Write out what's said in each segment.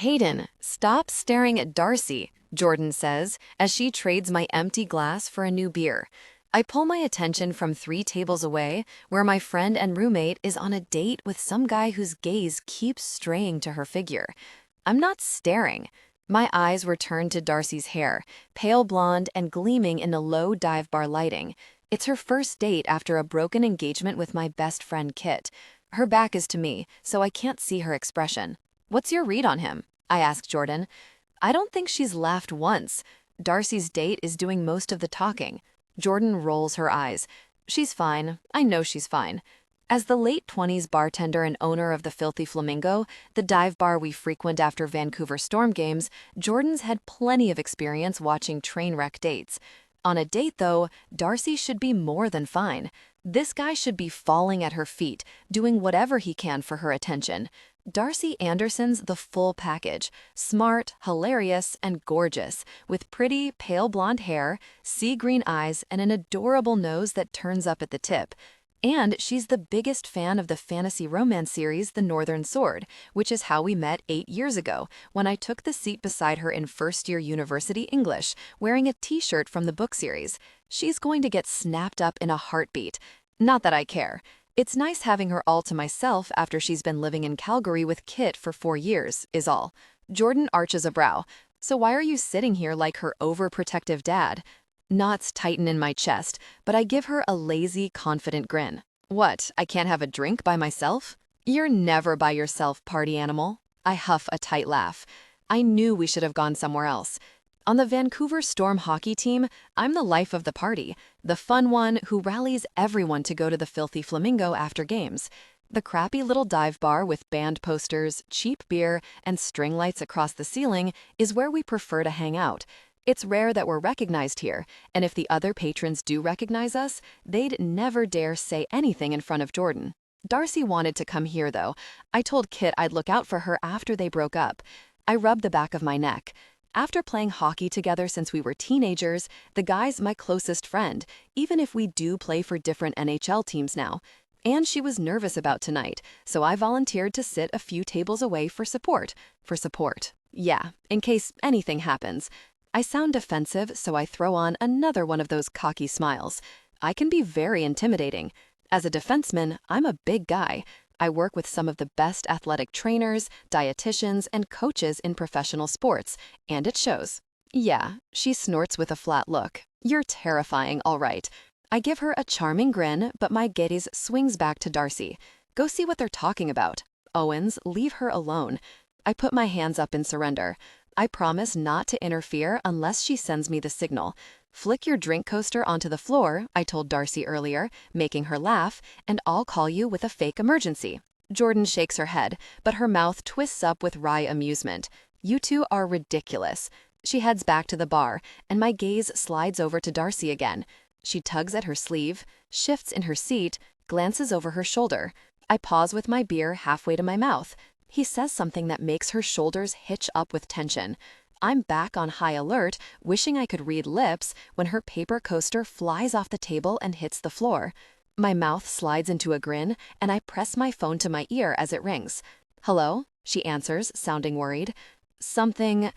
Hayden, stop staring at Darcy, Jordan says, as she trades my empty glass for a new beer. I pull my attention from 3 tables away, where my friend and roommate is on a date with some guy whose gaze keeps straying to her figure. I'm not staring. My eyes were turned to Darcy's hair, pale blonde and gleaming in the low dive bar lighting. It's her first date after a broken engagement with my best friend Kit. Her back is to me, so I can't see her expression. "What's your read on him?" I ask Jordan. I don't think she's laughed once. Darcy's date is doing most of the talking. Jordan rolls her eyes. She's fine. I know she's fine. As the late-20s bartender and owner of the Filthy Flamingo, the dive bar we frequent after Vancouver Storm games, Jordan's had plenty of experience watching train wreck dates. On a date, though, Darcy should be more than fine. This guy should be falling at her feet, doing whatever he can for her attention. Darcy Anderson's the full package, smart, hilarious, and gorgeous, with pretty, pale blonde hair, sea green eyes, and an adorable nose that turns up at the tip. And she's the biggest fan of the fantasy romance series The Northern Sword, which is how we met 8 years ago, when I took the seat beside her in first-year university English, wearing a t-shirt from the book series. She's going to get snapped up in a heartbeat. Not that I care. It's nice having her all to myself after she's been living in Calgary with Kit for 4 years, is all. Jordan arches a brow. So why are you sitting here like her overprotective dad? Knots tighten in my chest, but I give her a lazy, confident grin. What, I can't have a drink by myself? You're never by yourself, party animal. I huff a tight laugh. I knew we should have gone somewhere else. On the Vancouver Storm hockey team, I'm the life of the party, the fun one who rallies everyone to go to the Filthy Flamingo after games. The crappy little dive bar with band posters, cheap beer, and string lights across the ceiling is where we prefer to hang out. It's rare that we're recognized here, and if the other patrons do recognize us, they'd never dare say anything in front of Jordan. Darcy wanted to come here, though. I told Kit I'd look out for her after they broke up. I rubbed the back of my neck. After playing hockey together since we were teenagers, the guy's my closest friend, even if we do play for different NHL teams now. And she was nervous about tonight, so I volunteered to sit a few tables away for support. For support. Yeah, in case anything happens. I sound defensive, so I throw on another one of those cocky smiles. I can be very intimidating. As a defenseman, I'm a big guy. I work with some of the best athletic trainers, dietitians, and coaches in professional sports, and it shows. Yeah, she snorts with a flat look. You're terrifying, all right. I give her a charming grin, but my gaze swings back to Darcy. Go see what they're talking about. Owens, leave her alone. I put my hands up in surrender. I promise not to interfere unless she sends me the signal. Flick your drink coaster onto the floor, I told Darcy earlier, making her laugh, and I'll call you with a fake emergency. Jordan shakes her head, but her mouth twists up with wry amusement. You two are ridiculous. She heads back to the bar, and my gaze slides over to Darcy again. She tugs at her sleeve, shifts in her seat, glances over her shoulder. I pause with my beer halfway to my mouth. He says something that makes her shoulders hitch up with tension. I'm back on high alert, wishing I could read lips, when her paper coaster flies off the table and hits the floor. My mouth slides into a grin, and I press my phone to my ear as it rings. "Hello?" she answers, sounding worried. Something,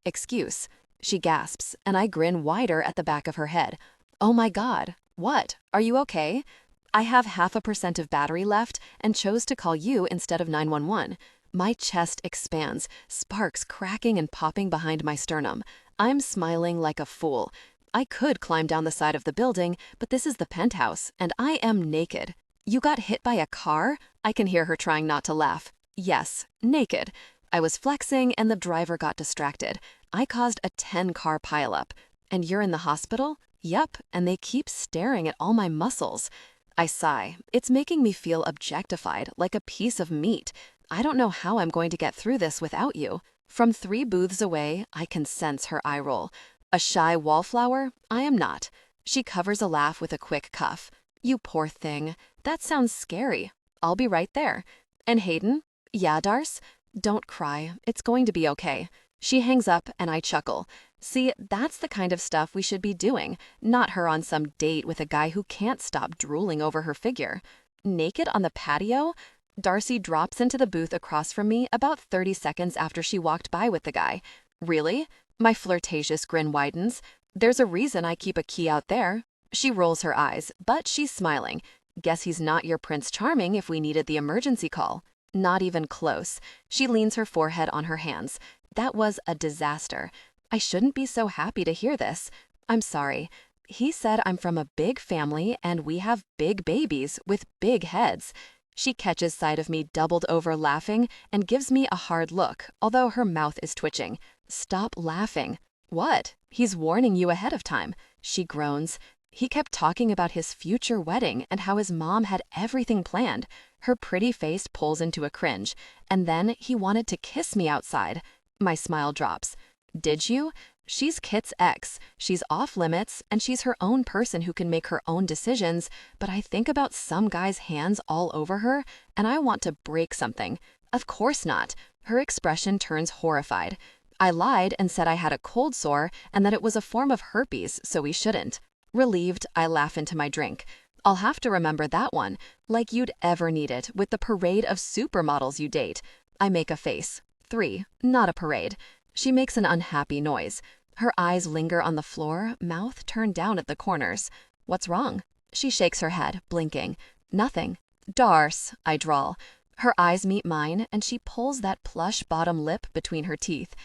excuse." She gasps, and I grin wider at the back of her head. "Oh my God, what? Are you okay?" I have 0.5% of battery left and chose to call you instead of 911. My chest expands, sparks cracking and popping behind my sternum. I'm smiling like a fool. I could climb down the side of the building, but this is the penthouse, and I am naked. "You got hit by a car?" I can hear her trying not to laugh. "Yes, naked. I was flexing and the driver got distracted. I caused a 10-car pileup. And you're in the hospital?" "Yep, and they keep staring at all my muscles." I sigh. It's making me feel objectified, like a piece of meat. I don't know how I'm going to get through this without you. From 3 booths away, I can sense her eye roll. A shy wallflower? I am not. She covers a laugh with a quick cuff. "You poor thing. That sounds scary. I'll be right there." "And Hayden?" "Yeah, Darce? Don't cry. It's going to be okay." She hangs up and I chuckle. See, that's the kind of stuff we should be doing, not her on some date with a guy who can't stop drooling over her figure. Naked on the patio? Darcy drops into the booth across from me about 30 seconds after she walked by with the guy. Really? My flirtatious grin widens. There's a reason I keep a key out there. She rolls her eyes, but she's smiling. Guess he's not your Prince Charming if we needed the emergency call. Not even close. She leans her forehead on her hands. That was a disaster. I shouldn't be so happy to hear this. I'm sorry. He said I'm from a big family and we have big babies with big heads. She catches sight of me doubled over laughing and gives me a hard look, although her mouth is twitching. Stop laughing. What? He's warning you ahead of time. She groans. He kept talking about his future wedding and how his mom had everything planned. Her pretty face pulls into a cringe. And then he wanted to kiss me outside. My smile drops. Did you? She's Kit's ex. She's off limits, and she's her own person who can make her own decisions, but I think about some guy's hands all over her, and I want to break something. Of course not. Her expression turns horrified. I lied and said I had a cold sore and that it was a form of herpes, so we shouldn't. Relieved, I laugh into my drink. I'll have to remember that one, like you'd ever need it with the parade of supermodels you date. I make a face. 3, not a parade. She makes an unhappy noise. Her eyes linger on the floor, mouth turned down at the corners. What's wrong? She shakes her head, blinking. Nothing. Darce, I drawl. Her eyes meet mine, and she pulls that plush bottom lip between her teeth.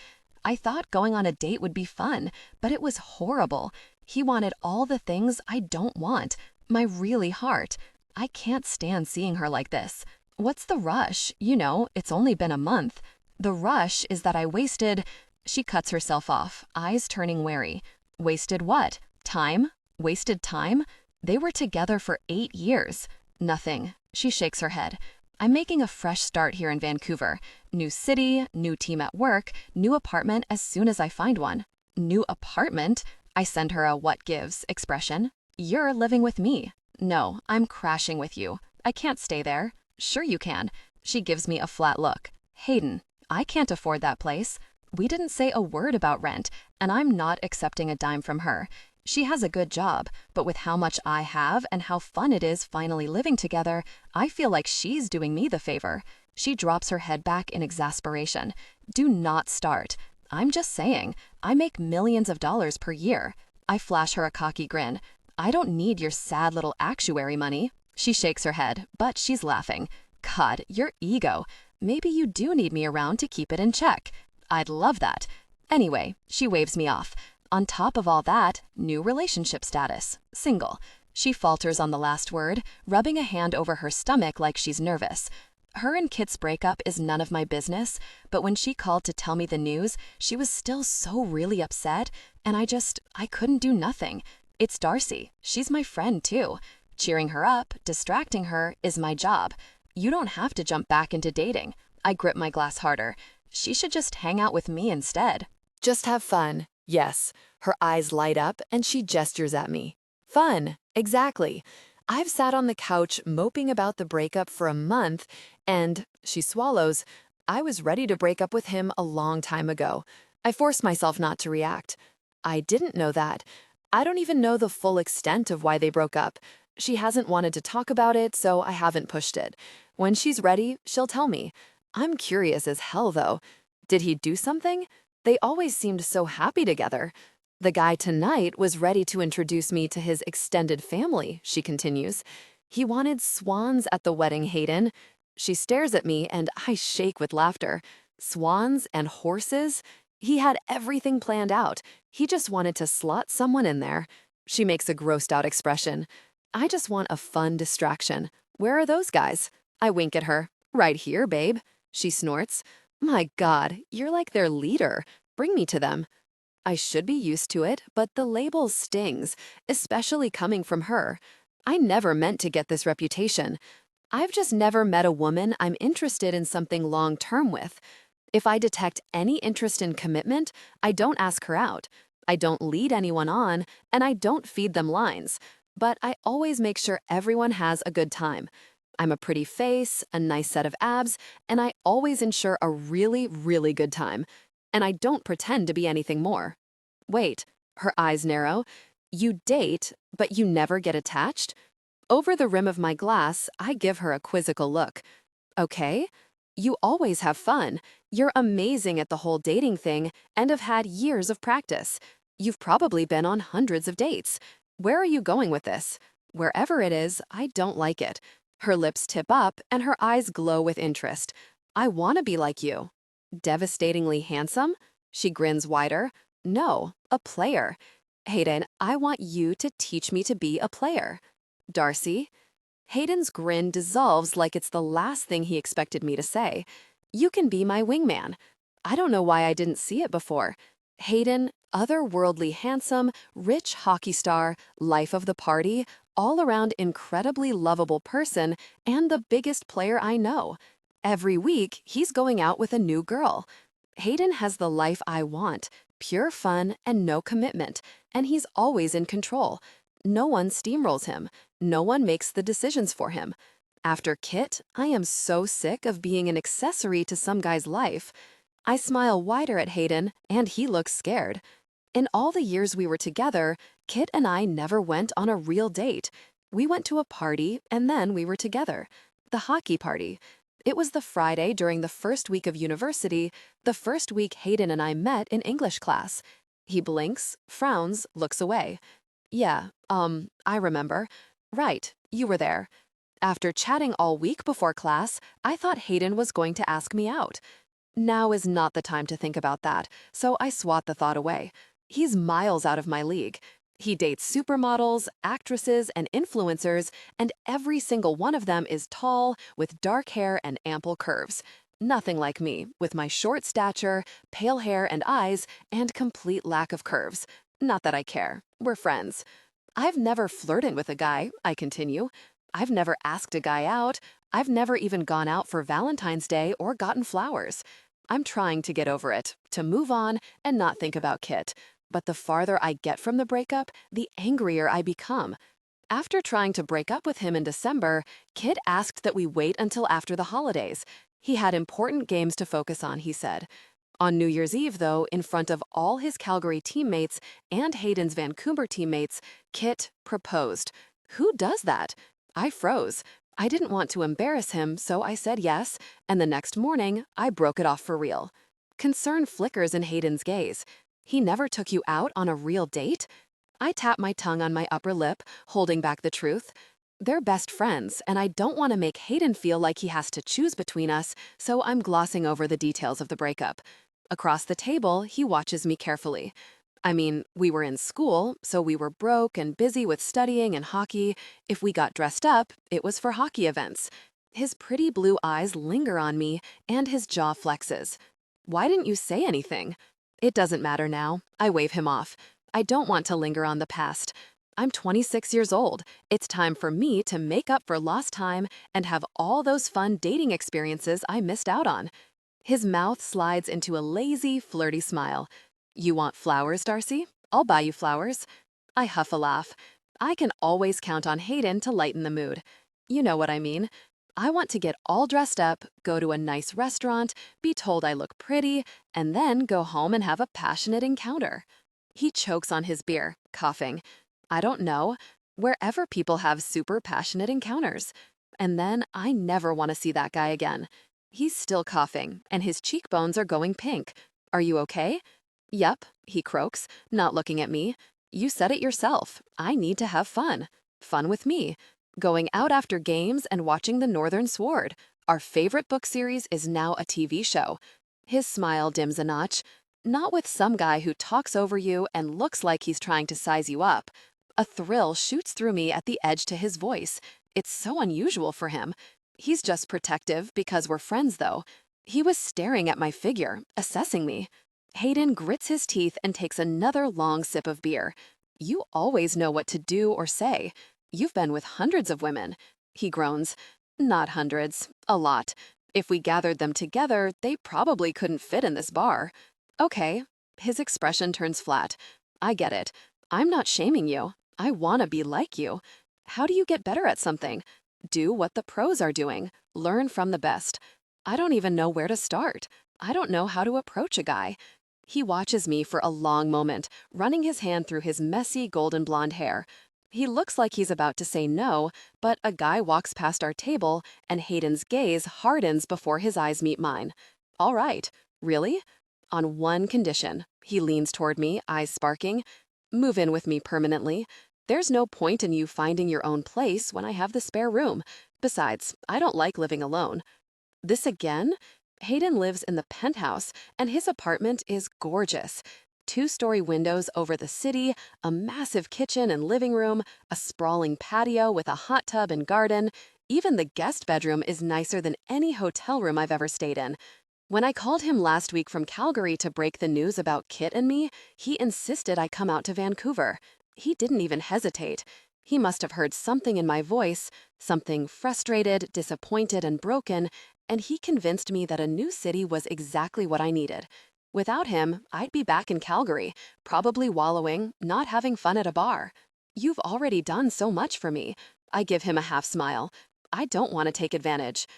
I thought going on a date would be fun, but it was horrible. He wanted all the things I don't want. My really heart. I can't stand seeing her like this. What's the rush? You know, it's only been a month. The rush is that I wasted... She cuts herself off, eyes turning wary. Wasted what? Time? Wasted time? They were together for 8 years. Nothing. She shakes her head. I'm making a fresh start here in Vancouver. New city, new team at work, new apartment as soon as I find one. New apartment? I send her a what gives expression. You're living with me. No, I'm crashing with you. I can't stay there. Sure you can. She gives me a flat look. Hayden, I can't afford that place. We didn't say a word about rent, and I'm not accepting a dime from her. She has a good job, but with how much I have and how fun it is finally living together, I feel like she's doing me the favor. She drops her head back in exasperation. Do not start. I'm just saying, I make millions of dollars per year. I flash her a cocky grin. I don't need your sad little actuary money. She shakes her head, but she's laughing. God, your ego. Maybe you do need me around to keep it in check. I'd love that. Anyway, she waves me off. On top of all that, new relationship status. Single. She falters on the last word, rubbing a hand over her stomach like she's nervous. Her and Kit's breakup is none of my business, but when she called to tell me the news, she was still so really upset, and I couldn't do nothing. It's Darcy. She's my friend too. Cheering her up, distracting her, is my job. You don't have to jump back into dating. I grip my glass harder. She should just hang out with me instead. Just have fun. Yes. Her eyes light up and she gestures at me. Fun. Exactly. I've sat on the couch moping about the breakup for a month and, she swallows, I was ready to break up with him a long time ago. I forced myself not to react. I didn't know that. I don't even know the full extent of why they broke up. She hasn't wanted to talk about it, so I haven't pushed it. When she's ready, she'll tell me. I'm curious as hell, though. Did he do something? They always seemed so happy together. The guy tonight was ready to introduce me to his extended family, she continues. He wanted swans at the wedding, Hayden. She stares at me and I shake with laughter. Swans and horses? He had everything planned out. He just wanted to slot someone in there. She makes a grossed out expression. I just want a fun distraction. Where are those guys? I wink at her. Right here, babe. She snorts. My God, you're like their leader. Bring me to them. I should be used to it, but the label stings, especially coming from her. I never meant to get this reputation. I've just never met a woman I'm interested in something long-term with. If I detect any interest in commitment, I don't ask her out. I don't lead anyone on, and I don't feed them lines. But I always make sure everyone has a good time. I'm a pretty face, a nice set of abs, and I always ensure a really, really good time. And I don't pretend to be anything more. Wait, her eyes narrow. You date, but you never get attached? Over the rim of my glass, I give her a quizzical look. Okay. You always have fun. You're amazing at the whole dating thing and have had years of practice. You've probably been on hundreds of dates. Where are you going with this? Wherever it is, I don't like it. Her lips tip up and her eyes glow with interest. I want to be like you. Devastatingly handsome? She grins wider. No, a player. Hayden, I want you to teach me to be a player. Darcy? Hayden's grin dissolves like it's the last thing he expected me to say. You can be my wingman. I don't know why I didn't see it before. Hayden, otherworldly handsome, rich hockey star, life of the party, all around incredibly lovable person, and the biggest player I know. Every week, he's going out with a new girl. Hayden has the life I want, pure fun and no commitment, and he's always in control. No one steamrolls him. No one makes the decisions for him. After Kit, I am so sick of being an accessory to some guy's life. I smile wider at Hayden, and he looks scared. In all the years we were together, Kit and I never went on a real date. We went to a party, and then we were together. The hockey party. It was the Friday during the first week of university, the first week Hayden and I met in English class. He blinks, frowns, looks away. Yeah, I remember. Right, you were there. After chatting all week before class, I thought Hayden was going to ask me out. Now is not the time to think about that, so I swat the thought away. He's miles out of my league. He dates supermodels, actresses, and influencers, and every single one of them is tall, with dark hair and ample curves. Nothing like me, with my short stature, pale hair and eyes, and complete lack of curves. Not that I care. We're friends. I've never flirted with a guy, I continue. I've never asked a guy out. I've never even gone out for Valentine's Day or gotten flowers. I'm trying to get over it, to move on and not think about Kit. But the farther I get from the breakup, the angrier I become. After trying to break up with him in December, Kit asked that we wait until after the holidays. He had important games to focus on, he said. On New Year's Eve, though, in front of all his Calgary teammates and Hayden's Vancouver teammates, Kit proposed. Who does that? I froze. I didn't want to embarrass him, so I said yes, and the next morning, I broke it off for real. Concern flickers in Hayden's gaze. He never took you out on a real date? I tap my tongue on my upper lip, holding back the truth. They're best friends, and I don't want to make Hayden feel like he has to choose between us, so I'm glossing over the details of the breakup. Across the table, he watches me carefully. I mean, we were in school, so we were broke and busy with studying and hockey. If we got dressed up, it was for hockey events. His pretty blue eyes linger on me, and his jaw flexes. Why didn't you say anything? It doesn't matter now. I wave him off. I don't want to linger on the past. I'm 26 years old. It's time for me to make up for lost time and have all those fun dating experiences I missed out on. His mouth slides into a lazy, flirty smile. You want flowers, Darcy? I'll buy you flowers. I huff a laugh. I can always count on Hayden to lighten the mood. You know what I mean. I want to get all dressed up, go to a nice restaurant, be told I look pretty, and then go home and have a passionate encounter. He chokes on his beer, coughing. I don't know. Wherever people have super passionate encounters. And then I never want to see that guy again. He's still coughing, and his cheekbones are going pink. Are you okay? Yep, he croaks, not looking at me. You said it yourself. I need to have fun. Fun with me. Going out after games and watching The Northern Sword. Our favorite book series is now a TV show. His smile dims a notch. Not with some guy who talks over you and looks like he's trying to size you up. A thrill shoots through me at the edge to his voice. It's so unusual for him. He's just protective because we're friends, though. He was staring at my figure, assessing me. Hayden grits his teeth and takes another long sip of beer. You always know what to do or say. You've been with hundreds of women. He groans. Not hundreds, a lot. If we gathered them together, they probably couldn't fit in this bar. Okay. His expression turns flat. I get it. I'm not shaming you. I want to be like you. How do you get better at something? Do what the pros are doing. Learn from the best. I don't even know where to start. I don't know how to approach a guy. He watches me for a long moment, running his hand through his messy golden blonde hair. He looks like he's about to say no, but a guy walks past our table and Hayden's gaze hardens before his eyes meet mine. All right, really? On one condition. He leans toward me, eyes sparking. Move in with me permanently. There's no point in you finding your own place when I have the spare room. Besides, I don't like living alone. This again? Hayden lives in the penthouse, and his apartment is gorgeous. Two-story windows over the city, a massive kitchen and living room, a sprawling patio with a hot tub and garden. Even the guest bedroom is nicer than any hotel room I've ever stayed in. When I called him last week from Calgary to break the news about Kit and me, he insisted I come out to Vancouver. He didn't even hesitate. He must have heard something in my voice, something frustrated, disappointed, and broken, and he convinced me that a new city was exactly what I needed. Without him, I'd be back in Calgary, probably wallowing, not having fun at a bar. You've already done so much for me. I give him a half smile. I don't want to take advantage.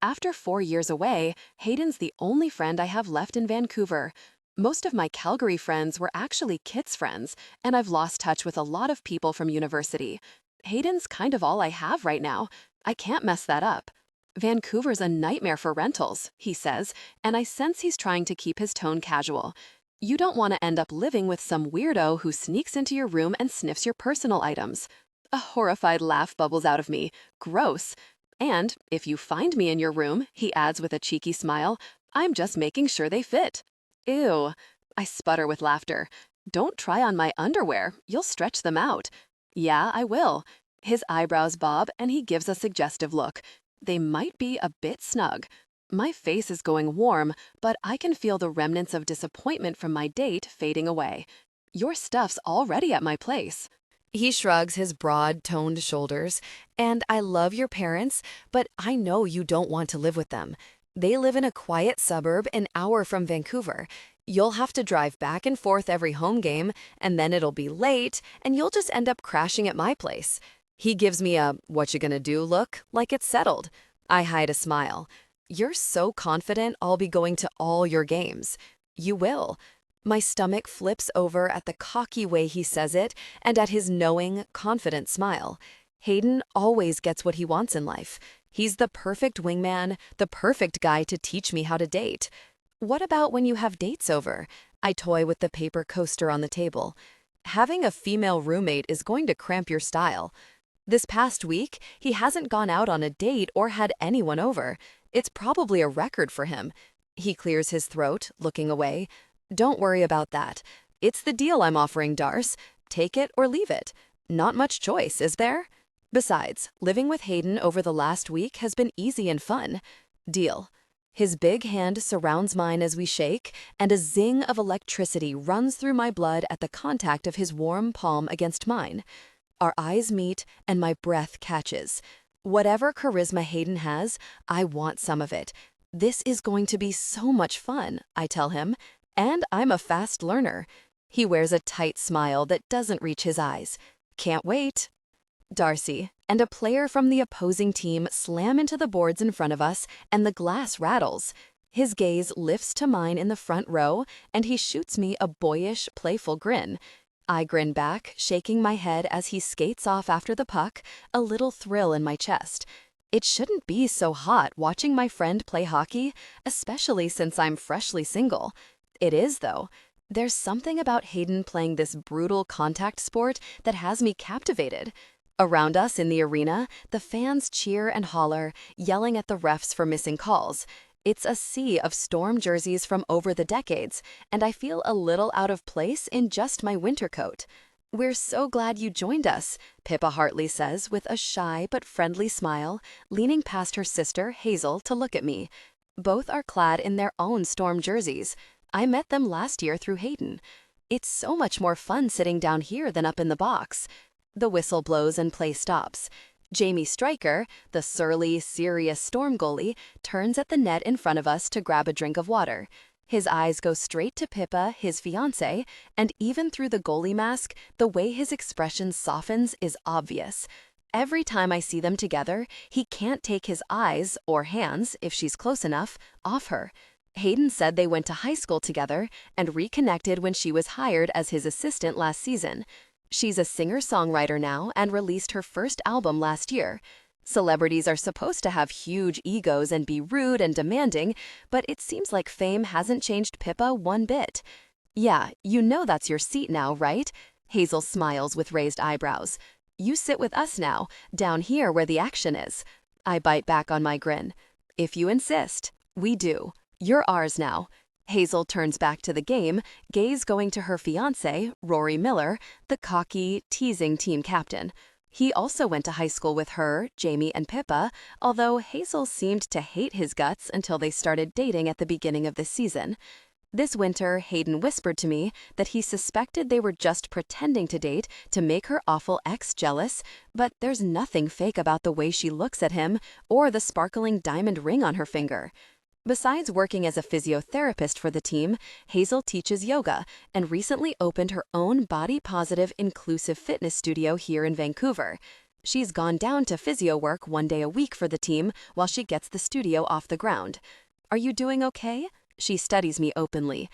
After 4 years away, Hayden's the only friend I have left in Vancouver. Most of my Calgary friends were actually Kit's friends, and I've lost touch with a lot of people from university. Hayden's kind of all I have right now. I can't mess that up. Vancouver's a nightmare for rentals, he says, and I sense he's trying to keep his tone casual. You don't want to end up living with some weirdo who sneaks into your room and sniffs your personal items. A horrified laugh bubbles out of me. Gross. And if you find me in your room, he adds with a cheeky smile, I'm just making sure they fit. Ew. I sputter with laughter. Don't try on my underwear. You'll stretch them out. Yeah, I will. His eyebrows bob and he gives a suggestive look. They might be a bit snug. My face is going warm, but I can feel the remnants of disappointment from my date fading away. Your stuff's already at my place. He shrugs his broad, toned shoulders. And I love your parents, but I know you don't want to live with them. They live in a quiet suburb an hour from Vancouver. You'll have to drive back and forth every home game, and then it'll be late, and you'll just end up crashing at my place. He gives me a "what you gonna do" look, like it's settled. I hide a smile. You're so confident I'll be going to all your games. You will. My stomach flips over at the cocky way he says it and at his knowing, confident smile. Hayden always gets what he wants in life. He's the perfect wingman, the perfect guy to teach me how to date. What about when you have dates over? I toy with the paper coaster on the table. Having a female roommate is going to cramp your style. This past week, he hasn't gone out on a date or had anyone over. It's probably a record for him. He clears his throat, looking away. Don't worry about that. It's the deal I'm offering, Darce. Take it or leave it. Not much choice, is there? Besides, living with Hayden over the last week has been easy and fun. Deal. His big hand surrounds mine as we shake, and a zing of electricity runs through my blood at the contact of his warm palm against mine. Our eyes meet, and my breath catches. Whatever charisma Hayden has, I want some of it. This is going to be so much fun, I tell him, and I'm a fast learner. He wears a tight smile that doesn't reach his eyes. Can't wait. Darcy and a player from the opposing team slam into the boards in front of us, and the glass rattles. His gaze lifts to mine in the front row, and he shoots me a boyish, playful grin. I grin back, shaking my head as he skates off after the puck, a little thrill in my chest. It shouldn't be so hot watching my friend play hockey, especially since I'm freshly single. It is, though. There's something about Hayden playing this brutal contact sport that has me captivated. Around us in the arena, the fans cheer and holler, yelling at the refs for missing calls. It's a sea of Storm jerseys from over the decades, and I feel a little out of place in just my winter coat. We're so glad you joined us, Pippa Hartley says with a shy but friendly smile, leaning past her sister, Hazel, to look at me. Both are clad in their own Storm jerseys. I met them last year through Hayden. It's so much more fun sitting down here than up in the box. The whistle blows and play stops. Jamie Stryker, the surly, serious Storm goalie, turns at the net in front of us to grab a drink of water. His eyes go straight to Pippa, his fiancée, and even through the goalie mask, the way his expression softens is obvious. Every time I see them together, he can't take his eyes, or hands, if she's close enough, off her. Hayden said they went to high school together and reconnected when she was hired as his assistant last season. She's a singer-songwriter now and released her first album last year. Celebrities are supposed to have huge egos and be rude and demanding, but it seems like fame hasn't changed Pippa one bit. Yeah, you know that's your seat now, right? Hazel smiles with raised eyebrows. You sit with us now, down here where the action is. I bite back on my grin. If you insist. We do. You're ours now. Hazel turns back to the game, gaze going to her fiancé, Rory Miller, the cocky, teasing team captain. He also went to high school with her, Jamie, and Pippa, although Hazel seemed to hate his guts until they started dating at the beginning of the season. This winter, Hayden whispered to me that he suspected they were just pretending to date to make her awful ex jealous, but there's nothing fake about the way she looks at him or the sparkling diamond ring on her finger. Besides working as a physiotherapist for the team, Hazel teaches yoga and recently opened her own body-positive inclusive fitness studio here in Vancouver. She's gone down to physio work 1 day a week for the team while she gets the studio off the ground. Are you doing okay? She studies me openly.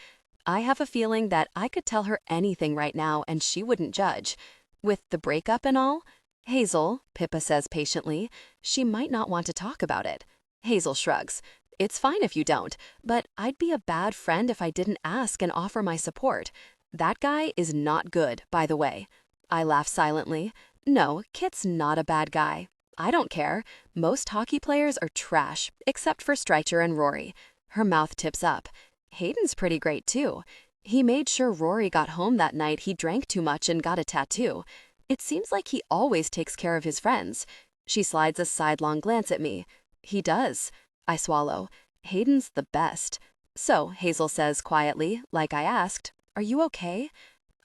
I have a feeling that I could tell her anything right now and she wouldn't judge. With the breakup and all? Hazel, Pippa says patiently, she might not want to talk about it. Hazel shrugs. It's fine if you don't, but I'd be a bad friend if I didn't ask and offer my support. That guy is not good, by the way. I laugh silently. No, Kit's not a bad guy. I don't care. Most hockey players are trash, except for Streicher and Rory. Her mouth tips up. Hayden's pretty great, too. He made sure Rory got home that night he drank too much and got a tattoo. It seems like he always takes care of his friends. She slides a sidelong glance at me. He does. I swallow. Hayden's the best. So, Hazel says quietly, like I asked, are you okay?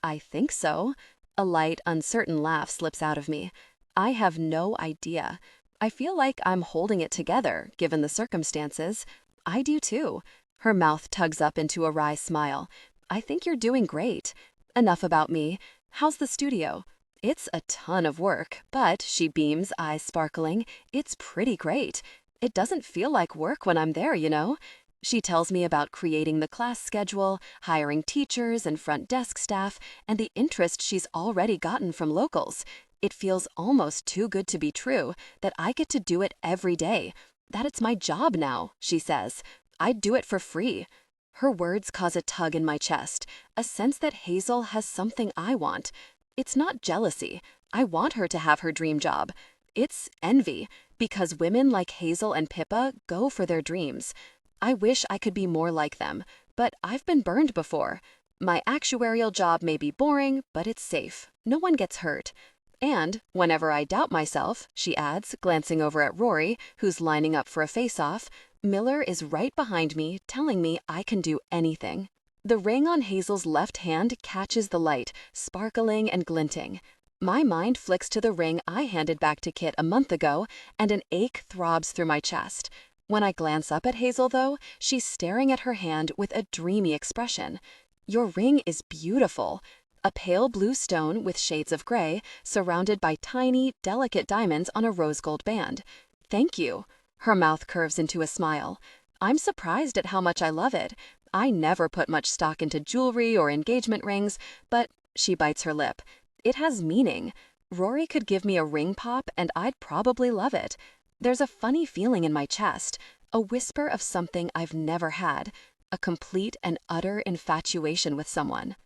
I think so. A light, uncertain laugh slips out of me. I have no idea. I feel like I'm holding it together, given the circumstances. I do too. Her mouth tugs up into a wry smile. I think you're doing great. Enough about me. How's the studio? It's a ton of work, but, she beams, eyes sparkling, it's pretty great. It doesn't feel like work when I'm there, you know? She tells me about creating the class schedule, hiring teachers and front desk staff, and the interest she's already gotten from locals. It feels almost too good to be true that I get to do it every day, that it's my job now, she says. I'd do it for free. Her words cause a tug in my chest, a sense that Hazel has something I want. It's not jealousy. I want her to have her dream job. It's envy, because women like Hazel and Pippa go for their dreams. I wish I could be more like them, but I've been burned before. My actuarial job may be boring, but it's safe. No one gets hurt. And whenever I doubt myself, she adds, glancing over at Rory, who's lining up for a face-off, Miller is right behind me, telling me I can do anything. The ring on Hazel's left hand catches the light, sparkling and glinting. My mind flicks to the ring I handed back to Kit a month ago, and an ache throbs through my chest. When I glance up at Hazel, though, she's staring at her hand with a dreamy expression. Your ring is beautiful. A pale blue stone with shades of gray, surrounded by tiny, delicate diamonds on a rose gold band. Thank you. Her mouth curves into a smile. I'm surprised at how much I love it. I never put much stock into jewelry or engagement rings, but she bites her lip. It has meaning. Rory could give me a ring pop and I'd probably love it. There's a funny feeling in my chest, a whisper of something I've never had, a complete and utter infatuation with someone.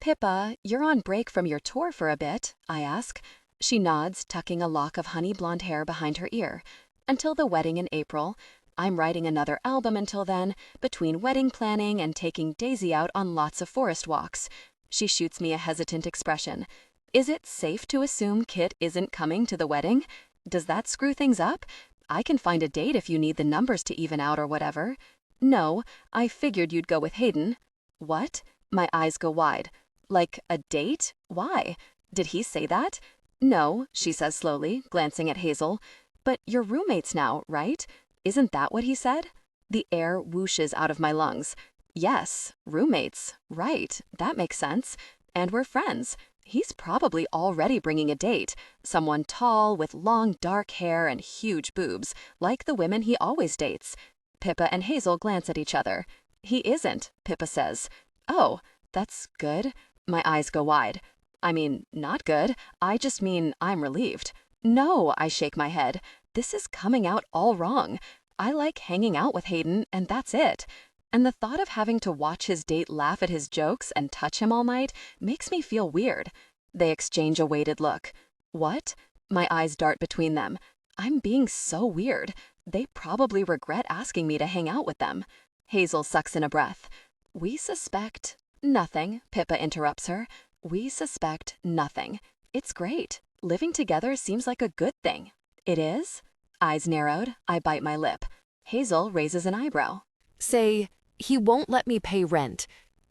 Pippa, you're on break from your tour for a bit, I ask. She nods, tucking a lock of honey blonde hair behind her ear. Until the wedding in April. I'm writing another album until then, between wedding planning and taking Daisy out on lots of forest walks. She shoots me a hesitant expression. Is it safe to assume Kit isn't coming to the wedding? Does that screw things up? I can find a date if you need the numbers to even out or whatever. No, I figured you'd go with Hayden. What? My eyes go wide. Like a date? Why? Did he say that? No, she says slowly, glancing at Hazel. But you're roommates now, right? Isn't that what he said? The air whooshes out of my lungs. Yes, roommates. Right, that makes sense. And we're friends. He's probably already bringing a date. Someone tall with long dark hair and huge boobs, like the women he always dates. Pippa and Hazel glance at each other. He isn't, Pippa says. Oh, that's good. My eyes go wide. I mean, not good. I just mean I'm relieved. No, I shake my head. This is coming out all wrong. I like hanging out with Hayden, and that's it. And the thought of having to watch his date laugh at his jokes and touch him all night makes me feel weird. They exchange a weighted look. What? My eyes dart between them. I'm being so weird. They probably regret asking me to hang out with them. Hazel sucks in a breath. We suspect nothing, Pippa interrupts her. We suspect nothing. It's great. Living together seems like a good thing. It is? Eyes narrowed, I bite my lip. Hazel raises an eyebrow. Say, he won't let me pay rent.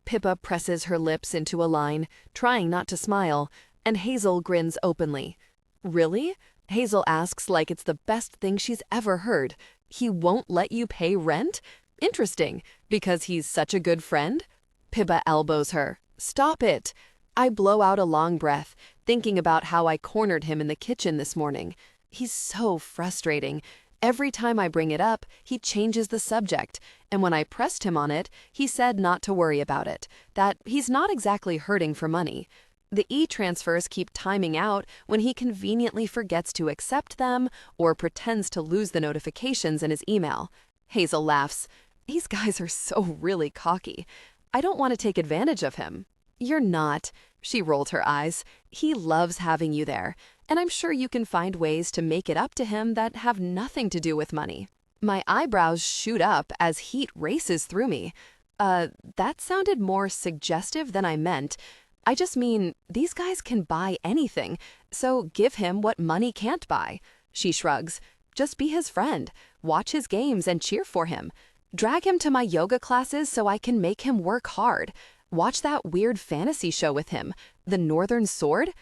Pippa presses her lips into a line, trying not to smile, and Hazel grins openly. Really? Hazel asks like it's the best thing she's ever heard. He won't let you pay rent? Interesting, because he's such a good friend? Pippa elbows her. Stop it. I blow out a long breath, thinking about how I cornered him in the kitchen this morning. He's so frustrating. Every time I bring it up, he changes the subject, and when I pressed him on it, he said not to worry about it, that he's not exactly hurting for money. The e-transfers keep timing out when he conveniently forgets to accept them or pretends to lose the notifications in his email. Hazel laughs. These guys are so really cocky. I don't want to take advantage of him. You're not. She rolled her eyes. He loves having you there, and I'm sure you can find ways to make it up to him that have nothing to do with money. My eyebrows shoot up as heat races through me. That sounded more suggestive than I meant. I just mean, these guys can buy anything, so give him what money can't buy. She shrugs. Just be his friend. Watch his games and cheer for him. Drag him to my yoga classes so I can make him work hard. Watch that weird fantasy show with him, The Northern Sword.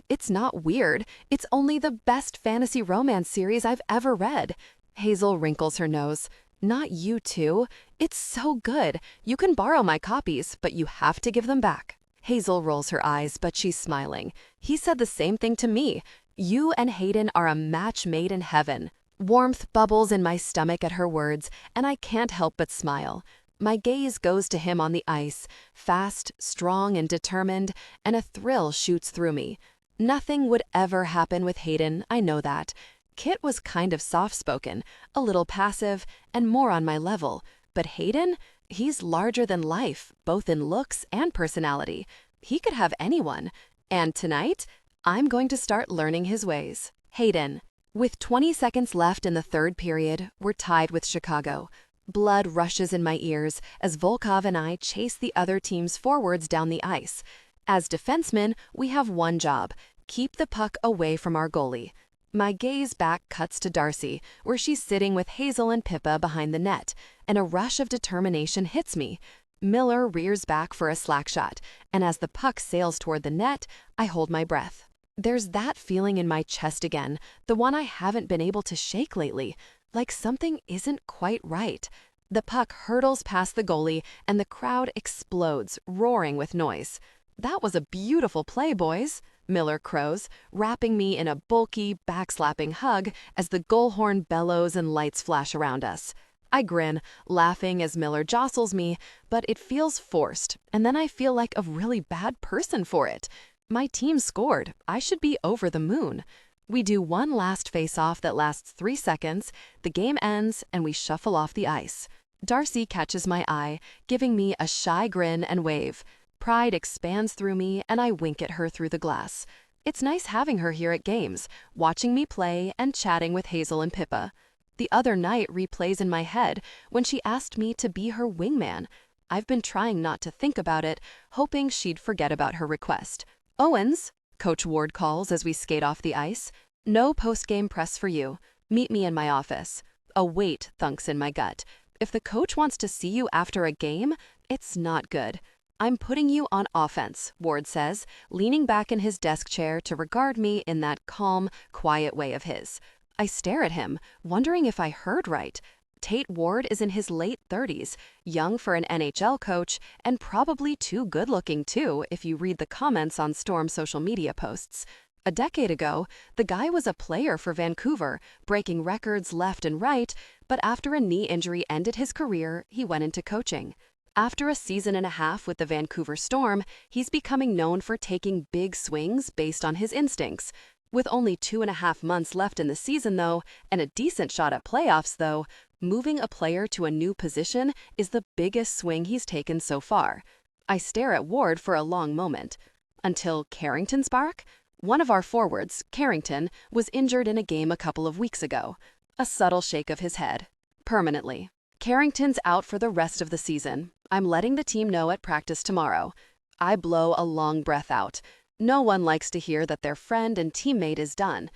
It's not weird. It's only the best fantasy romance series I've ever read. Hazel wrinkles her nose. Not you too. It's so good. You can borrow my copies, but you have to give them back. Hazel rolls her eyes, but she's smiling. He said the same thing to me. You and Hayden are a match made in heaven. Warmth bubbles in my stomach at her words, and I can't help but smile. My gaze goes to him on the ice, fast, strong, and determined, and a thrill shoots through me. Nothing would ever happen with Hayden, I know that. Kit was kind of soft-spoken, a little passive, and more on my level. But Hayden? He's larger than life, both in looks and personality. He could have anyone. And tonight, I'm going to start learning his ways. Hayden. With 20 seconds left in the third period, we're tied with Chicago. Blood rushes in my ears as Volkov and I chase the other team's forwards down the ice. As defensemen, we have one job: keep the puck away from our goalie. My gaze back cuts to Darcy, where she's sitting with Hazel and Pippa behind the net, and a rush of determination hits me. Miller rears back for a slack shot, and as the puck sails toward the net, I hold my breath. There's that feeling in my chest again, the one I haven't been able to shake lately, like something isn't quite right. The puck hurtles past the goalie, and the crowd explodes, roaring with noise. That was a beautiful play, boys, Miller crows, wrapping me in a bulky, backslapping hug as the goal horn bellows and lights flash around us. I grin, laughing as Miller jostles me, but it feels forced, and then I feel like a really bad person for it. My team scored. I should be over the moon. We do one last face-off that lasts 3 seconds, the game ends, and we shuffle off the ice. Darcy catches my eye, giving me a shy grin and wave. Pride expands through me, and I wink at her through the glass. It's nice having her here at games, watching me play and chatting with Hazel and Pippa. The other night replays in my head when she asked me to be her wingman. I've been trying not to think about it, hoping she'd forget about her request. Owens, Coach Ward calls as we skate off the ice. No post-game press for you. Meet me in my office. A weight thunks in my gut. If the coach wants to see you after a game, it's not good. I'm putting you on offense, Ward says, leaning back in his desk chair to regard me in that calm, quiet way of his. I stare at him, wondering if I heard right. Tate Ward is in his late 30s, young for an NHL coach, and probably too good-looking too if you read the comments on Storm social media posts. A decade ago, the guy was a player for Vancouver, breaking records left and right, but after a knee injury ended his career, he went into coaching. After a season and a half with the Vancouver Storm, he's becoming known for taking big swings based on his instincts. With only 2.5 months left in the season, though, and a decent shot at playoffs, though, moving a player to a new position is the biggest swing he's taken so far. I stare at Ward for a long moment. Until Carrington's bark? One of our forwards, Carrington, was injured in a game a couple of weeks ago. A subtle shake of his head. Permanently. Carrington's out for the rest of the season. I'm letting the team know at practice tomorrow. I blow a long breath out. No one likes to hear that their friend and teammate is done.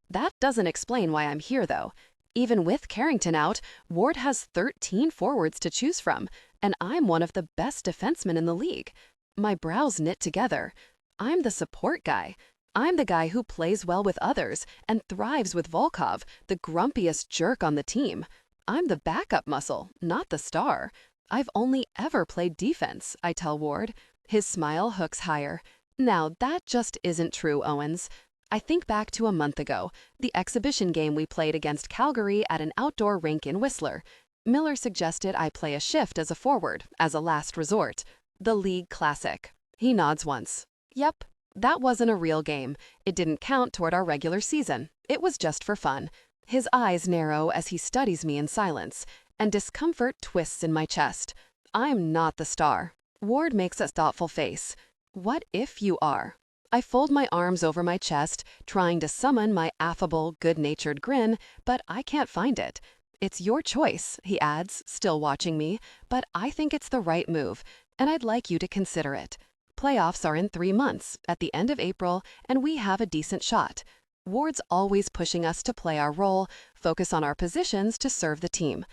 That doesn't explain why I'm here, though. Even with Carrington out, Ward has 13 forwards to choose from, and I'm one of the best defensemen in the league. My brows knit together. I'm the support guy. I'm the guy who plays well with others and thrives with Volkov, the grumpiest jerk on the team. I'm the backup muscle, not the star. I've only ever played defense, I tell Ward. His smile hooks higher. Now, that just isn't true, Owens. I think back to a month ago, the exhibition game we played against Calgary at an outdoor rink in Whistler. Miller suggested I play a shift as a forward, as a last resort. The league classic. He nods once. Yep, that wasn't a real game. It didn't count toward our regular season. It was just for fun. His eyes narrow as he studies me in silence, and discomfort twists in my chest. I'm not the star. Ward makes a thoughtful face. What if you are? I fold my arms over my chest, trying to summon my affable, good-natured grin, but I can't find it. It's your choice, he adds, still watching me, but I think it's the right move, and I'd like you to consider it. Playoffs are in 3 months, at the end of April, and we have a decent shot. Ward's always pushing us to play our role, focus on our positions to serve the team.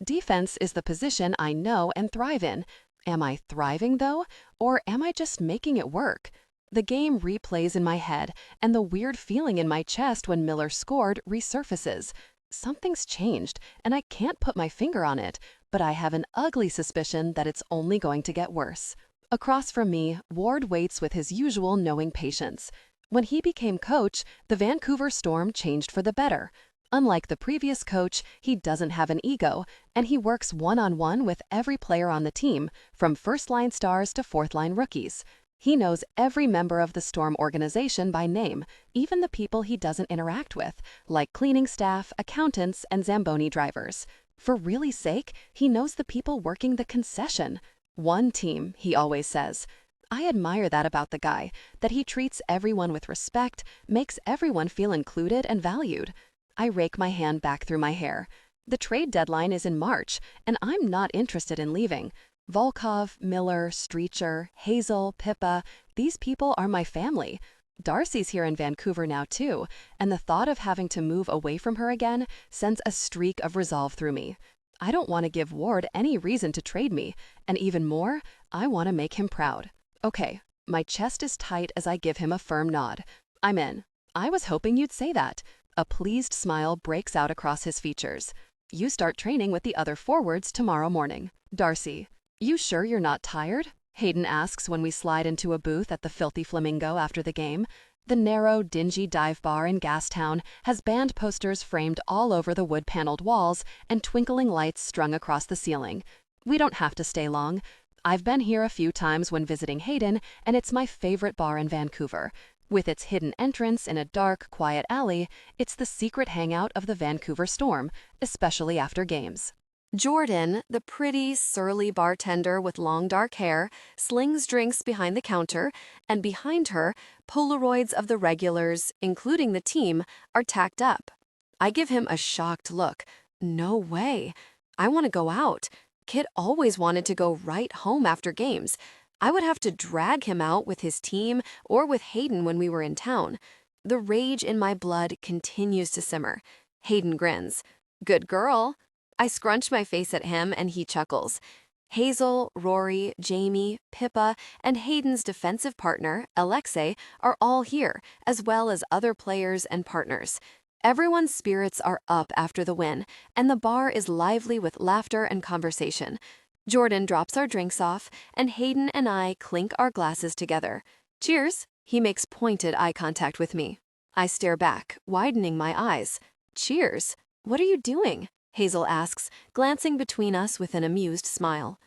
Defense is the position I know and thrive in. Am I thriving, though, or am I just making it work? The game replays in my head, and the weird feeling in my chest when Miller scored resurfaces. Something's changed, and I can't put my finger on it, but I have an ugly suspicion that it's only going to get worse. Across from me, Ward waits with his usual knowing patience. When he became coach, the Vancouver Storm changed for the better. Unlike the previous coach, he doesn't have an ego, and he works one-on-one with every player on the team, from first-line stars to fourth-line rookies. He knows every member of the Storm organization by name, even the people he doesn't interact with, like cleaning staff, accountants, and Zamboni drivers. For really's sake, he knows the people working the concession. One team, he always says. I admire that about the guy, that he treats everyone with respect, makes everyone feel included and valued. I rake my hand back through my hair. The trade deadline is in March, and I'm not interested in leaving. Volkov, Miller, Streecher, Hazel, Pippa, these people are my family. Darcy's here in Vancouver now too, and the thought of having to move away from her again sends a streak of resolve through me. I don't want to give Ward any reason to trade me, and even more, I want to make him proud. Okay, my chest is tight as I give him a firm nod. I'm in. I was hoping you'd say that. A pleased smile breaks out across his features. You start training with the other forwards tomorrow morning. Darcy, you sure you're not tired? Hayden asks when we slide into a booth at the Filthy Flamingo after the game. The narrow, dingy dive bar in Gastown has band posters framed all over the wood-paneled walls and twinkling lights strung across the ceiling. We don't have to stay long. I've been here a few times when visiting Hayden, and it's my favorite bar in Vancouver. With its hidden entrance in a dark, quiet alley, it's the secret hangout of the Vancouver Storm, especially after games. Jordan, the pretty, surly bartender with long dark hair, slings drinks behind the counter, and behind her, Polaroids of the regulars, including the team, are tacked up. I give him a shocked look. No way. I want to go out. Kit always wanted to go right home after games. I would have to drag him out with his team or with Hayden when we were in town. The rage in my blood continues to simmer. Hayden grins. Good girl. I scrunch my face at him and he chuckles. Hazel, Rory, Jamie, Pippa, and Hayden's defensive partner, Alexei, are all here, as well as other players and partners. Everyone's spirits are up after the win, and the bar is lively with laughter and conversation. Jordan drops our drinks off, and Hayden and I clink our glasses together. Cheers! He makes pointed eye contact with me. I stare back, widening my eyes. Cheers! What are you doing? Hazel asks, glancing between us with an amused smile.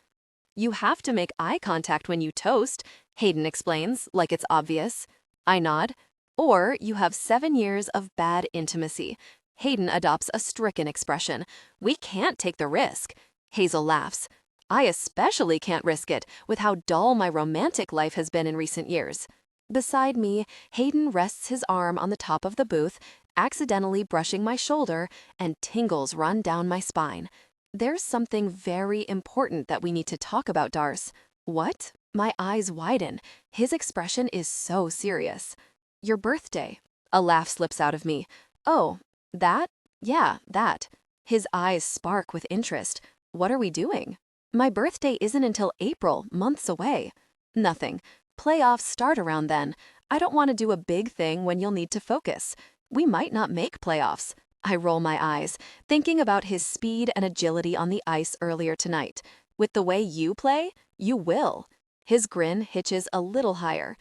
You have to make eye contact when you toast, Hayden explains, like it's obvious. I nod. Or you have 7 years of bad intimacy. Hayden adopts a stricken expression. We can't take the risk. Hazel laughs. I especially can't risk it with how dull my romantic life has been in recent years. Beside me, Hayden rests his arm on the top of the booth, accidentally brushing my shoulder, and tingles run down my spine. There's something very important that we need to talk about, Darce. What? My eyes widen. His expression is so serious. Your birthday. A laugh slips out of me. Oh, that? Yeah, that. His eyes spark with interest. What are we doing? My birthday isn't until April, months away. Nothing. Playoffs start around then. I don't want to do a big thing when you'll need to focus. We might not make playoffs. I roll my eyes, thinking about his speed and agility on the ice earlier tonight. With the way you play, you will. His grin hitches a little higher.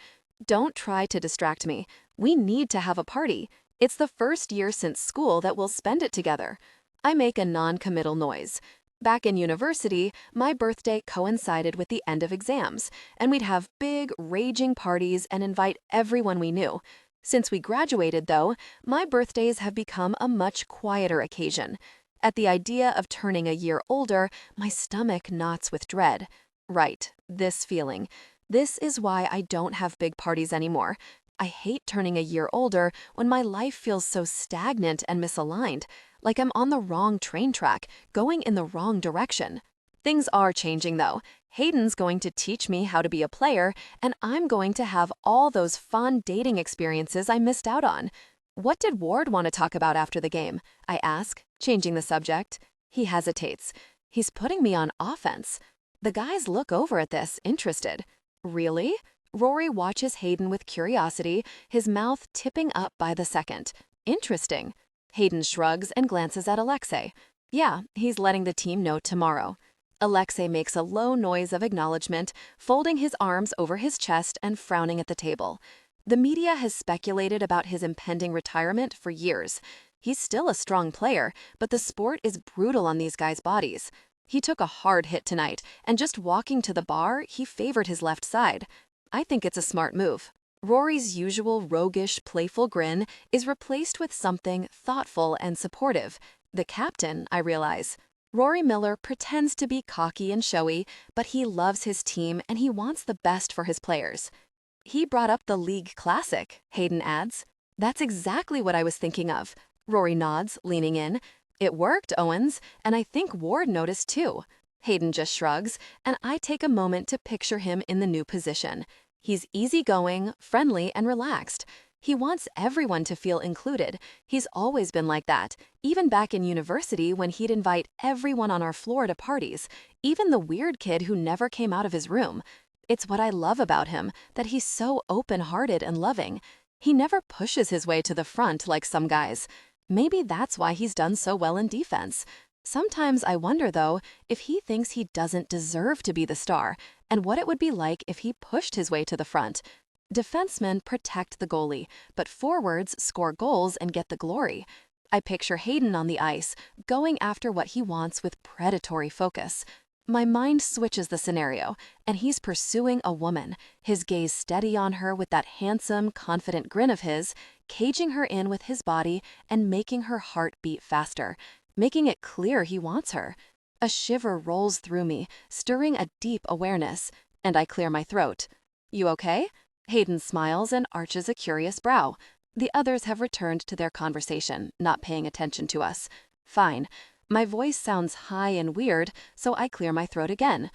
Don't try to distract me. We need to have a party. It's the first year since school that we'll spend it together. I make a non-committal noise. Back in university, my birthday coincided with the end of exams, and we'd have big, raging parties and invite everyone we knew. Since we graduated, though, my birthdays have become a much quieter occasion. At the idea of turning a year older, my stomach knots with dread. Right, this feeling. This is why I don't have big parties anymore. I hate turning a year older when my life feels so stagnant and misaligned, like I'm on the wrong train track, going in the wrong direction. Things are changing, though. Hayden's going to teach me how to be a player, and I'm going to have all those fun dating experiences I missed out on. What did Ward want to talk about after the game? I ask, changing the subject. He hesitates. He's putting me on offense. The guys look over at this, interested. Really? Rory watches Hayden with curiosity, his mouth tipping up by the second. Interesting. Hayden shrugs and glances at Alexei. Yeah, he's letting the team know tomorrow. Alexei makes a low noise of acknowledgement, folding his arms over his chest and frowning at the table. The media has speculated about his impending retirement for years. He's still a strong player, but the sport is brutal on these guys' bodies. He took a hard hit tonight, and just walking to the bar, he favored his left side. I think it's a smart move. Rory's usual roguish, playful grin is replaced with something thoughtful and supportive. The captain, I realize. Rory Miller pretends to be cocky and showy, but he loves his team and he wants the best for his players. He brought up the League Classic, Hayden adds. That's exactly what I was thinking of. Rory nods, leaning in. It worked, Owens, and I think Ward noticed too. Hayden just shrugs, and I take a moment to picture him in the new position. He's easygoing, friendly, and relaxed. He wants everyone to feel included. He's always been like that, even back in university when he'd invite everyone on our floor to parties, even the weird kid who never came out of his room. It's what I love about him, that he's so open-hearted and loving. He never pushes his way to the front like some guys. Maybe that's why he's done so well in defense. Sometimes I wonder, though, if he thinks he doesn't deserve to be the star, and what it would be like if he pushed his way to the front. Defensemen protect the goalie, but forwards score goals and get the glory. I picture Hayden on the ice, going after what he wants with predatory focus. My mind switches the scenario, and he's pursuing a woman, his gaze steady on her with that handsome, confident grin of his, caging her in with his body and making her heart beat faster, making it clear he wants her. A shiver rolls through me, stirring a deep awareness, and I clear my throat. You okay? Hayden smiles and arches a curious brow. The others have returned to their conversation, not paying attention to us. Fine. My voice sounds high and weird, so I clear my throat again.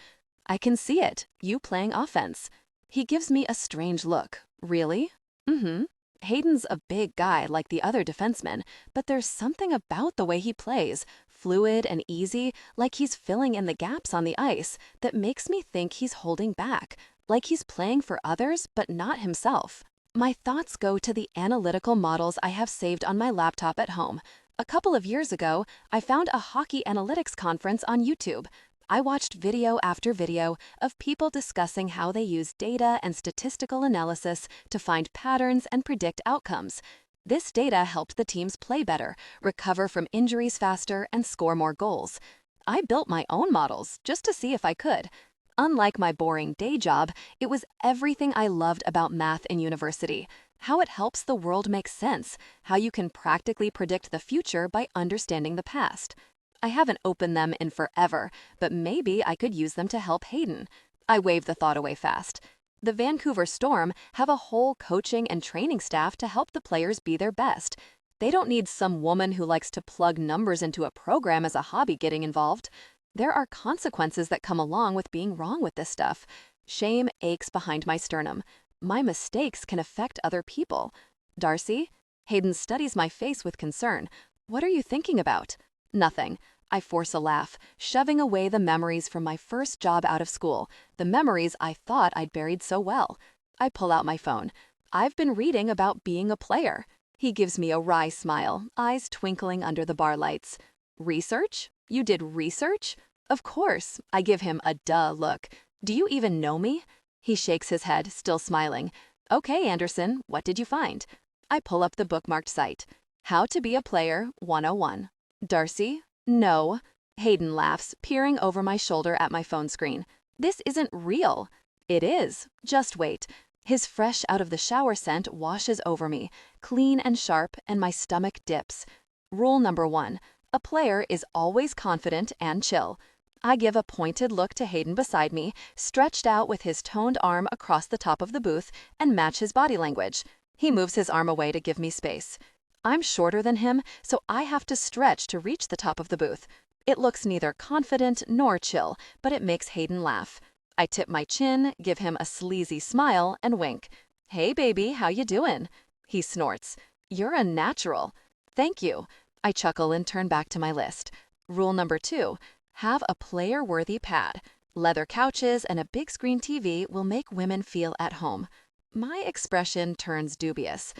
I can see it, you playing offense. He gives me a strange look. Really? Mm-hmm. Hayden's a big guy like the other defensemen, but there's something about the way he plays, fluid and easy, like he's filling in the gaps on the ice, that makes me think he's holding back, like he's playing for others but not himself. My thoughts go to the analytical models I have saved on my laptop at home. A couple of years ago, I found a hockey analytics conference on YouTube. I watched video after video of people discussing how they use data and statistical analysis to find patterns and predict outcomes. This data helped the teams play better, recover from injuries faster, and score more goals. I built my own models just to see if I could. Unlike my boring day job, it was everything I loved about math in university. How it helps the world make sense, how you can practically predict the future by understanding the past. I haven't opened them in forever, but maybe I could use them to help Hayden. I waved the thought away fast. The Vancouver Storm have a whole coaching and training staff to help the players be their best. They don't need some woman who likes to plug numbers into a program as a hobby getting involved. There are consequences that come along with being wrong with this stuff. Shame aches behind my sternum. My mistakes can affect other people. Darcy? Hayden studies my face with concern. What are you thinking about? Nothing. I force a laugh, shoving away the memories from my first job out of school, the memories I thought I'd buried so well. I pull out my phone. I've been reading about being a player. He gives me a wry smile, eyes twinkling under the bar lights. Research? You did research? Of course. I give him a duh look. Do you even know me? He shakes his head, still smiling. Okay, Anderson, what did you find? I pull up the bookmarked site. How to be a player 101. Darcy? No. Hayden laughs, peering over my shoulder at my phone screen. This isn't real. It is. Just wait. His fresh out of the shower scent washes over me, clean and sharp, and my stomach dips. Rule number 1. A player is always confident and chill. I give a pointed look to Hayden beside me, stretched out with his toned arm across the top of the booth, and match his body language. He moves his arm away to give me space. I'm shorter than him, so I have to stretch to reach the top of the booth. It looks neither confident nor chill, but it makes Hayden laugh. I tip my chin, give him a sleazy smile, and wink. Hey, baby, how you doing? He snorts. You're a natural. Thank you. I chuckle and turn back to my list. Rule number 2. Have a player-worthy pad. Leather couches and a big screen TV will make women feel at home. My expression turns dubious.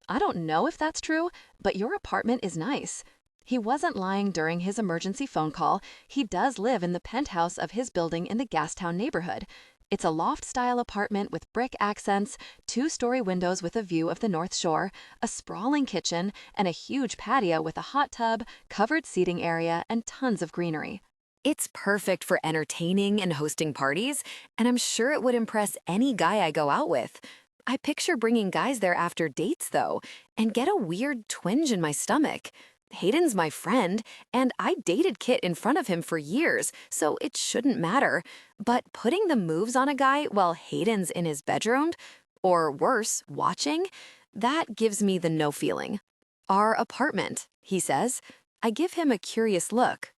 I don't know if that's true, but your apartment is nice. He wasn't lying during his emergency phone call. He does live in the penthouse of his building in the Gastown neighborhood. It's a loft-style apartment with brick accents, 2-story windows with a view of the North Shore, a sprawling kitchen, and a huge patio with a hot tub, covered seating area, and tons of greenery. It's perfect for entertaining and hosting parties, and I'm sure it would impress any guy I go out with. I picture bringing guys there after dates, though, and get a weird twinge in my stomach. Hayden's my friend, and I dated Kit in front of him for years, so it shouldn't matter. But putting the moves on a guy while Hayden's in his bedroom, or worse, watching, that gives me the no feeling. Our apartment, he says. I give him a curious look.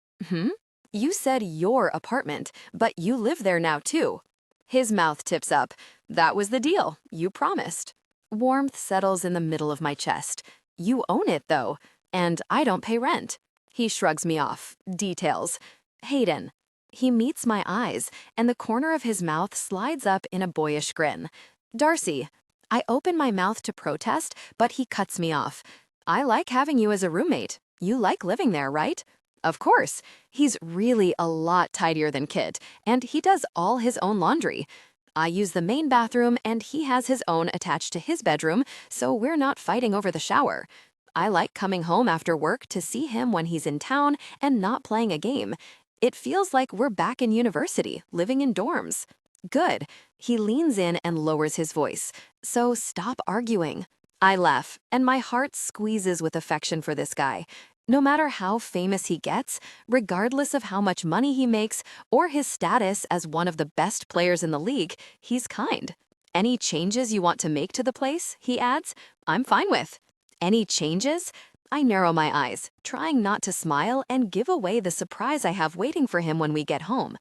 You said your apartment, but you live there now, too. His mouth tips up. That was the deal. You promised. Warmth settles in the middle of my chest. You own it, though, and I don't pay rent. He shrugs me off. Details. Hayden. He meets my eyes, and the corner of his mouth slides up in a boyish grin. Darcy. I open my mouth to protest, but he cuts me off. I like having you as a roommate. You like living there, right? Of course. He's really a lot tidier than Kit, and he does all his own laundry. I use the main bathroom, and he has his own attached to his bedroom, so we're not fighting over the shower. I like coming home after work to see him when he's in town and not playing a game. It feels like we're back in university, living in dorms. Good. He leans in and lowers his voice. So stop arguing. I laugh, and my heart squeezes with affection for this guy. No matter how famous he gets, regardless of how much money he makes or his status as one of the best players in the league, he's kind. Any changes you want to make to the place, he adds, I'm fine with. Any changes? I narrow my eyes, trying not to smile and give away the surprise I have waiting for him when we get home.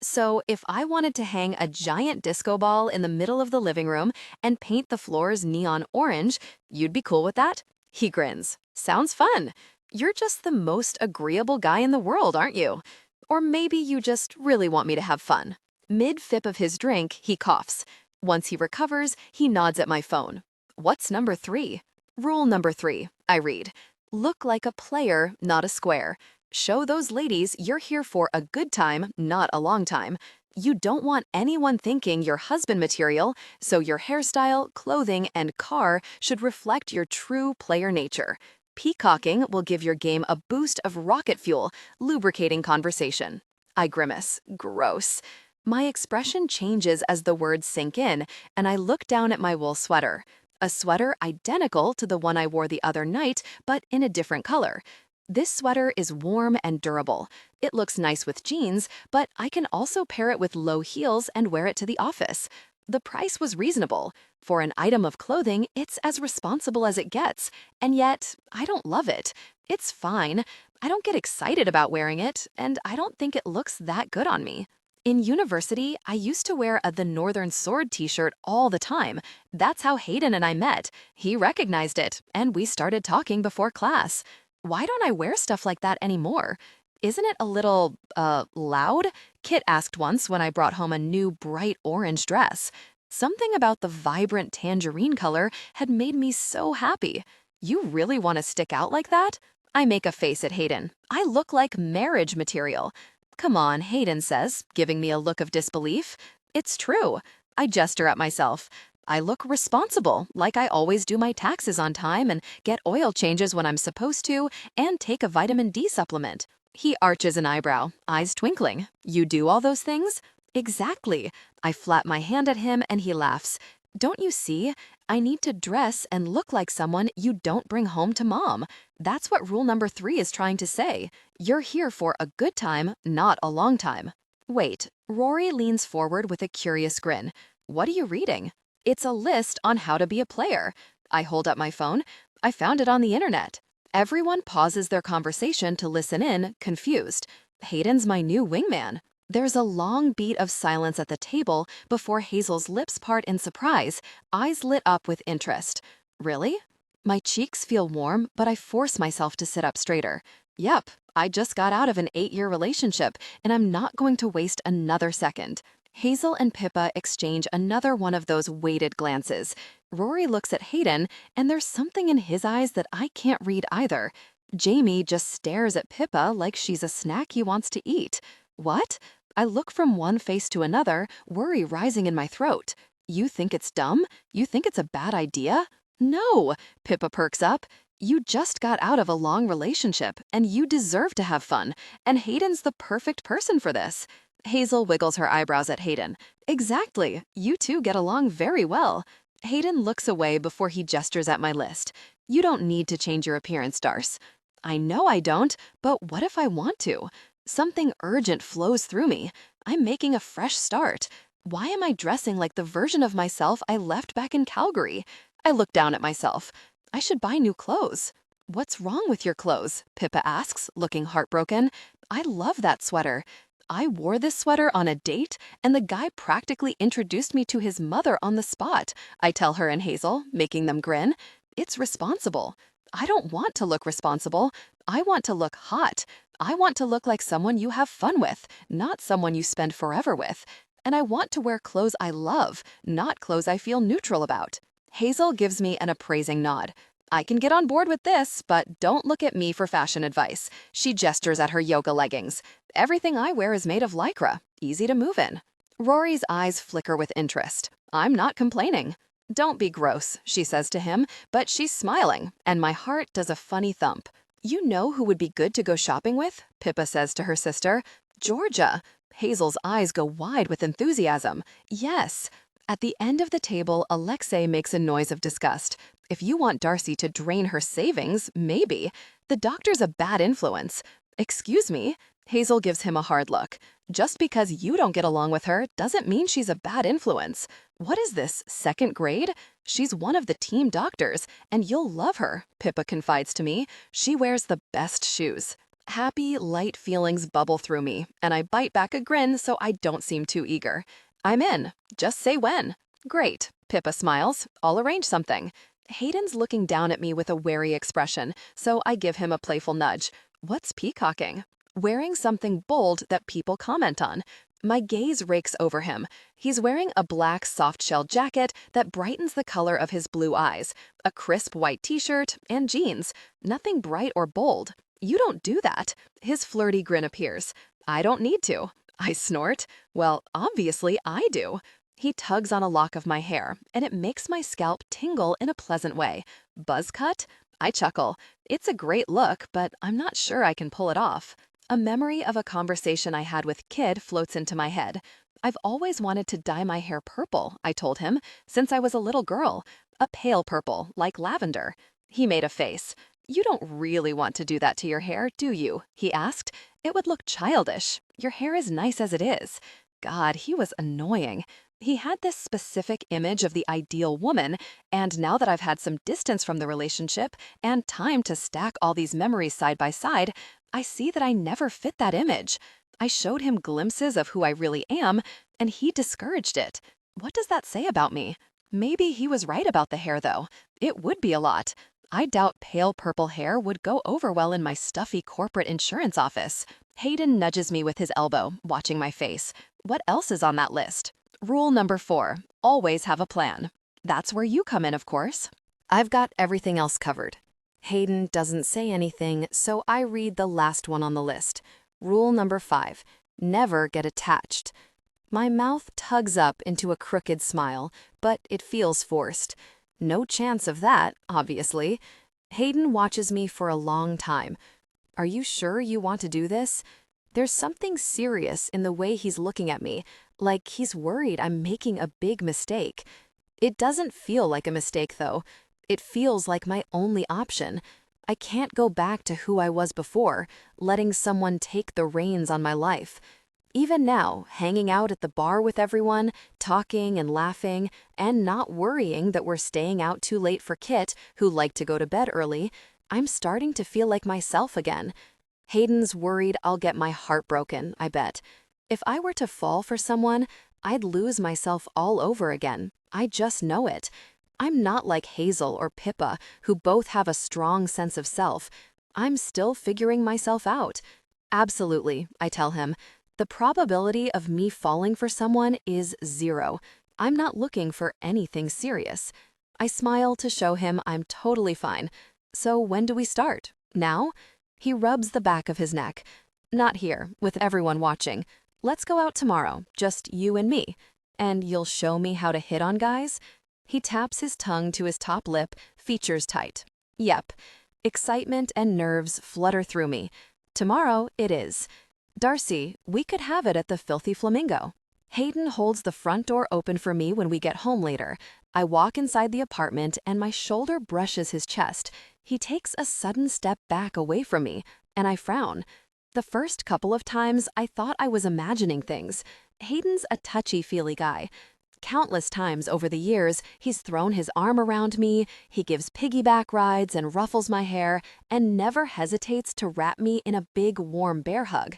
So if I wanted to hang a giant disco ball in the middle of the living room and paint the floors neon orange, you'd be cool with that? He grins. Sounds fun. You're just the most agreeable guy in the world, aren't you? Or maybe you just really want me to have fun. Mid-fip of his drink, he coughs. Once he recovers, he nods at my phone. What's number 3? Rule number 3, I read. Look like a player, not a square. Show those ladies you're here for a good time, not a long time. You don't want anyone thinking you're husband material, so your hairstyle, clothing, and car should reflect your true player nature. Peacocking will give your game a boost of rocket fuel, lubricating conversation. I grimace. Gross. My expression changes as the words sink in, and I look down at my wool sweater. A sweater identical to the one I wore the other night, but in a different color. This sweater is warm and durable. It looks nice with jeans, but I can also pair it with low heels and wear it to the office. The price was reasonable. For an item of clothing, it's as responsible as it gets, and yet I don't love it. It's fine. I don't get excited about wearing it, and I don't think it looks that good on me. In university, I used to wear a The Northern Sword t-shirt all the time. That's how Hayden and I met. He recognized it, and we started talking before class. Why don't I wear stuff like that anymore? Isn't it a little, loud? Kit asked once when I brought home a new bright orange dress. Something about the vibrant tangerine color had made me so happy. You really want to stick out like that? I make a face at Hayden. I look like marriage material. Come on, Hayden says, giving me a look of disbelief. It's true. I gesture at myself. I look responsible, like I always do my taxes on time and get oil changes when I'm supposed to and take a vitamin D supplement. He arches an eyebrow, eyes twinkling. You do all those things? Exactly. I flap my hand at him and he laughs. Don't you see? I need to dress and look like someone you don't bring home to mom. That's what rule number 3 is trying to say. You're here for a good time, not a long time. Wait, Rory leans forward with a curious grin. What are you reading? It's a list on how to be a player. I hold up my phone. I found it on the internet. Everyone pauses their conversation to listen in, confused. Hayden's my new wingman. There's a long beat of silence at the table before Hazel's lips part in surprise, eyes lit up with interest. Really? My cheeks feel warm, but I force myself to sit up straighter. Yep, I just got out of an 8-year relationship, and I'm not going to waste another second. Hazel and Pippa exchange another one of those weighted glances. Rory looks at Hayden, and there's something in his eyes that I can't read either. Jamie just stares at Pippa like she's a snack he wants to eat. What? I look from one face to another, worry rising in my throat. You think it's dumb? You think it's a bad idea? No, Pippa perks up. You just got out of a long relationship, and you deserve to have fun, and Hayden's the perfect person for this. Hazel wiggles her eyebrows at Hayden. Exactly. You two get along very well. Hayden looks away before he gestures at my list. You don't need to change your appearance, Darce. I know I don't, but what if I want to? Something urgent flows through me. I'm making a fresh start. Why am I dressing like the version of myself I left back in Calgary? I look down at myself. I should buy new clothes. What's wrong with your clothes? Pippa asks, looking heartbroken. I love that sweater. I wore this sweater on a date, and the guy practically introduced me to his mother on the spot, I tell her and Hazel, making them grin. It's responsible. I don't want to look responsible. I want to look hot. I want to look like someone you have fun with, not someone you spend forever with. And I want to wear clothes I love, not clothes I feel neutral about. Hazel gives me an appraising nod. I can get on board with this, but don't look at me for fashion advice. She gestures at her yoga leggings. Everything I wear is made of lycra, easy to move in. Rory's eyes flicker with interest. I'm not complaining. Don't be gross, she says to him, but she's smiling, and my heart does a funny thump. You know who would be good to go shopping with? Pippa says to her sister. Georgia. Hazel's eyes go wide with enthusiasm. Yes. At the end of the table, Alexei makes a noise of disgust. If you want Darcy to drain her savings, maybe. The doctor's a bad influence. Excuse me? Hazel gives him a hard look. Just because you don't get along with her doesn't mean she's a bad influence. What is this, 2nd grade? She's one of the team doctors, and you'll love her, Pippa confides to me. She wears the best shoes. Happy, light feelings bubble through me, and I bite back a grin so I don't seem too eager. I'm in. Just say when. Great. Pippa smiles. I'll arrange something. Hayden's looking down at me with a wary expression, so I give him a playful nudge. What's peacocking? Wearing something bold that people comment on. My gaze rakes over him. He's wearing a black soft-shell jacket that brightens the color of his blue eyes, a crisp white t-shirt, and jeans. Nothing bright or bold. You don't do that. His flirty grin appears. I don't need to. I snort. Well, obviously I do. He tugs on a lock of my hair, and it makes my scalp tingle in a pleasant way. Buzz cut? I chuckle. It's a great look, but I'm not sure I can pull it off. A memory of a conversation I had with Kid floats into my head. I've always wanted to dye my hair purple, I told him, since I was a little girl. A pale purple, like lavender. He made a face. You don't really want to do that to your hair, do you? He asked. It would look childish. Your hair is nice as it is. God, he was annoying. He had this specific image of the ideal woman, and now that I've had some distance from the relationship and time to stack all these memories side by side, I see that I never fit that image. I showed him glimpses of who I really am, and he discouraged it. What does that say about me? Maybe he was right about the hair, though. It would be a lot. I doubt pale purple hair would go over well in my stuffy corporate insurance office. Hayden nudges me with his elbow, watching my face. What else is on that list? Rule number 4, always have a plan. That's where you come in, of course. I've got everything else covered. Hayden doesn't say anything, so I read the last one on the list. Rule number 5, never get attached. My mouth tugs up into a crooked smile, but it feels forced. No chance of that, obviously. Hayden watches me for a long time. Are you sure you want to do this? There's something serious in the way he's looking at me, like he's worried I'm making a big mistake. It doesn't feel like a mistake, though. It feels like my only option. I can't go back to who I was before, letting someone take the reins on my life. Even now, hanging out at the bar with everyone, talking and laughing, and not worrying that we're staying out too late for Kit, who liked to go to bed early, I'm starting to feel like myself again. Hayden's worried I'll get my heart broken, I bet. If I were to fall for someone, I'd lose myself all over again. I just know it. I'm not like Hazel or Pippa, who both have a strong sense of self. I'm still figuring myself out. Absolutely, I tell him. The probability of me falling for someone is 0. I'm not looking for anything serious. I smile to show him I'm totally fine. So when do we start? Now? He rubs the back of his neck. Not here, with everyone watching. Let's go out tomorrow, just you and me. And you'll show me how to hit on guys? He taps his tongue to his top lip, features tight. Yep. Excitement and nerves flutter through me. Tomorrow it is. Darcy, we could have it at the Filthy Flamingo. Hayden holds the front door open for me when we get home later. I walk inside the apartment and my shoulder brushes his chest. He takes a sudden step back away from me, and I frown. The first couple of times, I thought I was imagining things. Hayden's a touchy-feely guy. Countless times over the years, he's thrown his arm around me, he gives piggyback rides and ruffles my hair, and never hesitates to wrap me in a big, warm bear hug.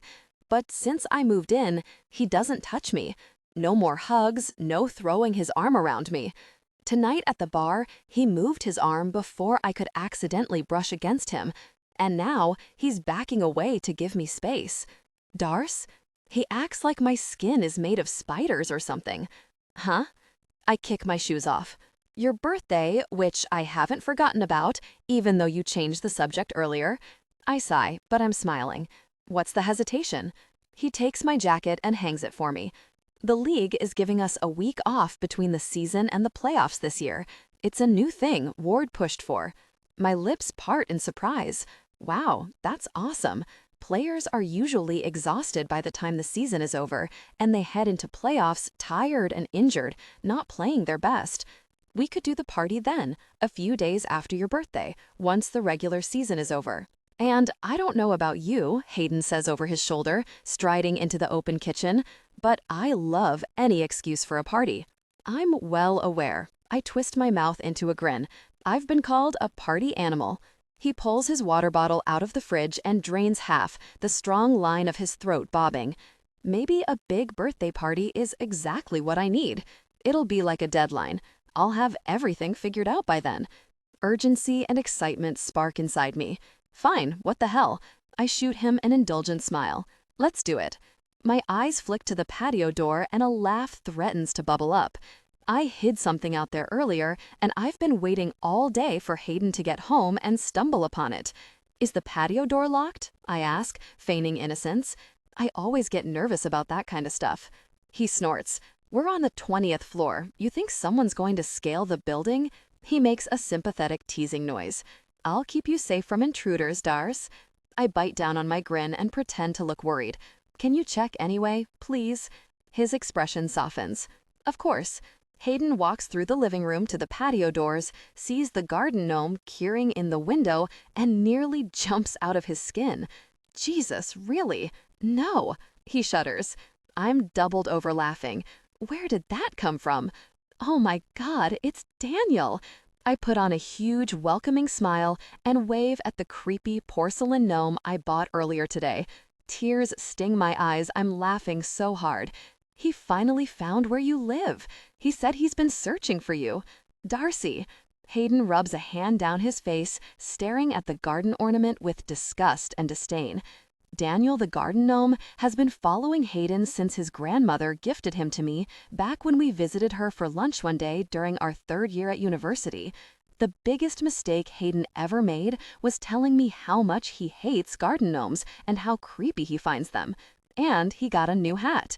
But since I moved in, he doesn't touch me. No more hugs, no throwing his arm around me. Tonight at the bar, he moved his arm before I could accidentally brush against him, and now he's backing away to give me space. Darce? He acts like my skin is made of spiders or something. Huh? I kick my shoes off. Your birthday, which I haven't forgotten about, even though you changed the subject earlier. I sigh, but I'm smiling. What's the hesitation? He takes my jacket and hangs it for me. The league is giving us a week off between the season and the playoffs this year. It's a new thing Ward pushed for. My lips part in surprise. Wow, that's awesome. Players are usually exhausted by the time the season is over, and they head into playoffs tired and injured, not playing their best. We could do the party then, a few days after your birthday, once the regular season is over. And I don't know about you, Hayden says over his shoulder, striding into the open kitchen, but I love any excuse for a party. I'm well aware. I twist my mouth into a grin. I've been called a party animal. He pulls his water bottle out of the fridge and drains half, the strong line of his throat bobbing. Maybe a big birthday party is exactly what I need. It'll be like a deadline. I'll have everything figured out by then. Urgency and excitement spark inside me. Fine, what the hell? I shoot him an indulgent smile. Let's do it. My eyes flick to the patio door and a laugh threatens to bubble up. I hid something out there earlier, and I've been waiting all day for Hayden to get home and stumble upon it. Is the patio door locked? I ask, feigning innocence. I always get nervous about that kind of stuff. He snorts. We're on the 20th floor. You think someone's going to scale the building? He makes a sympathetic teasing noise. I'll keep you safe from intruders, Darce. I bite down on my grin and pretend to look worried. Can you check anyway, please? His expression softens. Of course. Hayden walks through the living room to the patio doors, sees the garden gnome curing in the window, and nearly jumps out of his skin. Jesus, really? No. He shudders. I'm doubled over laughing. Where did that come from? Oh my God, it's Daniel. I put on a huge, welcoming smile and wave at the creepy porcelain gnome I bought earlier today. Tears sting my eyes. I'm laughing so hard. He finally found where you live. He said he's been searching for you. Darcy. Hayden rubs a hand down his face, staring at the garden ornament with disgust and disdain. Daniel the garden gnome has been following Hayden since his grandmother gifted him to me back when we visited her for lunch one day during our 3rd year at university. The biggest mistake Hayden ever made was telling me how much he hates garden gnomes and how creepy he finds them. And he got a new hat.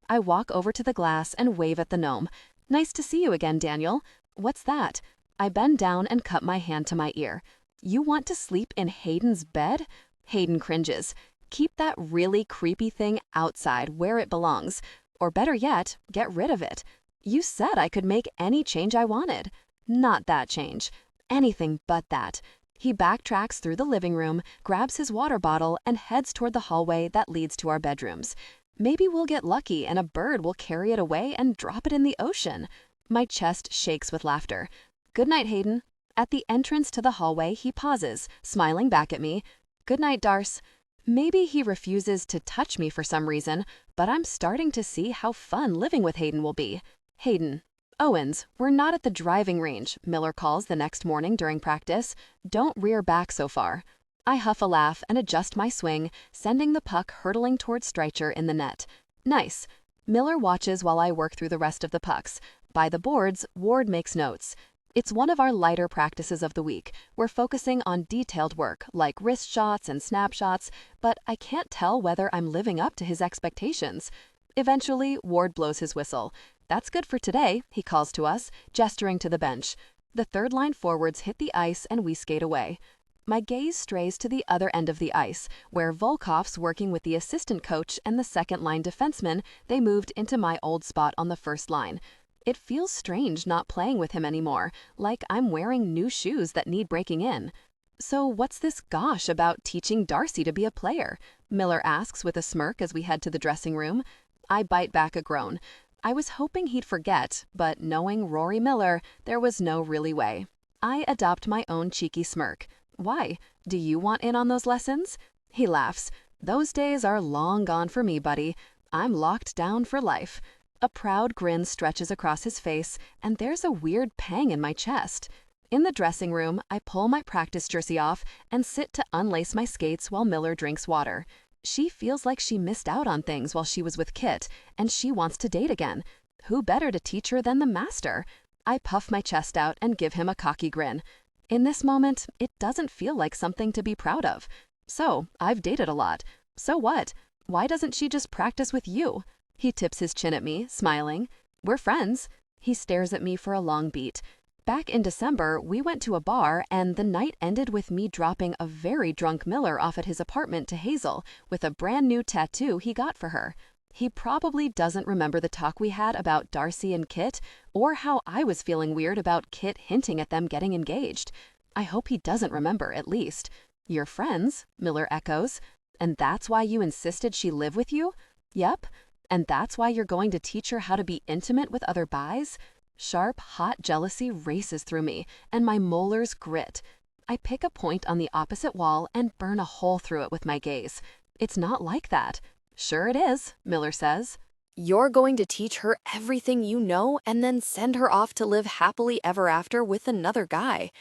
I walk over to the glass and wave at the gnome. Nice to see you again, Daniel. What's that? I bend down and cut my hand to my ear. You want to sleep in Hayden's bed? Hayden cringes. Keep that really creepy thing outside where it belongs. Or better yet, get rid of it. You said I could make any change I wanted. Not that change. Anything but that. He backtracks through the living room, grabs his water bottle, and heads toward the hallway that leads to our bedrooms. Maybe we'll get lucky and a bird will carry it away and drop it in the ocean. My chest shakes with laughter. Good night, Hayden. At the entrance to the hallway, he pauses, smiling back at me. Good night, Darce. Maybe he refuses to touch me for some reason, but I'm starting to see how fun living with Hayden will be. Hayden. Owens, we're not at the driving range, Miller calls the next morning during practice. Don't rear back so far. I huff a laugh and adjust my swing, sending the puck hurtling toward Streicher in the net. Nice. Miller watches while I work through the rest of the pucks. By the boards, Ward makes notes. It's one of our lighter practices of the week. We're focusing on detailed work, like wrist shots and snapshots, but I can't tell whether I'm living up to his expectations. Eventually, Ward blows his whistle. That's good for today, he calls to us, gesturing to the bench. The third line forwards hit the ice and we skate away. My gaze strays to the other end of the ice, where Volkov's working with the assistant coach and the second-line defenseman. They moved into my old spot on the first line. It feels strange not playing with him anymore, like I'm wearing new shoes that need breaking in. So what's this gosh about teaching Darcy to be a player? Miller asks with a smirk as we head to the dressing room. I bite back a groan. I was hoping he'd forget, but knowing Rory Miller, there was no really way. I adopt my own cheeky smirk. Why? Do you want in on those lessons? He laughs. Those days are long gone for me, buddy. I'm locked down for life. A proud grin stretches across his face, and there's a weird pang in my chest. In the dressing room, I pull my practice jersey off and sit to unlace my skates while Miller drinks water. She feels like she missed out on things while she was with Kit, and she wants to date again. Who better to teach her than the master? I puff my chest out and give him a cocky grin. In this moment, it doesn't feel like something to be proud of. So, I've dated a lot. So what? Why doesn't she just practice with you? He tips his chin at me, smiling. We're friends. He stares at me for a long beat. Back in December, we went to a bar, and the night ended with me dropping a very drunk Miller off at his apartment to Hazel with a brand new tattoo he got for her. He probably doesn't remember the talk we had about Darcy and Kit, or how I was feeling weird about Kit hinting at them getting engaged. I hope he doesn't remember, at least. You're friends, Miller echoes. And that's why you insisted she live with you? Yep. And that's why you're going to teach her how to be intimate with other guys? Sharp, hot jealousy races through me, and my molars grit. I pick a point on the opposite wall and burn a hole through it with my gaze. It's not like that. Sure it is, Miller says. You're going to teach her everything you know and then send her off to live happily ever after with another guy.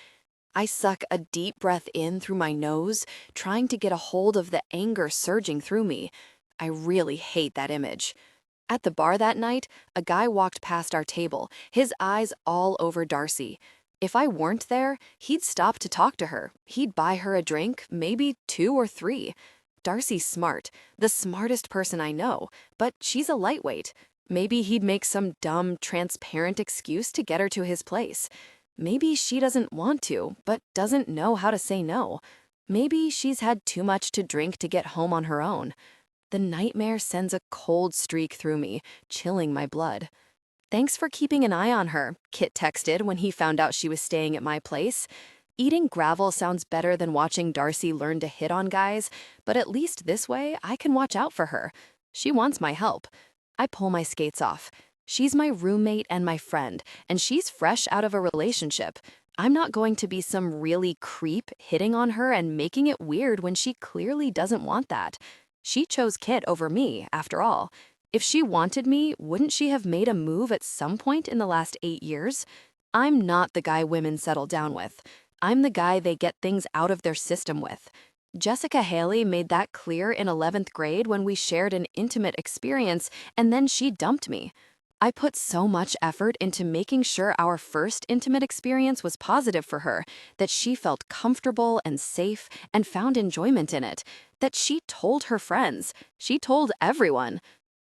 I suck a deep breath in through my nose, trying to get a hold of the anger surging through me. I really hate that image. At the bar that night, a guy walked past our table, his eyes all over Darcy. If I weren't there, he'd stop to talk to her. He'd buy her a drink, maybe 2 or 3. Darcy's smart, the smartest person I know, but she's a lightweight. Maybe he'd make some dumb, transparent excuse to get her to his place. Maybe she doesn't want to, but doesn't know how to say no. Maybe she's had too much to drink to get home on her own. The nightmare sends a cold streak through me, chilling my blood. "Thanks for keeping an eye on her," Kit texted when he found out she was staying at my place. Eating gravel sounds better than watching Darcy learn to hit on guys, but at least this way I can watch out for her. She wants my help. I pull my skates off. She's my roommate and my friend, and she's fresh out of a relationship. I'm not going to be some really creep hitting on her and making it weird when she clearly doesn't want that. She chose Kit over me, after all. If she wanted me, wouldn't she have made a move at some point in the last 8 years? I'm not the guy women settle down with. I'm the guy they get things out of their system with. Jessica Haley made that clear in 11th grade when we shared an intimate experience, and then she dumped me. I put so much effort into making sure our first intimate experience was positive for her, that she felt comfortable and safe and found enjoyment in it, that she told her friends. She told everyone.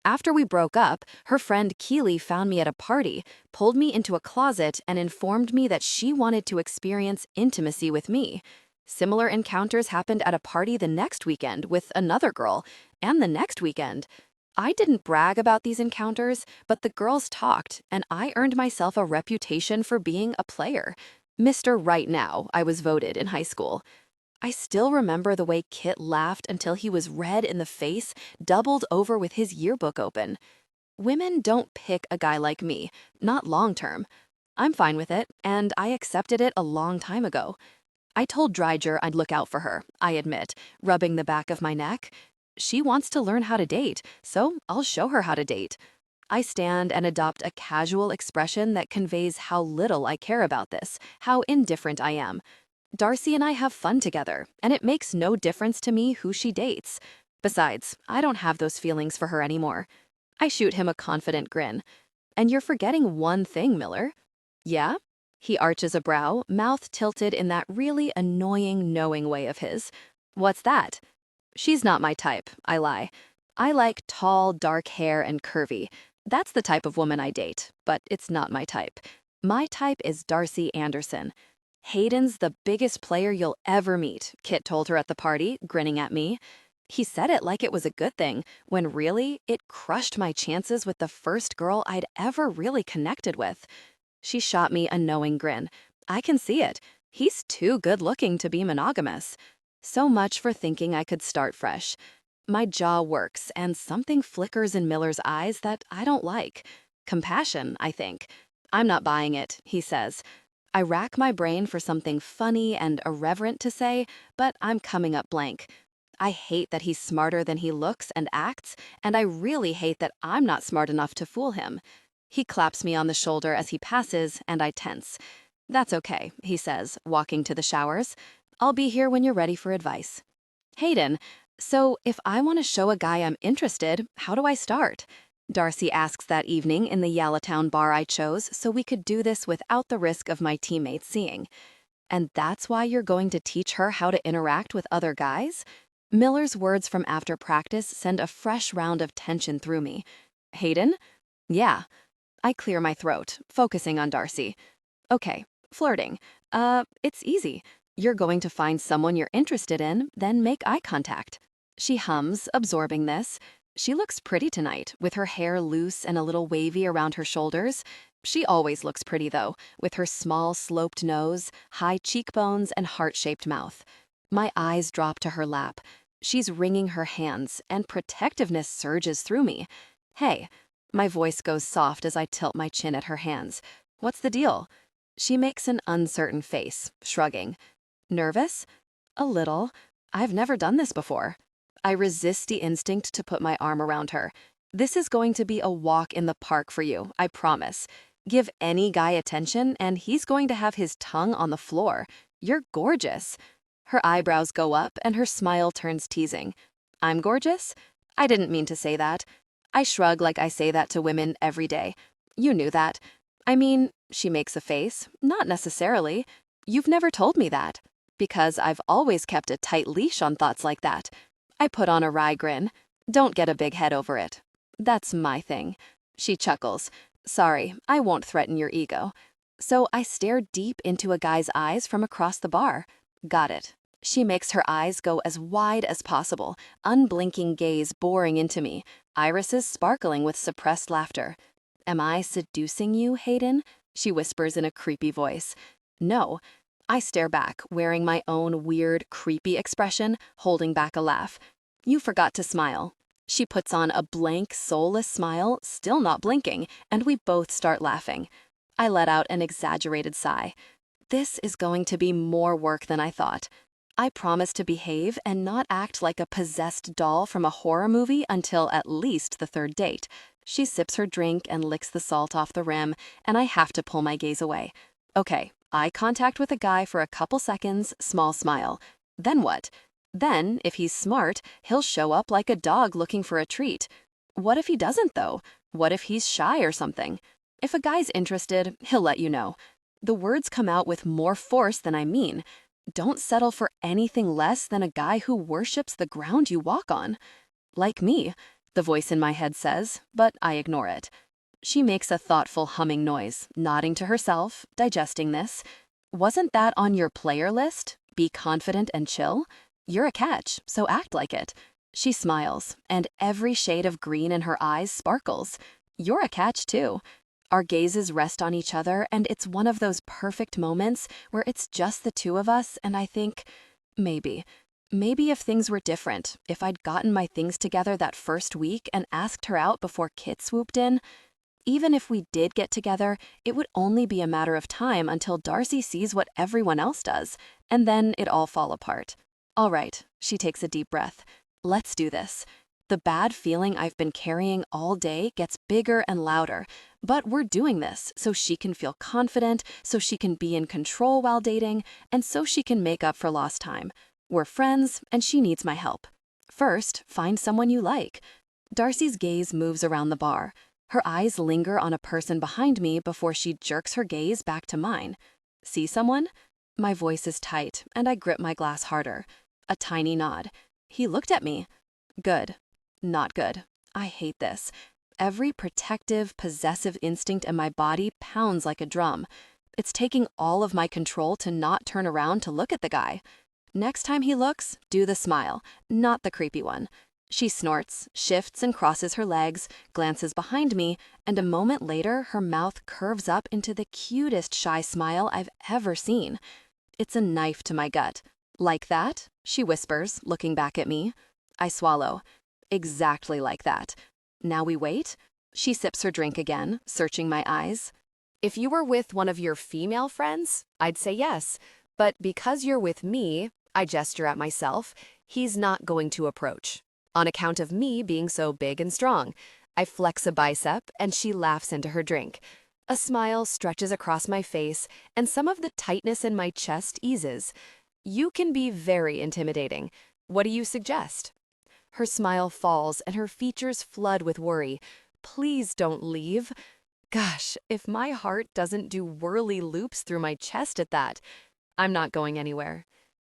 After we broke up, her friend Keely found me at a party, pulled me into a closet, and informed me that she wanted to experience intimacy with me. Similar encounters happened at a party the next weekend with another girl, and the next weekend. I didn't brag about these encounters, but the girls talked, and I earned myself a reputation for being a player. Mr. Right Now, I was voted in high school. I still remember the way Kit laughed until he was red in the face, doubled over with his yearbook open. Women don't pick a guy like me, not long term. I'm fine with it, and I accepted it a long time ago. I told Dryger I'd look out for her, I admit, rubbing the back of my neck. She wants to learn how to date, so I'll show her how to date. I stand and adopt a casual expression that conveys how little I care about this, how indifferent I am. Darcy and I have fun together, and it makes no difference to me who she dates. Besides, I don't have those feelings for her anymore. I shoot him a confident grin. "And you're forgetting one thing, Miller." "Yeah?" He arches a brow, mouth tilted in that really annoying, knowing way of his. "What's that?" "She's not my type," I lie. "I like tall, dark hair and curvy. That's the type of woman I date, but it's not my type. My type is Darcy Anderson." "Hayden's the biggest player you'll ever meet," Kit told her at the party, grinning at me. He said it like it was a good thing, when really, it crushed my chances with the first girl I'd ever really connected with. She shot me a knowing grin. I can see it. He's too good-looking to be monogamous. So much for thinking I could start fresh. My jaw works, and something flickers in Miller's eyes that I don't like. Compassion, I think. "I'm not buying it," he says. I rack my brain for something funny and irreverent to say, but I'm coming up blank. I hate that he's smarter than he looks and acts, and I really hate that I'm not smart enough to fool him. He claps me on the shoulder as he passes, and I tense. "That's okay," he says, walking to the showers. "I'll be here when you're ready for advice." "Hayden, so if I want to show a guy I'm interested, how do I start?" Darcy asks that evening in the Yallowtown bar I chose so we could do this without the risk of my teammates seeing. "And that's why you're going to teach her how to interact with other guys?" Miller's words from after practice send a fresh round of tension through me. "Hayden?" "Yeah." I clear my throat, focusing on Darcy. "Okay, flirting. It's easy. You're going to find someone you're interested in, then make eye contact." She hums, absorbing this. She looks pretty tonight, with her hair loose and a little wavy around her shoulders. She always looks pretty, though, with her small, sloped nose, high cheekbones, and heart-shaped mouth. My eyes drop to her lap. She's wringing her hands, and protectiveness surges through me. "Hey." My voice goes soft as I tilt my chin at her hands. "What's the deal?" She makes an uncertain face, shrugging. "Nervous?" "A little. I've never done this before." I resist the instinct to put my arm around her. "This is going to be a walk in the park for you, I promise. Give any guy attention, and he's going to have his tongue on the floor. You're gorgeous." Her eyebrows go up, and her smile turns teasing. "I'm gorgeous?" I didn't mean to say that. I shrug like I say that to women every day. "You knew that." "I mean," she makes a face, "not necessarily. You've never told me that." "Because I've always kept a tight leash on thoughts like that." I put on a wry grin. "Don't get a big head over it." "That's my thing." She chuckles. "Sorry, I won't threaten your ego." So I stare deep into a guy's eyes from across the bar. "Got it." She makes her eyes go as wide as possible, unblinking gaze boring into me, irises sparkling with suppressed laughter. "Am I seducing you, Hayden?" she whispers in a creepy voice. "No." I stare back, wearing my own weird, creepy expression, holding back a laugh. "You forgot to smile." She puts on a blank, soulless smile, still not blinking, and we both start laughing. I let out an exaggerated sigh. This is going to be more work than I thought. I promise to behave and not act like a possessed doll from a horror movie until at least the third date. She sips her drink and licks the salt off the rim, and I have to pull my gaze away. Okay, eye contact with a guy for a couple seconds, small smile. Then what? Then, if he's smart, he'll show up like a dog looking for a treat. What if he doesn't, though? What if he's shy or something? If a guy's interested, he'll let you know. The words come out with more force than I mean. Don't settle for anything less than a guy who worships the ground you walk on. Like me, the voice in my head says, but I ignore it. She makes a thoughtful humming noise, nodding to herself, digesting this. "Wasn't that on your player list? Be confident and chill? You're a catch, so act like it." She smiles, and every shade of green in her eyes sparkles. You're a catch, too. Our gazes rest on each other, and it's one of those perfect moments where it's just the two of us, and I think, maybe if things were different, if I'd gotten my things together that first week and asked her out before Kit swooped in, even if we did get together, it would only be a matter of time until Darcy sees what everyone else does, and then it'd all fall apart. All right, she takes a deep breath. Let's do this. The bad feeling I've been carrying all day gets bigger and louder, but we're doing this so she can feel confident, so she can be in control while dating, and so she can make up for lost time. We're friends, and she needs my help. First, find someone you like. Darcy's gaze moves around the bar. Her eyes linger on a person behind me before she jerks her gaze back to mine. "See someone?" My voice is tight, and I grip my glass harder. A tiny nod. He looked at me. Good. Not good. I hate this. Every protective, possessive instinct in my body pounds like a drum. It's taking all of my control to not turn around to look at the guy. Next time he looks, do the smile, not the creepy one. She snorts, shifts and crosses her legs, glances behind me, and a moment later her mouth curves up into the cutest shy smile I've ever seen. It's a knife to my gut. "Like that?" she whispers, looking back at me. I swallow. Exactly like that. Now we wait. She sips her drink again, searching my eyes. If you were with one of your female friends, I'd say yes. But because you're with me, I gesture at myself, he's not going to approach. On account of me being so big and strong. I flex a bicep, and she laughs into her drink. A smile stretches across my face, and some of the tightness in my chest eases. "You can be very intimidating. What do you suggest?" Her smile falls, and her features flood with worry. "Please don't leave." Gosh, if my heart doesn't do whirly loops through my chest at that. I'm not going anywhere.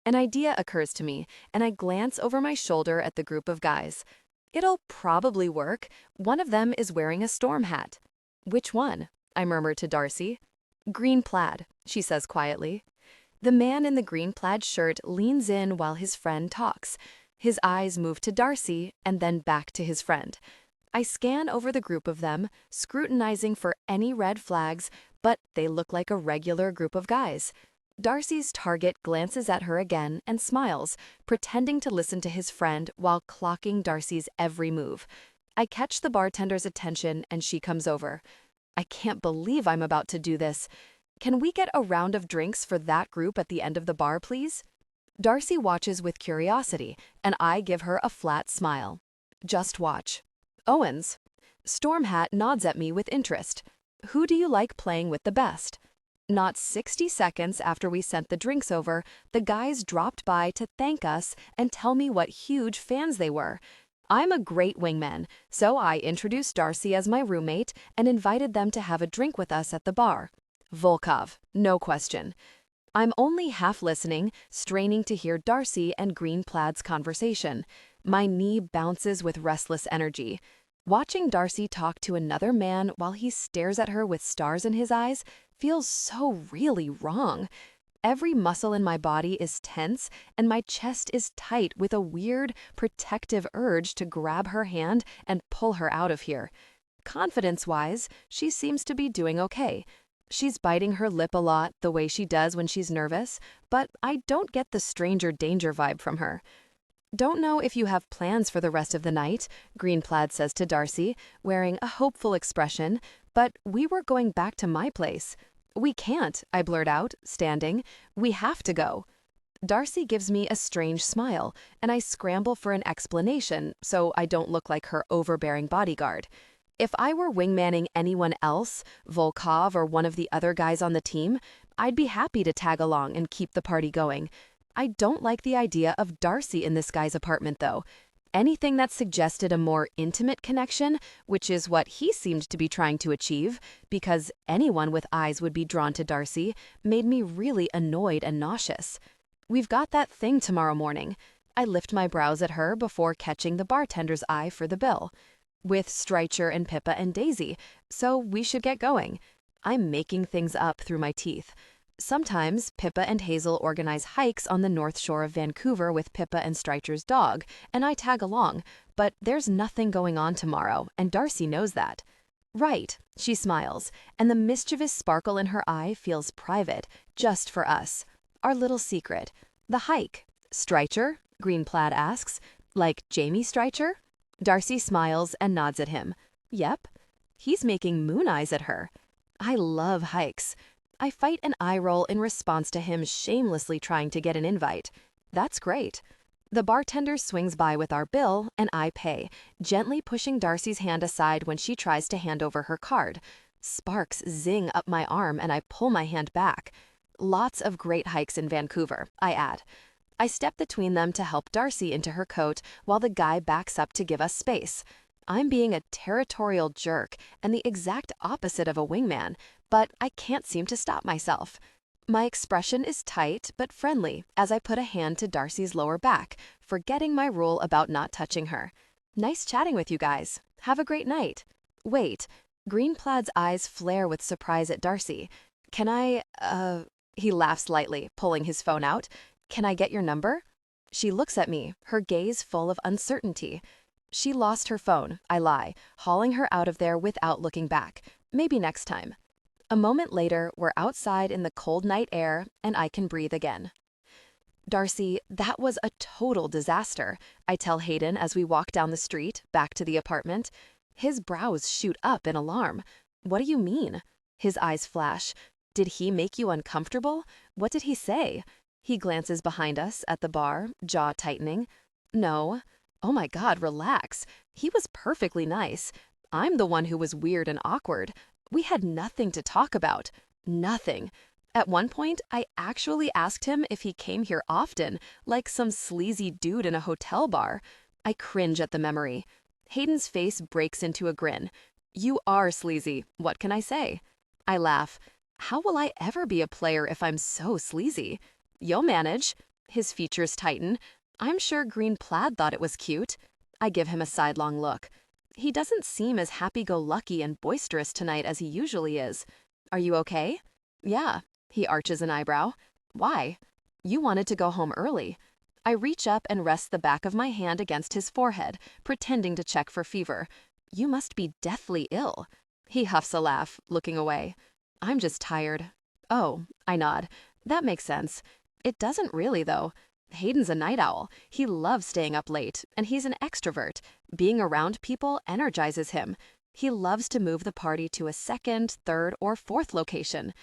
An idea occurs to me, and I glance over my shoulder at the group of guys. It'll probably work. One of them is wearing a storm hat. "Which one?" I murmur to Darcy. "Green plaid," she says quietly. The man in the green plaid shirt leans in while his friend talks. His eyes move to Darcy and then back to his friend. I scan over the group of them, scrutinizing for any red flags, but they look like a regular group of guys. Darcy's target glances at her again and smiles, pretending to listen to his friend while clocking Darcy's every move. I catch the bartender's attention and she comes over. I can't believe I'm about to do this. "Can we get a round of drinks for that group at the end of the bar, please?" Darcy watches with curiosity, and I give her a flat smile. "Just watch." "Owens." Storm Hat nods at me with interest. "Who do you like playing with the best?" Not 60 seconds after we sent the drinks over, the guys dropped by to thank us and tell me what huge fans they were. I'm a great wingman, so I introduced Darcy as my roommate and invited them to have a drink with us at the bar. Volkov, no question. I'm only half listening, straining to hear Darcy and Green Plaid's conversation. My knee bounces with restless energy. Watching Darcy talk to another man while he stares at her with stars in his eyes feels so really wrong. Every muscle in my body is tense, and my chest is tight with a weird, protective urge to grab her hand and pull her out of here. Confidence-wise, she seems to be doing okay. She's biting her lip a lot, the way she does when she's nervous, but I don't get the stranger danger vibe from her. "Don't know if you have plans for the rest of the night," Greenplaid says to Darcy, wearing a hopeful expression, "but we were going back to my place." "We can't," I blurt out, standing. "We have to go." Darcy gives me a strange smile, and I scramble for an explanation so I don't look like her overbearing bodyguard. If I were wingmanning anyone else, Volkov or one of the other guys on the team, I'd be happy to tag along and keep the party going. I don't like the idea of Darcy in this guy's apartment, though. Anything that suggested a more intimate connection, which is what he seemed to be trying to achieve, because anyone with eyes would be drawn to Darcy, made me really annoyed and nauseous. "We've got that thing tomorrow morning." I lift my brows at her before catching the bartender's eye for the bill. "With Strycher and Pippa and Daisy, so we should get going." I'm making things up through my teeth. Sometimes Pippa and Hazel organize hikes on the north shore of Vancouver with Pippa and Strycher's dog, and I tag along, but there's nothing going on tomorrow, and Darcy knows that. "Right," she smiles, and the mischievous sparkle in her eye feels private, just for us. Our little secret. "The hike. Strycher?" Greenplaid asks. "Like Jamie Strycher?" Darcy smiles and nods at him. "Yep." He's making moon eyes at her. I love hikes. I fight an eye roll in response to him shamelessly trying to get an invite. That's great. The bartender swings by with our bill, and I pay, gently pushing Darcy's hand aside when she tries to hand over her card. Sparks zing up my arm, and I pull my hand back. Lots of great hikes in Vancouver, I add. I step between them to help Darcy into her coat while the guy backs up to give us space. I'm being a territorial jerk and the exact opposite of a wingman, but I can't seem to stop myself. My expression is tight but friendly as I put a hand to Darcy's lower back, forgetting my rule about not touching her. "Nice chatting with you guys. Have a great night." "Wait." Greenplaid's eyes flare with surprise at Darcy. "Can I, He laughs lightly, pulling his phone out. "Can I get your number?" She looks at me, her gaze full of uncertainty. She lost her phone, I lie, hauling her out of there without looking back. Maybe next time. A moment later, we're outside in the cold night air, and I can breathe again. "Darcy, that was a total disaster," I tell Hayden as we walk down the street, back to the apartment. His brows shoot up in alarm. "What do you mean?" His eyes flash. "Did he make you uncomfortable? What did he say?" He glances behind us at the bar, jaw tightening. "No." "Oh my God, relax. He was perfectly nice. I'm the one who was weird and awkward. We had nothing to talk about. Nothing. At one point, I actually asked him if he came here often, like some sleazy dude in a hotel bar. I cringe at the memory. Hayden's face breaks into a grin. "You are sleazy. What can I say?" I laugh. How will I ever be a player if I'm so sleazy? "You'll manage." His features tighten. I'm sure Greenplaid thought it was cute. I give him a sidelong look. He doesn't seem as happy-go-lucky and boisterous tonight as he usually is. "Are you okay?" "Yeah." He arches an eyebrow. "Why?" "You wanted to go home early." I reach up and rest the back of my hand against his forehead, pretending to check for fever. "You must be deathly ill." He huffs a laugh, looking away. "I'm just tired." "Oh," I nod. "That makes sense." It doesn't really, though. Hayden's a night owl. He loves staying up late, and he's an extrovert. Being around people energizes him. He loves to move the party to a second, third, or fourth location.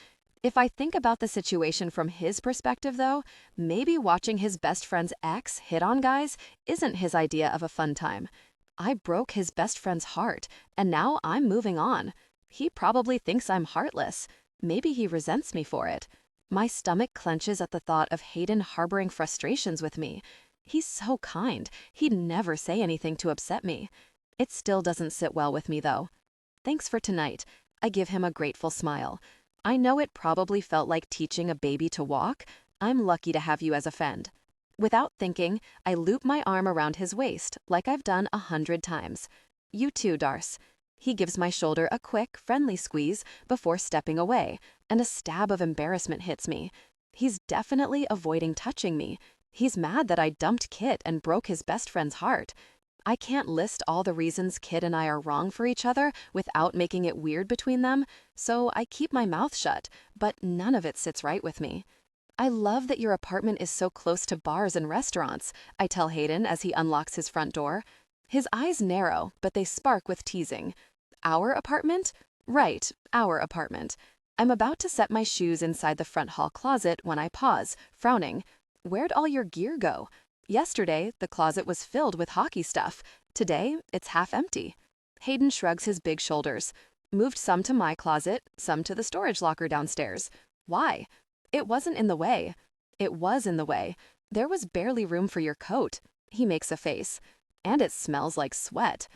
If I think about the situation from his perspective, though, maybe watching his best friend's ex hit on guys isn't his idea of a fun time. I broke his best friend's heart, and now I'm moving on. He probably thinks I'm heartless. Maybe he resents me for it. My stomach clenches at the thought of Hayden harboring frustrations with me. He's so kind. He'd never say anything to upset me. It still doesn't sit well with me, though. "Thanks for tonight." I give him a grateful smile. I know it probably felt like teaching a baby to walk. I'm lucky to have you as a friend. Without thinking, I loop my arm around his waist, like I've done 100 times. "You too, Darce." He gives my shoulder a quick, friendly squeeze before stepping away, and a stab of embarrassment hits me. He's definitely avoiding touching me. He's mad that I dumped Kit and broke his best friend's heart. I can't list all the reasons Kit and I are wrong for each other without making it weird between them, so I keep my mouth shut, but none of it sits right with me. I love that your apartment is so close to bars and restaurants, I tell Hayden as he unlocks his front door. His eyes narrow, but they spark with teasing. Our apartment? Right, our apartment. I'm about to set my shoes inside the front hall closet when I pause, frowning. Where'd all your gear go? Yesterday, the closet was filled with hockey stuff. Today, it's half empty. Hayden shrugs his big shoulders. Moved some to my closet, some to the storage locker downstairs. Why? It wasn't in the way. It was in the way. There was barely room for your coat. He makes a face. And it smells like sweat.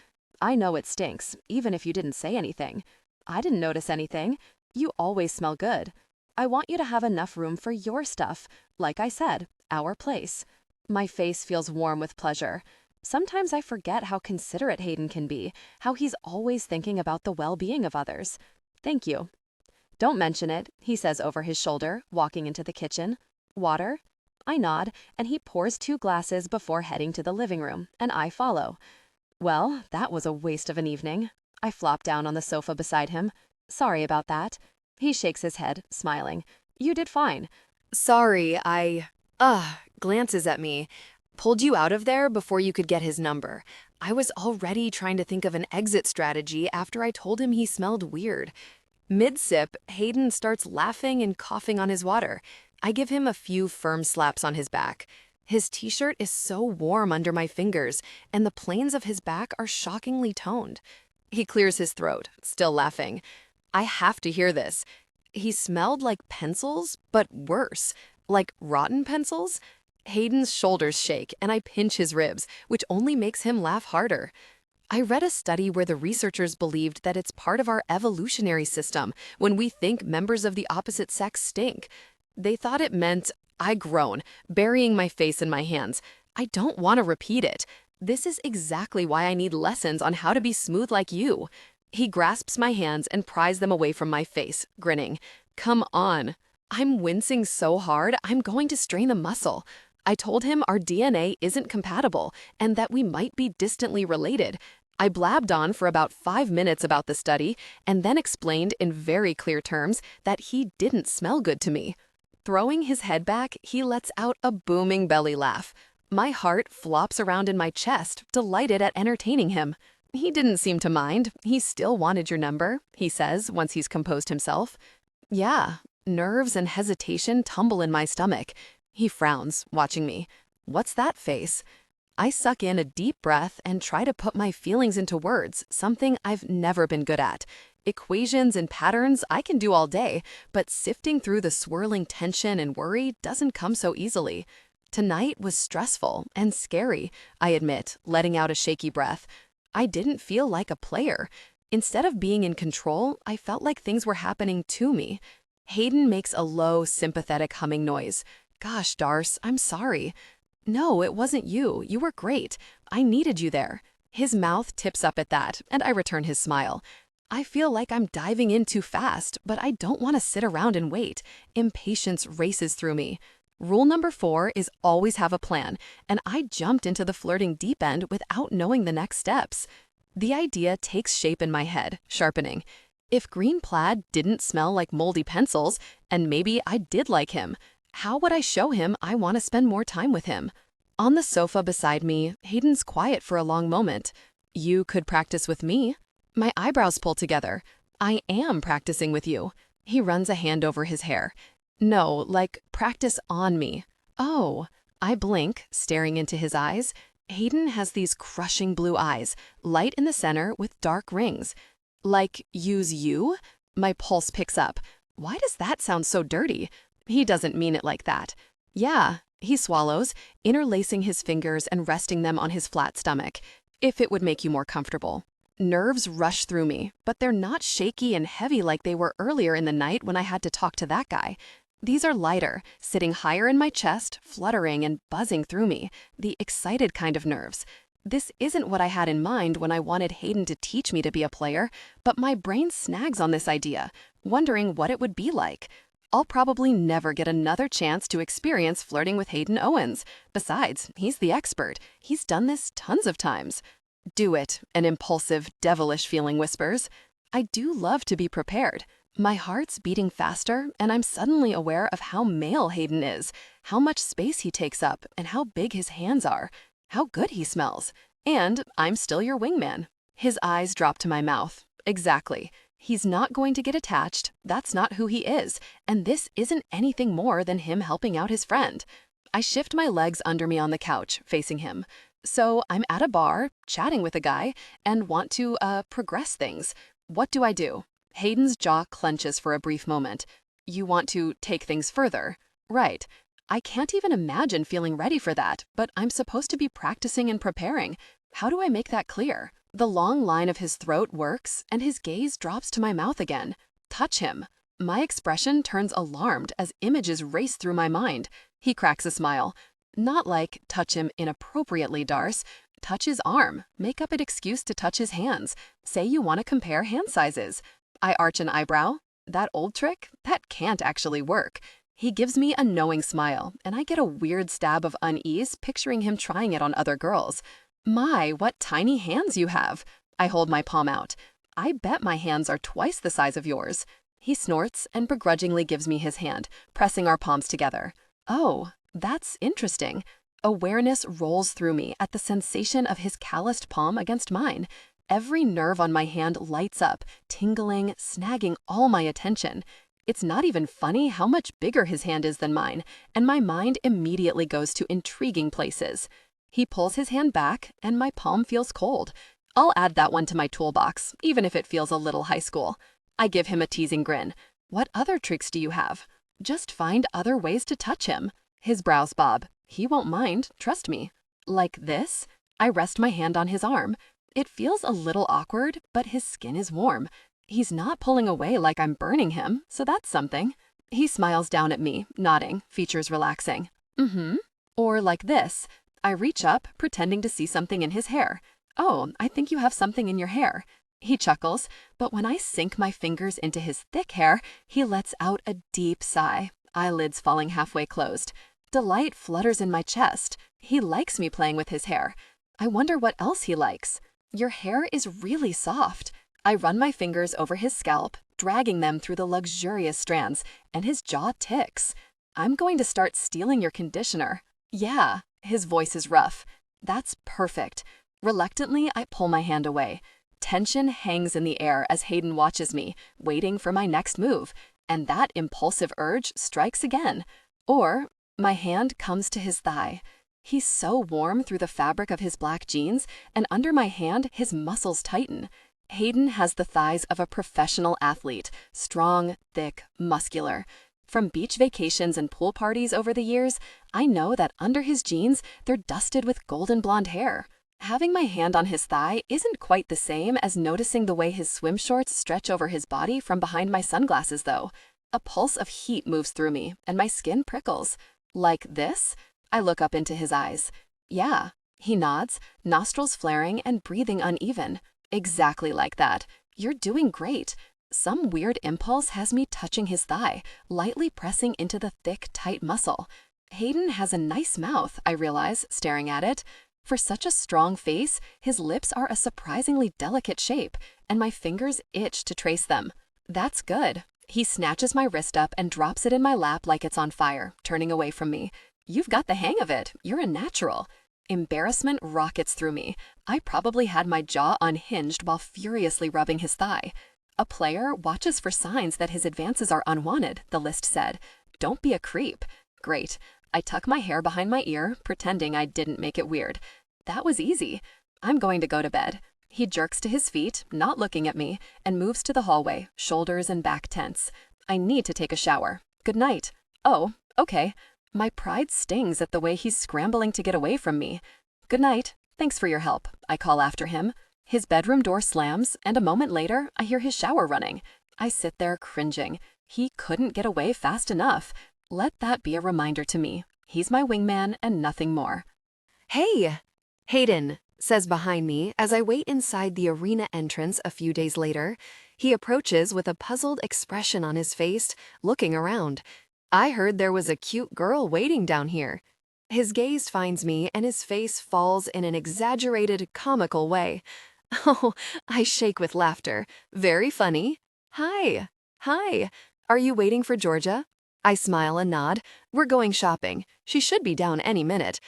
I know it stinks, even if you didn't say anything. I didn't notice anything. You always smell good. I want you to have enough room for your stuff. Like I said, our place. My face feels warm with pleasure. Sometimes I forget how considerate Hayden can be, how he's always thinking about the well-being of others. Thank you. Don't mention it, he says over his shoulder, walking into the kitchen. Water? I nod, and he pours 2 glasses before heading to the living room, and I follow. Well, that was a waste of an evening. I flop down on the sofa beside him. Sorry about that. He shakes his head, smiling. You did fine. Sorry, glances at me. Pulled you out of there before you could get his number. I was already trying to think of an exit strategy after I told him he smelled weird. Mid-sip, Hayden starts laughing and coughing on his water. I give him a few firm slaps on his back. His t-shirt is so warm under my fingers, and the planes of his back are shockingly toned. He clears his throat, still laughing. I have to hear this. He smelled like pencils, but worse. Like rotten pencils? Hayden's shoulders shake, and I pinch his ribs, which only makes him laugh harder. I read a study where the researchers believed that it's part of our evolutionary system when we think members of the opposite sex stink. They thought it meant, I groan, burying my face in my hands. I don't want to repeat it. This is exactly why I need lessons on how to be smooth like you. He grasps my hands and pries them away from my face, grinning. Come on. I'm wincing so hard, I'm going to strain a muscle. I told him our DNA isn't compatible and that we might be distantly related. I blabbed on for about 5 minutes about the study and then explained in very clear terms that he didn't smell good to me. Throwing his head back, he lets out a booming belly laugh. My heart flops around in my chest, delighted at entertaining him. He didn't seem to mind. He still wanted your number, he says once he's composed himself. Yeah, nerves and hesitation tumble in my stomach. He frowns, watching me. What's that face? I suck in a deep breath and try to put my feelings into words, something I've never been good at. Equations and patterns I can do all day, but sifting through the swirling tension and worry doesn't come so easily. Tonight was stressful and scary, I admit, letting out a shaky breath. I didn't feel like a player. Instead of being in control, I felt like things were happening to me. Hayden makes a low, sympathetic humming noise. Gosh, Darce, I'm sorry. No, it wasn't you. You were great. I needed you there. His mouth tips up at that, and I return his smile. I feel like I'm diving in too fast, but I don't want to sit around and wait. Impatience races through me. Rule number 4 is always have a plan, and I jumped into the flirting deep end without knowing the next steps. The idea takes shape in my head, sharpening. If green plaid didn't smell like moldy pencils, and maybe I did like him, how would I show him I want to spend more time with him? On the sofa beside me, Hayden's quiet for a long moment. You could practice with me. My eyebrows pull together. I am practicing with you. He runs a hand over his hair. No, like practice on me. Oh, I blink, staring into his eyes. Hayden has these crushing blue eyes, light in the center with dark rings. Like, use you? My pulse picks up. Why does that sound so dirty? He doesn't mean it like that. Yeah, he swallows, interlacing his fingers and resting them on his flat stomach. If it would make you more comfortable. Nerves rush through me, but they're not shaky and heavy like they were earlier in the night when I had to talk to that guy. These are lighter, sitting higher in my chest, fluttering and buzzing through me, the excited kind of nerves. This isn't what I had in mind when I wanted Hayden to teach me to be a player, but my brain snags on this idea, wondering what it would be like. I'll probably never get another chance to experience flirting with Hayden Owens. Besides, he's the expert. He's done this tons of times. Do it, an impulsive, devilish feeling whispers. I do love to be prepared. My heart's beating faster, and I'm suddenly aware of how male Hayden is, how much space he takes up, and how big his hands are, how good he smells. And I'm still your wingman. His eyes drop to my mouth. Exactly. He's not going to get attached. That's not who he is. And this isn't anything more than him helping out his friend. I shift my legs under me on the couch, facing him. So I'm at a bar, chatting with a guy, and want to, progress things. What do I do? Hayden's jaw clenches for a brief moment. You want to take things further? Right. I can't even imagine feeling ready for that, but I'm supposed to be practicing and preparing. How do I make that clear? The long line of his throat works, and his gaze drops to my mouth again. Touch him. My expression turns alarmed as images race through my mind. He cracks a smile. Not like, touch him inappropriately, Darce. Touch his arm. Make up an excuse to touch his hands. Say you want to compare hand sizes. I arch an eyebrow. That old trick? That can't actually work. He gives me a knowing smile, and I get a weird stab of unease picturing him trying it on other girls. My, what tiny hands you have. I hold my palm out. I bet my hands are twice the size of yours. He snorts and begrudgingly gives me his hand, pressing our palms together. Oh, that's interesting. Awareness rolls through me at the sensation of his calloused palm against mine. Every nerve on my hand lights up, tingling, snagging all my attention. It's not even funny how much bigger his hand is than mine, and my mind immediately goes to intriguing places. He pulls his hand back, and my palm feels cold. I'll add that one to my toolbox, even if it feels a little high school. I give him a teasing grin. What other tricks do you have? Just find other ways to touch him. His brows bob. He won't mind, trust me. Like this? I rest my hand on his arm. It feels a little awkward, but his skin is warm. He's not pulling away like I'm burning him, so that's something. He smiles down at me, nodding, features relaxing. Or like this. I reach up, pretending to see something in his hair. Oh, I think you have something in your hair. He chuckles, but when I sink my fingers into his thick hair, he lets out a deep sigh, eyelids falling halfway closed. Delight flutters in my chest. He likes me playing with his hair. I wonder what else he likes. Your hair is really soft. I run my fingers over his scalp, dragging them through the luxurious strands, and his jaw ticks. I'm going to start stealing your conditioner. Yeah, his voice is rough. That's perfect. Reluctantly, I pull my hand away. Tension hangs in the air as Hayden watches me, waiting for my next move, and that impulsive urge strikes again. Or my hand comes to his thigh. He's so warm through the fabric of his black jeans, and under my hand, his muscles tighten. Hayden has the thighs of a professional athlete, strong, thick, muscular. From beach vacations and pool parties over the years, I know that under his jeans, they're dusted with golden blonde hair. Having my hand on his thigh isn't quite the same as noticing the way his swim shorts stretch over his body from behind my sunglasses, though. A pulse of heat moves through me, and my skin prickles. Like this? I look up into his eyes. Yeah. He nods, nostrils flaring and breathing uneven. Exactly like that. You're doing great. Some weird impulse has me touching his thigh, lightly pressing into the thick, tight muscle. Hayden has a nice mouth, I realize, staring at it. For such a strong face, his lips are a surprisingly delicate shape, and my fingers itch to trace them. That's good. He snatches my wrist up and drops it in my lap like it's on fire, turning away from me. You've got the hang of it. You're a natural. Embarrassment rockets through me. I probably had my jaw unhinged while furiously rubbing his thigh. A player watches for signs that his advances are unwanted, the list said. Don't be a creep. Great. I tuck my hair behind my ear, pretending I didn't make it weird. That was easy. I'm going to go to bed. He jerks to his feet, not looking at me, and moves to the hallway, shoulders and back tense. I need to take a shower. Good night. Oh, okay. My pride stings at the way he's scrambling to get away from me. Good night. Thanks for your help, I call after him. His bedroom door slams, and a moment later, I hear his shower running. I sit there cringing. He couldn't get away fast enough. Let that be a reminder to me. He's my wingman and nothing more. Hey! Hayden says behind me as I wait inside the arena entrance a few days later. He approaches with a puzzled expression on his face, looking around. I heard there was a cute girl waiting down here. His gaze finds me and his face falls in an exaggerated, comical way. Oh, I shake with laughter. Very funny. Hi. Hi. Are you waiting for Georgia? I smile and nod. We're going shopping. She should be down any minute.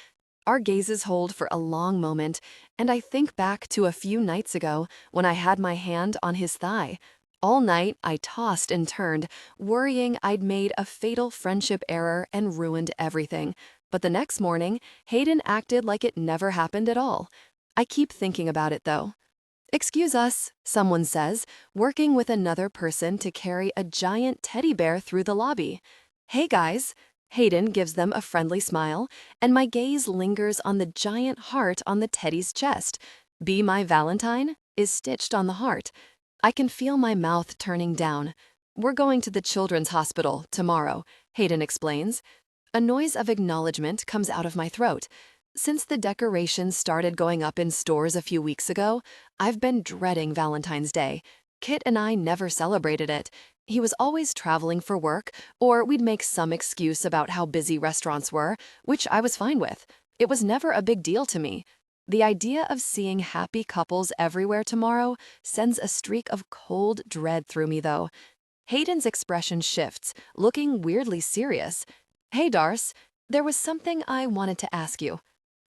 Our gazes hold for a long moment, and I think back to a few nights ago when I had my hand on his thigh. All night, I tossed and turned, worrying I'd made a fatal friendship error and ruined everything. But the next morning, Hayden acted like it never happened at all. I keep thinking about it, though. Excuse us, someone says, working with another person to carry a giant teddy bear through the lobby. Hey, guys. Hayden gives them a friendly smile, and my gaze lingers on the giant heart on the teddy's chest. Be My Valentine is stitched on the heart. I can feel my mouth turning down. We're going to the children's hospital tomorrow, Hayden explains. A noise of acknowledgement comes out of my throat. Since the decorations started going up in stores a few weeks ago, I've been dreading Valentine's Day. Kit and I never celebrated it. He was always traveling for work, or we'd make some excuse about how busy restaurants were, which I was fine with. It was never a big deal to me. The idea of seeing happy couples everywhere tomorrow sends a streak of cold dread through me, though. Hayden's expression shifts, looking weirdly serious. Hey, Darce, there was something I wanted to ask you.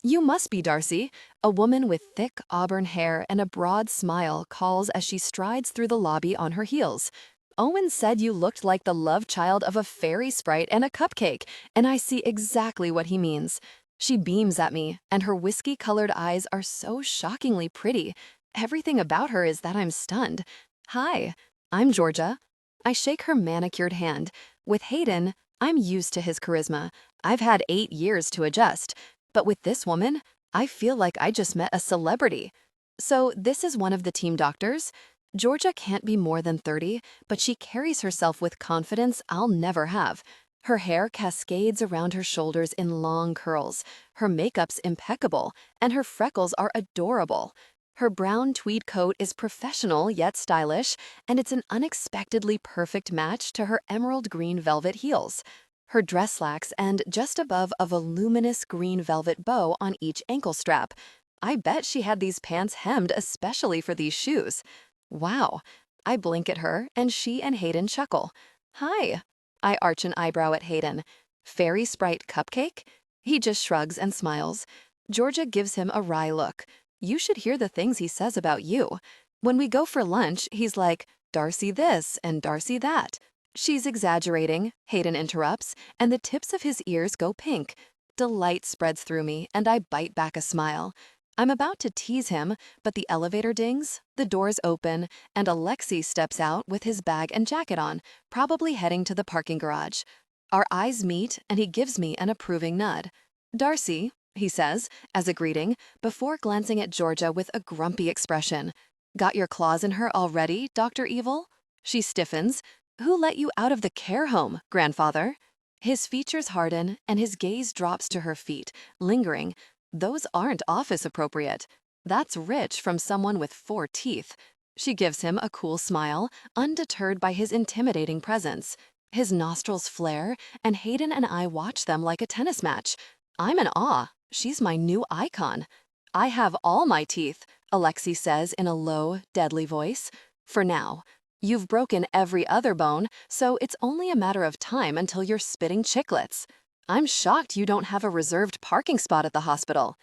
You must be Darcy, a woman with thick auburn hair and a broad smile calls as she strides through the lobby on her heels. Owen said you looked like the love child of a fairy sprite and a cupcake, and I see exactly what he means. She beams at me, and her whiskey-colored eyes are so shockingly pretty. Everything about her is that I'm stunned. Hi, I'm Georgia. I shake her manicured hand. With Hayden, I'm used to his charisma. I've had 8 years to adjust. But with this woman, I feel like I just met a celebrity. So this is one of the team doctors? Georgia can't be more than 30, but she carries herself with confidence I'll never have. Her hair cascades around her shoulders in long curls. Her makeup's impeccable, and her freckles are adorable. Her brown tweed coat is professional yet stylish, and it's an unexpectedly perfect match to her emerald green velvet heels. Her dress slacks end just above a voluminous green velvet bow on each ankle strap. I bet she had these pants hemmed especially for these shoes. Wow. I blink at her, and she and Hayden chuckle. Hi. I arch an eyebrow at Hayden. Fairy sprite cupcake? He just shrugs and smiles. Georgia gives him a wry look. You should hear the things he says about you. When we go for lunch, he's like, Darcy this and Darcy that. She's exaggerating, Hayden interrupts, and the tips of his ears go pink. Delight spreads through me, and I bite back a smile. I'm about to tease him, but the elevator dings, the doors open, and Alexi steps out with his bag and jacket on, probably heading to the parking garage. Our eyes meet, and he gives me an approving nod. Darcy, he says, as a greeting, before glancing at Georgia with a grumpy expression. Got your claws in her already, Dr. Evil? She stiffens. Who let you out of the care home, grandfather? His features harden, and his gaze drops to her feet, lingering. Those aren't office appropriate. That's rich from someone with 4 teeth. She gives him a cool smile, undeterred by his intimidating presence. His nostrils flare, and Hayden and I watch them like a tennis match. I'm in awe. She's my new icon. I have all my teeth, Alexi says in a low, deadly voice. For now. You've broken every other bone, so it's only a matter of time until you're spitting chiclets. I'm shocked you don't have a reserved parking spot at the hospital.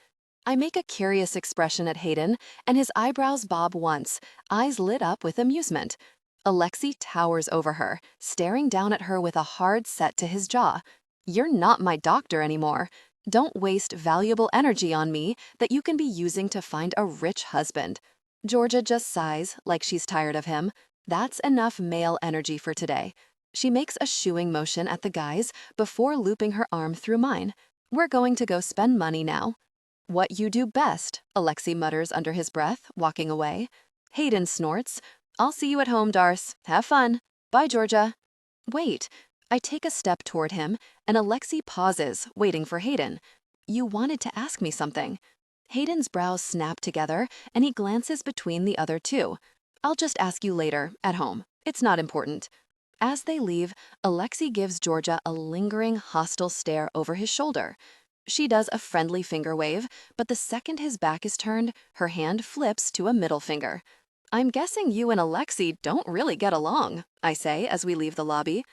I make a curious expression at Hayden, and his eyebrows bob once, eyes lit up with amusement. Alexi towers over her, staring down at her with a hard set to his jaw. You're not my doctor anymore. Don't waste valuable energy on me that you can be using to find a rich husband. Georgia just sighs, like she's tired of him. That's enough male energy for today. She makes a shooing motion at the guys before looping her arm through mine. We're going to go spend money now. What you do best, Alexi mutters under his breath, walking away. Hayden snorts. I'll see you at home, Darce. Have fun. Bye, Georgia. Wait. I take a step toward him, and Alexi pauses, waiting for Hayden. You wanted to ask me something. Hayden's brows snap together, and he glances between the other two. I'll just ask you later, at home. It's not important. As they leave, Alexei gives Georgia a lingering, hostile stare over his shoulder. She does a friendly finger wave, but the second his back is turned, her hand flips to a middle finger. I'm guessing you and Alexei don't really get along, I say as we leave the lobby.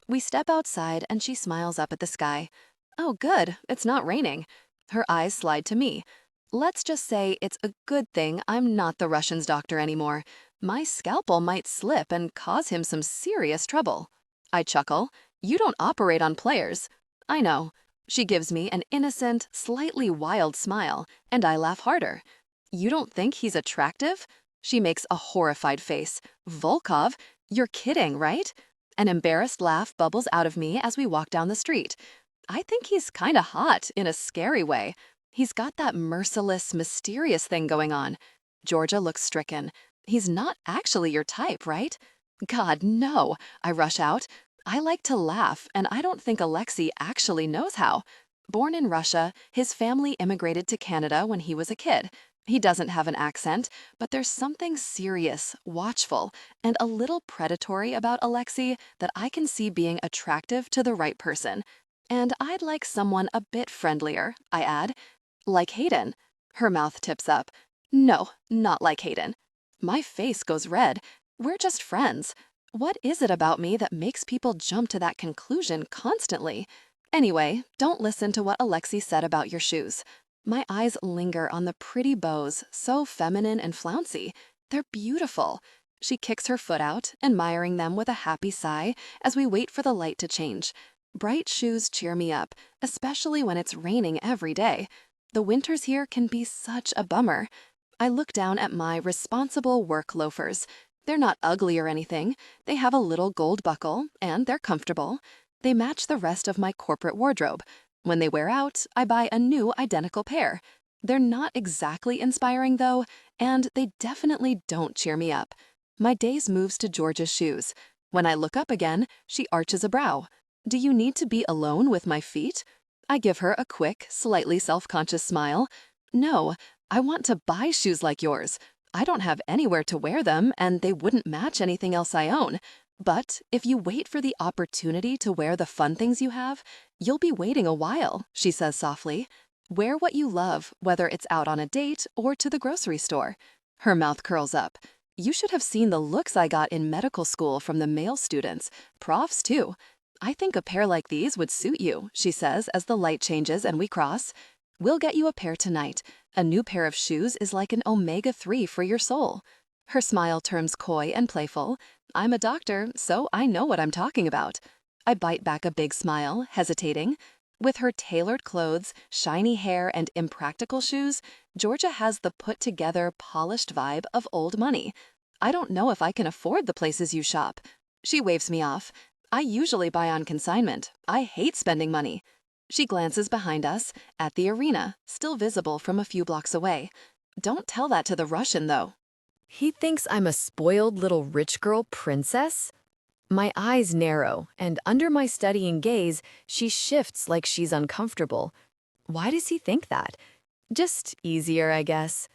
We step outside and she smiles up at the sky. Oh, good, it's not raining. Her eyes slide to me. Let's just say it's a good thing I'm not the Russian's doctor anymore. My scalpel might slip and cause him some serious trouble. I chuckle. You don't operate on players. I know. She gives me an innocent, slightly wild smile, and I laugh harder. You don't think he's attractive? She makes a horrified face. Volkov? You're kidding, right? An embarrassed laugh bubbles out of me as we walk down the street. I think he's kinda hot in a scary way. He's got that merciless, mysterious thing going on. Georgia looks stricken. He's not actually your type, right? God, no, I rush out. I like to laugh, and I don't think Alexei actually knows how. Born in Russia, his family immigrated to Canada when he was a kid. He doesn't have an accent, but there's something serious, watchful, and a little predatory about Alexei that I can see being attractive to the right person. And I'd like someone a bit friendlier, I add. Like Hayden. Her mouth tips up. No, not like Hayden. My face goes red. We're just friends. What is it about me that makes people jump to that conclusion constantly? Anyway, don't listen to what Alexei said about your shoes. My eyes linger on the pretty bows, so feminine and flouncy. They're beautiful. She kicks her foot out, admiring them with a happy sigh as we wait for the light to change. Bright shoes cheer me up, especially when it's raining every day. The winters here can be such a bummer. I look down at my responsible work loafers. They're not ugly or anything. They have a little gold buckle, and they're comfortable. They match the rest of my corporate wardrobe. When they wear out, I buy a new identical pair. They're not exactly inspiring, though, and they definitely don't cheer me up. My gaze moves to Georgia's shoes. When I look up again, she arches a brow. Do you need to be alone with my feet? I give her a quick, slightly self-conscious smile. No, I want to buy shoes like yours. I don't have anywhere to wear them, and they wouldn't match anything else I own. But if you wait for the opportunity to wear the fun things you have, you'll be waiting a while, she says softly. Wear what you love, whether it's out on a date or to the grocery store. Her mouth curls up. You should have seen the looks I got in medical school from the male students, profs too. I think a pair like these would suit you, she says as the light changes and we cross. We'll get you a pair tonight. A new pair of shoes is like an omega-3 for your soul. Her smile turns coy and playful. I'm a doctor, so I know what I'm talking about. I bite back a big smile, hesitating. With her tailored clothes, shiny hair, and impractical shoes, Georgia has the put-together, polished vibe of old money. I don't know if I can afford the places you shop. She waves me off. I usually buy on consignment. I hate spending money. She glances behind us, at the arena, still visible from a few blocks away. Don't tell that to the Russian, though. He thinks I'm a spoiled little rich girl princess? My eyes narrow, and under my studying gaze, she shifts like she's uncomfortable. Why does he think that? Just easier, I guess.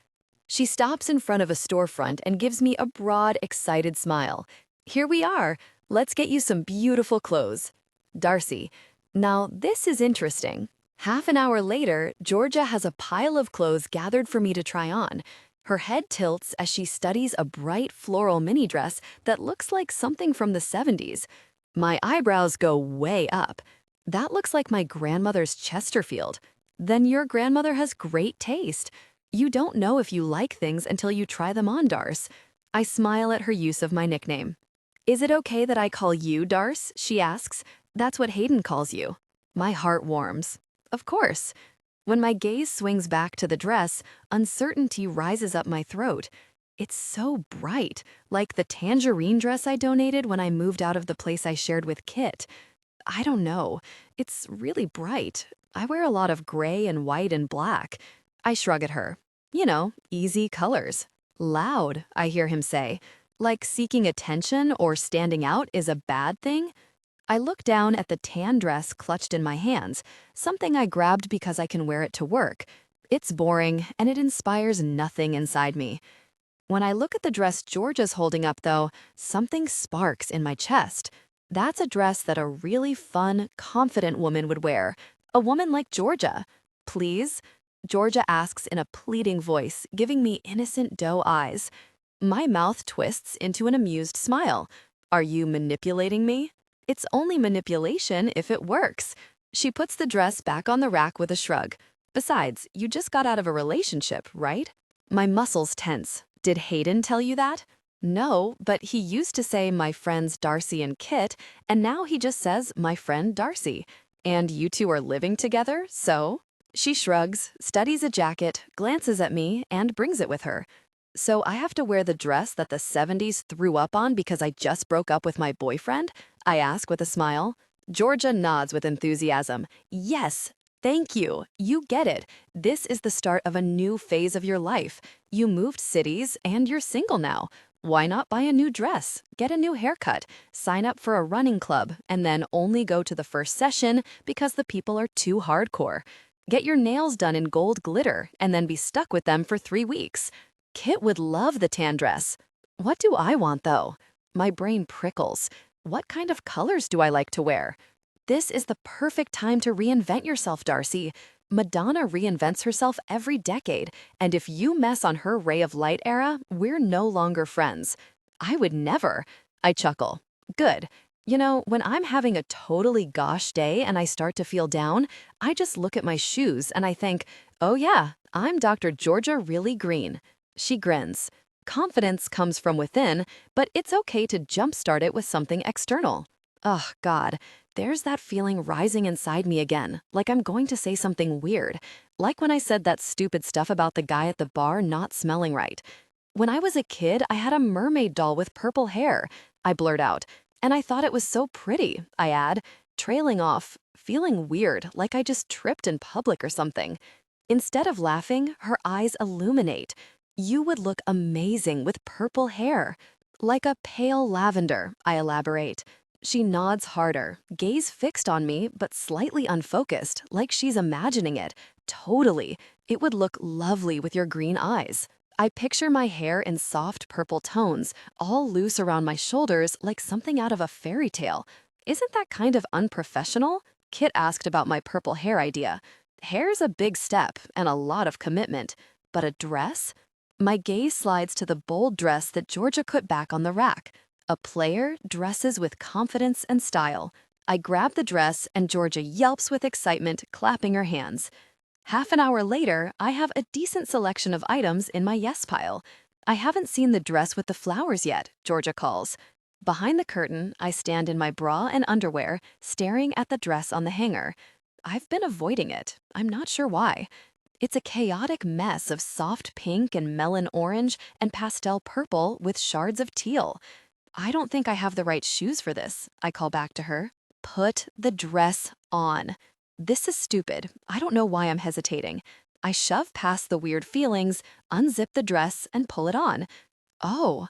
She stops in front of a storefront and gives me a broad, excited smile. Here we are. Let's get you some beautiful clothes. Darcy. Now, this is interesting. Half an hour later, Georgia has a pile of clothes gathered for me to try on. Her head tilts as she studies a bright floral mini dress that looks like something from the 70s. My eyebrows go way up. That looks like my grandmother's Chesterfield. Then your grandmother has great taste. You don't know if you like things until you try them on, Darce. I smile at her use of my nickname. Is it okay that I call you Darce? She asks. That's what Hayden calls you. My heart warms. Of course. When my gaze swings back to the dress, uncertainty rises up my throat. It's so bright, like the tangerine dress I donated when I moved out of the place I shared with Kit. I don't know. It's really bright. I wear a lot of gray and white and black. I shrug at her. You know, easy colors. Loud, I hear him say. Like seeking attention or standing out is a bad thing? I look down at the tan dress clutched in my hands, something I grabbed because I can wear it to work. It's boring, and it inspires nothing inside me. When I look at the dress Georgia's holding up, though, something sparks in my chest. That's a dress that a really fun, confident woman would wear. A woman like Georgia. Please? Georgia asks in a pleading voice, giving me innocent doe eyes. My mouth twists into an amused smile. Are you manipulating me? It's only manipulation if it works. She puts the dress back on the rack with a shrug. Besides, you just got out of a relationship, right? My muscles tense. Did Hayden tell you that? No, but he used to say my friends Darcy and Kit, and now he just says my friend Darcy. And you two are living together, so? She shrugs, studies a jacket, glances at me, and brings it with her. So I have to wear the dress that the 70s threw up on because I just broke up with my boyfriend? I ask with a smile. Georgia nods with enthusiasm. Yes, thank you. You get it. This is the start of a new phase of your life. You moved cities and you're single now. Why not buy a new dress, get a new haircut, sign up for a running club, and then only go to the first session because the people are too hardcore? Get your nails done in gold glitter and then be stuck with them for 3 weeks. Kit would love the tan dress. What do I want, though? My brain prickles. What kind of colors do I like to wear? This is the perfect time to reinvent yourself, Darcy. Madonna reinvents herself every decade, and if you mess on her ray of light era, we're no longer friends. I would never. I chuckle. Good. You know, when I'm having a totally gosh day and I start to feel down, I just look at my shoes and I think, oh yeah, I'm Dr. Georgia Really Green. She grins. Confidence comes from within, but it's okay to jumpstart it with something external. Ugh, God, there's that feeling rising inside me again, like I'm going to say something weird. Like when I said that stupid stuff about the guy at the bar not smelling right. When I was a kid, I had a mermaid doll with purple hair, I blurt out. And I thought it was so pretty, I add, trailing off, feeling weird, like I just tripped in public or something. Instead of laughing, her eyes illuminate. You would look amazing with purple hair. Like a pale lavender, I elaborate. She nods harder, gaze fixed on me, but slightly unfocused, like she's imagining it. Totally. It would look lovely with your green eyes. I picture my hair in soft purple tones, all loose around my shoulders like something out of a fairy tale. Isn't that kind of unprofessional? Kit asked about my purple hair idea. Hair's a big step and a lot of commitment, but a dress? My gaze slides to the bold dress that Georgia put back on the rack. A player dresses with confidence and style. I grab the dress and Georgia yelps with excitement, clapping her hands. Half an hour later, I have a decent selection of items in my yes pile. I haven't seen the dress with the flowers yet, Georgia calls. Behind the curtain, I stand in my bra and underwear, staring at the dress on the hanger. I've been avoiding it. I'm not sure why. It's a chaotic mess of soft pink and melon orange and pastel purple with shards of teal. I don't think I have the right shoes for this, I call back to her. Put the dress on. This is stupid. I don't know why I'm hesitating. I shove past the weird feelings, unzip the dress, and pull it on. Oh.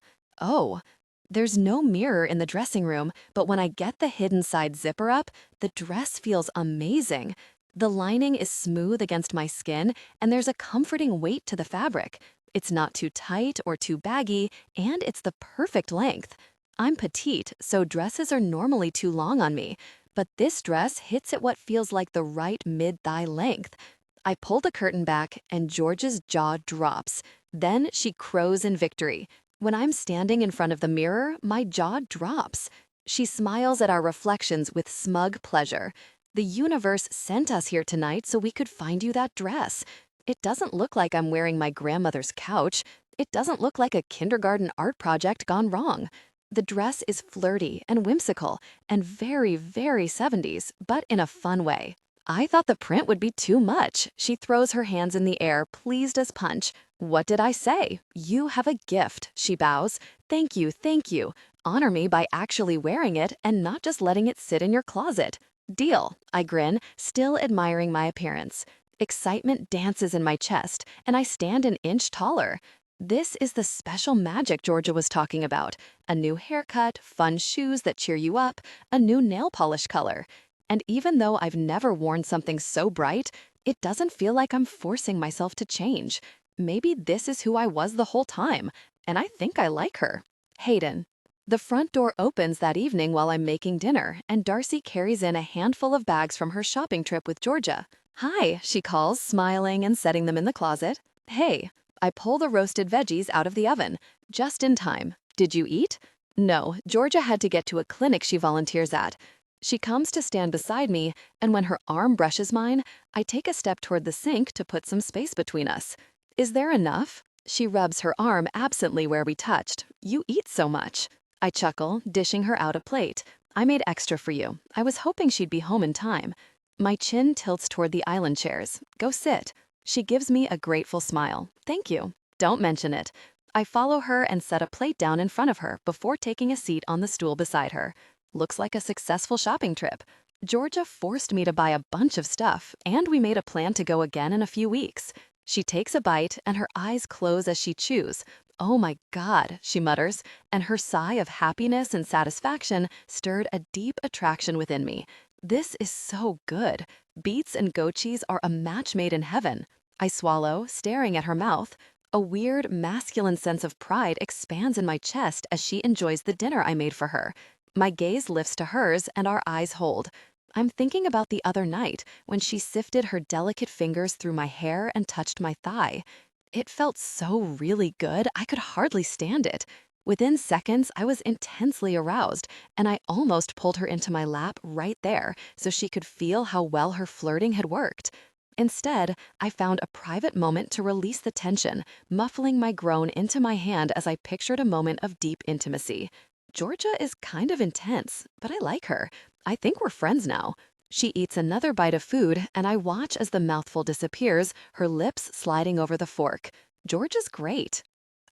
There's no mirror in the dressing room, but when I get the hidden side zipper up, the dress feels amazing. The lining is smooth against my skin, and there's a comforting weight to the fabric. It's not too tight or too baggy, and it's the perfect length. I'm petite, so dresses are normally too long on me, but this dress hits at what feels like the right mid-thigh length. I pull the curtain back, and George's jaw drops. Then she crows in victory. When I'm standing in front of the mirror, my jaw drops. She smiles at our reflections with smug pleasure. The universe sent us here tonight so we could find you that dress. It doesn't look like I'm wearing my grandmother's couch. It doesn't look like a kindergarten art project gone wrong. The dress is flirty and whimsical and very, very 70s, but in a fun way. I thought the print would be too much. She throws her hands in the air, pleased as punch. What did I say? You have a gift, she bows. Thank you, thank you. Honor me by actually wearing it and not just letting it sit in your closet. Deal, I grin, still admiring my appearance. Excitement dances in my chest, and I stand an inch taller. This is the special magic Georgia was talking about. A new haircut, fun shoes that cheer you up, a new nail polish color. And even though I've never worn something so bright, it doesn't feel like I'm forcing myself to change. Maybe this is who I was the whole time. and I think I like her. Hayden. The front door opens that evening while I'm making dinner, and Darcy carries in a handful of bags from her shopping trip with Georgia. Hi, she calls, smiling and setting them in the closet. Hey, I pull the roasted veggies out of the oven. Just in time. Did you eat? No, Georgia had to get to a clinic she volunteers at. She comes to stand beside me, and when her arm brushes mine, I take a step toward the sink to put some space between us. Is there enough? She rubs her arm absently where we touched. You eat so much. I chuckle, dishing her out a plate. I made extra for you. I was hoping she'd be home in time. My chin tilts toward the island chairs. Go sit. She gives me a grateful smile. Thank you. Don't mention it. I follow her and set a plate down in front of her before taking a seat on the stool beside her. Looks like a successful shopping trip. Georgia forced me to buy a bunch of stuff, and we made a plan to go again in a few weeks. She takes a bite, and her eyes close as she chews. Oh my God, she mutters, and her sigh of happiness and satisfaction stirred a deep attraction within me. This is so good. Beets and goat cheese are a match made in heaven. I swallow, staring at her mouth. A weird, masculine sense of pride expands in my chest as she enjoys the dinner I made for her. My gaze lifts to hers, and our eyes hold. I'm thinking about the other night when she sifted her delicate fingers through my hair and touched my thigh. It felt so really good, I could hardly stand it. Within seconds, I was intensely aroused, and I almost pulled her into my lap right there so she could feel how well her flirting had worked. Instead, I found a private moment to release the tension, muffling my groan into my hand as I pictured a moment of deep intimacy. Georgia is kind of intense, but I like her. I think we're friends now. She eats another bite of food, and I watch as the mouthful disappears, her lips sliding over the fork. Georgia's great.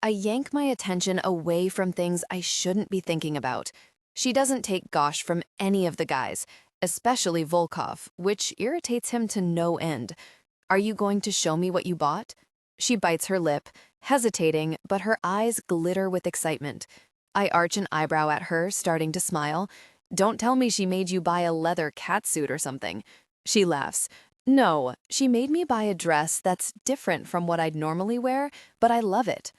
I yank my attention away from things I shouldn't be thinking about. She doesn't take Gosh from any of the guys, especially Volkov, which irritates him to no end. Are you going to show me what you bought? She bites her lip, hesitating, but her eyes glitter with excitement. I arch an eyebrow at her, starting to smile. Don't tell me she made you buy a leather catsuit or something. She laughs. No, she made me buy a dress that's different from what I'd normally wear, but I love it.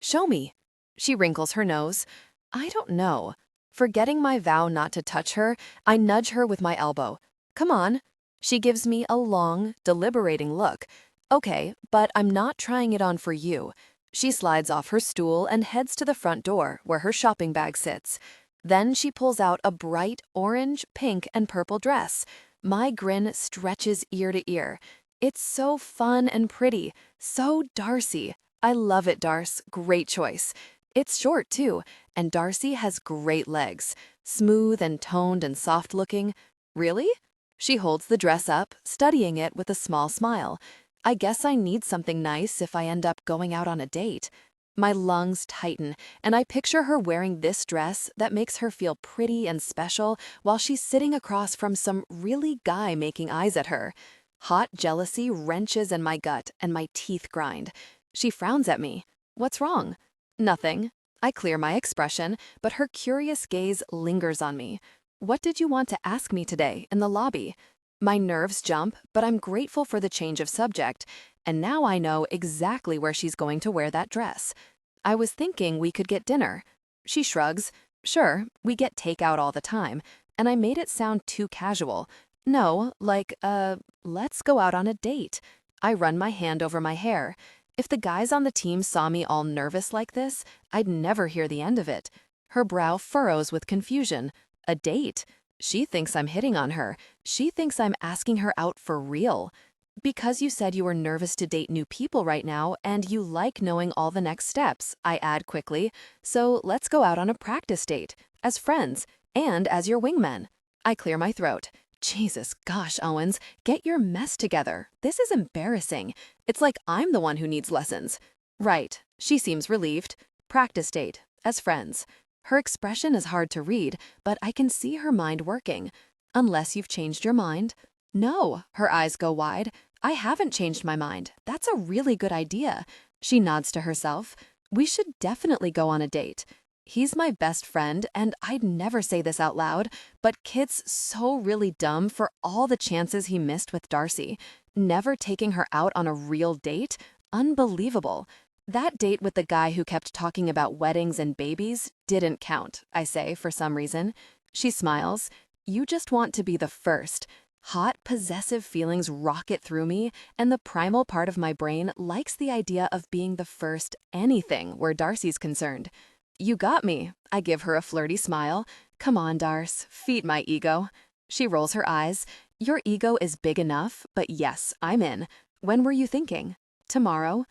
Show me. She wrinkles her nose. I don't know. Forgetting my vow not to touch her, I nudge her with my elbow. Come on. She gives me a long, deliberating look. Okay, but I'm not trying it on for you. She slides off her stool and heads to the front door, where her shopping bag sits. Then she pulls out a bright orange, pink, and purple dress. My grin stretches ear to ear. It's so fun and pretty. So Darcy. I love it, Darce. Great choice. It's short, too, and Darcy has great legs. Smooth and toned and soft-looking. Really? She holds the dress up, studying it with a small smile. I guess I need something nice if I end up going out on a date. My lungs tighten, and I picture her wearing this dress that makes her feel pretty and special while she's sitting across from some really guy making eyes at her. Hot jealousy wrenches in my gut, and my teeth grind. She frowns at me. What's wrong? Nothing. I clear my expression, but her curious gaze lingers on me. What did you want to ask me today in the lobby? My nerves jump, but I'm grateful for the change of subject, and now I know exactly where she's going to wear that dress. I was thinking we could get dinner. She shrugs. Sure, we get takeout all the time, and I made it sound too casual. No, like, let's go out on a date. I run my hand over my hair. If the guys on the team saw me all nervous like this, I'd never hear the end of it. Her brow furrows with confusion. A date? She thinks I'm hitting on her. She thinks I'm asking her out for real. Because you said you were nervous to date new people right now, and you like knowing all the next steps, I add quickly. So let's go out on a practice date, as friends, and as your wingmen. I clear my throat. Jesus gosh, Owens, get your mess together. This is embarrassing. It's like I'm the one who needs lessons. Right. She seems relieved. Practice date, as friends. Her expression is hard to read, but I can see her mind working. Unless you've changed your mind. No, her eyes go wide. I haven't changed my mind. That's a really good idea. She nods to herself. We should definitely go on a date. He's my best friend, and I'd never say this out loud, but Kit's so really dumb for all the chances he missed with Darcy. Never taking her out on a real date? Unbelievable. That date with the guy who kept talking about weddings and babies didn't count, I say, for some reason. She smiles. You just want to be the first. Hot, possessive feelings rocket through me, and the primal part of my brain likes the idea of being the first anything where Darcy's concerned. You got me. I give her a flirty smile. Come on, Darce, feed my ego. She rolls her eyes. Your ego is big enough, but yes, I'm in. When were you thinking? Tomorrow?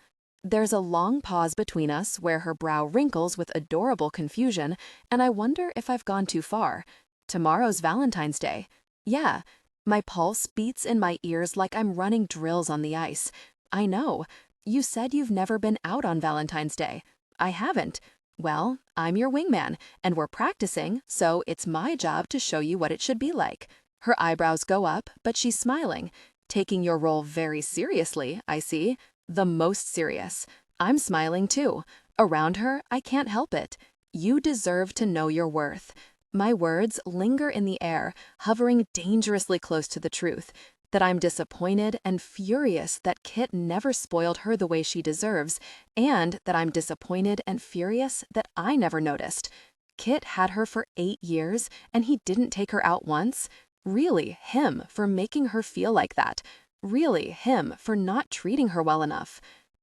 There's a long pause between us where her brow wrinkles with adorable confusion, and I wonder if I've gone too far. Tomorrow's Valentine's Day. Yeah. My pulse beats in my ears like I'm running drills on the ice. I know. You said you've never been out on Valentine's Day. I haven't. Well, I'm your wingman, and we're practicing, so it's my job to show you what it should be like. Her eyebrows go up, but she's smiling. Taking your role very seriously, I see. The most serious. I'm smiling too. Around her, I can't help it. You deserve to know your worth. My words linger in the air, hovering dangerously close to the truth. That I'm disappointed and furious that Kit never spoiled her the way she deserves, and that I'm disappointed and furious that I never noticed. Kit had her for 8 years, and he didn't take her out once. Really him for making her feel like that. Really him for not treating her well enough.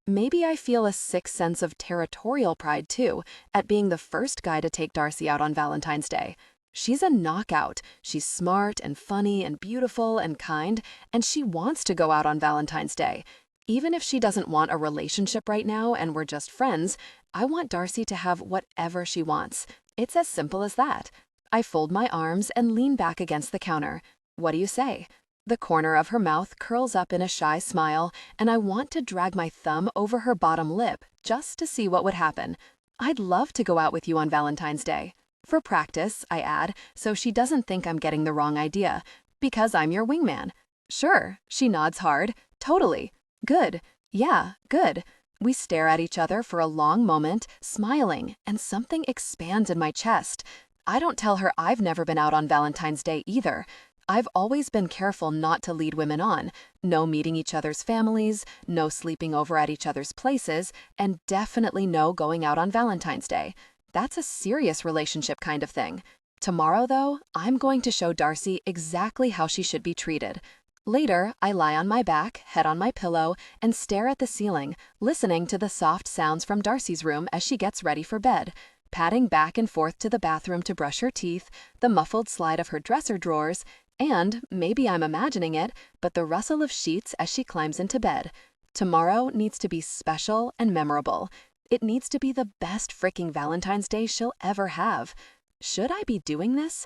Maybe I feel a sick sense of territorial pride, too, at being the first guy to take Darcy out on Valentine's Day. She's a knockout. She's smart and funny and beautiful and kind, and she wants to go out on Valentine's Day. Even if she doesn't want a relationship right now and we're just friends, I want Darcy to have whatever she wants. It's as simple as that. I fold my arms and lean back against the counter. What do you say? The corner of her mouth curls up in a shy smile, and I want to drag my thumb over her bottom lip just to see what would happen. I'd love to go out with you on Valentine's Day. For practice, I add, so she doesn't think I'm getting the wrong idea. Because I'm your wingman. Sure, she nods hard. Totally. Good. Yeah, good. We stare at each other for a long moment, smiling, and something expands in my chest. I don't tell her I've never been out on Valentine's Day either. I've always been careful not to lead women on. No meeting each other's families, no sleeping over at each other's places, and definitely no going out on Valentine's Day. That's a serious relationship kind of thing. Tomorrow, though, I'm going to show Darcy exactly how she should be treated. Later, I lie on my back, head on my pillow, and stare at the ceiling, listening to the soft sounds from Darcy's room as she gets ready for bed. Padding back and forth to the bathroom to brush her teeth, the muffled slide of her dresser drawers, and, maybe I'm imagining it, but the rustle of sheets as she climbs into bed. Tomorrow needs to be special and memorable. It needs to be the best fricking Valentine's Day she'll ever have. Should I be doing this?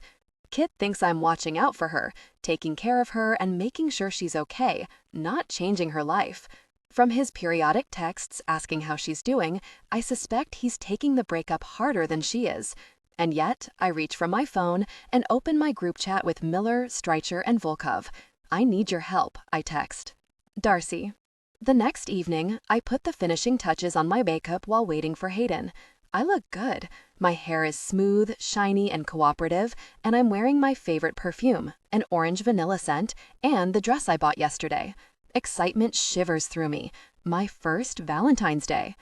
Kit thinks I'm watching out for her, taking care of her and making sure she's okay, not changing her life. From his periodic texts asking how she's doing, I suspect he's taking the breakup harder than she is. And yet, I reach for my phone and open my group chat with Miller, Streicher, and Volkov. I need your help, I text. Darcy. The next evening, I put the finishing touches on my makeup while waiting for Hayden. I look good. My hair is smooth, shiny, and cooperative, and I'm wearing my favorite perfume, an orange vanilla scent, and the dress I bought yesterday. Excitement shivers through me. My first Valentine's Day.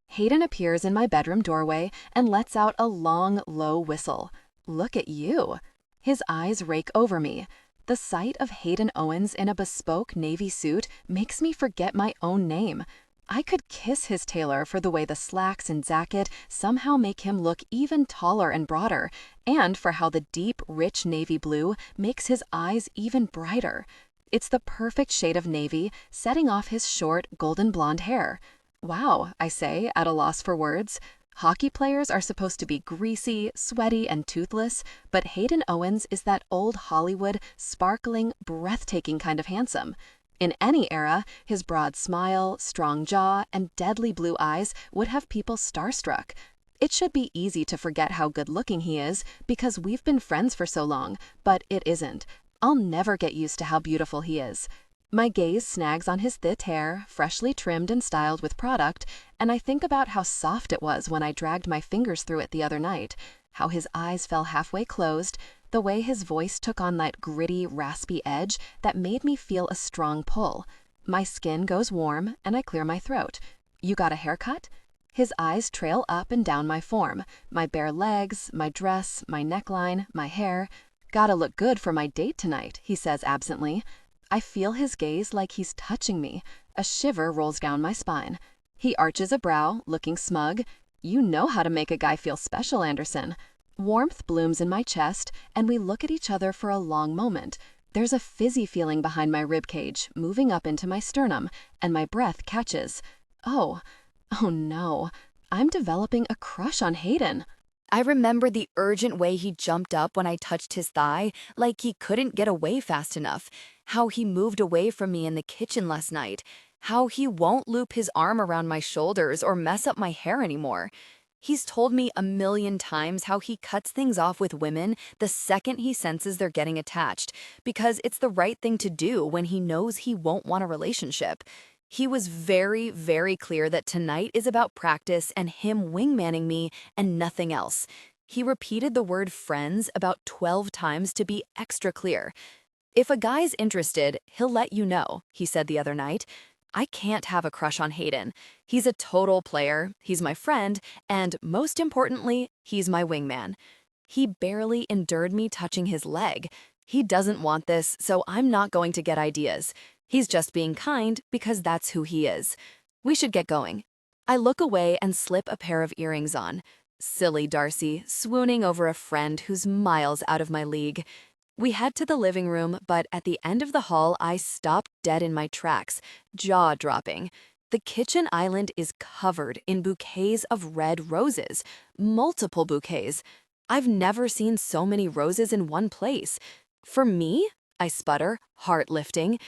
Hayden appears in my bedroom doorway and lets out a long, low whistle. Look at you. His eyes rake over me. The sight of Hayden Owens in a bespoke navy suit makes me forget my own name. I could kiss his tailor for the way the slacks and jacket somehow make him look even taller and broader, and for how the deep, rich navy blue makes his eyes even brighter. It's the perfect shade of navy, setting off his short, golden blonde hair. Wow, I say, at a loss for words. Hockey players are supposed to be greasy, sweaty, and toothless, but Hayden Owens is that old Hollywood, sparkling, breathtaking kind of handsome. In any era, his broad smile, strong jaw, and deadly blue eyes would have people starstruck. It should be easy to forget how good-looking he is because we've been friends for so long, but it isn't. I'll never get used to how beautiful he is. My gaze snags on his thick hair, freshly trimmed and styled with product, and I think about how soft it was when I dragged my fingers through it the other night, how his eyes fell halfway closed, the way his voice took on that gritty, raspy edge that made me feel a strong pull. My skin goes warm, and I clear my throat. You got a haircut? His eyes trail up and down my form, my bare legs, my dress, my neckline, my hair. "Gotta look good for my date tonight," he says absently. I feel his gaze like he's touching me. A shiver rolls down my spine. He arches a brow, looking smug. "You know how to make a guy feel special, Anderson." Warmth blooms in my chest, and we look at each other for a long moment. There's a fizzy feeling behind my ribcage, moving up into my sternum, and my breath catches. Oh no, I'm developing a crush on Hayden. I remember the urgent way he jumped up when I touched his thigh, like he couldn't get away fast enough. How he moved away from me in the kitchen last night. How he won't loop his arm around my shoulders or mess up my hair anymore. He's told me a million times how he cuts things off with women the second he senses they're getting attached, because it's the right thing to do when he knows he won't want a relationship. He was very, very clear that tonight is about practice and him wingmanning me and nothing else. He repeated the word friends about 12 times to be extra clear. "If a guy's interested, he'll let you know," he said the other night. I can't have a crush on Hayden. He's a total player, he's my friend, and most importantly, he's my wingman. He barely endured me touching his leg. He doesn't want this, so I'm not going to get ideas. He's just being kind because that's who he is. We should get going. I look away and slip a pair of earrings on. Silly Darcy, swooning over a friend who's miles out of my league. We head to the living room, but at the end of the hall, I stop dead in my tracks, jaw-dropping. The kitchen island is covered in bouquets of red roses, multiple bouquets. I've never seen so many roses in one place. "For me?" I sputter, heart lifting.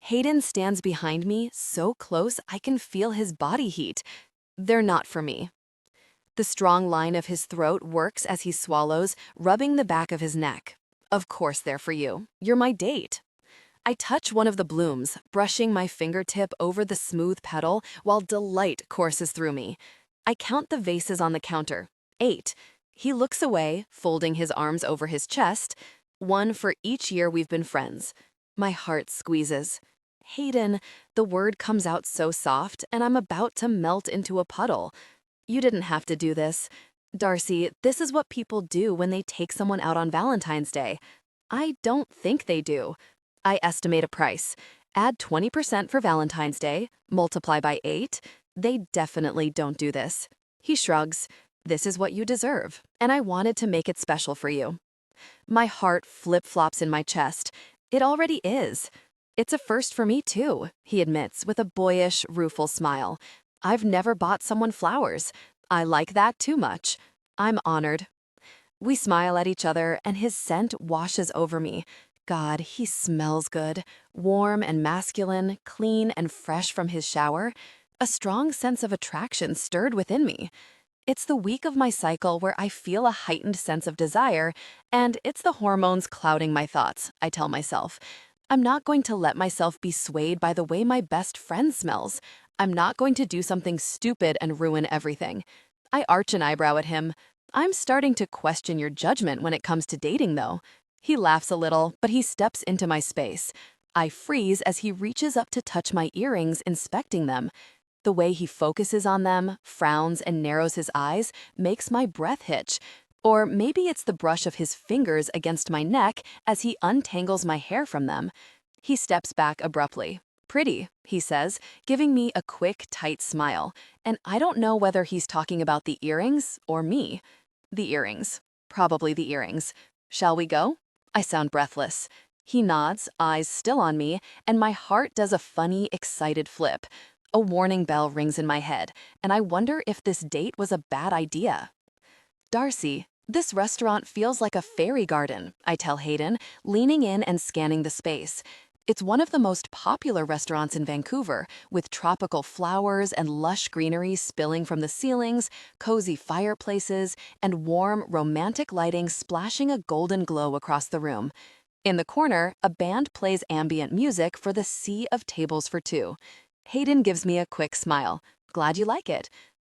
Hayden stands behind me, so close I can feel his body heat. "They're not for me." The strong line of his throat works as he swallows, rubbing the back of his neck. "Of course they're for you. You're my date." I touch one of the blooms, brushing my fingertip over the smooth petal while delight courses through me. I count the vases on the counter. 8. He looks away, folding his arms over his chest. 1 for each year we've been friends. My heart squeezes. "Hayden," the word comes out so soft, and I'm about to melt into a puddle. "You didn't have to do this. Darcy, this is what people do when they take someone out on Valentine's Day." I don't think they do. I estimate a price. Add 20% for Valentine's Day, multiply by 8. They definitely don't do this. He shrugs. "This is what you deserve, and I wanted to make it special for you." My heart flip-flops in my chest. It already is. "It's a first for me, too," he admits with a boyish, rueful smile. "I've never bought someone flowers. I like that too much." I'm honored. We smile at each other, and his scent washes over me. God, he smells good. Warm and masculine, clean and fresh from his shower. A strong sense of attraction stirred within me. It's the week of my cycle where I feel a heightened sense of desire, and it's the hormones clouding my thoughts, I tell myself. I'm not going to let myself be swayed by the way my best friend smells. I'm not going to do something stupid and ruin everything. I arch an eyebrow at him. "I'm starting to question your judgment when it comes to dating, though." He laughs a little, but he steps into my space. I freeze as he reaches up to touch my earrings, inspecting them. The way he focuses on them, frowns, and narrows his eyes makes my breath hitch. Or maybe it's the brush of his fingers against my neck as he untangles my hair from them. He steps back abruptly. "Pretty," he says, giving me a quick, tight smile. And I don't know whether he's talking about the earrings or me. The earrings. Probably the earrings. "Shall we go?" I sound breathless. He nods, eyes still on me, and my heart does a funny, excited flip. A warning bell rings in my head, and I wonder if this date was a bad idea. "Darcy, this restaurant feels like a fairy garden," I tell Hayden, leaning in and scanning the space. It's one of the most popular restaurants in Vancouver, with tropical flowers and lush greenery spilling from the ceilings, cozy fireplaces, and warm, romantic lighting splashing a golden glow across the room. In the corner, a band plays ambient music for the sea of tables for two. Hayden gives me a quick smile. "Glad you like it."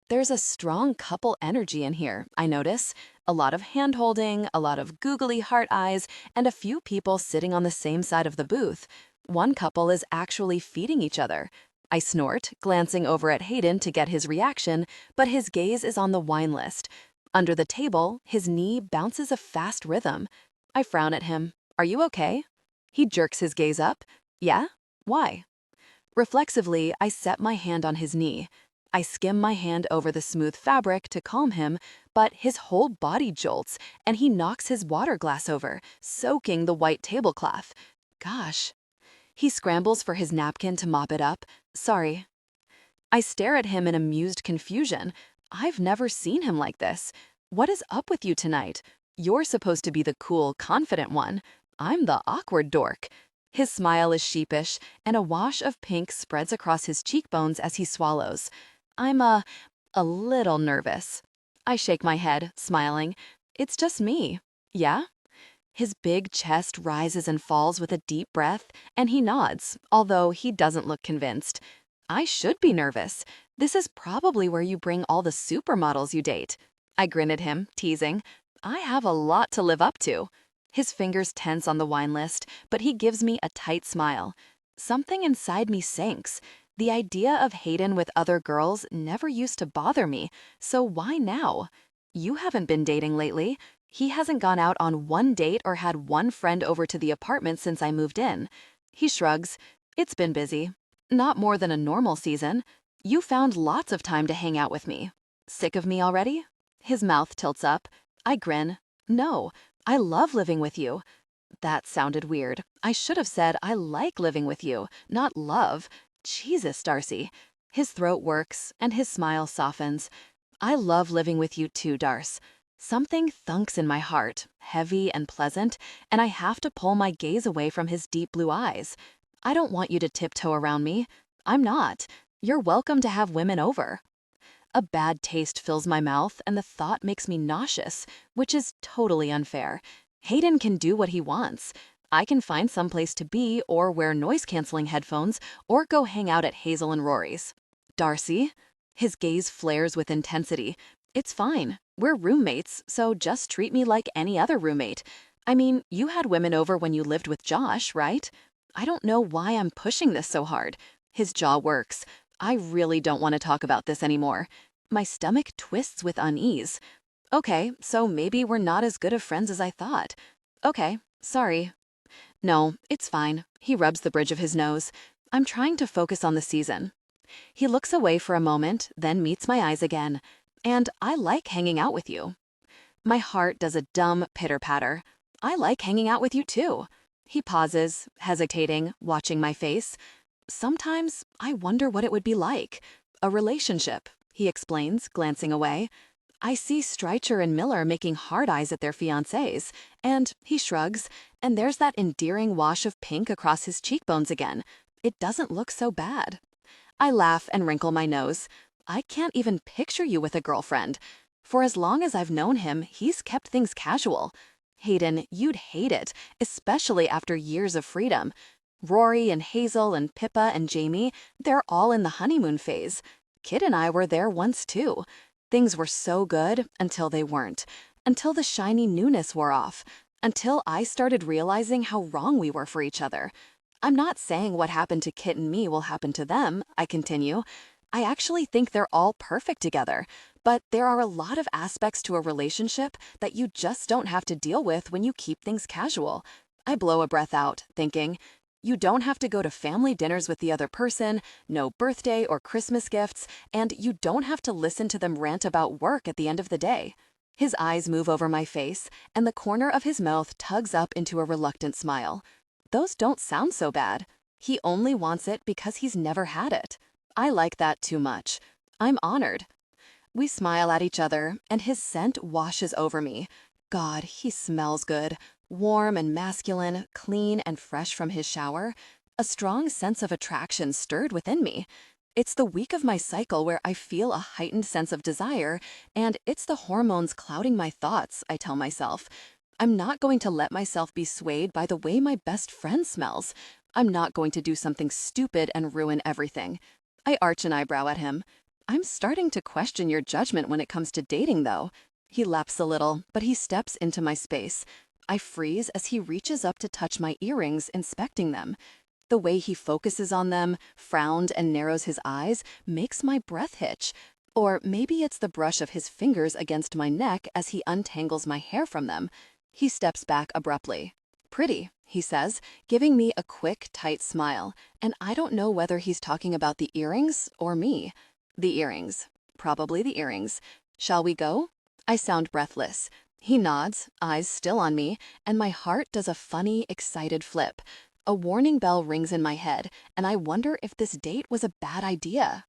There's a strong couple energy in here, I notice. A lot of hand-holding, a lot of googly heart eyes, and a few people sitting on the same side of the booth. One couple is actually feeding each other. I snort, glancing over at Hayden to get his reaction, but his gaze is on the wine list. Under the table, his knee bounces a fast rhythm. I frown at him. Are you okay? He jerks his gaze up. Yeah? Why? Reflexively, I set my hand on his knee. I skim my hand over the smooth fabric to calm him, but his whole body jolts, and he knocks his water glass over, soaking the white tablecloth. Gosh. He scrambles for his napkin to mop it up. Sorry. I stare at him in amused confusion. I've never seen him like this. What is up with you tonight? You're supposed to be the cool, confident one. I'm the awkward dork. His smile is sheepish, and a wash of pink spreads across his cheekbones as he swallows. I'm a little nervous. I shake my head, smiling. It's just me. Yeah? His big chest rises and falls with a deep breath, and he nods, although he doesn't look convinced. I should be nervous. This is probably where you bring all the supermodels you date. I grin at him, teasing. I have a lot to live up to. His fingers tense on the wine list, but he gives me a tight smile. Something inside me sinks. The idea of Hayden with other girls never used to bother me, so why now? You haven't been dating lately. He hasn't gone out on one date or had one friend over to the apartment since I moved in. He shrugs. It's been busy. Not more than a normal season. You found lots of time to hang out with me. Sick of me already? His mouth tilts up. I grin. No, I love living with you. That sounded weird. I should have said I like living with you, not love. Jesus, Darcy. His throat works, and his smile softens. I love living with you too, Darce. Something thunks in my heart, heavy and pleasant, and I have to pull my gaze away from his deep blue eyes. I don't want you to tiptoe around me. I'm not. You're welcome to have women over. A bad taste fills my mouth, and the thought makes me nauseous, which is totally unfair. Hayden can do what he wants. I can find someplace to be or wear noise-canceling headphones or go hang out at Hazel and Rory's. Darcy? His gaze flares with intensity. It's fine. We're roommates, so just treat me like any other roommate. I mean, you had women over when you lived with Josh, right? I don't know why I'm pushing this so hard. His jaw works. I really don't want to talk about this anymore. My stomach twists with unease. Okay, so maybe we're not as good of friends as I thought. Okay, sorry. No, it's fine. He rubs the bridge of his nose. I'm trying to focus on the season. He looks away for a moment, then meets my eyes again. And I like hanging out with you. My heart does a dumb pitter-patter. I like hanging out with you too. He pauses, hesitating, watching my face. Sometimes I wonder what it would be like. A relationship, he explains, glancing away. I see Streicher and Miller making hard eyes at their fiancés, and he shrugs, and there's that endearing wash of pink across his cheekbones again. It doesn't look so bad. I laugh and wrinkle my nose. I can't even picture you with a girlfriend. For as long as I've known him, he's kept things casual. Hayden, you'd hate it, especially after years of freedom. Rory and Hazel and Pippa and Jamie, they're all in the honeymoon phase. Kid and I were there once too. Things were so good until they weren't. Until the shiny newness wore off. Until I started realizing how wrong we were for each other. I'm not saying what happened to Kit and me will happen to them, I continue. I actually think they're all perfect together, but there are a lot of aspects to a relationship that you just don't have to deal with when you keep things casual. I blow a breath out, thinking, you don't have to go to family dinners with the other person, no birthday or Christmas gifts, and you don't have to listen to them rant about work at the end of the day. His eyes move over my face, and the corner of his mouth tugs up into a reluctant smile. Those don't sound so bad. He only wants it because he's never had it. I like that too much. I'm honored. We smile at each other, and his scent washes over me. God, he smells good. Warm and masculine, clean and fresh from his shower. A strong sense of attraction stirred within me. It's the week of my cycle where I feel a heightened sense of desire, and it's the hormones clouding my thoughts, I tell myself. I'm not going to let myself be swayed by the way my best friend smells. I'm not going to do something stupid and ruin everything. I arch an eyebrow at him. I'm starting to question your judgment when it comes to dating, though. He laps a little, but he steps into my space. I freeze as he reaches up to touch my earrings, inspecting them. The way he focuses on them, frowns and narrows his eyes, makes my breath hitch. Or maybe it's the brush of his fingers against my neck as he untangles my hair from them. He steps back abruptly. "Pretty," he says, giving me a quick, tight smile, and I don't know whether he's talking about the earrings or me. The earrings. Probably the earrings. "Shall we go?" I sound breathless. He nods, eyes still on me, and my heart does a funny, excited flip. A warning bell rings in my head, and I wonder if this date was a bad idea.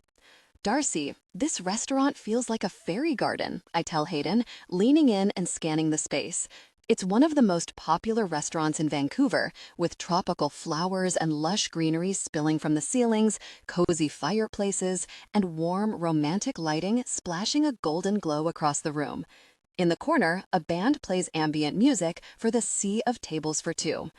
"Darcy, this restaurant feels like a fairy garden," I tell Hayden, leaning in and scanning the space. It's one of the most popular restaurants in Vancouver, with tropical flowers and lush greenery spilling from the ceilings, cozy fireplaces, and warm, romantic lighting splashing a golden glow across the room. In the corner, a band plays ambient music for the sea of tables for two.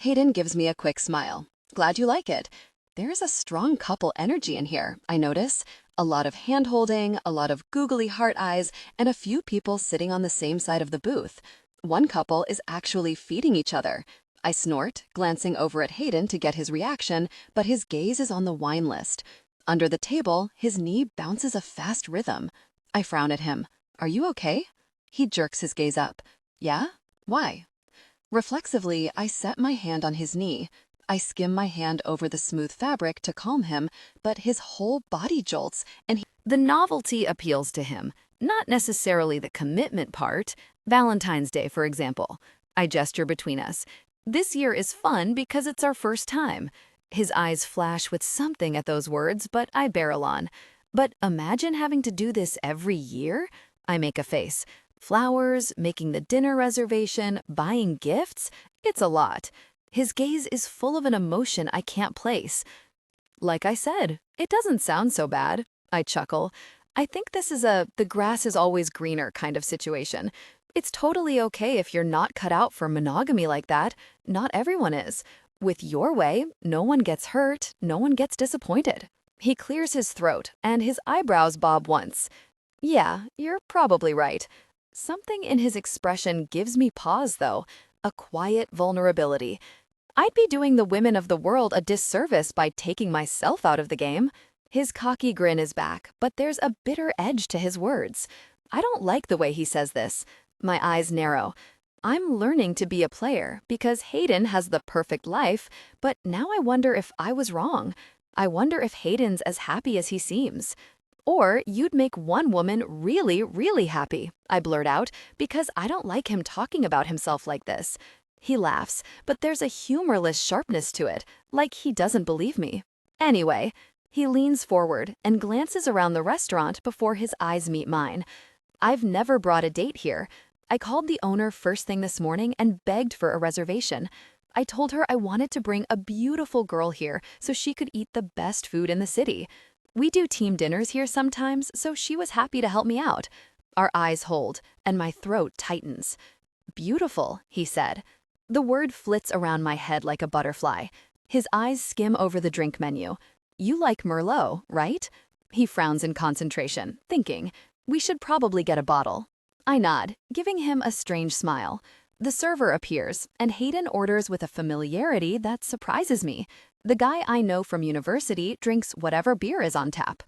Hayden gives me a quick smile. "Glad you like it." There's a strong couple energy in here, I notice. A lot of hand-holding, a lot of googly heart eyes, and a few people sitting on the same side of the booth. One couple is actually feeding each other. I snort, glancing over at Hayden to get his reaction, but his gaze is on the wine list. Under the table, his knee bounces a fast rhythm. I frown at him. "Are you okay?" He jerks his gaze up. "Yeah? Why?" Reflexively, I set my hand on his knee. I skim my hand over the smooth fabric to calm him, but his whole body jolts, and The novelty appeals to him, not necessarily the commitment part. Valentine's Day, for example. I gesture between us. This year is fun because it's our first time. His eyes flash with something at those words, but I barrel on. But imagine having to do this every year? I make a face. Flowers, making the dinner reservation, buying gifts? It's a lot. His gaze is full of an emotion I can't place. Like I said, it doesn't sound so bad. I chuckle. I think this is a the grass is always greener kind of situation. It's totally okay if you're not cut out for monogamy like that. Not everyone is. With your way, no one gets hurt, no one gets disappointed. He clears his throat, and his eyebrows bob once. Yeah, you're probably right. Something in his expression gives me pause, though. A quiet vulnerability. I'd be doing the women of the world a disservice by taking myself out of the game. His cocky grin is back, but there's a bitter edge to his words. I don't like the way he says this. My eyes narrow. I'm learning to be a player because Hayden has the perfect life, but now I wonder if I was wrong. I wonder if Hayden's as happy as he seems. Or you'd make one woman really, really happy, I blurt out, because I don't like him talking about himself like this. He laughs, but there's a humorless sharpness to it, like he doesn't believe me. Anyway, he leans forward and glances around the restaurant before his eyes meet mine. I've never brought a date here. I called the owner first thing this morning and begged for a reservation. I told her I wanted to bring a beautiful girl here so she could eat the best food in the city. We do team dinners here sometimes, so she was happy to help me out. Our eyes hold, and my throat tightens. "Beautiful," he said. The word flits around my head like a butterfly. His eyes skim over the drink menu. "You like Merlot, right?" He frowns in concentration, thinking, "We should probably get a bottle." I nod, giving him a strange smile. The server appears, and Hayden orders with a familiarity that surprises me. The guy I know from university drinks whatever beer is on tap.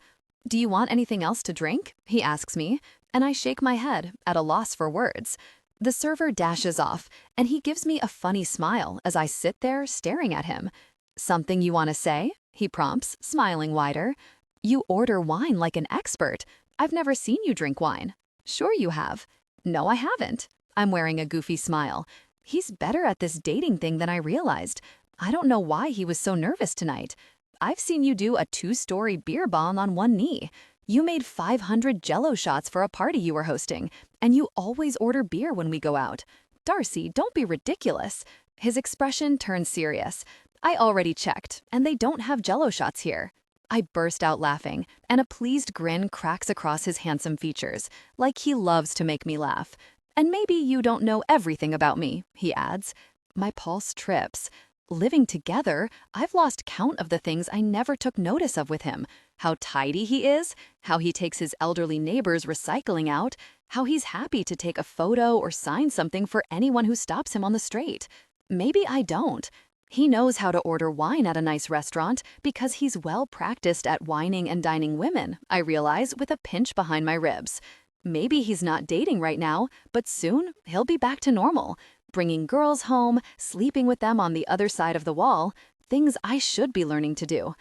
"Do you want anything else to drink?" he asks me, and I shake my head, at a loss for words. The server dashes off, and he gives me a funny smile as I sit there staring at him. "Something you want to say?" he prompts, smiling wider. "You order wine like an expert. I've never seen you drink wine." "Sure you have." "No, I haven't." I'm wearing a goofy smile. He's better at this dating thing than I realized. I don't know why he was so nervous tonight. "I've seen you do a 2-story beer bong on one knee. You made 500 Jell-O shots for a party you were hosting, and you always order beer when we go out. Darcy, don't be ridiculous." His expression turns serious. "I already checked, and they don't have Jell-O shots here." I burst out laughing, and a pleased grin cracks across his handsome features, like he loves to make me laugh. "And maybe you don't know everything about me," he adds. My pulse trips. Living together, I've lost count of the things I never took notice of with him. How tidy he is, how he takes his elderly neighbors recycling out, how he's happy to take a photo or sign something for anyone who stops him on the street. Maybe I don't. He knows how to order wine at a nice restaurant because he's well practiced at wining and dining women, I realize with a pinch behind my ribs. Maybe he's not dating right now, but soon he'll be back to normal, bringing girls home, sleeping with them on the other side of the wall, things I should be learning to do.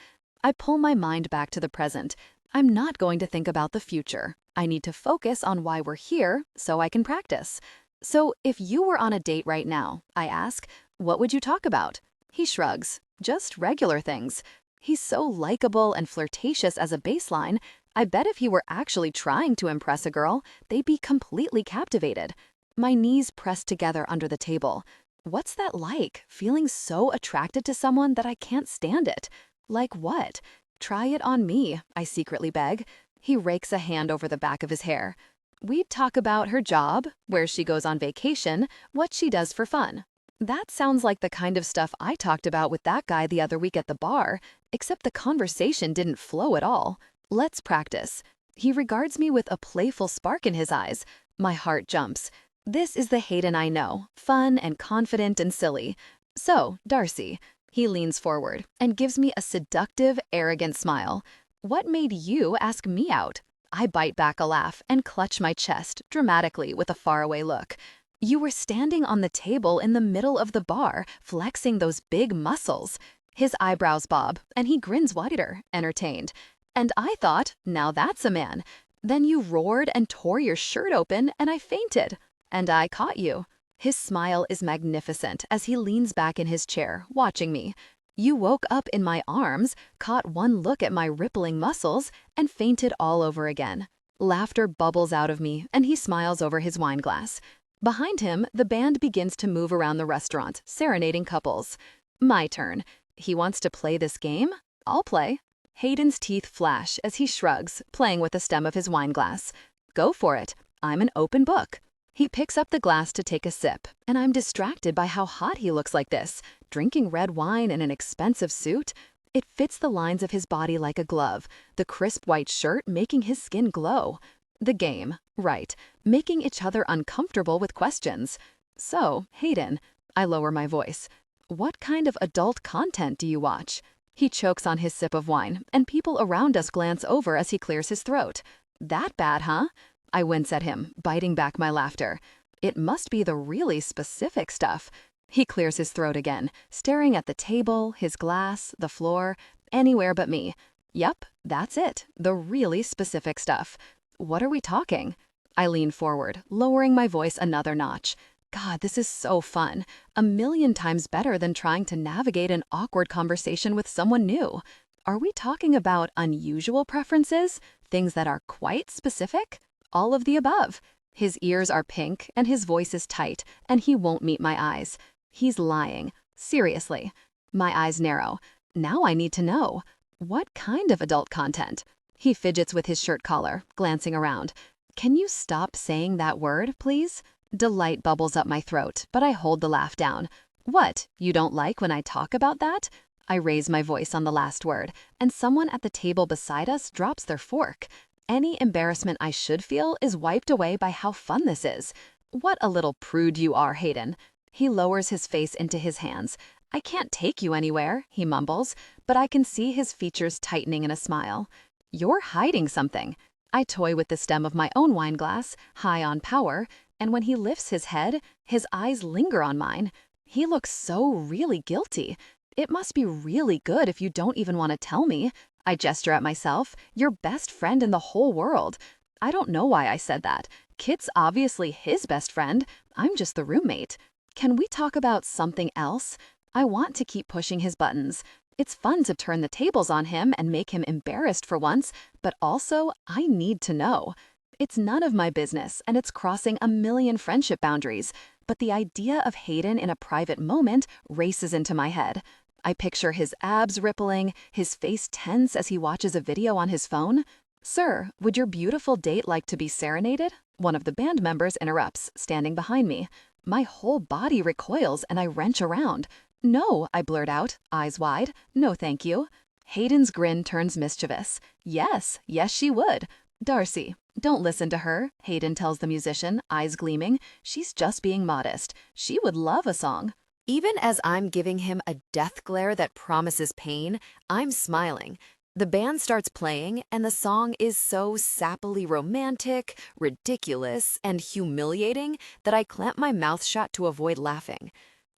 I pull my mind back to the present. I'm not going to think about the future. I need to focus on why we're here so I can practice. So if you were on a date right now, I ask, what would you talk about? He shrugs. Just regular things. He's so likable and flirtatious as a baseline. I bet if he were actually trying to impress a girl, they'd be completely captivated. My knees pressed together under the table. What's that like, feeling so attracted to someone that I can't stand it? Like what? Try it on me, I secretly beg. He rakes a hand over the back of his hair. We'd talk about her job, where she goes on vacation, what she does for fun. That sounds like the kind of stuff I talked about with that guy the other week at the bar, except the conversation didn't flow at all. Let's practice. He regards me with a playful spark in his eyes. My heart jumps. This is the Hayden I know, fun and confident and silly. So, Darcy. He leans forward and gives me a seductive, arrogant smile. What made you ask me out? I bite back a laugh and clutch my chest dramatically with a faraway look. You were standing on the table in the middle of the bar, flexing those big muscles. His eyebrows bob, and he grins wider, entertained. And I thought, now that's a man. Then you roared and tore your shirt open, and I fainted. And I caught you. His smile is magnificent as he leans back in his chair, watching me. You woke up in my arms, caught one look at my rippling muscles, and fainted all over again. Laughter bubbles out of me, and he smiles over his wine glass. Behind him, the band begins to move around the restaurant, serenading couples. My turn. He wants to play this game? I'll play. Hayden's teeth flash as he shrugs, playing with the stem of his wine glass. Go for it. I'm an open book. He picks up the glass to take a sip, and I'm distracted by how hot he looks like this, drinking red wine in an expensive suit. It fits the lines of his body like a glove, the crisp white shirt making his skin glow. The game, right, making each other uncomfortable with questions. So, Hayden, I lower my voice. What kind of adult content do you watch? He chokes on his sip of wine, and people around us glance over as he clears his throat. That bad, huh? I wince at him, biting back my laughter. It must be the really specific stuff. He clears his throat again, staring at the table, his glass, the floor, anywhere but me. Yup, that's it, the really specific stuff. What are we talking? I lean forward, lowering my voice another notch. God, this is so fun. 1,000,000 times better than trying to navigate an awkward conversation with someone new. Are we talking about unusual preferences? Things that are quite specific? All of the above. His ears are pink and his voice is tight, and he won't meet my eyes. He's lying. Seriously. My eyes narrow. Now I need to know. What kind of adult content? He fidgets with his shirt collar, glancing around. Can you stop saying that word, please? Delight bubbles up my throat, but I hold the laugh down. What, you don't like when I talk about that? I raise my voice on the last word, and someone at the table beside us drops their fork. Any embarrassment I should feel is wiped away by how fun this is. What a little prude you are, Hayden. He lowers his face into his hands. I can't take you anywhere, he mumbles, but I can see his features tightening in a smile. You're hiding something. I toy with the stem of my own wine glass, high on power, and when he lifts his head, his eyes linger on mine. He looks so really guilty. It must be really good if you don't even want to tell me. I gesture at myself, your best friend in the whole world. I don't know why I said that. Kit's obviously his best friend. I'm just the roommate. Can we talk about something else? I want to keep pushing his buttons. It's fun to turn the tables on him and make him embarrassed for once, but also I need to know. It's none of my business, and it's crossing 1,000,000 friendship boundaries, but the idea of Hayden in a private moment races into my head. I picture his abs rippling, his face tense as he watches a video on his phone. Sir, would your beautiful date like to be serenaded? One of the band members interrupts, standing behind me. My whole body recoils and I wrench around. No, I blurt out, eyes wide. No, thank you. Hayden's grin turns mischievous. Yes, she would. Darcy, don't listen to her, Hayden tells the musician, eyes gleaming. She's just being modest. She would love a song. Even as I'm giving him a death glare that promises pain, I'm smiling. The band starts playing, and the song is so sappily romantic, ridiculous, and humiliating that I clamp my mouth shut to avoid laughing.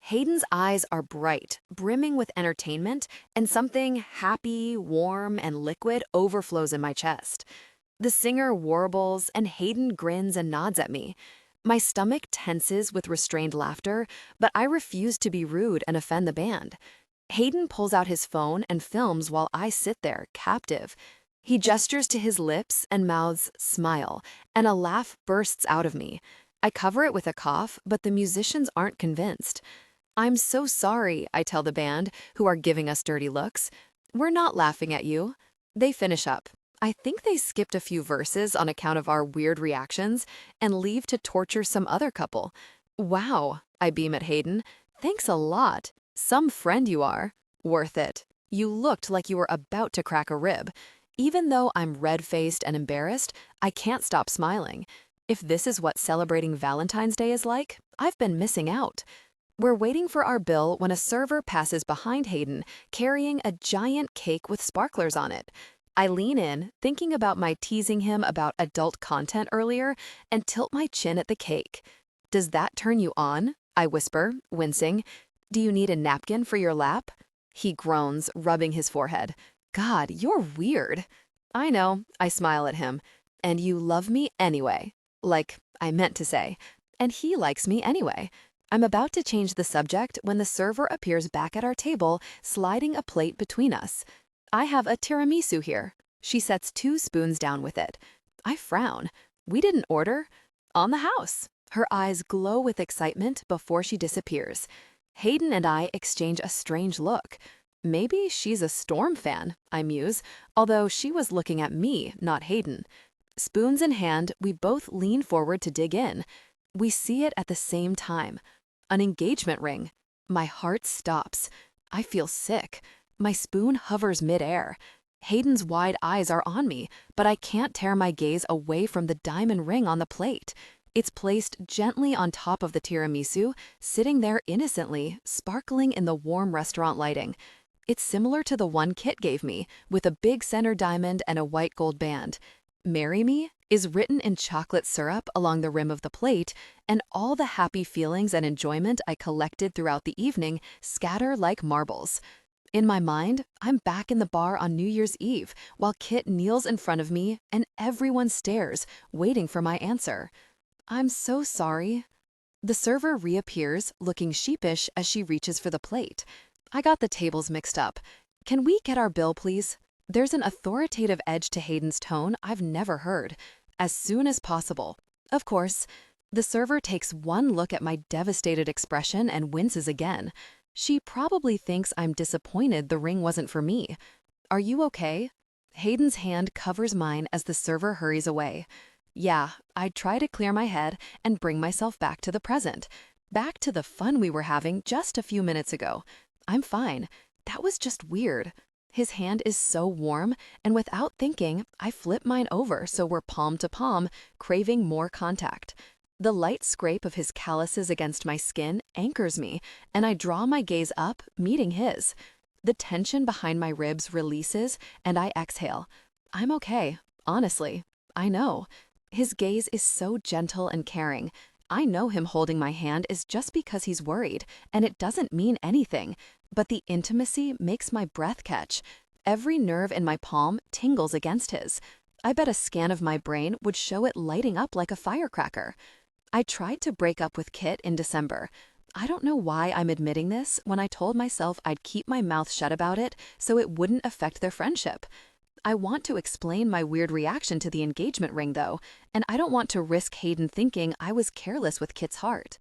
Hayden's eyes are bright, brimming with entertainment, and something happy, warm, and liquid overflows in my chest. The singer warbles, and Hayden grins and nods at me. My stomach tenses with restrained laughter, but I refuse to be rude and offend the band. Hayden pulls out his phone and films while I sit there, captive. He gestures to his lips and mouths smile, and a laugh bursts out of me. I cover it with a cough, but the musicians aren't convinced. "I'm so sorry," I tell the band, who are giving us dirty looks. "We're not laughing at you." They finish up. I think they skipped a few verses on account of our weird reactions and leave to torture some other couple. "Wow," I beam at Hayden. "Thanks a lot. Some friend you are. Worth it. You looked like you were about to crack a rib." Even though I'm red-faced and embarrassed, I can't stop smiling. If this is what celebrating Valentine's Day is like, I've been missing out. We're waiting for our bill when a server passes behind Hayden, carrying a giant cake with sparklers on it. I lean in, thinking about my teasing him about adult content earlier, and tilt my chin at the cake. "Does that turn you on?" I whisper, wincing. "Do you need a napkin for your lap?" He groans, rubbing his forehead. "God, you're weird." "I know," I smile at him. "And you love me anyway." Like, I meant to say. And he likes me anyway. I'm about to change the subject when the server appears back at our table, sliding a plate between us. "I have a tiramisu here." She sets 2 spoons down with it. I frown. "We didn't order." "On the house." Her eyes glow with excitement before she disappears. Hayden and I exchange a strange look. Maybe she's a Storm fan, I muse, although she was looking at me, not Hayden. Spoons in hand, we both lean forward to dig in. We see it at the same time. An engagement ring. My heart stops. I feel sick. My spoon hovers midair. Hayden's wide eyes are on me, but I can't tear my gaze away from the diamond ring on the plate. It's placed gently on top of the tiramisu, sitting there innocently, sparkling in the warm restaurant lighting. It's similar to the one Kit gave me, with a big center diamond and a white gold band. "Marry me" is written in chocolate syrup along the rim of the plate, and all the happy feelings and enjoyment I collected throughout the evening scatter like marbles. In my mind, I'm back in the bar on New Year's Eve, while Kit kneels in front of me and everyone stares, waiting for my answer. "I'm so sorry." The server reappears, looking sheepish as she reaches for the plate. I got the tables mixed up. "Can we get our bill, please?" There's an authoritative edge to Hayden's tone I've never heard. "As soon as possible." Of course. The server takes one look at my devastated expression and winces again. She probably thinks I'm disappointed the ring wasn't for me. "Are you okay?" Hayden's hand covers mine as the server hurries away. Yeah, I'd try to clear my head and bring myself back to the present. Back to the fun we were having just a few minutes ago. I'm fine. That was just weird. His hand is so warm, and without thinking, I flip mine over so we're palm to palm, craving more contact. The light scrape of his calluses against my skin anchors me, and I draw my gaze up, meeting his. The tension behind my ribs releases, and I exhale. I'm okay, honestly. I know. His gaze is so gentle and caring. I know him holding my hand is just because he's worried, and it doesn't mean anything. But the intimacy makes my breath catch. Every nerve in my palm tingles against his. I bet a scan of my brain would show it lighting up like a firecracker. I tried to break up with Kit in December. I don't know why I'm admitting this when I told myself I'd keep my mouth shut about it so it wouldn't affect their friendship. I want to explain my weird reaction to the engagement ring, though, and I don't want to risk Hayden thinking I was careless with Kit's heart.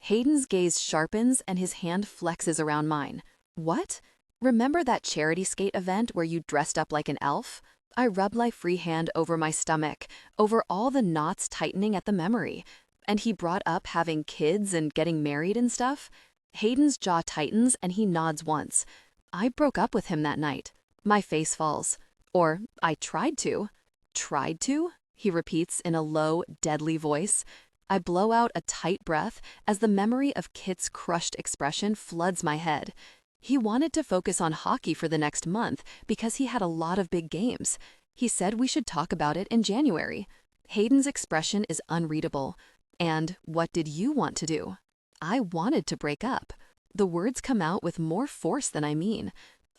Hayden's gaze sharpens and his hand flexes around mine. "What? Remember that charity skate event where you dressed up like an elf?" I rub my free hand over my stomach, over all the knots tightening at the memory. "And he brought up having kids and getting married and stuff?" Hayden's jaw tightens and he nods once. "I broke up with him that night." My face falls. Or, I tried to. "Tried to?" he repeats in a low, deadly voice. I blow out a tight breath as the memory of Kit's crushed expression floods my head. He wanted to focus on hockey for the next month because he had a lot of big games. He said we should talk about it in January. Hayden's expression is unreadable. And what did you want to do? I wanted to break up. The words come out with more force than I mean.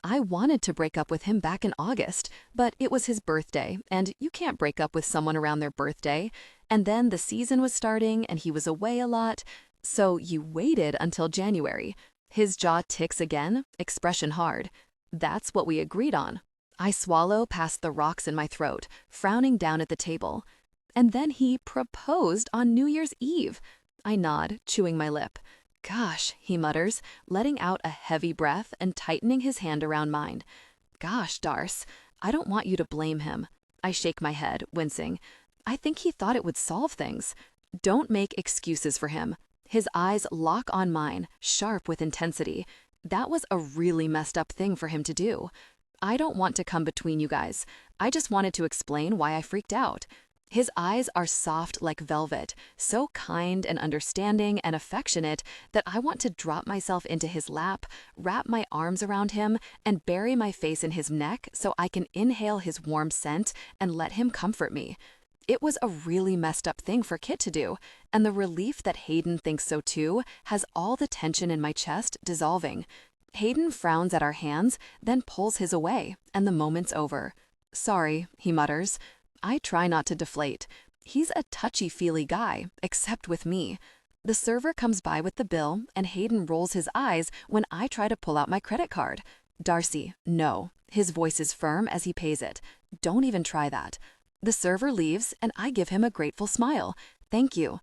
I wanted to break up with him back in August, but it was his birthday, and you can't break up with someone around their birthday. And then the season was starting, and he was away a lot. So you waited until January. His jaw ticks again, expression hard. That's what we agreed on. I swallow past the rocks in my throat, frowning down at the table. And then he proposed on New Year's Eve. I nod, chewing my lip. Gosh, he mutters, letting out a heavy breath and tightening his hand around mine. Gosh, Darce, I don't want you to blame him. I shake my head, wincing. I think he thought it would solve things. Don't make excuses for him. His eyes lock on mine, sharp with intensity. That was a really messed up thing for him to do. I don't want to come between you guys. I just wanted to explain why I freaked out. His eyes are soft like velvet, so kind and understanding and affectionate that I want to drop myself into his lap, wrap my arms around him, and bury my face in his neck so I can inhale his warm scent and let him comfort me. It was a really messed up thing for Kit to do, and the relief that Hayden thinks so too has all the tension in my chest dissolving. Hayden frowns at our hands, then pulls his away, and the moment's over. Sorry, he mutters. I try not to deflate. He's a touchy-feely guy, except with me. The server comes by with the bill, and Hayden rolls his eyes when I try to pull out my credit card. Darcy, no. His voice is firm as he pays it. Don't even try that. The server leaves, and I give him a grateful smile. Thank you.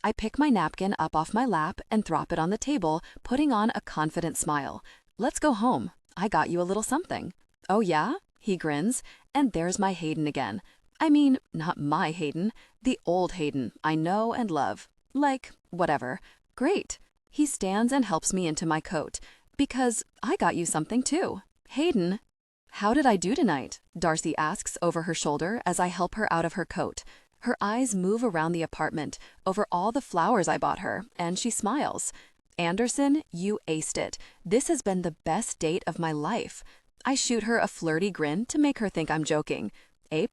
I pick my napkin up off my lap and drop it on the table, putting on a confident smile. Let's go home. I got you a little something. Oh yeah? He grins, and there's my Hayden again. I mean, not my Hayden, the old Hayden I know and love. Like, whatever. Great. He stands and helps me into my coat. Because I got you something too. Hayden. How did I do tonight? Darcy asks over her shoulder as I help her out of her coat. Her eyes move around the apartment, over all the flowers I bought her, and she smiles. Anderson, you aced it. This has been the best date of my life. I shoot her a flirty grin to make her think I'm joking. A+.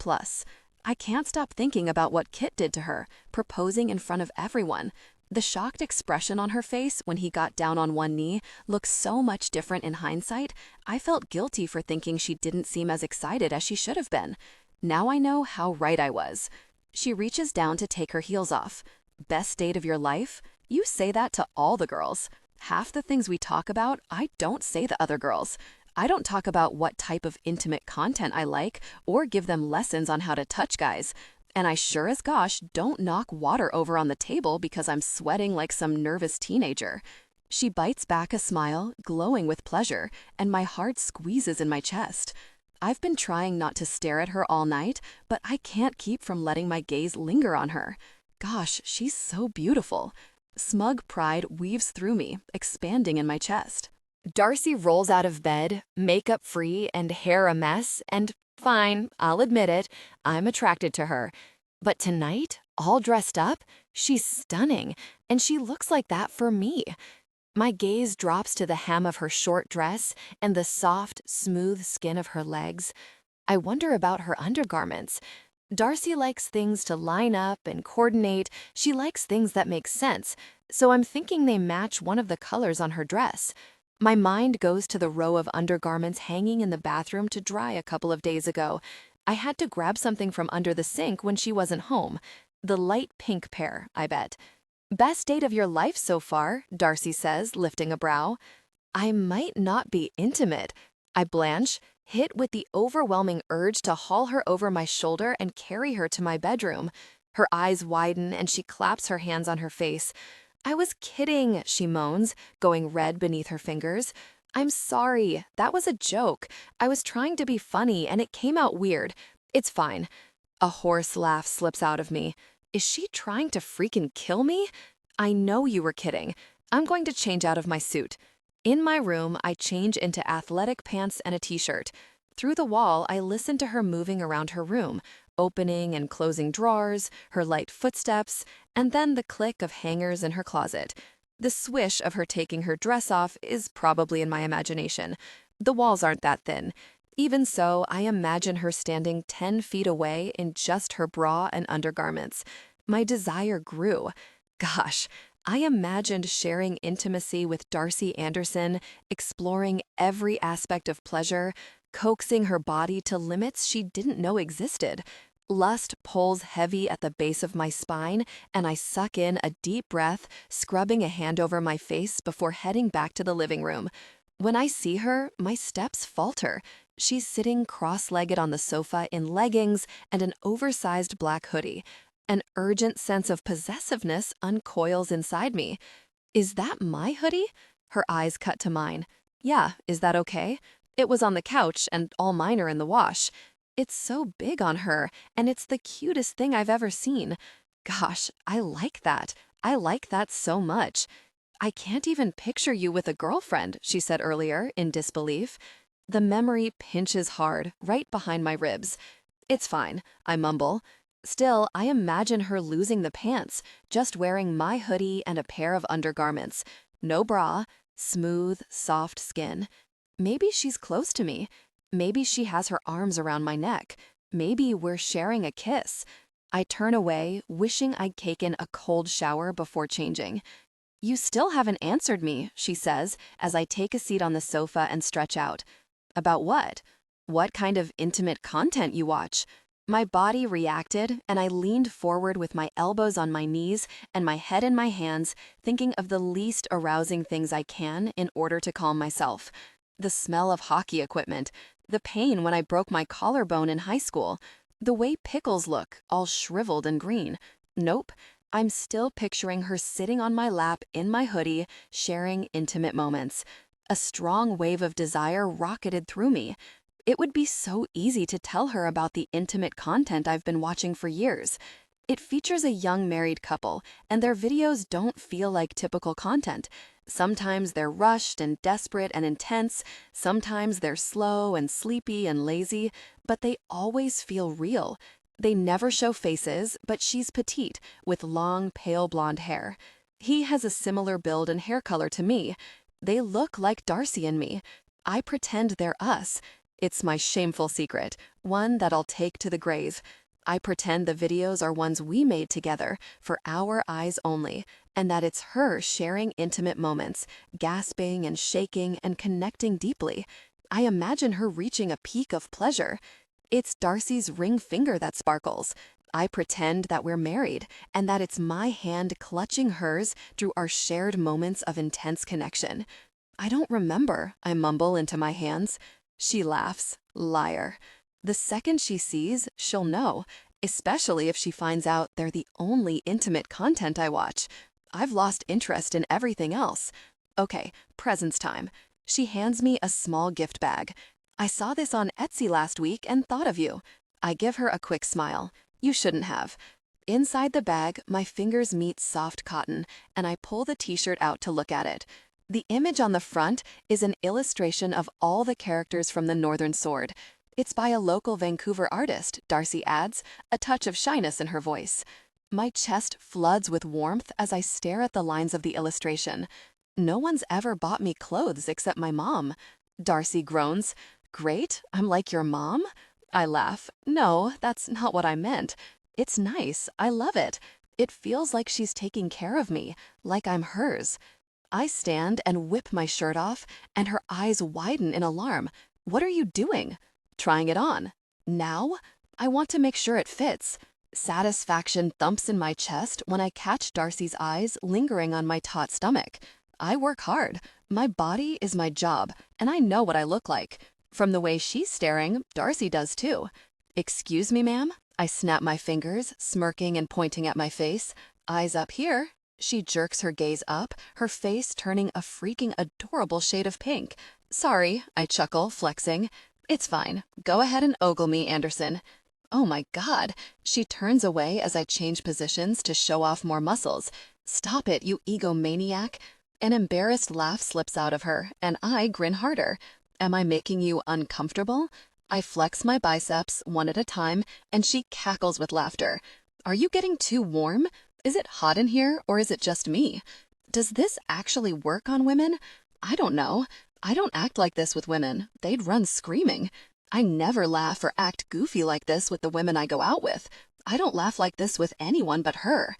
I can't stop thinking about what Kit did to her, proposing in front of everyone. The shocked expression on her face when he got down on one knee looks so much different in hindsight. I felt guilty for thinking she didn't seem as excited as she should have been. Now I know how right I was. She reaches down to take her heels off. Best date of your life? You say that to all the girls. Half the things we talk about, I don't say to other girls. I don't talk about what type of intimate content I like or give them lessons on how to touch guys. And I sure as gosh don't knock water over on the table because I'm sweating like some nervous teenager. She bites back a smile, glowing with pleasure, and my heart squeezes in my chest. I've been trying not to stare at her all night, but I can't keep from letting my gaze linger on her. Gosh, she's so beautiful. Smug pride weaves through me, expanding in my chest. Darcy rolls out of bed, makeup free and hair a mess, and fine, I'll admit it, I'm attracted to her. But tonight, all dressed up, she's stunning, and she looks like that for me. My gaze drops to the hem of her short dress and the soft, smooth skin of her legs. I wonder about her undergarments. Darcy likes things to line up and coordinate. She likes things that make sense, so I'm thinking they match one of the colors on her dress. My mind goes to the row of undergarments hanging in the bathroom to dry a couple of days ago. I had to grab something from under the sink when she wasn't home. The light pink pair, I bet. Best date of your life so far, Darcy says, lifting a brow. I might not be intimate. I blanch, hit with the overwhelming urge to haul her over my shoulder and carry her to my bedroom. Her eyes widen and she claps her hands on her face. I was kidding, she moans, going red beneath her fingers. I'm sorry, that was a joke. I was trying to be funny and it came out weird. It's fine. A hoarse laugh slips out of me. Is she trying to freaking kill me? I know you were kidding. I'm going to change out of my suit. In my room, I change into athletic pants and a t-shirt. Through the wall, I listen to her moving around her room, opening and closing drawers, her light footsteps, and then the click of hangers in her closet. The swish of her taking her dress off is probably in my imagination. The walls aren't that thin. Even so, I imagine her standing 10 feet away in just her bra and undergarments. My desire grew. Gosh, I imagined sharing intimacy with Darcy Anderson, exploring every aspect of pleasure, coaxing her body to limits she didn't know existed. Lust pulls heavy at the base of my spine, and I suck in a deep breath, scrubbing a hand over my face before heading back to the living room. When I see her, my steps falter. She's sitting cross-legged on the sofa in leggings and an oversized black hoodie. An urgent sense of possessiveness uncoils inside me. Is that my hoodie? Her eyes cut to mine. Yeah, is that okay? It was on the couch, and all mine are in the wash. It's so big on her, and it's the cutest thing I've ever seen. Gosh, I like that. I like that so much. I can't even picture you with a girlfriend, she said earlier, in disbelief. The memory pinches hard, right behind my ribs. It's fine, I mumble. Still, I imagine her losing the pants, just wearing my hoodie and a pair of undergarments. No bra, smooth, soft skin. Maybe she's close to me. Maybe she has her arms around my neck. Maybe we're sharing a kiss. I turn away, wishing I'd taken a cold shower before changing. You still haven't answered me, she says, as I take a seat on the sofa and stretch out. About what? What kind of intimate content you watch? My body reacted, and I leaned forward with my elbows on my knees and my head in my hands, thinking of the least arousing things I can in order to calm myself. The smell of hockey equipment, the pain when I broke my collarbone in high school, the way pickles look, all shriveled and green. Nope, I'm still picturing her sitting on my lap in my hoodie, sharing intimate moments. A strong wave of desire rocketed through me. It would be so easy to tell her about the intimate content I've been watching for years. It features a young married couple, and their videos don't feel like typical content. Sometimes they're rushed and desperate and intense, sometimes they're slow and sleepy and lazy, but they always feel real. They never show faces, but she's petite, with long, pale blonde hair. He has a similar build and hair color to me. They look like Darcy and me. I pretend they're us. It's my shameful secret, one that I'll take to the grave. I pretend the videos are ones we made together, for our eyes only, and that it's her sharing intimate moments, gasping and shaking and connecting deeply. I imagine her reaching a peak of pleasure. It's Darcy's ring finger that sparkles. I pretend that we're married, and that it's my hand clutching hers through our shared moments of intense connection. I don't remember, I mumble into my hands. She laughs. Liar. The second she sees, she'll know, especially if she finds out they're the only intimate content I watch. I've lost interest in everything else. Okay, presents time. She hands me a small gift bag. I saw this on Etsy last week and thought of you. I give her a quick smile. You shouldn't have. Inside the bag, my fingers meet soft cotton, and I pull the t-shirt out to look at it. The image on the front is an illustration of all the characters from the Northern Sword. It's by a local Vancouver artist, Darcy adds, a touch of shyness in her voice. My chest floods with warmth as I stare at the lines of the illustration. No one's ever bought me clothes except my mom. Darcy groans. Great, I'm like your mom? I laugh. No, that's not what I meant. It's nice. I love it. It feels like she's taking care of me, like I'm hers. I stand and whip my shirt off, and her eyes widen in alarm. What are you doing? Trying it on. Now? I want to make sure it fits. Satisfaction thumps in my chest when I catch Darcy's eyes lingering on my taut stomach. I work hard. My body is my job, and I know what I look like. From the way she's staring, Darcy does too. Excuse me, ma'am? I snap my fingers, smirking and pointing at my face. Eyes up here. She jerks her gaze up, her face turning a freaking adorable shade of pink. Sorry, I chuckle, flexing. It's fine. Go ahead and ogle me, Anderson. Oh my God. She turns away as I change positions to show off more muscles. Stop it, you egomaniac. An embarrassed laugh slips out of her, and I grin harder. Am I making you uncomfortable? I flex my biceps one at a time, and she cackles with laughter. Are you getting too warm? Is it hot in here, or is it just me? Does this actually work on women? I don't know. I don't act like this with women. They'd run screaming. I never laugh or act goofy like this with the women I go out with. I don't laugh like this with anyone but her.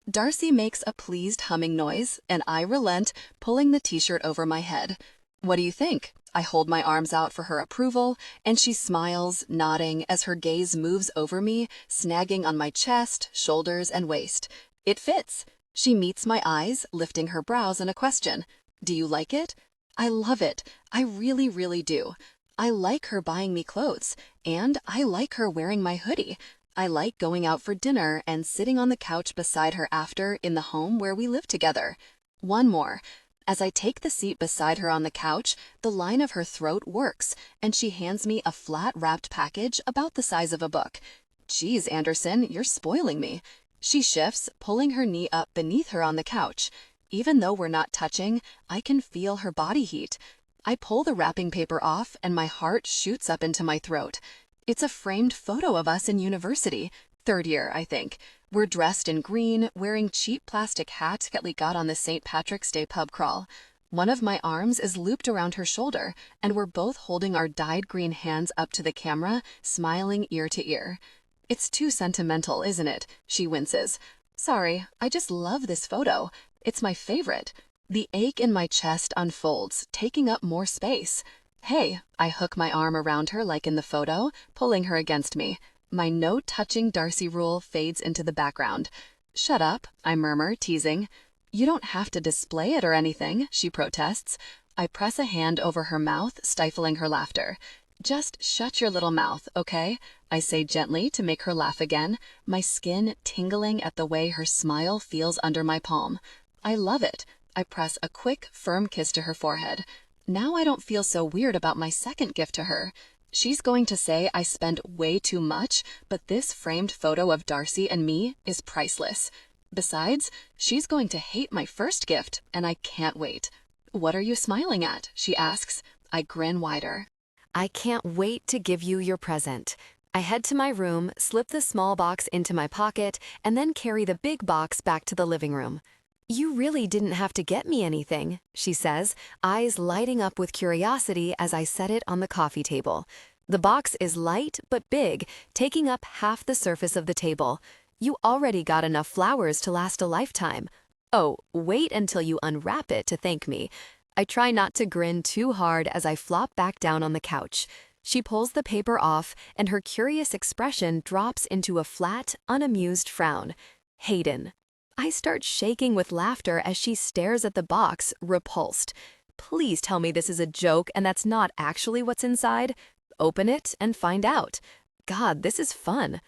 Darcy makes a pleased humming noise, and I relent, pulling the t-shirt over my head. What do you think? I hold my arms out for her approval, and she smiles, nodding as her gaze moves over me, snagging on my chest, shoulders, and waist. It fits. She meets my eyes, lifting her brows in a question. Do you like it? I love it. I really, really do. I like her buying me clothes, and I like her wearing my hoodie. I like going out for dinner and sitting on the couch beside her after in the home where we live together. One more. As I take the seat beside her on the couch, the line of her throat works, and she hands me a flat wrapped package about the size of a book. Geez, Anderson, you're spoiling me. She shifts, pulling her knee up beneath her on the couch. Even though we're not touching, I can feel her body heat. I pull the wrapping paper off, and my heart shoots up into my throat. It's a framed photo of us in university, 3rd year, I think. We're dressed in green, wearing cheap plastic hats that we got on the St. Patrick's Day pub crawl. One of my arms is looped around her shoulder, and we're both holding our dyed green hands up to the camera, smiling ear to ear. It's too sentimental, isn't it? She winces. Sorry, I just love this photo. It's my favorite. The ache in my chest unfolds, taking up more space. Hey, I hook my arm around her like in the photo, pulling her against me. My no-touching Darcy rule fades into the background. Shut up, I murmur, teasing. You don't have to display it or anything, she protests. I press a hand over her mouth, stifling her laughter. Just shut your little mouth, okay? I say gently to make her laugh again, my skin tingling at the way her smile feels under my palm. I love it. I press a quick, firm kiss to her forehead. Now I don't feel so weird about my second gift to her. She's going to say I spend way too much, but this framed photo of Darcy and me is priceless. Besides, she's going to hate my first gift, and I can't wait. What are you smiling at? She asks. I grin wider. I can't wait to give you your present. I head to my room, slip the small box into my pocket, and then carry the big box back to the living room. You really didn't have to get me anything, she says, eyes lighting up with curiosity as I set it on the coffee table. The box is light but big, taking up half the surface of the table. You already got enough flowers to last a lifetime. Oh, wait until you unwrap it to thank me. I try not to grin too hard as I flop back down on the couch. She pulls the paper off, and her curious expression drops into a flat, unamused frown. Hayden. I start shaking with laughter as she stares at the box, repulsed. Please tell me this is a joke and that's not actually what's inside. Open it and find out. God, this is fun.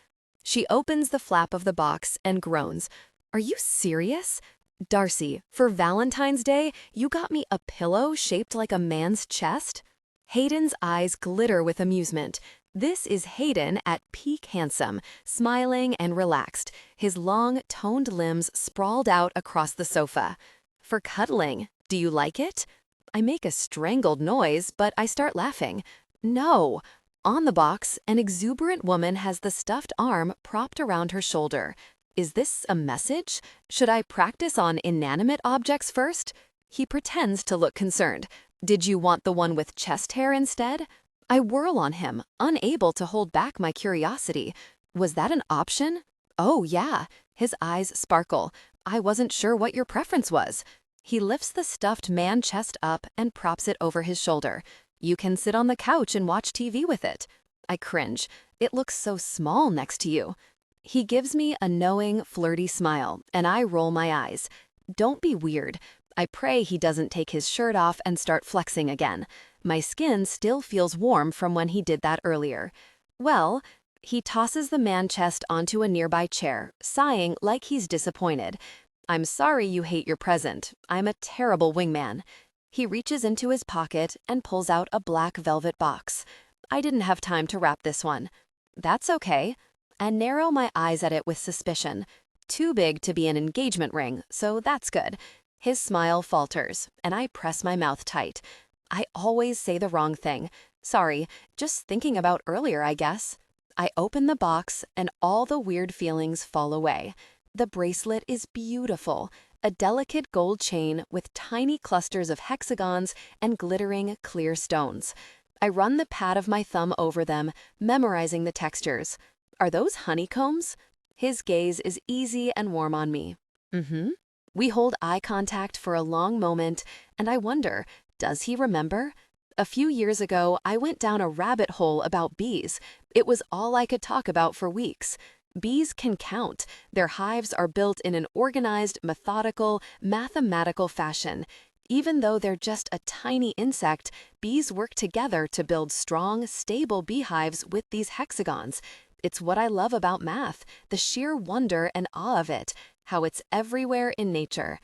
She opens the flap of the box and groans. Are you serious? Darcy, for Valentine's Day, you got me a pillow shaped like a man's chest? Hayden's eyes glitter with amusement. This is Hayden at peak handsome, smiling and relaxed, his long, toned limbs sprawled out across the sofa. For cuddling, do you like it? I make a strangled noise, but I start laughing. No. On the box, an exuberant woman has the stuffed arm propped around her shoulder. Is this a message? Should I practice on inanimate objects first? He pretends to look concerned. Did you want the one with chest hair instead? I whirl on him, unable to hold back my curiosity. Was that an option? Oh, yeah. His eyes sparkle. I wasn't sure what your preference was. He lifts the stuffed man chest up and props it over his shoulder. You can sit on the couch and watch TV with it. I cringe. It looks so small next to you. He gives me a knowing, flirty smile, and I roll my eyes. Don't be weird. I pray he doesn't take his shirt off and start flexing again. My skin still feels warm from when he did that earlier. Well, he tosses the man chest onto a nearby chair, sighing like he's disappointed. I'm sorry you hate your present. I'm a terrible wingman. He reaches into his pocket and pulls out a black velvet box. I didn't have time to wrap this one. That's okay. And narrow my eyes at it with suspicion. Too big to be an engagement ring, so that's good. His smile falters, and I press my mouth tight. I always say the wrong thing. Sorry, just thinking about earlier, I guess. I open the box and all the weird feelings fall away. The bracelet is beautiful, a delicate gold chain with tiny clusters of hexagons and glittering clear stones. I run the pad of my thumb over them, memorizing the textures. Are those honeycombs? His gaze is easy and warm on me. Mm-hmm. We hold eye contact for a long moment, and I wonder, does he remember? A few years ago, I went down a rabbit hole about bees. It was all I could talk about for weeks. Bees can count. Their hives are built in an organized, methodical, mathematical fashion. Even though they're just a tiny insect, bees work together to build strong, stable beehives with these hexagons. It's what I love about math, the sheer wonder and awe of it, how it's everywhere in nature.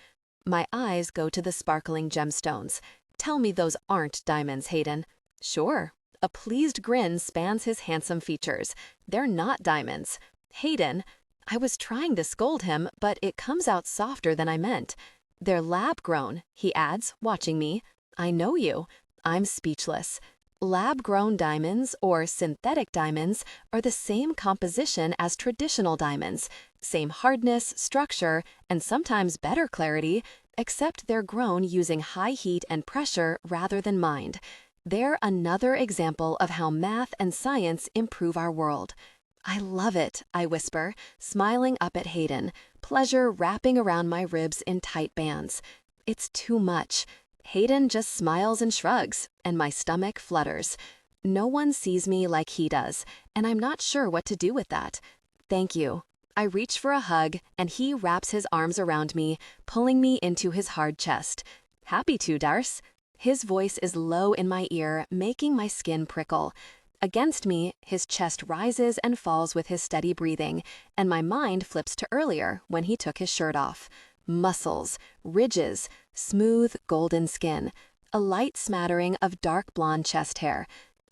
My eyes go to the sparkling gemstones. Tell me those aren't diamonds, Hayden. Sure. A pleased grin spans his handsome features. They're not diamonds. Hayden, I was trying to scold him, but it comes out softer than I meant. They're lab-grown, he adds, watching me. I know you. I'm speechless. Lab-grown diamonds, or synthetic diamonds, are the same composition as traditional diamonds, same hardness, structure, and sometimes better clarity, except they're grown using high heat and pressure rather than mind. They're another example of how math and science improve our world. I love it, I whisper, smiling up at Hayden, pleasure wrapping around my ribs in tight bands. It's too much. Hayden just smiles and shrugs, and my stomach flutters. No one sees me like he does, and I'm not sure what to do with that. Thank you. I reach for a hug, and he wraps his arms around me, pulling me into his hard chest. Happy to, Darce. His voice is low in my ear, making my skin prickle. Against me, his chest rises and falls with his steady breathing, and my mind flips to earlier when he took his shirt off. Muscles, ridges, smooth golden skin, a light smattering of dark blonde chest hair.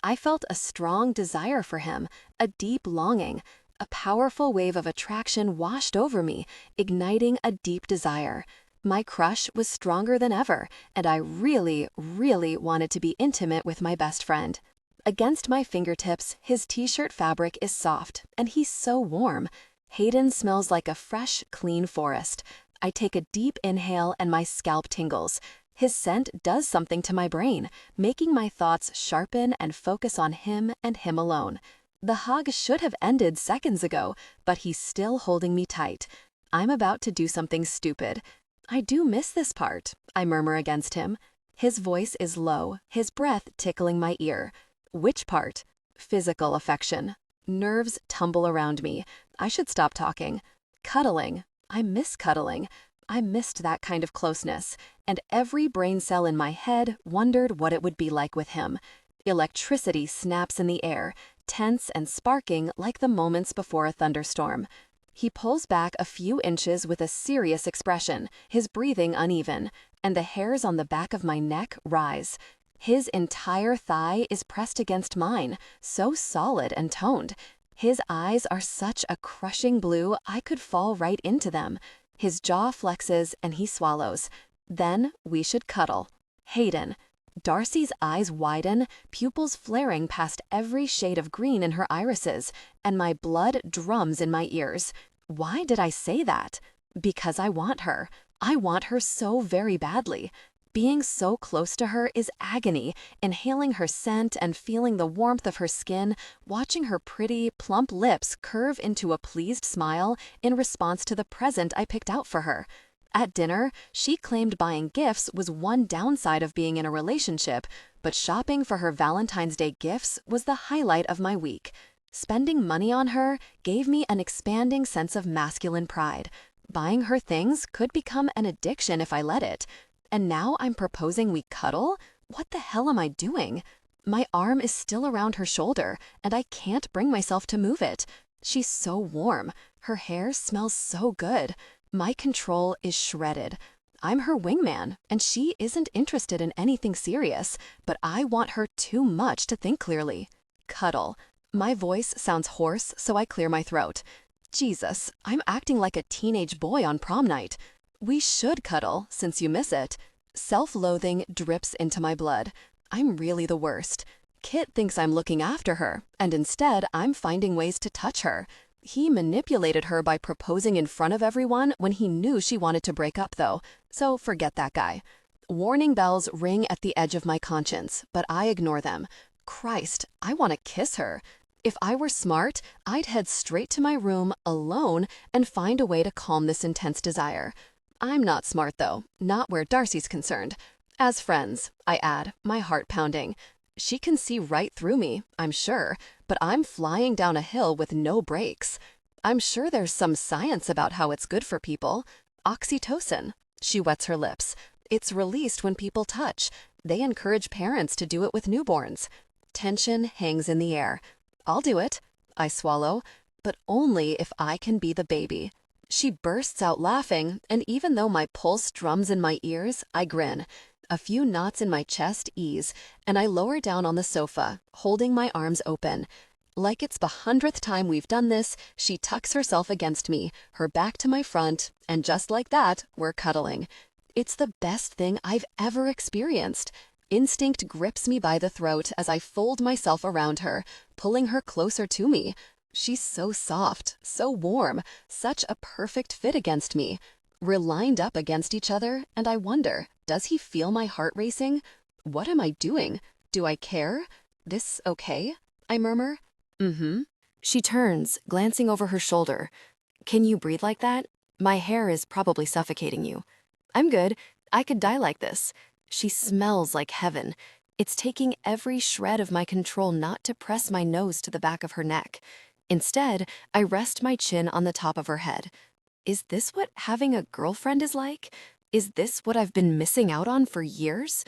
I felt a strong desire for him, a deep longing. A powerful wave of attraction washed over me, igniting a deep desire. My crush was stronger than ever, and I really, really wanted to be intimate with my best friend. Against my fingertips, his t-shirt fabric is soft, and he's so warm. Hayden smells like a fresh, clean forest. I take a deep inhale and my scalp tingles. His scent does something to my brain, making my thoughts sharpen and focus on him and him alone. The hug should have ended seconds ago, but he's still holding me tight. I'm about to do something stupid. I do miss this part, I murmur against him. His voice is low, his breath tickling my ear. Which part? Physical affection. Nerves tumble around me. I should stop talking. Cuddling. I miss cuddling. I missed that kind of closeness, and every brain cell in my head wondered what it would be like with him. Electricity snaps in the air, tense and sparking like the moments before a thunderstorm. He pulls back a few inches with a serious expression, his breathing uneven, and the hairs on the back of my neck rise. His entire thigh is pressed against mine, so solid and toned. His eyes are such a crushing blue I could fall right into them. His jaw flexes and he swallows. Then we should cuddle. Hayden. Darcy's eyes widen, pupils flaring past every shade of green in her irises, and my blood drums in my ears. Why did I say that? Because I want her. I want her so very badly. Being so close to her is agony, inhaling her scent and feeling the warmth of her skin, watching her pretty, plump lips curve into a pleased smile in response to the present I picked out for her. At dinner, she claimed buying gifts was one downside of being in a relationship, but shopping for her Valentine's Day gifts was the highlight of my week. Spending money on her gave me an expanding sense of masculine pride. Buying her things could become an addiction if I let it. And now I'm proposing we cuddle? What the hell am I doing? My arm is still around her shoulder, and I can't bring myself to move it. She's so warm. Her hair smells so good. My control is shredded. I'm her wingman, and she isn't interested in anything serious, but I want her too much to think clearly. Cuddle. My voice sounds hoarse, so I clear my throat. Jesus, I'm acting like a teenage boy on prom night. We should cuddle, since you miss it. Self-loathing drips into my blood. I'm really the worst. Kit thinks I'm looking after her, and instead I'm finding ways to touch her. He manipulated her by proposing in front of everyone when he knew she wanted to break up, though, so forget that guy. Warning bells ring at the edge of my conscience, but I ignore them. Christ, I want to kiss her. If I were smart, I'd head straight to my room alone and find a way to calm this intense desire. I'm not smart, though, not where Darcy's concerned. As friends, I add, my heart pounding. She can see right through me, I'm sure, but I'm flying down a hill with no brakes. I'm sure there's some science about how it's good for people. Oxytocin. She wets her lips. It's released when people touch. They encourage parents to do it with newborns. Tension hangs in the air. I'll do it. I swallow, but only if I can be the baby. She bursts out laughing, and even though my pulse drums in my ears, I grin. A few knots in my chest ease, and I lower down on the sofa, holding my arms open. Like it's the 100th time we've done this, she tucks herself against me, her back to my front, and just like that, we're cuddling. It's the best thing I've ever experienced. Instinct grips me by the throat as I fold myself around her, pulling her closer to me. She's so soft, so warm, such a perfect fit against me. We're lined up against each other, and I wonder, does he feel my heart racing? What am I doing? Do I care? This okay? I murmur. She turns, glancing over her shoulder. Can you breathe like that? My hair is probably suffocating you. I'm good. I could die like this. She smells like heaven. It's taking every shred of my control not to press my nose to the back of her neck. Instead, I rest my chin on the top of her head. Is this what having a girlfriend is like? Is this what I've been missing out on for years?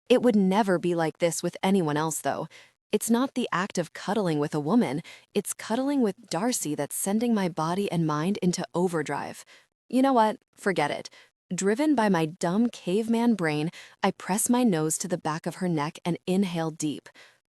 It would never be like this with anyone else, though. It's not the act of cuddling with a woman, it's cuddling with Darcy that's sending my body and mind into overdrive. You know what? Forget it. Driven by my dumb caveman brain, I press my nose to the back of her neck and inhale deep.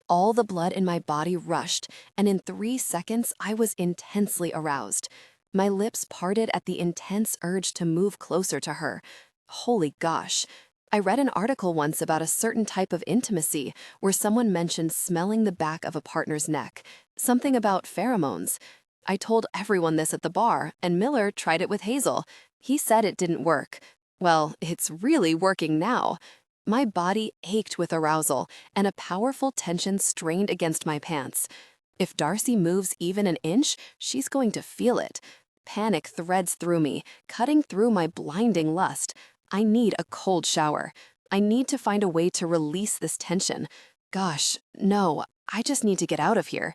All the blood in my body rushed, and in 3 seconds I was intensely aroused. My lips parted at the intense urge to move closer to her. Holy gosh. I read an article once about a certain type of intimacy where someone mentioned smelling the back of a partner's neck, something about pheromones. I told everyone this at the bar, and Miller tried it with Hazel. He said it didn't work. Well, it's really working now. My body ached with arousal, and a powerful tension strained against my pants. If Darcy moves even an inch, she's going to feel it. Panic threads through me, cutting through my blinding lust. I need a cold shower. I need to find a way to release this tension. Gosh, no, I just need to get out of here.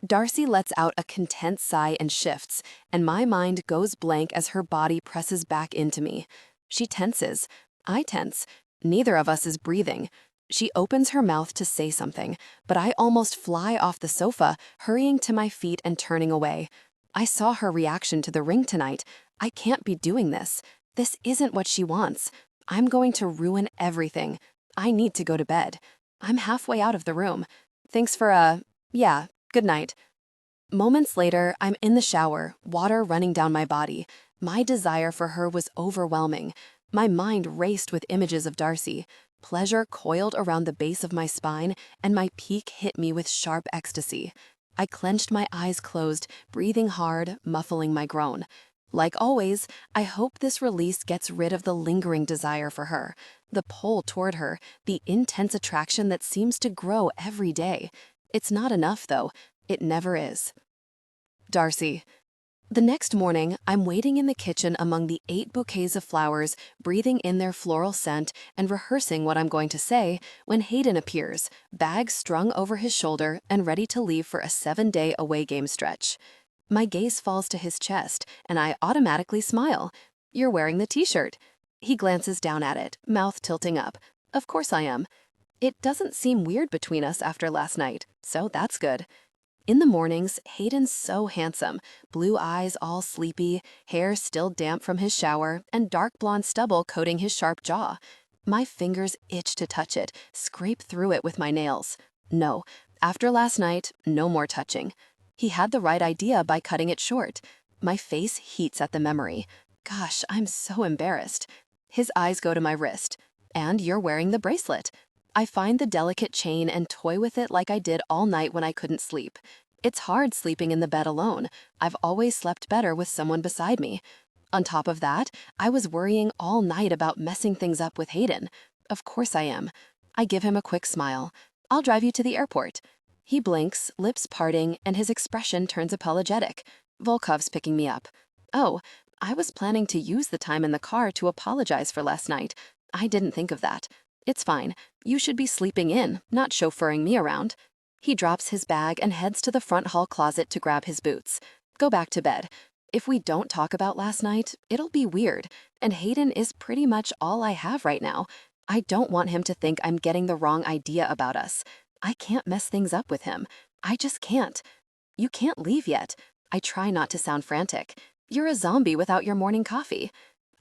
Darcy lets out a content sigh and shifts, and my mind goes blank as her body presses back into me. She tenses. I tense. Neither of us is breathing. She opens her mouth to say something, but I almost fly off the sofa, hurrying to my feet and turning away. I saw her reaction to the ring tonight. I can't be doing this. This isn't what she wants. I'm going to ruin everything. I need to go to bed. I'm halfway out of the room. Thanks for, yeah, good night. Moments later, I'm in the shower, water running down my body. My desire for her was overwhelming. My mind raced with images of Darcy. Pleasure coiled around the base of my spine, and my peak hit me with sharp ecstasy. I clenched my eyes closed, breathing hard, muffling my groan. Like always, I hope this release gets rid of the lingering desire for her, the pull toward her, the intense attraction that seems to grow every day. It's not enough, though. It never is. Darcy. The next morning, I'm waiting in the kitchen among the 8 bouquets of flowers, breathing in their floral scent and rehearsing what I'm going to say, when Hayden appears, bag strung over his shoulder and ready to leave for a 7-day away game stretch. My gaze falls to his chest, and I automatically smile. You're wearing the t-shirt. He glances down at it, mouth tilting up. Of course I am. It doesn't seem weird between us after last night, so that's good. In the mornings, Hayden's so handsome, blue eyes all sleepy, hair still damp from his shower, and dark blonde stubble coating his sharp jaw. My fingers itch to touch it, scrape through it with my nails. No, after last night, no more touching. He had the right idea by cutting it short. My face heats at the memory. Gosh, I'm so embarrassed. His eyes go to my wrist. And you're wearing the bracelet. I find the delicate chain and toy with it like I did all night when I couldn't sleep. It's hard sleeping in the bed alone. I've always slept better with someone beside me. On top of that, I was worrying all night about messing things up with Hayden. Of course I am. I give him a quick smile. I'll drive you to the airport. He blinks, lips parting, and his expression turns apologetic. Volkov's picking me up. Oh, I was planning to use the time in the car to apologize for last night. I didn't think of that. It's fine. You should be sleeping in, not chauffeuring me around. He drops his bag and heads to the front hall closet to grab his boots. Go back to bed. If we don't talk about last night, it'll be weird, and Hayden is pretty much all I have right now. I don't want him to think I'm getting the wrong idea about us. I can't mess things up with him. I just can't. You can't leave yet. I try not to sound frantic. You're a zombie without your morning coffee.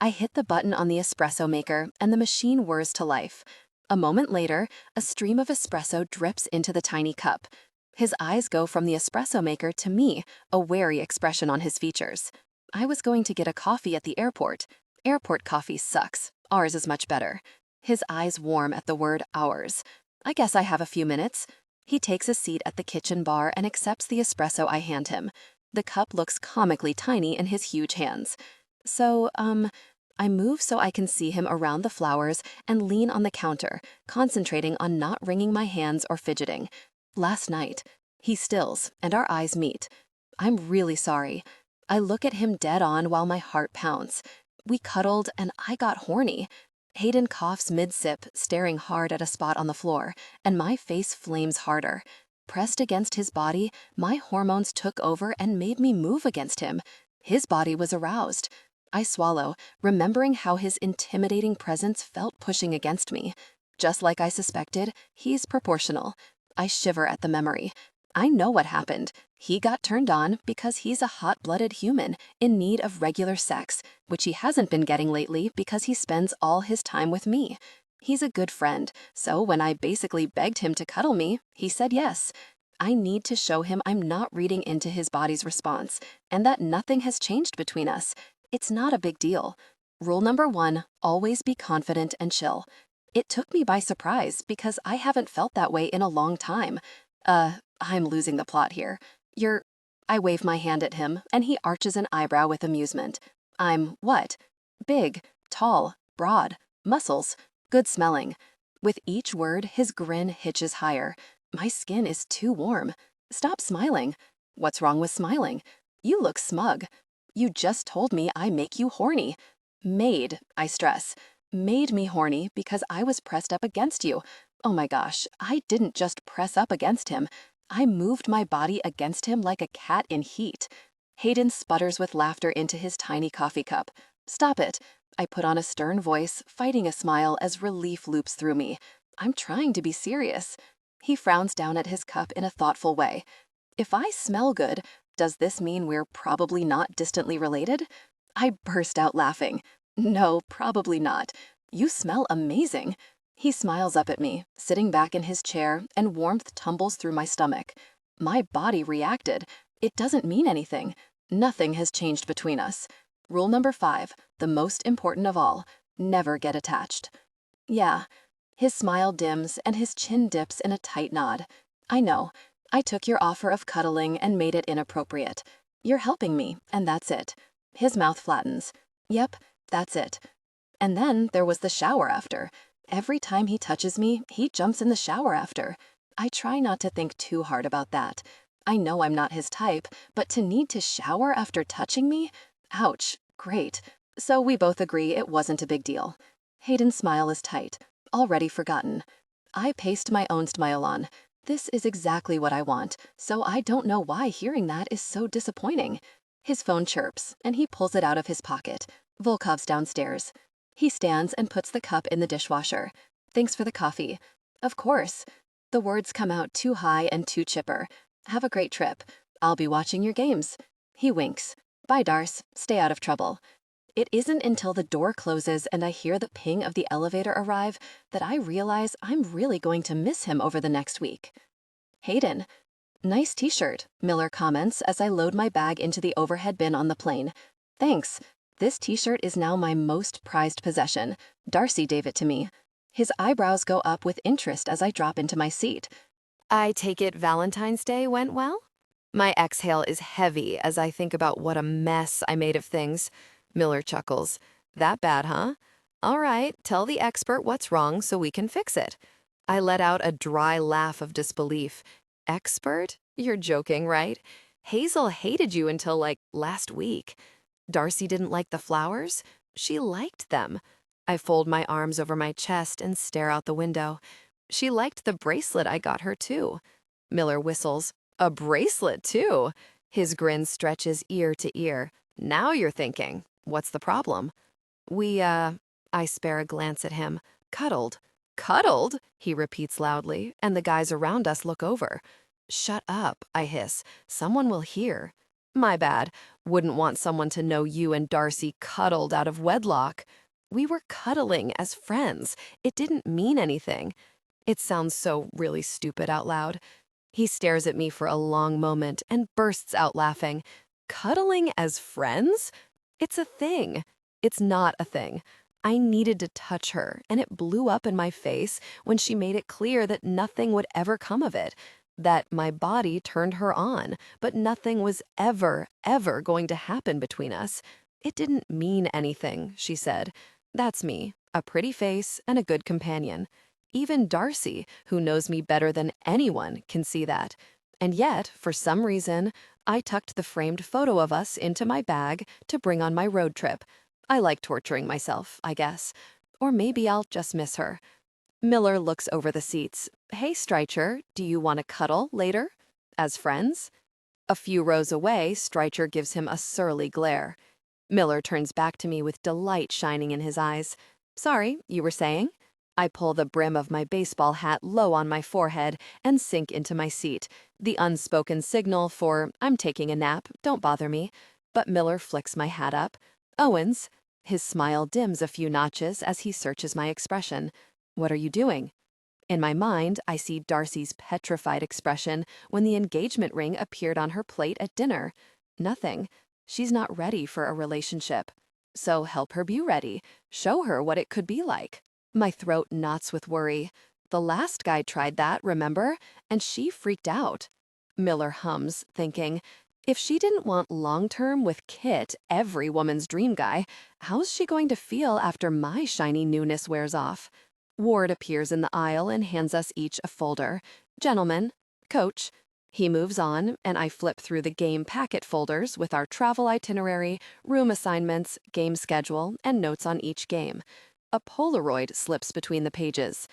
I hit the button on the espresso maker, and the machine whirs to life. A moment later, a stream of espresso drips into the tiny cup. His eyes go from the espresso maker to me, a wary expression on his features. I was going to get a coffee at the airport. Airport coffee sucks. Ours is much better. His eyes warm at the word ours. I guess I have a few minutes. He takes a seat at the kitchen bar and accepts the espresso I hand him. The cup looks comically tiny in his huge hands. I move so I can see him around the flowers and lean on the counter, concentrating on not wringing my hands or fidgeting. Last night, he stills, and our eyes meet. I'm really sorry. I look at him dead on while my heart pounds. We cuddled, and I got horny. Hayden coughs mid-sip, staring hard at a spot on the floor, and my face flames harder. Pressed against his body, my hormones took over and made me move against him. His body was aroused. I swallow, remembering how his intimidating presence felt pushing against me. Just like I suspected, he's proportional. I shiver at the memory. I know what happened. He got turned on because he's a hot-blooded human in need of regular sex, which he hasn't been getting lately because he spends all his time with me. He's a good friend, so when I basically begged him to cuddle me, he said yes. I need to show him I'm not reading into his body's response, and that nothing has changed between us. It's not a big deal. Rule number 1, always be confident and chill. It took me by surprise because I haven't felt that way in a long time. I'm losing the plot here. I wave my hand at him, and he arches an eyebrow with amusement. I'm what? Big, tall, broad, muscles, good smelling. With each word, his grin hitches higher. My skin is too warm. Stop smiling. What's wrong with smiling? You look smug. You just told me I make you horny. Made, I stress. Made me horny because I was pressed up against you. Oh my gosh, I didn't just press up against him. I moved my body against him like a cat in heat. Hayden sputters with laughter into his tiny coffee cup. Stop it. I put on a stern voice, fighting a smile as relief loops through me. I'm trying to be serious. He frowns down at his cup in a thoughtful way. If I smell good, does this mean we're probably not distantly related? I burst out laughing. No, probably not. You smell amazing. He smiles up at me, sitting back in his chair, and warmth tumbles through my stomach. My body reacted. It doesn't mean anything. Nothing has changed between us. Rule number 5, the most important of all, never get attached. Yeah. His smile dims and his chin dips in a tight nod. I know. I took your offer of cuddling and made it inappropriate. You're helping me, and that's it. His mouth flattens. Yep, that's it. And then there was the shower after. Every time he touches me, he jumps in the shower after. I try not to think too hard about that. I know I'm not his type, but to need to shower after touching me? Ouch, great. So we both agree it wasn't a big deal. Hayden's smile is tight, already forgotten. I paste my own smile on. This is exactly what I want, so I don't know why hearing that is so disappointing. His phone chirps, and he pulls it out of his pocket. Volkov's downstairs. He stands and puts the cup in the dishwasher. Thanks for the coffee. Of course. The words come out too high and too chipper. Have a great trip. I'll be watching your games. He winks. Bye, Darce. Stay out of trouble. It isn't until the door closes and I hear the ping of the elevator arrive that I realize I'm really going to miss him over the next week. Hayden. Nice t-shirt, Miller comments as I load my bag into the overhead bin on the plane. Thanks. This t-shirt is now my most prized possession. Darcy gave it to me. His eyebrows go up with interest as I drop into my seat. I take it Valentine's Day went well? My exhale is heavy as I think about what a mess I made of things. Miller chuckles. That bad, huh? All right, tell the expert what's wrong so we can fix it. I let out a dry laugh of disbelief. Expert? You're joking, right? Hazel hated you until like last week. Darcy didn't like the flowers? She liked them. I fold my arms over my chest and stare out the window. She liked the bracelet I got her, too. Miller whistles. A bracelet, too. His grin stretches ear to ear. Now you're thinking, what's the problem? I spare a glance at him. Cuddled. Cuddled? He repeats loudly, and the guys around us look over. Shut up, I hiss. Someone will hear. My bad. Wouldn't want someone to know you and Darcy cuddled out of wedlock. We were cuddling as friends. It didn't mean anything. It sounds so really stupid out loud. He stares at me for a long moment and bursts out laughing. Cuddling as friends? It's a thing. It's not a thing. I needed to touch her, and it blew up in my face when she made it clear that nothing would ever come of it, that my body turned her on, but nothing was ever going to happen between us. It didn't mean anything, she said. That's me, a pretty face and a good companion. Even Darcy, who knows me better than anyone, can see that. And yet, for some reason, I tucked the framed photo of us into my bag to bring on my road trip. I like torturing myself, I guess. Or maybe I'll just miss her. Miller looks over the seats. Hey, Strycher, do you want to cuddle later? As friends? A few rows away, Strycher gives him a surly glare. Miller turns back to me with delight shining in his eyes. Sorry, you were saying? I pull the brim of my baseball hat low on my forehead and sink into my seat, the unspoken signal for, I'm taking a nap, don't bother me. But Miller flicks my hat up. Owens. His smile dims a few notches as he searches my expression. What are you doing? In my mind, I see Darcy's petrified expression when the engagement ring appeared on her plate at dinner. Nothing. She's not ready for a relationship. So help her be ready. Show her what it could be like. My throat knots with worry. The last guy tried that, remember? And she freaked out. Miller hums, thinking, if she didn't want long-term with Kit, every woman's dream guy, how's she going to feel after my shiny newness wears off? Ward appears in the aisle and hands us each a folder. Gentlemen, Coach. He moves on, and I flip through the game packet folders with our travel itinerary, room assignments, game schedule, and notes on each game. A Polaroid slips between the pages.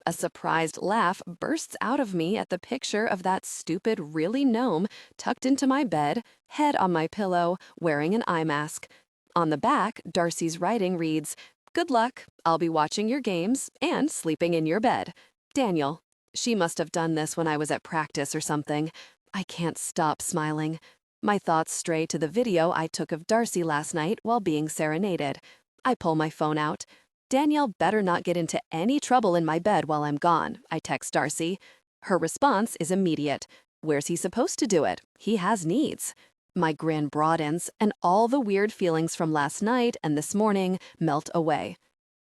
A surprised laugh bursts out of me at the picture of that stupid really gnome tucked into my bed, head on my pillow, wearing an eye mask. On the back, Darcy's writing reads, Good luck, I'll be watching your games and sleeping in your bed. Daniel. She must have done this when I was at practice or something. I can't stop smiling. My thoughts stray to the video I took of Darcy last night while being serenaded. I pull my phone out. Danielle better not get into any trouble in my bed while I'm gone, I text Darcy. Her response is immediate. Where's he supposed to do it? He has needs. My grin broadens, and all the weird feelings from last night and this morning melt away.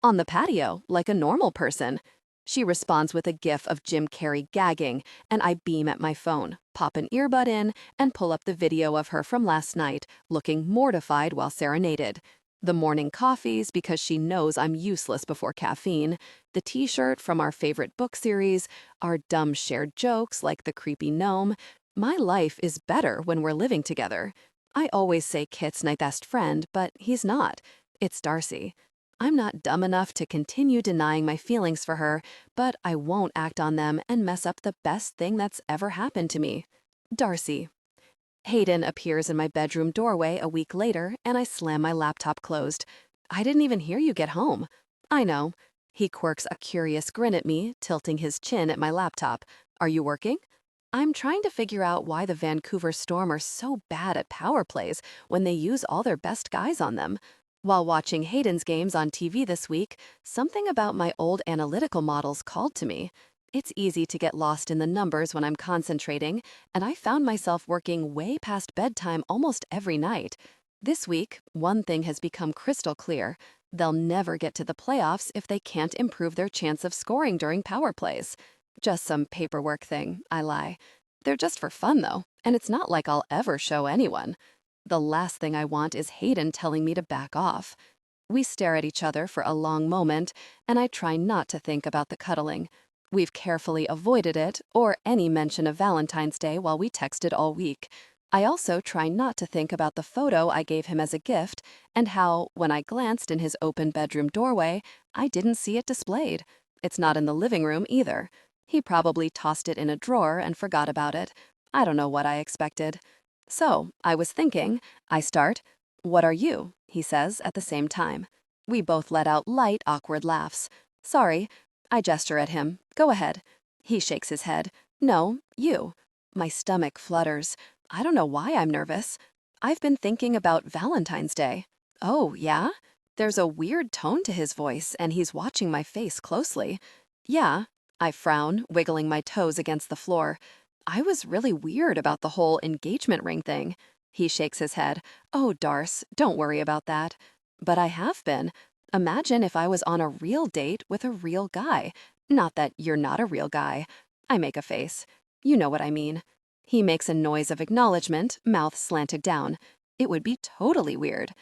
On the patio, like a normal person. She responds with a gif of Jim Carrey gagging, and I beam at my phone, pop an earbud in, and pull up the video of her from last night, looking mortified while serenaded. The morning coffees because she knows I'm useless before caffeine, the t-shirt from our favorite book series, our dumb shared jokes like the creepy gnome. My life is better when we're living together. I always say Kit's my best friend, but he's not. It's Darcy. I'm not dumb enough to continue denying my feelings for her, but I won't act on them and mess up the best thing that's ever happened to me. Darcy. Hayden appears in my bedroom doorway a week later, and I slam my laptop closed. I didn't even hear you get home. I know. He quirks a curious grin at me, tilting his chin at my laptop. Are you working? I'm trying to figure out why the Vancouver Storm are so bad at power plays when they use all their best guys on them. While watching Hayden's games on TV this week, something about my old analytical models called to me. It's easy to get lost in the numbers when I'm concentrating, and I found myself working way past bedtime almost every night. This week, one thing has become crystal clear. They'll never get to the playoffs if they can't improve their chance of scoring during power plays. Just some paperwork thing, I lie. They're just for fun, though, and it's not like I'll ever show anyone. The last thing I want is Hayden telling me to back off. We stare at each other for a long moment, and I try not to think about the cuddling. We've carefully avoided it, or any mention of Valentine's Day while we texted all week. I also try not to think about the photo I gave him as a gift, and how, when I glanced in his open bedroom doorway, I didn't see it displayed. It's not in the living room either. He probably tossed it in a drawer and forgot about it. I don't know what I expected. So, I was thinking, I start, "What are you?" he says at the same time. We both let out light, awkward laughs. "Sorry." I gesture at him. "Go ahead." He shakes his head. "No, you." My stomach flutters. I don't know why I'm nervous. I've been thinking about Valentine's Day. "Oh, yeah?" There's a weird tone to his voice, and he's watching my face closely. "Yeah." I frown, wiggling my toes against the floor. I was really weird about the whole engagement ring thing. He shakes his head. "Oh, Darce, don't worry about that." But I have been. Imagine if I was on a real date with a real guy. Not that you're not a real guy. I make a face. You know what I mean. He makes a noise of acknowledgement, mouth slanted down. It would be totally weird.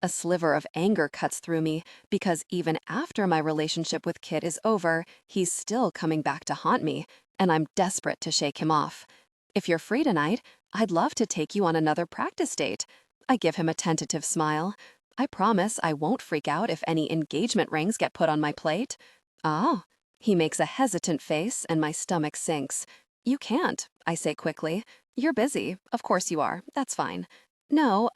A sliver of anger cuts through me, because even after my relationship with Kit is over, he's still coming back to haunt me, and I'm desperate to shake him off. "If you're free tonight, I'd love to take you on another practice date." I give him a tentative smile. I promise I won't freak out if any engagement rings get put on my plate. "Oh." He makes a hesitant face, and my stomach sinks. "You can't," I say quickly. "You're busy. Of course you are. That's fine." "No,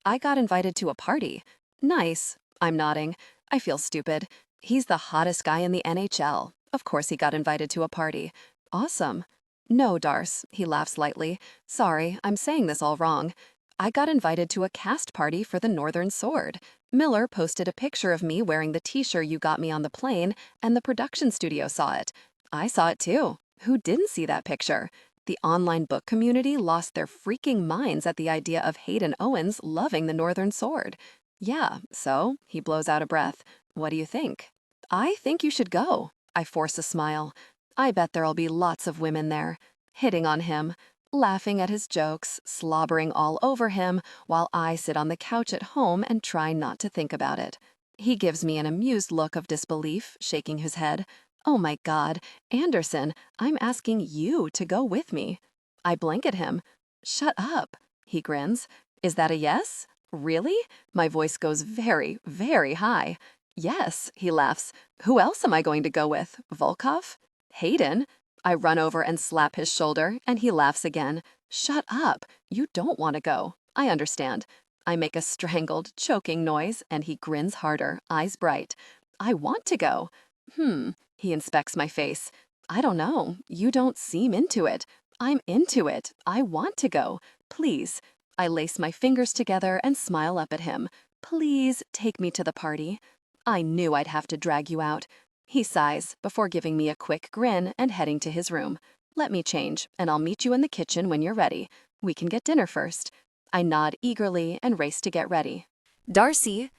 I got invited to a party." "Nice." I'm nodding. I feel stupid. He's the hottest guy in the NHL. Of course he got invited to a party. "Awesome." "No, Darce," he laughs lightly. "Sorry, I'm saying this all wrong. I got invited to a cast party for the Northern Sword. Miller posted a picture of me wearing the t-shirt you got me on the plane, and the production studio saw it. I saw it too. Who didn't see that picture? The online book community lost their freaking minds at the idea of Hayden Owens loving the Northern Sword. Yeah, so," he blows out a breath. "What do you think?" "I think you should go." I force a smile. I bet there'll be lots of women there, hitting on him, laughing at his jokes, slobbering all over him, while I sit on the couch at home and try not to think about it. He gives me an amused look of disbelief, shaking his head. "Oh my God, Anderson, I'm asking you to go with me." I blink at him. "Shut up." He grins. "Is that a yes? Really?" My voice goes very, very high. "Yes," he laughs. "Who else am I going to go with? Volkov? Hayden?" I run over and slap his shoulder, and he laughs again. "Shut up. You don't want to go. I understand." I make a strangled, choking noise, and he grins harder, eyes bright. "I want to go." He inspects my face. "I don't know. You don't seem into it." "I'm into it. I want to go. Please." I lace my fingers together and smile up at him. "Please take me to the party." "I knew I'd have to drag you out." He sighs before giving me a quick grin and heading to his room. "Let me change, and I'll meet you in the kitchen when you're ready. We can get dinner first." I nod eagerly and race to get ready. Darcy.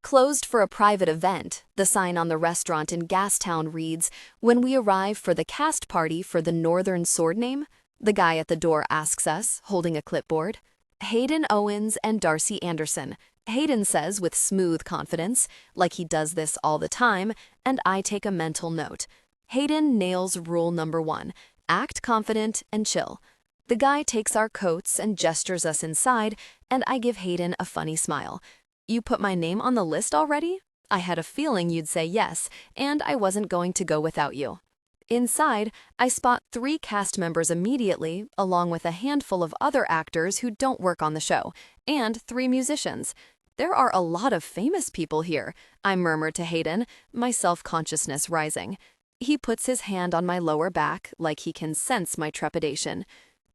Closed for a private event, the sign on the restaurant in Gastown reads, "When we arrive for the cast party for the Northern Sword name," the guy at the door asks us, holding a clipboard. "Hayden Owens and Darcy Anderson," Hayden says with smooth confidence, like he does this all the time, and I take a mental note. Hayden nails rule number 1, act confident and chill. The guy takes our coats and gestures us inside, and I give Hayden a funny smile. "You put my name on the list already? I had a feeling you'd say yes, and I wasn't going to go without you." Inside, I spot 3 cast members immediately, along with a handful of other actors who don't work on the show, and 3 musicians. "There are a lot of famous people here," I murmur to Hayden, my self-consciousness rising. He puts his hand on my lower back, like he can sense my trepidation.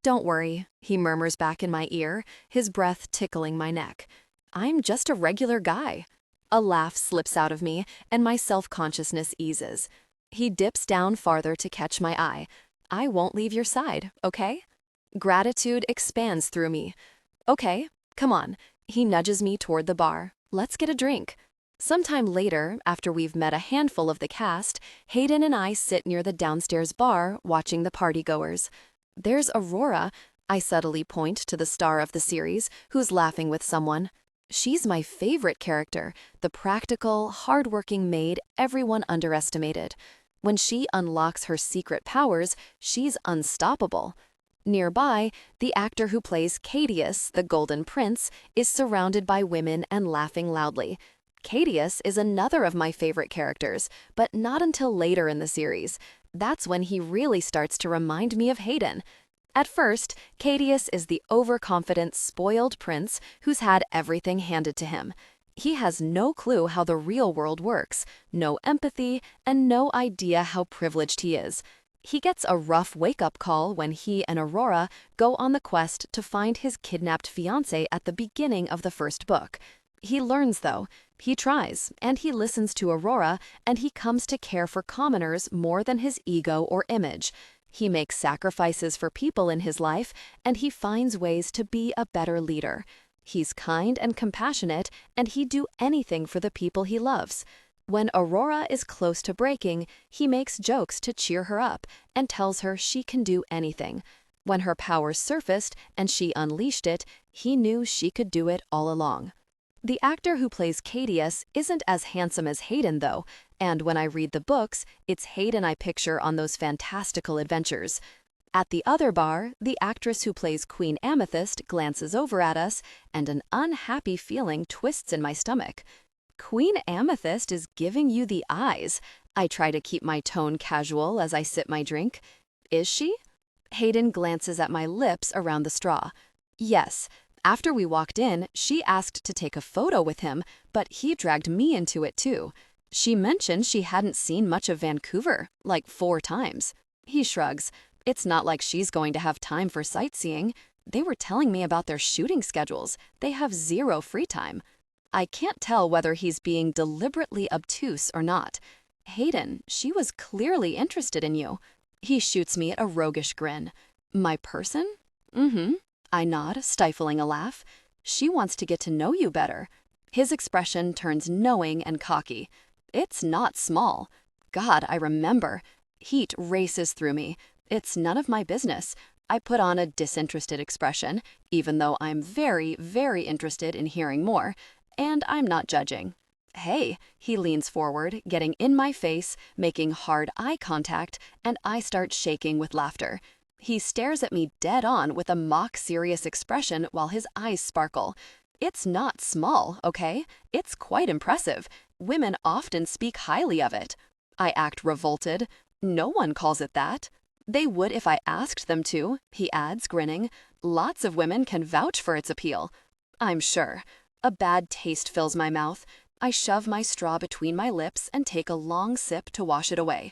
"Don't worry," he murmurs back in my ear, his breath tickling my neck. "I'm just a regular guy." A laugh slips out of me, and my self-consciousness eases. He dips down farther to catch my eye. "I won't leave your side, okay?" Gratitude expands through me. "Okay, come on." He nudges me toward the bar. "Let's get a drink." Sometime later, after we've met a handful of the cast, Hayden and I sit near the downstairs bar watching the partygoers. There's Aurora, I subtly point to the star of the series, who's laughing with someone. She's my favorite character, the practical, hardworking maid everyone underestimated. When she unlocks her secret powers, she's unstoppable. Nearby, the actor who plays Cadius, the Golden Prince, is surrounded by women and laughing loudly. Cadius is another of my favorite characters, but not until later in the series. That's when he really starts to remind me of Hayden. At first, Cadius is the overconfident, spoiled prince who's had everything handed to him. He has no clue how the real world works, no empathy, and no idea how privileged he is. He gets a rough wake-up call when he and Aurora go on the quest to find his kidnapped fiancée at the beginning of the first book. He learns, though. He tries, and he listens to Aurora, and he comes to care for commoners more than his ego or image. He makes sacrifices for people in his life, and he finds ways to be a better leader. He's kind and compassionate, and he'd do anything for the people he loves. When Aurora is close to breaking, he makes jokes to cheer her up and tells her she can do anything. When her powers surfaced and she unleashed it, he knew she could do it all along. The actor who plays Cadius isn't as handsome as Hayden, though, and when I read the books, it's Hayden I picture on those fantastical adventures. At the other bar, the actress who plays Queen Amethyst glances over at us, and an unhappy feeling twists in my stomach. Queen Amethyst is giving you the eyes. I try to keep my tone casual as I sip my drink. Is she? Hayden glances at my lips around the straw. Yes. After we walked in, she asked to take a photo with him, but he dragged me into it too. She mentioned she hadn't seen much of Vancouver, like 4 times. He shrugs. It's not like she's going to have time for sightseeing. They were telling me about their shooting schedules. They have 0 free time. I can't tell whether he's being deliberately obtuse or not. Hayden, she was clearly interested in you. He shoots me a roguish grin. My person? Mm-hmm. I nod, stifling a laugh. She wants to get to know you better. His expression turns knowing and cocky. It's not small. God, I remember. Heat races through me. It's none of my business. I put on a disinterested expression, even though I'm very, very interested in hearing more, and I'm not judging. Hey, he leans forward, getting in my face, making hard eye contact, and I start shaking with laughter. He stares at me dead on with a mock-serious expression while his eyes sparkle. It's not small, okay? It's quite impressive. Women often speak highly of it. I act revolted. No one calls it that. They would if I asked them to, he adds, grinning. Lots of women can vouch for its appeal. I'm sure. A bad taste fills my mouth. I shove my straw between my lips and take a long sip to wash it away.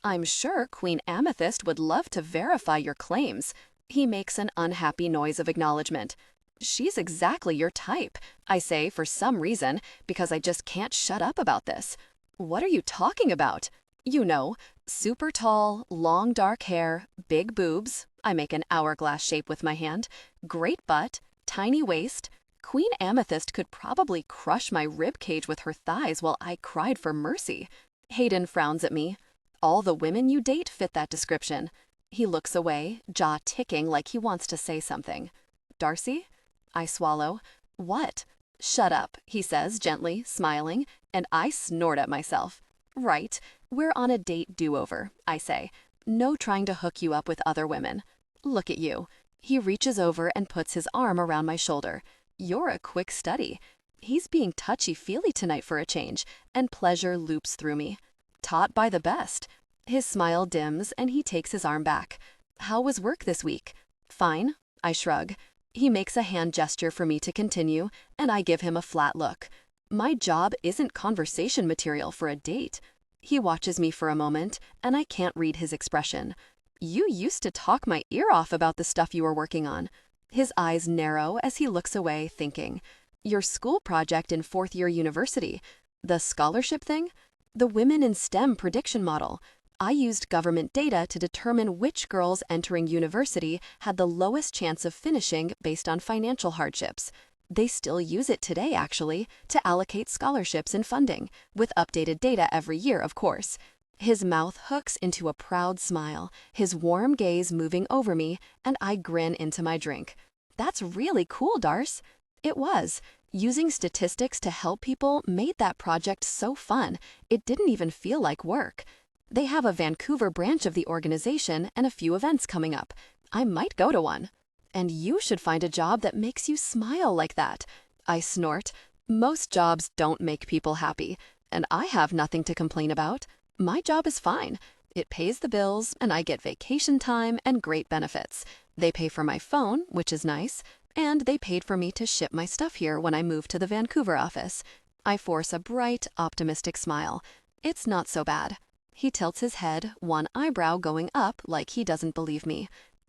I'm sure Queen Amethyst would love to verify your claims. He makes an unhappy noise of acknowledgement. She's exactly your type, I say for some reason, because I just can't shut up about this. What are you talking about? You know, super tall, long dark hair, big boobs, I make an hourglass shape with my hand, great butt, tiny waist. Queen Amethyst could probably crush my rib cage with her thighs while I cried for mercy. Hayden frowns at me. All the women you date fit that description. He looks away, jaw ticking like he wants to say something. Darcy? I swallow. What? Shut up, he says gently, smiling, and I snort at myself. Right, we're on a date do-over, I say. No trying to hook you up with other women. Look at you. He reaches over and puts his arm around my shoulder. You're a quick study. He's being touchy-feely tonight for a change, and pleasure loops through me. Taught by the best. His smile dims and he takes his arm back. How was work this week? Fine, I shrug. He makes a hand gesture for me to continue, and I give him a flat look. My job isn't conversation material for a date. He watches me for a moment, and I can't read his expression. You used to talk my ear off about the stuff you were working on. His eyes narrow as he looks away, thinking. Your school project in 4th-year university. The scholarship thing? The Women in STEM prediction model. I used government data to determine which girls entering university had the lowest chance of finishing based on financial hardships. They still use it today, actually, to allocate scholarships and funding, with updated data every year, of course. His mouth hooks into a proud smile, his warm gaze moving over me, and I grin into my drink. That's really cool, Darce. It was. Using statistics to help people made that project so fun, it didn't even feel like work. They have a Vancouver branch of the organization and a few events coming up. I might go to one. And you should find a job that makes you smile like that. I snort. Most jobs don't make people happy, and I have nothing to complain about. My job is fine. It pays the bills, and I get vacation time and great benefits. They pay for my phone, which is nice, and they paid for me to ship my stuff here when I moved to the Vancouver office. I force a bright, optimistic smile. It's not so bad. He tilts his head, one eyebrow going up like he doesn't believe me.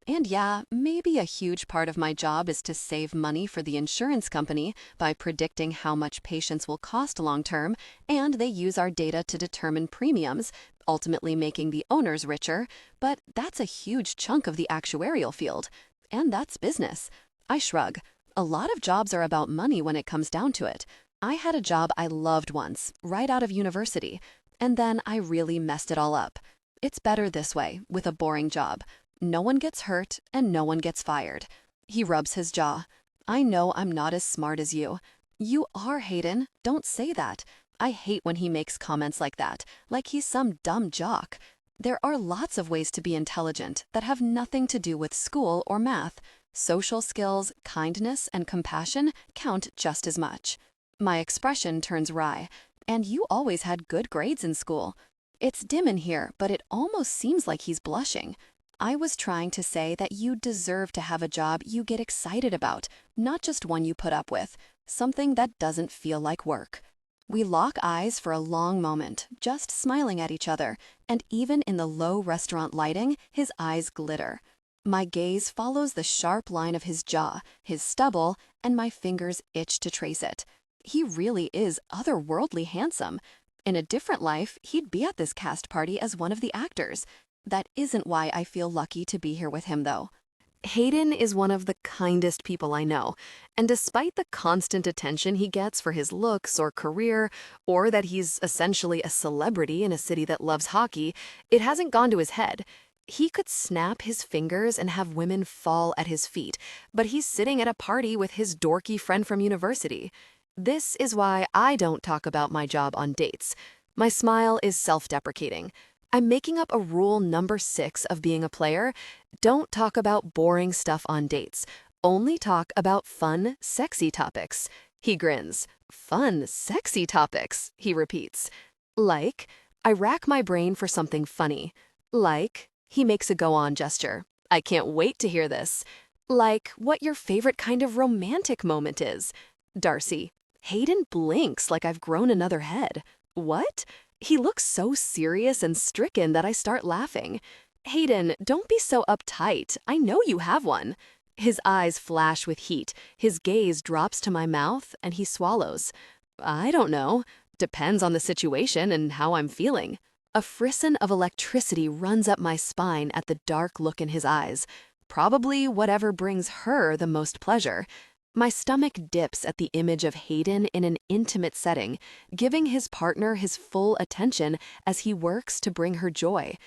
And yeah, maybe a huge part of my job is to save money for the insurance company by predicting how much patients will cost long term, and they use our data to determine premiums, ultimately making the owners richer, but that's a huge chunk of the actuarial field. And that's business. I shrug. A lot of jobs are about money when it comes down to it. I had a job I loved once, right out of university, and then I really messed it all up. It's better this way, with a boring job. No one gets hurt and no one gets fired. He rubs his jaw. I know I'm not as smart as you. You are, Hayden. Don't say that. I hate when he makes comments like that, like he's some dumb jock. There are lots of ways to be intelligent that have nothing to do with school or math. Social skills, kindness, and compassion count just as much. My expression turns wry. And you always had good grades in school. It's dim in here, but it almost seems like he's blushing. I was trying to say that you deserve to have a job you get excited about, not just one you put up with, something that doesn't feel like work. We lock eyes for a long moment, just smiling at each other, and even in the low restaurant lighting, his eyes glitter. My gaze follows the sharp line of his jaw, his stubble, and my fingers itch to trace it. He really is otherworldly handsome. In a different life, he'd be at this cast party as one of the actors. That isn't why I feel lucky to be here with him, though. Hayden is one of the kindest people I know, and despite the constant attention he gets for his looks or career, or that he's essentially a celebrity in a city that loves hockey, it hasn't gone to his head. He could snap his fingers and have women fall at his feet, but he's sitting at a party with his dorky friend from university. This is why I don't talk about my job on dates. My smile is self-deprecating. I'm making up a rule number 6 of being a player. Don't talk about boring stuff on dates. Only talk about fun, sexy topics. He grins. Fun, sexy topics, he repeats. Like, I rack my brain for something funny. Like, he makes a go-on gesture. I can't wait to hear this. Like, what your favorite kind of romantic moment is. Darcy. Hayden blinks like I've grown another head. What? He looks so serious and stricken that I start laughing. Hayden, don't be so uptight. I know you have one. His eyes flash with heat. His gaze drops to my mouth, and he swallows. I don't know. Depends on the situation and how I'm feeling. A frisson of electricity runs up my spine at the dark look in his eyes. Probably whatever brings her the most pleasure. My stomach dips at the image of Hayden in an intimate setting, giving his partner his full attention as he works to bring her joy.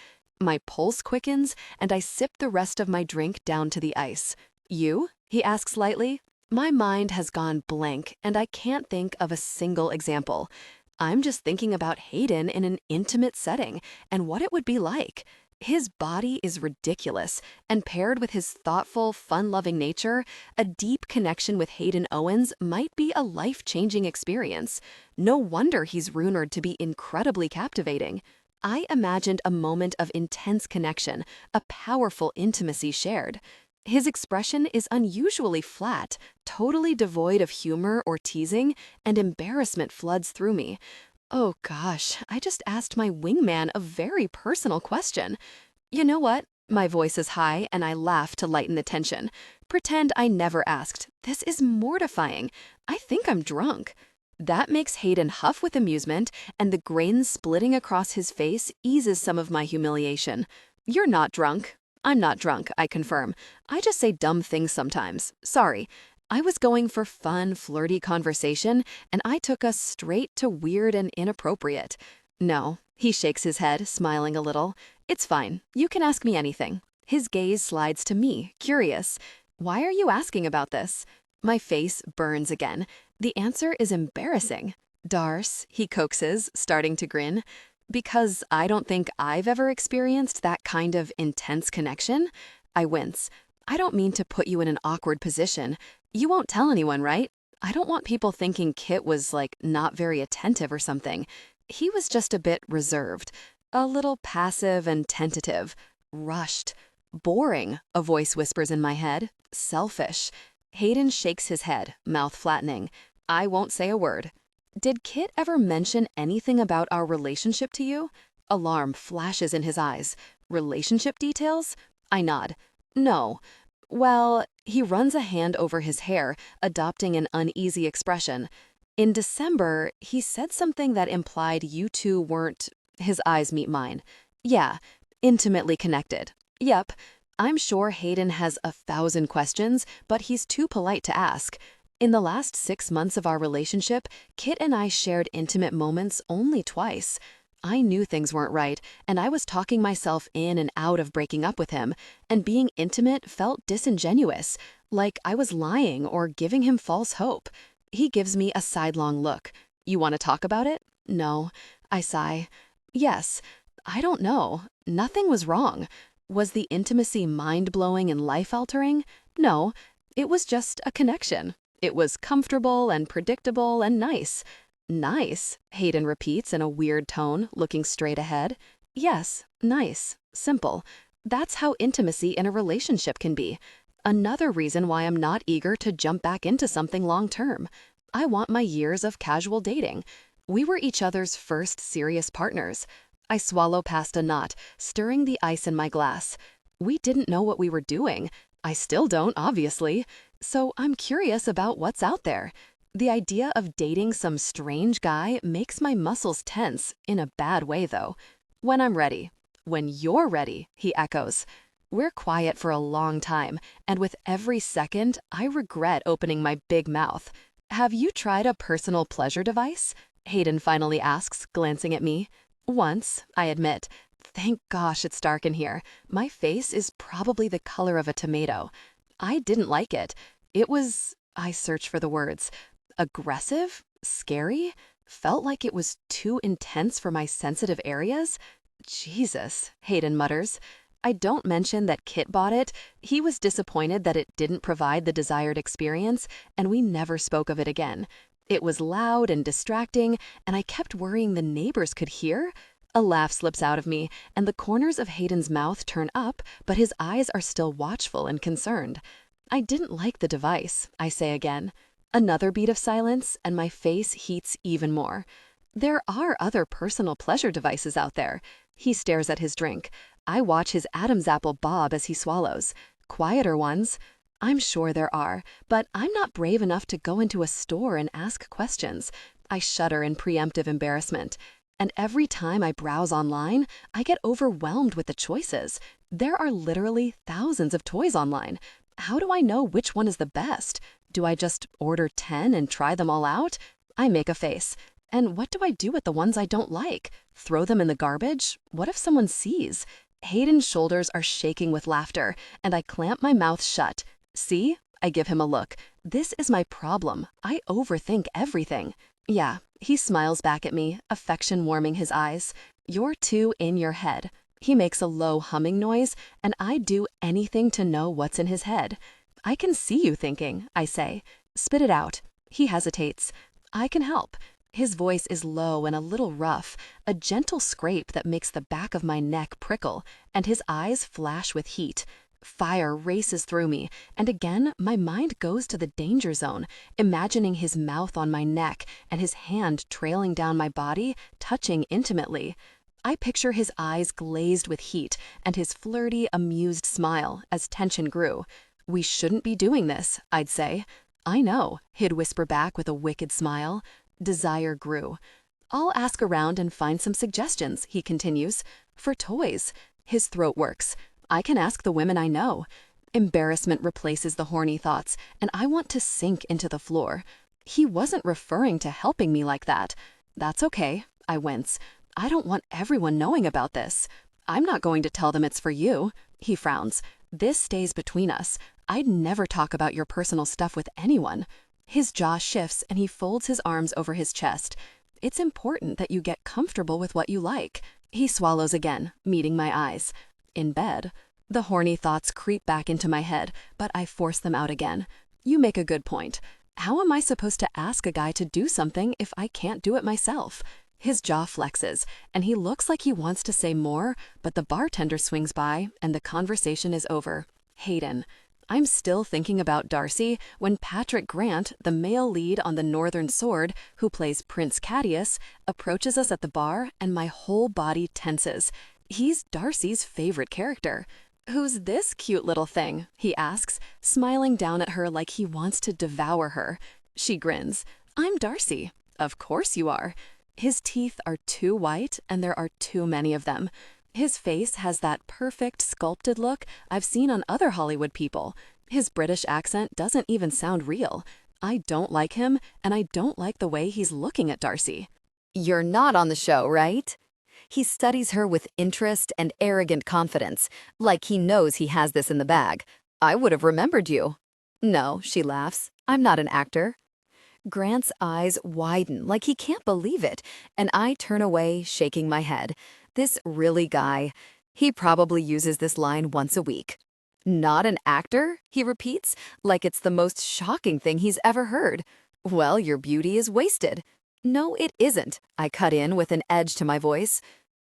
My pulse quickens, and I sip the rest of my drink down to the ice. You? He asks lightly. My mind has gone blank, and I can't think of a single example. I'm just thinking about Hayden in an intimate setting and what it would be like. His body is ridiculous, and paired with his thoughtful, fun-loving nature, a deep connection with Hayden Owens might be a life-changing experience. No wonder he's rumored to be incredibly captivating. I imagined a moment of intense connection, a powerful intimacy shared. His expression is unusually flat, totally devoid of humor or teasing, and embarrassment floods through me. Oh gosh, I just asked my wingman a very personal question. You know what? My voice is high and I laugh to lighten the tension. Pretend I never asked. This is mortifying. I think I'm drunk. That makes Hayden huff with amusement, and the grin splitting across his face eases some of my humiliation. You're not drunk. I'm not drunk, I confirm. I just say dumb things sometimes. Sorry. I was going for fun, flirty conversation, and I took us straight to weird and inappropriate. No, he shakes his head, smiling a little. It's fine. You can ask me anything. His gaze slides to me, curious. Why are you asking about this? My face burns again. The answer is embarrassing. Darce, he coaxes, starting to grin. Because I don't think I've ever experienced that kind of intense connection? I wince. I don't mean to put you in an awkward position. You won't tell anyone, right? I don't want people thinking Kit was, like, not very attentive or something. He was just a bit reserved. A little passive and tentative. Rushed. Boring, a voice whispers in my head. Selfish. Hayden shakes his head, mouth flattening. I won't say a word. Did Kit ever mention anything about our relationship to you? Alarm flashes in his eyes. Relationship details? I nod. No. Well, he runs a hand over his hair, adopting an uneasy expression. In December, he said something that implied you two weren't... His eyes meet mine. Yeah, intimately connected. Yep. I'm sure Hayden has 1,000 questions, but he's too polite to ask. In the last 6 months of our relationship, Kit and I shared intimate moments only twice. I knew things weren't right, and I was talking myself in and out of breaking up with him, and being intimate felt disingenuous, like I was lying or giving him false hope. He gives me a sidelong look. You want to talk about it? No. I sigh. Yes. I don't know. Nothing was wrong. Was the intimacy mind-blowing and life-altering? No. It was just a connection. It was comfortable and predictable and nice. Nice, Hayden repeats in a weird tone, looking straight ahead. Yes, nice, simple. That's how intimacy in a relationship can be. Another reason why I'm not eager to jump back into something long-term. I want my years of casual dating. We were each other's first serious partners. I swallow past a knot, stirring the ice in my glass. We didn't know what we were doing. I still don't, obviously. So I'm curious about what's out there. The idea of dating some strange guy makes my muscles tense, in a bad way though. When I'm ready. When you're ready, he echoes. We're quiet for a long time, and with every second, I regret opening my big mouth. Have you tried a personal pleasure device? Hayden finally asks, glancing at me. Once, I admit. Thank gosh it's dark in here. My face is probably the color of a tomato. I didn't like it. It was, I search for the words, aggressive, scary, felt like it was too intense for my sensitive areas. Jesus, Hayden mutters. I don't mention that Kit bought it. He was disappointed that it didn't provide the desired experience, and we never spoke of it again. It was loud and distracting, and I kept worrying the neighbors could hear. A laugh slips out of me, and the corners of Hayden's mouth turn up, but his eyes are still watchful and concerned. I didn't like the device, I say again. Another beat of silence, and my face heats even more. There are other personal pleasure devices out there. He stares at his drink. I watch his Adam's apple bob as he swallows. Quieter ones. I'm sure there are, but I'm not brave enough to go into a store and ask questions. I shudder in preemptive embarrassment. And every time I browse online, I get overwhelmed with the choices. There are literally thousands of toys online. How do I know which one is the best? Do I just order 10 and try them all out? I make a face. And what do I do with the ones I don't like? Throw them in the garbage? What if someone sees? Hayden's shoulders are shaking with laughter, and I clamp my mouth shut. See? I give him a look. This is my problem. I overthink everything. Yeah, he smiles back at me, affection warming his eyes. You're too in your head. He makes a low humming noise, and I do anything to know what's in his head. I can see you thinking, I say. Spit it out. He hesitates. I can help. His voice is low and a little rough, a gentle scrape that makes the back of my neck prickle, and his eyes flash with heat. Fire races through me, and again my mind goes to the danger zone, imagining his mouth on my neck and his hand trailing down my body, touching intimately. I picture his eyes glazed with heat and his flirty, amused smile as tension grew. We shouldn't be doing this, I'd say. I know, he'd whisper back with a wicked smile. Desire grew. I'll ask around and find some suggestions, he continues. For toys. His throat works. I can ask the women I know. Embarrassment replaces the horny thoughts, and I want to sink into the floor. He wasn't referring to helping me like that. That's okay, I wince. I don't want everyone knowing about this. I'm not going to tell them it's for you. He frowns. This stays between us. I'd never talk about your personal stuff with anyone. His jaw shifts and he folds his arms over his chest. It's important that you get comfortable with what you like. He swallows again, meeting my eyes. In bed, the horny thoughts creep back into my head, but I force them out again. You make a good point. How am I supposed to ask a guy to do something if I can't do it myself? His jaw flexes, and he looks like he wants to say more, but the bartender swings by, and the conversation is over. Hayden. I'm still thinking about Darcy when Patrick Grant, the male lead on The Northern Sword, who plays Prince Cadius, approaches us at the bar, and my whole body tenses. He's Darcy's favorite character. "Who's this cute little thing?" he asks, smiling down at her like he wants to devour her. She grins. "I'm Darcy." "Of course you are." His teeth are too white, and there are too many of them. His face has that perfect sculpted look I've seen on other Hollywood people. His British accent doesn't even sound real. I don't like him, and I don't like the way he's looking at Darcy. You're not on the show, right? He studies her with interest and arrogant confidence, like he knows he has this in the bag. I would have remembered you. No, she laughs. I'm not an actor. Grant's eyes widen like he can't believe it, and I turn away, shaking my head. This really guy. He probably uses this line once a week. Not an actor? He repeats, like it's the most shocking thing he's ever heard. Well, your beauty is wasted. No, it isn't, I cut in with an edge to my voice.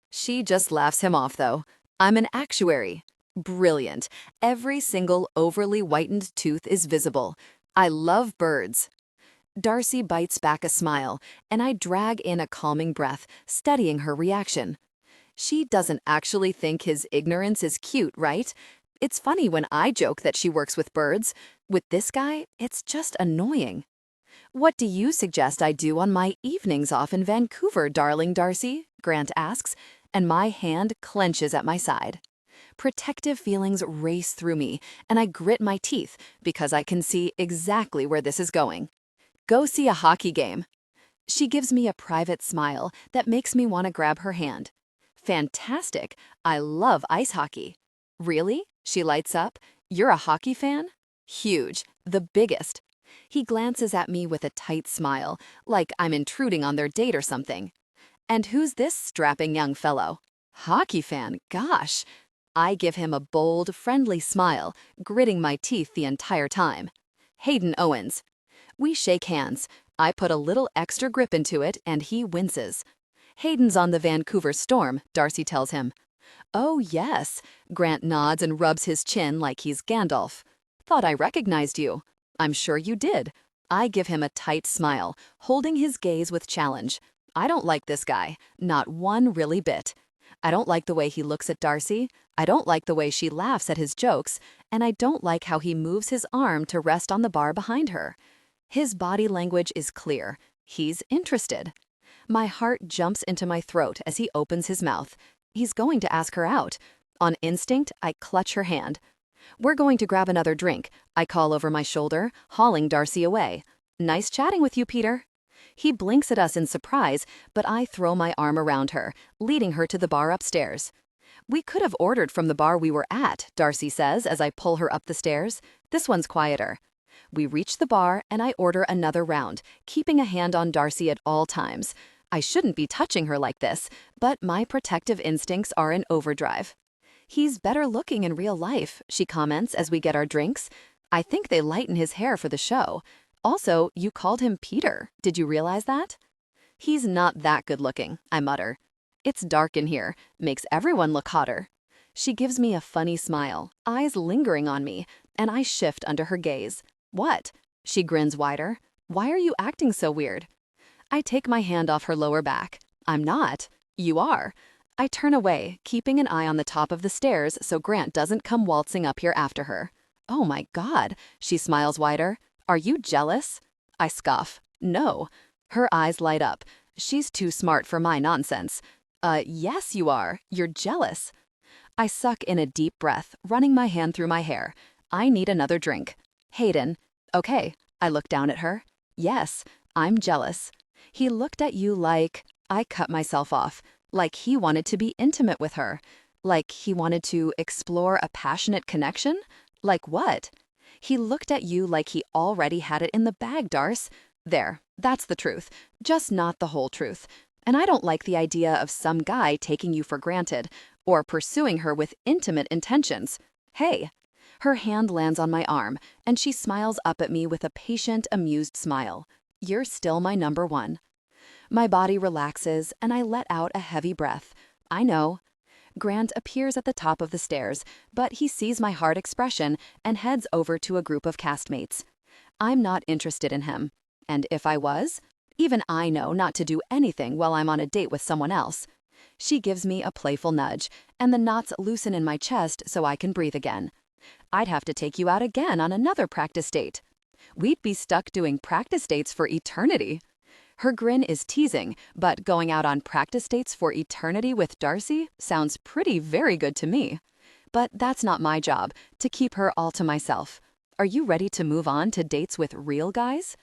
She just laughs him off, though. I'm an actuary. Brilliant. Every single overly whitened tooth is visible. I love birds. Darcy bites back a smile, and I drag in a calming breath, studying her reaction. She doesn't actually think his ignorance is cute, right? It's funny when I joke that she works with birds. With this guy, it's just annoying. What do you suggest I do on my evenings off in Vancouver, darling Darcy? Grant asks, and my hand clenches at my side. Protective feelings race through me, and I grit my teeth because I can see exactly where this is going. Go see a hockey game. She gives me a private smile that makes me want to grab her hand. Fantastic. I love ice hockey. Really? She lights up. You're a hockey fan? Huge. The biggest. He glances at me with a tight smile, like I'm intruding on their date or something. And who's this strapping young fellow? Hockey fan, gosh. I give him a bold, friendly smile, gritting my teeth the entire time. Hayden Owens. We shake hands. I put a little extra grip into it, and he winces. Hayden's on the Vancouver Storm, Darcy tells him. Oh, yes. Grant nods and rubs his chin like he's Gandalf. Thought I recognized you. I'm sure you did. I give him a tight smile, holding his gaze with challenge. I don't like this guy, not one really bit. I don't like the way he looks at Darcy. I don't like the way she laughs at his jokes, and I don't like how he moves his arm to rest on the bar behind her. His body language is clear. He's interested. My heart jumps into my throat as he opens his mouth. He's going to ask her out. On instinct, I clutch her hand. We're going to grab another drink, I call over my shoulder, hauling Darcy away. Nice chatting with you, Peter. He blinks at us in surprise, but I throw my arm around her, leading her to the bar upstairs. We could have ordered from the bar we were at, Darcy says as I pull her up the stairs. This one's quieter. We reach the bar, and I order another round, keeping a hand on Darcy at all times. I shouldn't be touching her like this, but my protective instincts are in overdrive. He's better looking in real life, she comments as we get our drinks. I think they lighten his hair for the show. Also, you called him Peter. Did you realize that? He's not that good looking, I mutter. It's dark in here, makes everyone look hotter. She gives me a funny smile, eyes lingering on me, and I shift under her gaze. What? She grins wider. Why are you acting so weird? I take my hand off her lower back. I'm not. You are. I turn away, keeping an eye on the top of the stairs so Grant doesn't come waltzing up here after her. Oh my God, she smiles wider. Are you jealous? I scoff. No. Her eyes light up. She's too smart for my nonsense. Yes, you are. You're jealous. I suck in a deep breath, running my hand through my hair. I need another drink. Hayden. Okay. I looked down at her. Yes, I'm jealous. He looked at you like... I cut myself off. Like he wanted to be intimate with her. Like he wanted to explore a passionate connection? Like what? He looked at you like he already had it in the bag, Darce. There, that's the truth. Just not the whole truth. And I don't like the idea of some guy taking you for granted or pursuing her with intimate intentions. Hey. Her hand lands on my arm, and she smiles up at me with a patient, amused smile. You're still my number one. My body relaxes, and I let out a heavy breath. I know. Grant appears at the top of the stairs, but he sees my hard expression and heads over to a group of castmates. I'm not interested in him. And if I was, even I know not to do anything while I'm on a date with someone else. She gives me a playful nudge, and the knots loosen in my chest so I can breathe again. I'd have to take you out again on another practice date. We'd be stuck doing practice dates for eternity. Her grin is teasing, but going out on practice dates for eternity with Darcy sounds pretty very good to me. But that's not my job, to keep her all to myself. Are you ready to move on to dates with real guys?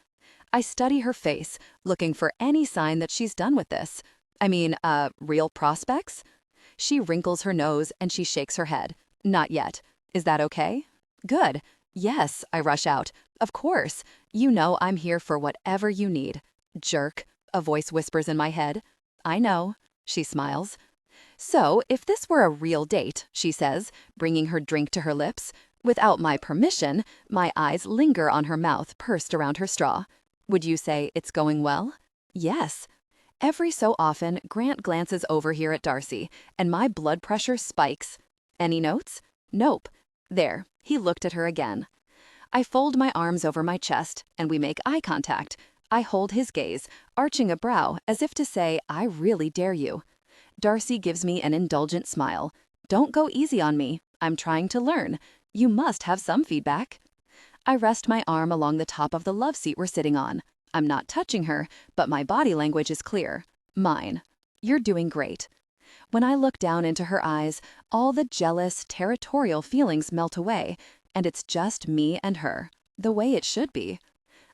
I study her face, looking for any sign that she's done with this. Real prospects? She wrinkles her nose and she shakes her head. Not yet. Is that okay? Good. Yes, I rush out. Of course. You know I'm here for whatever you need. Jerk, a voice whispers in my head. I know. She smiles. So, if this were a real date, she says, bringing her drink to her lips, without my permission, my eyes linger on her mouth pursed around her straw. Would you say it's going well? Yes. Every so often, Grant glances over here at Darcy, and my blood pressure spikes. Any notes? Nope. There, he looked at her again. I fold my arms over my chest, and we make eye contact. I hold his gaze, arching a brow as if to say, I really dare you. Darcy gives me an indulgent smile. Don't go easy on me. I'm trying to learn. You must have some feedback. I rest my arm along the top of the love seat we're sitting on. I'm not touching her, but my body language is clear. Mine. You're doing great. When I look down into her eyes, all the jealous, territorial feelings melt away, and it's just me and her, the way it should be.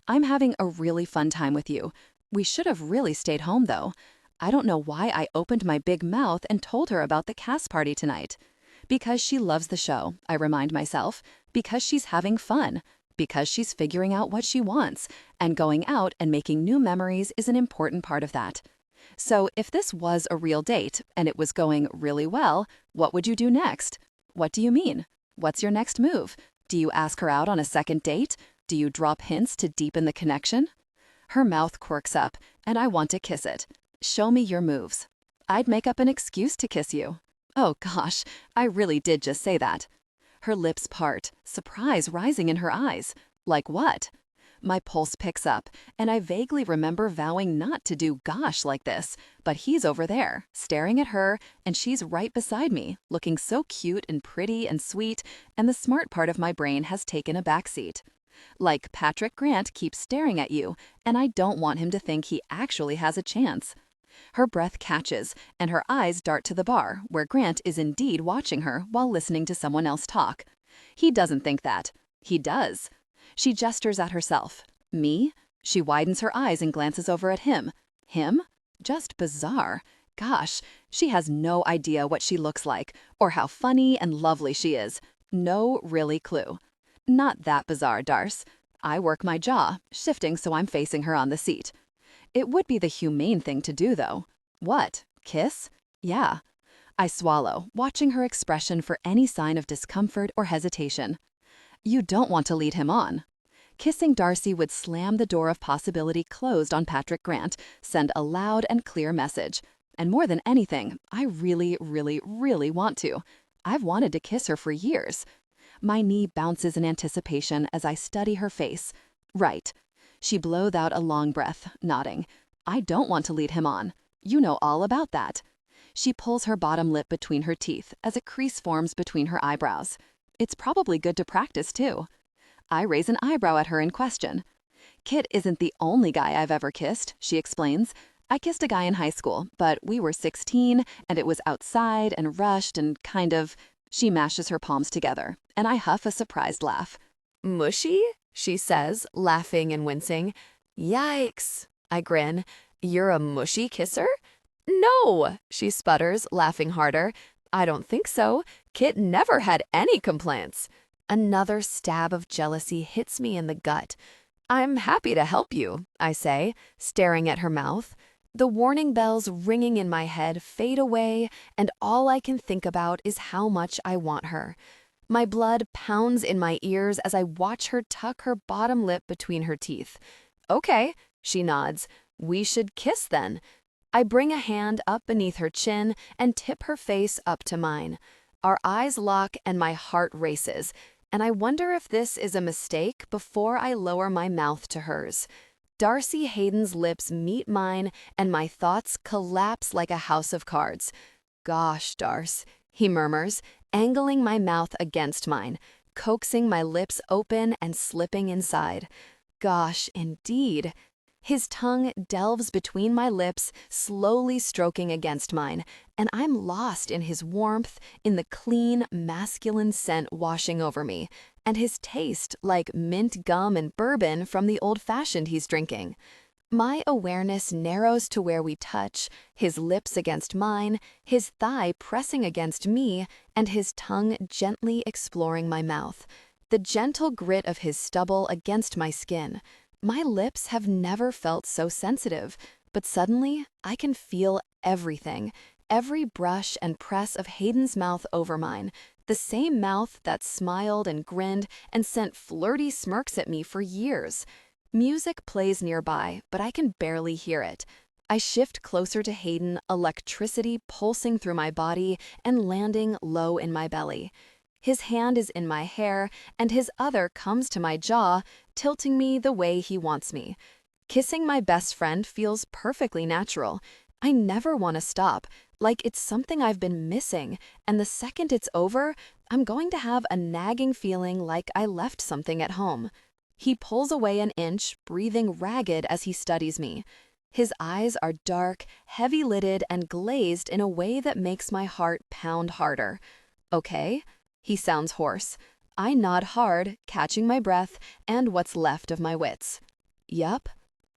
I'm having a really fun time with you. We should have really stayed home, though. I don't know why I opened my big mouth and told her about the cast party tonight. Because she loves the show, I remind myself. Because she's having fun. Because she's figuring out what she wants. And going out and making new memories is an important part of that. So if this was a real date and it was going really well, what would you do next? What do you mean? What's your next move? Do you ask her out on a second date? Do you drop hints to deepen the connection? Her mouth quirks up, and I want to kiss it. Show me your moves. I'd make up an excuse to kiss you. Oh gosh, I really did just say that. Her lips part, surprise rising in her eyes. Like what? My pulse picks up, and I vaguely remember vowing not to do gosh like this, but he's over there, staring at her, and she's right beside me, looking so cute and pretty and sweet, and the smart part of my brain has taken a backseat. Like Patrick Grant keeps staring at you, and I don't want him to think he actually has a chance. Her breath catches, and her eyes dart to the bar, where Grant is indeed watching her while listening to someone else talk. He doesn't think that. He does. She gestures at herself. Me? She widens her eyes and glances over at him. Him? Just bizarre. Gosh, she has no idea what she looks like, or how funny and lovely she is. No really clue. Not that bizarre, Darce. I work my jaw, shifting so I'm facing her on the seat. It would be the humane thing to do, though. What? Kiss? Yeah. I swallow, watching her expression for any sign of discomfort or hesitation. You don't want to lead him on. Kissing Darcy would slam the door of possibility closed on Patrick Grant, send a loud and clear message. And more than anything, I really, really, really want to. I've wanted to kiss her for years. My knee bounces in anticipation as I study her face. Right. She blows out a long breath, nodding. I don't want to lead him on. You know all about that. She pulls her bottom lip between her teeth as a crease forms between her eyebrows. It's probably good to practice, too. I raise an eyebrow at her in question. Kit isn't the only guy I've ever kissed, she explains. I kissed a guy in high school, but we were 16, and it was outside and rushed and kind of... She mashes her palms together, and I huff a surprised laugh. Mushy? She says, laughing and wincing. Yikes. I grin. You're a mushy kisser? No, she sputters, laughing harder. I don't think so. Kit never had any complaints. Another stab of jealousy hits me in the gut. I'm happy to help you, I say, staring at her mouth. The warning bells ringing in my head fade away, and all I can think about is how much I want her. My blood pounds in my ears as I watch her tuck her bottom lip between her teeth. Okay, she nods. We should kiss then. I bring a hand up beneath her chin and tip her face up to mine. Our eyes lock and my heart races, and I wonder if this is a mistake before I lower my mouth to hers. Darcy Hayden's lips meet mine, and my thoughts collapse like a house of cards. Gosh, Darce, he murmurs, angling my mouth against mine, coaxing my lips open and slipping inside. Gosh, indeed. His tongue delves between my lips, slowly stroking against mine, and I'm lost in his warmth, in the clean, masculine scent washing over me, and his taste like mint gum and bourbon from the old-fashioned he's drinking. My awareness narrows to where we touch, his lips against mine, his thigh pressing against me, and his tongue gently exploring my mouth. The gentle grit of his stubble against my skin. My lips have never felt so sensitive, but suddenly I can feel everything, every brush and press of Hayden's mouth over mine, the same mouth that smiled and grinned and sent flirty smirks at me for years. Music plays nearby, but I can barely hear it. I shift closer to Hayden, electricity pulsing through my body and landing low in my belly. His hand is in my hair, and his other comes to my jaw, tilting me the way he wants me. Kissing my best friend feels perfectly natural. I never want to stop, like it's something I've been missing, and the second it's over, I'm going to have a nagging feeling like I left something at home. He pulls away an inch, breathing ragged as he studies me. His eyes are dark, heavy-lidded, and glazed in a way that makes my heart pound harder. Okay? He sounds hoarse. I nod hard, catching my breath and what's left of my wits. Yup.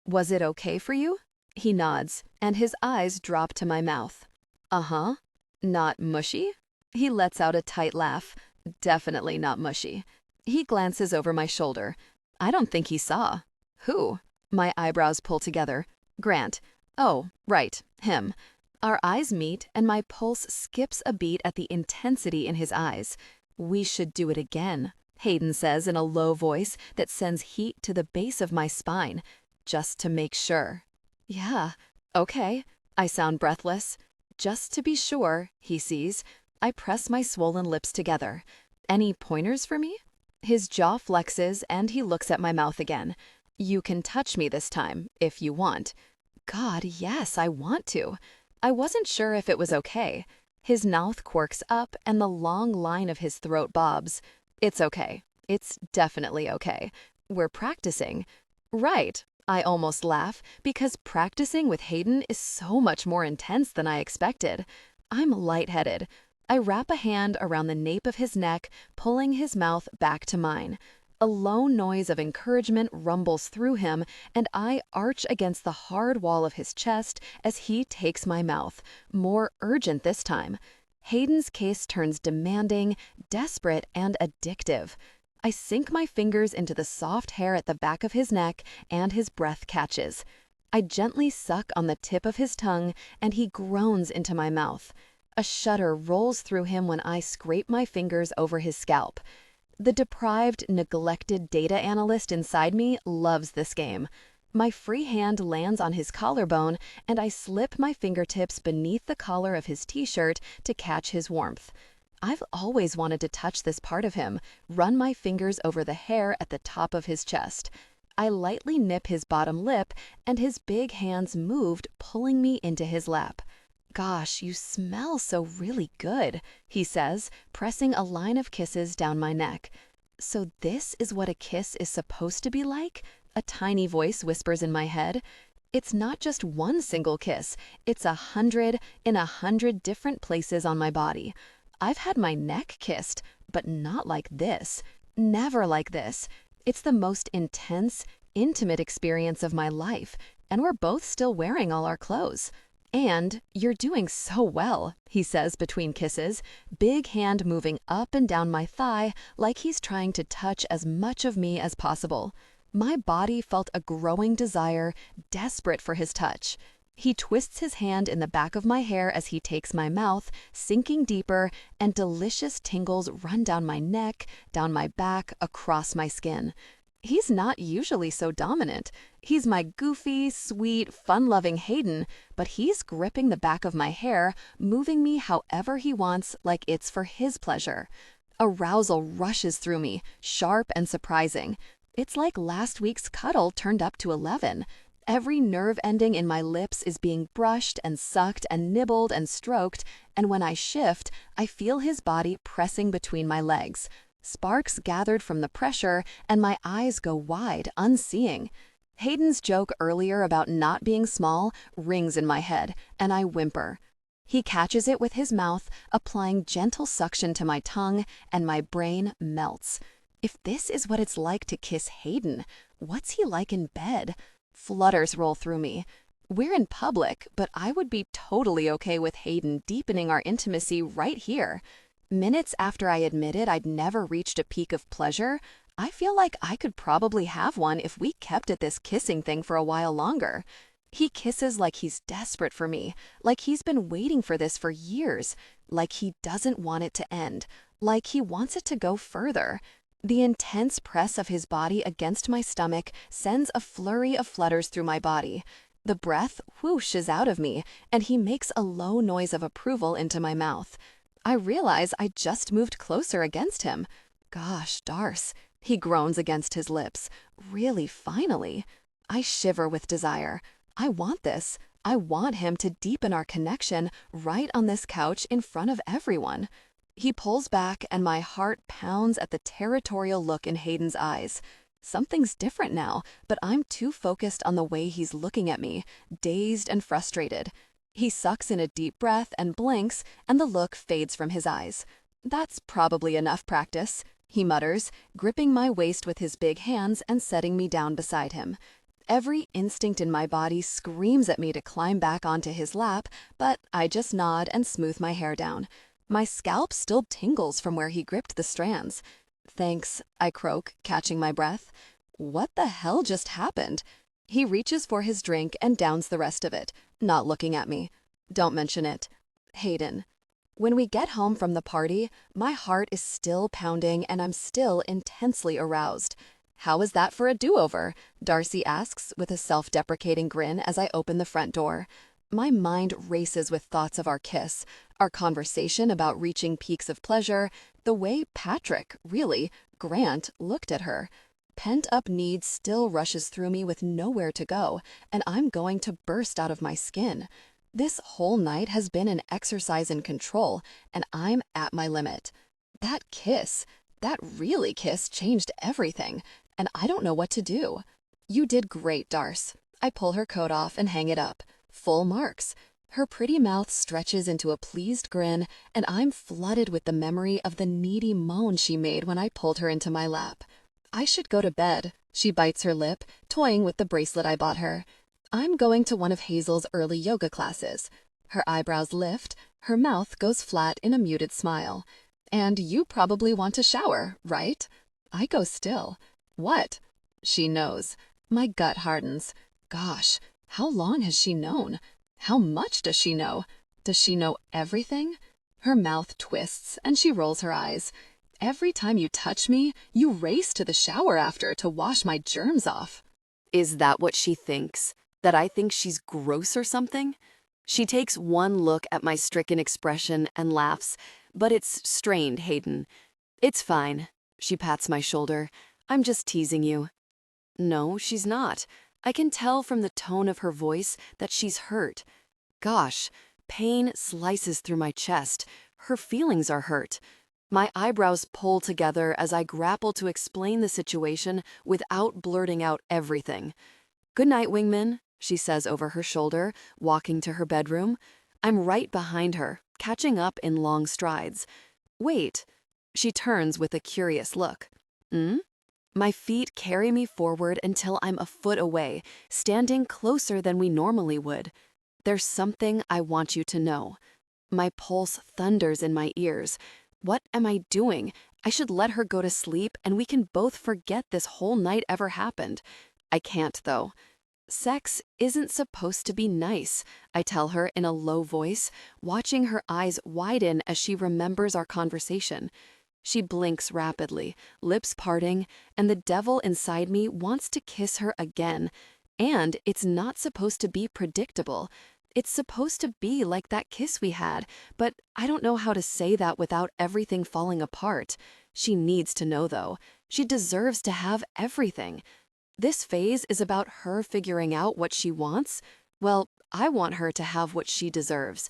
Was it okay for you? He nods, and his eyes drop to my mouth. Uh-huh. Not mushy? He lets out a tight laugh. Definitely not mushy. He glances over my shoulder. I don't think he saw. Who? My eyebrows pull together. Grant. Oh, right, him. Our eyes meet, and my pulse skips a beat at the intensity in his eyes. We should do it again, Hayden says in a low voice that sends heat to the base of my spine, just to make sure. Yeah, okay. I sound breathless. Just to be sure, he sees. I press my swollen lips together. Any pointers for me? His jaw flexes, and he looks at my mouth again. You can touch me this time, if you want. God, yes, I want to. I wasn't sure if it was okay. His mouth quirks up, and the long line of his throat bobs. It's okay. It's definitely okay. We're practicing. Right, I almost laugh, because practicing with Hayden is so much more intense than I expected. I'm lightheaded. I wrap a hand around the nape of his neck, pulling his mouth back to mine. A low noise of encouragement rumbles through him, and I arch against the hard wall of his chest as he takes my mouth, more urgent this time. Hayden's kiss turns demanding, desperate, and addictive. I sink my fingers into the soft hair at the back of his neck, and his breath catches. I gently suck on the tip of his tongue, and he groans into my mouth. A shudder rolls through him when I scrape my fingers over his scalp. The deprived, neglected data analyst inside me loves this game. My free hand lands on his collarbone, and I slip my fingertips beneath the collar of his t-shirt to catch his warmth. I've always wanted to touch this part of him, run my fingers over the hair at the top of his chest. I lightly nip his bottom lip, and his big hands moved, pulling me into his lap. Gosh, you smell so really good, he says, pressing a line of kisses down my neck. So this is what a kiss is supposed to be like? A tiny voice whispers in my head. It's not just one single kiss, it's 100 in 100 different places on my body. I've had my neck kissed, but not like this. Never like this. It's the most intense, intimate experience of my life, and we're both still wearing all our clothes. And you're doing so well, he says between kisses, big hand moving up and down my thigh like he's trying to touch as much of me as possible. My body felt a growing desire, desperate for his touch. He twists his hand in the back of my hair as he takes my mouth, sinking deeper, and delicious tingles run down my neck, down my back, across my skin. He's not usually so dominant. He's my goofy, sweet, fun-loving Hayden, but he's gripping the back of my hair, moving me however he wants, like it's for his pleasure. Arousal rushes through me, sharp and surprising. It's like last week's cuddle turned up to 11. Every nerve ending in my lips is being brushed and sucked and nibbled and stroked, and when I shift, I feel his body pressing between my legs. Sparks gathered from the pressure, and my eyes go wide, unseeing. Hayden's joke earlier about not being small rings in my head, and I whimper. He catches it with his mouth, applying gentle suction to my tongue, and my brain melts. If this is what it's like to kiss Hayden, what's he like in bed? Flutters roll through me. We're in public, but I would be totally okay with Hayden deepening our intimacy right here. Minutes after I admitted I'd never reached a peak of pleasure, I feel like I could probably have one if we kept at this kissing thing for a while longer. He kisses like he's desperate for me, like he's been waiting for this for years, like he doesn't want it to end, like he wants it to go further. The intense press of his body against my stomach sends a flurry of flutters through my body. The breath whooshes out of me, and he makes a low noise of approval into my mouth. I realize I just moved closer against him. Gosh, Darce, he groans against his lips. Really, finally. I shiver with desire. I want this. I want him to deepen our connection right on this couch in front of everyone. He pulls back, and my heart pounds at the territorial look in Hayden's eyes. Something's different now, but I'm too focused on the way he's looking at me, dazed and frustrated. He sucks in a deep breath and blinks, and the look fades from his eyes. That's probably enough practice, he mutters, gripping my waist with his big hands and setting me down beside him. Every instinct in my body screams at me to climb back onto his lap, but I just nod and smooth my hair down. My scalp still tingles from where he gripped the strands. Thanks, I croak, catching my breath. What the hell just happened? He reaches for his drink and downs the rest of it, not looking at me. Don't mention it. Hayden. When we get home from the party, my heart is still pounding and I'm still intensely aroused. How is that for a do-over? Darcy asks with a self-deprecating grin as I open the front door. My mind races with thoughts of our kiss, our conversation about reaching peaks of pleasure, the way Patrick, really, Grant, looked at her. Pent-up need still rushes through me with nowhere to go, and I'm going to burst out of my skin. This whole night has been an exercise in control, and I'm at my limit. That kiss, that really kiss changed everything, and I don't know what to do. You did great, Darce. I pull her coat off and hang it up. Full marks. Her pretty mouth stretches into a pleased grin, and I'm flooded with the memory of the needy moan she made when I pulled her into my lap. I should go to bed. She bites her lip, toying with the bracelet I bought her. I'm going to one of Hazel's early yoga classes. Her eyebrows lift, her mouth goes flat in a muted smile. And you probably want to shower, right? I go still. What? She knows. My gut hardens. Gosh, how long has she known? How much does she know? Does she know everything? Her mouth twists and she rolls her eyes. Every time you touch me, you race to the shower after to wash my germs off. Is that what she thinks? That I think she's gross or something? She takes one look at my stricken expression and laughs, but it's strained, Hayden. It's fine. She pats my shoulder. I'm just teasing you. No, she's not. I can tell from the tone of her voice that she's hurt. Gosh, pain slices through my chest. Her feelings are hurt. My eyebrows pull together as I grapple to explain the situation without blurting out everything. Good night, Wingman, she says over her shoulder, walking to her bedroom. I'm right behind her, catching up in long strides. Wait. She turns with a curious look. Mm? My feet carry me forward until I'm a foot away, standing closer than we normally would. There's something I want you to know. My pulse thunders in my ears. What am I doing? I should let her go to sleep and we can both forget this whole night ever happened. I can't, though. Sex isn't supposed to be nice, I tell her in a low voice, watching her eyes widen as she remembers our conversation. She blinks rapidly, lips parting, and the devil inside me wants to kiss her again. And it's not supposed to be predictable. It's supposed to be like that kiss we had, but I don't know how to say that without everything falling apart. She needs to know, though. She deserves to have everything. This phase is about her figuring out what she wants. Well, I want her to have what she deserves.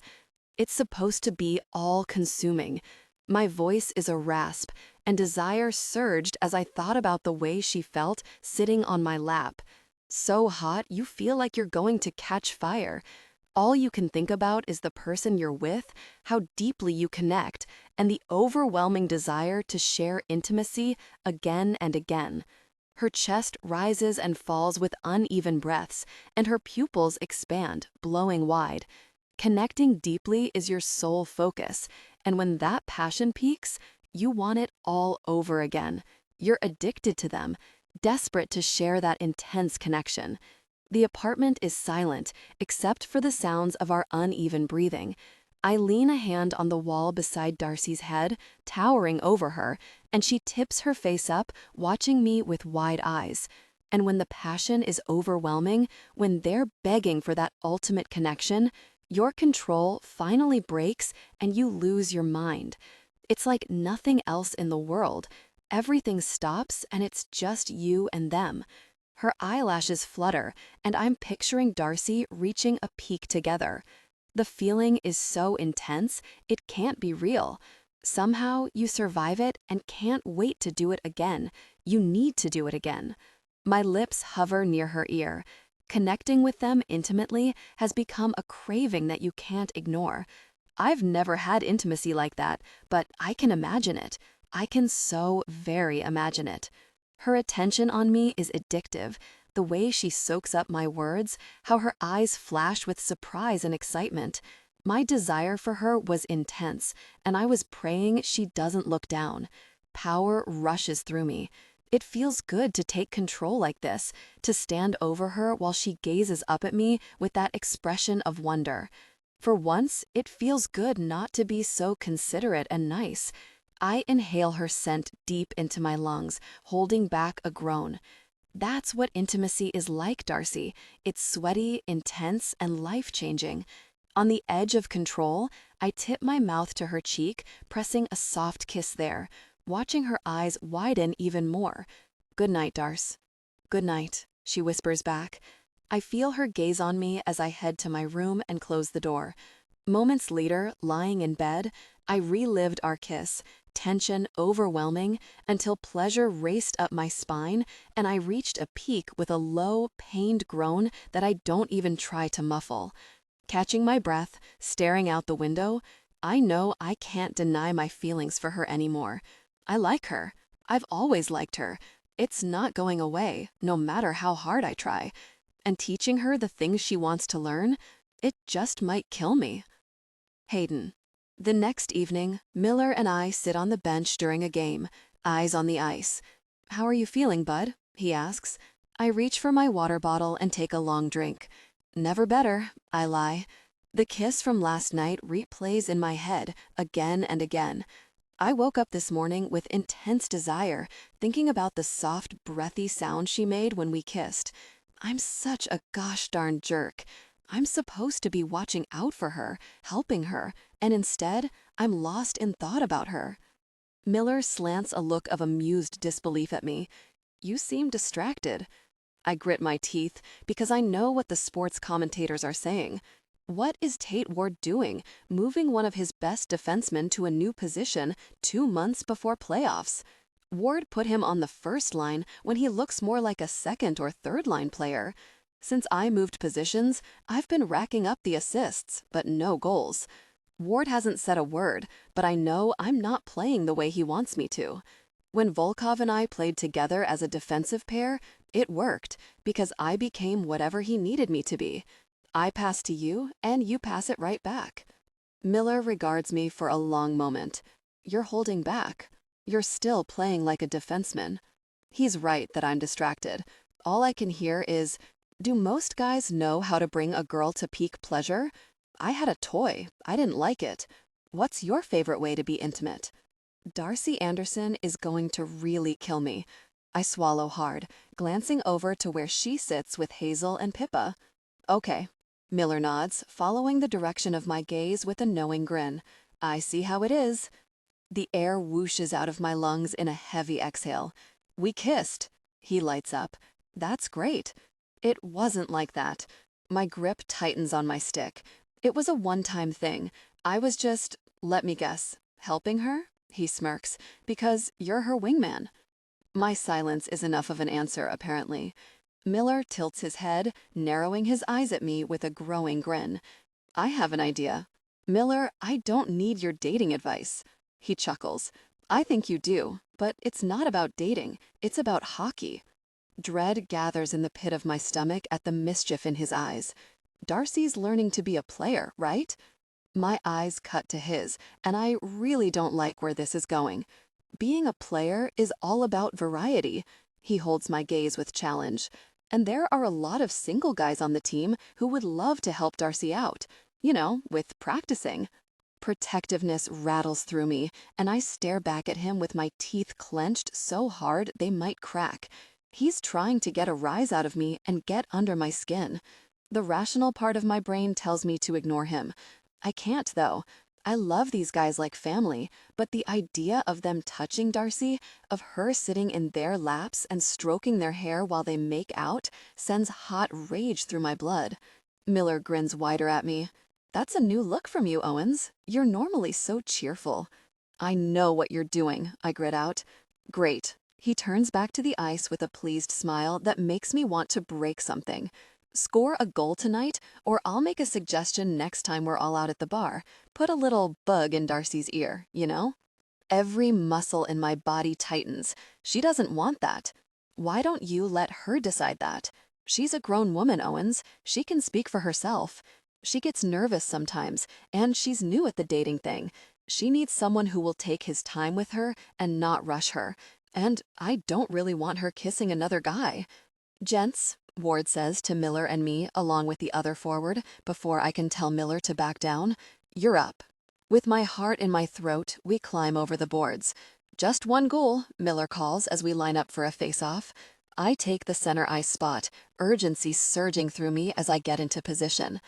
It's supposed to be all-consuming. My voice is a rasp, and desire surged as I thought about the way she felt sitting on my lap. So hot, you feel like you're going to catch fire. All you can think about is the person you're with, how deeply you connect, and the overwhelming desire to share intimacy again and again. Her chest rises and falls with uneven breaths, and her pupils expand, blowing wide. Connecting deeply is your sole focus, and when that passion peaks, you want it all over again. You're addicted to them, desperate to share that intense connection. The apartment is silent, except for the sounds of our uneven breathing. I lean a hand on the wall beside Darcy's head, towering over her, and she tips her face up, watching me with wide eyes. And when the passion is overwhelming, when they're begging for that ultimate connection, your control finally breaks and you lose your mind. It's like nothing else in the world. Everything stops and it's just you and them. Her eyelashes flutter, and I'm picturing Darcy reaching a peak together. The feeling is so intense, it can't be real. Somehow you survive it and can't wait to do it again. You need to do it again. My lips hover near her ear. Connecting with them intimately has become a craving that you can't ignore. I've never had intimacy like that, but I can imagine it. I can so very imagine it. Her attention on me is addictive. The way she soaks up my words, how her eyes flash with surprise and excitement. My desire for her was intense, and I was praying she doesn't look down. Power rushes through me. It feels good to take control like this, to stand over her while she gazes up at me with that expression of wonder. For once, it feels good not to be so considerate and nice. I inhale her scent deep into my lungs, holding back a groan. That's what intimacy is like, Darcy. It's sweaty, intense, and life-changing. On the edge of control, I tip my mouth to her cheek, pressing a soft kiss there, watching her eyes widen even more. "Good night, Darce." "Good night," she whispers back. I feel her gaze on me as I head to my room and close the door. Moments later, lying in bed, I relived our kiss, tension overwhelming, until pleasure raced up my spine and I reached a peak with a low, pained groan that I don't even try to muffle. Catching my breath, staring out the window, I know I can't deny my feelings for her anymore. I like her. I've always liked her. It's not going away, no matter how hard I try. And teaching her the things she wants to learn, it just might kill me. Hayden. The next evening, Miller and I sit on the bench during a game, eyes on the ice. "How are you feeling, bud?" he asks. I reach for my water bottle and take a long drink. "Never better," I lie. The kiss from last night replays in my head again and again. I woke up this morning with intense desire, thinking about the soft, breathy sound she made when we kissed. I'm such a gosh darn jerk. I'm supposed to be watching out for her, helping her, and instead, I'm lost in thought about her. Miller slants a look of amused disbelief at me. "You seem distracted." I grit my teeth because I know what the sports commentators are saying. What is Tate Ward doing, moving one of his best defensemen to a new position 2 months before playoffs? Ward put him on the first line when he looks more like a second or third line player. Since I moved positions, I've been racking up the assists, but no goals. Ward hasn't said a word, but I know I'm not playing the way he wants me to. When Volkov and I played together as a defensive pair, it worked because I became whatever he needed me to be. I pass to you, and you pass it right back. Miller regards me for a long moment. You're holding back. You're still playing like a defenseman. He's right that I'm distracted. All I can hear is, do most guys know how to bring a girl to peak pleasure? I had a toy. I didn't like it. What's your favorite way to be intimate? Darcy Anderson is going to really kill me. I swallow hard, glancing over to where she sits with Hazel and Pippa. Okay. Miller nods, following the direction of my gaze with a knowing grin. I see how it is. The air whooshes out of my lungs in a heavy exhale. We kissed. He lights up. That's great. It wasn't like that. My grip tightens on my stick. It was a one-time thing. I was just, let me guess, helping her? He smirks. Because you're her wingman. My silence is enough of an answer, apparently. Miller tilts his head, narrowing his eyes at me with a growing grin. I have an idea. Miller, I don't need your dating advice. He chuckles. I think you do, but it's not about dating. It's about hockey. Dread gathers in the pit of my stomach at the mischief in his eyes. Darcy's learning to be a player, right? My eyes cut to his, and I really don't like where this is going. Being a player is all about variety. He holds my gaze with challenge. And there are a lot of single guys on the team who would love to help Darcy out. You know, with practicing. Protectiveness rattles through me, and I stare back at him with my teeth clenched so hard they might crack. He's trying to get a rise out of me and get under my skin. The rational part of my brain tells me to ignore him. I can't, though. I love these guys like family, but the idea of them touching Darcy, of her sitting in their laps and stroking their hair while they make out, sends hot rage through my blood. Miller grins wider at me. That's a new look from you, Owens. You're normally so cheerful. I know what you're doing, I grit out. Great. He turns back to the ice with a pleased smile that makes me want to break something. Score a goal tonight, or I'll make a suggestion next time we're all out at the bar. Put a little bug in Darcy's ear, you know? Every muscle in my body tightens. She doesn't want that. Why don't you let her decide that? She's a grown woman, Owens. She can speak for herself. She gets nervous sometimes, and she's new at the dating thing. She needs someone who will take his time with her and not rush her. And I don't really want her kissing another guy. Gents, Ward says to Miller and me along with the other forward before I can tell Miller to back down, you're up. With my heart in my throat, we climb over the boards. Just one goal, Miller calls as we line up for a face-off. I take the center ice spot, urgency surging through me as I get into position.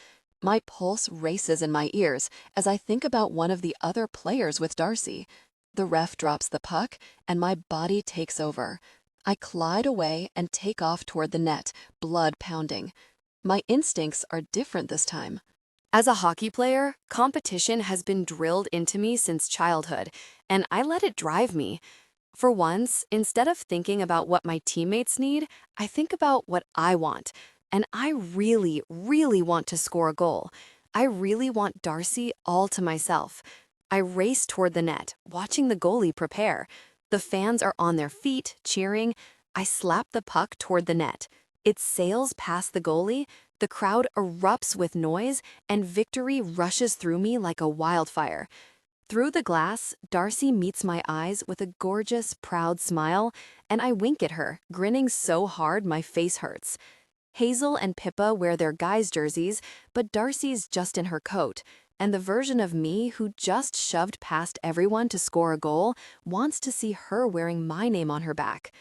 My pulse races in my ears as I think about one of the other players with Darcy. The ref drops the puck, and my body takes over. I glide away and take off toward the net, blood pounding. My instincts are different this time. As a hockey player, competition has been drilled into me since childhood, and I let it drive me. For once, instead of thinking about what my teammates need, I think about what I want. And I really, really want to score a goal. I really want Darcy all to myself. I race toward the net, watching the goalie prepare. The fans are on their feet, cheering. I slap the puck toward the net. It sails past the goalie, the crowd erupts with noise, and victory rushes through me like a wildfire. Through the glass, Darcy meets my eyes with a gorgeous, proud smile, and I wink at her, grinning so hard my face hurts. Hazel and Pippa wear their guys' jerseys, but Darcy's just in her coat, and the version of me who just shoved past everyone to score a goal wants to see her wearing my name on her back.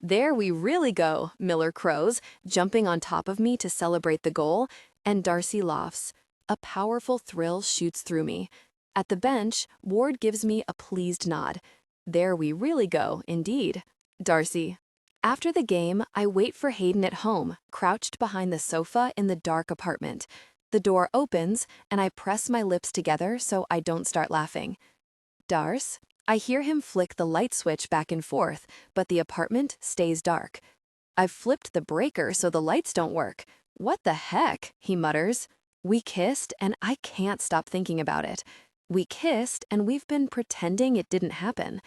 There we really go, Miller crows, jumping on top of me to celebrate the goal, and Darcy laughs. A powerful thrill shoots through me. At the bench, Ward gives me a pleased nod. There we really go, indeed. Darcy. After the game, I wait for Hayden at home, crouched behind the sofa in the dark apartment. The door opens, and I press my lips together so I don't start laughing. Darce? I hear him flick the light switch back and forth, but the apartment stays dark. I've flipped the breaker so the lights don't work. What the heck? He mutters. We kissed, and I can't stop thinking about it. We kissed, and we've been pretending it didn't happen.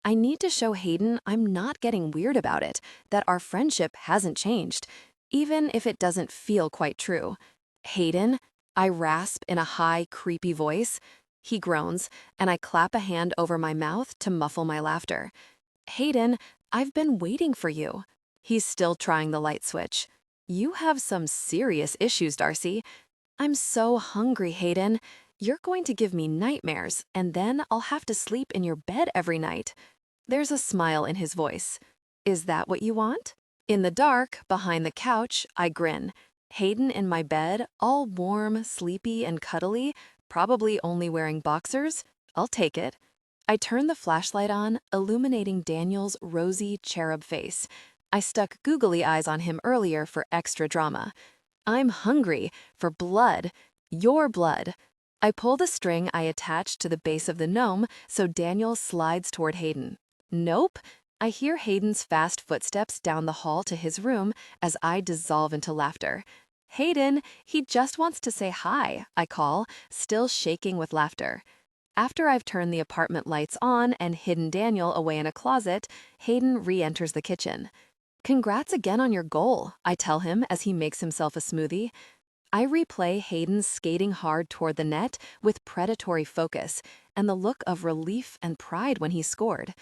I need to show Hayden I'm not getting weird about it, that our friendship hasn't changed, even if it doesn't feel quite true. Hayden, I rasp in a high, creepy voice. He groans, and I clap a hand over my mouth to muffle my laughter. Hayden, I've been waiting for you. He's still trying the light switch. You have some serious issues, Darcy. I'm so hungry, Hayden. You're going to give me nightmares, and then I'll have to sleep in your bed every night. There's a smile in his voice. Is that what you want? In the dark, behind the couch, I grin. Hayden in my bed, all warm, sleepy, and cuddly, probably only wearing boxers. I'll take it. I turn the flashlight on, illuminating Daniel's rosy cherub face. I stuck googly eyes on him earlier for extra drama. I'm hungry for blood, your blood. I pull the string I attached to the base of the gnome so Daniel slides toward Hayden. Nope. I hear Hayden's fast footsteps down the hall to his room as I dissolve into laughter. Hayden, he just wants to say hi, I call, still shaking with laughter. After I've turned the apartment lights on and hidden Daniel away in a closet, Hayden re-enters the kitchen. Congrats again on your goal, I tell him as he makes himself a smoothie. I replay Hayden skating hard toward the net with predatory focus and the look of relief and pride when he scored.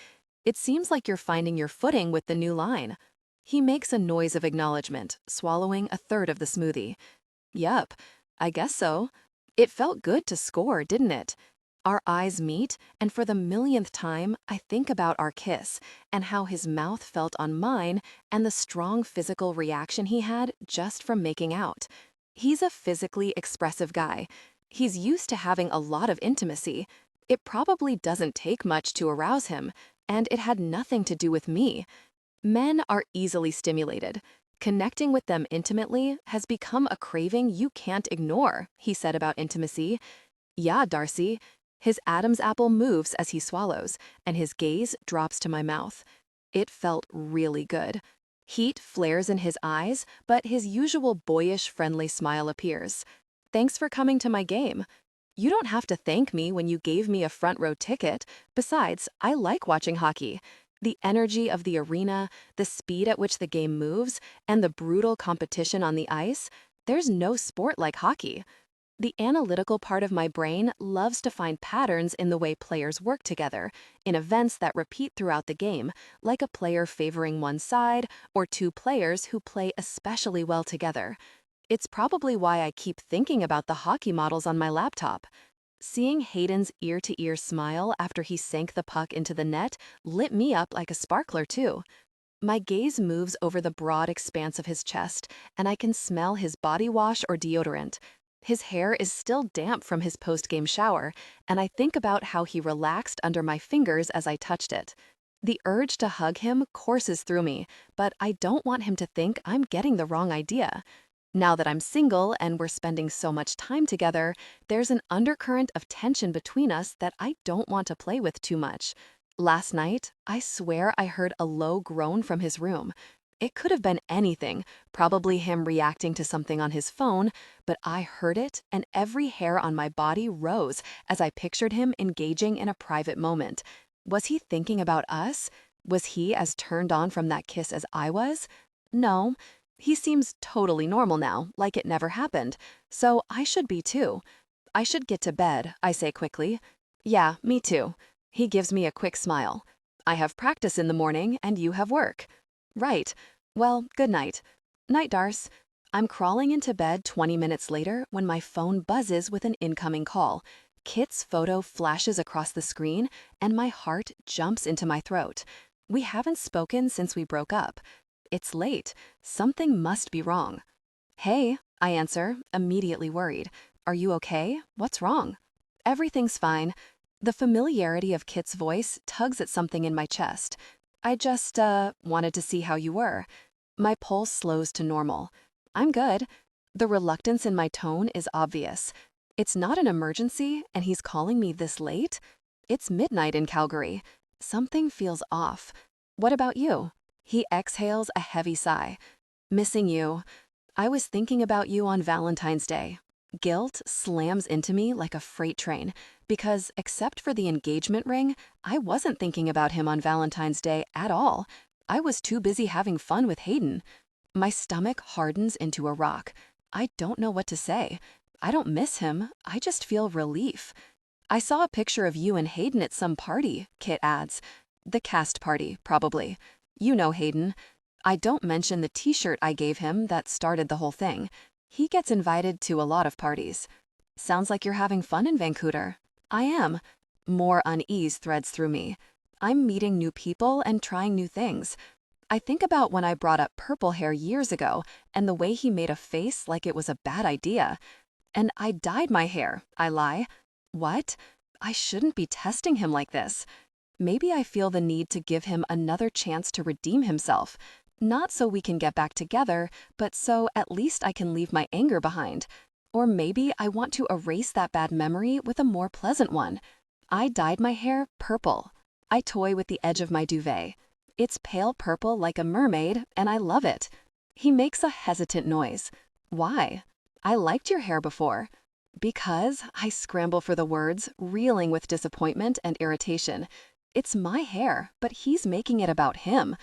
It seems like you're finding your footing with the new line. He makes a noise of acknowledgement, swallowing a third of the smoothie. Yup, I guess so. It felt good to score, didn't it? Our eyes meet, and for the millionth time, I think about our kiss and how his mouth felt on mine and the strong physical reaction he had just from making out. He's a physically expressive guy. He's used to having a lot of intimacy. It probably doesn't take much to arouse him, and it had nothing to do with me. Men are easily stimulated. Connecting with them intimately has become a craving you can't ignore, he said about intimacy. Yeah, Darcy. His Adam's apple moves as he swallows, and his gaze drops to my mouth. It felt really good. Heat flares in his eyes, but his usual boyish, friendly smile appears. Thanks for coming to my game. You don't have to thank me when you gave me a front row ticket. Besides, I like watching hockey. The energy of the arena, the speed at which the game moves, and the brutal competition on the ice, there's no sport like hockey. The analytical part of my brain loves to find patterns in the way players work together, in events that repeat throughout the game, like a player favoring one side or two players who play especially well together. It's probably why I keep thinking about the hockey models on my laptop. Seeing Hayden's ear-to-ear smile after he sank the puck into the net lit me up like a sparkler, too. My gaze moves over the broad expanse of his chest, and I can smell his body wash or deodorant. His hair is still damp from his post-game shower, and I think about how he relaxed under my fingers as I touched it. The urge to hug him courses through me, but I don't want him to think I'm getting the wrong idea. Now that I'm single and we're spending so much time together, there's an undercurrent of tension between us that I don't want to play with too much. Last night, I swear I heard a low groan from his room. It could have been anything, probably him reacting to something on his phone, but I heard it and every hair on my body rose as I pictured him engaging in a private moment. Was he thinking about us? Was he as turned on from that kiss as I was? No. He seems totally normal now, like it never happened, so I should be too. I should get to bed, I say quickly. Yeah, me too. He gives me a quick smile. I have practice in the morning and you have work. Right. Well, good night. Night, Darce. I'm crawling into bed 20 minutes later when my phone buzzes with an incoming call. Kit's photo flashes across the screen and my heart jumps into my throat. We haven't spoken since we broke up. It's late. Something must be wrong. Hey, I answer, immediately worried. Are you okay? What's wrong? Everything's fine. The familiarity of Kit's voice tugs at something in my chest. I just, wanted to see how you were. My pulse slows to normal. I'm good. The reluctance in my tone is obvious. It's not an emergency, and he's calling me this late? It's midnight in Calgary. Something feels off. What about you? He exhales a heavy sigh. Missing you. I was thinking about you on Valentine's Day. Guilt slams into me like a freight train because, except for the engagement ring, I wasn't thinking about him on Valentine's Day at all. I was too busy having fun with Hayden. My stomach hardens into a rock. I don't know what to say. I don't miss him. I just feel relief. I saw a picture of you and Hayden at some party, Kit adds. The cast party, probably. You know Hayden. I don't mention the t-shirt I gave him that started the whole thing. He gets invited to a lot of parties. Sounds like you're having fun in Vancouver. I am. More unease threads through me. I'm meeting new people and trying new things. I think about when I brought up purple hair years ago and the way he made a face like it was a bad idea. And I dyed my hair, I lie. What? I shouldn't be testing him like this. Maybe I feel the need to give him another chance to redeem himself. Not so we can get back together, but so at least I can leave my anger behind. Or maybe I want to erase that bad memory with a more pleasant one. I dyed my hair purple. I toy with the edge of my duvet. It's pale purple like a mermaid, and I love it. He makes a hesitant noise. Why? I liked your hair before. Because I scramble for the words, reeling with disappointment and irritation. It's my hair, but he's making it about him.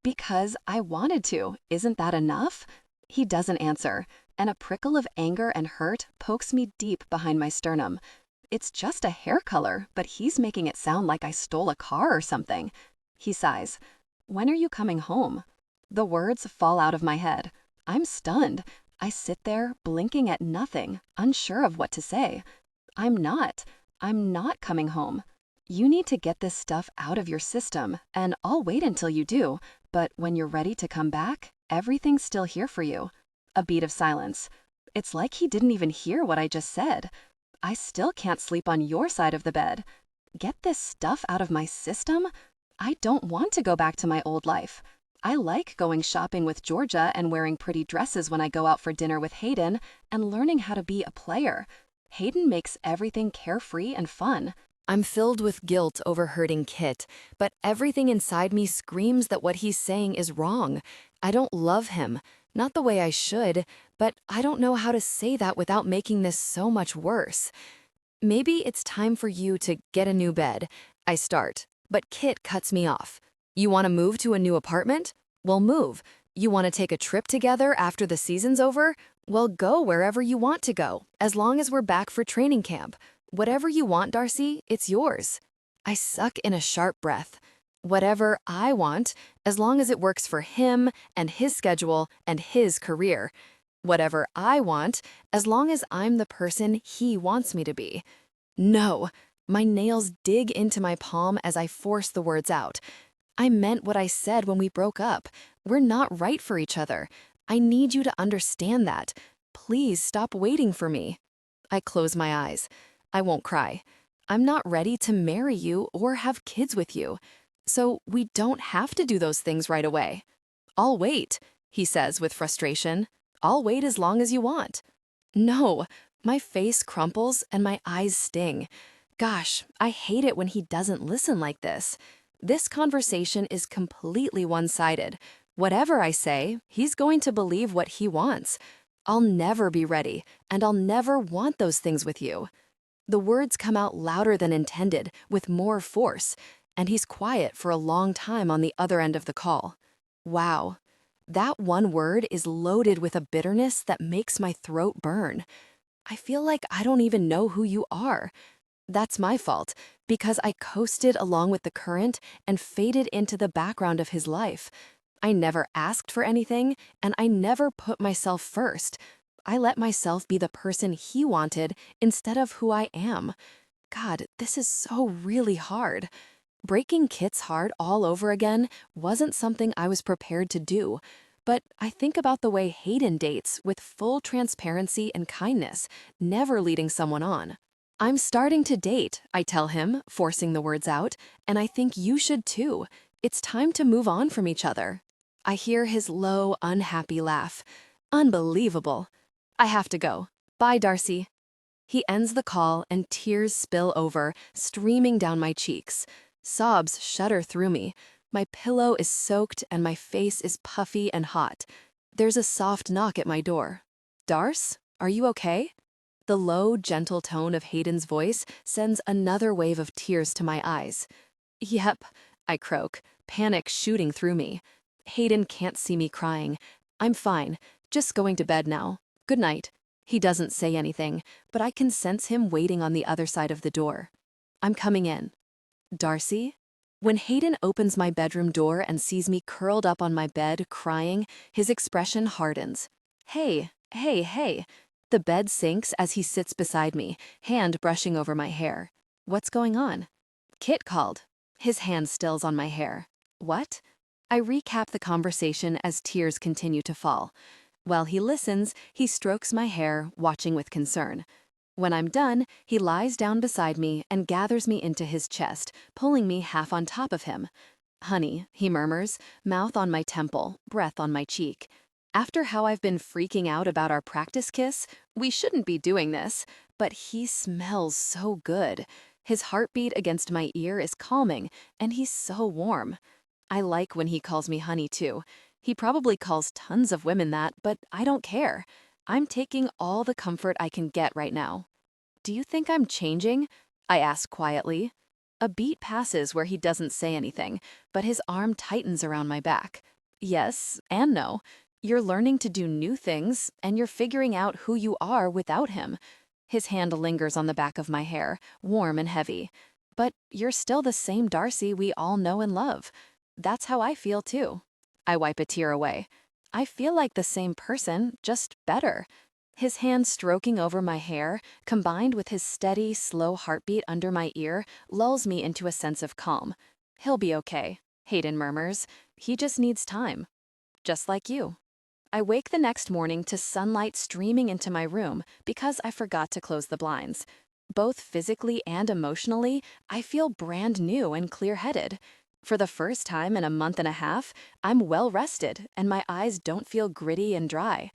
Because I wanted to. Isn't that enough? He doesn't answer, and a prickle of anger and hurt pokes me deep behind my sternum. It's just a hair color, but he's making it sound like I stole a car or something. He sighs. When are you coming home? The words fall out of my head. I'm stunned. I sit there, blinking at nothing, unsure of what to say. I'm not coming home. You need to get this stuff out of your system, and I'll wait until you do. But when you're ready to come back, everything's still here for you. A beat of silence. It's like he didn't even hear what I just said. I still can't sleep on your side of the bed. Get this stuff out of my system? I don't want to go back to my old life. I like going shopping with Georgia and wearing pretty dresses when I go out for dinner with Hayden and learning how to be a player. Hayden makes everything carefree and fun. I'm filled with guilt over hurting Kit, but everything inside me screams that what he's saying is wrong. I don't love him, not the way I should, but I don't know how to say that without making this so much worse. Maybe it's time for you to get a new bed. I start, but Kit cuts me off. You want to move to a new apartment? Well, move. You want to take a trip together after the season's over? Well, go wherever you want to go, as long as we're back for training camp. Whatever you want, Darcy, it's yours. I suck in a sharp breath. Whatever I want, as long as it works for him and his schedule and his career. Whatever I want, as long as I'm the person he wants me to be. No, my nails dig into my palm as I force the words out. I meant what I said when we broke up. We're not right for each other. I need you to understand that. Please stop waiting for me. I close my eyes. I won't cry. I'm not ready to marry you or have kids with you. So we don't have to do those things right away. I'll wait, he says with frustration. I'll wait as long as you want. No, my face crumples and my eyes sting. Gosh, I hate it when he doesn't listen like this. This conversation is completely one-sided. Whatever I say, he's going to believe what he wants. I'll never be ready, and I'll never want those things with you. The words come out louder than intended, with more force, and he's quiet for a long time on the other end of the call. Wow, that one word is loaded with a bitterness that makes my throat burn. I feel like I don't even know who you are. That's my fault, because I coasted along with the current and faded into the background of his life. I never asked for anything, and I never put myself first. I let myself be the person he wanted instead of who I am. God, this is so really hard. Breaking Kit's heart all over again wasn't something I was prepared to do, but I think about the way Hayden dates with full transparency and kindness, never leading someone on. I'm starting to date, I tell him, forcing the words out, and I think you should too. It's time to move on from each other. I hear his low, unhappy laugh. Unbelievable. I have to go. Bye, Darcy. He ends the call and tears spill over, streaming down my cheeks. Sobs shudder through me. My pillow is soaked and my face is puffy and hot. There's a soft knock at my door. Darce, are you okay? The low, gentle tone of Hayden's voice sends another wave of tears to my eyes. "Yep," I croak, panic shooting through me. Hayden can't see me crying. "I'm fine, just going to bed now. Good night." He doesn't say anything, but I can sense him waiting on the other side of the door. I'm coming in. "Darcy?" When Hayden opens my bedroom door and sees me curled up on my bed, crying, his expression hardens. "Hey, hey, hey." The bed sinks as he sits beside me, hand brushing over my hair. "What's going on?" "Kit called." His hand stills on my hair. "What?" I recap the conversation as tears continue to fall. While he listens, he strokes my hair, watching with concern. When I'm done, he lies down beside me and gathers me into his chest, pulling me half on top of him. "Honey," he murmurs, mouth on my temple, breath on my cheek. After how I've been freaking out about our practice kiss, we shouldn't be doing this, but he smells so good. His heartbeat against my ear is calming, and he's so warm. I like when he calls me honey, too. He probably calls tons of women that, but I don't care. I'm taking all the comfort I can get right now. "Do you think I'm changing?" I ask quietly. A beat passes where he doesn't say anything, but his arm tightens around my back. "Yes and no. You're learning to do new things, and you're figuring out who you are without him." His hand lingers on the back of my hair, warm and heavy. "But you're still the same Darcy we all know and love." "That's how I feel too." I wipe a tear away. "I feel like the same person, just better." His hand stroking over my hair, combined with his steady, slow heartbeat under my ear, lulls me into a sense of calm. "He'll be okay," Hayden murmurs. "He just needs time." Just like you. I wake the next morning to sunlight streaming into my room because I forgot to close the blinds. Both physically and emotionally, I feel brand new and clear-headed. For the first time in a month and a half, I'm well rested and my eyes don't feel gritty and dry.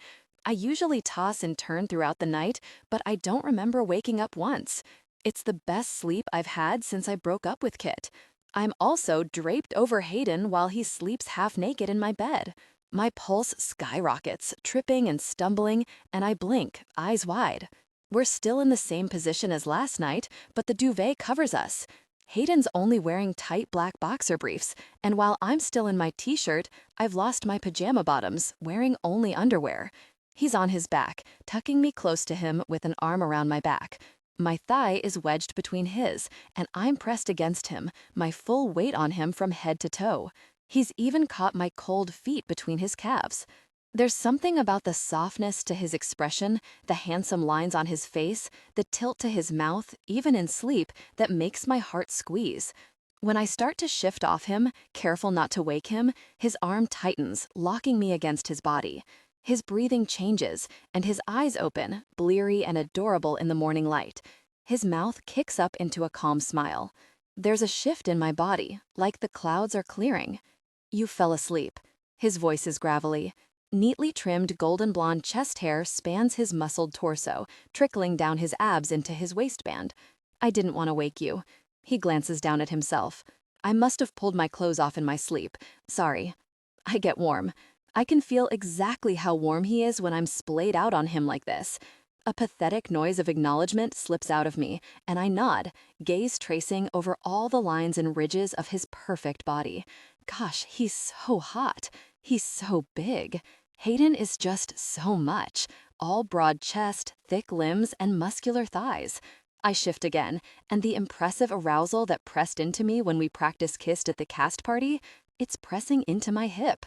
I usually toss and turn throughout the night, but I don't remember waking up once. It's the best sleep I've had since I broke up with Kit. I'm also draped over Hayden while he sleeps half naked in my bed. My pulse skyrockets, tripping and stumbling, and I blink, eyes wide. We're still in the same position as last night, but the duvet covers us. Hayden's only wearing tight black boxer briefs, and while I'm still in my t-shirt, I've lost my pajama bottoms, wearing only underwear. He's on his back, tucking me close to him with an arm around my back. My thigh is wedged between his, and I'm pressed against him, my full weight on him from head to toe. He's even caught my cold feet between his calves. There's something about the softness to his expression, the handsome lines on his face, the tilt to his mouth, even in sleep, that makes my heart squeeze. When I start to shift off him, careful not to wake him, his arm tightens, locking me against his body. His breathing changes, and his eyes open, bleary and adorable in the morning light. His mouth kicks up into a calm smile. There's a shift in my body, like the clouds are clearing. "You fell asleep." His voice is gravelly. Neatly trimmed golden blonde chest hair spans his muscled torso, trickling down his abs into his waistband. "I didn't want to wake you." He glances down at himself. "I must have pulled my clothes off in my sleep. Sorry." I get warm. I can feel exactly how warm he is when I'm splayed out on him like this. A pathetic noise of acknowledgement slips out of me, and I nod, gaze tracing over all the lines and ridges of his perfect body. Gosh, he's so hot. He's so big. Hayden is just so much. All broad chest, thick limbs, and muscular thighs. I shift again, and the impressive arousal that pressed into me when we practice-kissed at the cast party, it's pressing into my hip.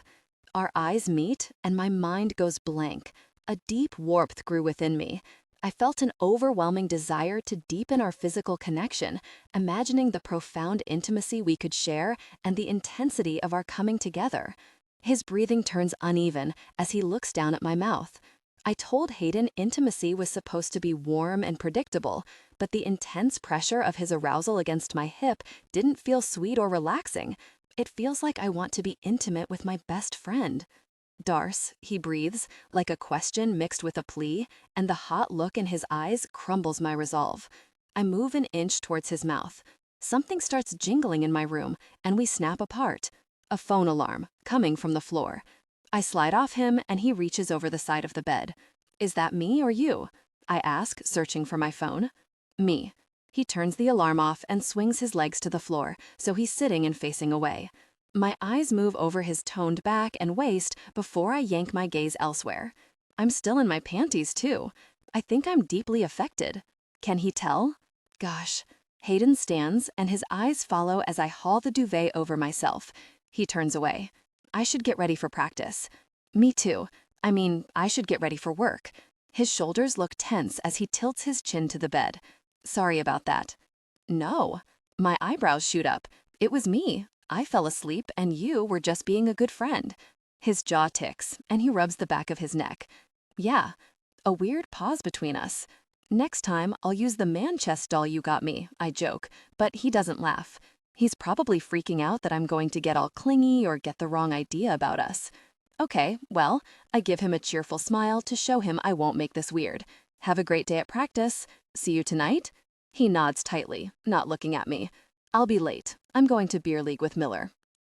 Our eyes meet, and my mind goes blank. A deep warmth grew within me. I felt an overwhelming desire to deepen our physical connection, imagining the profound intimacy we could share and the intensity of our coming together. His breathing turns uneven as he looks down at my mouth. I told Hayden intimacy was supposed to be warm and predictable, but the intense pressure of his arousal against my hip didn't feel sweet or relaxing. It feels like I want to be intimate with my best friend. "Darce," he breathes, like a question mixed with a plea, and the hot look in his eyes crumbles my resolve. I move an inch towards his mouth. Something starts jingling in my room, and we snap apart. A phone alarm, coming from the floor. I slide off him, and he reaches over the side of the bed. "Is that me or you?" I ask, searching for my phone. Me. He turns the alarm off and swings his legs to the floor, so he's sitting and facing away. My eyes move over his toned back and waist before I yank my gaze elsewhere. I'm still in my panties, too. I think I'm deeply affected. Can he tell? Gosh. Hayden stands, and his eyes follow as I haul the duvet over myself. He turns away. I should get ready for practice. Me too. I mean, I should get ready for work. His shoulders look tense as he tilts his chin to the bed. Sorry about that. No. My eyebrows shoot up. It was me. I fell asleep, and you were just being a good friend. His jaw ticks, and he rubs the back of his neck. Yeah. A weird pause between us. Next time, I'll use the man chest doll you got me, I joke, but he doesn't laugh. He's probably freaking out that I'm going to get all clingy or get the wrong idea about us. Okay, well, I give him a cheerful smile to show him I won't make this weird. Have a great day at practice. See you tonight? He nods tightly, not looking at me. I'll be late. I'm going to beer league with Miller.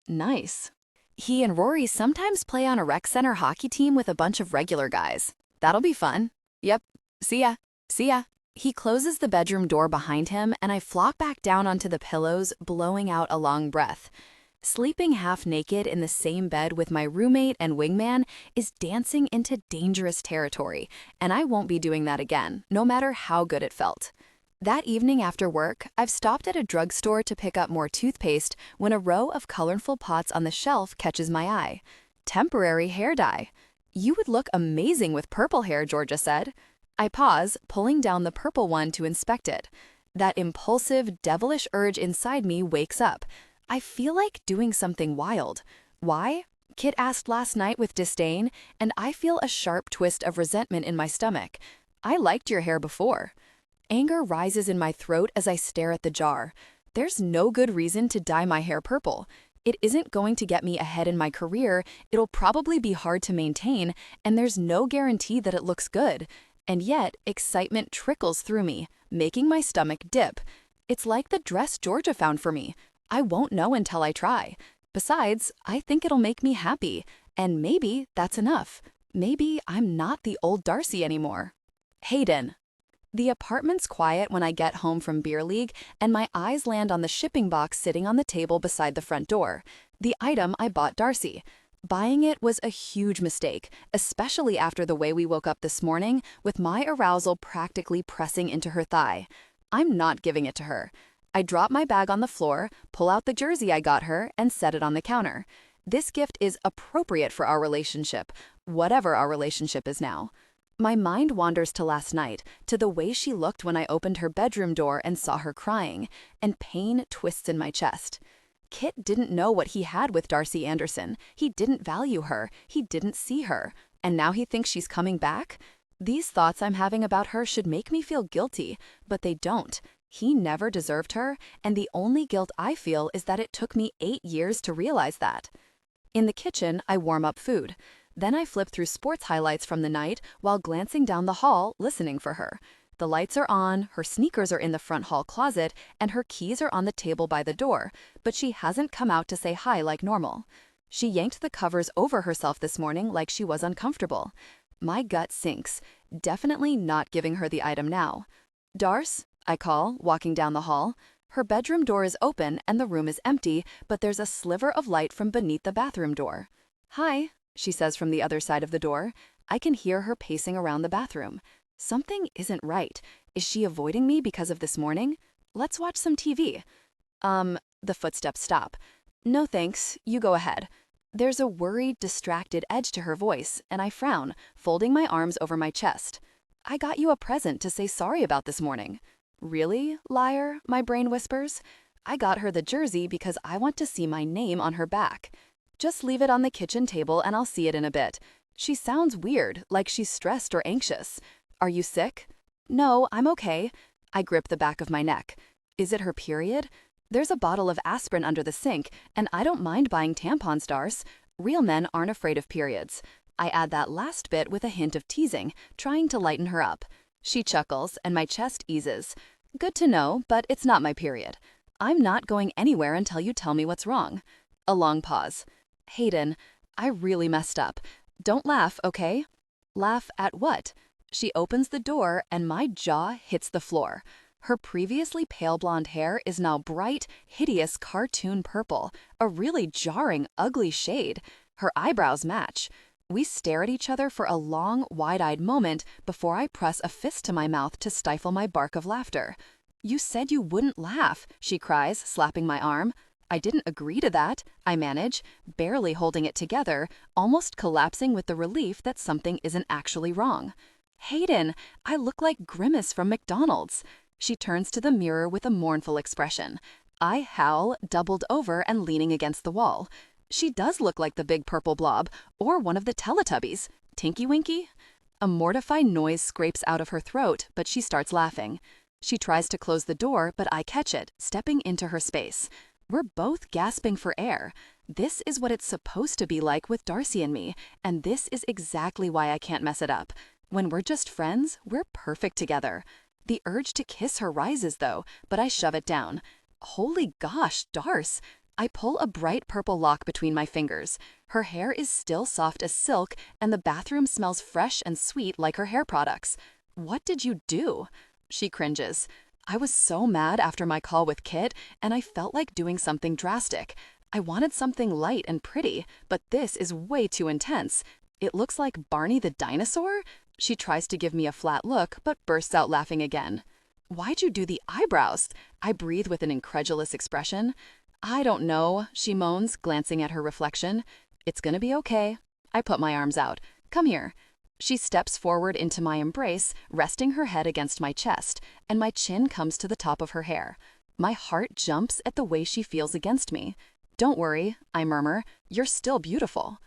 Nice. He and Rory sometimes play on a rec center hockey team with a bunch of regular guys. That'll be fun. Yep. See ya. See ya. He closes the bedroom door behind him, and I flop back down onto the pillows, blowing out a long breath. Sleeping half naked in the same bed with my roommate and Wingman is dancing into dangerous territory, and I won't be doing that again, no matter how good it felt. That evening after work, I've stopped at a drugstore to pick up more toothpaste when a row of colorful pots on the shelf catches my eye. Temporary hair dye. You would look amazing with purple hair, Georgia said. I pause, pulling down the purple one to inspect it. That impulsive, devilish urge inside me wakes up. I feel like doing something wild. Why? Kit asked last night with disdain, and I feel a sharp twist of resentment in my stomach. I liked your hair before. Anger rises in my throat as I stare at the jar. There's no good reason to dye my hair purple. It isn't going to get me ahead in my career, it'll probably be hard to maintain, and there's no guarantee that it looks good. And yet, excitement trickles through me, making my stomach dip. It's like the dress Georgia found for me. I won't know until I try. Besides, I think it'll make me happy, and maybe that's enough. Maybe I'm not the old Darcy anymore. Hayden. The apartment's quiet when I get home from beer league, and my eyes land on the shipping box sitting on the table beside the front door. The item I bought Darcy. Buying it was a huge mistake, especially after the way we woke up this morning, with my arousal practically pressing into her thigh. I'm not giving it to her. I drop my bag on the floor, pull out the jersey I got her, and set it on the counter. This gift is appropriate for our relationship, whatever our relationship is now. My mind wanders to last night, to the way she looked when I opened her bedroom door and saw her crying, and pain twists in my chest. Kit didn't know what he had with Darcy Anderson. He didn't value her. He didn't see her. And now he thinks she's coming back? These thoughts I'm having about her should make me feel guilty, but they don't. He never deserved her, and the only guilt I feel is that it took me 8 years to realize that. In the kitchen, I warm up food. Then I flip through sports highlights from the night while glancing down the hall, listening for her. The lights are on, her sneakers are in the front hall closet, and her keys are on the table by the door, but she hasn't come out to say hi like normal. She yanked the covers over herself this morning like she was uncomfortable. My gut sinks, definitely not giving her the item now. Darce, I call, walking down the hall. Her bedroom door is open and the room is empty, but there's a sliver of light from beneath the bathroom door. Hi, she says from the other side of the door. I can hear her pacing around the bathroom. Something isn't right. Is she avoiding me because of this morning? Let's watch some TV. The footsteps stop. No thanks, you go ahead. There's a worried, distracted edge to her voice, and I frown, folding my arms over my chest. I got you a present to say sorry about this morning. Really, liar? My brain whispers. I got her the jersey because I want to see my name on her back. Just leave it on the kitchen table and I'll see it in a bit. She sounds weird, like she's stressed or anxious. Are you sick? No, I'm okay. I grip the back of my neck. Is it her period? There's a bottle of aspirin under the sink, and I don't mind buying tampons, Darce. Real men aren't afraid of periods. I add that last bit with a hint of teasing, trying to lighten her up. She chuckles, and my chest eases. Good to know, but it's not my period. I'm not going anywhere until you tell me what's wrong. A long pause. Hayden, I really messed up. Don't laugh, okay? Laugh at what? She opens the door and my jaw hits the floor. Her previously pale blonde hair is now bright, hideous cartoon purple, a really jarring, ugly shade. Her eyebrows match. We stare at each other for a long, wide-eyed moment before I press a fist to my mouth to stifle my bark of laughter. "You said you wouldn't laugh," she cries, slapping my arm. "I didn't agree to that," I manage, barely holding it together, almost collapsing with the relief that something isn't actually wrong. "Hayden, I look like Grimace from McDonald's." She turns to the mirror with a mournful expression. I howl, doubled over and leaning against the wall. She does look like the big purple blob, or one of the Teletubbies. Tinky Winky? A mortified noise scrapes out of her throat, but she starts laughing. She tries to close the door, but I catch it, stepping into her space. We're both gasping for air. This is what it's supposed to be like with Darcy and me, and this is exactly why I can't mess it up. When we're just friends, we're perfect together. The urge to kiss her rises, though, but I shove it down. Holy gosh, Darce! I pull a bright purple lock between my fingers. Her hair is still soft as silk, and the bathroom smells fresh and sweet like her hair products. "What did you do?" She cringes. "I was so mad after my call with Kit, and I felt like doing something drastic. I wanted something light and pretty, but this is way too intense. It looks like Barney the dinosaur?" She tries to give me a flat look, but bursts out laughing again. "Why'd you do the eyebrows?" I breathe with an incredulous expression. "I don't know," she moans, glancing at her reflection. "It's gonna be okay." I put my arms out. "Come here." She steps forward into my embrace, resting her head against my chest, and my chin comes to the top of her hair. My heart jumps at the way she feels against me. "Don't worry," I murmur. "You're still beautiful."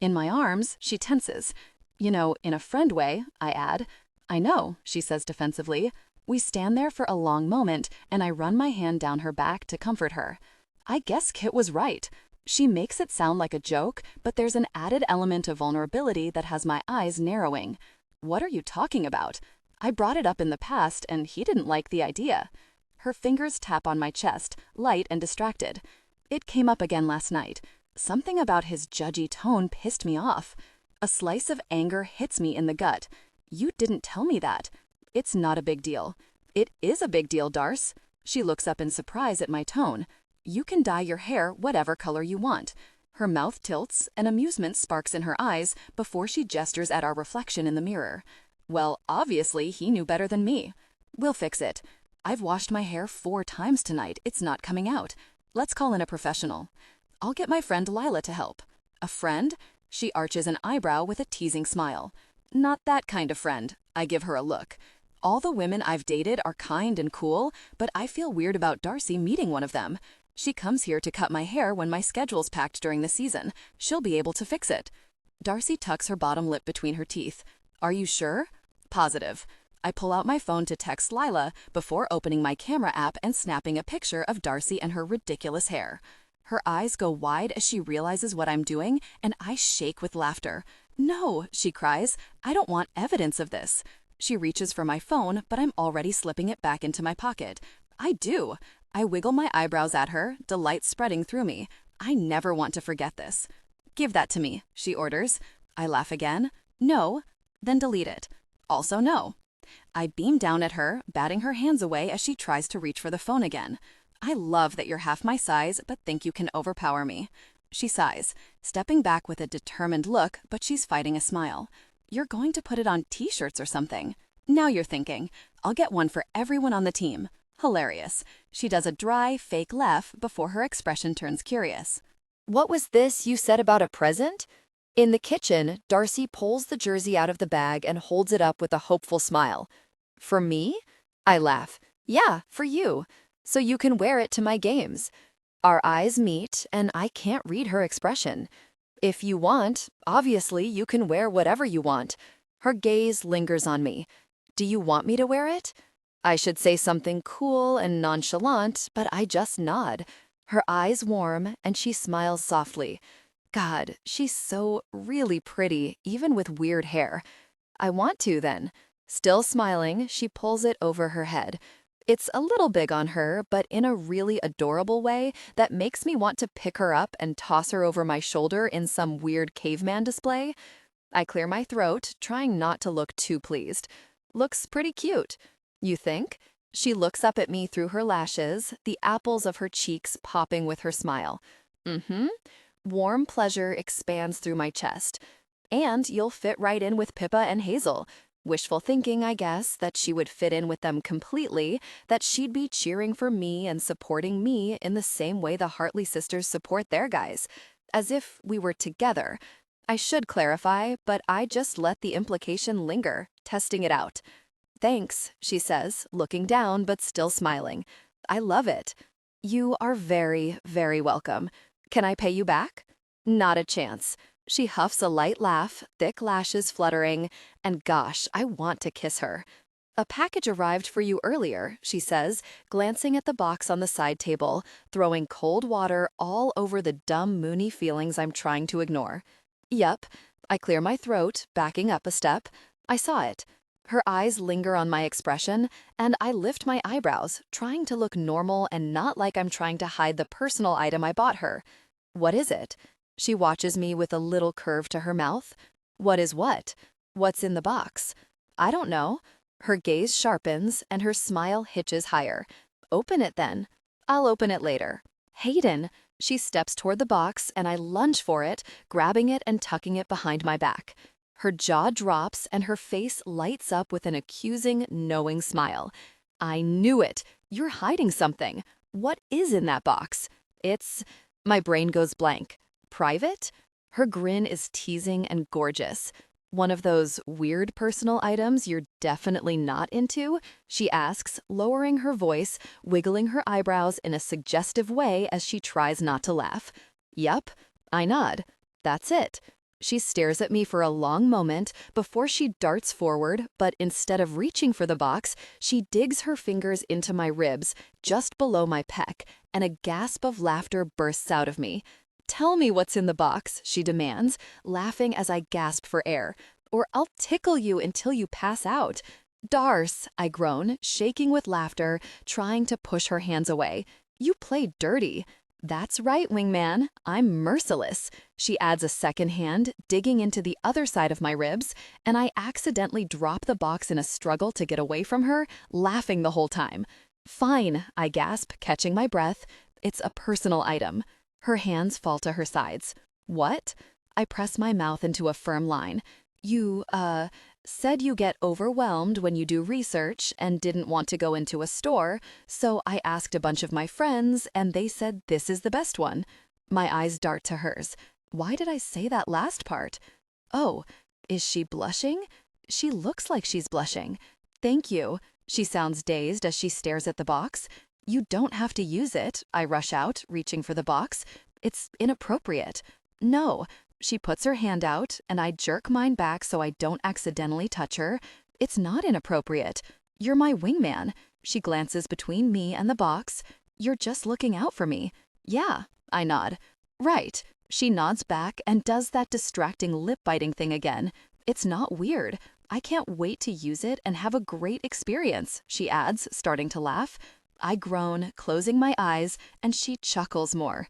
In my arms, she tenses. "You know, in a friend way," I add. "I know," she says defensively. We stand there for a long moment, and I run my hand down her back to comfort her. I guess Kit was right. She makes it sound like a joke, but there's an added element of vulnerability that has my eyes narrowing. "What are you talking about?" I brought it up in the past, and he didn't like the idea. Her fingers tap on my chest, light and distracted. "It came up again last night. Something about his judgy tone pissed me off." A slice of anger hits me in the gut. "You didn't tell me that." "It's not a big deal." "It is a big deal, Darce." She looks up in surprise at my tone. "You can dye your hair whatever color you want." Her mouth tilts, and amusement sparks in her eyes before she gestures at our reflection in the mirror. "Well, obviously he knew better than me." "We'll fix it. I've washed my hair 4 times tonight. It's not coming out. Let's call in a professional." "I'll get my friend Lila to help." "A friend?" She arches an eyebrow with a teasing smile. "Not that kind of friend." I give her a look. "All the women I've dated are kind and cool, but I feel weird about Darcy meeting one of them. She comes here to cut my hair when my schedule's packed during the season. She'll be able to fix it." Darcy tucks her bottom lip between her teeth. "Are you sure?" "Positive." I pull out my phone to text Lila before opening my camera app and snapping a picture of Darcy and her ridiculous hair. Her eyes go wide as she realizes what I'm doing, and I shake with laughter. "No," she cries. "I don't want evidence of this." She reaches for my phone, but I'm already slipping it back into my pocket. "I do." I wiggle my eyebrows at her, delight spreading through me. I never want to forget this. "Give that to me," she orders. I laugh again. "No." "Then delete it." Also no. I beam down at her, batting her hands away as she tries to reach for the phone again. "I love that you're half my size, but think you can overpower me." She sighs, stepping back with a determined look, but she's fighting a smile. "You're going to put it on t-shirts or something." "Now you're thinking. I'll get one for everyone on the team." Hilarious. She does a dry, fake laugh before her expression turns curious. "What was this you said about a present?" In the kitchen, Darcy pulls the jersey out of the bag and holds it up with a hopeful smile. "For me?" I laugh. "Yeah, for you. So you can wear it to my games." Our eyes meet, and I can't read her expression. "If you want, obviously you can wear whatever you want." Her gaze lingers on me. "Do you want me to wear it?" I should say something cool and nonchalant, but I just nod. Her eyes warm, and she smiles softly. God, she's so really pretty, even with weird hair. "I want to, then." Still smiling, she pulls it over her head. It's a little big on her, but in a really adorable way that makes me want to pick her up and toss her over my shoulder in some weird caveman display. I clear my throat, trying not to look too pleased. Looks pretty cute. You think? She looks up at me through her lashes, the apples of her cheeks popping with her smile. Mm-hmm. Warm pleasure expands through my chest. And you'll fit right in with Pippa and Hazel. Wishful thinking, I guess, that she would fit in with them completely, that she'd be cheering for me and supporting me in the same way the Hartley sisters support their guys. As if we were together. I should clarify, but I just let the implication linger, testing it out. Thanks, she says, looking down but still smiling. I love it. You are very, very welcome. Can I pay you back? Not a chance. She huffs a light laugh, thick lashes fluttering, and gosh, I want to kiss her. A package arrived for you earlier, she says, glancing at the box on the side table, throwing cold water all over the dumb, moony feelings I'm trying to ignore. Yup. I clear my throat, backing up a step. I saw it. Her eyes linger on my expression, and I lift my eyebrows, trying to look normal and not like I'm trying to hide the personal item I bought her. What is it? She watches me with a little curve to her mouth. What is what? What's in the box? I don't know. Her gaze sharpens, and her smile hitches higher. Open it then. I'll open it later. Hayden! She steps toward the box, and I lunge for it, grabbing it and tucking it behind my back. Her jaw drops, and her face lights up with an accusing, knowing smile. I knew it! You're hiding something. What is in that box? It's... My brain goes blank. Private? Her grin is teasing and gorgeous. One of those weird personal items you're definitely not into? She asks, lowering her voice, wiggling her eyebrows in a suggestive way as she tries not to laugh. Yup. I nod. That's it. She stares at me for a long moment before she darts forward, but instead of reaching for the box, she digs her fingers into my ribs, just below my pec, and a gasp of laughter bursts out of me. Tell me what's in the box, she demands, laughing as I gasp for air, or I'll tickle you until you pass out. Darce, I groan, shaking with laughter, trying to push her hands away. You play dirty. That's right, Wingman. I'm merciless. She adds a second hand, digging into the other side of my ribs, and I accidentally drop the box in a struggle to get away from her, laughing the whole time. Fine, I gasp, catching my breath. It's a personal item. Her hands fall to her sides. What? I press my mouth into a firm line. You, said you get overwhelmed when you do research and didn't want to go into a store, so I asked a bunch of my friends and they said this is the best one. My eyes dart to hers. Why did I say that last part? Oh, is she blushing? She looks like she's blushing. Thank you. She sounds dazed as she stares at the box. You don't have to use it, I rush out, reaching for the box. It's inappropriate. No. She puts her hand out, and I jerk mine back so I don't accidentally touch her. It's not inappropriate. You're my wingman. She glances between me and the box. You're just looking out for me. Yeah, I nod. Right. She nods back and does that distracting lip-biting thing again. It's not weird. I can't wait to use it and have a great experience, she adds, starting to laugh. I groan, closing my eyes, and she chuckles more.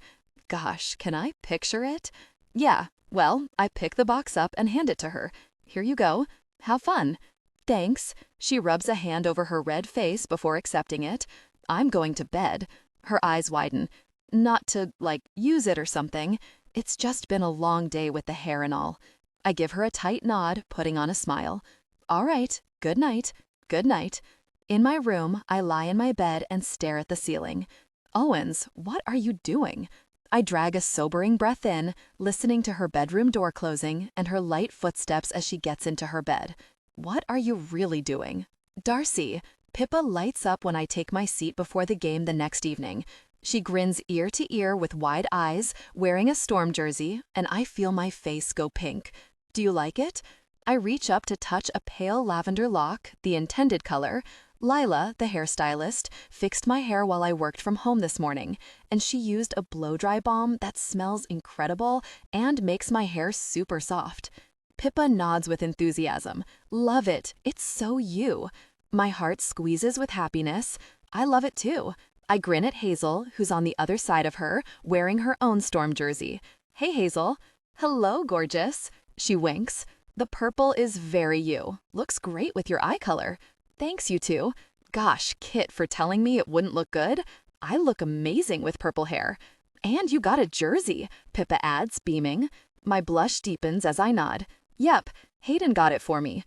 Gosh, can I picture it? Yeah, well, I pick the box up and hand it to her. Here you go. Have fun. Thanks. She rubs a hand over her red face before accepting it. I'm going to bed. Her eyes widen. Not to, use it or something. It's just been a long day with the hair and all. I give her a tight nod, putting on a smile. All right, good night. Good night. In my room, I lie in my bed and stare at the ceiling. Owens, what are you doing? I drag a sobering breath in, listening to her bedroom door closing and her light footsteps as she gets into her bed. What are you really doing? Darcy. Pippa lights up when I take my seat before the game the next evening. She grins ear to ear with wide eyes, wearing a Storm jersey, and I feel my face go pink. Do you like it? I reach up to touch a pale lavender lock, the intended color. Lila, the hairstylist, fixed my hair while I worked from home this morning, and she used a blow-dry balm that smells incredible and makes my hair super soft. Pippa nods with enthusiasm. Love it. It's so you. My heart squeezes with happiness. I love it too. I grin at Hazel, who's on the other side of her, wearing her own Storm jersey. Hey, Hazel. Hello, gorgeous. She winks. The purple is very you. Looks great with your eye color. Thanks, you two. Gosh, Kit, for telling me it wouldn't look good. I look amazing with purple hair. And you got a jersey, Pippa adds, beaming. My blush deepens as I nod. Yep, Hayden got it for me.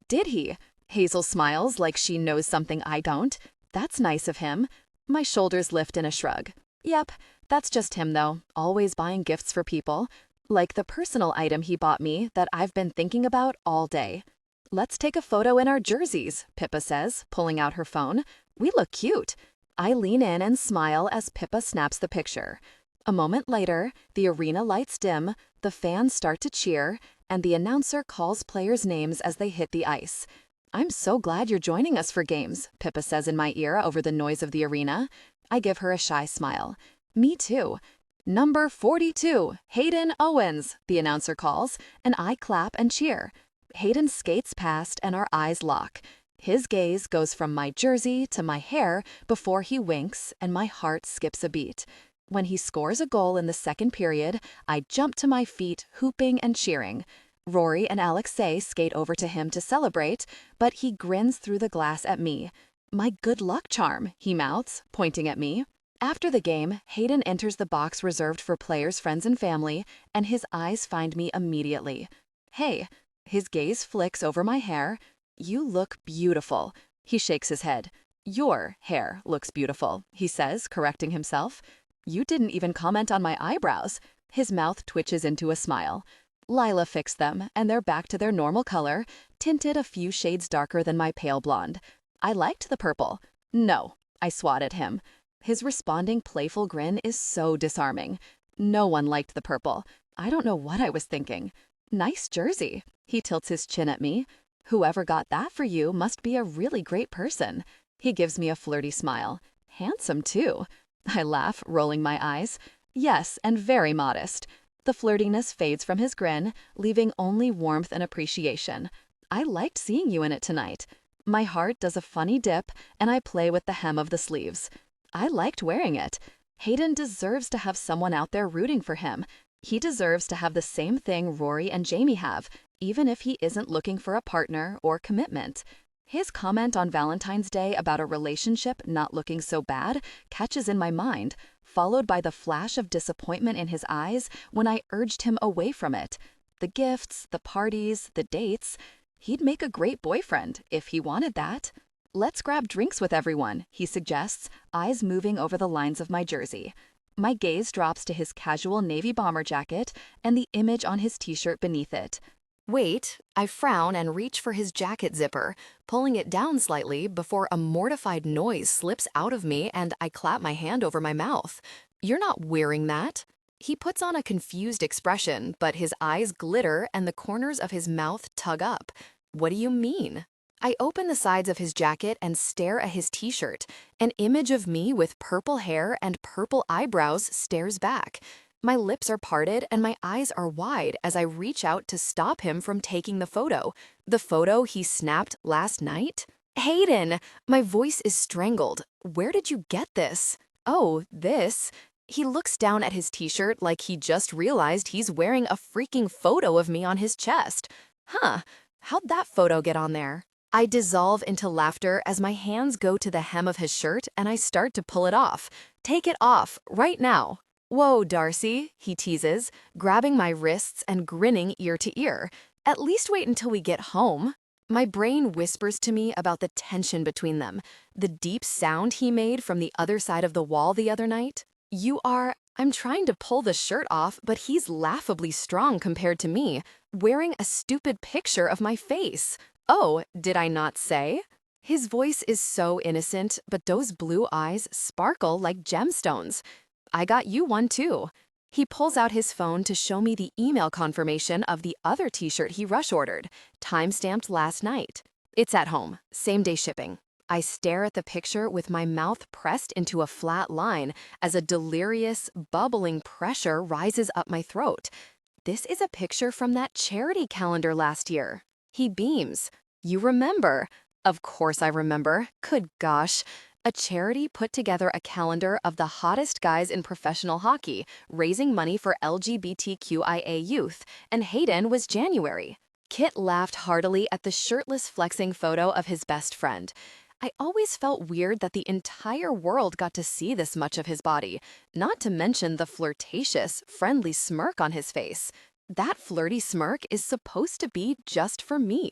Did he? Hazel smiles like she knows something I don't. That's nice of him. My shoulders lift in a shrug. Yep, that's just him though, always buying gifts for people. Like the personal item he bought me that I've been thinking about all day. Let's take a photo in our jerseys, Pippa says, pulling out her phone. We look cute. I lean in and smile as Pippa snaps the picture. A moment later, the arena lights dim, the fans start to cheer, and the announcer calls players' names as they hit the ice. I'm so glad you're joining us for games, Pippa says in my ear over the noise of the arena. I give her a shy smile. Me too. Number 42, Hayden Owens, the announcer calls, and I clap and cheer. Hayden skates past and our eyes lock. His gaze goes from my jersey to my hair before he winks, and my heart skips a beat. When he scores a goal in the second period, I jump to my feet, hooping and cheering. Rory and Alexei skate over to him to celebrate, but he grins through the glass at me. My good luck charm, he mouths, pointing at me. After the game, Hayden enters the box reserved for players, friends, and family, and his eyes find me immediately. Hey, his gaze flicks over my hair. You look beautiful. He shakes his head. Your hair looks beautiful, he says, correcting himself. You didn't even comment on my eyebrows. His mouth twitches into a smile. Lila fixed them, and they're back to their normal color, tinted a few shades darker than my pale blonde. I liked the purple. No, I swat at him. His responding playful grin is so disarming. No one liked the purple. I don't know what I was thinking. Nice jersey. He tilts his chin at me. Whoever got that for you must be a really great person. He gives me a flirty smile. Handsome, too. I laugh, rolling my eyes. Yes, and very modest. The flirtiness fades from his grin, leaving only warmth and appreciation. I liked seeing you in it tonight. My heart does a funny dip, and I play with the hem of the sleeves. I liked wearing it. Hayden deserves to have someone out there rooting for him. He deserves to have the same thing Rory and Jamie have, even if he isn't looking for a partner or commitment. His comment on Valentine's Day about a relationship not looking so bad catches in my mind, followed by the flash of disappointment in his eyes when I urged him away from it. The gifts, the parties, the dates. He'd make a great boyfriend if he wanted that. Let's grab drinks with everyone, he suggests, eyes moving over the lines of my jersey. My gaze drops to his casual navy bomber jacket and the image on his t-shirt beneath it. Wait, I frown and reach for his jacket zipper, pulling it down slightly before a mortified noise slips out of me and I clap my hand over my mouth. You're not wearing that. He puts on a confused expression, but his eyes glitter and the corners of his mouth tug up. What do you mean? I open the sides of his jacket and stare at his t-shirt. An image of me with purple hair and purple eyebrows stares back. My lips are parted and my eyes are wide as I reach out to stop him from taking the photo. The photo he snapped last night? Hayden! My voice is strangled. Where did you get this? Oh, this. He looks down at his t-shirt like he just realized he's wearing a freaking photo of me on his chest. Huh, how'd that photo get on there? I dissolve into laughter as my hands go to the hem of his shirt and I start to pull it off. Take it off, right now. Whoa, Darcy, he teases, grabbing my wrists and grinning ear to ear. At least wait until we get home. My brain whispers to me about the tension between them, the deep sound he made from the other side of the wall the other night. I'm trying to pull the shirt off, but he's laughably strong compared to me, wearing a stupid picture of my face. Oh, did I not say? His voice is so innocent, but those blue eyes sparkle like gemstones. I got you one too. He pulls out his phone to show me the email confirmation of the other t-shirt he rush ordered, time-stamped last night. It's at home, same-day shipping. I stare at the picture with my mouth pressed into a flat line as a delirious, bubbling pressure rises up my throat. This is a picture from that charity calendar last year. He beams. You remember. Of course I remember. Good gosh. A charity put together a calendar of the hottest guys in professional hockey, raising money for LGBTQIA youth, and Hayden was January. Kit laughed heartily at the shirtless flexing photo of his best friend. I always felt weird that the entire world got to see this much of his body, not to mention the flirtatious, friendly smirk on his face. That flirty smirk is supposed to be just for me.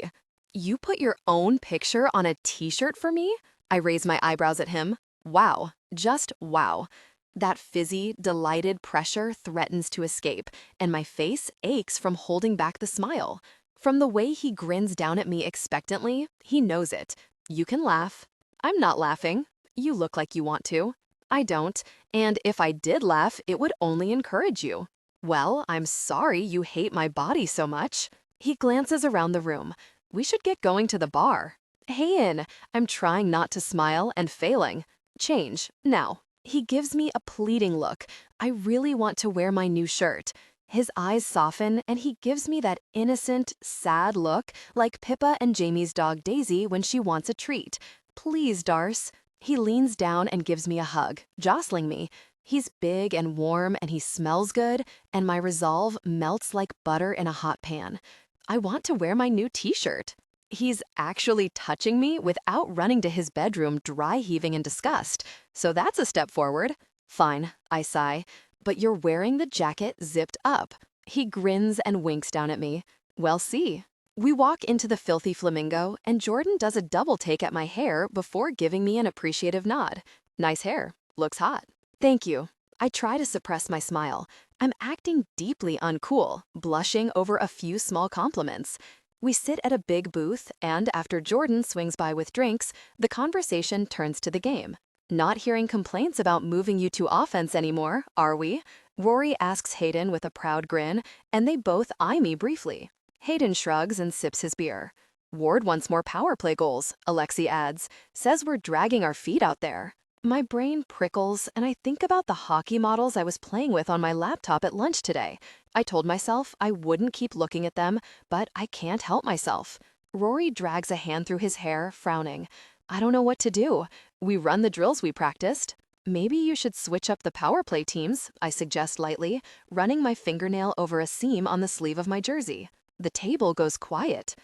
You put your own picture on a t-shirt for me? I raise my eyebrows at him. Wow, just wow. That fizzy, delighted pressure threatens to escape, and my face aches from holding back the smile. From the way he grins down at me expectantly, he knows it. You can laugh. I'm not laughing. You look like you want to. I don't, and if I did laugh, it would only encourage you. Well, I'm sorry you hate my body so much. He glances around the room. We should get going to the bar. Hey, I'm trying not to smile and failing. Change, now. He gives me a pleading look. I really want to wear my new shirt. His eyes soften and he gives me that innocent, sad look like Pippa and Jamie's dog Daisy when she wants a treat. Please, Darce. He leans down and gives me a hug, jostling me. He's big and warm and he smells good, and my resolve melts like butter in a hot pan. I want to wear my new t-shirt. He's actually touching me without running to his bedroom dry heaving in disgust, so that's a step forward. Fine, I sigh, but you're wearing the jacket zipped up. He grins and winks down at me. Well, see. We walk into the Filthy Flamingo, and Jordan does a double take at my hair before giving me an appreciative nod. Nice hair. Looks hot. Thank you. I try to suppress my smile. I'm acting deeply uncool, blushing over a few small compliments. We sit at a big booth, and after Jordan swings by with drinks, the conversation turns to the game. Not hearing complaints about moving you to offense anymore, are we? Rory asks Hayden with a proud grin, and they both eye me briefly. Hayden shrugs and sips his beer. Ward wants more power play goals, Alexi adds, says we're dragging our feet out there. My brain prickles, and I think about the hockey models I was playing with on my laptop at lunch today. I told myself I wouldn't keep looking at them, but I can't help myself. Rory drags a hand through his hair, frowning. I don't know what to do. We run the drills we practiced. Maybe you should switch up the power play teams, I suggest lightly, running my fingernail over a seam on the sleeve of my jersey. The table goes quiet.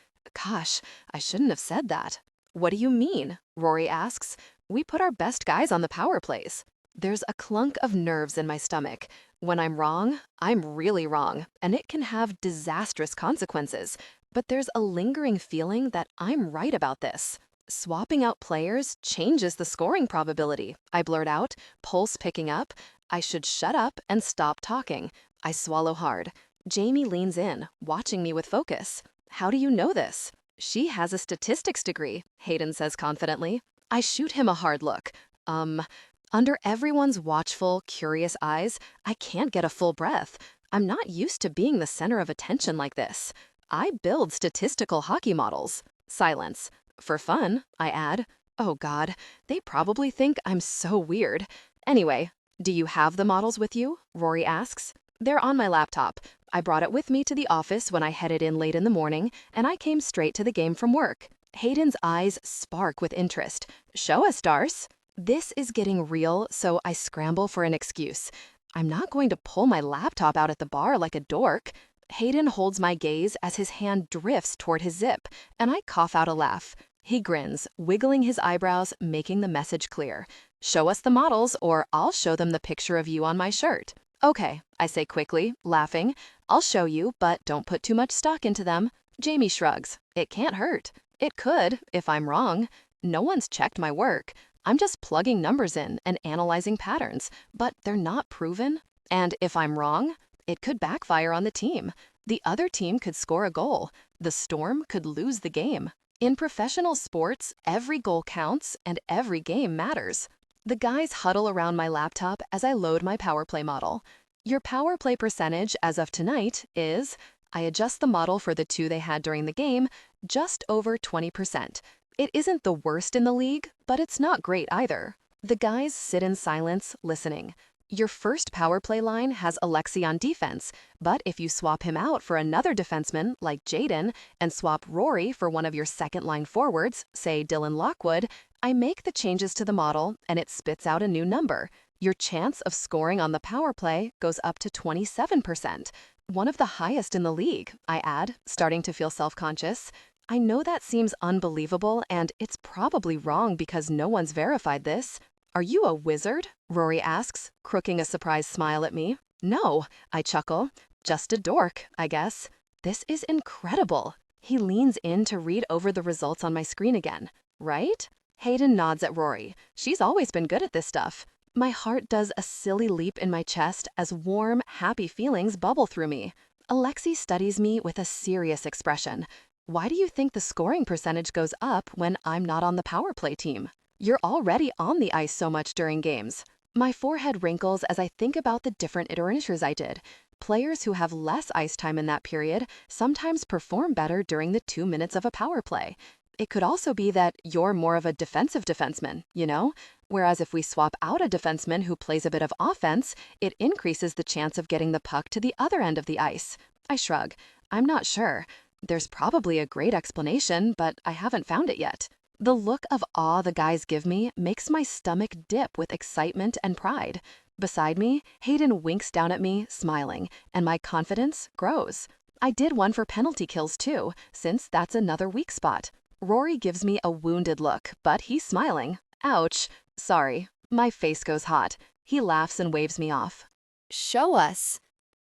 Gosh, I shouldn't have said that. What do you mean? Rory asks. We put our best guys on the power plays. There's a clunk of nerves in my stomach. When I'm wrong, I'm really wrong, and it can have disastrous consequences. But there's a lingering feeling that I'm right about this. Swapping out players changes the scoring probability, I blurt out, pulse picking up. I should shut up and stop talking. I swallow hard. Jamie leans in, watching me with focus. How do you know this? She has a statistics degree, Hayden says confidently. I shoot him a hard look. Under everyone's watchful, curious eyes, I can't get a full breath. I'm not used to being the center of attention like this. I build statistical hockey models. Silence. For fun, I add. Oh God, they probably think I'm so weird. Anyway, do you have the models with you? Rory asks. They're on my laptop. I brought it with me to the office when I headed in late in the morning, and I came straight to the game from work. Hayden's eyes spark with interest. Show us, Darce. This is getting real, so I scramble for an excuse. I'm not going to pull my laptop out at the bar like a dork. Hayden holds my gaze as his hand drifts toward his zip, and I cough out a laugh. He grins, wiggling his eyebrows, making the message clear. Show us the models, or I'll show them the picture of you on my shirt. Okay, I say quickly, laughing. I'll show you, but don't put too much stock into them. Jamie shrugs. It can't hurt. It could, if I'm wrong. No one's checked my work. I'm just plugging numbers in and analyzing patterns, but they're not proven. And if I'm wrong, it could backfire on the team. The other team could score a goal. The Storm could lose the game. In professional sports, every goal counts and every game matters. The guys huddle around my laptop as I load my power play model. Your power play percentage as of tonight is, I adjust the model for the two they had during the game, just over 20%. It isn't the worst in the league, but it's not great either. The guys sit in silence, listening. Your first power play line has Alexi on defense, but if you swap him out for another defenseman like Jaden and swap Rory for one of your second line forwards, say Dylan Lockwood, I make the changes to the model and it spits out a new number. Your chance of scoring on the power play goes up to 27%. One of the highest in the league, I add, starting to feel self-conscious. I know that seems unbelievable, and it's probably wrong because no one's verified this. Are you a wizard? Rory asks, crooking a surprised smile at me. No, I chuckle. Just a dork, I guess. This is incredible. He leans in to read over the results on my screen again. Right? Hayden nods at Rory. She's always been good at this stuff. My heart does a silly leap in my chest as warm, happy feelings bubble through me. Alexi studies me with a serious expression. Why do you think the scoring percentage goes up when I'm not on the power play team? You're already on the ice so much during games. My forehead wrinkles as I think about the different iterations I did. Players who have less ice time in that period sometimes perform better during the 2 minutes of a power play. It could also be that you're more of a defensive defenseman, you know? Whereas if we swap out a defenseman who plays a bit of offense, it increases the chance of getting the puck to the other end of the ice. I shrug. I'm not sure. There's probably a great explanation, but I haven't found it yet. The look of awe the guys give me makes my stomach dip with excitement and pride. Beside me, Hayden winks down at me, smiling, and my confidence grows. I did one for penalty kills too, since that's another weak spot. Rory gives me a wounded look, but he's smiling. Ouch. Sorry. My face goes hot. He laughs and waves me off. Show us.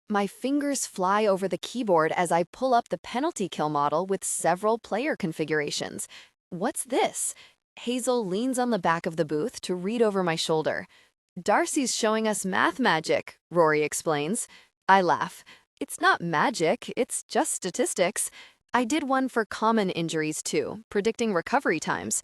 My fingers fly over the keyboard as I pull up the penalty kill model with several player configurations. What's this? Hazel leans on the back of the booth to read over my shoulder. Darcy's showing us math magic, Rory explains. I laugh. It's not magic, it's just statistics. I did one for common injuries too, predicting recovery times.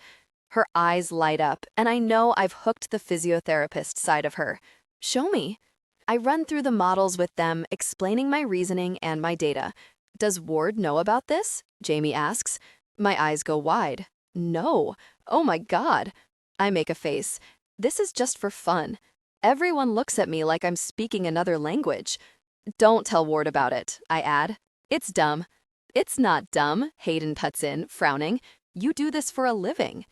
Her eyes light up, and I know I've hooked the physiotherapist side of her. Show me. I run through the models with them, explaining my reasoning and my data. Does Ward know about this? Jamie asks. My eyes go wide. No. Oh my God. I make a face. This is just for fun. Everyone looks at me like I'm speaking another language. Don't tell Ward about it, I add. It's dumb. It's not dumb, Hayden cuts in, frowning. You do this for a living.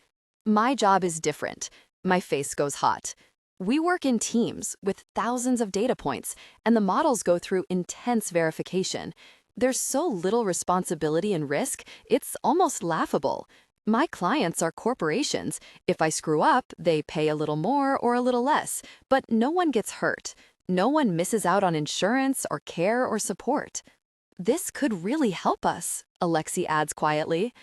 My job is different. My face goes hot. We work in teams with thousands of data points, and the models go through intense verification. There's so little responsibility and risk, it's almost laughable. My clients are corporations. If I screw up, they pay a little more or a little less, but no one gets hurt. No one misses out on insurance or care or support. This could really help us, Alexi adds quietly.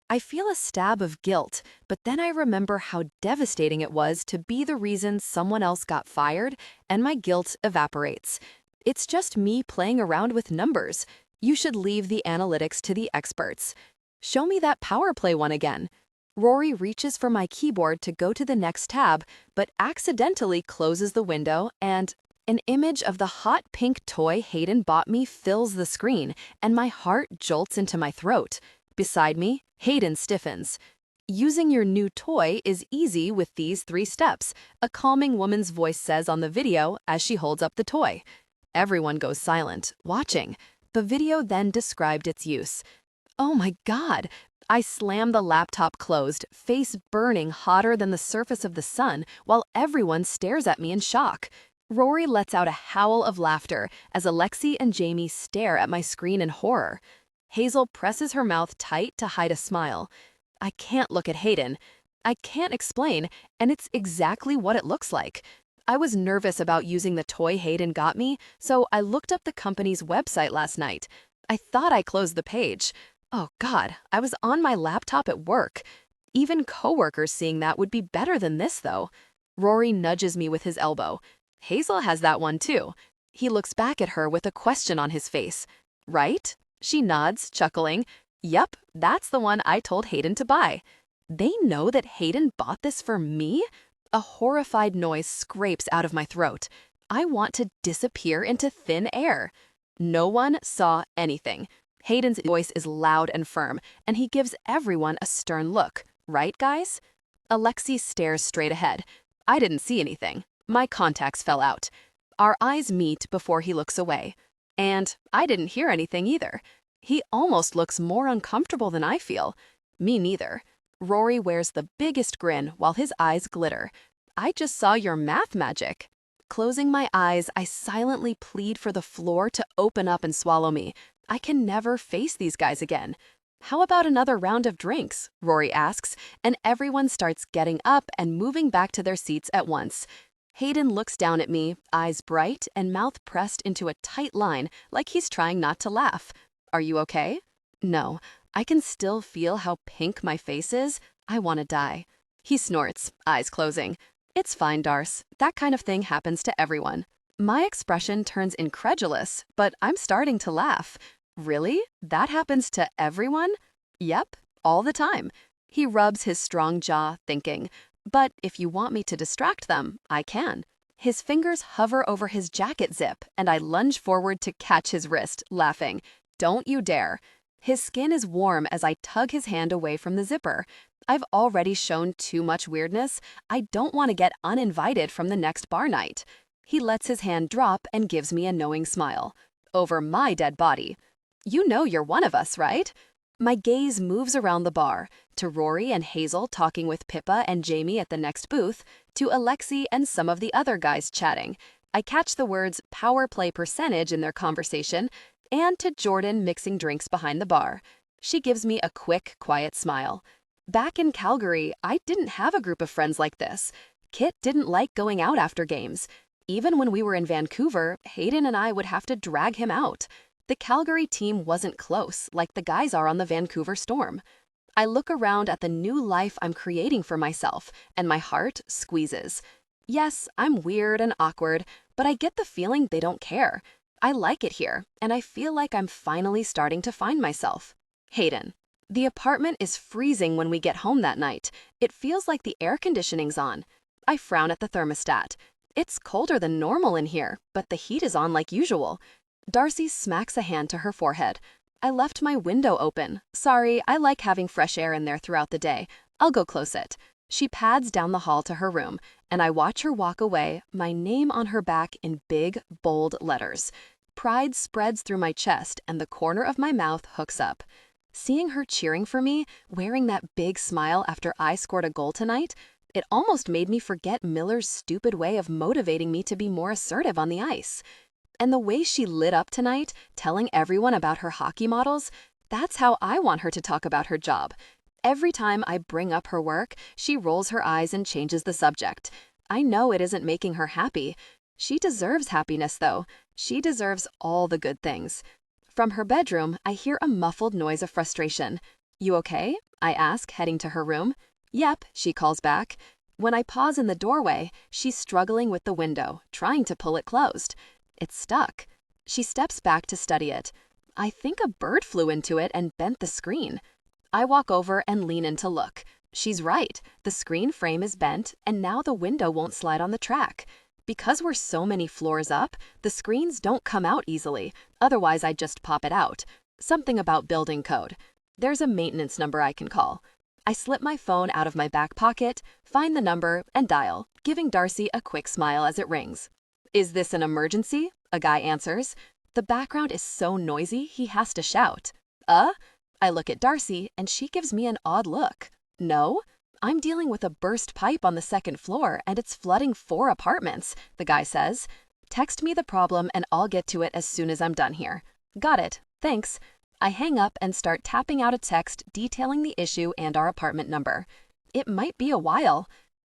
I feel a stab of guilt, but then I remember how devastating it was to be the reason someone else got fired, and my guilt evaporates. It's just me playing around with numbers. You should leave the analytics to the experts. Show me that power play one again. Rory reaches for my keyboard to go to the next tab, but accidentally closes the window, and an image of the hot pink toy Hayden bought me fills the screen, and my heart jolts into my throat. Beside me, Hayden stiffens. Using your new toy is easy with these 3 steps, a calming woman's voice says on the video as she holds up the toy. Everyone goes silent, watching. The video then described its use. Oh my God! I slam the laptop closed, face burning hotter than the surface of the sun, while everyone stares at me in shock. Rory lets out a howl of laughter as Alexi and Jamie stare at my screen in horror. Hazel presses her mouth tight to hide a smile. I can't look at Hayden. I can't explain, and it's exactly what it looks like. I was nervous about using the toy Hayden got me, so I looked up the company's website last night. I thought I closed the page. Oh God, I was on my laptop at work. Even coworkers seeing that would be better than this, though. Rory nudges me with his elbow. Hazel has that one too. He looks back at her with a question on his face. Right? She nods, chuckling. Yep, that's the one I told Hayden to buy. They know that Hayden bought this for me? A horrified noise scrapes out of my throat. I want to disappear into thin air. No one saw anything. Hayden's voice is loud and firm, and he gives everyone a stern look. Right, guys? Alexi stares straight ahead. I didn't see anything. My contacts fell out. Our eyes meet before he looks away. And I didn't hear anything either. He almost looks more uncomfortable than I feel. Me neither. Rory wears the biggest grin while his eyes glitter. I just saw your math magic. Closing my eyes, I silently plead for the floor to open up and swallow me. I can never face these guys again. How about another round of drinks? Rory asks, and everyone starts getting up and moving back to their seats at once. Hayden looks down at me, eyes bright and mouth pressed into a tight line like he's trying not to laugh. Are you okay? No, I can still feel how pink my face is. I want to die. He snorts, eyes closing. It's fine, Darce. That kind of thing happens to everyone. My expression turns incredulous, but I'm starting to laugh. Really? That happens to everyone? Yep, all the time. He rubs his strong jaw, thinking, but if you want me to distract them, I can. His fingers hover over his jacket zip, and I lunge forward to catch his wrist, laughing. Don't you dare. His skin is warm as I tug his hand away from the zipper. I've already shown too much weirdness. I don't want to get uninvited from the next bar night. He lets his hand drop and gives me a knowing smile. Over my dead body. You know you're one of us, right? My gaze moves around the bar, to Rory and Hazel talking with Pippa and Jamie at the next booth, to Alexi and some of the other guys chatting. I catch the words power play percentage in their conversation, and to Jordan mixing drinks behind the bar. She gives me a quick, quiet smile. Back in Calgary, I didn't have a group of friends like this. Kit didn't like going out after games. Even when we were in Vancouver, Hayden and I would have to drag him out. The Calgary team wasn't close, like the guys are on the Vancouver Storm. I look around at the new life I'm creating for myself, and my heart squeezes. Yes, I'm weird and awkward, but I get the feeling they don't care. I like it here, and I feel like I'm finally starting to find myself. Hayden. The apartment is freezing when we get home that night. It feels like the air conditioning's on. I frown at the thermostat. It's colder than normal in here, but the heat is on like usual. Darcy smacks a hand to her forehead. I left my window open. Sorry, I like having fresh air in there throughout the day. I'll go close it. She pads down the hall to her room, and I watch her walk away, my name on her back in big, bold letters. Pride spreads through my chest, and the corner of my mouth hooks up. Seeing her cheering for me, wearing that big smile after I scored a goal tonight, it almost made me forget Miller's stupid way of motivating me to be more assertive on the ice. And the way she lit up tonight, telling everyone about her hockey models, that's how I want her to talk about her job. Every time I bring up her work, she rolls her eyes and changes the subject. I know it isn't making her happy. She deserves happiness, though. She deserves all the good things. From her bedroom, I hear a muffled noise of frustration. You okay? I ask, heading to her room. Yep, she calls back. When I pause in the doorway, she's struggling with the window, trying to pull it closed. It's stuck. She steps back to study it. I think a bird flew into it and bent the screen. I walk over and lean in to look. She's right. The screen frame is bent, and now the window won't slide on the track. Because we're so many floors up, the screens don't come out easily. Otherwise, I'd just pop it out. Something about building code. There's a maintenance number I can call. I slip my phone out of my back pocket, find the number, and dial, giving Darcy a quick smile as it rings. Is this an emergency? A guy answers. The background is so noisy, he has to shout. I look at Darcy, and she gives me an odd look. No? I'm dealing with a burst pipe on the second floor, and it's flooding 4 apartments, the guy says. Text me the problem, and I'll get to it as soon as I'm done here. Got it. Thanks. I hang up and start tapping out a text detailing the issue and our apartment number. It might be a while.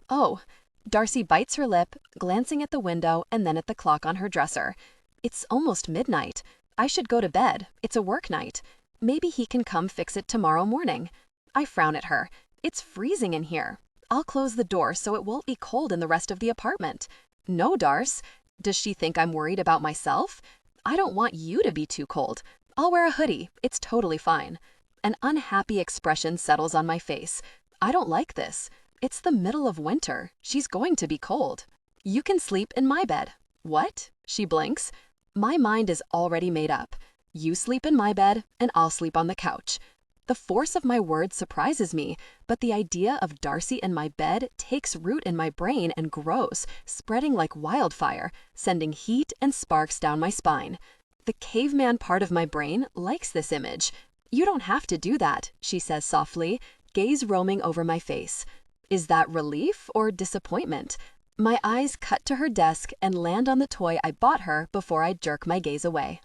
Oh. Darcy bites her lip, glancing at the window and then at the clock on her dresser. It's almost midnight. I should go to bed. It's a work night. Maybe he can come fix it tomorrow morning. I frown at her. It's freezing in here. I'll close the door so it won't be cold in the rest of the apartment. No, Darce. Does she think I'm worried about myself? I don't want you to be too cold. I'll wear a hoodie. It's totally fine. An unhappy expression settles on my face. I don't like this. It's the middle of winter. She's going to be cold. You can sleep in my bed. What? She blinks. My mind is already made up. You sleep in my bed, and I'll sleep on the couch. The force of my words surprises me, but the idea of Darcy in my bed takes root in my brain and grows, spreading like wildfire, sending heat and sparks down my spine. The caveman part of my brain likes this image. You don't have to do that, she says softly, gaze roaming over my face. Is that relief or disappointment? My eyes cut to her desk and land on the toy I bought her before I jerk my gaze away.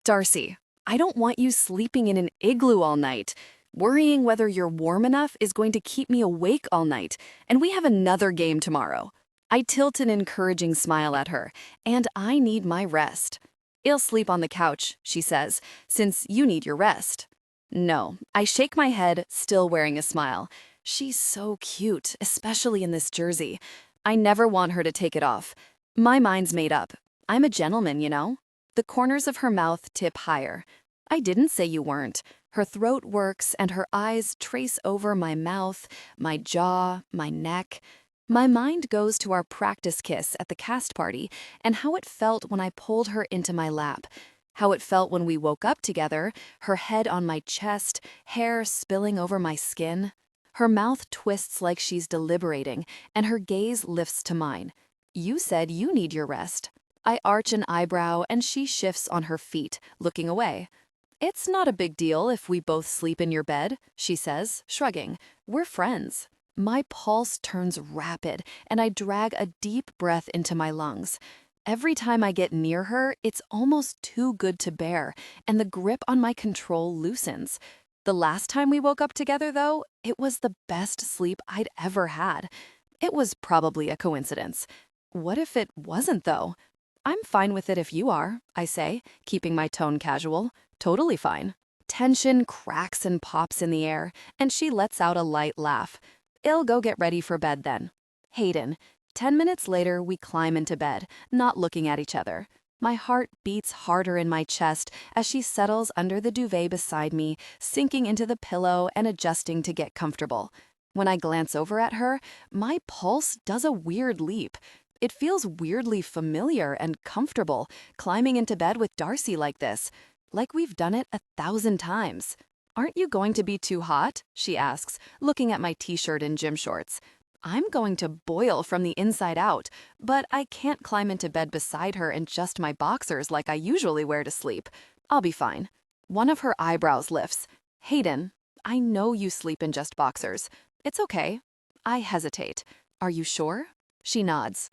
Darcy, I don't want you sleeping in an igloo all night. Worrying whether you're warm enough is going to keep me awake all night, and we have another game tomorrow. I tilt an encouraging smile at her, and I need my rest. I'll sleep on the couch, she says, since you need your rest. No, I shake my head, still wearing a smile. She's so cute, especially in this jersey. I never want her to take it off. My mind's made up. I'm a gentleman, you know? The corners of her mouth tip higher. I didn't say you weren't. Her throat works and her eyes trace over my mouth, my jaw, my neck. My mind goes to our practice kiss at the cast party and how it felt when I pulled her into my lap. How it felt when we woke up together, her head on my chest, hair spilling over my skin. Her mouth twists like she's deliberating, and her gaze lifts to mine. You said you need your rest. I arch an eyebrow and she shifts on her feet, looking away. It's not a big deal if we both sleep in your bed, she says, shrugging. We're friends. My pulse turns rapid, and I drag a deep breath into my lungs. Every time I get near her, it's almost too good to bear, and the grip on my control loosens. The last time we woke up together, though, it was the best sleep I'd ever had. It was probably a coincidence. What if it wasn't, though? I'm fine with it if you are, I say, keeping my tone casual. Totally fine. Tension cracks and pops in the air, and she lets out a light laugh. I'll go get ready for bed then. Hayden. 10 minutes later, we climb into bed, not looking at each other. My heart beats harder in my chest as she settles under the duvet beside me, sinking into the pillow and adjusting to get comfortable. When I glance over at her, my pulse does a weird leap. It feels weirdly familiar and comfortable, climbing into bed with Darcy like this. Like we've done it 1,000 times. Aren't you going to be too hot? She asks, looking at my t-shirt and gym shorts. I'm going to boil from the inside out, but I can't climb into bed beside her in just my boxers like I usually wear to sleep. I'll be fine. One of her eyebrows lifts. Hayden, I know you sleep in just boxers. It's okay. I hesitate. Are you sure? She nods.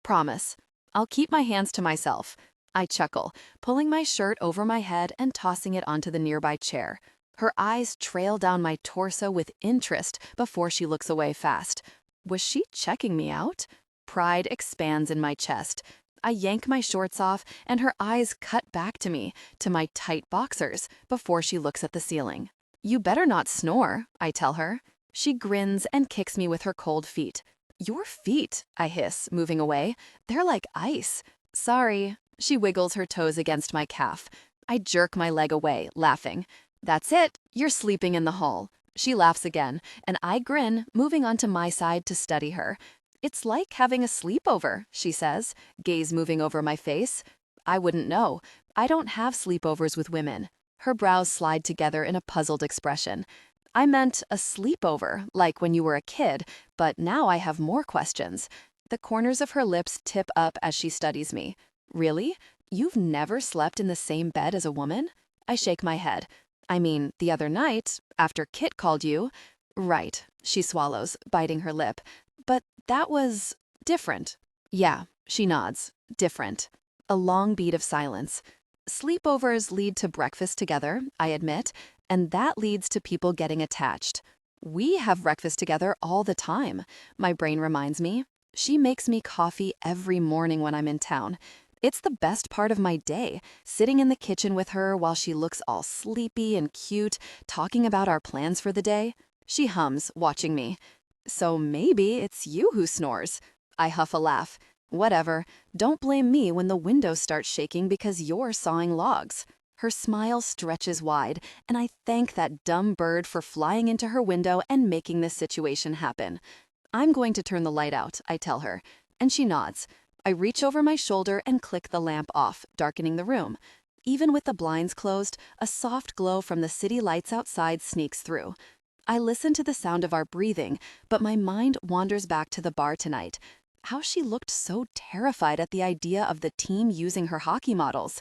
Promise. I'll keep my hands to myself. I chuckle, pulling my shirt over my head and tossing it onto the nearby chair. Her eyes trail down my torso with interest before she looks away fast. Was she checking me out? Pride expands in my chest. I yank my shorts off and her eyes cut back to me, to my tight boxers, before she looks at the ceiling. You better not snore, I tell her. She grins and kicks me with her cold feet. Your feet, I hiss, moving away. They're like ice. Sorry. She wiggles her toes against my calf. I jerk my leg away, laughing. That's it. You're sleeping in the hall. She laughs again, and I grin, moving onto my side to study her. It's like having a sleepover, she says, gaze moving over my face. I wouldn't know. I don't have sleepovers with women. Her brows slide together in a puzzled expression. I meant a sleepover, like when you were a kid, but now I have more questions. The corners of her lips tip up as she studies me. Really? You've never slept in the same bed as a woman? I shake my head. I mean, the other night, after Kit called you. Right, she swallows, biting her lip. But that was different. Yeah, she nods. Different. A long beat of silence. Sleepovers lead to breakfast together, I admit, and that leads to people getting attached. We have breakfast together all the time, my brain reminds me. She makes me coffee every morning when I'm in town. It's the best part of my day, sitting in the kitchen with her while she looks all sleepy and cute, talking about our plans for the day. She hums, watching me. So maybe it's you who snores. I huff a laugh. Whatever. Don't blame me when the window starts shaking because you're sawing logs. Her smile stretches wide, and I thank that dumb bird for flying into her window and making this situation happen. I'm going to turn the light out, I tell her, and she nods. I reach over my shoulder and click the lamp off, darkening the room. Even with the blinds closed, a soft glow from the city lights outside sneaks through. I listen to the sound of our breathing, but my mind wanders back to the bar tonight. How she looked so terrified at the idea of the team using her hockey models.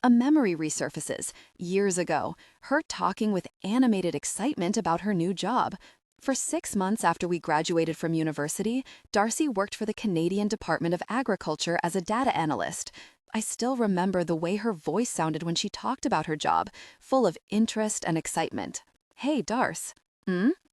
A memory resurfaces, years ago, her talking with animated excitement about her new job. For 6 months after we graduated from university, Darcy worked for the Canadian Department of Agriculture as a data analyst. I still remember the way her voice sounded when she talked about her job, full of interest and excitement. "Hey, Darce.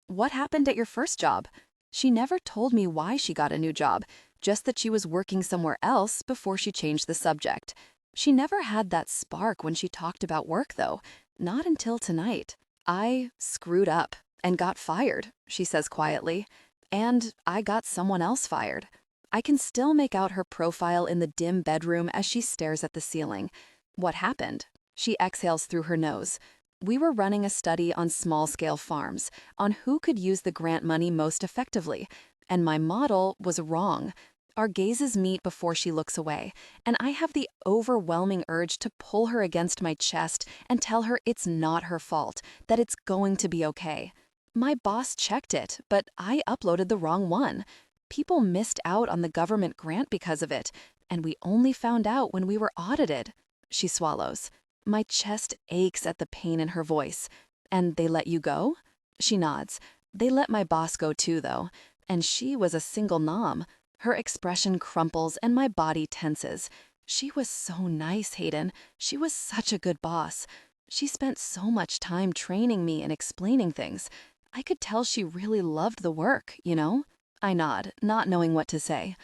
What happened at your first job?" She never told me why she got a new job, just that she was working somewhere else before she changed the subject. She never had that spark when she talked about work, though. Not until tonight. "I screwed up and got fired," she says quietly. "And I got someone else fired." I can still make out her profile in the dim bedroom as she stares at the ceiling. "What happened?" She exhales through her nose. "We were running a study on small-scale farms, on who could use the grant money most effectively, and my model was wrong." Our gazes meet before she looks away, and I have the overwhelming urge to pull her against my chest and tell her it's not her fault, that it's going to be okay. My boss checked it, but I uploaded the wrong one. People missed out on the government grant because of it, and we only found out when we were audited. She swallows. My chest aches at the pain in her voice. "And they let you go?" She nods. "They let my boss go too, though, and she was a single nom." Her expression crumples and my body tenses. She was so nice, Hayden. She was such a good boss. She spent so much time training me and explaining things. I could tell she really loved the work, you know? I nod, not knowing what to say.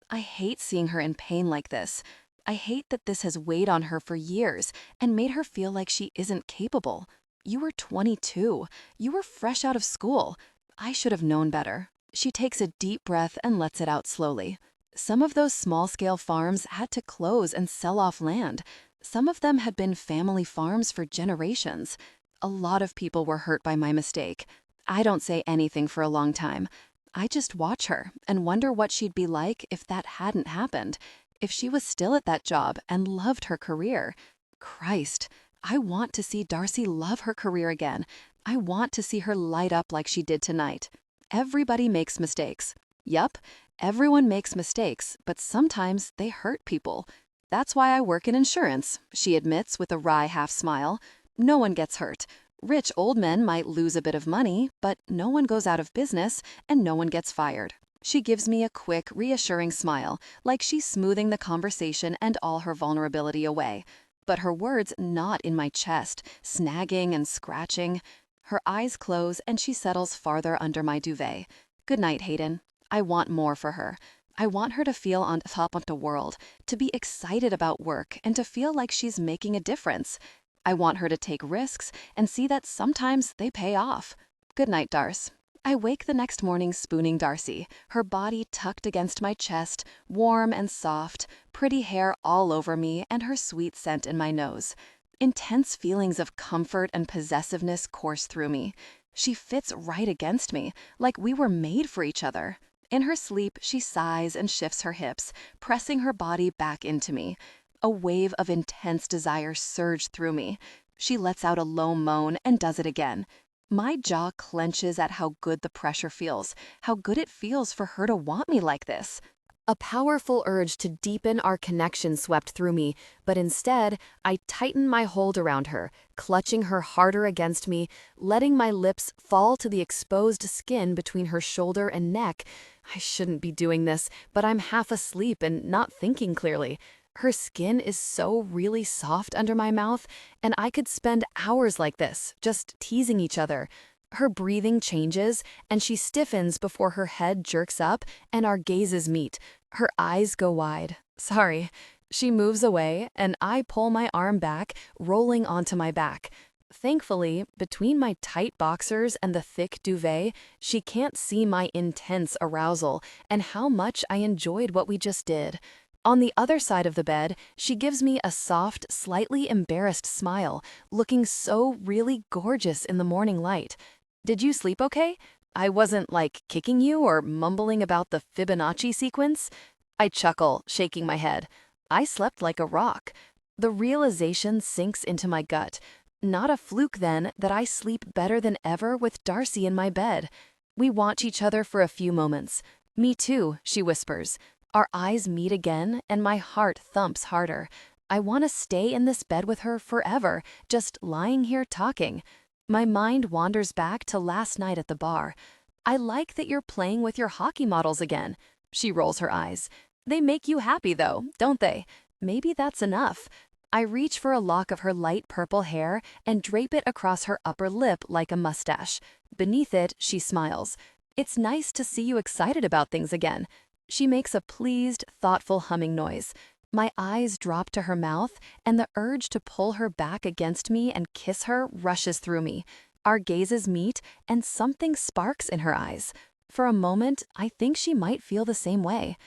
I hate seeing her in pain like this. I hate that this has weighed on her for years and made her feel like she isn't capable. You were 22. You were fresh out of school. I should have known better. She takes a deep breath and lets it out slowly. Some of those small-scale farms had to close and sell off land. Some of them had been family farms for generations. A lot of people were hurt by my mistake. I don't say anything for a long time. I just watch her and wonder what she'd be like if that hadn't happened, if she was still at that job and loved her career. Christ, I want to see Darcy love her career again. I want to see her light up like she did tonight. Everybody makes mistakes. Yup, everyone makes mistakes, but sometimes they hurt people. That's why I work in insurance, she admits with a wry half-smile. No one gets hurt. Rich old men might lose a bit of money, but no one goes out of business and no one gets fired. She gives me a quick, reassuring smile, like she's smoothing the conversation and all her vulnerability away. But her words knot in my chest, snagging and scratching. Her eyes close and she settles farther under my duvet. "Good night, Hayden." I want more for her. I want her to feel on top of the world, to be excited about work and to feel like she's making a difference. I want her to take risks and see that sometimes they pay off. Good night, Darce. I wake the next morning spooning Darcy, her body tucked against my chest, warm and soft, pretty hair all over me and her sweet scent in my nose. Intense feelings of comfort and possessiveness course through me. She fits right against me, like we were made for each other. In her sleep, she sighs and shifts her hips, pressing her body back into me. A wave of intense desire surged through me. She lets out a low moan and does it again. My jaw clenches at how good the pressure feels, how good it feels for her to want me like this. A powerful urge to deepen our connection swept through me, but instead, I tightened my hold around her, clutching her harder against me, letting my lips fall to the exposed skin between her shoulder and neck. I shouldn't be doing this, but I'm half asleep and not thinking clearly. Her skin is so really soft under my mouth, and I could spend hours like this, just teasing each other. Her breathing changes, and she stiffens before her head jerks up and our gazes meet. Her eyes go wide. Sorry. She moves away, and I pull my arm back, rolling onto my back. Thankfully, between my tight boxers and the thick duvet, she can't see my intense arousal and how much I enjoyed what we just did. On the other side of the bed, she gives me a soft, slightly embarrassed smile, looking so really gorgeous in the morning light. "Did you sleep okay? I wasn't, like, kicking you or mumbling about the Fibonacci sequence?" I chuckle, shaking my head. I slept like a rock. The realization sinks into my gut. Not a fluke, then, that I sleep better than ever with Darcy in my bed. We watch each other for a few moments. "Me too," she whispers. Our eyes meet again, and my heart thumps harder. I want to stay in this bed with her forever, just lying here talking. My mind wanders back to last night at the bar. I like that you're playing with your hockey models again. She rolls her eyes. They make you happy though, don't they? Maybe that's enough. I reach for a lock of her light purple hair and drape it across her upper lip like a mustache. Beneath it, she smiles. It's nice to see you excited about things again. She makes a pleased, thoughtful humming noise. My eyes drop to her mouth, and the urge to pull her back against me and kiss her rushes through me. Our gazes meet, and something sparks in her eyes. For a moment, I think she might feel the same way.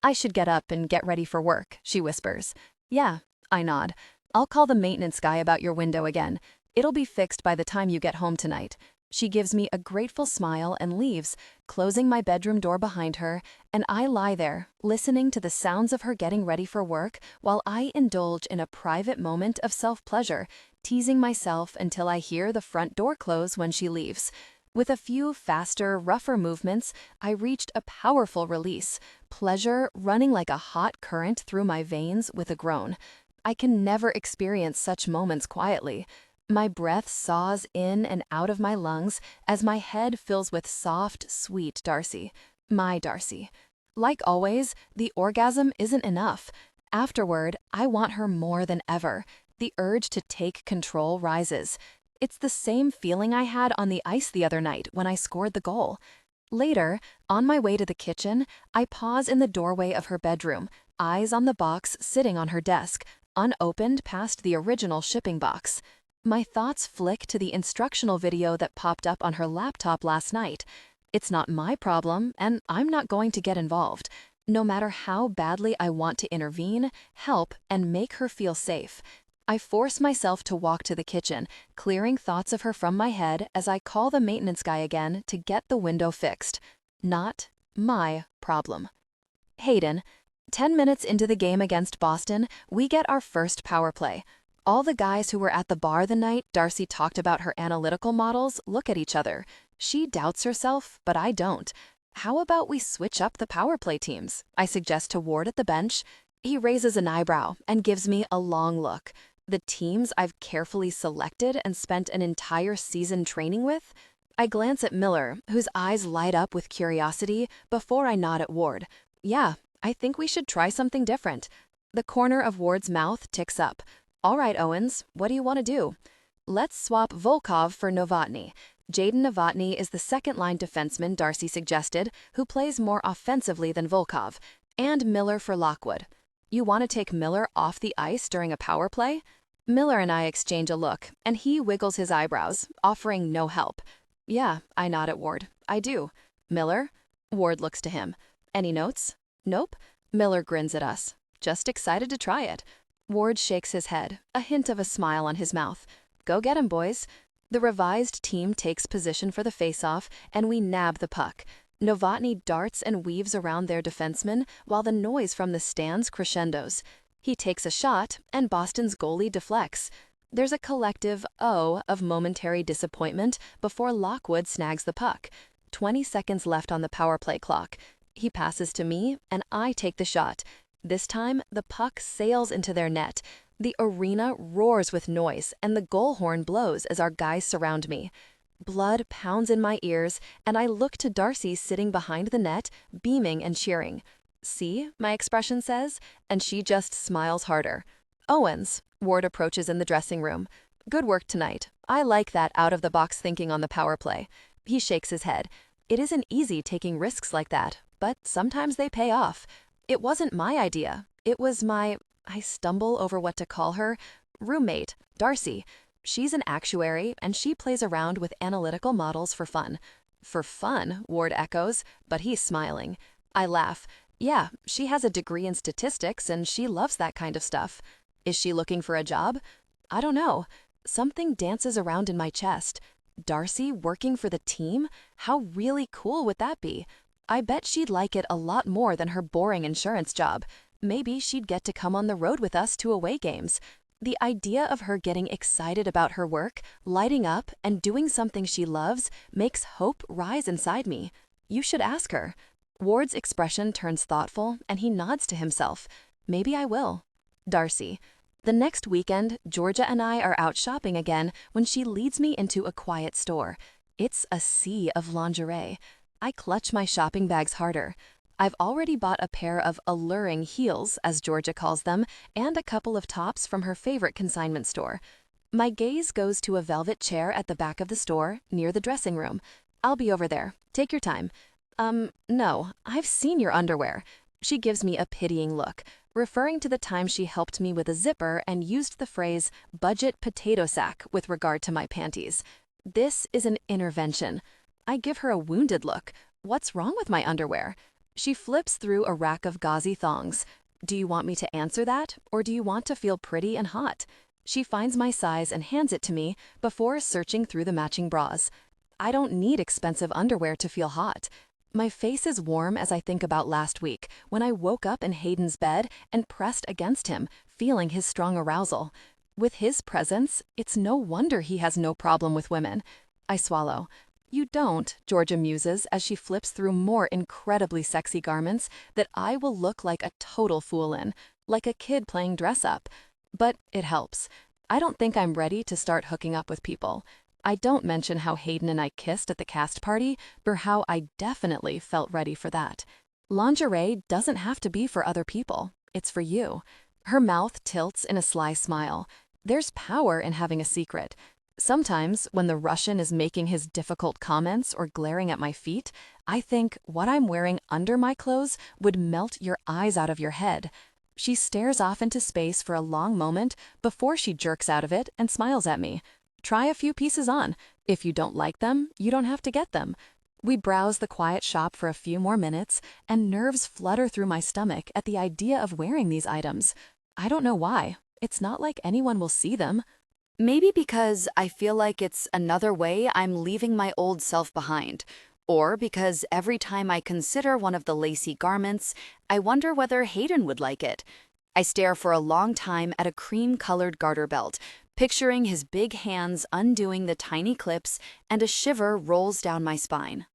I should get up and get ready for work, she whispers. Yeah, I nod. I'll call the maintenance guy about your window again. It'll be fixed by the time you get home tonight. She gives me a grateful smile and leaves, closing my bedroom door behind her, and I lie there, listening to the sounds of her getting ready for work while I indulge in a private moment of self-pleasure, teasing myself until I hear the front door close when she leaves. With a few faster, rougher movements, I reached a powerful release, pleasure running like a hot current through my veins with a groan. I can never experience such moments quietly. My breath saws in and out of my lungs as my head fills with soft, sweet Darcy. My Darcy. Like always, the orgasm isn't enough. Afterward, I want her more than ever. The urge to take control rises. It's the same feeling I had on the ice the other night when I scored the goal. Later, on my way to the kitchen, I pause in the doorway of her bedroom, eyes on the box sitting on her desk, unopened past the original shipping box. My thoughts flick to the instructional video that popped up on her laptop last night. It's not my problem, and I'm not going to get involved, no matter how badly I want to intervene, help, and make her feel safe. I force myself to walk to the kitchen, clearing thoughts of her from my head as I call the maintenance guy again to get the window fixed. Not my problem. Hayden. 10 minutes into the game against Boston, we get our first power play. All the guys who were at the bar the night Darcy talked about her analytical models look at each other. She doubts herself, but I don't. How about we switch up the power play teams? I suggest to Ward at the bench. He raises an eyebrow and gives me a long look. The teams I've carefully selected and spent an entire season training with? I glance at Miller, whose eyes light up with curiosity, before I nod at Ward. Yeah, I think we should try something different. The corner of Ward's mouth ticks up. All right, Owens, what do you want to do? Let's swap Volkov for Novotny. Jaden Novotny is the second-line defenseman Darcy suggested, who plays more offensively than Volkov, and Miller for Lockwood. You want to take Miller off the ice during a power play? Miller and I exchange a look, and he wiggles his eyebrows, offering no help. Yeah, I nod at Ward. I do. Miller? Ward looks to him. Any notes? Nope. Miller grins at us. Just excited to try it. Ward shakes his head, a hint of a smile on his mouth. Go get him, boys. The revised team takes position for the face-off, and we nab the puck. Novotny darts and weaves around their defenseman, while the noise from the stands crescendos. He takes a shot, and Boston's goalie deflects. There's a collective "oh" of momentary disappointment before Lockwood snags the puck. 20 seconds left on the power play clock. He passes to me, and I take the shot. This time, the puck sails into their net. The arena roars with noise, and the goal horn blows as our guys surround me. Blood pounds in my ears, and I look to Darcy sitting behind the net, beaming and cheering. See, my expression says, and she just smiles harder. Owens, Ward approaches in the dressing room. Good work tonight. I like that out-of-the-box thinking on the power play. He shakes his head. It isn't easy taking risks like that, but sometimes they pay off. It wasn't my idea. It was I stumble over what to call her, roommate, Darcy. She's an actuary, and she plays around with analytical models for fun. For fun, Ward echoes, but he's smiling. I laugh. Yeah, she has a degree in statistics, and she loves that kind of stuff. Is she looking for a job? I don't know. Something dances around in my chest. Darcy working for the team? How really cool would that be? I bet she'd like it a lot more than her boring insurance job. Maybe she'd get to come on the road with us to away games. The idea of her getting excited about her work, lighting up, and doing something she loves makes hope rise inside me. You should ask her. Ward's expression turns thoughtful, and he nods to himself. Maybe I will. Darcy. The next weekend, Georgia and I are out shopping again when she leads me into a quiet store. It's a sea of lingerie. I clutch my shopping bags harder. I've already bought a pair of alluring heels, as Georgia calls them, and a couple of tops from her favorite consignment store. My gaze goes to a velvet chair at the back of the store, near the dressing room. I'll be over there. Take your time. No, I've seen your underwear. She gives me a pitying look, referring to the time she helped me with a zipper and used the phrase budget potato sack with regard to my panties. This is an intervention. I give her a wounded look. What's wrong with my underwear? She flips through a rack of gauzy thongs. Do you want me to answer that, or do you want to feel pretty and hot? She finds my size and hands it to me before searching through the matching bras. I don't need expensive underwear to feel hot. My face is warm as I think about last week when I woke up in Hayden's bed and pressed against him, feeling his strong arousal. With his presence, it's no wonder he has no problem with women. I swallow. You don't, Georgia muses as she flips through more incredibly sexy garments that I will look like a total fool in, like a kid playing dress up. But it helps. I don't think I'm ready to start hooking up with people. I don't mention how Hayden and I kissed at the cast party, or how I definitely felt ready for that. Lingerie doesn't have to be for other people. It's for you. Her mouth tilts in a sly smile. There's power in having a secret. Sometimes, when the Russian is making his difficult comments or glaring at my feet, I think what I'm wearing under my clothes would melt your eyes out of your head. She stares off into space for a long moment before she jerks out of it and smiles at me. Try a few pieces on. If you don't like them, you don't have to get them. We browse the quiet shop for a few more minutes, and nerves flutter through my stomach at the idea of wearing these items. I don't know why. It's not like anyone will see them. Maybe because I feel like it's another way I'm leaving my old self behind. Or because every time I consider one of the lacy garments, I wonder whether Hayden would like it. I stare for a long time at a cream-colored garter belt, picturing his big hands undoing the tiny clips, and a shiver rolls down my spine.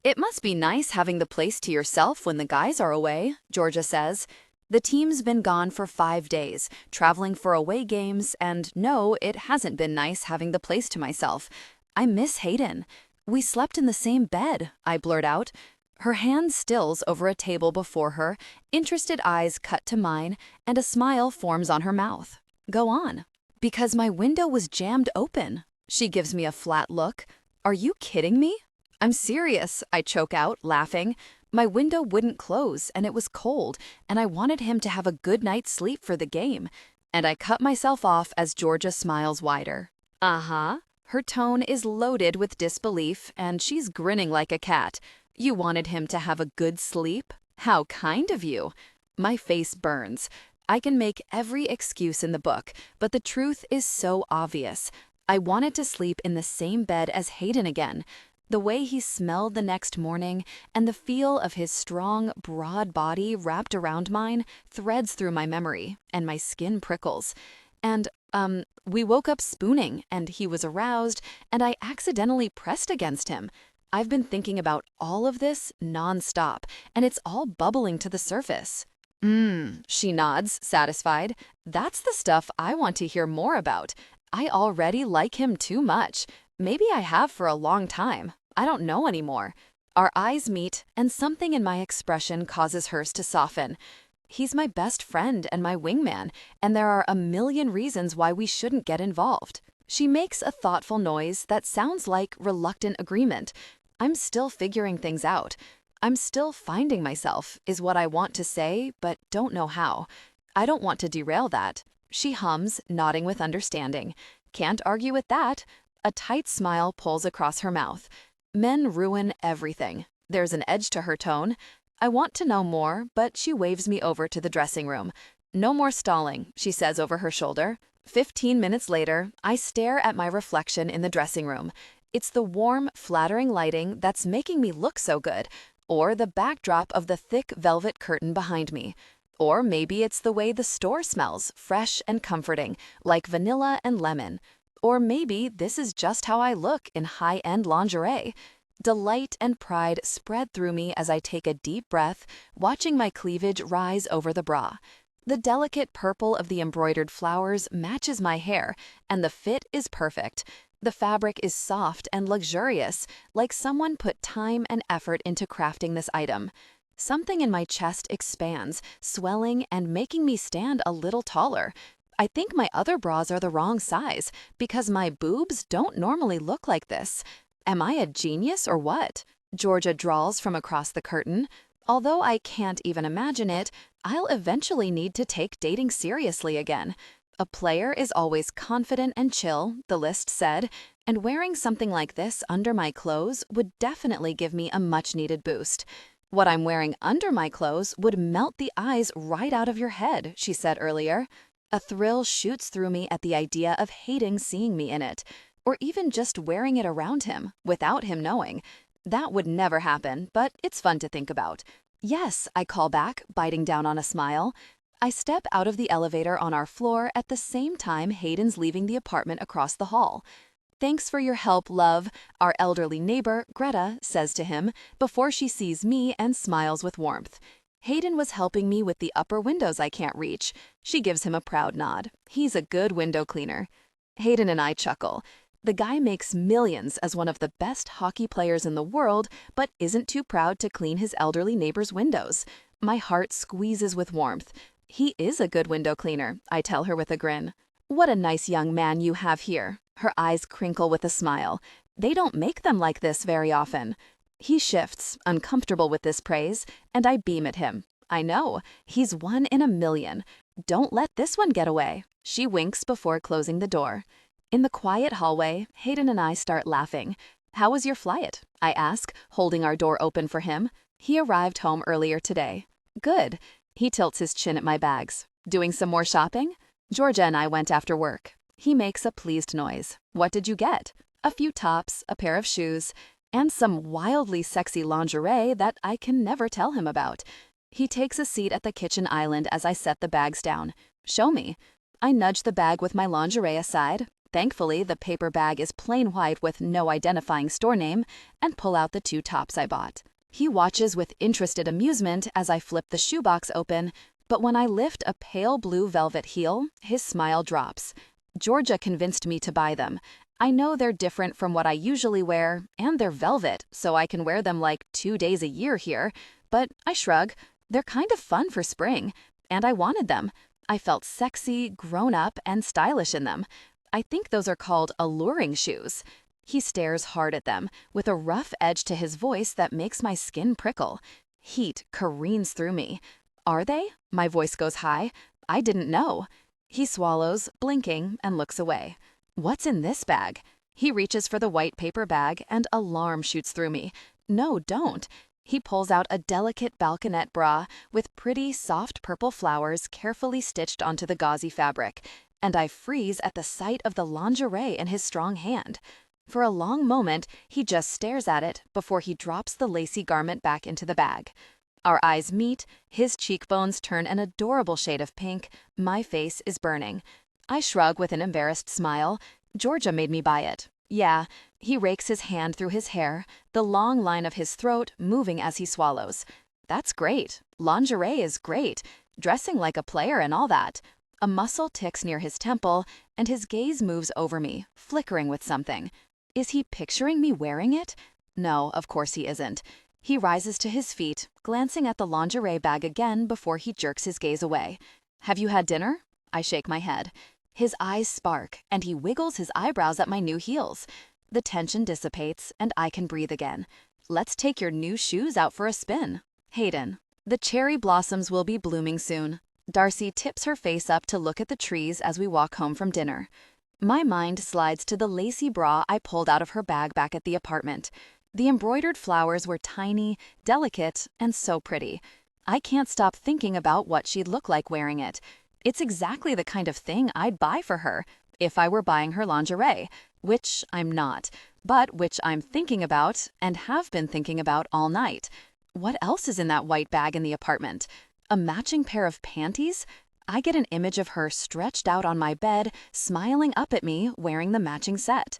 It must be nice having the place to yourself when the guys are away, Georgia says. The team's been gone for 5 days, traveling for away games, and no, it hasn't been nice having the place to myself. I miss Hayden. We slept in the same bed, I blurt out. Her hand stills over a table before her, interested eyes cut to mine, and a smile forms on her mouth. Go on. Because my window was jammed open. She gives me a flat look. Are you kidding me? I'm serious, I choke out, laughing. My window wouldn't close, and it was cold, and I wanted him to have a good night's sleep for the game. And I cut myself off as Georgia smiles wider. Uh-huh. Her tone is loaded with disbelief, and she's grinning like a cat. You wanted him to have a good sleep? How kind of you. My face burns. I can make every excuse in the book, but the truth is so obvious. I wanted to sleep in the same bed as Hayden again. The way he smelled the next morning and the feel of his strong, broad body wrapped around mine threads through my memory, and my skin prickles. And, we woke up spooning, and he was aroused, and I accidentally pressed against him. I've been thinking about all of this nonstop, and it's all bubbling to the surface. She nods, satisfied. That's the stuff I want to hear more about. I already like him too much. Maybe I have for a long time. I don't know anymore. Our eyes meet, and something in my expression causes hers to soften. He's my best friend and my wingman, and there are a million reasons why we shouldn't get involved. She makes a thoughtful noise that sounds like reluctant agreement. I'm still figuring things out. I'm still finding myself, is what I want to say, but don't know how. I don't want to derail that. She hums, nodding with understanding. Can't argue with that. A tight smile pulls across her mouth. Men ruin everything. There's an edge to her tone. I want to know more, but she waves me over to the dressing room. No more stalling, she says over her shoulder. 15 minutes later, I stare at my reflection in the dressing room. It's the warm, flattering lighting that's making me look so good, or the backdrop of the thick velvet curtain behind me. Or maybe it's the way the store smells, fresh and comforting, like vanilla and lemon. Or maybe this is just how I look in high-end lingerie. Delight and pride spread through me as I take a deep breath, watching my cleavage rise over the bra. The delicate purple of the embroidered flowers matches my hair, and the fit is perfect. The fabric is soft and luxurious, like someone put time and effort into crafting this item. Something in my chest expands, swelling and making me stand a little taller. I think my other bras are the wrong size because my boobs don't normally look like this. Am I a genius or what? Georgia drawls from across the curtain. Although I can't even imagine it, I'll eventually need to take dating seriously again. A player is always confident and chill, the list said, and wearing something like this under my clothes would definitely give me a much-needed boost. What I'm wearing under my clothes would melt the eyes right out of your head, she said earlier. A thrill shoots through me at the idea of Hayden seeing me in it, or even just wearing it around him, without him knowing. That would never happen, but it's fun to think about. Yes, I call back, biting down on a smile. I step out of the elevator on our floor at the same time Hayden's leaving the apartment across the hall. "Thanks for your help, love," our elderly neighbor, Greta, says to him before she sees me and smiles with warmth. Hayden was helping me with the upper windows I can't reach. She gives him a proud nod. He's a good window cleaner. Hayden and I chuckle. The guy makes millions as one of the best hockey players in the world, but isn't too proud to clean his elderly neighbor's windows. My heart squeezes with warmth. He is a good window cleaner, I tell her with a grin. "What a nice young man you have here." Her eyes crinkle with a smile. "They don't make them like this very often." He shifts, uncomfortable with this praise, and I beam at him. I know, he's one in a million. Don't let this one get away. She winks before closing the door. In the quiet hallway, Hayden and I start laughing. "How was your flight?" I ask, holding our door open for him. He arrived home earlier today. "Good." He tilts his chin at my bags. "Doing some more shopping?" "Georgia and I went after work." He makes a pleased noise. "What did you get?" "A few tops, a pair of shoes, and some wildly sexy lingerie that I can never tell him about." He takes a seat at the kitchen island as I set the bags down. "Show me." I nudge the bag with my lingerie aside. Thankfully, the paper bag is plain white with no identifying store name, and pull out the 2 tops I bought. He watches with interested amusement as I flip the shoebox open, but when I lift a pale blue velvet heel, his smile drops. "Georgia convinced me to buy them. I know they're different from what I usually wear, and they're velvet, so I can wear them like 2 days a year here, but I shrug. They're kind of fun for spring, and I wanted them. I felt sexy, grown up, and stylish in them. I think those are called alluring shoes." He stares hard at them, with a rough edge to his voice that makes my skin prickle. Heat careens through me. "Are they?" My voice goes high. "I didn't know." He swallows, blinking, and looks away. "What's in this bag?" He reaches for the white paper bag, and alarm shoots through me. "No, don't." He pulls out a delicate balconette bra with pretty, soft purple flowers carefully stitched onto the gauzy fabric, and I freeze at the sight of the lingerie in his strong hand. For a long moment, he just stares at it before he drops the lacy garment back into the bag. Our eyes meet, his cheekbones turn an adorable shade of pink, my face is burning. I shrug with an embarrassed smile. "Georgia made me buy it." "Yeah." He rakes his hand through his hair, the long line of his throat moving as he swallows. "That's great. Lingerie is great. Dressing like a player and all that." A muscle ticks near his temple, and his gaze moves over me, flickering with something. Is he picturing me wearing it? No, of course he isn't. He rises to his feet, glancing at the lingerie bag again before he jerks his gaze away. "Have you had dinner?" I shake my head. His eyes spark, and he wiggles his eyebrows at my new heels. The tension dissipates, and I can breathe again. "Let's take your new shoes out for a spin." Hayden. The cherry blossoms will be blooming soon. Darcy tips her face up to look at the trees as we walk home from dinner. My mind slides to the lacy bra I pulled out of her bag back at the apartment. The embroidered flowers were tiny, delicate, and so pretty. I can't stop thinking about what she'd look like wearing it. It's exactly the kind of thing I'd buy for her if I were buying her lingerie, which I'm not, but which I'm thinking about and have been thinking about all night. What else is in that white bag in the apartment? A matching pair of panties? I get an image of her stretched out on my bed, smiling up at me, wearing the matching set.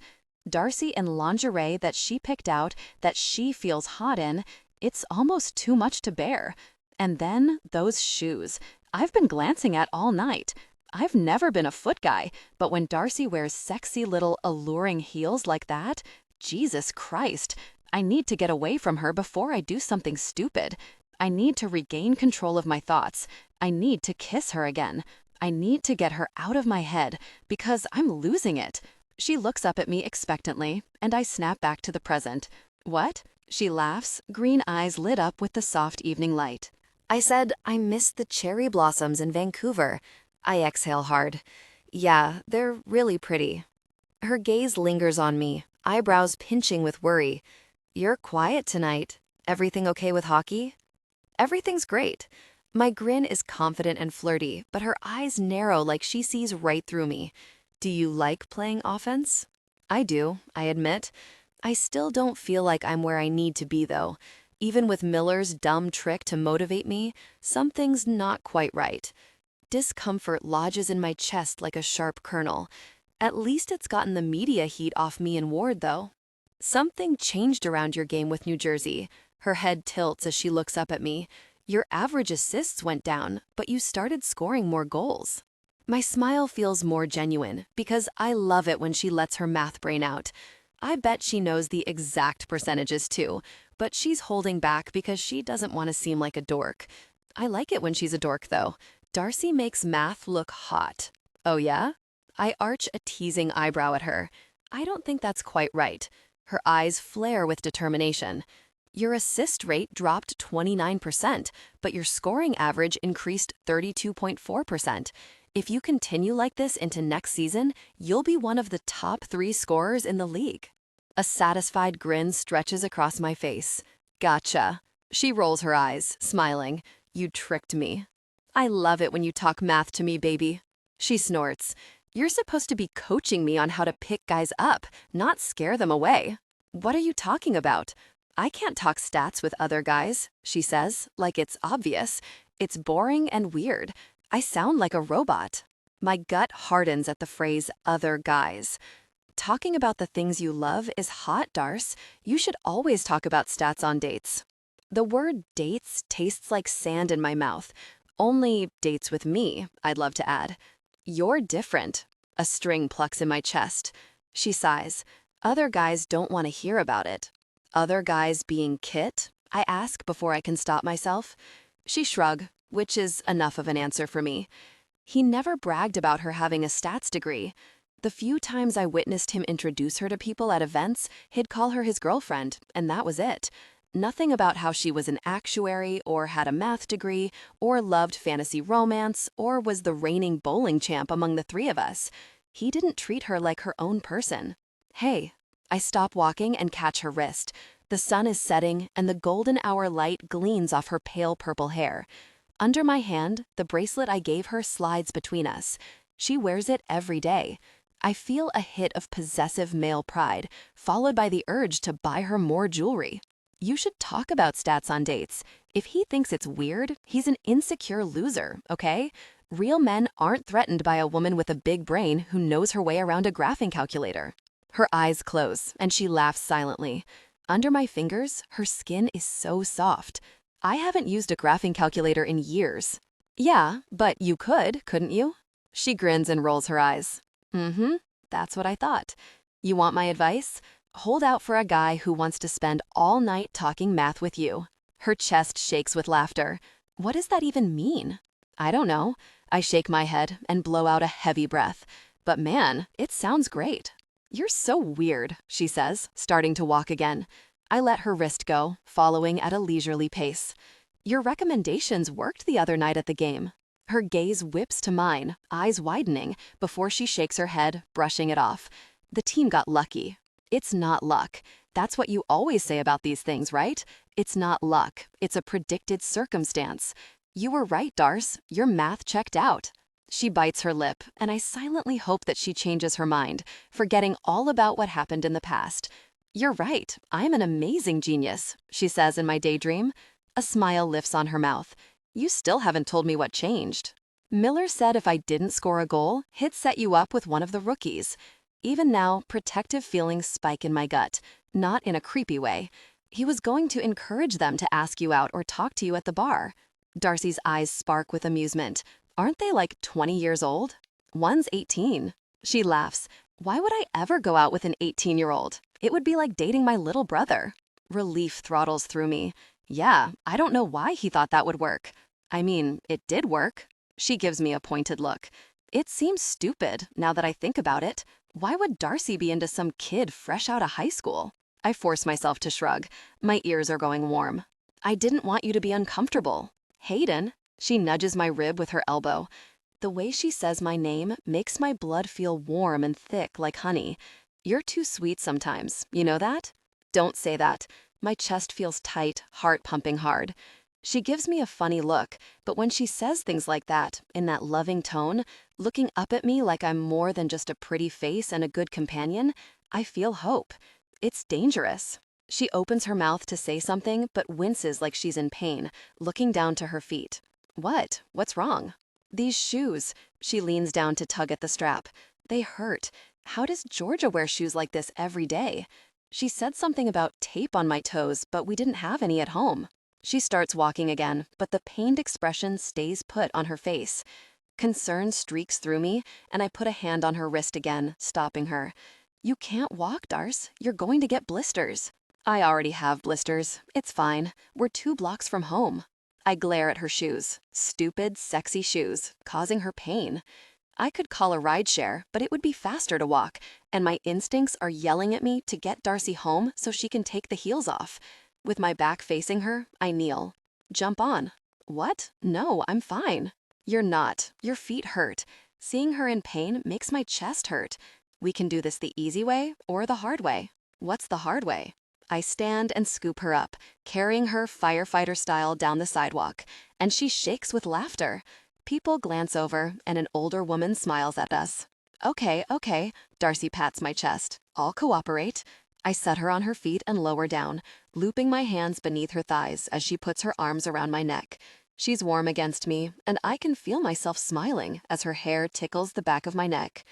Darcy in lingerie that she picked out, that she feels hot in. It's almost too much to bear. And then those shoes I've been glancing at all night. I've never been a foot guy, but when Darcy wears sexy little alluring heels like that, Jesus Christ, I need to get away from her before I do something stupid. I need to regain control of my thoughts. I need to kiss her again. I need to get her out of my head because I'm losing it. She looks up at me expectantly, and I snap back to the present. What? She laughs, green eyes lit up with the soft evening light. I said I missed the cherry blossoms in Vancouver. I exhale hard. Yeah, they're really pretty. Her gaze lingers on me, eyebrows pinching with worry. You're quiet tonight. Everything okay with hockey? Everything's great. My grin is confident and flirty, but her eyes narrow like she sees right through me. Do you like playing offense? I do, I admit. I still don't feel like I'm where I need to be, though. Even with Miller's dumb trick to motivate me, something's not quite right. Discomfort lodges in my chest like a sharp kernel. At least it's gotten the media heat off me and Ward, though. Something changed around your game with New Jersey. Her head tilts as she looks up at me. Your average assists went down, but you started scoring more goals. My smile feels more genuine because I love it when she lets her math brain out. I bet she knows the exact percentages too, but she's holding back because she doesn't want to seem like a dork. I like it when she's a dork, though. Darcy makes math look hot. Oh yeah? I arch a teasing eyebrow at her. I don't think that's quite right. Her eyes flare with determination. Your assist rate dropped 29%, but your scoring average increased 32.4%. If you continue like this into next season, you'll be one of the top 3 scorers in the league. A satisfied grin stretches across my face. Gotcha. She rolls her eyes, smiling. You tricked me. I love it when you talk math to me, baby. She snorts. You're supposed to be coaching me on how to pick guys up, not scare them away. What are you talking about? I can't talk stats with other guys, she says, like it's obvious. It's boring and weird. I sound like a robot. My gut hardens at the phrase other guys. Talking about the things you love is hot, Darce. You should always talk about stats on dates. The word dates tastes like sand in my mouth. Only dates with me, I'd love to add. You're different. A string plucks in my chest. She sighs. Other guys don't want to hear about it. Other guys being Kit? I ask before I can stop myself. She shrugs, which is enough of an answer for me. He never bragged about her having a stats degree. The few times I witnessed him introduce her to people at events, he'd call her his girlfriend, and that was it. Nothing about how she was an actuary, or had a math degree, or loved fantasy romance, or was the reigning bowling champ among the 3 of us. He didn't treat her like her own person. Hey, I stop walking and catch her wrist. The sun is setting, and the golden hour light gleams off her pale purple hair. Under my hand, the bracelet I gave her slides between us. She wears it every day. I feel a hit of possessive male pride, followed by the urge to buy her more jewelry. You should talk about stats on dates. If he thinks it's weird, he's an insecure loser, okay? Real men aren't threatened by a woman with a big brain who knows her way around a graphing calculator. Her eyes close, and she laughs silently. Under my fingers, her skin is so soft. I haven't used a graphing calculator in years. Yeah, but you could, couldn't you? She grins and rolls her eyes. That's what I thought. You want my advice? Hold out for a guy who wants to spend all night talking math with you. Her chest shakes with laughter. What does that even mean? I don't know. I shake my head and blow out a heavy breath. But man, it sounds great. You're so weird, she says, starting to walk again. I let her wrist go, following at a leisurely pace. Your recommendations worked the other night at the game. Her gaze whips to mine, eyes widening, before she shakes her head, brushing it off. The team got lucky. It's not luck. That's what you always say about these things, right? It's not luck. It's a predicted circumstance. You were right, Darce. Your math checked out. She bites her lip, and I silently hope that she changes her mind, forgetting all about what happened in the past. You're right. I'm an amazing genius, she says in my daydream. A smile lifts on her mouth. You still haven't told me what changed. Miller said if I didn't score a goal, he'd set you up with one of the rookies. Even now, protective feelings spike in my gut, not in a creepy way. He was going to encourage them to ask you out or talk to you at the bar. Darcy's eyes spark with amusement. Aren't they like 20 years old? One's 18. She laughs. Why would I ever go out with an 18-year-old? It would be like dating my little brother. Relief throttles through me. Yeah, I don't know why he thought that would work. I mean, it did work. She gives me a pointed look. It seems stupid, now that I think about it. Why would Darcy be into some kid fresh out of high school? I force myself to shrug. My ears are going warm. I didn't want you to be uncomfortable. Hayden. She nudges my rib with her elbow. The way she says my name makes my blood feel warm and thick like honey. You're too sweet sometimes, you know that? Don't say that. My chest feels tight, heart pumping hard. She gives me a funny look, but when she says things like that, in that loving tone, looking up at me like I'm more than just a pretty face and a good companion, I feel hope. It's dangerous. She opens her mouth to say something, but winces like she's in pain, looking down to her feet. What? What's wrong? These shoes. She leans down to tug at the strap. They hurt. How does Georgia wear shoes like this every day? She said something about tape on my toes, but we didn't have any at home. She starts walking again, but the pained expression stays put on her face. Concern streaks through me, and I put a hand on her wrist again, stopping her. You can't walk, Darce. You're going to get blisters. I already have blisters. It's fine. We're 2 blocks from home. I glare at her shoes. Stupid, sexy shoes, causing her pain. I could call a rideshare, but it would be faster to walk, and my instincts are yelling at me to get Darcy home so she can take the heels off. With my back facing her, I kneel. Jump on. What? No, I'm fine. You're not. Your feet hurt. Seeing her in pain makes my chest hurt. We can do this the easy way or the hard way. What's the hard way? I stand and scoop her up, carrying her firefighter style down the sidewalk, and she shakes with laughter. People glance over, and an older woman smiles at us. Okay, Darcy pats my chest. I'll cooperate. I set her on her feet and lower down, looping my hands beneath her thighs as she puts her arms around my neck. She's warm against me, and I can feel myself smiling as her hair tickles the back of my neck.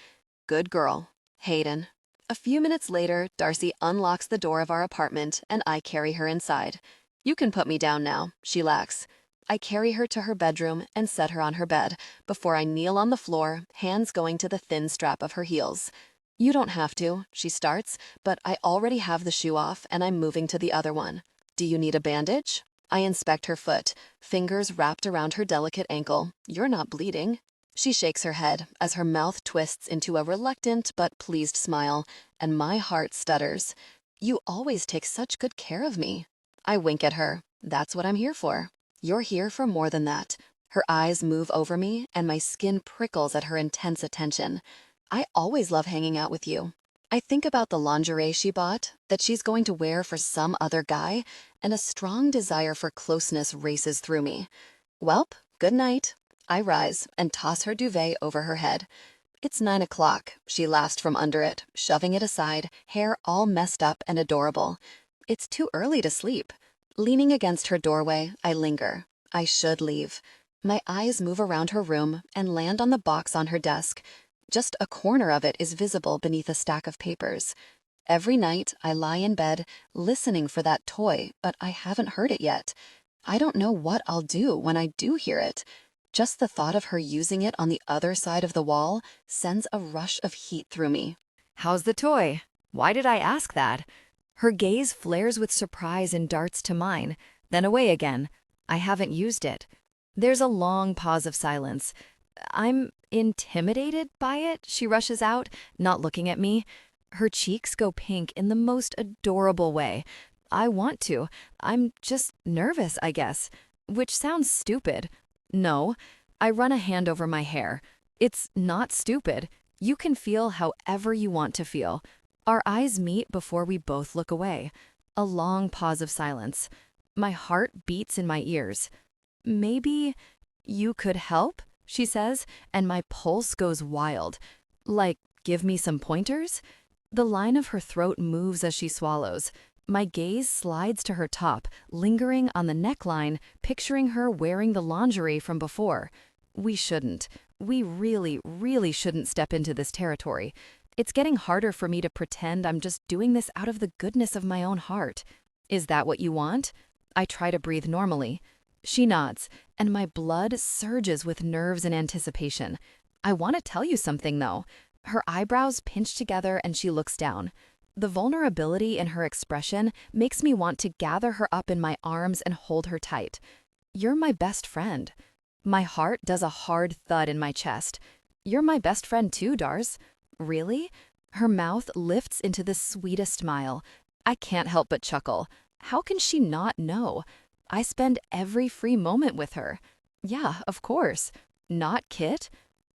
Good girl. Hayden. A few minutes later, Darcy unlocks the door of our apartment, and I carry her inside. You can put me down now, she laughs. I carry her to her bedroom and set her on her bed before I kneel on the floor, hands going to the thin strap of her heels. You don't have to, she starts, but I already have the shoe off and I'm moving to the other one. Do you need a bandage? I inspect her foot, fingers wrapped around her delicate ankle. You're not bleeding. She shakes her head as her mouth twists into a reluctant but pleased smile, and my heart stutters. You always take such good care of me. I wink at her. That's what I'm here for. You're here for more than that. Her eyes move over me, and my skin prickles at her intense attention. I always love hanging out with you. I think about the lingerie she bought, that she's going to wear for some other guy, and a strong desire for closeness races through me. Welp, good night. I rise and toss her duvet over her head. It's 9 o'clock, she laughs from under it, shoving it aside, hair all messed up and adorable. It's too early to sleep. Leaning against her doorway, I linger. I should leave. My eyes move around her room and land on the box on her desk. Just a corner of it is visible beneath a stack of papers. Every night, I lie in bed, listening for that toy, but I haven't heard it yet. I don't know what I'll do when I do hear it. Just the thought of her using it on the other side of the wall sends a rush of heat through me. How's the toy? Why did I ask that? Her gaze flares with surprise and darts to mine, then away again. I haven't used it. There's a long pause of silence. I'm intimidated by it, she rushes out, not looking at me. Her cheeks go pink in the most adorable way. I want to. I'm just nervous, I guess. Which sounds stupid. No. I run a hand over my hair. It's not stupid. You can feel however you want to feel. Our eyes meet before we both look away. A long pause of silence. My heart beats in my ears. Maybe you could help, she says, and my pulse goes wild. Like, give me some pointers? The line of her throat moves as she swallows. My gaze slides to her top, lingering on the neckline, picturing her wearing the lingerie from before. We shouldn't. We really, really shouldn't step into this territory. It's getting harder for me to pretend I'm just doing this out of the goodness of my own heart. Is that what you want? I try to breathe normally. She nods, and my blood surges with nerves and anticipation. I want to tell you something, though. Her eyebrows pinch together and she looks down. The vulnerability in her expression makes me want to gather her up in my arms and hold her tight. You're my best friend. My heart does a hard thud in my chest. You're my best friend too, Dars. Really? Her mouth lifts into the sweetest smile. I can't help but chuckle. How can she not know? I spend every free moment with her. Yeah, of course. Not Kit?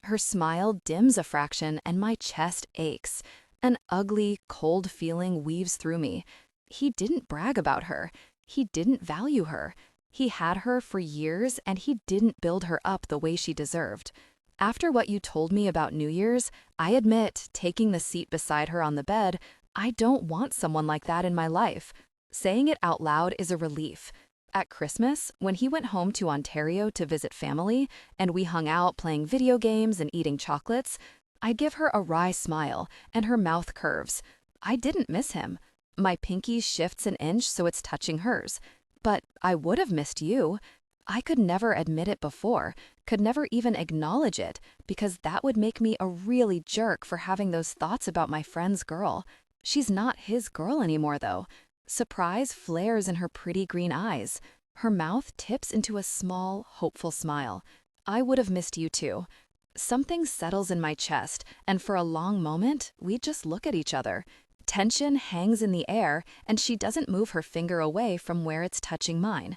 Her smile dims a fraction and my chest aches. An ugly, cold feeling weaves through me. He didn't brag about her. He didn't value her. He had her for years and he didn't build her up the way she deserved. After what you told me about New Year's, I admit, taking the seat beside her on the bed, I don't want someone like that in my life. Saying it out loud is a relief. At Christmas, when he went home to Ontario to visit family, and we hung out playing video games and eating chocolates, I give her a wry smile, and her mouth curves. I didn't miss him. My pinky shifts an inch so it's touching hers. But I would have missed you. I could never admit it before, could never even acknowledge it, because that would make me a really jerk for having those thoughts about my friend's girl. She's not his girl anymore, though. Surprise flares in her pretty green eyes. Her mouth tips into a small, hopeful smile. I would have missed you too. Something settles in my chest, and for a long moment, we just look at each other. Tension hangs in the air, and she doesn't move her finger away from where it's touching mine.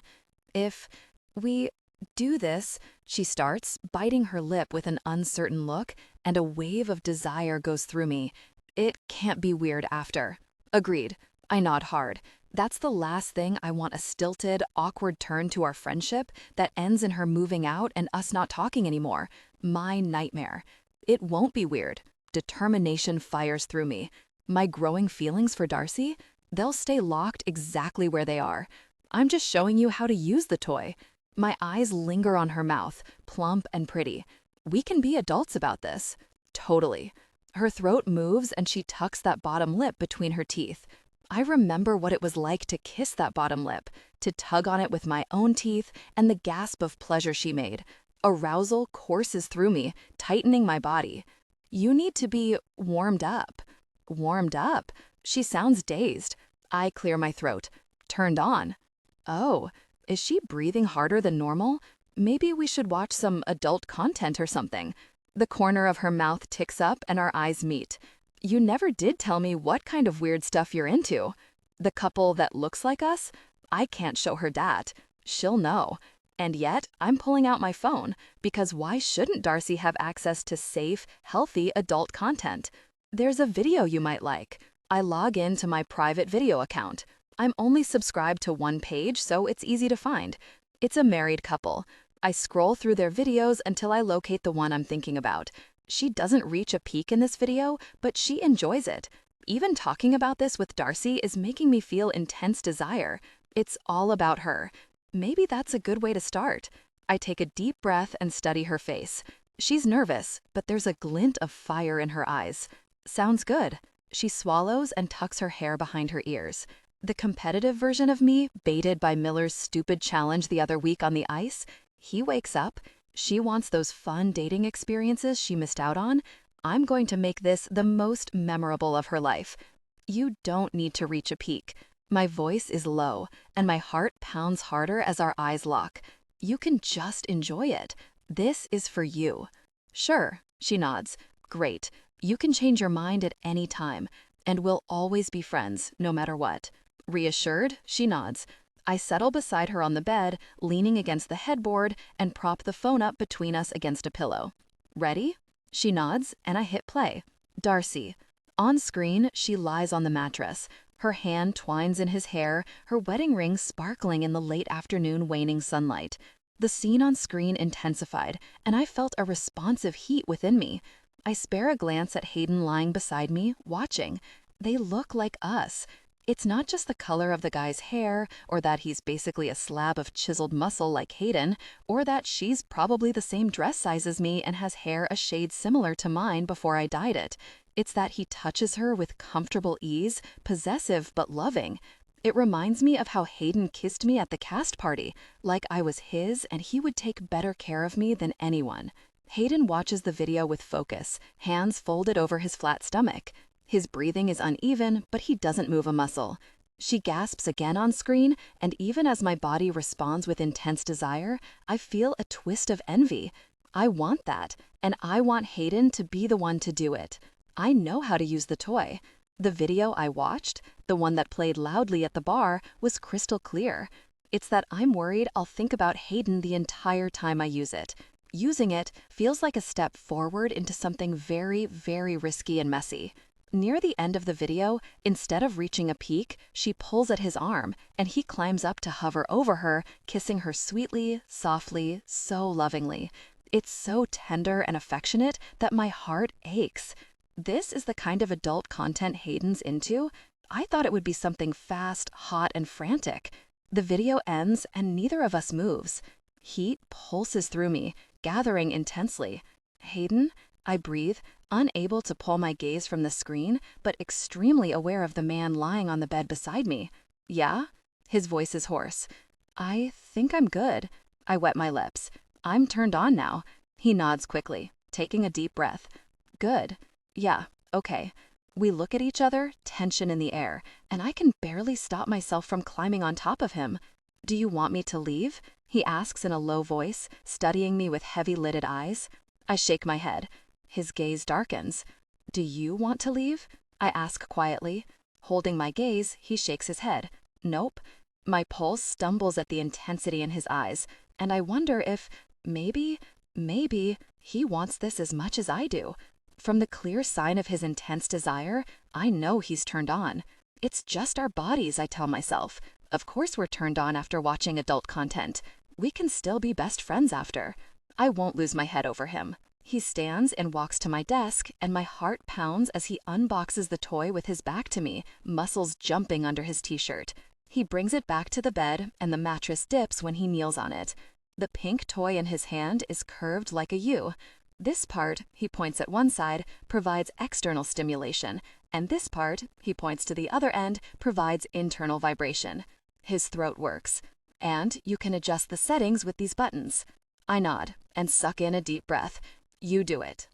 If we do this, she starts, biting her lip with an uncertain look, and a wave of desire goes through me. It can't be weird after. Agreed. I nod hard. That's the last thing I want, a stilted, awkward turn to our friendship that ends in her moving out and us not talking anymore. My nightmare. It won't be weird. Determination fires through me. My growing feelings for Darcy? They'll stay locked exactly where they are. I'm just showing you how to use the toy. My eyes linger on her mouth, plump and pretty. We can be adults about this. Totally. Her throat moves and she tucks that bottom lip between her teeth. I remember what it was like to kiss that bottom lip, to tug on it with my own teeth, and the gasp of pleasure she made. Arousal courses through me, tightening my body. You need to be warmed up. Warmed up? She sounds dazed. I clear my throat. Turned on. Oh, is she breathing harder than normal? Maybe we should watch some adult content or something. The corner of her mouth ticks up and our eyes meet. You never did tell me what kind of weird stuff you're into. The couple that looks like us? I can't show her that. She'll know. And yet, I'm pulling out my phone, because why shouldn't Darcy have access to safe, healthy adult content? There's a video you might like. I log into my private video account. I'm only subscribed to one page, so it's easy to find. It's a married couple. I scroll through their videos until I locate the one I'm thinking about. She doesn't reach a peak in this video, but she enjoys it. Even talking about this with Darcy is making me feel intense desire. It's all about her. Maybe that's a good way to start. I take a deep breath and study her face. She's nervous, but there's a glint of fire in her eyes. Sounds good. She swallows and tucks her hair behind her ears. The competitive version of me, baited by Miller's stupid challenge the other week on the ice, he wakes up. She wants those fun dating experiences she missed out on. I'm going to make this the most memorable of her life. You don't need to reach a peak. My voice is low, and my heart pounds harder as our eyes lock. You can just enjoy it. This is for you. Sure, she nods. Great. You can change your mind at any time, and we'll always be friends, no matter what. Reassured, she nods. I settle beside her on the bed, leaning against the headboard, and prop the phone up between us against a pillow. Ready? She nods, and I hit play. Darcy. On screen, she lies on the mattress. Her hand twines in his hair, her wedding ring sparkling in the late afternoon waning sunlight. The scene on screen intensified, and I felt a responsive heat within me. I spare a glance at Hayden lying beside me, watching. They look like us. It's not just the color of the guy's hair, or that he's basically a slab of chiseled muscle like Hayden, or that she's probably the same dress size as me and has hair a shade similar to mine before I dyed it. It's that he touches her with comfortable ease, possessive but loving. It reminds me of how Hayden kissed me at the cast party, like I was his and he would take better care of me than anyone. Hayden watches the video with focus, hands folded over his flat stomach. His breathing is uneven, but he doesn't move a muscle. She gasps again on screen, and even as my body responds with intense desire, I feel a twist of envy. I want that, and I want Hayden to be the one to do it. I know how to use the toy. The video I watched, the one that played loudly at the bar, was crystal clear. It's that I'm worried I'll think about Hayden the entire time I use it. Using it feels like a step forward into something very, very risky and messy. Near the end of the video, instead of reaching a peak, she pulls at his arm, and he climbs up to hover over her, kissing her sweetly, softly, so lovingly. It's so tender and affectionate that my heart aches. This is the kind of adult content Hayden's into. I thought it would be something fast, hot, and frantic. The video ends, and neither of us moves. Heat pulses through me, gathering intensely. Hayden? I breathe, unable to pull my gaze from the screen, but extremely aware of the man lying on the bed beside me. Yeah? His voice is hoarse. I think I'm good. I wet my lips. I'm turned on now. He nods quickly, taking a deep breath. Good. Yeah, okay. We look at each other, tension in the air, and I can barely stop myself from climbing on top of him. Do you want me to leave? He asks in a low voice, studying me with heavy-lidded eyes. I shake my head. His gaze darkens. Do you want to leave? I ask quietly. Holding my gaze, he shakes his head. Nope. My pulse stumbles at the intensity in his eyes, and I wonder if, maybe, he wants this as much as I do. From the clear sign of his intense desire, I know he's turned on. It's just our bodies, I tell myself. Of course we're turned on after watching adult content. We can still be best friends after. I won't lose my head over him. He stands and walks to my desk, and my heart pounds as he unboxes the toy with his back to me, muscles jumping under his t-shirt. He brings it back to the bed, and the mattress dips when he kneels on it. The pink toy in his hand is curved like a U. This part, he points at one side, provides external stimulation, and this part, he points to the other end, provides internal vibration. His throat works. And you can adjust the settings with these buttons. I nod and suck in a deep breath. You do it.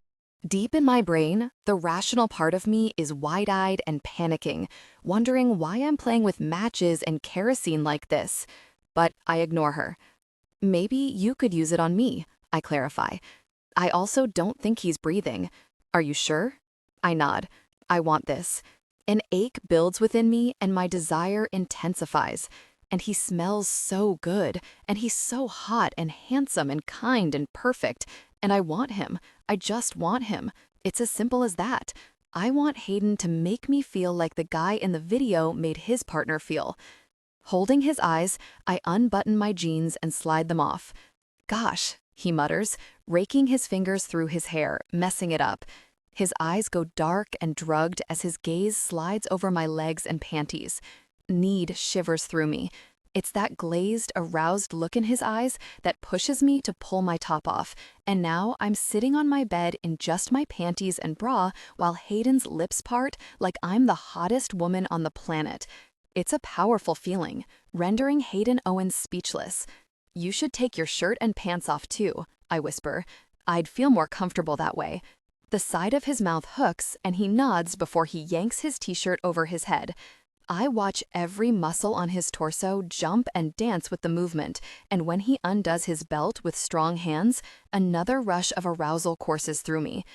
Deep in my brain, the rational part of me is wide-eyed and panicking, wondering why I'm playing with matches and kerosene like this. But I ignore her. Maybe you could use it on me, I clarify. I also don't think he's breathing. Are you sure? I nod. I want this. An ache builds within me and my desire intensifies. And he smells so good, and he's so hot and handsome and kind and perfect, and I want him. I just want him. It's as simple as that. I want Hayden to make me feel like the guy in the video made his partner feel. Holding his eyes, I unbutton my jeans and slide them off. Gosh, he mutters, raking his fingers through his hair, messing it up. His eyes go dark and drugged as his gaze slides over my legs and panties. Need shivers through me. It's that glazed, aroused look in his eyes that pushes me to pull my top off, and now I'm sitting on my bed in just my panties and bra while Hayden's lips part like I'm the hottest woman on the planet. It's a powerful feeling, rendering Hayden Owens speechless. You should take your shirt and pants off too, I whisper. I'd feel more comfortable that way. The side of his mouth hooks, and he nods before he yanks his t-shirt over his head. I watch every muscle on his torso jump and dance with the movement, and when he undoes his belt with strong hands, another rush of arousal courses through me.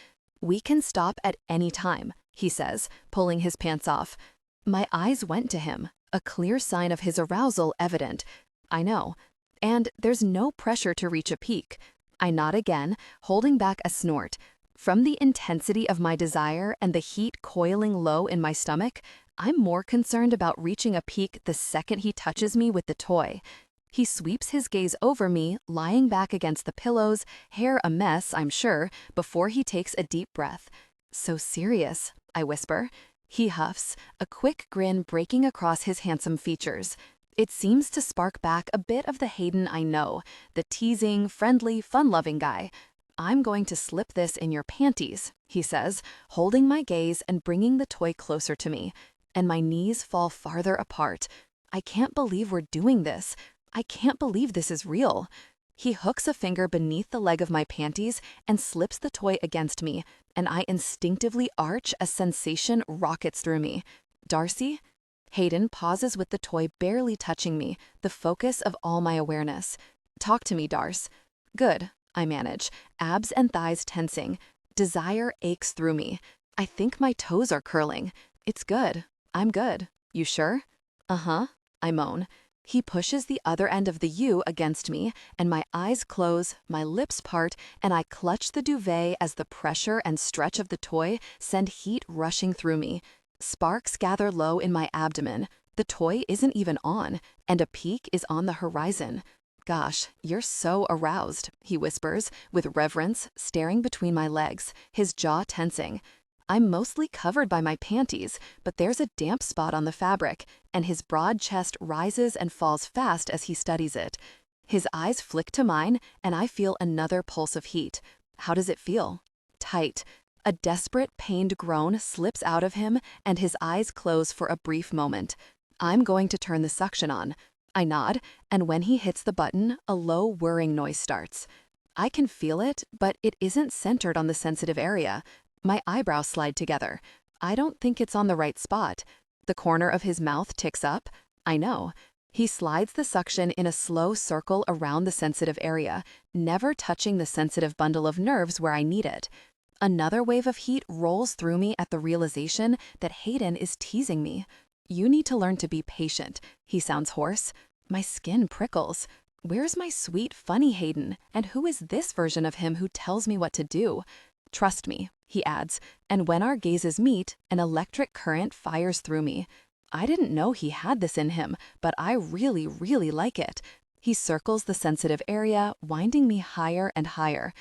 We can stop at any time, he says, pulling his pants off. My eyes went to him, a clear sign of his arousal evident. I know. And there's no pressure to reach a peak. I nod again, holding back a snort. From the intensity of my desire and the heat coiling low in my stomach, I'm more concerned about reaching a peak the second he touches me with the toy. He sweeps his gaze over me, lying back against the pillows, hair a mess, I'm sure, before he takes a deep breath. So serious, I whisper. He huffs, a quick grin breaking across his handsome features. It seems to spark back a bit of the Hayden I know, the teasing, friendly, fun-loving guy. I'm going to slip this in your panties, he says, holding my gaze and bringing the toy closer to me. And my knees fall farther apart. I can't believe we're doing this. I can't believe this is real. He hooks a finger beneath the leg of my panties and slips the toy against me, and I instinctively arch as sensation rockets through me. Darcy? Hayden pauses with the toy barely touching me, the focus of all my awareness. Talk to me, Darce. Good, I manage, abs and thighs tensing. Desire aches through me. I think my toes are curling. It's good. I'm good. You sure? Uh-huh, I moan. He pushes the other end of the U against me, and my eyes close, my lips part, and I clutch the duvet as the pressure and stretch of the toy send heat rushing through me. Sparks gather low in my abdomen. The toy isn't even on, and a peak is on the horizon. Gosh, you're so aroused, he whispers, with reverence, staring between my legs, his jaw tensing. I'm mostly covered by my panties, but there's a damp spot on the fabric, and his broad chest rises and falls fast as he studies it. His eyes flick to mine, and I feel another pulse of heat. How does it feel? Tight. A desperate, pained groan slips out of him, and his eyes close for a brief moment. I'm going to turn the suction on. I nod, and when he hits the button, a low whirring noise starts. I can feel it, but it isn't centered on the sensitive area. My eyebrows slide together. I don't think it's on the right spot. The corner of his mouth ticks up. I know. He slides the suction in a slow circle around the sensitive area, never touching the sensitive bundle of nerves where I need it. Another wave of heat rolls through me at the realization that Hayden is teasing me. You need to learn to be patient, he sounds hoarse. My skin prickles. Where's my sweet, funny Hayden, and who is this version of him who tells me what to do? Trust me, he adds, and when our gazes meet, an electric current fires through me. I didn't know he had this in him, but I really, really like it. He circles the sensitive area, winding me higher and higher.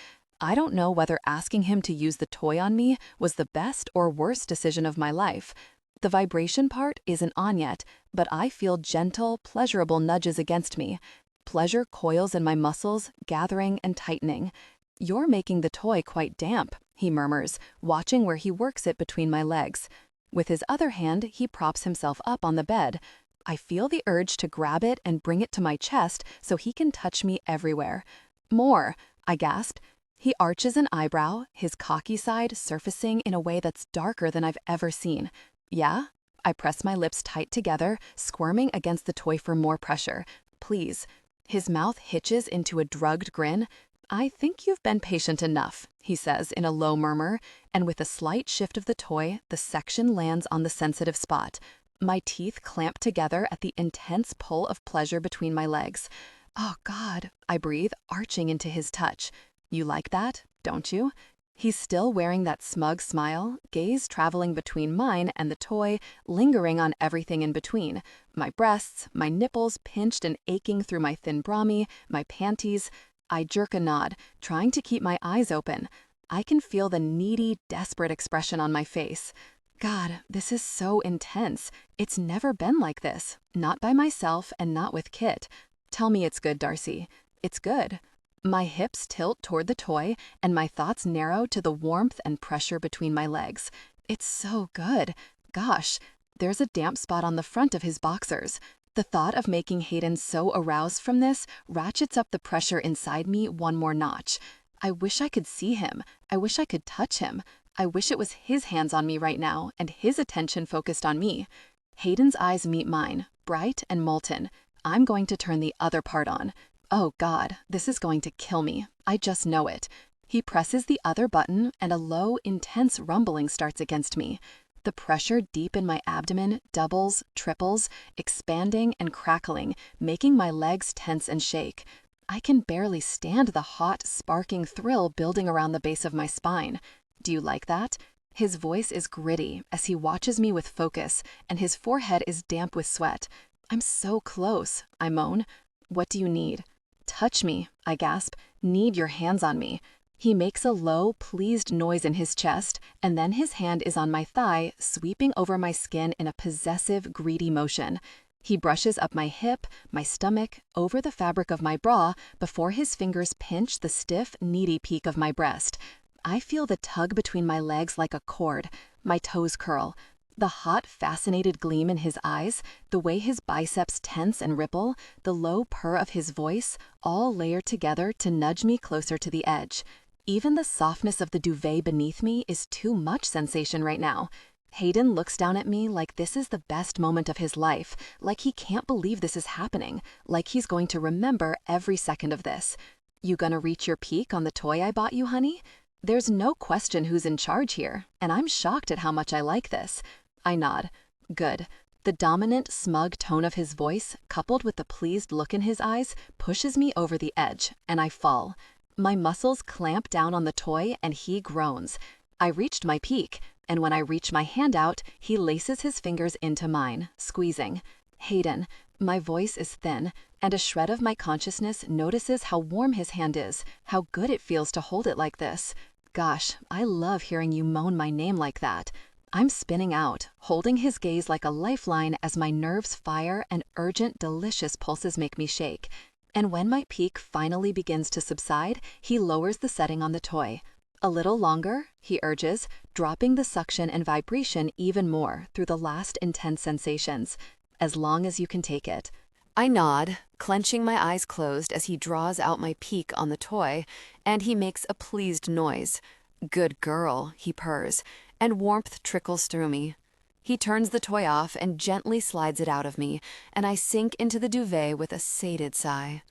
I don't know whether asking him to use the toy on me was the best or worst decision of my life. The vibration part isn't on yet, but I feel gentle, pleasurable nudges against me. Pleasure coils in my muscles, gathering and tightening. You're making the toy quite damp, he murmurs, watching where he works it between my legs. With his other hand, he props himself up on the bed. I feel the urge to grab it and bring it to my chest so he can touch me everywhere. More, I gasped. He arches an eyebrow, his cocky side surfacing in a way that's darker than I've ever seen. Yeah? I press my lips tight together, squirming against the toy for more pressure. Please. His mouth hitches into a drugged grin. I think you've been patient enough, he says in a low murmur, and with a slight shift of the toy, the section lands on the sensitive spot. My teeth clamp together at the intense pull of pleasure between my legs. Oh, God, I breathe, arching into his touch. You like that, don't you? He's still wearing that smug smile, gaze traveling between mine and the toy, lingering on everything in between. My breasts, my nipples pinched and aching through my thin brami, my panties. I jerk a nod, trying to keep my eyes open. I can feel the needy, desperate expression on my face. God, this is so intense. It's never been like this. Not by myself and not with Kit. Tell me it's good, Darcy. It's good. My hips tilt toward the toy, and my thoughts narrow to the warmth and pressure between my legs. It's so good. Gosh, there's a damp spot on the front of his boxers. The thought of making Hayden so aroused from this ratchets up the pressure inside me one more notch. I wish I could see him. I wish I could touch him. I wish it was his hands on me right now and his attention focused on me. Hayden's eyes meet mine, bright and molten. I'm going to turn the other part on. Oh God, this is going to kill me. I just know it. He presses the other button and a low, intense rumbling starts against me. The pressure deep in my abdomen doubles, triples, expanding and crackling, making my legs tense and shake. I can barely stand the hot, sparking thrill building around the base of my spine. Do you like that? His voice is gritty as he watches me with focus, and his forehead is damp with sweat. I'm so close, I moan. What do you need? Touch me, I gasp. Need your hands on me. He makes a low, pleased noise in his chest, and then his hand is on my thigh, sweeping over my skin in a possessive, greedy motion. He brushes up my hip, my stomach, over the fabric of my bra before his fingers pinch the stiff, needy peak of my breast. I feel the tug between my legs like a cord. My toes curl. The hot, fascinated gleam in his eyes, the way his biceps tense and ripple, the low purr of his voice, all layered together to nudge me closer to the edge. Even the softness of the duvet beneath me is too much sensation right now. Hayden looks down at me like this is the best moment of his life, like he can't believe this is happening, like he's going to remember every second of this. You gonna reach your peak on the toy I bought you, honey? There's no question who's in charge here, and I'm shocked at how much I like this. I nod. Good. The dominant, smug tone of his voice, coupled with the pleased look in his eyes, pushes me over the edge, and I fall. My muscles clamp down on the toy, and he groans. I reached my peak, and when I reach my hand out, he laces his fingers into mine, squeezing. Hayden. My voice is thin, and a shred of my consciousness notices how warm his hand is, how good it feels to hold it like this. Gosh, I love hearing you moan my name like that. I'm spinning out, holding his gaze like a lifeline as my nerves fire and urgent, delicious pulses make me shake. And when my peak finally begins to subside, he lowers the setting on the toy. A little longer, he urges, dropping the suction and vibration even more through the last intense sensations. As long as you can take it. I nod, clenching my eyes closed as he draws out my peak on the toy, and he makes a pleased noise. Good girl, he purrs, and warmth trickles through me. He turns the toy off and gently slides it out of me, and I sink into the duvet with a sated sigh.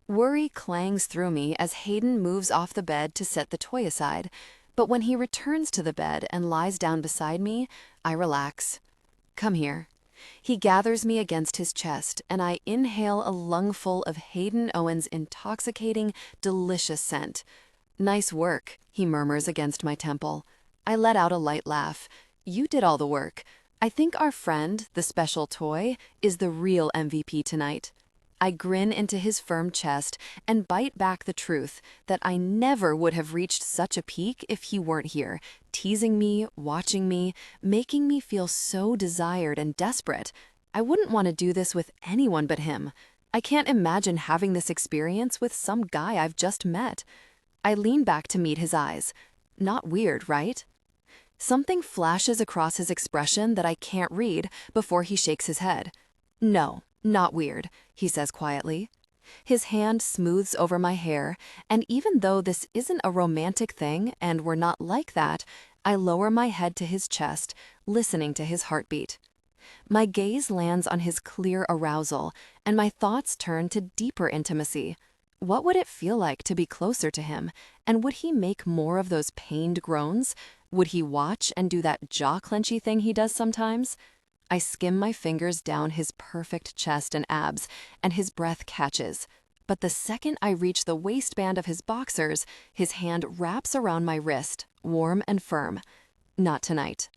Worry clangs through me as Hayden moves off the bed to set the toy aside, but when he returns to the bed and lies down beside me, I relax. Come here. He gathers me against his chest, and I inhale a lungful of Hayden Owen's intoxicating, delicious scent. Nice work, he murmurs against my temple. I let out a light laugh. You did all the work. I think our friend, the special toy, is the real MVP tonight. I grin into his firm chest and bite back the truth that I never would have reached such a peak if he weren't here, teasing me, watching me, making me feel so desired and desperate. I wouldn't want to do this with anyone but him. I can't imagine having this experience with some guy I've just met. I lean back to meet his eyes. Not weird, right? Something flashes across his expression that I can't read before he shakes his head. No, not weird, he says quietly. His hand smooths over my hair, and even though this isn't a romantic thing and we're not like that, I lower my head to his chest, listening to his heartbeat. My gaze lands on his clear arousal, and my thoughts turn to deeper intimacy. What would it feel like to be closer to him, and would he make more of those pained groans? Would he watch and do that jaw-clenchy thing he does sometimes? I skim my fingers down his perfect chest and abs, and his breath catches. But the second I reach the waistband of his boxers, his hand wraps around my wrist, warm and firm. Not tonight.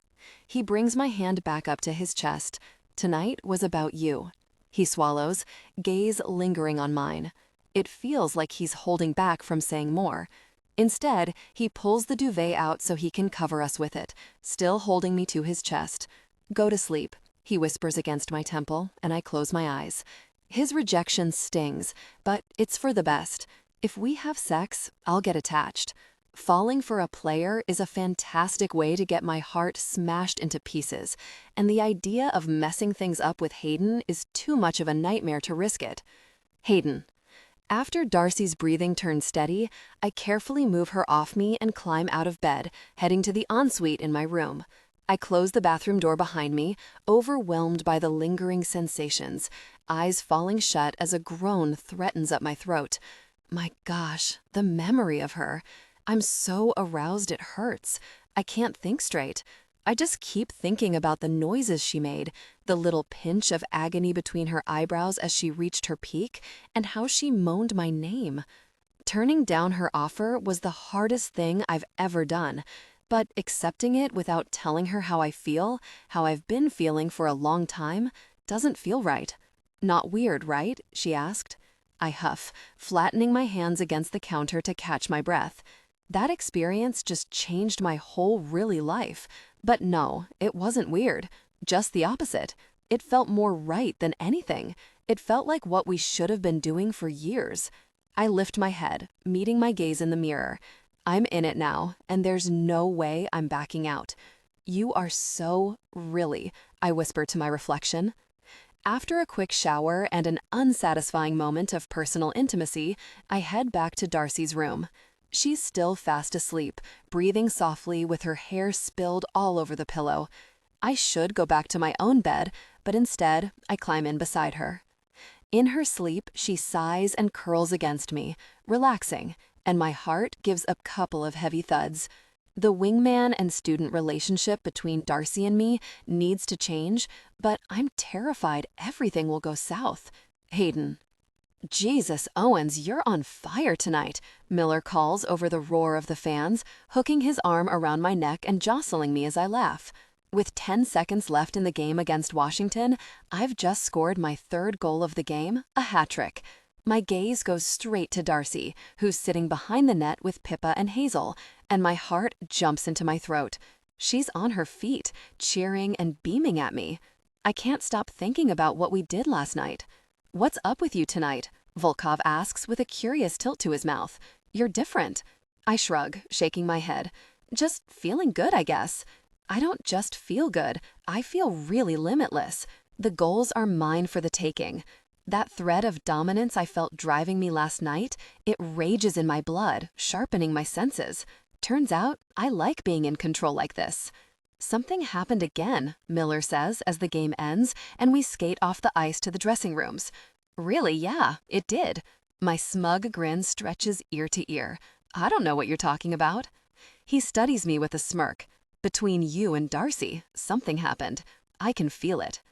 He brings my hand back up to his chest. Tonight was about you. He swallows, gaze lingering on mine. It feels like he's holding back from saying more. Instead, he pulls the duvet out so he can cover us with it, still holding me to his chest. Go to sleep, he whispers against my temple, and I close my eyes. His rejection stings, but it's for the best. If we have sex, I'll get attached. Falling for a player is a fantastic way to get my heart smashed into pieces, and the idea of messing things up with Hayden is too much of a nightmare to risk it. Hayden. After Darcy's breathing turns steady, I carefully move her off me and climb out of bed, heading to the ensuite in my room. I close the bathroom door behind me, overwhelmed by the lingering sensations, eyes falling shut as a groan threatens up my throat. My gosh, the memory of her. I'm so aroused it hurts. I can't think straight. I just keep thinking about the noises she made, the little pinch of agony between her eyebrows as she reached her peak, and how she moaned my name. Turning down her offer was the hardest thing I've ever done. But accepting it without telling her how I feel, how I've been feeling for a long time, doesn't feel right. Not weird, right? She asked. I huff, flattening my hands against the counter to catch my breath. That experience just changed my whole really life. But no, it wasn't weird. Just the opposite. It felt more right than anything. It felt like what we should have been doing for years. I lift my head, meeting my gaze in the mirror. I'm in it now, and there's no way I'm backing out. You are so really, I whisper to my reflection. After a quick shower and an unsatisfying moment of personal intimacy, I head back to Darcy's room. She's still fast asleep, breathing softly with her hair spilled all over the pillow. I should go back to my own bed, but instead, I climb in beside her. In her sleep, she sighs and curls against me, relaxing, and my heart gives a couple of heavy thuds. The wingman and student relationship between Darcy and me needs to change, but I'm terrified everything will go south. Hayden. Jesus, Owens, you're on fire tonight, Miller calls over the roar of the fans, hooking his arm around my neck and jostling me as I laugh. With 10 seconds left in the game against Washington, I've just scored my third goal of the game, a hat trick. My gaze goes straight to Darcy, who's sitting behind the net with Pippa and Hazel, and my heart jumps into my throat. She's on her feet, cheering and beaming at me. I can't stop thinking about what we did last night. "What's up with you tonight?" Volkov asks with a curious tilt to his mouth. "You're different." I shrug, shaking my head. "Just feeling good, I guess." I don't just feel good, I feel really limitless. The goals are mine for the taking. That thread of dominance I felt driving me last night, it rages in my blood, sharpening my senses. Turns out, I like being in control like this. "Something happened again," Miller says as the game ends, and we skate off the ice to the dressing rooms. "Really, yeah, it did." My smug grin stretches ear to ear. "I don't know what you're talking about." He studies me with a smirk. "Between you and Darcy, something happened. I can feel it."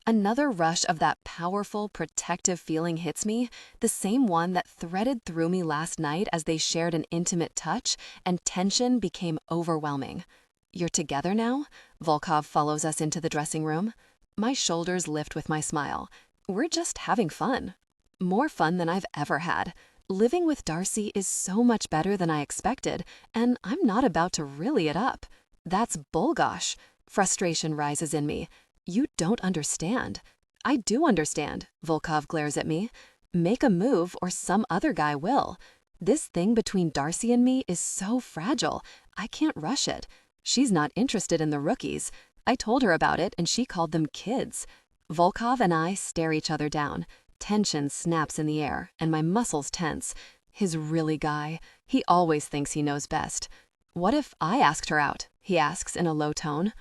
Another rush of that powerful, protective feeling hits me, the same one that threaded through me last night as they shared an intimate touch, and tension became overwhelming. "You're together now?" Volkov follows us into the dressing room. My shoulders lift with my smile. "We're just having fun." More fun than I've ever had. Living with Darcy is so much better than I expected, and I'm not about to really it up. That's bullgosh. Frustration rises in me. "You don't understand." "I do understand," Volkov glares at me. "Make a move or some other guy will. This thing between Darcy and me is so fragile. I can't rush it. She's not interested in the rookies. I told her about it and she called them kids." Volkov and I stare each other down. Tension snaps in the air and my muscles tense. His really guy. He always thinks he knows best. "What if I asked her out?" he asks in a low tone.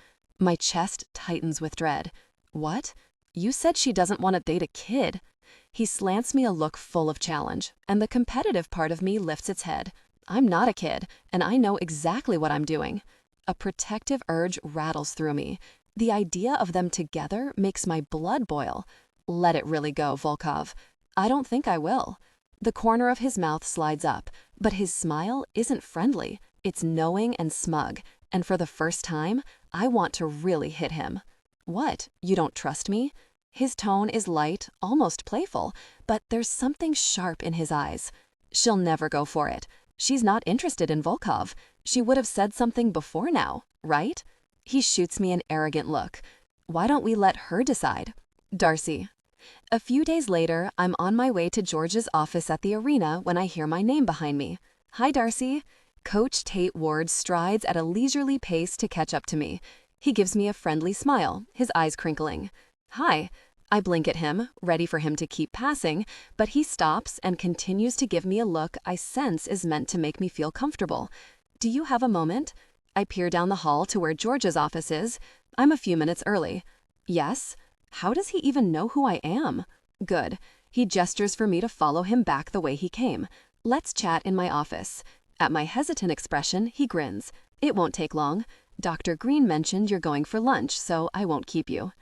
My chest tightens with dread. "What? You said she doesn't want to date a kid." He slants me a look full of challenge, and the competitive part of me lifts its head. I'm not a kid, and I know exactly what I'm doing. A protective urge rattles through me. The idea of them together makes my blood boil. "Let it really go, Volkov." "I don't think I will." The corner of his mouth slides up, but his smile isn't friendly. It's knowing and smug, and for the first time, I want to really hit him. "What? You don't trust me?" His tone is light, almost playful, but there's something sharp in his eyes. "She'll never go for it. She's not interested in Volkov. She would have said something before now, right?" He shoots me an arrogant look. "Why don't we let her decide?" Darcy. A few days later, I'm on my way to George's office at the arena when I hear my name behind me. "Hi, Darcy." Coach Tate Ward strides at a leisurely pace to catch up to me. He gives me a friendly smile, his eyes crinkling. "Hi." I blink at him, ready for him to keep passing, but he stops and continues to give me a look I sense is meant to make me feel comfortable. "Do you have a moment?" I peer down the hall to where George's office is. I'm a few minutes early. "Yes." How does he even know who I am? Good. He gestures for me to follow him back the way he came. "Let's chat in my office." At my hesitant expression, he grins. "It won't take long. Dr. Green mentioned you're going for lunch, so I won't keep you."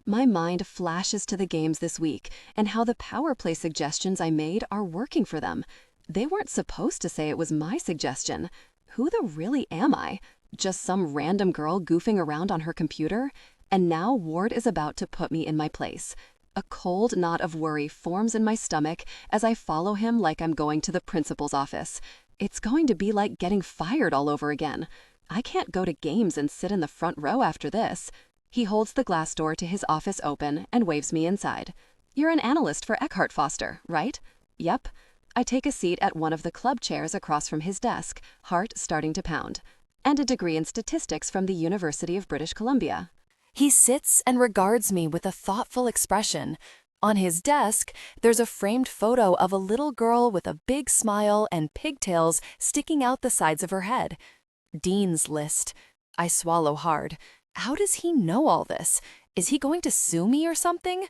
My mind flashes to the games this week and how the power play suggestions I made are working for them. They weren't supposed to say it was my suggestion. Who the really am I? Just some random girl goofing around on her computer? And now Ward is about to put me in my place. A cold knot of worry forms in my stomach as I follow him like I'm going to the principal's office. It's going to be like getting fired all over again. I can't go to games and sit in the front row after this. He holds the glass door to his office open and waves me inside. "You're an analyst for Eckhart Foster, right?" "Yep." I take a seat at one of the club chairs across from his desk, heart starting to pound. and a degree in statistics from the University of British Columbia. He sits and regards me with a thoughtful expression. On his desk, there's a framed photo of a little girl with a big smile and pigtails sticking out the sides of her head. Dean's List. I swallow hard. How does he know all this? Is he going to sue me or something?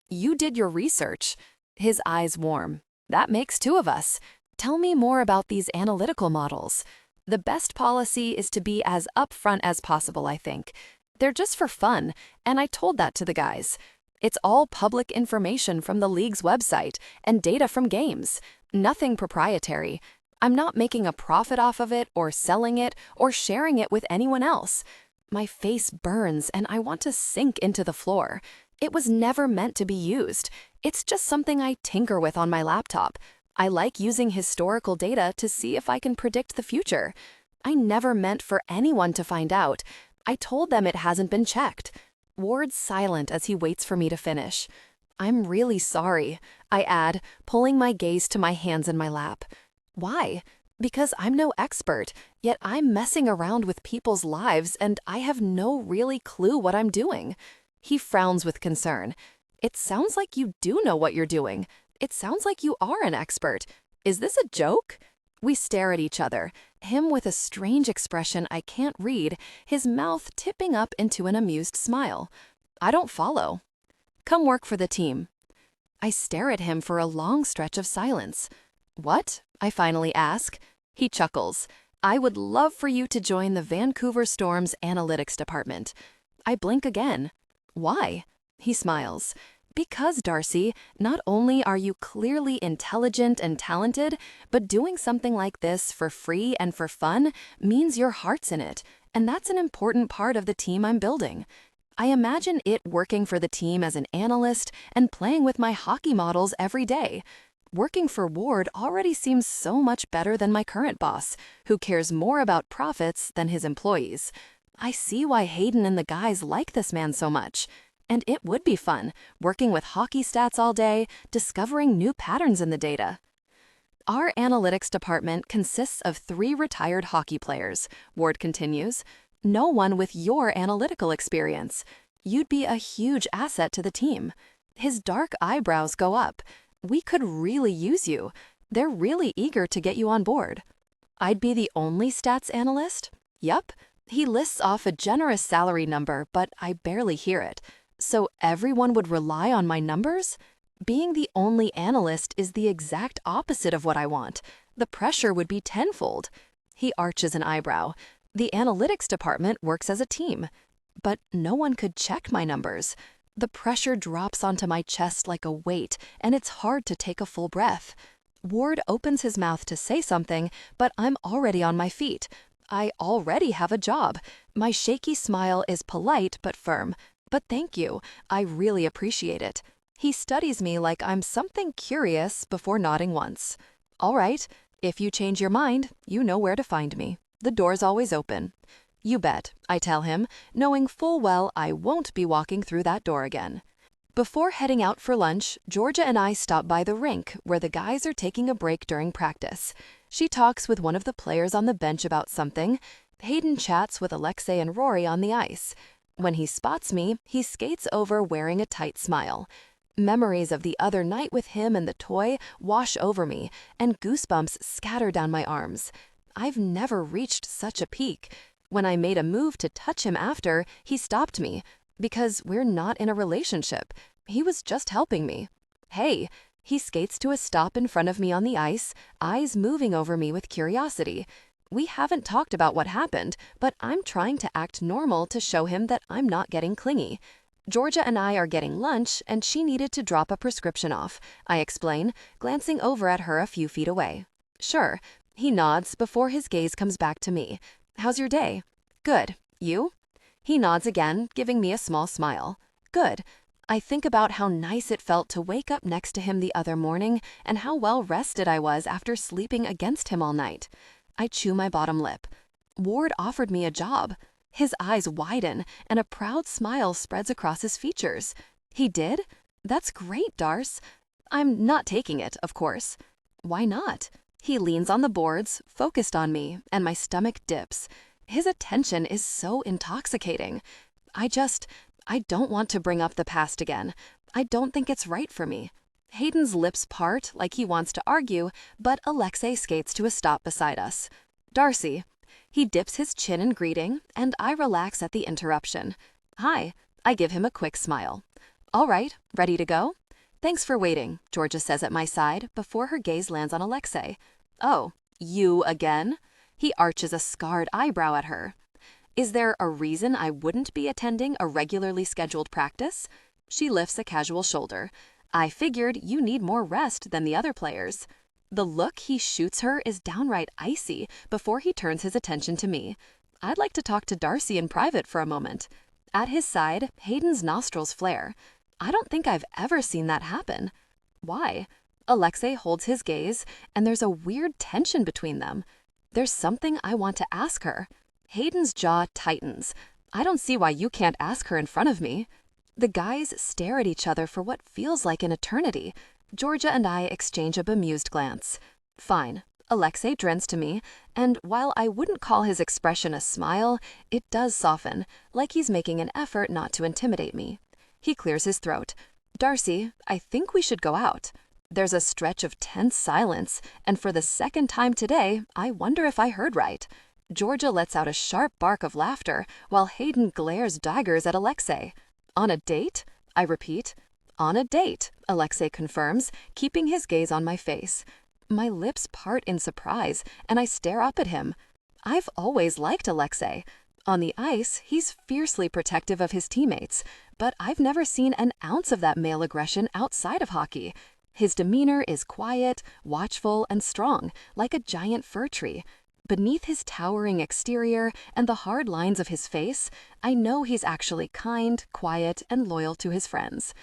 You did your research. His eyes warm. That makes two of us. Tell me more about these analytical models. The best policy is to be as upfront as possible, I think. They're just for fun, and I told that to the guys. It's all public information from the league's website and data from games. Nothing proprietary. I'm not making a profit off of it or selling it or sharing it with anyone else. My face burns and I want to sink into the floor. It was never meant to be used. It's just something I tinker with on my laptop. I like using historical data to see if I can predict the future. I never meant for anyone to find out. I told them it hasn't been checked. Ward's silent as he waits for me to finish. I'm really sorry, I add, pulling my gaze to my hands in my lap. Why? Because I'm no expert, yet I'm messing around with people's lives and I have no really clue what I'm doing. He frowns with concern. It sounds like you do know what you're doing. It sounds like you are an expert. Is this a joke? We stare at each other, him with a strange expression I can't read, his mouth tipping up into an amused smile. I don't follow. Come work for the team. I stare at him for a long stretch of silence. What? I finally ask. He chuckles. I would love for you to join the Vancouver Storm's analytics department. I blink again. Why? He smiles. Because, Darcy, not only are you clearly intelligent and talented, but doing something like this for free and for fun means your heart's in it, and that's an important part of the team I'm building. I imagine it working for the team as an analyst and playing with my hockey models every day. Working for Ward already seems so much better than my current boss, who cares more about profits than his employees. I see why Hayden and the guys like this man so much. And it would be fun, working with hockey stats all day, discovering new patterns in the data. Our analytics department consists of 3 retired hockey players, Ward continues. No one with your analytical experience. You'd be a huge asset to the team. His dark eyebrows go up. We could really use you. They're really eager to get you on board. I'd be the only stats analyst? Yup. He lists off a generous salary number, but I barely hear it. So everyone would rely on my numbers? Being the only analyst is the exact opposite of what I want. The pressure would be tenfold. He arches an eyebrow. The analytics department works as a team. But no one could check my numbers. The pressure drops onto my chest like a weight, and it's hard to take a full breath. Ward opens his mouth to say something, but I'm already on my feet. I already have a job. My shaky smile is polite but firm. But thank you. I really appreciate it. He studies me like I'm something curious before nodding once. All right. If you change your mind, you know where to find me. The door's always open. You bet, I tell him, knowing full well I won't be walking through that door again. Before heading out for lunch, Georgia and I stop by the rink where the guys are taking a break during practice. She talks with one of the players on the bench about something. Hayden chats with Alexei and Rory on the ice. When he spots me, he skates over wearing a tight smile. Memories of the other night with him and the toy wash over me, and goosebumps scatter down my arms. I've never reached such a peak. When I made a move to touch him after, he stopped me. Because we're not in a relationship. He was just helping me. Hey, he skates to a stop in front of me on the ice, eyes moving over me with curiosity. We haven't talked about what happened, but I'm trying to act normal to show him that I'm not getting clingy. Georgia and I are getting lunch, and she needed to drop a prescription off, I explain, glancing over at her a few feet away. Sure. He nods before his gaze comes back to me. How's your day? Good. You? He nods again, giving me a small smile. Good. I think about how nice it felt to wake up next to him the other morning and how well rested I was after sleeping against him all night. I chew my bottom lip. Ward offered me a job. His eyes widen, and a proud smile spreads across his features. He did? That's great, Darce. I'm not taking it, of course. Why not? He leans on the boards, focused on me, and my stomach dips. His attention is so intoxicating. I don't want to bring up the past again. I don't think it's right for me. Hayden's lips part like he wants to argue, but Alexei skates to a stop beside us. Darcy. He dips his chin in greeting, and I relax at the interruption. Hi. I give him a quick smile. All right, ready to go? Thanks for waiting, Georgia says at my side before her gaze lands on Alexei. Oh, you again? He arches a scarred eyebrow at her. Is there a reason I wouldn't be attending a regularly scheduled practice? She lifts a casual shoulder. I figured you need more rest than the other players. The look he shoots her is downright icy before he turns his attention to me. I'd like to talk to Darcy in private for a moment. At his side, Hayden's nostrils flare. I don't think I've ever seen that happen. Why? Alexei holds his gaze, and there's a weird tension between them. There's something I want to ask her. Hayden's jaw tightens. I don't see why you can't ask her in front of me. The guys stare at each other for what feels like an eternity. Georgia and I exchange a bemused glance. Fine. Alexei grins to me, and while I wouldn't call his expression a smile, it does soften, like he's making an effort not to intimidate me. He clears his throat. Darcy, I think we should go out. There's a stretch of tense silence, and for the second time today, I wonder if I heard right. Georgia lets out a sharp bark of laughter, while Hayden glares daggers at Alexei. On a date? I repeat. On a date, Alexei confirms, keeping his gaze on my face. My lips part in surprise, and I stare up at him. I've always liked Alexei. On the ice, he's fiercely protective of his teammates, but I've never seen an ounce of that male aggression outside of hockey. His demeanor is quiet, watchful, and strong, like a giant fir tree. Beneath his towering exterior and the hard lines of his face, I know he's actually kind, quiet, and loyal to his friends.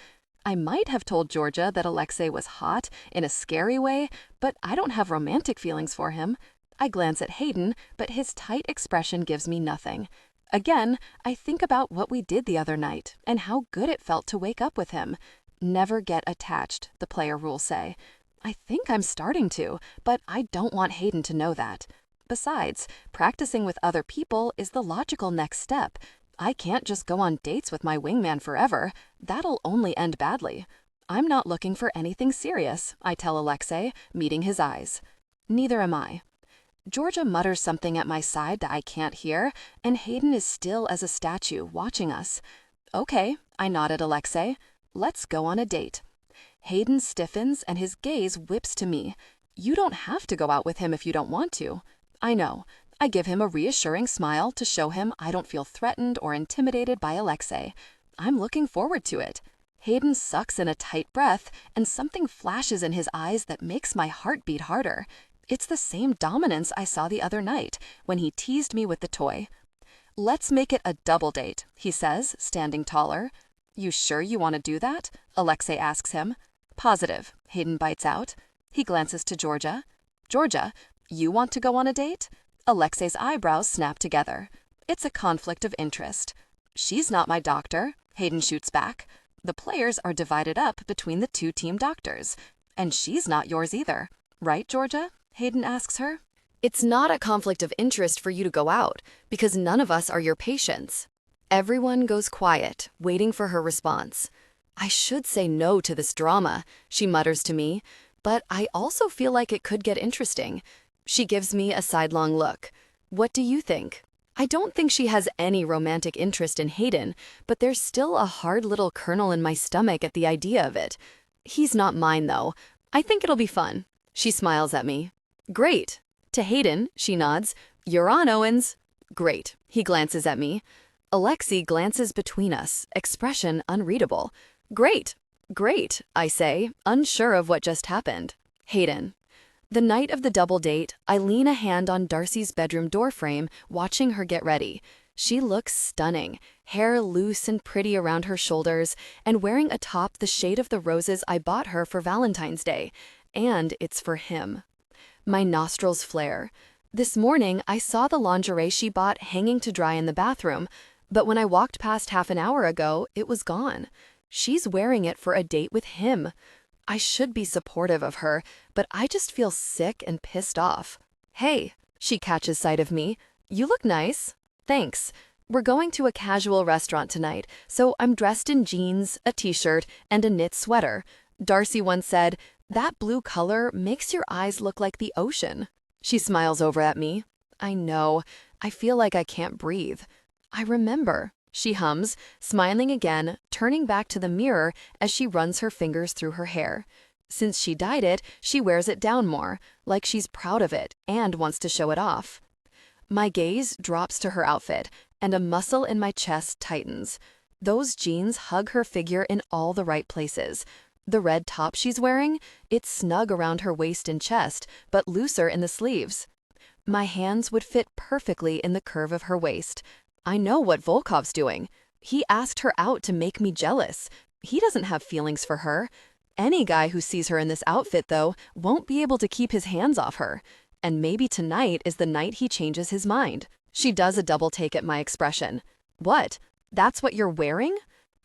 I might have told Georgia that Alexei was hot in a scary way, but I don't have romantic feelings for him. I glance at Hayden, but his tight expression gives me nothing. Again, I think about what we did the other night and how good it felt to wake up with him. Never get attached, the player rules say. I think I'm starting to, but I don't want Hayden to know that. Besides, practicing with other people is the logical next step. I can't just go on dates with my wingman forever. That'll only end badly. I'm not looking for anything serious, I tell Alexei, meeting his eyes. Neither am I. Georgia mutters something at my side that I can't hear, and Hayden is still as a statue, watching us. Okay, I nod at Alexei. Let's go on a date. Hayden stiffens and his gaze whips to me. You don't have to go out with him if you don't want to. I know. I give him a reassuring smile to show him I don't feel threatened or intimidated by Alexei. I'm looking forward to it. Hayden sucks in a tight breath, and something flashes in his eyes that makes my heart beat harder. It's the same dominance I saw the other night when he teased me with the toy. Let's make it a double date, he says, standing taller. You sure you want to do that? Alexei asks him. Positive, Hayden bites out. He glances to Georgia. Georgia, you want to go on a date? Alexei's eyebrows snap together. It's a conflict of interest. She's not my doctor, Hayden shoots back. The players are divided up between the two team doctors. And she's not yours either. Right, Georgia? Hayden asks her. It's not a conflict of interest for you to go out, because none of us are your patients. Everyone goes quiet, waiting for her response. I should say no to this drama, she mutters to me, but I also feel like it could get interesting. She gives me a sidelong look. What do you think? I don't think she has any romantic interest in Hayden, but there's still a hard little kernel in my stomach at the idea of it. He's not mine, though. I think it'll be fun. She smiles at me. Great. To Hayden, she nods. You're on, Owens. Great. He glances at me. Alexei glances between us, expression unreadable. Great. Great, I say, unsure of what just happened. Hayden. The night of the double date, I lean a hand on Darcy's bedroom doorframe, watching her get ready. She looks stunning, hair loose and pretty around her shoulders, and wearing a top the shade of the roses I bought her for Valentine's Day. And it's for him. My nostrils flare. This morning, I saw the lingerie she bought hanging to dry in the bathroom, but when I walked past half an hour ago, it was gone. She's wearing it for a date with him. I should be supportive of her, but I just feel sick and pissed off. Hey, she catches sight of me. You look nice. Thanks. We're going to a casual restaurant tonight, so I'm dressed in jeans, a t-shirt, and a knit sweater. Darcy once said, "That blue color makes your eyes look like the ocean." She smiles over at me. I know. I feel like I can't breathe. I remember. She hums, smiling again, turning back to the mirror as she runs her fingers through her hair. Since she dyed it, she wears it down more, like she's proud of it and wants to show it off. My gaze drops to her outfit, and a muscle in my chest tightens. Those jeans hug her figure in all the right places. The red top she's wearing, it's snug around her waist and chest, but looser in the sleeves. My hands would fit perfectly in the curve of her waist. I know what Volkov's doing. He asked her out to make me jealous. He doesn't have feelings for her. Any guy who sees her in this outfit, though, won't be able to keep his hands off her. And maybe tonight is the night he changes his mind. She does a double take at my expression. What? That's what you're wearing?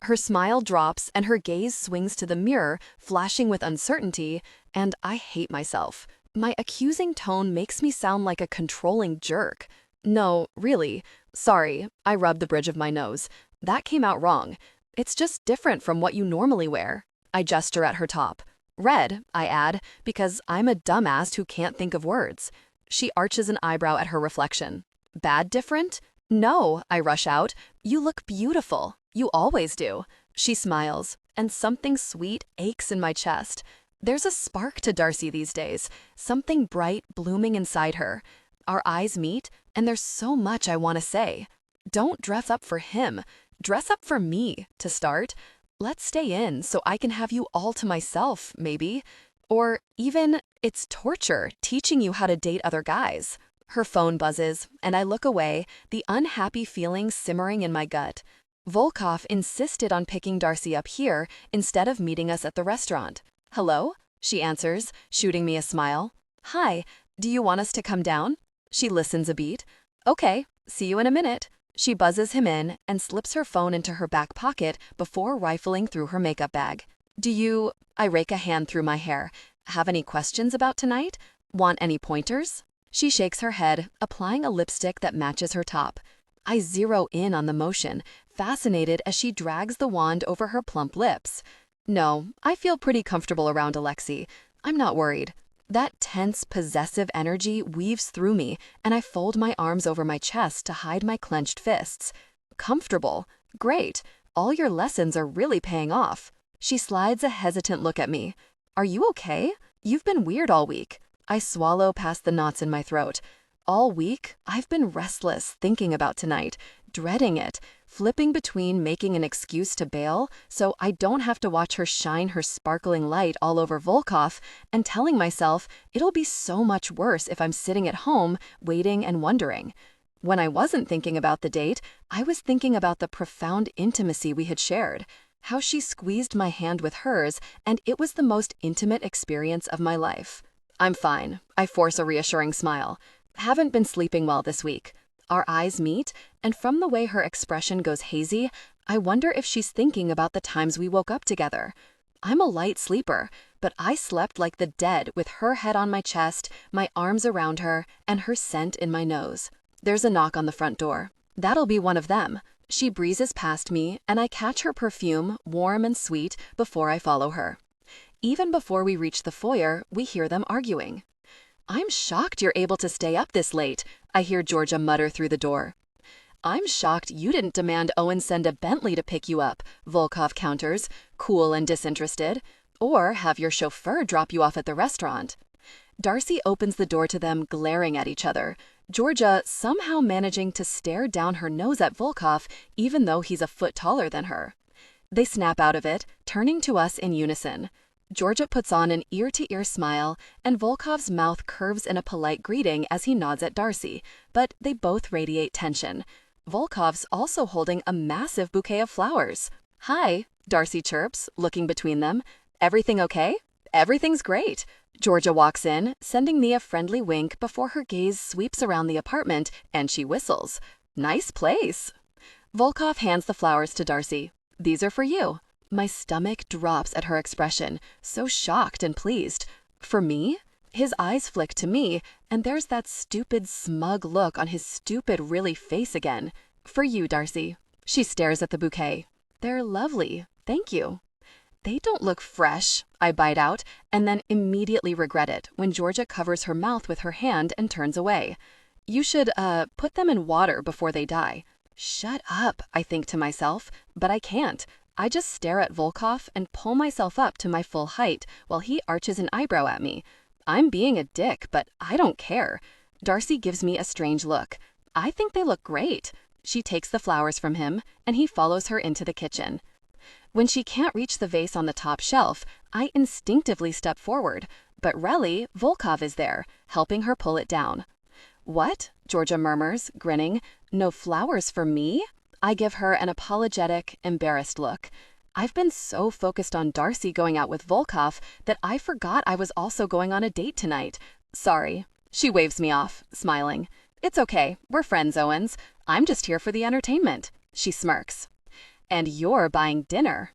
Her smile drops and her gaze swings to the mirror, flashing with uncertainty, and I hate myself. My accusing tone makes me sound like a controlling jerk. No, really. Sorry, I rubbed the bridge of my nose. That came out wrong. It's just different from what you normally wear. I gesture at her top. Red, I add, because I'm a dumbass who can't think of words. She arches an eyebrow at her reflection. Bad different? No, I rush out. You look beautiful. You always do. She smiles, and something sweet aches in my chest. There's a spark to Darcy these days, something bright blooming inside her. Our eyes meet, and there's so much I want to say. Don't dress up for him. Dress up for me, to start. Let's stay in so I can have you all to myself, maybe. Or even, it's torture teaching you how to date other guys. Her phone buzzes, and I look away, the unhappy feeling simmering in my gut. Volkov insisted on picking Darcy up here instead of meeting us at the restaurant. Hello? She answers, shooting me a smile. Hi, do you want us to come down? She listens a beat. Okay, see you in a minute. She buzzes him in and slips her phone into her back pocket before rifling through her makeup bag. I rake a hand through my hair. Have any questions about tonight? Want any pointers? She shakes her head, applying a lipstick that matches her top. I zero in on the motion, fascinated as she drags the wand over her plump lips. No, I feel pretty comfortable around Alexei. I'm not worried. That tense, possessive energy weaves through me, and I fold my arms over my chest to hide my clenched fists. Comfortable? Great. All your lessons are really paying off. She slides a hesitant look at me. Are you okay? You've been weird all week. I swallow past the knots in my throat. All week, I've been restless, thinking about tonight, dreading it, flipping between making an excuse to bail so I don't have to watch her shine her sparkling light all over Volkov, and telling myself it'll be so much worse if I'm sitting at home, waiting and wondering. When I wasn't thinking about the date, I was thinking about the profound intimacy we had shared, how she squeezed my hand with hers, and it was the most intimate experience of my life. I'm fine. I force a reassuring smile. Haven't been sleeping well this week. Our eyes meet, and from the way her expression goes hazy, I wonder if she's thinking about the times we woke up together. I'm a light sleeper, but I slept like the dead with her head on my chest, my arms around her, and her scent in my nose. There's a knock on the front door. That'll be one of them. She breezes past me, and I catch her perfume, warm and sweet, before I follow her. Even before we reach the foyer, we hear them arguing. I'm shocked you're able to stay up this late, I hear Georgia mutter through the door. I'm shocked you didn't demand Owen send a Bentley to pick you up, Volkov counters, cool and disinterested, or have your chauffeur drop you off at the restaurant. Darcy opens the door to them, glaring at each other, Georgia somehow managing to stare down her nose at Volkov even though he's a foot taller than her. They snap out of it, turning to us in unison. Georgia puts on an ear-to-ear smile, and Volkov's mouth curves in a polite greeting as he nods at Darcy, but they both radiate tension. Volkov's also holding a massive bouquet of flowers. Hi, Darcy chirps, looking between them. Everything okay? Everything's great. Georgia walks in, sending me a friendly wink before her gaze sweeps around the apartment, and she whistles. Nice place. Volkov hands the flowers to Darcy. These are for you. My stomach drops at her expression, so shocked and pleased. For me? His eyes flick to me, and there's that stupid, smug look on his stupid, really face again. For you, Darcy. She stares at the bouquet. They're lovely. Thank you. They don't look fresh, I bite out, and then immediately regret it when Georgia covers her mouth with her hand and turns away. You should, put them in water before they die. Shut up, I think to myself, but I can't. I just stare at Volkov and pull myself up to my full height while he arches an eyebrow at me. I'm being a dick, but I don't care. Darcy gives me a strange look. I think they look great. She takes the flowers from him, and he follows her into the kitchen. When she can't reach the vase on the top shelf, I instinctively step forward, but really, Volkov is there, helping her pull it down. What? Georgia murmurs, grinning. No flowers for me? I give her an apologetic, embarrassed look. I've been so focused on Darcy going out with Volkov that I forgot I was also going on a date tonight. Sorry. She waves me off, smiling. It's okay. We're friends, Owens. I'm just here for the entertainment. She smirks. And you're buying dinner.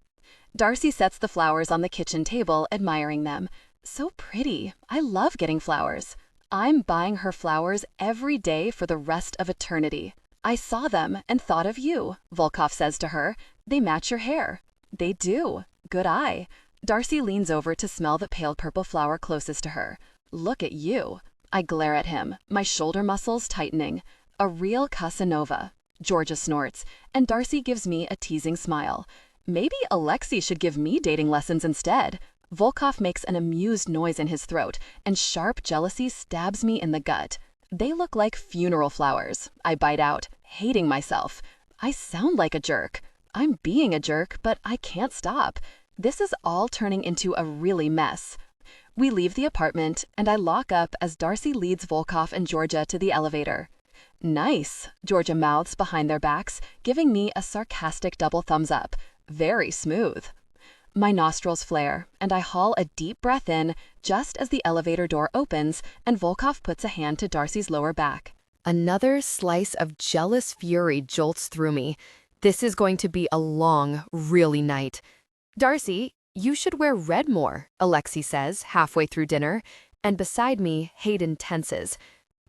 Darcy sets the flowers on the kitchen table, admiring them. So pretty. I love getting flowers. I'm buying her flowers every day for the rest of eternity. I saw them and thought of you, Volkov says to her. They match your hair. They do. Good eye. Darcy leans over to smell the pale purple flower closest to her. Look at you. I glare at him, my shoulder muscles tightening. A real Casanova. Georgia snorts, and Darcy gives me a teasing smile. Maybe Alexei should give me dating lessons instead. Volkov makes an amused noise in his throat, and sharp jealousy stabs me in the gut. They look like funeral flowers. I bite out, hating myself. I sound like a jerk. I'm being a jerk, but I can't stop. This is all turning into a really mess. We leave the apartment, and I lock up as Darcy leads Volkov and Georgia to the elevator. Nice, Georgia mouths behind their backs, giving me a sarcastic double thumbs up. Very smooth. My nostrils flare, and I haul a deep breath in just as the elevator door opens and Volkov puts a hand to Darcy's lower back. Another slice of jealous fury jolts through me. This is going to be a long, really night. Darcy, you should wear red more, Alexei says halfway through dinner, and beside me, Hayden tenses.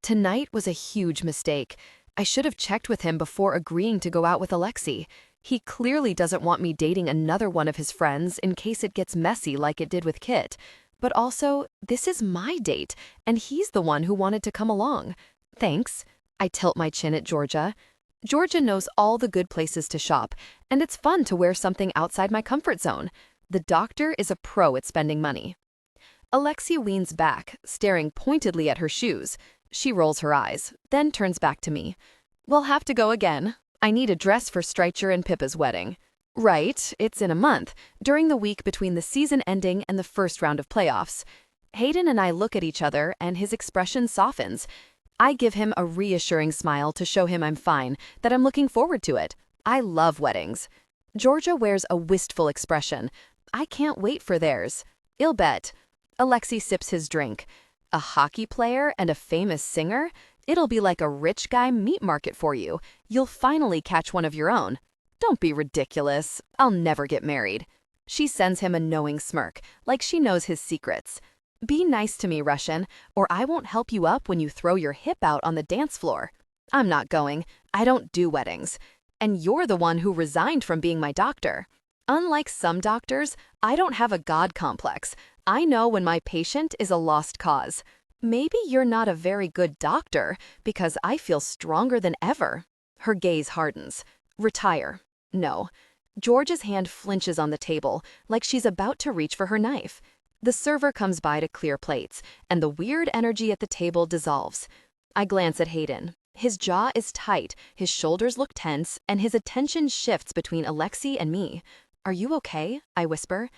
Tonight was a huge mistake. I should have checked with him before agreeing to go out with Alexei. He clearly doesn't want me dating another one of his friends in case it gets messy like it did with Kit. But also, this is my date, and he's the one who wanted to come along. Thanks. I tilt my chin at Georgia. Georgia knows all the good places to shop, and it's fun to wear something outside my comfort zone. The doctor is a pro at spending money. Alexei leans back, staring pointedly at her shoes. She rolls her eyes, then turns back to me. We'll have to go again. I need a dress for Streicher and Pippa's wedding. Right, it's in a month, during the week between the season ending and the first round of playoffs. Hayden and I look at each other, and his expression softens. I give him a reassuring smile to show him I'm fine, that I'm looking forward to it. I love weddings. Georgia wears a wistful expression. I can't wait for theirs. I'll bet. Alexei sips his drink. A hockey player and a famous singer? It'll be like a rich guy meat market for you. You'll finally catch one of your own. Don't be ridiculous. I'll never get married. She sends him a knowing smirk, like she knows his secrets. Be nice to me, Russian, or I won't help you up when you throw your hip out on the dance floor. I'm not going. I don't do weddings. And you're the one who resigned from being my doctor. Unlike some doctors, I don't have a God complex. I know when my patient is a lost cause. Maybe you're not a very good doctor, because I feel stronger than ever. Her gaze hardens. Retire. No. George's hand flinches on the table, like she's about to reach for her knife. The server comes by to clear plates, and the weird energy at the table dissolves. I glance at Hayden. His jaw is tight, his shoulders look tense, and his attention shifts between Alexei and me. Are you okay? I whisper.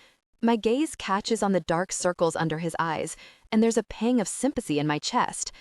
My gaze catches on the dark circles under his eyes, and there's a pang of sympathy in my chest.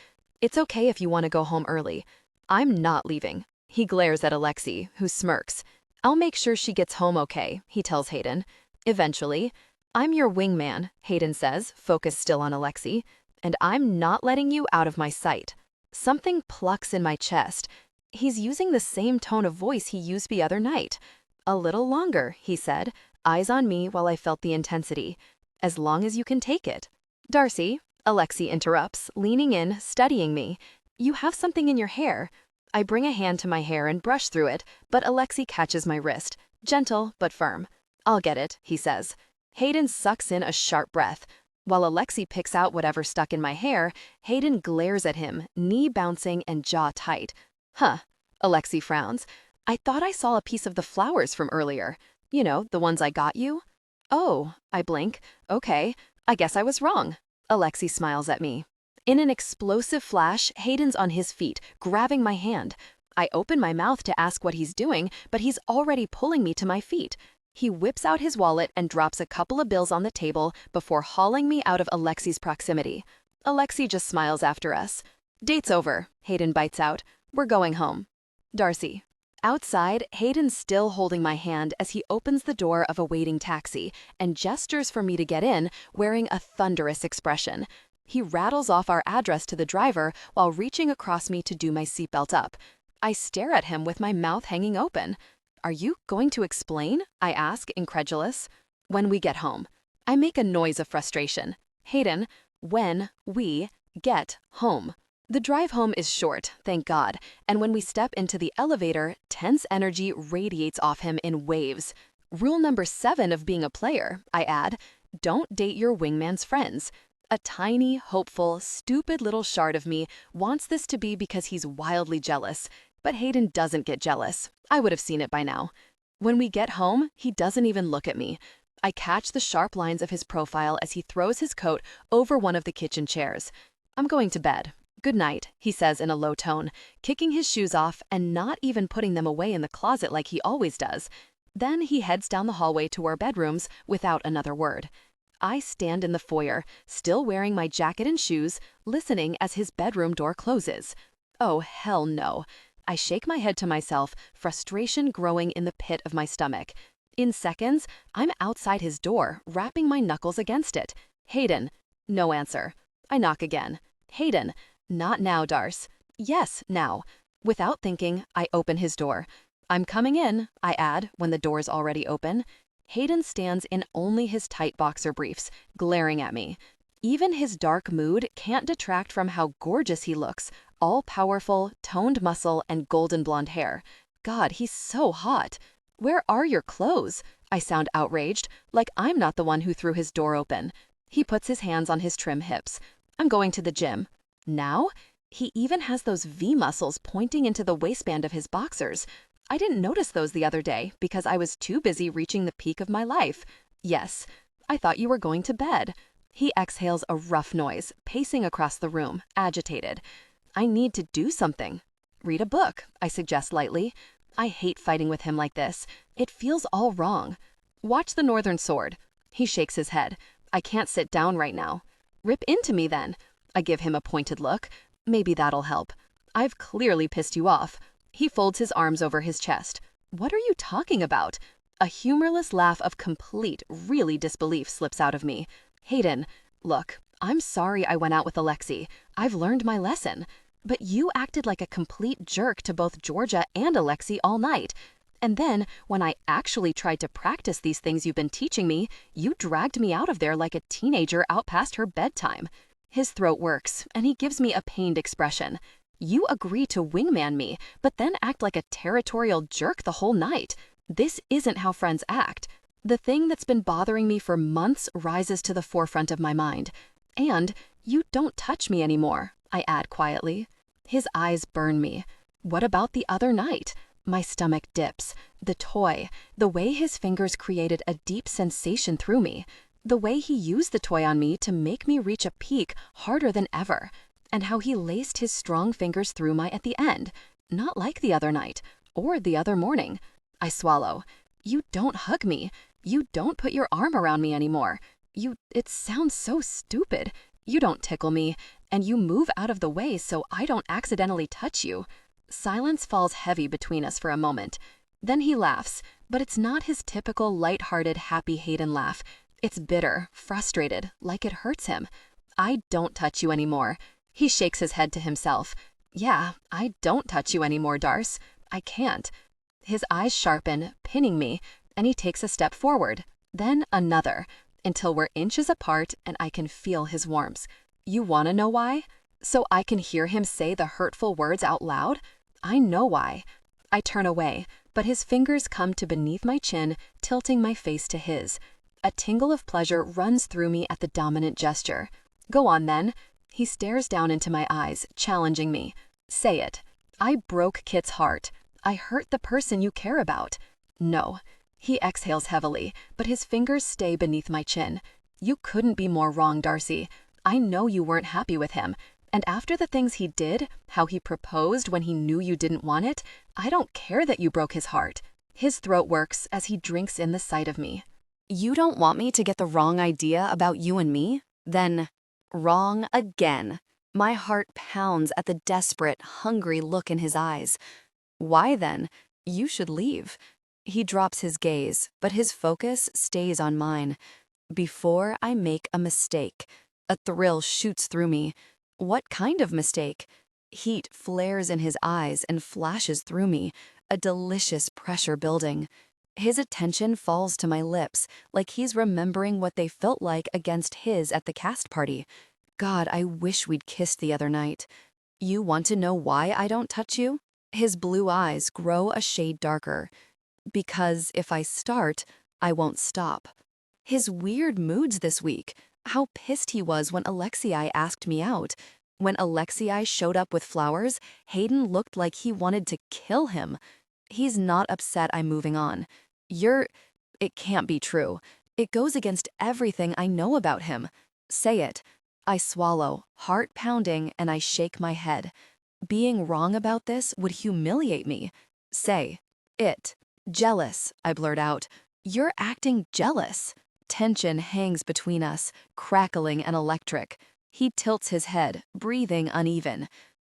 It's okay if you want to go home early. I'm not leaving. He glares at Alexei, who smirks. I'll make sure she gets home okay, he tells Hayden. Eventually. I'm your wingman, Hayden says, focused still on Alexei, and I'm not letting you out of my sight. Something plucks in my chest. He's using the same tone of voice he used the other night. A little longer, he said, eyes on me while I felt the intensity. As long as you can take it. Darcy, Alexi interrupts, leaning in, studying me. You have something in your hair. I bring a hand to my hair and brush through it, but Alexi catches my wrist, gentle but firm. I'll get it, he says. Hayden sucks in a sharp breath. While Alexi picks out whatever stuck in my hair, Hayden glares at him, knee bouncing and jaw tight. Huh, Alexi frowns. I thought I saw a piece of the flowers from earlier. You know, the ones I got you. Oh, I blink. Okay, I guess I was wrong. Alexi smiles at me. In an explosive flash, Hayden's on his feet, grabbing my hand. I open my mouth to ask what he's doing, but he's already pulling me to my feet. He whips out his wallet and drops a couple of bills on the table before hauling me out of Alexi's proximity. Alexi just smiles after us. Date's over, Hayden bites out. We're going home. Darcy. Outside, Hayden's still holding my hand as he opens the door of a waiting taxi and gestures for me to get in, wearing a thunderous expression. He rattles off our address to the driver while reaching across me to do my seatbelt up. I stare at him with my mouth hanging open. Are you going to explain? I ask, incredulous. When we get home. I make a noise of frustration. Hayden, when we get home. The drive home is short, thank God, and when we step into the elevator, tense energy radiates off him in waves. Rule number 7 of being a player, I add, don't date your wingman's friends. A tiny, hopeful, stupid little shard of me wants this to be because he's wildly jealous. But Hayden doesn't get jealous. I would have seen it by now. When we get home, he doesn't even look at me. I catch the sharp lines of his profile as he throws his coat over one of the kitchen chairs. I'm going to bed. Good night, he says in a low tone, kicking his shoes off and not even putting them away in the closet like he always does. Then he heads down the hallway to our bedrooms without another word. I stand in the foyer, still wearing my jacket and shoes, listening as his bedroom door closes. Oh, hell no. I shake my head to myself, frustration growing in the pit of my stomach. In seconds, I'm outside his door, rapping my knuckles against it. Hayden. No answer. I knock again. Hayden. Not now, Darce. Yes, now. Without thinking, I open his door. I'm coming in, I add when the door's already open. Hayden stands in only his tight boxer briefs, glaring at me. Even his dark mood can't detract from how gorgeous he looks, all-powerful, toned muscle, and golden blonde hair. God, he's so hot. Where are your clothes? I sound outraged, like I'm not the one who threw his door open. He puts his hands on his trim hips. I'm going to the gym. Now? He even has those V muscles pointing into the waistband of his boxers. I didn't notice those the other day because I was too busy reaching the peak of my life. Yes, I thought you were going to bed. He exhales a rough noise, pacing across the room, agitated. I need to do something. Read a book, I suggest lightly. I hate fighting with him like this. It feels all wrong. Watch The Northern Sword. He shakes his head. I can't sit down right now. Rip into me then. I give him a pointed look. Maybe that'll help. I've clearly pissed you off. He folds his arms over his chest. What are you talking about? A humorless laugh of complete, really disbelief slips out of me. Hayden, look, I'm sorry I went out with Alexi. I've learned my lesson. But you acted like a complete jerk to both Georgia and Alexi all night. And then, when I actually tried to practice these things you've been teaching me, you dragged me out of there like a teenager out past her bedtime. His throat works, and he gives me a pained expression. You agree to wingman me, but then act like a territorial jerk the whole night. This isn't how friends act. The thing that's been bothering me for months rises to the forefront of my mind. And you don't touch me anymore, I add quietly. His eyes burn me. What about the other night? My stomach dips. The toy, the way his fingers created a deep sensation through me. The way he used the toy on me to make me reach a peak harder than ever. And how he laced his strong fingers through my at the end. Not like the other night, or the other morning. I swallow. You don't hug me. You don't put your arm around me anymore. It sounds so stupid. You don't tickle me, and you move out of the way so I don't accidentally touch you. Silence falls heavy between us for a moment. Then he laughs, but it's not his typical light-hearted, happy Hayden laugh. It's bitter, frustrated, like it hurts him. I don't touch you anymore. He shakes his head to himself. Yeah, I don't touch you anymore, Darce. I can't. His eyes sharpen, pinning me, and he takes a step forward, then another, until we're inches apart and I can feel his warmth. You want to know why? So I can hear him say the hurtful words out loud? I know why. I turn away, but his fingers come to beneath my chin, tilting my face to his. A tingle of pleasure runs through me at the dominant gesture. Go on then. He stares down into my eyes, challenging me. Say it. I broke Kit's heart. I hurt the person you care about. No. He exhales heavily, but his fingers stay beneath my chin. You couldn't be more wrong, Darcy. I know you weren't happy with him. And after the things he did, how he proposed when he knew you didn't want it, I don't care that you broke his heart. His throat works as he drinks in the sight of me. You don't want me to get the wrong idea about you and me? Then, wrong again. My heart pounds at the desperate, hungry look in his eyes. Why then? You should leave. He drops his gaze, but his focus stays on mine. Before I make a mistake, a thrill shoots through me. What kind of mistake? Heat flares in his eyes and flashes through me, a delicious pressure building. His attention falls to my lips, like he's remembering what they felt like against his at the cast party. God, I wish we'd kissed the other night. You want to know why I don't touch you? His blue eyes grow a shade darker. Because if I start, I won't stop. His weird moods this week. How pissed he was when Alexei asked me out. When Alexei showed up with flowers, Hayden looked like he wanted to kill him. He's not upset I'm moving on. It can't be true. It goes against everything I know about him. Say it. I swallow, heart pounding, and I shake my head. Being wrong about this would humiliate me. Say it. Jealous, I blurt out. You're acting jealous. Tension hangs between us, crackling and electric. He tilts his head, breathing uneven.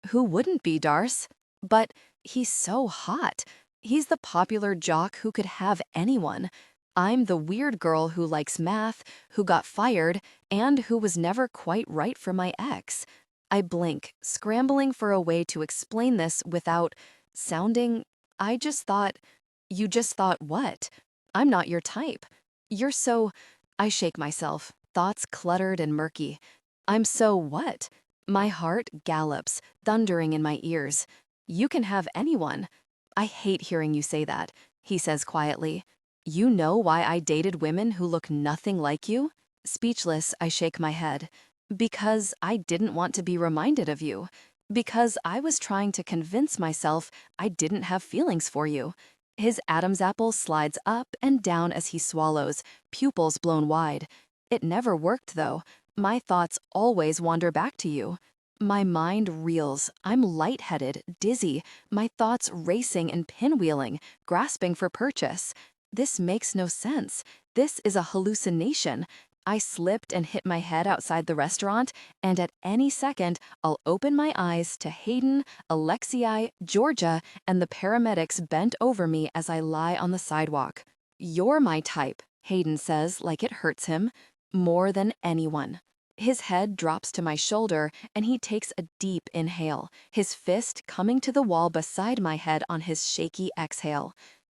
Who wouldn't be, Darce? But he's so hot. He's the popular jock who could have anyone. I'm the weird girl who likes math, who got fired, and who was never quite right for my ex. I blink, scrambling for a way to explain this without sounding. You just thought what? I'm not your type. You're so. I shake myself, thoughts cluttered and murky. I'm so what? My heart gallops, thundering in my ears. You can have anyone. I hate hearing you say that, he says quietly. You know why I dated women who look nothing like you? Speechless, I shake my head. Because I didn't want to be reminded of you. Because I was trying to convince myself I didn't have feelings for you. His Adam's apple slides up and down as he swallows, pupils blown wide. It never worked, though. My thoughts always wander back to you. My mind reels. I'm lightheaded, dizzy, my thoughts racing and pinwheeling, grasping for purchase. This makes no sense. This is a hallucination. I slipped and hit my head outside the restaurant, and at any second, I'll open my eyes to Hayden, Alexei, Georgia, and the paramedics bent over me as I lie on the sidewalk. You're my type, Hayden says like it hurts him. More than anyone. His head drops to my shoulder, and he takes a deep inhale, his fist coming to the wall beside my head on his shaky exhale.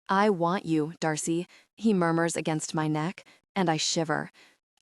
I want you, Darcy, he murmurs against my neck, and I shiver.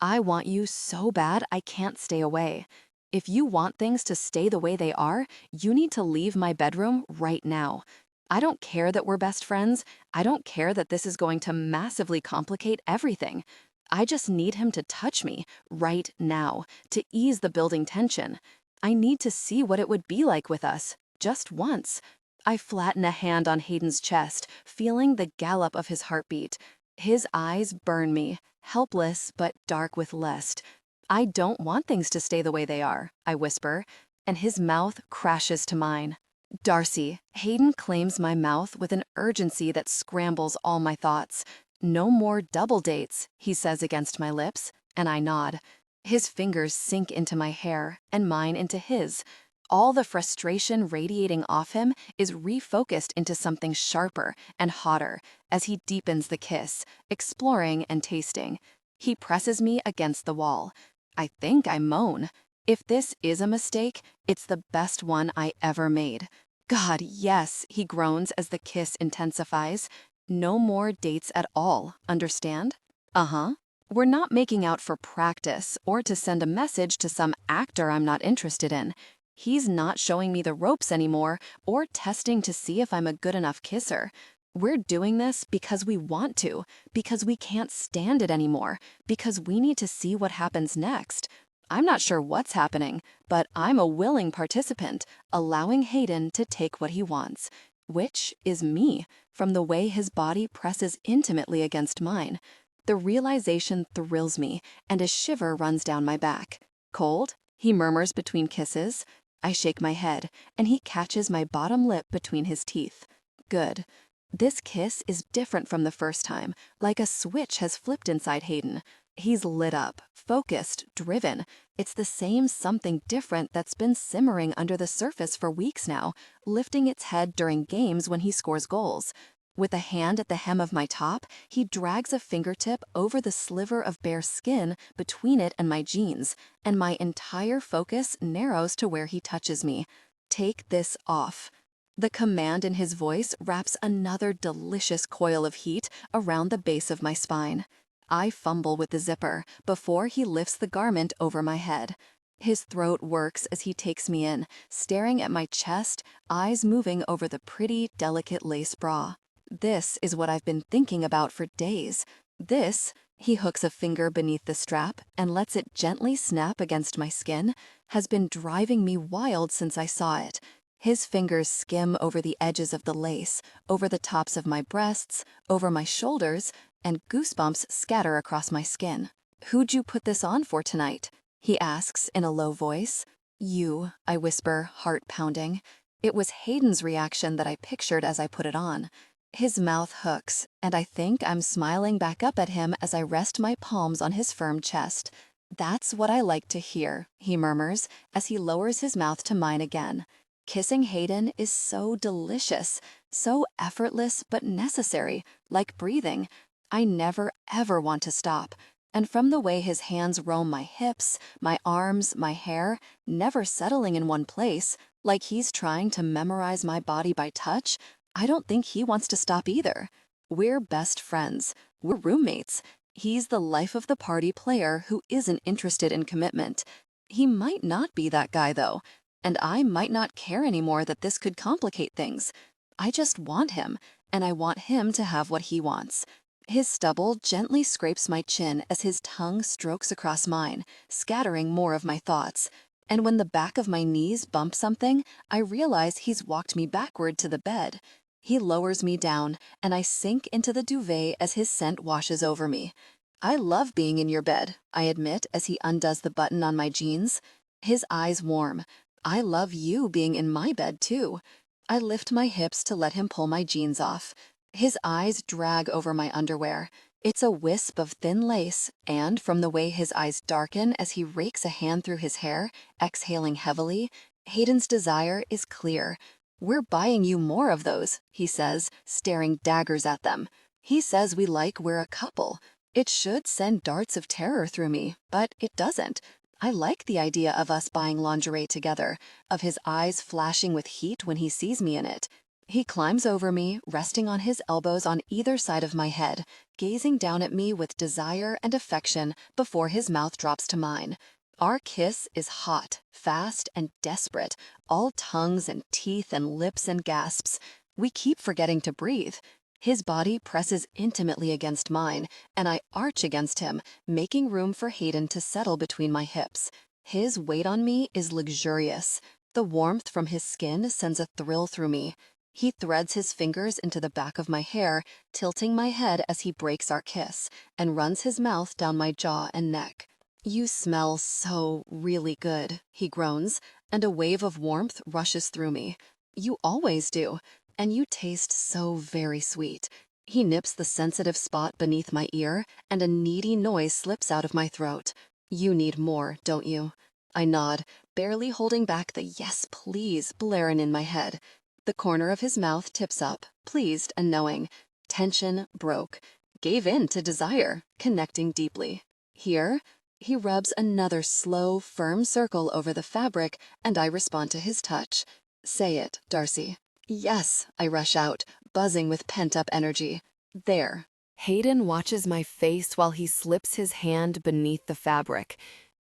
I want you so bad I can't stay away. If you want things to stay the way they are, you need to leave my bedroom right now. I don't care that we're best friends. I don't care that this is going to massively complicate everything. I just need him to touch me right now to ease the building tension. I need to see what it would be like with us, just once. I flatten a hand on Hayden's chest, feeling the gallop of his heartbeat. His eyes burn me, helpless but dark with lust. I don't want things to stay the way they are, I whisper, and his mouth crashes to mine. Darcy, Hayden claims my mouth with an urgency that scrambles all my thoughts. No more double dates, he says against my lips, and I nod. His fingers sink into my hair and mine into his. All the frustration radiating off him is refocused into something sharper and hotter as he deepens the kiss, exploring and tasting. He presses me against the wall. I think I moan. If this is a mistake, it's the best one I ever made. God, yes, he groans as the kiss intensifies. No more dates at all, understand? Uh-huh. We're not making out for practice or to send a message to some actor I'm not interested in. He's not showing me the ropes anymore or testing to see if I'm a good enough kisser. We're doing this because we want to, because we can't stand it anymore, because we need to see what happens next. I'm not sure what's happening, but I'm a willing participant, allowing Hayden to take what he wants, which is me, from the way his body presses intimately against mine. The realization thrills me, and a shiver runs down my back. Cold? He murmurs between kisses. I shake my head, and he catches my bottom lip between his teeth. Good. This kiss is different from the first time, like a switch has flipped inside Hayden. He's lit up, focused, driven. It's the same something different that's been simmering under the surface for weeks now, lifting its head during games when he scores goals. With a hand at the hem of my top, he drags a fingertip over the sliver of bare skin between it and my jeans, and my entire focus narrows to where he touches me. Take this off. The command in his voice wraps another delicious coil of heat around the base of my spine. I fumble with the zipper before he lifts the garment over my head. His throat works as he takes me in, staring at my chest, eyes moving over the pretty, delicate lace bra. This is what I've been thinking about for days. This, he hooks a finger beneath the strap and lets it gently snap against my skin, has been driving me wild since I saw it. His fingers skim over the edges of the lace, over the tops of my breasts, over my shoulders, and goosebumps scatter across my skin. "Who'd you put this on for tonight?" he asks in a low voice. "You," I whisper, heart pounding. It was Hayden's reaction that I pictured as I put it on. His mouth hooks, and I think I'm smiling back up at him as I rest my palms on his firm chest. "That's what I like to hear," he murmurs as he lowers his mouth to mine again. Kissing Hayden is so delicious, so effortless but necessary, like breathing. I never ever want to stop. And from the way his hands roam my hips, my arms, my hair, never settling in one place, like he's trying to memorize my body by touch, I don't think he wants to stop either. We're best friends. We're roommates. He's the life of the party player who isn't interested in commitment. He might not be that guy, though. And I might not care anymore that this could complicate things. I just want him, and I want him to have what he wants. His stubble gently scrapes my chin as his tongue strokes across mine, scattering more of my thoughts. And when the back of my knees bump something, I realize he's walked me backward to the bed. He lowers me down, and I sink into the duvet as his scent washes over me. "I love being in your bed," I admit as he undoes the button on my jeans. His eyes warm. "I love you being in my bed, too." I lift my hips to let him pull my jeans off. His eyes drag over my underwear. It's a wisp of thin lace, and from the way his eyes darken as he rakes a hand through his hair, exhaling heavily, Hayden's desire is clear. "We're buying you more of those," he says, staring daggers at them. He says we're a couple. It should send darts of terror through me, but it doesn't. I like the idea of us buying lingerie together, of his eyes flashing with heat when he sees me in it. He climbs over me, resting on his elbows on either side of my head, gazing down at me with desire and affection before his mouth drops to mine. Our kiss is hot, fast, and desperate, all tongues and teeth and lips and gasps. We keep forgetting to breathe. His body presses intimately against mine, and I arch against him, making room for Hayden to settle between my hips. His weight on me is luxurious. The warmth from his skin sends a thrill through me. He threads his fingers into the back of my hair, tilting my head as he breaks our kiss, and runs his mouth down my jaw and neck. "You smell so really good," he groans, and a wave of warmth rushes through me. "You always do. And you taste so very sweet." He nips the sensitive spot beneath my ear, and a needy noise slips out of my throat. "You need more, don't you?" I nod, barely holding back the "yes, please" blaring in my head. The corner of his mouth tips up, pleased and knowing. Tension broke. Gave in to desire, connecting deeply. Here, he rubs another slow, firm circle over the fabric, and I respond to his touch. "Say it, Darcy." "Yes," I rush out, buzzing with pent-up energy. There. Hayden watches my face while he slips his hand beneath the fabric.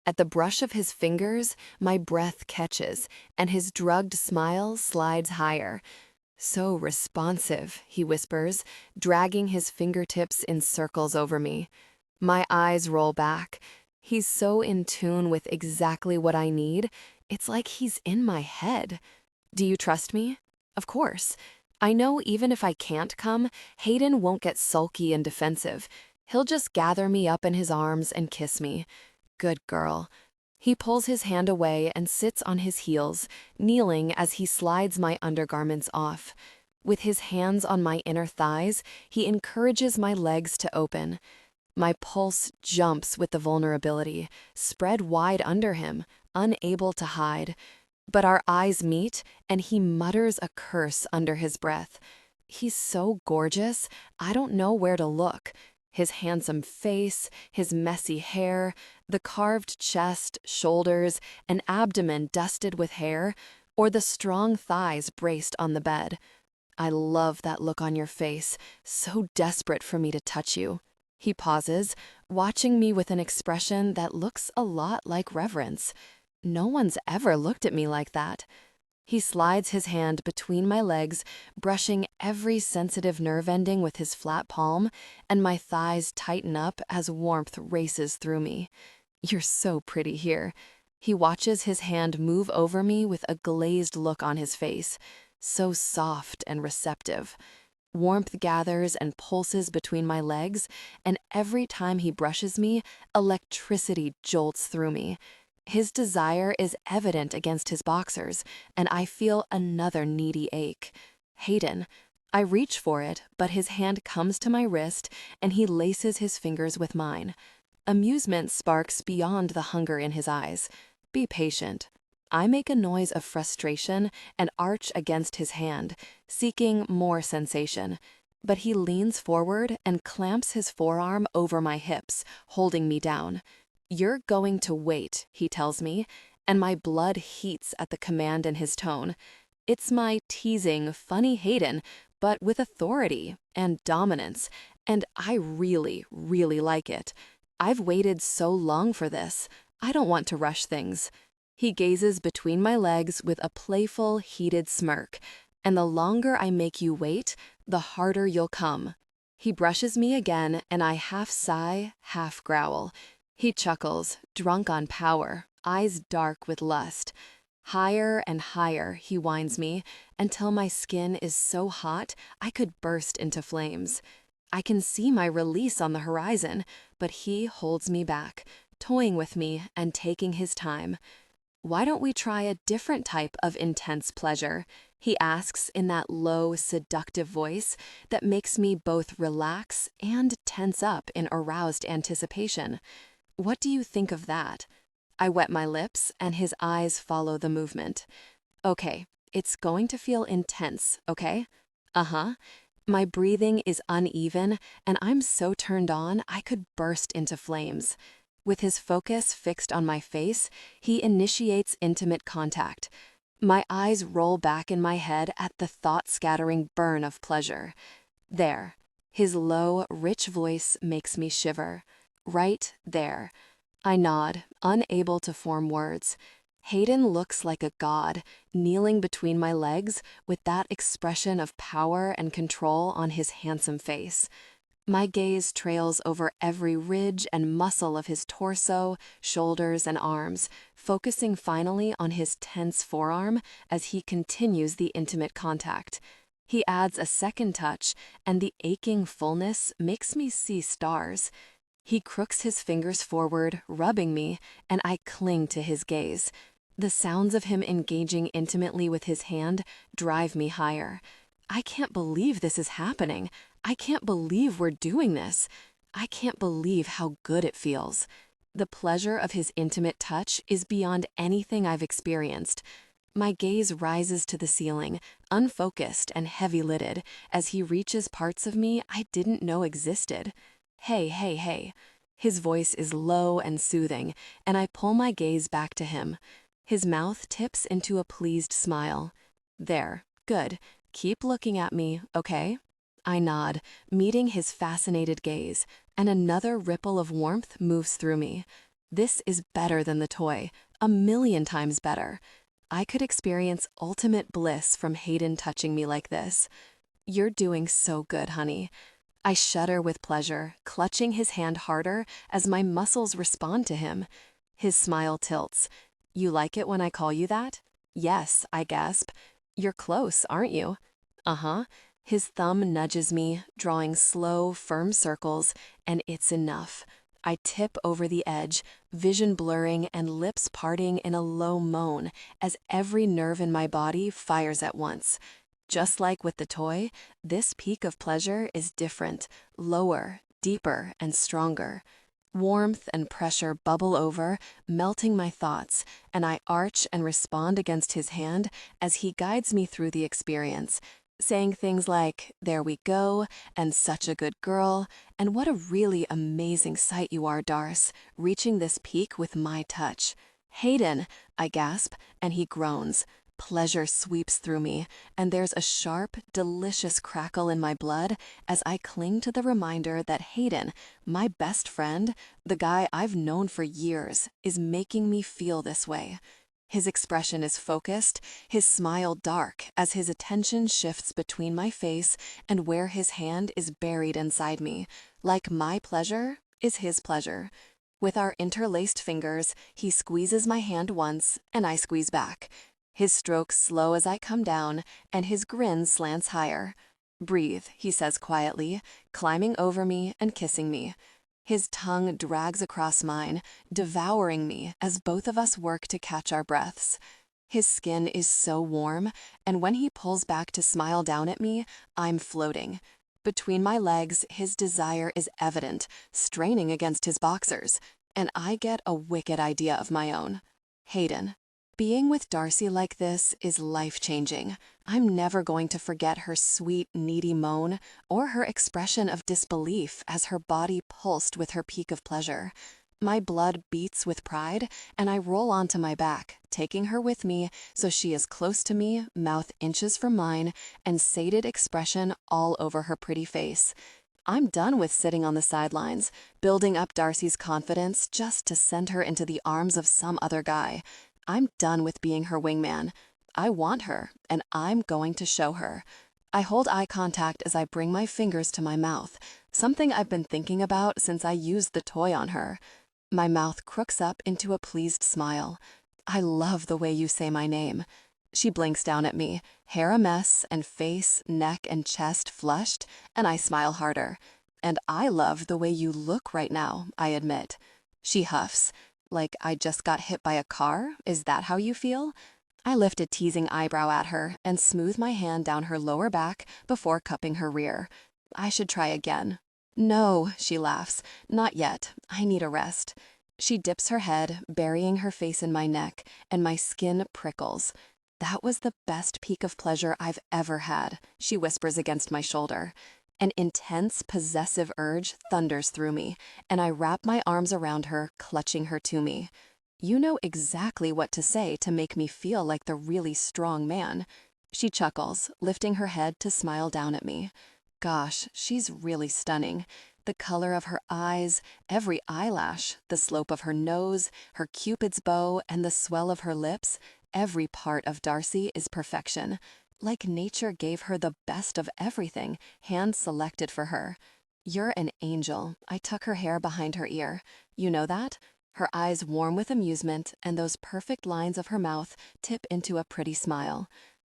At the brush of his fingers, my breath catches, and his drugged smile slides higher. "So responsive," he whispers, dragging his fingertips in circles over me. My eyes roll back. He's so in tune with exactly what I need. It's like he's in my head. "Do you trust me?" Of course. I know even if I can't come, Hayden won't get sulky and defensive. He'll just gather me up in his arms and kiss me. Good girl. He pulls his hand away and sits on his heels, kneeling as he slides my undergarments off. With his hands on my inner thighs, he encourages my legs to open. My pulse jumps with the vulnerability, spread wide under him, unable to hide. But our eyes meet, and he mutters a curse under his breath. He's so gorgeous, I don't know where to look. His handsome face, his messy hair, the carved chest, shoulders, and abdomen dusted with hair, or the strong thighs braced on the bed. I love that look on your face, so desperate for me to touch you. He pauses, watching me with an expression that looks a lot like reverence. No one's ever looked at me like that. He slides his hand between my legs, brushing every sensitive nerve ending with his flat palm, and my thighs tighten up as warmth races through me. "You're so pretty here." He watches his hand move over me with a glazed look on his face, so soft and receptive. Warmth gathers and pulses between my legs, and every time he brushes me, electricity jolts through me. His desire is evident against his boxers, and I feel another needy ache. Hayden. I reach for it, but his hand comes to my wrist, and he laces his fingers with mine. Amusement sparks beyond the hunger in his eyes. Be patient. I make a noise of frustration and arch against his hand, seeking more sensation. But he leans forward and clamps his forearm over my hips, holding me down. "You're going to wait," he tells me, and my blood heats at the command in his tone. It's my teasing, funny Hayden, but with authority and dominance, and I really, really like it. I've waited so long for this. I don't want to rush things. He gazes between my legs with a playful, heated smirk, and the longer I make you wait, the harder you'll come. He brushes me again, and I half sigh, half growl. He chuckles, drunk on power, eyes dark with lust. Higher and higher, he winds me, until my skin is so hot I could burst into flames. I can see my release on the horizon, but he holds me back, toying with me and taking his time. "Why don't we try a different type of intense pleasure?" he asks in that low, seductive voice that makes me both relax and tense up in aroused anticipation. "What do you think of that?" I wet my lips, and his eyes follow the movement. "Okay, it's going to feel intense, okay?" "Uh-huh." My breathing is uneven, and I'm so turned on I could burst into flames. With his focus fixed on my face, he initiates intimate contact. My eyes roll back in my head at the thought-scattering burn of pleasure. There. His low, rich voice makes me shiver. Right there. I nod, unable to form words. Hayden looks like a god, kneeling between my legs with that expression of power and control on his handsome face. My gaze trails over every ridge and muscle of his torso, shoulders, and arms, focusing finally on his tense forearm as he continues the intimate contact. He adds a second touch, and the aching fullness makes me see stars. He crooks his fingers forward, rubbing me, and I cling to his gaze. The sounds of him engaging intimately with his hand drive me higher. I can't believe this is happening. I can't believe we're doing this. I can't believe how good it feels. The pleasure of his intimate touch is beyond anything I've experienced. My gaze rises to the ceiling, unfocused and heavy-lidded, as he reaches parts of me I didn't know existed. "Hey, hey, hey." His voice is low and soothing, and I pull my gaze back to him. His mouth tips into a pleased smile. "There, good. Keep looking at me, okay?" I nod, meeting his fascinated gaze, and another ripple of warmth moves through me. This is better than the toy, a million times better. I could experience ultimate bliss from Hayden touching me like this. You're doing so good, honey. I shudder with pleasure, clutching his hand harder as my muscles respond to him. His smile tilts. You like it when I call you that? Yes, I gasp. You're close, aren't you? Uh-huh. His thumb nudges me, drawing slow, firm circles, and it's enough. I tip over the edge, vision blurring and lips parting in a low moan as every nerve in my body fires at once. Just like with the toy, this peak of pleasure is different, lower, deeper, and stronger. Warmth and pressure bubble over, melting my thoughts, and I arch and respond against his hand as he guides me through the experience, saying things like, "There we go," and "Such a good girl," and "What a really amazing sight you are, Darce, reaching this peak with my touch." "Hayden," I gasp, and he groans. Pleasure sweeps through me, and there's a sharp, delicious crackle in my blood as I cling to the reminder that Hayden, my best friend, the guy I've known for years, is making me feel this way. His expression is focused, his smile dark as his attention shifts between my face and where his hand is buried inside me, like my pleasure is his pleasure. With our interlaced fingers, he squeezes my hand once, and I squeeze back. His strokes slow as I come down, and his grin slants higher. "Breathe," he says quietly, climbing over me and kissing me. His tongue drags across mine, devouring me as both of us work to catch our breaths. His skin is so warm, and when he pulls back to smile down at me, I'm floating. Between my legs, his desire is evident, straining against his boxers, and I get a wicked idea of my own. Hayden. Being with Darcy like this is life-changing. I'm never going to forget her sweet, needy moan or her expression of disbelief as her body pulsed with her peak of pleasure. My blood beats with pride, and I roll onto my back, taking her with me so she is close to me, mouth inches from mine, and sated expression all over her pretty face. I'm done with sitting on the sidelines, building up Darcy's confidence just to send her into the arms of some other guy. I'm done with being her wingman. I want her, and I'm going to show her. I hold eye contact as I bring my fingers to my mouth, something I've been thinking about since I used the toy on her. My mouth crooks up into a pleased smile. I love the way you say my name. She blinks down at me, hair a mess and face, neck, and chest flushed, and I smile harder. And I love the way you look right now, I admit. She huffs. Like I just got hit by a car? Is that how you feel? I lift a teasing eyebrow at her and smooth my hand down her lower back before cupping her rear. I should try again. No, she laughs. Not yet. I need a rest. She dips her head, burying her face in my neck, and my skin prickles. That was the best peak of pleasure I've ever had, she whispers against my shoulder. An intense, possessive urge thunders through me, and I wrap my arms around her, clutching her to me. You know exactly what to say to make me feel like the really strong man. She chuckles, lifting her head to smile down at me. Gosh, she's really stunning. The color of her eyes, every eyelash, the slope of her nose, her cupid's bow, and the swell of her lips, every part of Darcy is perfection. Like nature gave her the best of everything, hand-selected for her. You're an angel. I tuck her hair behind her ear. You know that? Her eyes warm with amusement, and those perfect lines of her mouth tip into a pretty smile.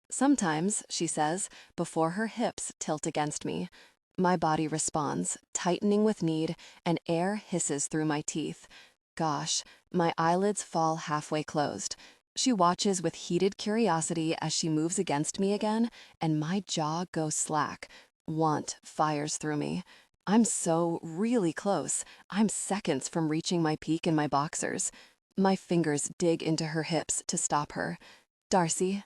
Sometimes, she says, before her hips tilt against me. My body responds, tightening with need, and air hisses through my teeth. Gosh, my eyelids fall halfway closed. She watches with heated curiosity as she moves against me again, and my jaw goes slack. Want fires through me. I'm so really close. I'm seconds from reaching my peak in my boxers. My fingers dig into her hips to stop her. Darcy.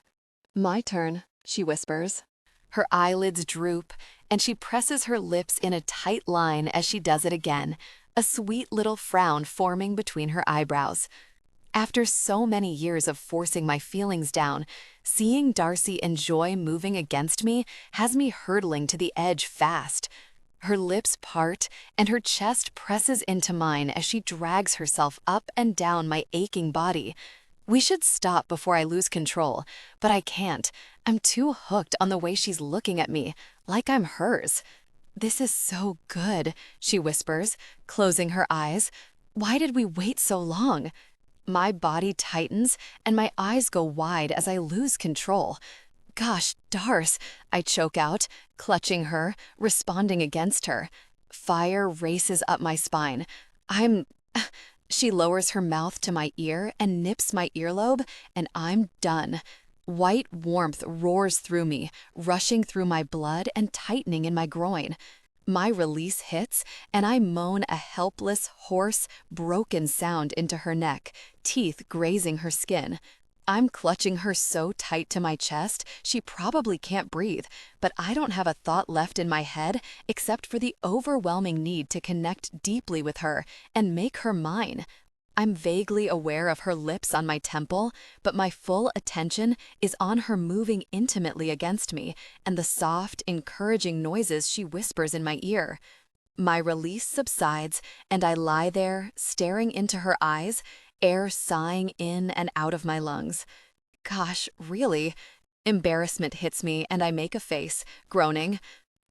My turn, she whispers. Her eyelids droop, and she presses her lips in a tight line as she does it again, a sweet little frown forming between her eyebrows. After so many years of forcing my feelings down, Seeing Darcy enjoy moving against me has me hurtling to the edge fast. Her lips part, and her chest presses into mine as she drags herself up and down my aching body. We should stop before I lose control, but I can't. I'm too hooked on the way she's looking at me, like I'm hers. "This is so good," she whispers, closing her eyes. "Why did we wait so long?" My body tightens, and my eyes go wide as I lose control. "Gosh, Darce," I choke out, clutching her, responding against her. Fire races up my spine. She lowers her mouth to my ear and nips my earlobe, and I'm done. White warmth roars through me, rushing through my blood and tightening in my groin. My release hits, and I moan a helpless, hoarse, broken sound into her neck, teeth grazing her skin. I'm clutching her so tight to my chest, she probably can't breathe, but I don't have a thought left in my head except for the overwhelming need to connect deeply with her and make her mine. I'm vaguely aware of her lips on my temple, but my full attention is on her moving intimately against me and the soft, encouraging noises she whispers in my ear. My release subsides, and I lie there, staring into her eyes, air sighing in and out of my lungs. Gosh, really? Embarrassment hits me, and I make a face, groaning.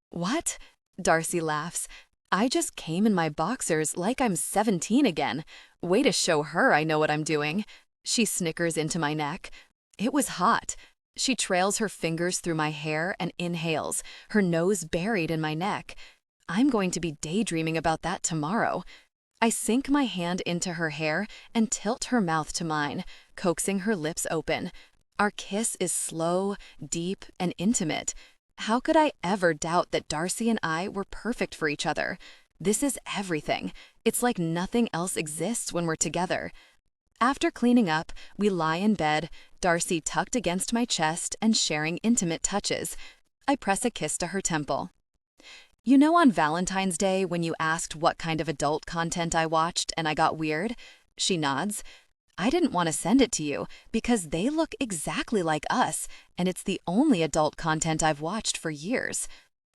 "What?" Darcy laughs. "I just came in my boxers like I'm 17 again. Way to show her I know what I'm doing." She snickers into my neck. "It was hot." She trails her fingers through my hair and inhales, her nose buried in my neck. I'm going to be daydreaming about that tomorrow. I sink my hand into her hair and tilt her mouth to mine, coaxing her lips open. Our kiss is slow, deep, and intimate. How could I ever doubt that Darcy and I were perfect for each other? This is everything. It's like nothing else exists when we're together. After cleaning up, we lie in bed, Darcy tucked against my chest and sharing intimate touches. I press a kiss to her temple. "You know, on Valentine's Day when you asked what kind of adult content I watched and I got weird?" She nods. "I didn't want to send it to you because they look exactly like us, and it's the only adult content I've watched for years."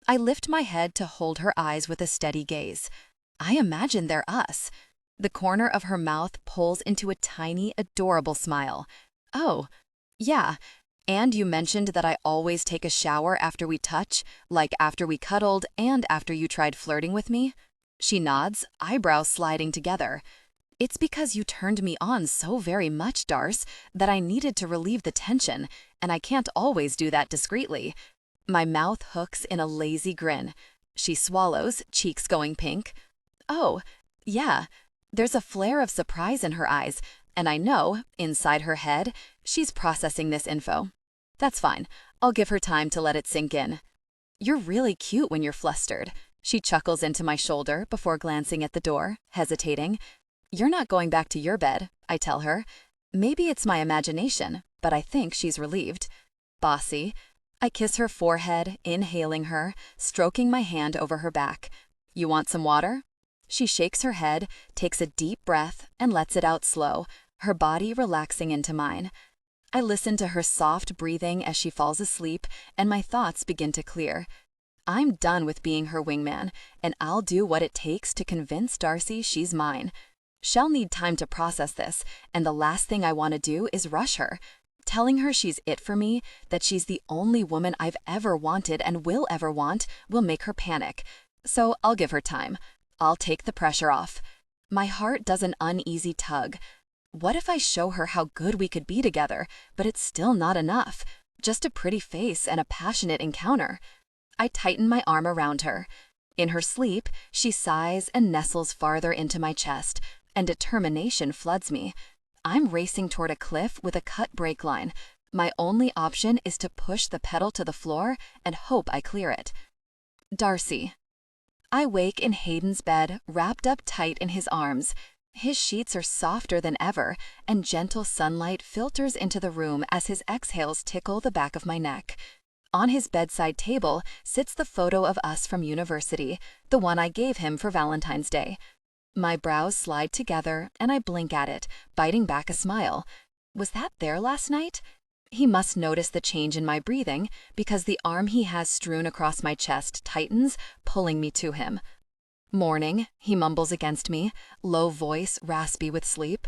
I lift my head to hold her eyes with a steady gaze. I imagine they're us. The corner of her mouth pulls into a tiny, adorable smile. "Oh, yeah. And you mentioned that I always take a shower after we touch, like after we cuddled and after you tried flirting with me?" She nods, eyebrows sliding together. "It's because you turned me on so very much, Darce, that I needed to relieve the tension, and I can't always do that discreetly." My mouth hooks in a lazy grin. She swallows, cheeks going pink. "Oh, yeah." There's a flare of surprise in her eyes, and I know, inside her head, she's processing this info. That's fine. I'll give her time to let it sink in. "You're really cute when you're flustered." She chuckles into my shoulder before glancing at the door, hesitating. "You're not going back to your bed," I tell her. Maybe it's my imagination, but I think she's relieved. Bossy. I kiss her forehead, inhaling her, stroking my hand over her back. "You want some water?" She shakes her head, takes a deep breath, and lets it out slow, her body relaxing into mine. I listen to her soft breathing as she falls asleep, and my thoughts begin to clear. I'm done with being her wingman, and I'll do what it takes to convince Darcy she's mine. She'll need time to process this, and the last thing I want to do is rush her. Telling her she's it for me, that she's the only woman I've ever wanted and will ever want, will make her panic. So I'll give her time. I'll take the pressure off. My heart does an uneasy tug. What if I show her how good we could be together, but it's still not enough? Just a pretty face and a passionate encounter. I tighten my arm around her. In her sleep, she sighs and nestles farther into my chest, and determination floods me. I'm racing toward a cliff with a cut brake line. My only option is to push the pedal to the floor and hope I clear it. Darcy. I wake in Hayden's bed, wrapped up tight in his arms. His sheets are softer than ever, and gentle sunlight filters into the room as his exhales tickle the back of my neck. On his bedside table sits the photo of us from university, the one I gave him for Valentine's Day. My brows slide together, and I blink at it, biting back a smile. Was that there last night? He must notice the change in my breathing because the arm he has strewn across my chest tightens, pulling me to him. "Morning," he mumbles against me, low voice raspy with sleep.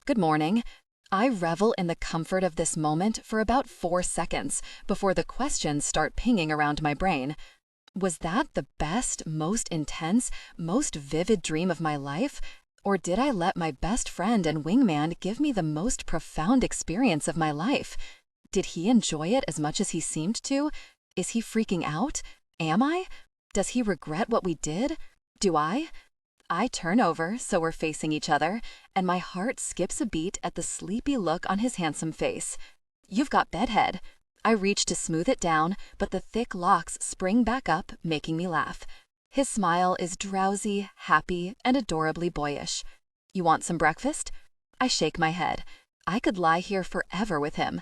"Good morning." I revel in the comfort of this moment for about 4 seconds before the questions start pinging around my brain. Was that the best, most intense, most vivid dream of my life? Or did I let my best friend and wingman give me the most profound experience of my life? Did he enjoy it as much as he seemed to? Is he freaking out? Am I? Does he regret what we did? Do I? I turn over so we're facing each other, and my heart skips a beat at the sleepy look on his handsome face. "You've got bedhead." I reach to smooth it down, but the thick locks spring back up, making me laugh. His smile is drowsy, happy, and adorably boyish. "You want some breakfast?" I shake my head. I could lie here forever with him.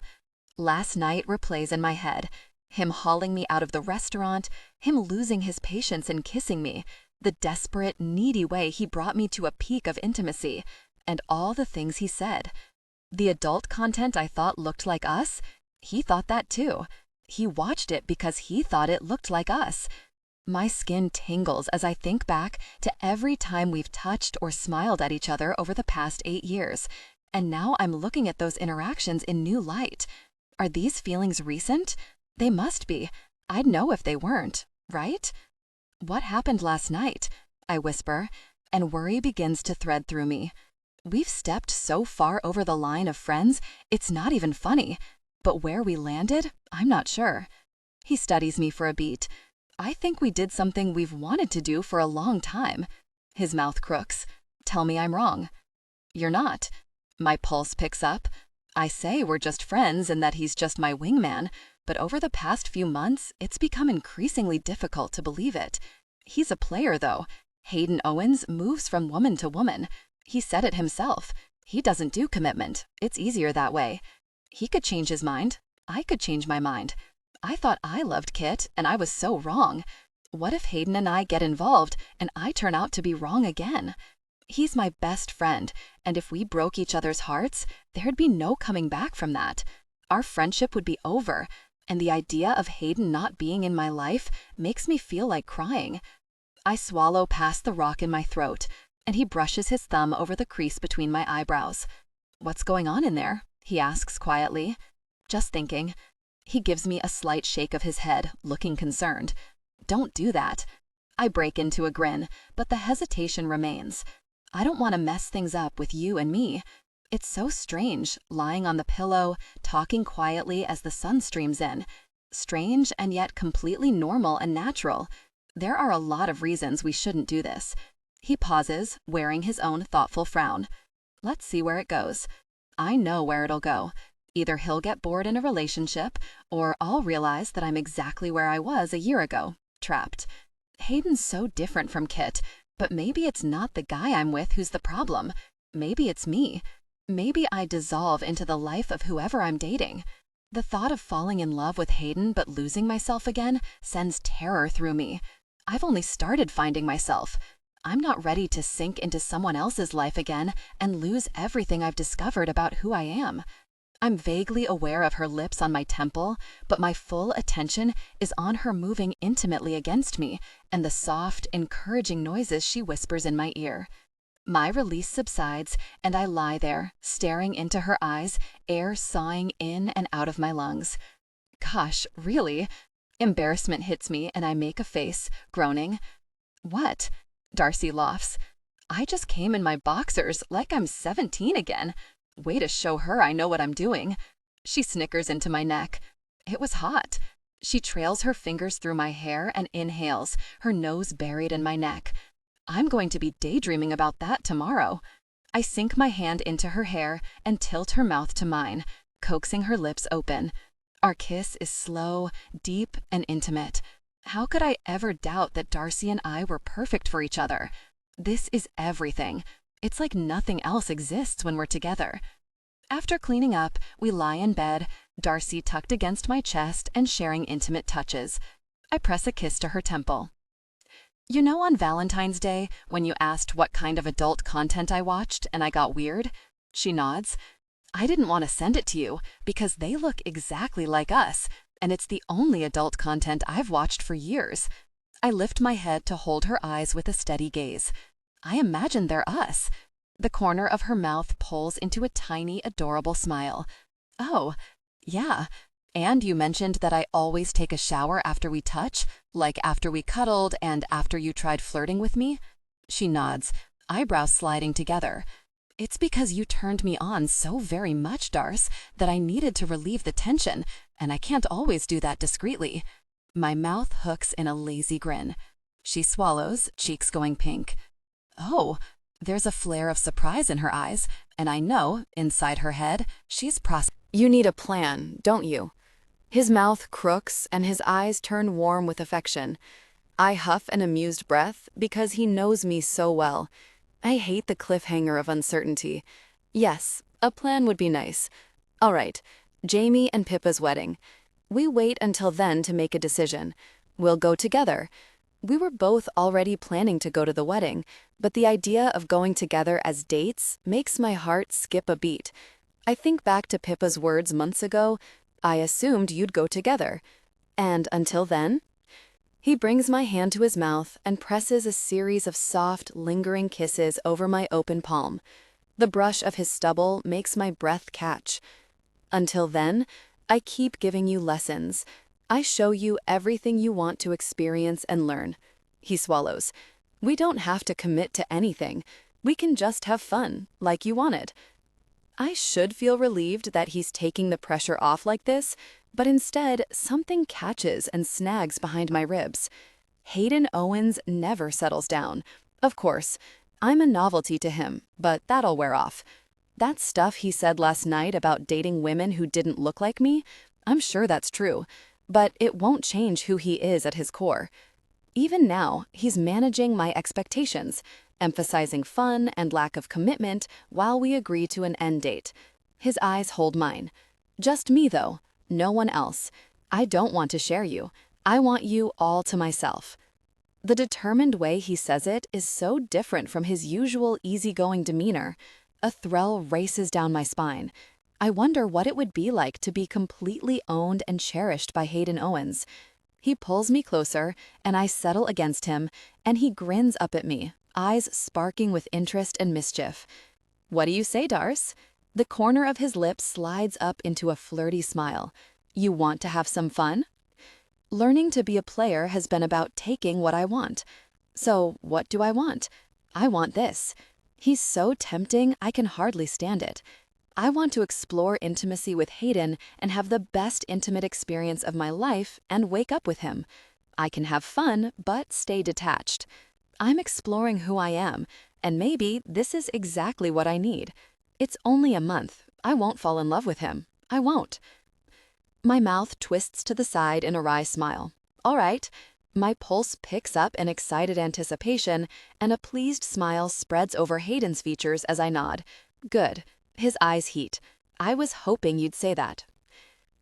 Last night replays in my head. Him hauling me out of the restaurant, him losing his patience and kissing me, the desperate, needy way he brought me to a peak of intimacy, and all the things he said. The adult content I thought looked like us, he thought that too. He watched it because he thought it looked like us. My skin tingles as I think back to every time we've touched or smiled at each other over the past 8 years, and now I'm looking at those interactions in new light. Are these feelings recent? They must be. I'd know if they weren't, right? "What happened last night?" I whisper, and worry begins to thread through me. We've stepped so far over the line of friends, it's not even funny. But where we landed, I'm not sure. He studies me for a beat. I think we did something we've wanted to do for a long time. His mouth crooks. Tell me I'm wrong. "You're not." My pulse picks up. I say we're just friends and that he's just my wingman, but over the past few months, it's become increasingly difficult to believe it. He's a player, though. Hayden Owens moves from woman to woman. He said it himself. He doesn't do commitment. It's easier that way. He could change his mind. I could change my mind. I thought I loved Kit, and I was so wrong. What if Hayden and I get involved, and I turn out to be wrong again? He's my best friend, and if we broke each other's hearts, there'd be no coming back from that. Our friendship would be over, and the idea of Hayden not being in my life makes me feel like crying. I swallow past the rock in my throat, and he brushes his thumb over the crease between my eyebrows. "What's going on in there?" he asks quietly. "Just thinking." He gives me a slight shake of his head, looking concerned. "Don't do that." I break into a grin, but the hesitation remains. I don't want to mess things up with you and me. It's so strange, lying on the pillow, talking quietly as the sun streams in. Strange and yet completely normal and natural. There are a lot of reasons we shouldn't do this. He pauses, wearing his own thoughtful frown. Let's see where it goes. I know where it'll go. Either he'll get bored in a relationship, or I'll realize that I'm exactly where I was a year ago, trapped. Hayden's so different from Kit, but maybe it's not the guy I'm with who's the problem. Maybe it's me. Maybe I dissolve into the life of whoever I'm dating. The thought of falling in love with Hayden but losing myself again sends terror through me. I've only started finding myself. I'm not ready to sink into someone else's life again and lose everything I've discovered about who I am. I'm vaguely aware of her lips on my temple, but my full attention is on her moving intimately against me and the soft, encouraging noises she whispers in my ear. My release subsides, and I lie there, staring into her eyes, air sawing in and out of my lungs. Gosh, really? Embarrassment hits me, and I make a face, groaning. "What?" Darcy laughs. "I just came in my boxers like I'm 17 again. Way to show her I know what I'm doing." She snickers into my neck. It was hot. She trails her fingers through my hair and inhales, her nose buried in my neck. I'm going to be daydreaming about that tomorrow. I sink my hand into her hair and tilt her mouth to mine, coaxing her lips open. Our kiss is slow, deep, and intimate. How could I ever doubt that Darcy and I were perfect for each other? This is everything. It's like nothing else exists when we're together. After cleaning up, we lie in bed, Darcy tucked against my chest and sharing intimate touches. I press a kiss to her temple. "You know, on Valentine's Day, when you asked what kind of adult content I watched and I got weird?" She nods. I didn't want to send it to you because they look exactly like us, and it's the only adult content I've watched for years. I lift my head to hold her eyes with a steady gaze. I imagine they're us. The corner of her mouth pulls into a tiny, adorable smile. Oh, yeah. And you mentioned that I always take a shower after we touch, like after we cuddled and after you tried flirting with me? She nods, eyebrows sliding together. It's because you turned me on so very much, Darce, that I needed to relieve the tension, and I can't always do that discreetly. My mouth hooks in a lazy grin. She swallows, cheeks going pink. Oh, there's a flare of surprise in her eyes, and I know, inside her head, she's processing. You need a plan, don't you? His mouth crooks and his eyes turn warm with affection. I huff an amused breath because he knows me so well. I hate the cliffhanger of uncertainty. Yes, a plan would be nice. All right, Jamie and Pippa's wedding. We wait until then to make a decision. We'll go together. We were both already planning to go to the wedding, but the idea of going together as dates makes my heart skip a beat. I think back to Pippa's words months ago. I assumed you'd go together. And until then? He brings my hand to his mouth and presses a series of soft, lingering kisses over my open palm. The brush of his stubble makes my breath catch. Until then, I keep giving you lessons. I show you everything you want to experience and learn. He swallows. We don't have to commit to anything. We can just have fun, like you wanted. I should feel relieved that he's taking the pressure off like this, but instead, something catches and snags behind my ribs. Hayden Owens never settles down. Of course, I'm a novelty to him, but that'll wear off. That stuff he said last night about dating women who didn't look like me, I'm sure that's true, but it won't change who he is at his core. Even now, he's managing my expectations, emphasizing fun and lack of commitment while we agree to an end date. His eyes hold mine. Just me, though. No one else. I don't want to share you. I want you all to myself. The determined way he says it is so different from his usual easygoing demeanor. A thrill races down my spine. I wonder what it would be like to be completely owned and cherished by Hayden Owens. He pulls me closer, and I settle against him, and he grins up at me, eyes sparking with interest and mischief. What do you say, Darce? The corner of his lips slides up into a flirty smile. You want to have some fun? Learning to be a player has been about taking what I want. So what do I want? I want this. He's so tempting, I can hardly stand it. I want to explore intimacy with Hayden and have the best intimate experience of my life and wake up with him. I can have fun, but stay detached. I'm exploring who I am, and maybe this is exactly what I need. It's only a month. I won't fall in love with him. I won't. My mouth twists to the side in a wry smile. All right. My pulse picks up in excited anticipation, and a pleased smile spreads over Hayden's features as I nod. Good. His eyes heat. I was hoping you'd say that.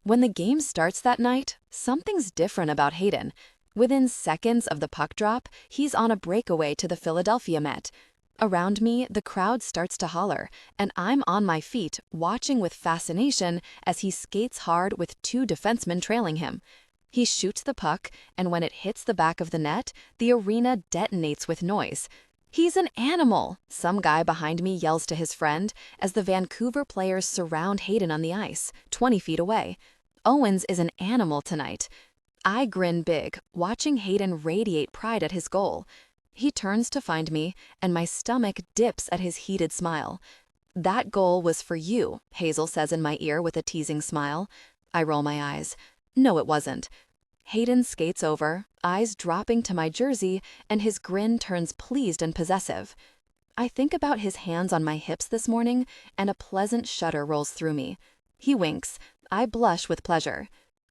When the game starts that night, something's different about Hayden. Within seconds of the puck drop, he's on a breakaway to the Philadelphia Met. Around me, the crowd starts to holler, and I'm on my feet, watching with fascination as he skates hard with two defensemen trailing him. He shoots the puck, and when it hits the back of the net, the arena detonates with noise. He's an animal, some guy behind me yells to his friend as the Vancouver players surround Hayden on the ice, 20 feet away. Owens is an animal tonight. I grin big, watching Hayden radiate pride at his goal. He turns to find me, and my stomach dips at his heated smile. That goal was for you, Hazel says in my ear with a teasing smile. I roll my eyes. No, it wasn't. Hayden skates over, eyes dropping to my jersey, and his grin turns pleased and possessive. I think about his hands on my hips this morning, and a pleasant shudder rolls through me. He winks. I blush with pleasure.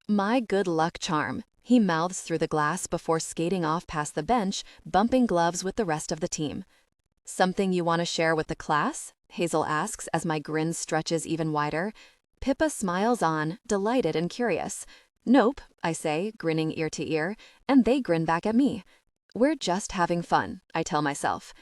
My good luck charm, he mouths through the glass before skating off past the bench, bumping gloves with the rest of the team. Something you want to share with the class? Hazel asks as my grin stretches even wider. Pippa smiles on, delighted and curious. Nope, I say, grinning ear to ear, and they grin back at me. We're just having fun, I tell myself.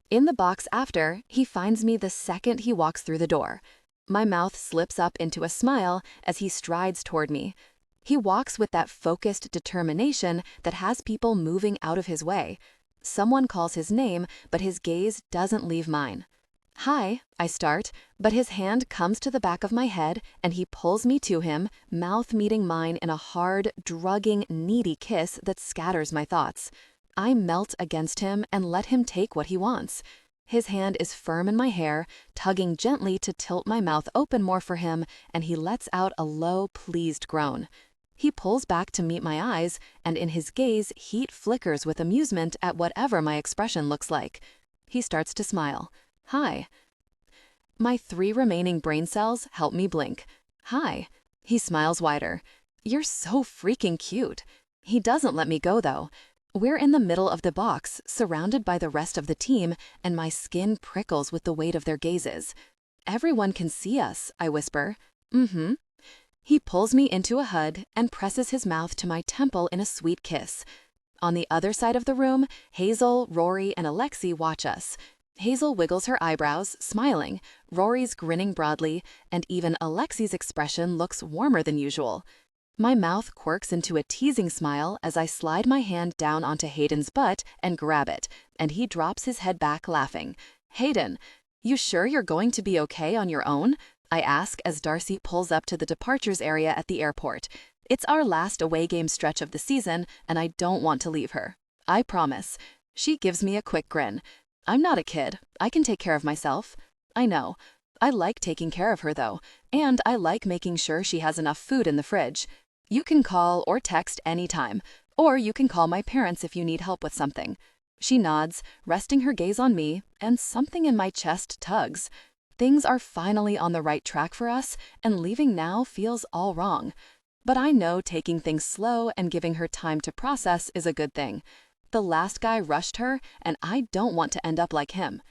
In the box after, he finds me the second he walks through the door. My mouth slips up into a smile as he strides toward me. He walks with that focused determination that has people moving out of his way. Someone calls his name, but his gaze doesn't leave mine. "Hi," I start, but his hand comes to the back of my head and he pulls me to him, mouth meeting mine in a hard, drugging, needy kiss that scatters my thoughts. I melt against him and let him take what he wants. His hand is firm in my hair, tugging gently to tilt my mouth open more for him, and he lets out a low, pleased groan. He pulls back to meet my eyes, and in his gaze, heat flickers with amusement at whatever my expression looks like. He starts to smile. "Hi." My 3 remaining brain cells help me blink. "Hi." He smiles wider. "You're so freaking cute." He doesn't let me go, though. We're in the middle of the box, surrounded by the rest of the team, and my skin prickles with the weight of their gazes. "Everyone can see us," I whisper. "Mm-hmm." He pulls me into a hug and presses his mouth to my temple in a sweet kiss. On the other side of the room, Hazel, Rory, and Alexi watch us. Hazel wiggles her eyebrows, smiling, Rory's grinning broadly, and even Alexi's expression looks warmer than usual. My mouth quirks into a teasing smile as I slide my hand down onto Hayden's butt and grab it, and he drops his head back, laughing. "Hayden, you sure you're going to be okay on your own?" I ask as Darcy pulls up to the departures area at the airport. It's our last away game stretch of the season, and I don't want to leave her. I promise. She gives me a quick grin. "I'm not a kid. I can take care of myself." I know. I like taking care of her, though, and I like making sure she has enough food in the fridge. "You can call or text anytime, or you can call my parents if you need help with something." She nods, resting her gaze on me, and something in my chest tugs. Things are finally on the right track for us, and leaving now feels all wrong. But I know taking things slow and giving her time to process is a good thing. The last guy rushed her, and I don't want to end up like him.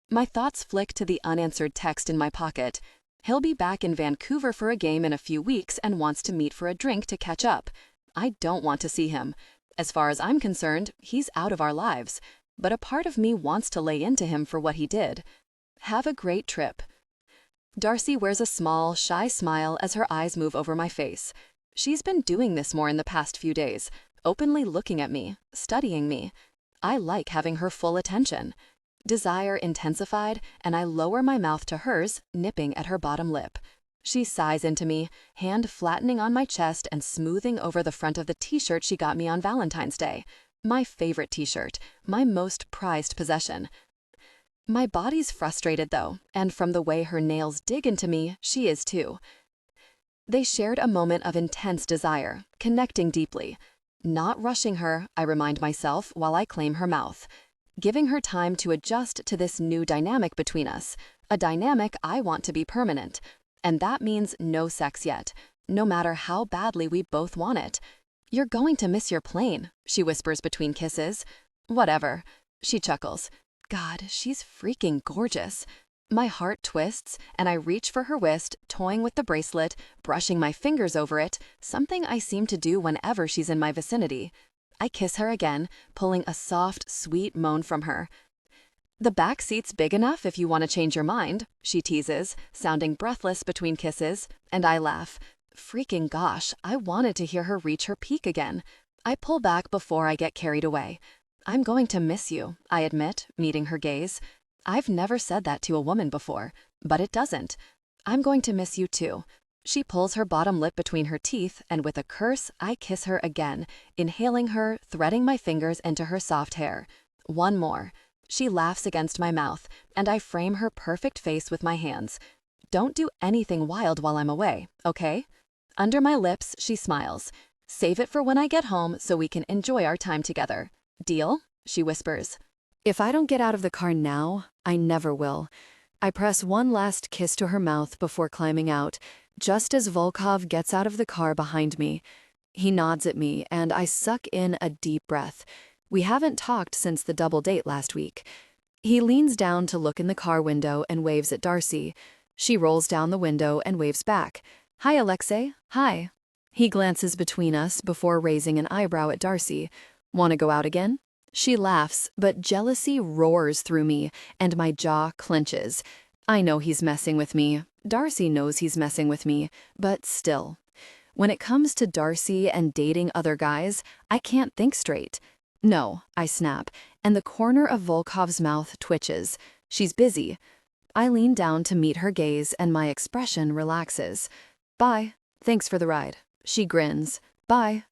My thoughts flick to the unanswered text in my pocket. He'll be back in Vancouver for a game in a few weeks and wants to meet for a drink to catch up. I don't want to see him. As far as I'm concerned, he's out of our lives. But a part of me wants to lay into him for what he did. Have a great trip. Darcy wears a small, shy smile as her eyes move over my face. She's been doing this more in the past few days, openly looking at me, studying me. I like having her full attention. Desire intensified, and I lower my mouth to hers, nipping at her bottom lip. She sighs into me, hand flattening on my chest and smoothing over the front of the t-shirt she got me on Valentine's Day. My favorite t-shirt, my most prized possession. My body's frustrated, though, and from the way her nails dig into me, she is too. They shared a moment of intense desire, connecting deeply. Not rushing her, I remind myself while I claim her mouth. Giving her time to adjust to this new dynamic between us, a dynamic I want to be permanent. And that means no sex yet, no matter how badly we both want it. "You're going to miss your plane," she whispers between kisses. "Whatever." She chuckles. God, she's freaking gorgeous. My heart twists, and I reach for her wrist, toying with the bracelet, brushing my fingers over it, something I seem to do whenever she's in my vicinity. I kiss her again, pulling a soft, sweet moan from her. "The back seat's big enough if you want to change your mind," she teases, sounding breathless between kisses, and I laugh. Freaking gosh, I wanted to hear her reach her peak again. I pull back before I get carried away. "I'm going to miss you," I admit, meeting her gaze. I've never said that to a woman before, but it doesn't. "I'm going to miss you too." She pulls her bottom lip between her teeth, and with a curse, I kiss her again, inhaling her, threading my fingers into her soft hair. One more. She laughs against my mouth, and I frame her perfect face with my hands. "Don't do anything wild while I'm away, okay?" Under my lips, she smiles. "Save it for when I get home so we can enjoy our time together. Deal?" she whispers. If I don't get out of the car now, I never will. I press one last kiss to her mouth before climbing out, just as Volkov gets out of the car behind me. He nods at me, and I suck in a deep breath. We haven't talked since the double date last week. He leans down to look in the car window and waves at Darcy. She rolls down the window and waves back. "Hi, Alexei. Hi." He glances between us before raising an eyebrow at Darcy. "Want to go out again?" She laughs, but jealousy roars through me, and my jaw clenches. I know he's messing with me. Darcy knows he's messing with me, but still. When it comes to Darcy and dating other guys, I can't think straight. No, I snap, and the corner of Volkov's mouth twitches. She's busy. I lean down to meet her gaze and my expression relaxes. Bye. Thanks for the ride. She grins. Bye.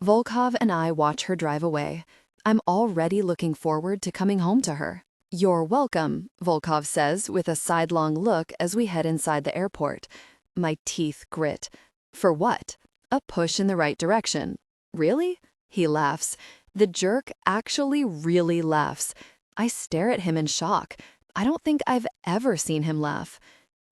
Volkov and I watch her drive away. I'm already looking forward to coming home to her. You're welcome, Volkov says with a sidelong look as we head inside the airport. My teeth grit. For what? A push in the right direction. Really? He laughs. The jerk actually really laughs. I stare at him in shock. I don't think I've ever seen him laugh.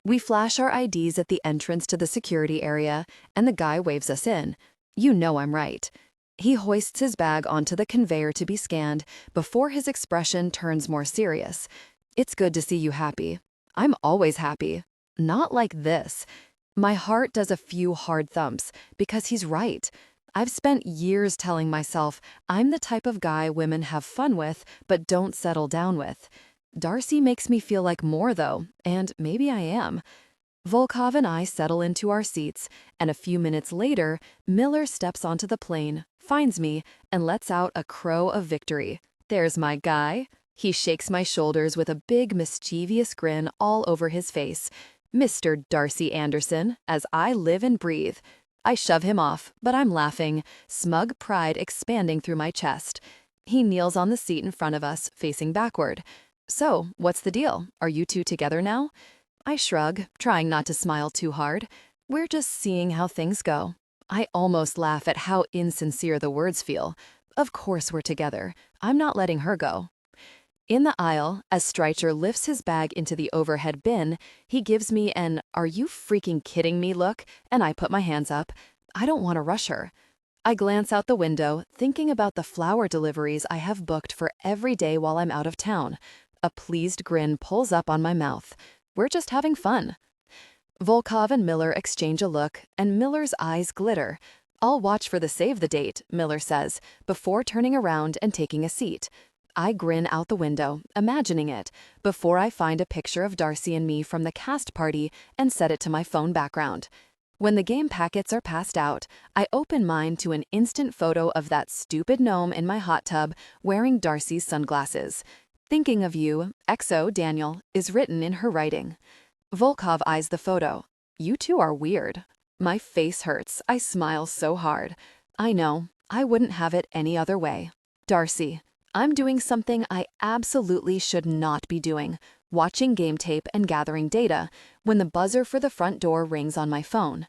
We flash our IDs at the entrance to the security area, and the guy waves us in. You know I'm right. He hoists his bag onto the conveyor to be scanned before his expression turns more serious. It's good to see you happy. I'm always happy. Not like this. My heart does a few hard thumps because he's right. I've spent years telling myself I'm the type of guy women have fun with but don't settle down with. Darcy makes me feel like more, though, and maybe I am. Volkov and I settle into our seats, and a few minutes later, Miller steps onto the plane, finds me, and lets out a crow of victory. There's my guy. He shakes my shoulders with a big, mischievous grin all over his face. Mr. Darcy Anderson, as I live and breathe. I shove him off, but I'm laughing, smug pride expanding through my chest. He kneels on the seat in front of us, facing backward. So, what's the deal? Are you two together now? I shrug, trying not to smile too hard. We're just seeing how things go. I almost laugh at how insincere the words feel. Of course we're together. I'm not letting her go. In the aisle, as Streicher lifts his bag into the overhead bin, he gives me an "are you freaking kidding me" look, and I put my hands up. I don't want to rush her. I glance out the window, thinking about the flower deliveries I have booked for every day while I'm out of town. A pleased grin pulls up on my mouth. We're just having fun. Volkov and Miller exchange a look, and Miller's eyes glitter. I'll watch for the save the date, Miller says, before turning around and taking a seat. I grin out the window, imagining it, before I find a picture of Darcy and me from the cast party and set it to my phone background. When the game packets are passed out, I open mine to an instant photo of that stupid gnome in my hot tub wearing Darcy's sunglasses. Thinking of you, XO Daniel, is written in her writing. Volkov eyes the photo. You two are weird. My face hurts. I smile so hard. I know. I wouldn't have it any other way. Darcy, I'm doing something I absolutely should not be doing, watching game tape and gathering data, when the buzzer for the front door rings on my phone.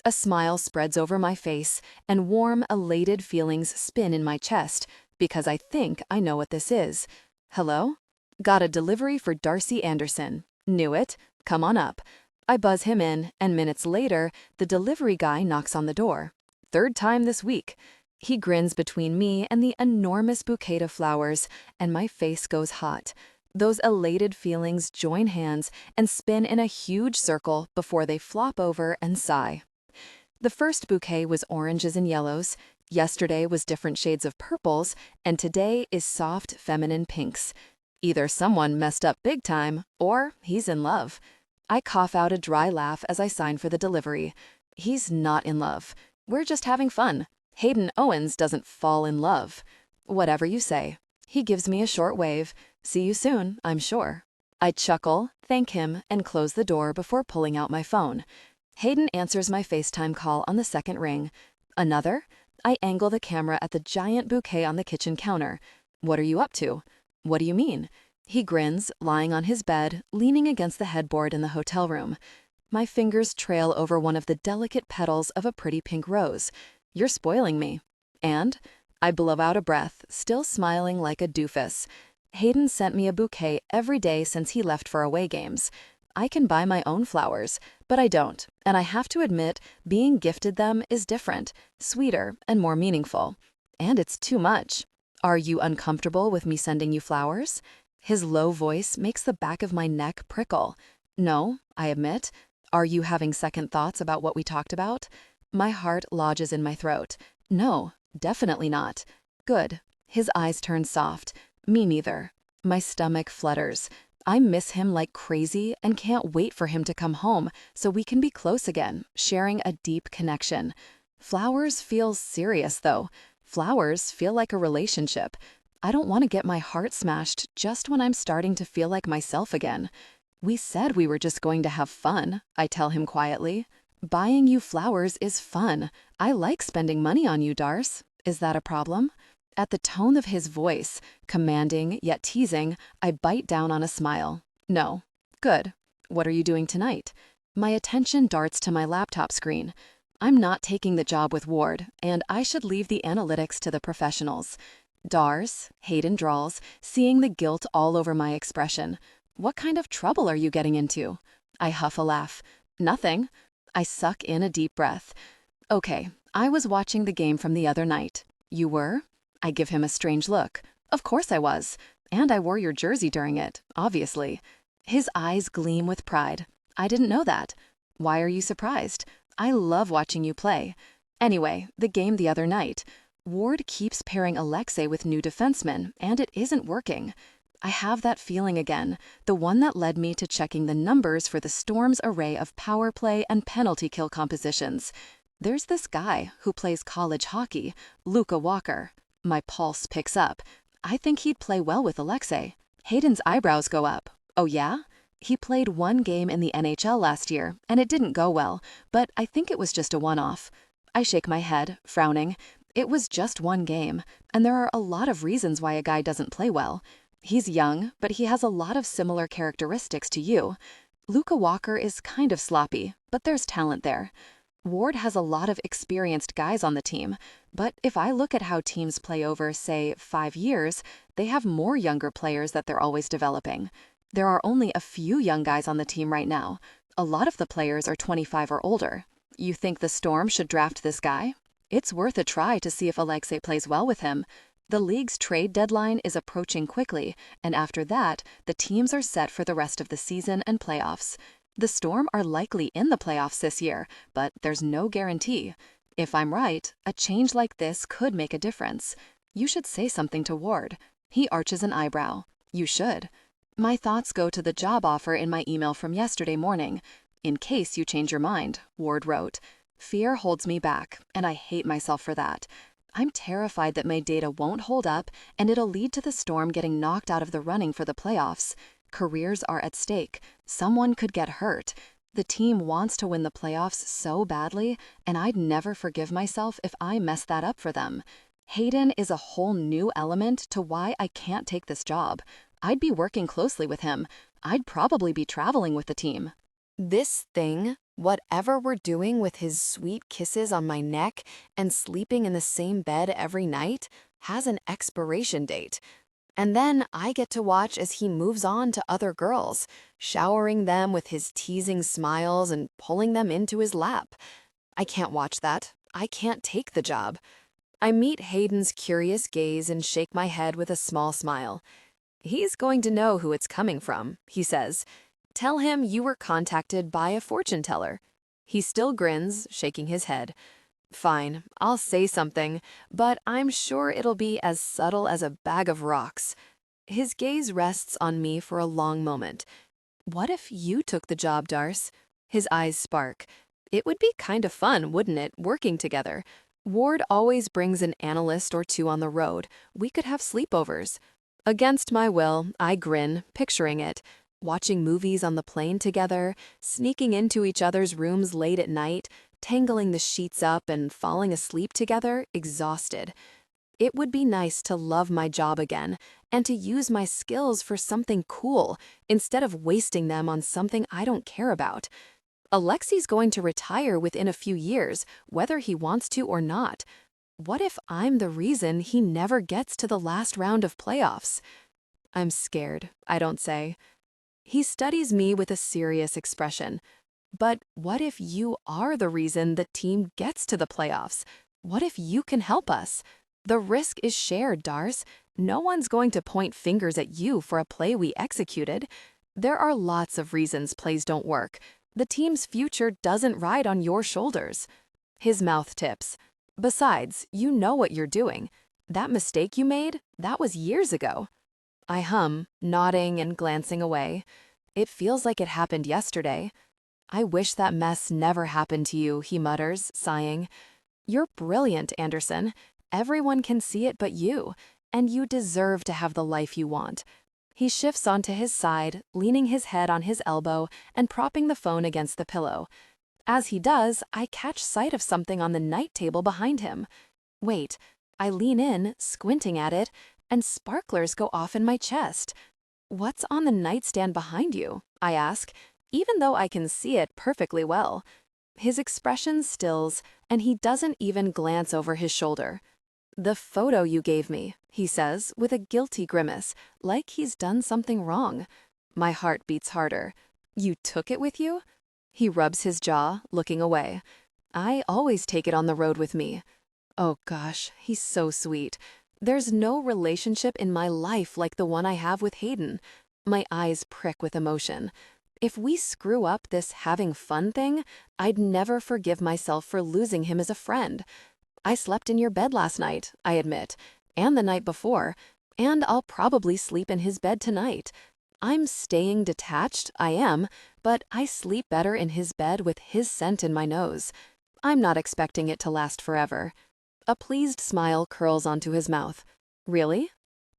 A smile spreads over my face, and warm, elated feelings spin in my chest, because I think I know what this is. Hello? Got a delivery for Darcy Anderson. Knew it. Come on up. I buzz him in, and minutes later, the delivery guy knocks on the door. Third time this week. He grins between me and the enormous bouquet of flowers, and my face goes hot. Those elated feelings join hands and spin in a huge circle before they flop over and sigh. The first bouquet was oranges and yellows, yesterday was different shades of purples, and today is soft feminine pinks. Either someone messed up big time, or he's in love. I cough out a dry laugh as I sign for the delivery. He's not in love. We're just having fun. Hayden Owens doesn't fall in love. Whatever you say. He gives me a short wave. See you soon, I'm sure. I chuckle, thank him, and close the door before pulling out my phone. Hayden answers my FaceTime call on the second ring. Another? I angle the camera at the giant bouquet on the kitchen counter. What are you up to? What do you mean? He grins, lying on his bed, leaning against the headboard in the hotel room. My fingers trail over one of the delicate petals of a pretty pink rose. You're spoiling me. And? I blow out a breath, still smiling like a doofus. Hayden sent me a bouquet every day since he left for away games. I can buy my own flowers, but I don't, and I have to admit, being gifted them is different, sweeter, and more meaningful. And it's too much. Are you uncomfortable with me sending you flowers? His low voice makes the back of my neck prickle. No, I admit. Are you having second thoughts about what we talked about? My heart lodges in my throat. No, definitely not. Good. His eyes turn soft. Me neither. My stomach flutters. I miss him like crazy and can't wait for him to come home so we can be close again, sharing a deep connection. Flowers feel serious, though. Flowers feel like a relationship. I don't want to get my heart smashed just when I'm starting to feel like myself again. We said we were just going to have fun, I tell him quietly. Buying you flowers is fun. I like spending money on you, Darce. Is that a problem? At the tone of his voice, commanding yet teasing, I bite down on a smile. No. Good. What are you doing tonight? My attention darts to my laptop screen. I'm not taking the job with Ward, and I should leave the analytics to the professionals. Darce, Hayden drawls, seeing the guilt all over my expression. What kind of trouble are you getting into? I huff a laugh. Nothing. I suck in a deep breath. Okay, I was watching the game from the other night. You were? I give him a strange look. Of course I was. And I wore your jersey during it, obviously. His eyes gleam with pride. I didn't know that. Why are you surprised? I love watching you play. Anyway, the game the other night. Ward keeps pairing Alexei with new defensemen, and it isn't working. I have that feeling again, the one that led me to checking the numbers for the Storm's array of power play and penalty kill compositions. There's this guy who plays college hockey, Luka Walker. My pulse picks up. I think he'd play well with Alexei. Hayden's eyebrows go up. Oh yeah? He played one game in the NHL last year, and it didn't go well, but I think it was just a one-off. I shake my head, frowning. It was just one game, and there are a lot of reasons why a guy doesn't play well. He's young, but he has a lot of similar characteristics to you. Luka Walker is kind of sloppy, but there's talent there. Ward has a lot of experienced guys on the team, but if I look at how teams play over, say, 5 years, they have more younger players that they're always developing. There are only a few young guys on the team right now. A lot of the players are 25 or older. You think the Storm should draft this guy? It's worth a try to see if Alexei plays well with him. The league's trade deadline is approaching quickly, and after that, the teams are set for the rest of the season and playoffs. The Storm are likely in the playoffs this year, but there's no guarantee. If I'm right, a change like this could make a difference. You should say something to Ward. He arches an eyebrow. You should. My thoughts go to the job offer in my email from yesterday morning. In case you change your mind, Ward wrote. Fear holds me back, and I hate myself for that. I'm terrified that my data won't hold up, and it'll lead to the Storm getting knocked out of the running for the playoffs. Careers are at stake. Someone could get hurt. The team wants to win the playoffs so badly, and I'd never forgive myself if I mess that up for them. Hayden is a whole new element to why I can't take this job. I'd be working closely with him. I'd probably be traveling with the team. This thing, whatever we're doing with his sweet kisses on my neck and sleeping in the same bed every night, has an expiration date. And then I get to watch as he moves on to other girls, showering them with his teasing smiles and pulling them into his lap. I can't watch that. I can't take the job. I meet Hayden's curious gaze and shake my head with a small smile. He's going to know who it's coming from, he says. Tell him you were contacted by a fortune teller. He still grins, shaking his head. Fine, I'll say something, but I'm sure it'll be as subtle as a bag of rocks. His gaze rests on me for a long moment. What if you took the job, Darce? His eyes spark. It would be kind of fun, wouldn't it, working together? Ward always brings an analyst or two on the road. We could have sleepovers. Against my will, I grin, picturing it. Watching movies on the plane together, sneaking into each other's rooms late at night, tangling the sheets up and falling asleep together, exhausted. It would be nice to love my job again and to use my skills for something cool instead of wasting them on something I don't care about. Alexei's going to retire within a few years, whether he wants to or not. What if I'm the reason he never gets to the last round of playoffs? I'm scared, I don't say. He studies me with a serious expression. But what if you are the reason the team gets to the playoffs? What if you can help us? The risk is shared, Darce. No one's going to point fingers at you for a play we executed. There are lots of reasons plays don't work. The team's future doesn't ride on your shoulders. His mouth tips. Besides, you know what you're doing. That mistake you made, that was years ago. I hum, nodding and glancing away. It feels like it happened yesterday. I wish that mess never happened to you, he mutters, sighing. You're brilliant, Anderson. Everyone can see it but you, and you deserve to have the life you want. He shifts onto his side, leaning his head on his elbow and propping the phone against the pillow. As he does, I catch sight of something on the night table behind him. Wait, I lean in, squinting at it, and sparklers go off in my chest. What's on the nightstand behind you? I ask, even though I can see it perfectly well. His expression stills, and he doesn't even glance over his shoulder. The photo you gave me, he says, with a guilty grimace, like he's done something wrong. My heart beats harder. You took it with you? He rubs his jaw, looking away. I always take it on the road with me. Oh gosh, he's so sweet. There's no relationship in my life like the one I have with Hayden. My eyes prick with emotion. If we screw up this having fun thing, I'd never forgive myself for losing him as a friend. I slept in your bed last night, I admit, and the night before, and I'll probably sleep in his bed tonight. I'm staying detached, I am, but I sleep better in his bed with his scent in my nose. I'm not expecting it to last forever. A pleased smile curls onto his mouth. Really?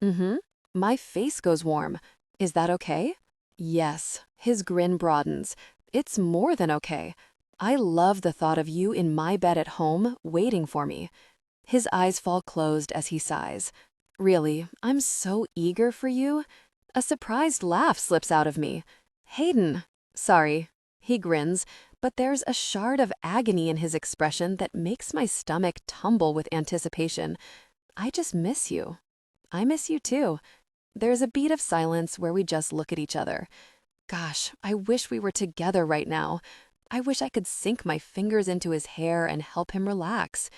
Mm-hmm. My face goes warm. Is that okay? Yes. His grin broadens. It's more than okay. I love the thought of you in my bed at home, waiting for me. His eyes fall closed as he sighs. Really, I'm so eager for you. A surprised laugh slips out of me. Hayden. Sorry. He grins, but there's a shard of agony in his expression that makes my stomach tumble with anticipation. I just miss you. I miss you too. There's a beat of silence where we just look at each other. Gosh, I wish we were together right now. I wish I could sink my fingers into his hair and help him relax.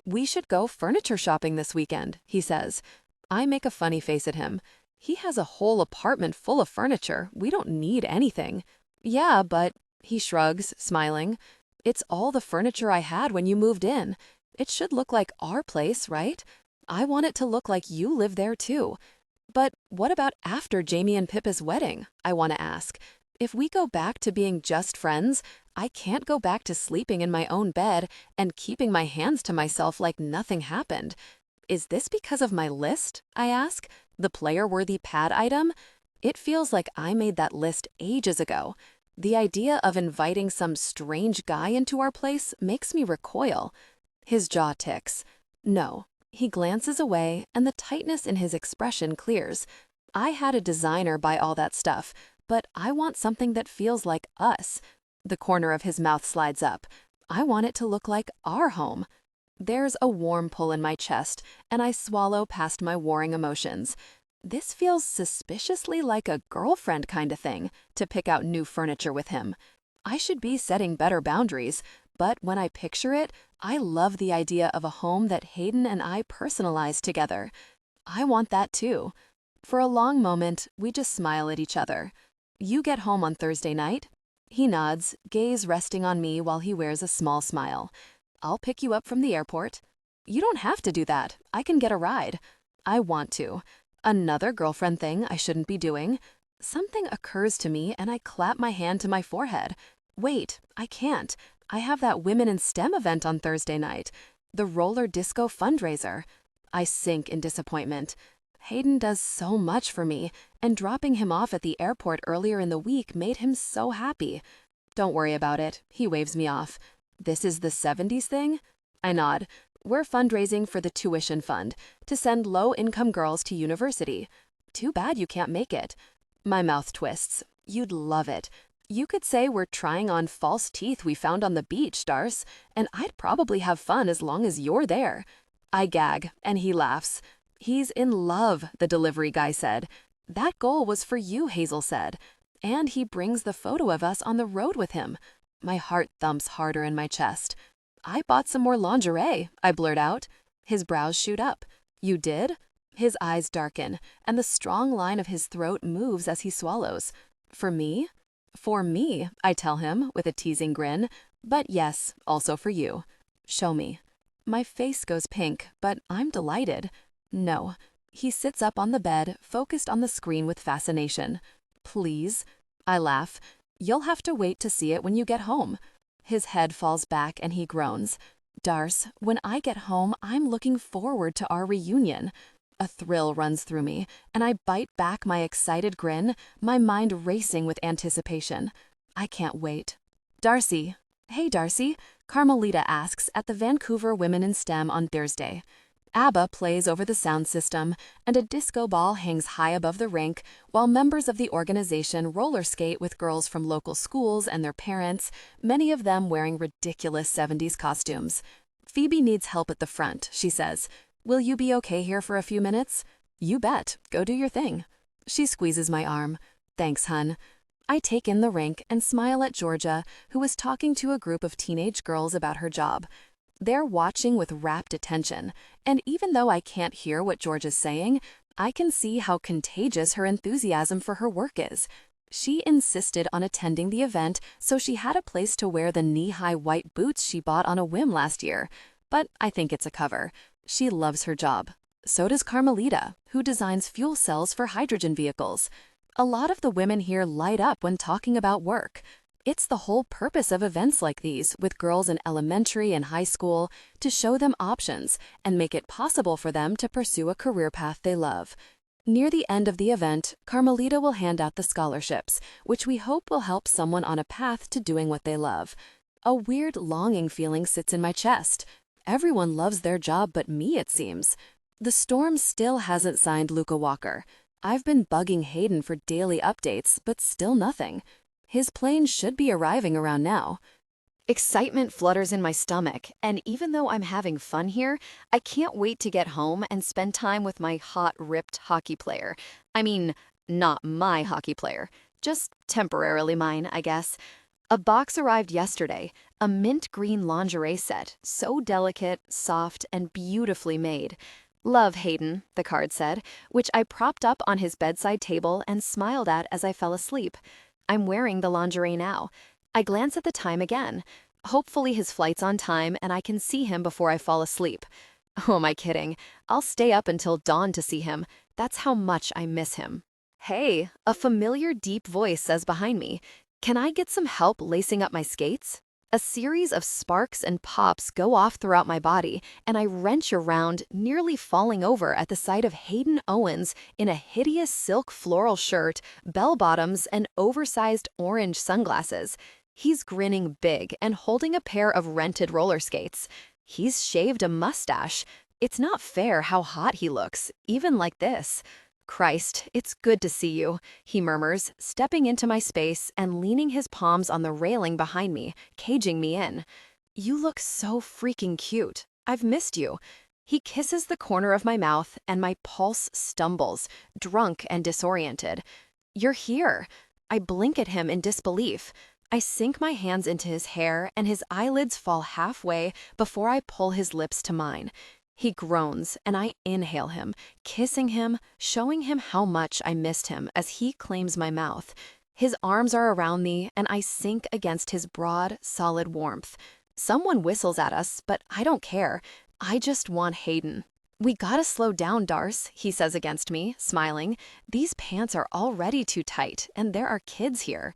We should go furniture shopping this weekend, he says. I make a funny face at him. He has a whole apartment full of furniture. We don't need anything. Yeah, but, he shrugs, smiling. It's all the furniture I had when you moved in. It should look like our place, right? I want it to look like you live there too. But what about after Jamie and Pippa's wedding? I want to ask. If we go back to being just friends, I can't go back to sleeping in my own bed and keeping my hands to myself like nothing happened. Is this because of my list? I ask. The player-worthy pad item? It feels like I made that list ages ago. The idea of inviting some strange guy into our place makes me recoil. His jaw ticks. No. He glances away, and the tightness in his expression clears. I had a designer buy all that stuff, but I want something that feels like us. The corner of his mouth slides up. I want it to look like our home. There's a warm pull in my chest, and I swallow past my warring emotions. This feels suspiciously like a girlfriend kind of thing, to pick out new furniture with him. I should be setting better boundaries, but when I picture it, I love the idea of a home that Hayden and I personalize together. I want that too. For a long moment, we just smile at each other. You get home on Thursday night? He nods, gaze resting on me while he wears a small smile. I'll pick you up from the airport. You don't have to do that. I can get a ride. I want to. Another girlfriend thing I shouldn't be doing. Something occurs to me and I clap my hand to my forehead. Wait, I can't. I have that Women in STEM event on Thursday night. The roller disco fundraiser. I sink in disappointment. Hayden does so much for me, and dropping him off at the airport earlier in the week made him so happy. Don't worry about it. He waves me off. This is the 70s thing? I nod. We're fundraising for the tuition fund to send low-income girls to university. Too bad you can't make it. My mouth twists. You'd love it. You could say we're trying on false teeth we found on the beach, Darce, and I'd probably have fun as long as you're there. I gag, and he laughs. He's in love, the delivery guy said. That goal was for you, Hazel said. And he brings the photo of us on the road with him. My heart thumps harder in my chest. I bought some more lingerie, I blurt out. His brows shoot up. You did? His eyes darken, and the strong line of his throat moves as he swallows. For me? For me, I tell him with a teasing grin. But yes, also for you. Show me. My face goes pink, but I'm delighted. No, He sits up on the bed, focused on the screen with fascination. Please? I laugh. You'll have to wait to see it when you get home. His head falls back and he groans. Darce, when I get home, I'm looking forward to our reunion. A thrill runs through me, and I bite back my excited grin, my mind racing with anticipation. I can't wait. Darcy. Hey, Darcy, Carmelita asks at the Vancouver Women in STEM on Thursday. ABBA plays over the sound system, and a disco ball hangs high above the rink, while members of the organization roller skate with girls from local schools and their parents, many of them wearing ridiculous 70s costumes. Phoebe needs help at the front, she says. Will you be okay here for a few minutes? You bet. Go do your thing. She squeezes my arm. Thanks, hun. I take in the rink and smile at Georgia, who is talking to a group of teenage girls about her job. They're watching with rapt attention, and even though I can't hear what Georgia's saying, I can see how contagious her enthusiasm for her work is. She insisted on attending the event, so she had a place to wear the knee-high white boots she bought on a whim last year. But I think it's a cover. She loves her job. So does Carmelita, who designs fuel cells for hydrogen vehicles. A lot of the women here light up when talking about work. It's the whole purpose of events like these with girls in elementary and high school, to show them options and make it possible for them to pursue a career path they love. Near the end of the event, Carmelita will hand out the scholarships, which we hope will help someone on a path to doing what they love. A weird longing feeling sits in my chest. Everyone loves their job but me, it seems. The Storm still hasn't signed Luca Walker. I've been bugging Hayden for daily updates, but still nothing. His plane should be arriving around now. Excitement flutters in my stomach, and even though I'm having fun here, I can't wait to get home and spend time with my hot, ripped hockey player. I mean, not my hockey player, just temporarily mine, I guess. A box arrived yesterday, a mint green lingerie set, so delicate, soft, and beautifully made. Love, Hayden, the card said, which I propped up on his bedside table and smiled at as I fell asleep. I'm wearing the lingerie now. I glance at the time again. Hopefully his flight's on time and I can see him before I fall asleep. Who am I kidding? I'll stay up until dawn to see him. That's how much I miss him. Hey, a familiar deep voice says behind me, can I get some help lacing up my skates? A series of sparks and pops go off throughout my body, and I wrench around, nearly falling over at the sight of Hayden Owens in a hideous silk floral shirt, bell-bottoms, and oversized orange sunglasses. He's grinning big and holding a pair of rented roller skates. He's shaved a mustache. It's not fair how hot he looks, even like this. Christ, it's good to see you, he murmurs, stepping into my space and leaning his palms on the railing behind me, caging me in. You look so freaking cute. I've missed you. He kisses the corner of my mouth and my pulse stumbles, drunk and disoriented. You're here. I blink at him in disbelief. I sink my hands into his hair and his eyelids fall halfway before I pull his lips to mine. He groans, and I inhale him, kissing him, showing him how much I missed him as he claims my mouth. His arms are around me, and I sink against his broad, solid warmth. Someone whistles at us, but I don't care. I just want Hayden. We gotta slow down, Darce, he says against me, smiling. These pants are already too tight, and there are kids here.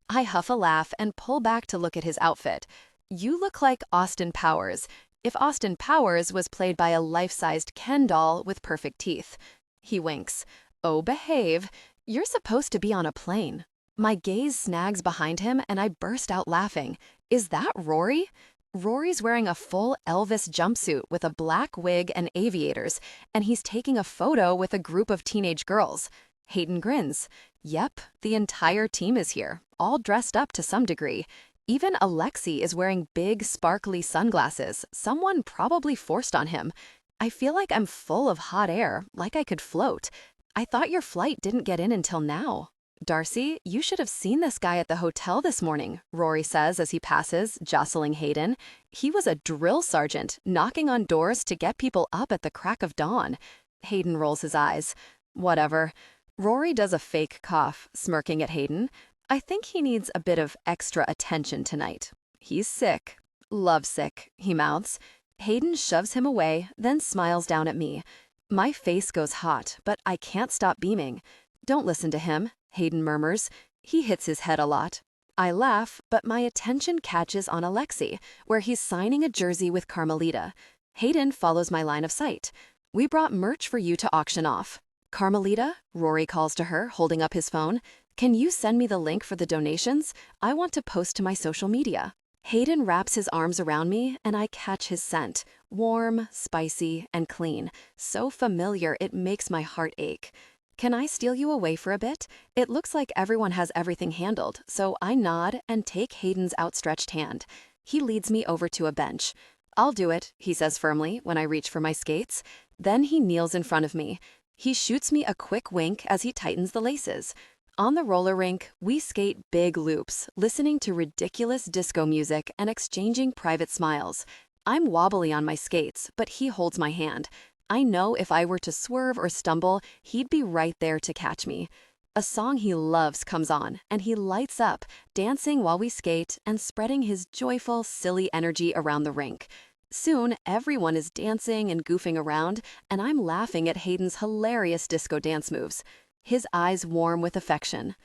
I huff a laugh and pull back to look at his outfit. You look like Austin Powers. If Austin Powers was played by a life-sized Ken doll with perfect teeth. He winks. Oh, behave. You're supposed to be on a plane. My gaze snags behind him and I burst out laughing. Is that Rory? Rory's wearing a full Elvis jumpsuit with a black wig and aviators, and he's taking a photo with a group of teenage girls. Hayden grins. Yep, the entire team is here, all dressed up to some degree. Even Alexi is wearing big, sparkly sunglasses, someone probably forced on him. I feel like I'm full of hot air, like I could float. I thought your flight didn't get in until now. Darcy, you should have seen this guy at the hotel this morning, Rory says as he passes, jostling Hayden. He was a drill sergeant, knocking on doors to get people up at the crack of dawn. Hayden rolls his eyes. Whatever. Rory does a fake cough, smirking at Hayden. I think he needs a bit of extra attention tonight. He's sick. Lovesick, he mouths. Hayden shoves him away, then smiles down at me. My face goes hot, but I can't stop beaming. Don't listen to him, Hayden murmurs. He hits his head a lot. I laugh, but my attention catches on Alexei, where he's signing a jersey with Carmelita. Hayden follows my line of sight. We brought merch for you to auction off. Carmelita, Rory calls to her, holding up his phone. Can you send me the link for the donations? I want to post to my social media. Hayden wraps his arms around me, and I catch his scent. Warm, spicy, and clean. So familiar it makes my heart ache. Can I steal you away for a bit? It looks like everyone has everything handled, so I nod and take Hayden's outstretched hand. He leads me over to a bench. I'll do it, he says firmly when I reach for my skates. Then he kneels in front of me. He shoots me a quick wink as he tightens the laces. On the roller rink, we skate big loops, listening to ridiculous disco music and exchanging private smiles. I'm wobbly on my skates, but he holds my hand. I know if I were to swerve or stumble, he'd be right there to catch me. A song he loves comes on, and he lights up, dancing while we skate and spreading his joyful, silly energy around the rink. Soon, everyone is dancing and goofing around, and I'm laughing at Hayden's hilarious disco dance moves. His eyes warm with affection.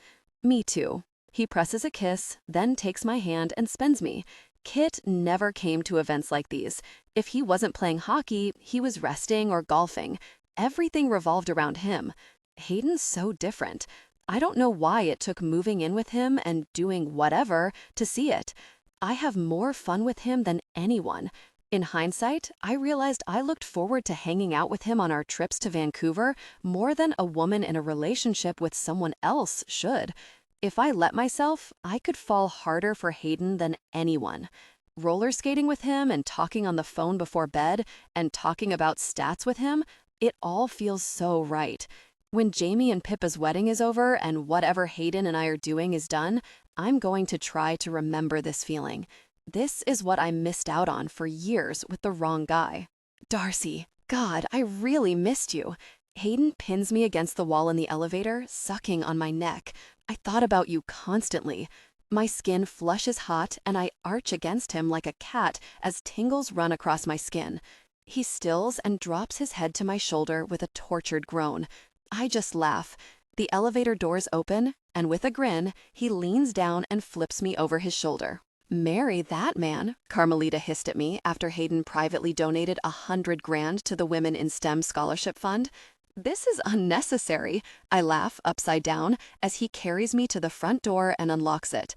Me too. He presses a kiss, then takes my hand and spins me. Kit never came to events like these. If he wasn't playing hockey, he was resting or golfing. Everything revolved around him. Hayden's so different. I don't know why it took moving in with him and doing whatever to see it. I have more fun with him than anyone. In hindsight, I realized I looked forward to hanging out with him on our trips to Vancouver more than a woman in a relationship with someone else should. If I let myself, I could fall harder for Hayden than anyone. Roller skating with him and talking on the phone before bed and talking about stats with him, it all feels so right. When Jamie and Pippa's wedding is over and whatever Hayden and I are doing is done, I'm going to try to remember this feeling. This is what I missed out on for years with the wrong guy. Darcy, God, I really missed you. Hayden pins me against the wall in the elevator, sucking on my neck. I thought about you constantly. My skin flushes hot, and I arch against him like a cat as tingles run across my skin. He stills and drops his head to my shoulder with a tortured groan. I just laugh. The elevator doors open, and with a grin, he leans down and flips me over his shoulder. Marry that man, Carmelita hissed at me after Hayden privately donated $100,000 to the Women in STEM Scholarship Fund. This is unnecessary, I laugh upside down as he carries me to the front door and unlocks it.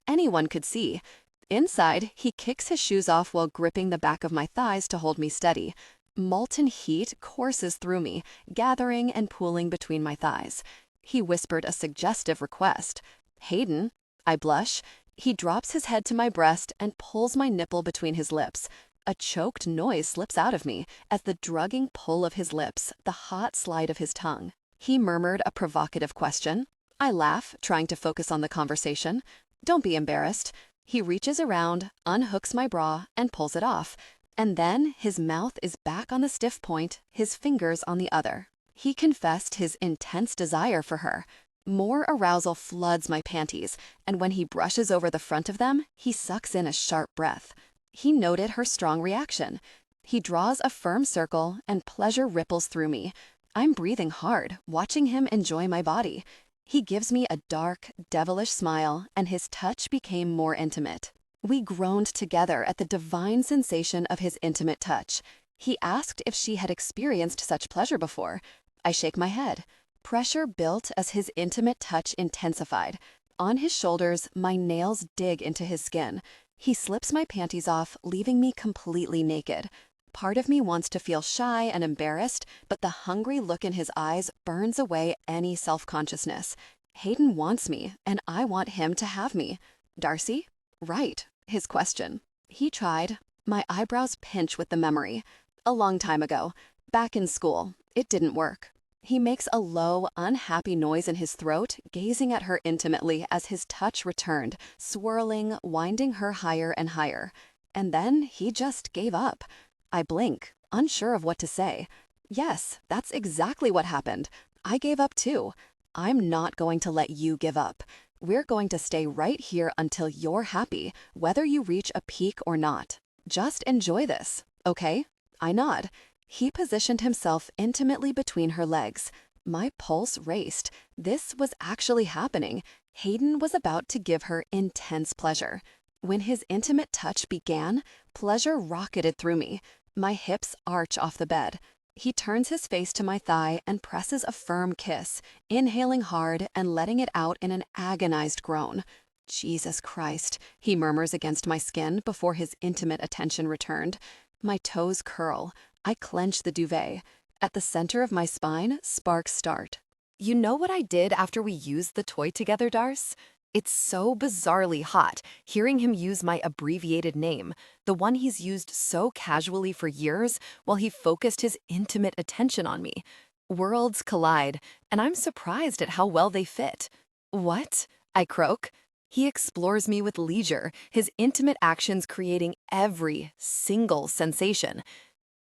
Anyone could see. Inside, he kicks his shoes off while gripping the back of my thighs to hold me steady. Molten heat courses through me, gathering and pooling between my thighs. He whispered a suggestive request. Hayden, I blush. He drops his head to my breast and pulls my nipple between his lips. A choked noise slips out of me as the drugging pull of his lips, the hot slide of his tongue. He murmured a provocative question. I laugh, trying to focus on the conversation. Don't be embarrassed. He reaches around, unhooks my bra, and pulls it off. And then his mouth is back on the stiff point, his fingers on the other. He confessed his intense desire for her. More arousal floods my panties, and when he brushes over the front of them, he sucks in a sharp breath. He noted her strong reaction. He draws a firm circle, and pleasure ripples through me. I'm breathing hard, watching him enjoy my body. He gives me a dark, devilish smile, and his touch became more intimate. We groaned together at the divine sensation of his intimate touch. He asked if she had experienced such pleasure before. I shake my head. Pressure built as his intimate touch intensified. On his shoulders, my nails dig into his skin. He slips my panties off, leaving me completely naked. Part of me wants to feel shy and embarrassed, but the hungry look in his eyes burns away any self-consciousness. Hayden wants me, and I want him to have me. Darcy? Right, his question. He tried. My eyebrows pinch with the memory. A long time ago, back in school, it didn't work. He makes a low, unhappy noise in his throat, gazing at her intimately as his touch returned, swirling, winding her higher and higher. And then he just gave up. I blink, unsure of what to say. Yes, that's exactly what happened. I gave up too. I'm not going to let you give up. We're going to stay right here until you're happy, whether you reach a peak or not. Just enjoy this, okay? I nod. He positioned himself intimately between her legs. My pulse raced. This was actually happening. Hayden was about to give her intense pleasure. When his intimate touch began, pleasure rocketed through me. My hips arch off the bed. He turns his face to my thigh and presses a firm kiss, inhaling hard and letting it out in an agonized groan. Jesus Christ, he murmurs against my skin before his intimate attention returned. My toes curl. I clench the duvet. At the center of my spine, sparks start. You know what I did after we used the toy together, Darce? It's so bizarrely hot, hearing him use my abbreviated name, the one he's used so casually for years while he focused his intimate attention on me. Worlds collide, and I'm surprised at how well they fit. What? I croak. He explores me with leisure, his intimate actions creating every single sensation.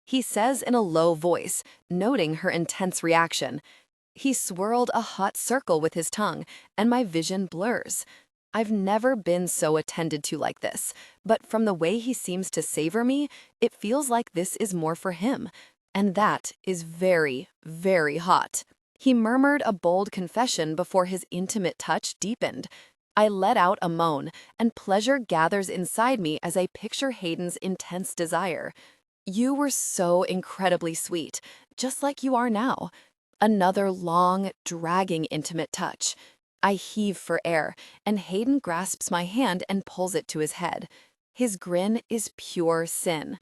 He says in a low voice, noting her intense reaction. He swirled a hot circle with his tongue, and my vision blurs. I've never been so attended to like this, but from the way he seems to savor me, it feels like this is more for him. And that is very, very hot. He murmured a bold confession before his intimate touch deepened. I let out a moan, and pleasure gathers inside me as I picture Hayden's intense desire. You were so incredibly sweet, just like you are now. Another long, dragging intimate touch. I heave for air, and Hayden grasps my hand and pulls it to his head. His grin is pure sin.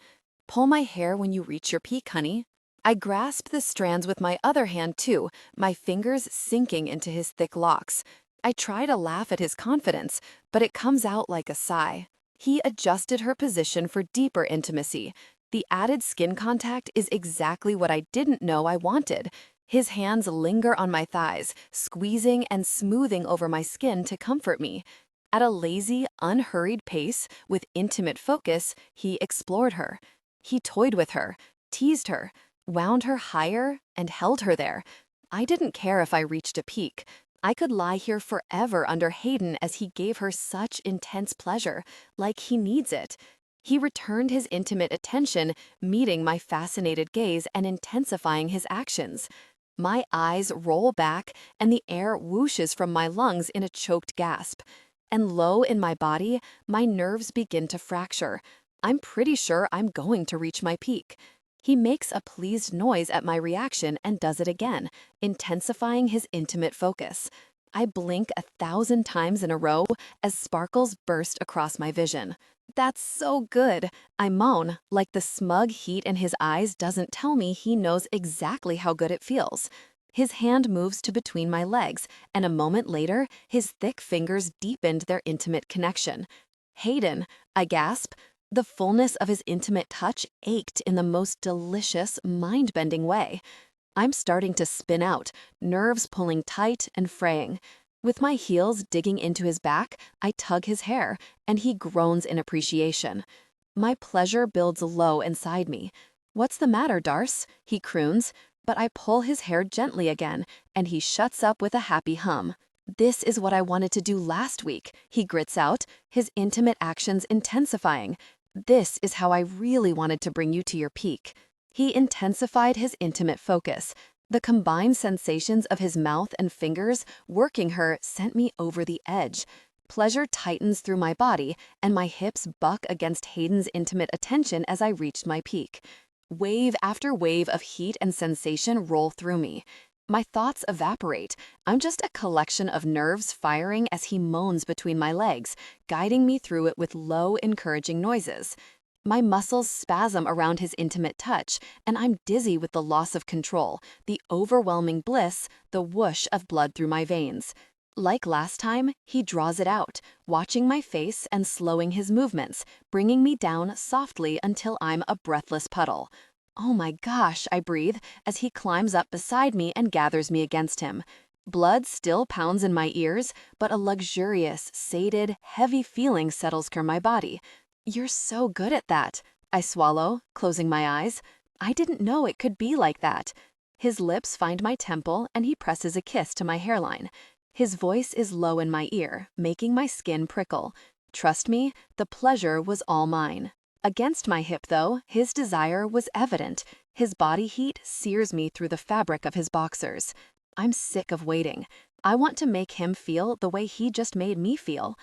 Pull my hair when you reach your peak, honey. I grasp the strands with my other hand, too, my fingers sinking into his thick locks. I try to laugh at his confidence, but it comes out like a sigh. He adjusted her position for deeper intimacy. The added skin contact is exactly what I didn't know I wanted. His hands linger on my thighs, squeezing and smoothing over my skin to comfort me. At a lazy, unhurried pace, with intimate focus, he explored her. He toyed with her, teased her, wound her higher, and held her there. I didn't care if I reached a peak. I could lie here forever under Hayden as he gave her such intense pleasure, like he needs it. He returned his intimate attention, meeting my fascinated gaze and intensifying his actions. My eyes roll back, and the air whooshes from my lungs in a choked gasp. And low in my body, my nerves begin to fracture. I'm pretty sure I'm going to reach my peak. He makes a pleased noise at my reaction and does it again, intensifying his intimate focus. I blink 1,000 times in a row as sparkles burst across my vision. That's so good, I moan, like the smug heat in his eyes doesn't tell me he knows exactly how good it feels. His hand moves to between my legs, and a moment later, his thick fingers deepened their intimate connection. Hayden, I gasp. The fullness of his intimate touch ached in the most delicious, mind-bending way. I'm starting to spin out, nerves pulling tight and fraying. With my heels digging into his back, I tug his hair, and he groans in appreciation. My pleasure builds low inside me. What's the matter, Darce? He croons, but I pull his hair gently again, and he shuts up with a happy hum. This is what I wanted to do last week, he grits out, his intimate actions intensifying. This is how I really wanted to bring you to your peak. He intensified his intimate focus. The combined sensations of his mouth and fingers working her sent me over the edge. Pleasure tightens through my body, and my hips buck against Hayden's intimate attention as I reached my peak. Wave after wave of heat and sensation roll through me. My thoughts evaporate. I'm just a collection of nerves firing as he moans between my legs, guiding me through it with low, encouraging noises. My muscles spasm around his intimate touch, and I'm dizzy with the loss of control, the overwhelming bliss, the whoosh of blood through my veins. Like last time, he draws it out, watching my face and slowing his movements, bringing me down softly until I'm a breathless puddle. Oh my gosh, I breathe as he climbs up beside me and gathers me against him. Blood still pounds in my ears, but a luxurious, sated, heavy feeling settles through my body. You're so good at that. I swallow, closing my eyes. I didn't know it could be like that. His lips find my temple, and he presses a kiss to my hairline. His voice is low in my ear, making my skin prickle. Trust me, the pleasure was all mine. Against my hip, though, his desire was evident. His body heat sears me through the fabric of his boxers. I'm sick of waiting. I want to make him feel the way he just made me feel.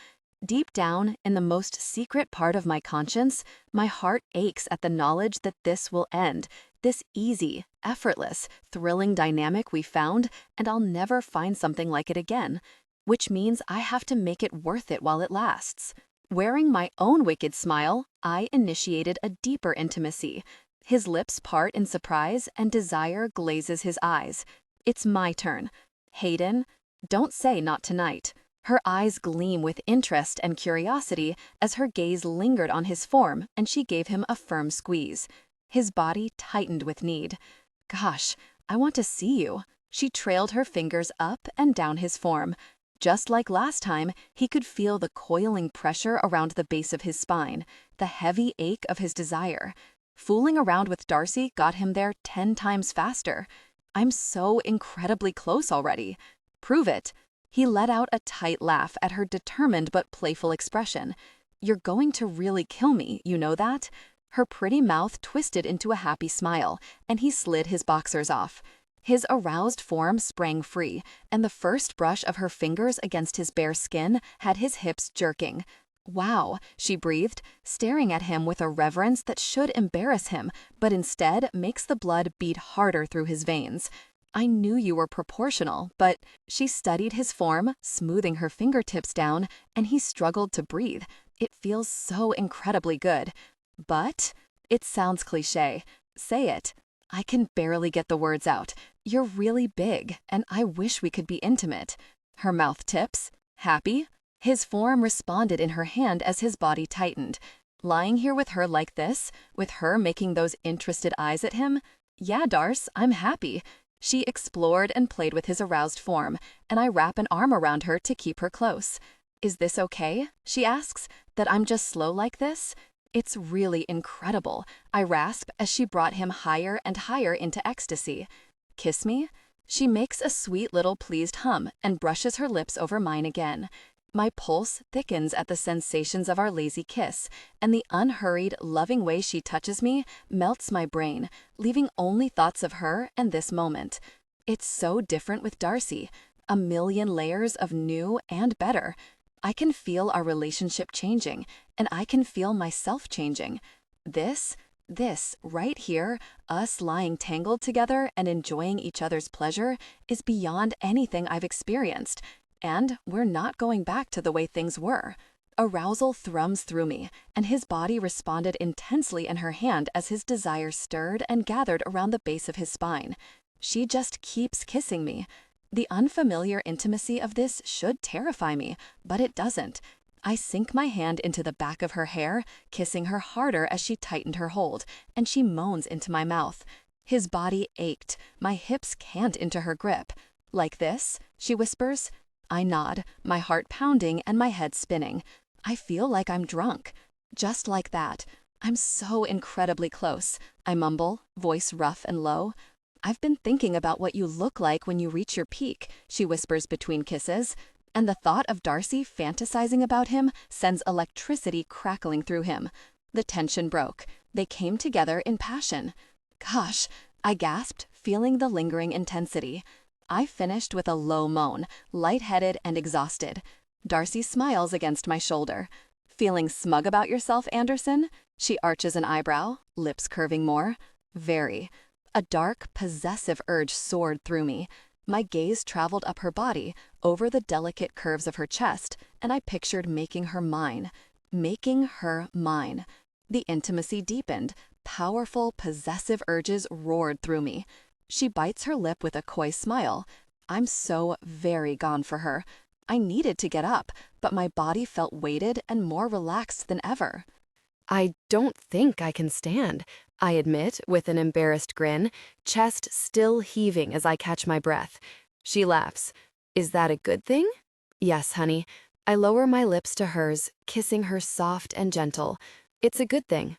Deep down, in the most secret part of my conscience, my heart aches at the knowledge that this will end, this easy, effortless, thrilling dynamic we found, and I'll never find something like it again. Which means I have to make it worth it while it lasts. Wearing my own wicked smile, I initiated a deeper intimacy. His lips part in surprise and desire glazes his eyes. It's my turn. Hayden, don't say not tonight. Her eyes gleam with interest and curiosity as her gaze lingered on his form and she gave him a firm squeeze. His body tightened with need. Gosh, I want to see you. She trailed her fingers up and down his form. Just like last time, he could feel the coiling pressure around the base of his spine, the heavy ache of his desire. Fooling around with Darcy got him there 10 times faster. I'm so incredibly close already. Prove it. He let out a tight laugh at her determined but playful expression. You're going to really kill me, you know that? Her pretty mouth twisted into a happy smile, and he slid his boxers off. His aroused form sprang free, and the first brush of her fingers against his bare skin had his hips jerking. Wow, she breathed, staring at him with a reverence that should embarrass him, but instead makes the blood beat harder through his veins. I knew you were proportional, but she studied his form, smoothing her fingertips down, and he struggled to breathe. It feels so incredibly good. But it sounds cliché. Say it. I can barely get the words out. You're really big, and I wish we could be intimate. Her mouth tips. Happy? His form responded in her hand as his body tightened. Lying here with her like this, with her making those interested eyes at him? Yeah, Darce, I'm happy. She explored and played with his aroused form, and I wrap an arm around her to keep her close. Is this okay? She asks. That I'm just slow like this? It's really incredible, I rasp as she brought him higher and higher into ecstasy. Kiss me? She makes a sweet little pleased hum and brushes her lips over mine again. My pulse thickens at the sensations of our lazy kiss, and the unhurried, loving way she touches me melts my brain, leaving only thoughts of her and this moment. It's so different with Darcy. A million layers of new and better. I can feel our relationship changing, and I can feel myself changing. This right here, us lying tangled together and enjoying each other's pleasure, is beyond anything I've experienced. And we're not going back to the way things were. Arousal thrums through me, and his body responded intensely in her hand as his desire stirred and gathered around the base of his spine. She just keeps kissing me. The unfamiliar intimacy of this should terrify me, but it doesn't. I sink my hand into the back of her hair, kissing her harder as she tightened her hold, and she moans into my mouth. His body ached. My hips can't into her grip. Like this? She whispers. I nod, my heart pounding and my head spinning. I feel like I'm drunk. Just like that. I'm so incredibly close, I mumble, voice rough and low. I've been thinking about what you look like when you reach your peak, she whispers between kisses, and the thought of Darcy fantasizing about him sends electricity crackling through him. The tension broke. They came together in passion. Gosh, I gasped, feeling the lingering intensity. I finished with a low moan, lightheaded and exhausted. Darcy smiles against my shoulder. Feeling smug about yourself, Anderson? She arches an eyebrow, lips curving more. Very. A dark, possessive urge soared through me. My gaze traveled up her body, over the delicate curves of her chest, and I pictured making her mine. Making her mine. The intimacy deepened. Powerful, possessive urges roared through me. She bites her lip with a coy smile. I'm so very gone for her. I needed to get up, but my body felt weighted and more relaxed than ever. I don't think I can stand, I admit with an embarrassed grin, chest still heaving as I catch my breath. She laughs. Is that a good thing? Yes, honey. I lower my lips to hers, kissing her soft and gentle. It's a good thing.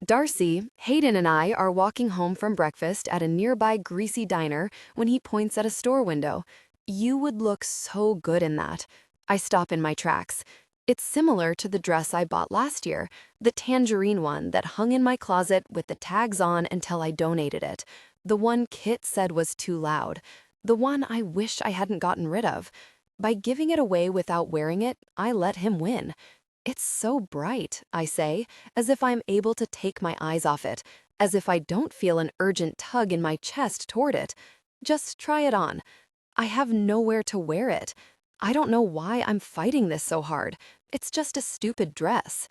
Darcy, Hayden and I are walking home from breakfast at a nearby greasy diner when he points at a store window. You would look so good in that. I stop in my tracks. It's similar to the dress I bought last year, the tangerine one that hung in my closet with the tags on until I donated it, the one Kit said was too loud, the one I wish I hadn't gotten rid of. By giving it away without wearing it, I let him win. It's so bright, I say, as if I'm able to take my eyes off it, as if I don't feel an urgent tug in my chest toward it. Just try it on. I have nowhere to wear it. I don't know why I'm fighting this so hard. It's just a stupid dress.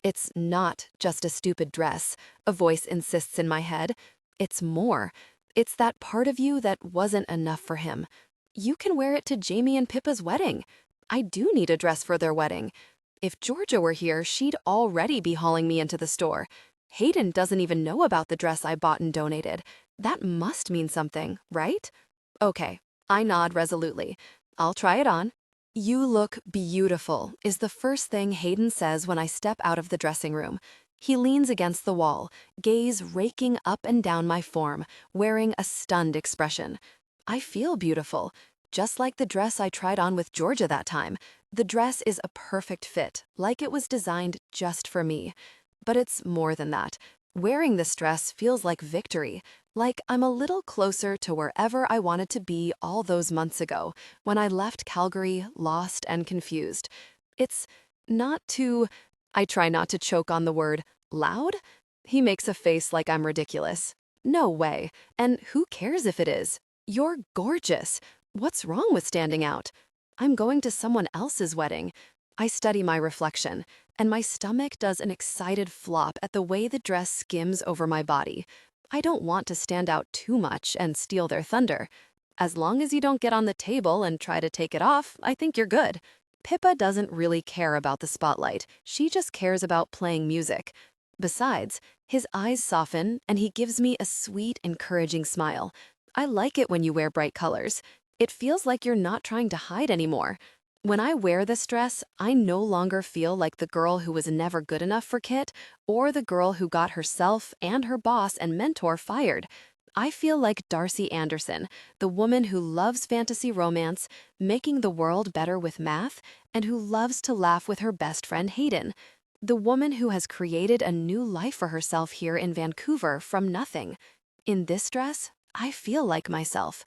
It's not just a stupid dress, a voice insists in my head. It's more. It's that part of you that wasn't enough for him. You can wear it to Jamie and Pippa's wedding. I do need a dress for their wedding. If Georgia were here, she'd already be hauling me into the store. Hayden doesn't even know about the dress I bought and donated. That must mean something, right? Okay, I nod resolutely. I'll try it on. You look beautiful, is the first thing Hayden says when I step out of the dressing room. He leans against the wall, gaze raking up and down my form, wearing a stunned expression. I feel beautiful, just like the dress I tried on with Georgia that time. The dress is a perfect fit, like it was designed just for me. But it's more than that. Wearing this dress feels like victory, like I'm a little closer to wherever I wanted to be all those months ago, when I left Calgary lost and confused. It's not too... I try not to choke on the word loud. He makes a face like I'm ridiculous. No way, and who cares if it is? You're gorgeous. What's wrong with standing out? I'm going to someone else's wedding. I study my reflection, and my stomach does an excited flop at the way the dress skims over my body. I don't want to stand out too much and steal their thunder. As long as you don't get on the table and try to take it off, I think you're good. Pippa doesn't really care about the spotlight. She just cares about playing music. Besides, his eyes soften and he gives me a sweet, encouraging smile. I like it when you wear bright colors. It feels like you're not trying to hide anymore. When I wear this dress, I no longer feel like the girl who was never good enough for Kit or the girl who got herself and her boss and mentor fired. I feel like Darcy Anderson, the woman who loves fantasy romance, making the world better with math, and who loves to laugh with her best friend Hayden. The woman who has created a new life for herself here in Vancouver from nothing. In this dress, I feel like myself.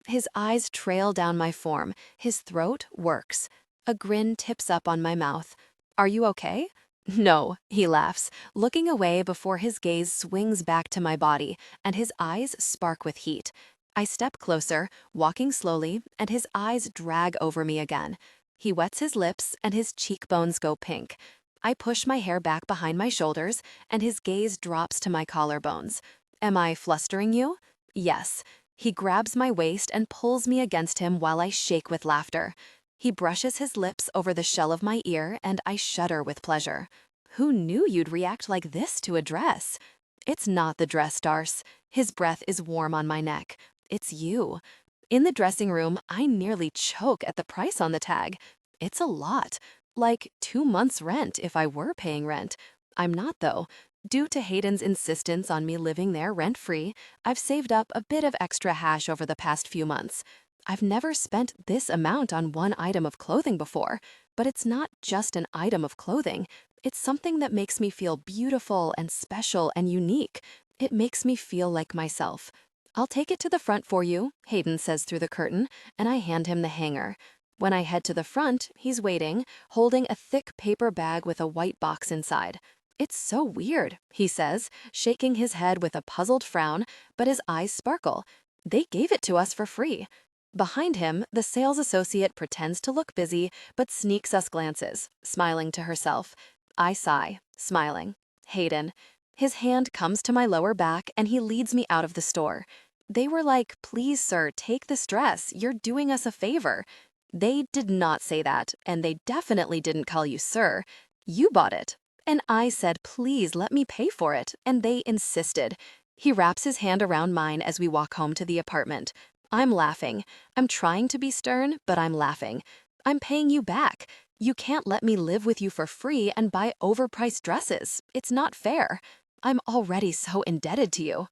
His eyes trail down my form, his throat works. A grin tips up on my mouth. Are you okay? No, he laughs, looking away before his gaze swings back to my body, and his eyes spark with heat. I step closer, walking slowly, and his eyes drag over me again. He wets his lips, and his cheekbones go pink. I push my hair back behind my shoulders, and his gaze drops to my collarbones. Am I flustering you? Yes. He grabs my waist and pulls me against him while I shake with laughter. He brushes his lips over the shell of my ear, and I shudder with pleasure. Who knew you'd react like this to a dress? It's not the dress, Darce. His breath is warm on my neck. It's you. In the dressing room, I nearly choke at the price on the tag. It's a lot. Like 2 months' rent if I were paying rent. I'm not, though. Due to Hayden's insistence on me living there rent-free, I've saved up a bit of extra hash over the past few months. I've never spent this amount on one item of clothing before, but it's not just an item of clothing. It's something that makes me feel beautiful and special and unique. It makes me feel like myself. I'll take it to the front for you, Hayden says through the curtain, and I hand him the hanger. When I head to the front, he's waiting, holding a thick paper bag with a white box inside. It's so weird, he says, shaking his head with a puzzled frown, but his eyes sparkle. They gave it to us for free. Behind him, the sales associate pretends to look busy, but sneaks us glances, smiling to herself. I sigh, smiling. Hayden. His hand comes to my lower back, and he leads me out of the store. They were like, "Please, sir, take this dress. You're doing us a favor." They did not say that, and they definitely didn't call you sir. You bought it. And I said, "Please let me pay for it," and they insisted. He wraps his hand around mine as we walk home to the apartment. I'm laughing. I'm trying to be stern, but I'm laughing. I'm paying you back. You can't let me live with you for free and buy overpriced dresses. It's not fair. I'm already so indebted to you.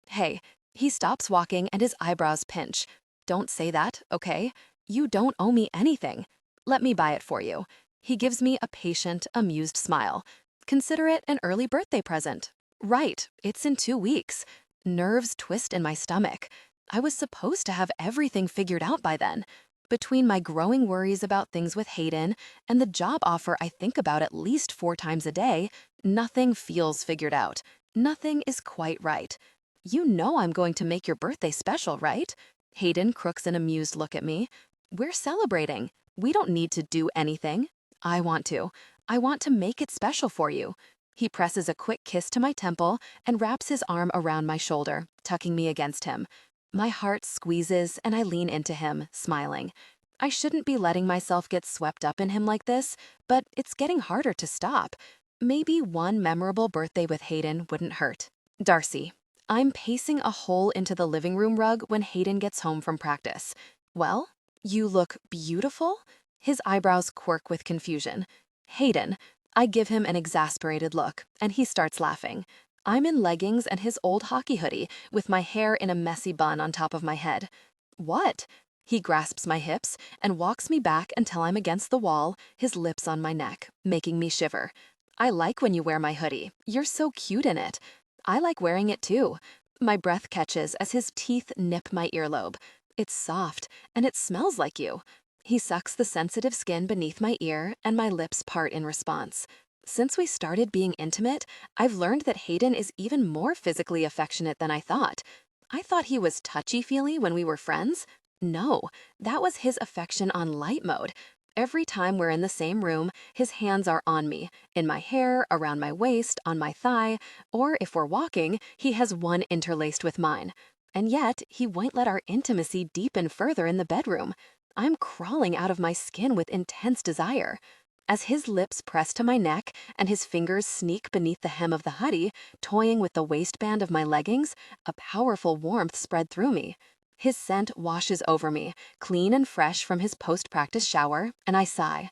Hey, he stops walking and his eyebrows pinch. Don't say that, okay? You don't owe me anything. Let me buy it for you. He gives me a patient, amused smile. Consider it an early birthday present. Right, it's in 2 weeks. Nerves twist in my stomach. I was supposed to have everything figured out by then. Between my growing worries about things with Hayden and the job offer I think about at least 4 times a day, nothing feels figured out. Nothing is quite right. You know I'm going to make your birthday special, right? Hayden crooks an amused look at me. We're celebrating. We don't need to do anything. I want to. I want to make it special for you. He presses a quick kiss to my temple and wraps his arm around my shoulder, tucking me against him. My heart squeezes and I lean into him, smiling. I shouldn't be letting myself get swept up in him like this, but it's getting harder to stop. Maybe one memorable birthday with Hayden wouldn't hurt. Darcy. I'm pacing a hole into the living room rug when Hayden gets home from practice. Well, you look beautiful? His eyebrows quirk with confusion. Hayden. I give him an exasperated look, and he starts laughing. I'm in leggings and his old hockey hoodie, with my hair in a messy bun on top of my head. What? He grasps my hips and walks me back until I'm against the wall, his lips on my neck, making me shiver. I like when you wear my hoodie. You're so cute in it. I like wearing it too. My breath catches as his teeth nip my earlobe. It's soft, and it smells like you. He sucks the sensitive skin beneath my ear, and my lips part in response. Since we started being intimate, I've learned that Hayden is even more physically affectionate than I thought. I thought he was touchy-feely when we were friends. No, that was his affection on light mode. Every time we're in the same room, his hands are on me, in my hair, around my waist, on my thigh, or if we're walking, he has one interlaced with mine. And yet, he won't let our intimacy deepen further in the bedroom. I'm crawling out of my skin with intense desire. As his lips press to my neck and his fingers sneak beneath the hem of the hoodie, toying with the waistband of my leggings, a powerful warmth spread through me. His scent washes over me, clean and fresh from his post-practice shower, and I sigh.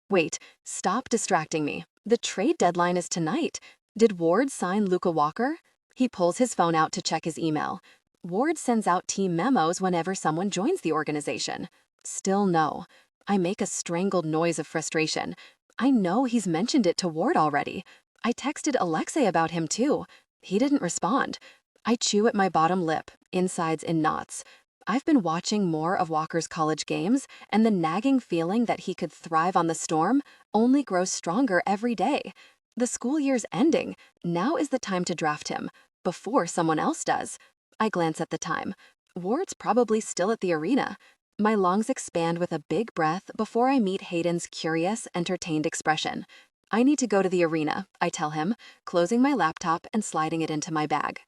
Wait, stop distracting me. The trade deadline is tonight. Did Ward sign Luka Walker? He pulls his phone out to check his email. Ward sends out team memos whenever someone joins the organization. Still no. I make a strangled noise of frustration. I know he's mentioned it to Ward already. I texted Alexei about him too. He didn't respond. I chew at my bottom lip, insides in knots. I've been watching more of Walker's college games, and the nagging feeling that he could thrive on the storm only grows stronger every day. The school year's ending. Now is the time to draft him, before someone else does. I glance at the time. Ward's probably still at the arena. My lungs expand with a big breath before I meet Hayden's curious, entertained expression. I need to go to the arena, I tell him, closing my laptop and sliding it into my bag.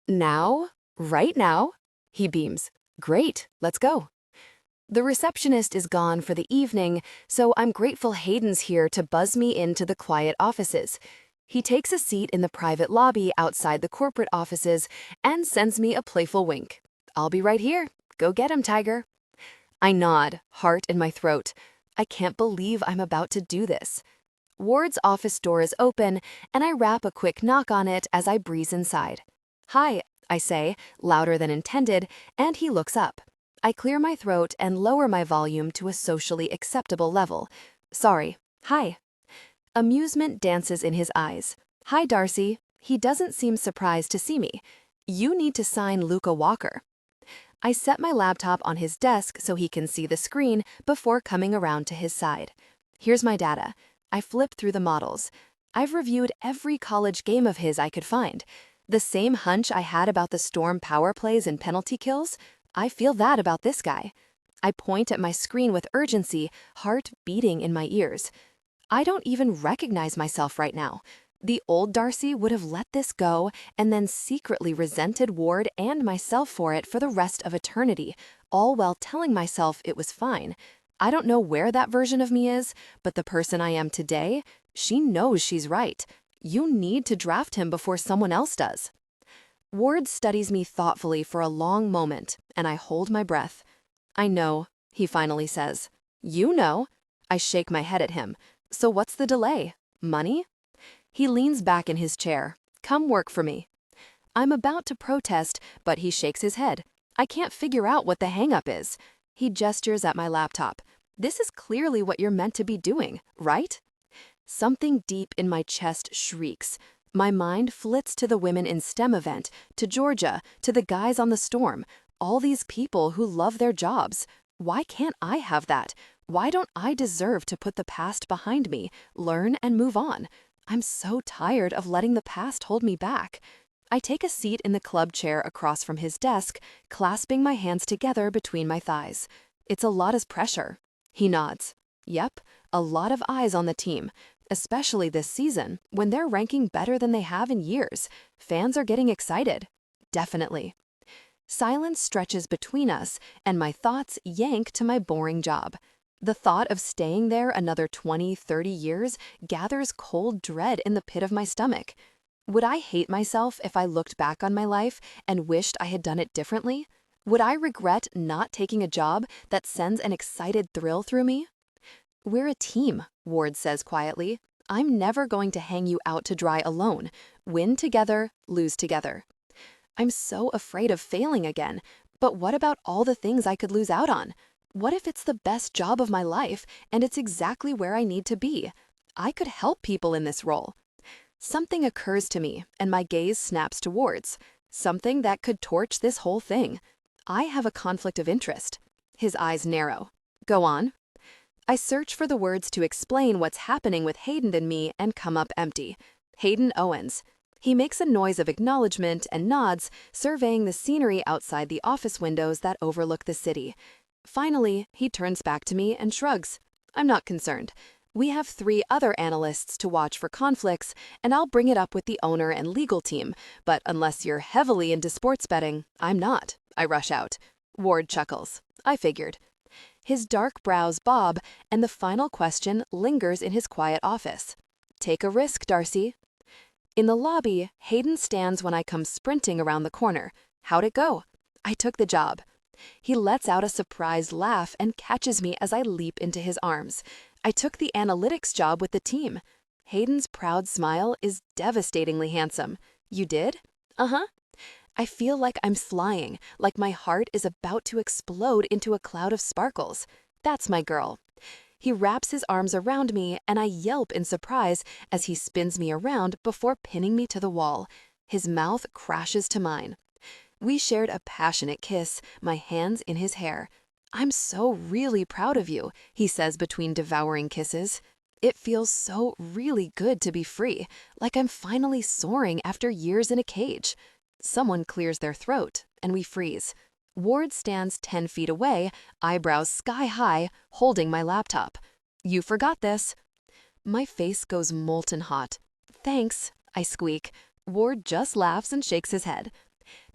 Now? Right now? He beams. Great, let's go. The receptionist is gone for the evening, so I'm grateful Hayden's here to buzz me into the quiet offices. He takes a seat in the private lobby outside the corporate offices and sends me a playful wink. I'll be right here. Go get him, Tiger. I nod, heart in my throat. I can't believe I'm about to do this. Ward's office door is open, and I rap a quick knock on it as I breeze inside. Hi, I say, louder than intended, and he looks up. I clear my throat and lower my volume to a socially acceptable level. Sorry. Hi. Amusement dances in his eyes. Hi, Darcy. He doesn't seem surprised to see me. You need to sign Luka Walker. I set my laptop on his desk so he can see the screen before coming around to his side. Here's my data. I flip through the models. I've reviewed every college game of his I could find. The same hunch I had about the Storm power plays and penalty kills, I feel that about this guy. I point at my screen with urgency, heart beating in my ears. I don't even recognize myself right now. The old Darcy would have let this go and then secretly resented Ward and myself for it for the rest of eternity, all while telling myself it was fine. I don't know where that version of me is, but the person I am today, she knows she's right. You need to draft him before someone else does. Ward studies me thoughtfully for a long moment, and I hold my breath. I know, he finally says. You know. I shake my head at him. So what's the delay? Money? He leans back in his chair. Come work for me. I'm about to protest, but he shakes his head. I can't figure out what the hang-up is. He gestures at my laptop. This is clearly what you're meant to be doing, right? Something deep in my chest shrieks. My mind flits to the women in STEM event, to Georgia, to the guys on the storm, all these people who love their jobs. Why can't I have that? Why don't I deserve to put the past behind me, learn and move on? I'm so tired of letting the past hold me back. I take a seat in the club chair across from his desk, clasping my hands together between my thighs. It's a lot of pressure. He nods. Yep, a lot of eyes on the team, especially this season when they're ranking better than they have in years. Fans are getting excited. Definitely. Silence stretches between us, and my thoughts yank to my boring job. The thought of staying there another 20, 30 years gathers cold dread in the pit of my stomach. Would I hate myself if I looked back on my life and wished I had done it differently? Would I regret not taking a job that sends an excited thrill through me? We're a team, Ward says quietly. I'm never going to hang you out to dry alone. Win together, lose together. I'm so afraid of failing again, but what about all the things I could lose out on? What if it's the best job of my life and it's exactly where I need to be? I could help people in this role. Something occurs to me and my gaze snaps towards. Something that could torch this whole thing. I have a conflict of interest. His eyes narrow. Go on. I search for the words to explain what's happening with Hayden and me and come up empty. Hayden Owens. He makes a noise of acknowledgement and nods, surveying the scenery outside the office windows that overlook the city. Finally, he turns back to me and shrugs. I'm not concerned. We have 3 other analysts to watch for conflicts, and I'll bring it up with the owner and legal team, but unless you're heavily into sports betting, I'm not. I rush out. Ward chuckles. I figured. His dark brows bob, and the final question lingers in his quiet office. Take a risk, Darcy. In the lobby, Hayden stands when I come sprinting around the corner. How'd it go? I took the job. He lets out a surprised laugh and catches me as I leap into his arms. I took the analytics job with the team. Hayden's proud smile is devastatingly handsome. You did? Uh-huh. I feel like I'm flying, like my heart is about to explode into a cloud of sparkles. That's my girl. He wraps his arms around me, and I yelp in surprise as he spins me around before pinning me to the wall. His mouth crashes to mine. We shared a passionate kiss, my hands in his hair. I'm so really proud of you, he says between devouring kisses. It feels so really good to be free, like I'm finally soaring after years in a cage. Someone clears their throat, and we freeze. Ward stands 10 feet away, eyebrows sky high, holding my laptop. You forgot this. My face goes molten hot. Thanks, I squeak. Ward just laughs and shakes his head.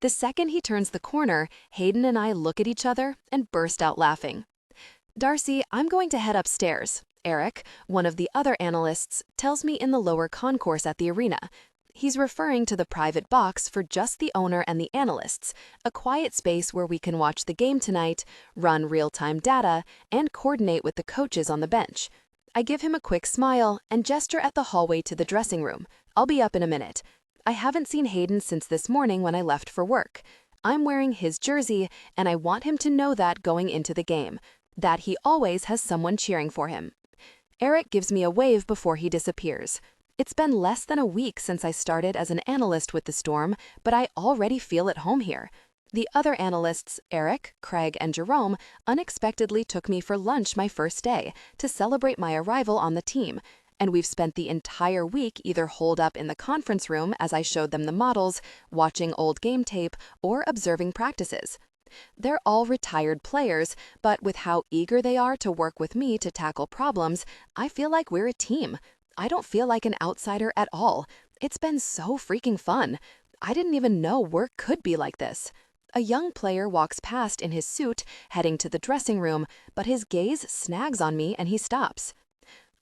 The second he turns the corner, Hayden and I look at each other and burst out laughing. Darcy, I'm going to head upstairs. Eric, one of the other analysts, tells me in the lower concourse at the arena. He's referring to the private box for just the owner and the analysts, a quiet space where we can watch the game tonight, run real-time data, and coordinate with the coaches on the bench. I give him a quick smile and gesture at the hallway to the dressing room. I'll be up in a minute. I haven't seen Hayden since this morning when I left for work. I'm wearing his jersey, and I want him to know that going into the game, that he always has someone cheering for him. Eric gives me a wave before he disappears. It's been less than a week since I started as an analyst with the Storm, but I already feel at home here. The other analysts, Eric, Craig, and Jerome, unexpectedly took me for lunch my first day to celebrate my arrival on the team, and we've spent the entire week either holed up in the conference room as I showed them the models, watching old game tape, or observing practices. They're all retired players, but with how eager they are to work with me to tackle problems, I feel like we're a team. I don't feel like an outsider at all. It's been so freaking fun. I didn't even know work could be like this. A young player walks past in his suit, heading to the dressing room, but his gaze snags on me and he stops.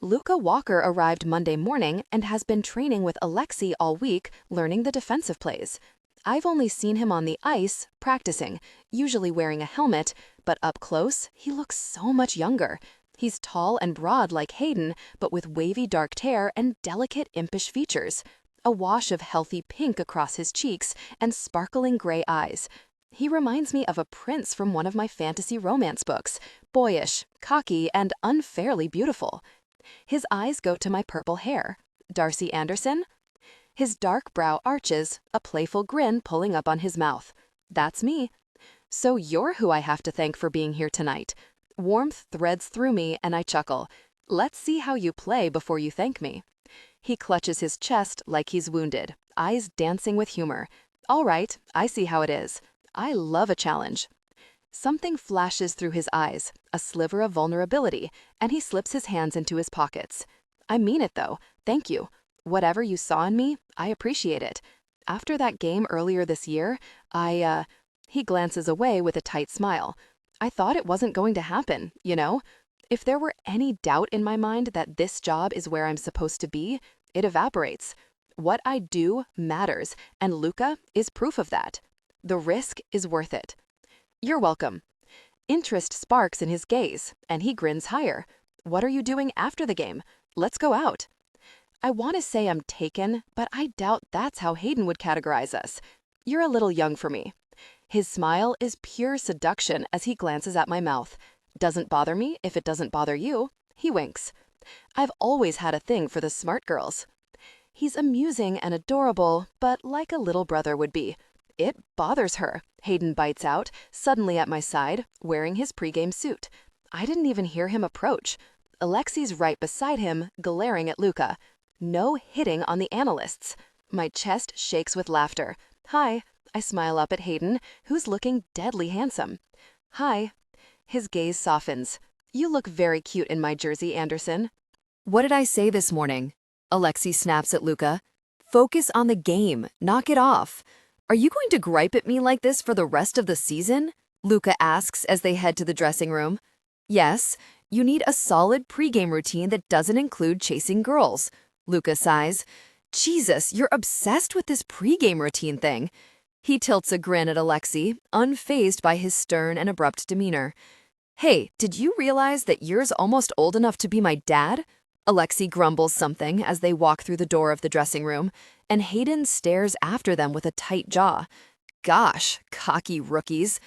Luca Walker arrived Monday morning and has been training with Alexi all week, learning the defensive plays. I've only seen him on the ice, practicing, usually wearing a helmet, but up close, he looks so much younger. He's tall and broad like Hayden, but with wavy dark hair and delicate impish features. A wash of healthy pink across his cheeks and sparkling gray eyes. He reminds me of a prince from one of my fantasy romance books, boyish, cocky, and unfairly beautiful. His eyes go to my purple hair. Darcy Anderson? His dark brow arches, a playful grin pulling up on his mouth. That's me. So you're who I have to thank for being here tonight. Warmth threads through me and I chuckle. Let's see how you play before you thank me. He clutches his chest like he's wounded, eyes dancing with humor. All right, I see how it is. I love a challenge. Something flashes through his eyes, a sliver of vulnerability, and he slips his hands into his pockets. I mean it though, thank you. Whatever you saw in me, I appreciate it. After that game earlier this year, He glances away with a tight smile. I thought it wasn't going to happen, you know? If there were any doubt in my mind that this job is where I'm supposed to be, it evaporates. What I do matters, and Luca is proof of that. The risk is worth it. You're welcome. Interest sparks in his gaze, and he grins higher. What are you doing after the game? Let's go out. I want to say I'm taken, but I doubt that's how Hayden would categorize us. You're a little young for me. His smile is pure seduction as he glances at my mouth. Doesn't bother me if it doesn't bother you. He winks. I've always had a thing for the smart girls. He's amusing and adorable, but like a little brother would be. It bothers her, Hayden bites out, suddenly at my side, wearing his pregame suit. I didn't even hear him approach. Alexi's right beside him, glaring at Luca. No hitting on the analysts. My chest shakes with laughter. Hi. I smile up at Hayden, who's looking deadly handsome. Hi. His gaze softens. You look very cute in my jersey, Anderson. What did I say this morning? Alexi snaps at Luca. Focus on the game. Knock it off. Are you going to gripe at me like this for the rest of the season? Luca asks as they head to the dressing room. Yes, you need a solid pregame routine that doesn't include chasing girls. Luca sighs. Jesus, you're obsessed with this pregame routine thing. He tilts a grin at Alexi, unfazed by his stern and abrupt demeanor. Hey, did you realize that you're almost old enough to be my dad? Alexi grumbles something as they walk through the door of the dressing room, and Hayden stares after them with a tight jaw. Gosh, cocky rookies.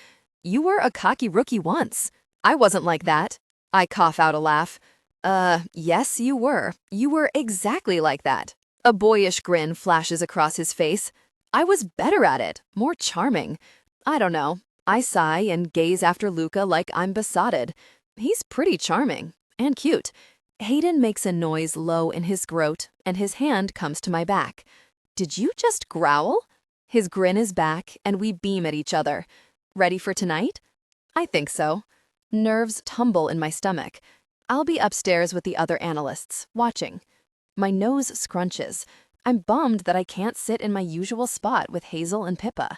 You were a cocky rookie once. I wasn't like that. I cough out a laugh. Yes, you were. You were exactly like that. A boyish grin flashes across his face. I was better at it, more charming. I don't know. I sigh and gaze after Luca like I'm besotted. He's pretty charming and cute. Hayden makes a noise low in his throat, and his hand comes to my back. Did you just growl? His grin is back, and we beam at each other. Ready for tonight? I think so. Nerves tumble in my stomach. I'll be upstairs with the other analysts, watching. My nose scrunches. I'm bummed that I can't sit in my usual spot with Hazel and Pippa.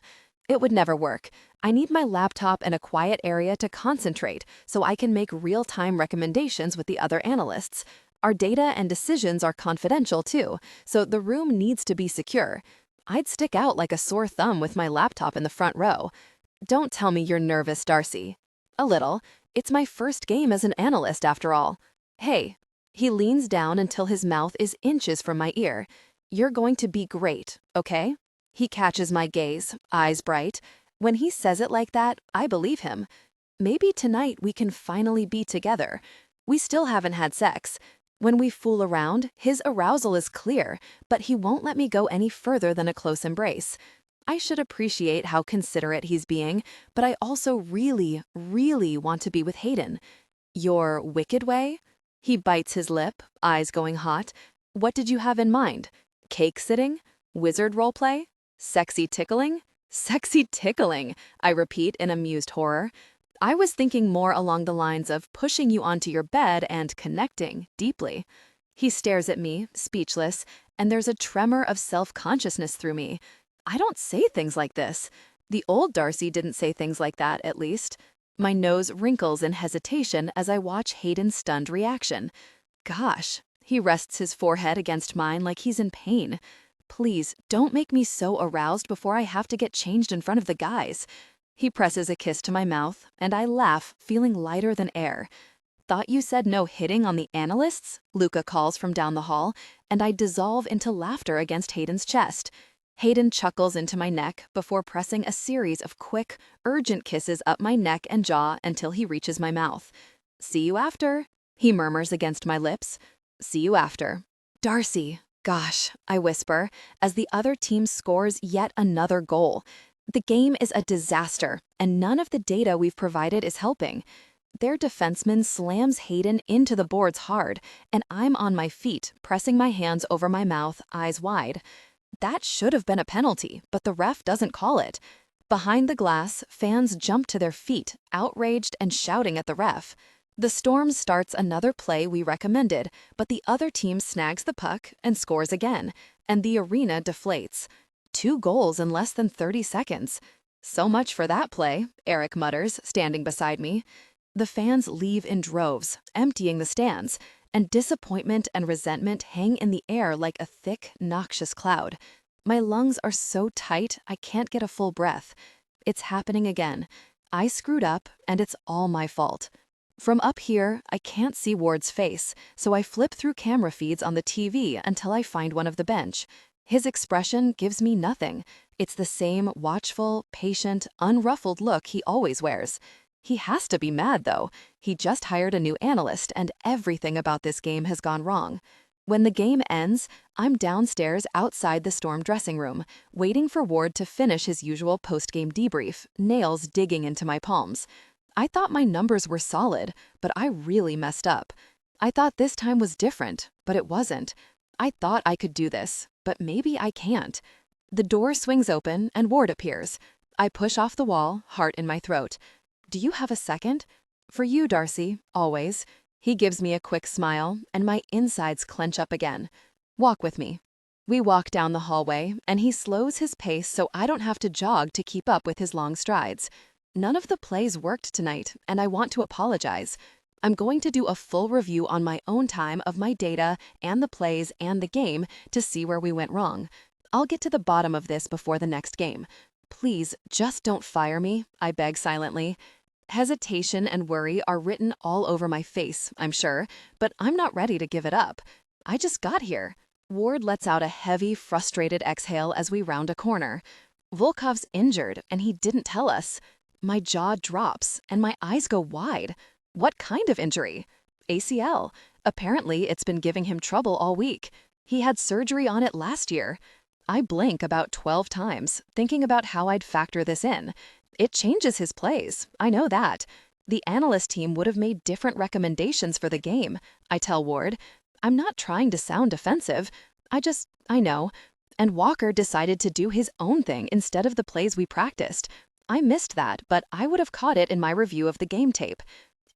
It would never work. I need my laptop and a quiet area to concentrate so I can make real-time recommendations with the other analysts. Our data and decisions are confidential too, so the room needs to be secure. I'd stick out like a sore thumb with my laptop in the front row. Don't tell me you're nervous, Darcy. A little. It's my first game as an analyst after all. Hey. He leans down until his mouth is inches from my ear. You're going to be great, okay? He catches my gaze, eyes bright. When he says it like that, I believe him. Maybe tonight we can finally be together. We still haven't had sex. When we fool around, his arousal is clear, but he won't let me go any further than a close embrace. I should appreciate how considerate he's being, but I also really, really want to be with Hayden. Your wicked way? He bites his lip, eyes going hot. What did you have in mind? Cake sitting? Wizard roleplay? Sexy tickling? Sexy tickling, I repeat in amused horror. I was thinking more along the lines of pushing you onto your bed and connecting deeply. He stares at me, speechless, and there's a tremor of self-consciousness through me. I don't say things like this. The old Darcy didn't say things like that, at least. My nose wrinkles in hesitation as I watch Hayden's stunned reaction. Gosh, he rests his forehead against mine like he's in pain. Please, don't make me so aroused before I have to get changed in front of the guys. He presses a kiss to my mouth, and I laugh, feeling lighter than air. Thought you said no hitting on the analysts? Luca calls from down the hall, and I dissolve into laughter against Hayden's chest. Hayden chuckles into my neck before pressing a series of quick, urgent kisses up my neck and jaw until he reaches my mouth. "See you after," he murmurs against my lips. "See you after." "Darcy." "Gosh," I whisper, as the other team scores yet another goal. The game is a disaster, and none of the data we've provided is helping. Their defenseman slams Hayden into the boards hard, and I'm on my feet, pressing my hands over my mouth, eyes wide. That should have been a penalty, but the ref doesn't call it. Behind the glass, fans jump to their feet, outraged and shouting at the ref. The Storm starts another play we recommended, but the other team snags the puck and scores again, and the arena deflates. 2 goals in less than 30 seconds. "So much for that play," Eric mutters, standing beside me. The fans leave in droves, emptying the stands, and disappointment and resentment hang in the air like a thick, noxious cloud. My lungs are so tight I can't get a full breath. It's happening again. I screwed up, and it's all my fault. From up here, I can't see Ward's face, so I flip through camera feeds on the TV until I find one of the bench. His expression gives me nothing. It's the same watchful, patient, unruffled look he always wears. He has to be mad, though. He just hired a new analyst, and everything about this game has gone wrong. When the game ends, I'm downstairs outside the Storm dressing room, waiting for Ward to finish his usual post-game debrief, nails digging into my palms. I thought my numbers were solid, but I really messed up. I thought this time was different, but it wasn't. I thought I could do this, but maybe I can't. The door swings open and Ward appears. I push off the wall, heart in my throat. "Do you have a second?" "For you, Darcy, always." He gives me a quick smile, and my insides clench up again. "Walk with me." We walk down the hallway, and he slows his pace so I don't have to jog to keep up with his long strides. None of the plays worked tonight, and I want to apologize. I'm going to do a full review on my own time of my data and the plays and the game to see where we went wrong. I'll get to the bottom of this before the next game. Please, just don't fire me, I beg silently. Hesitation and worry are written all over my face, I'm sure, but I'm not ready to give it up. I just got here. Ward lets out a heavy, frustrated exhale as we round a corner. Volkov's injured, and he didn't tell us. My jaw drops, and my eyes go wide. What kind of injury? ACL. Apparently, it's been giving him trouble all week. He had surgery on it last year. I blink about 12 times, thinking about how I'd factor this in. It changes his plays, I know that. The analyst team would have made different recommendations for the game, I tell Ward. I'm not trying to sound defensive. I know. And Walker decided to do his own thing instead of the plays we practiced. I missed that, but I would have caught it in my review of the game tape.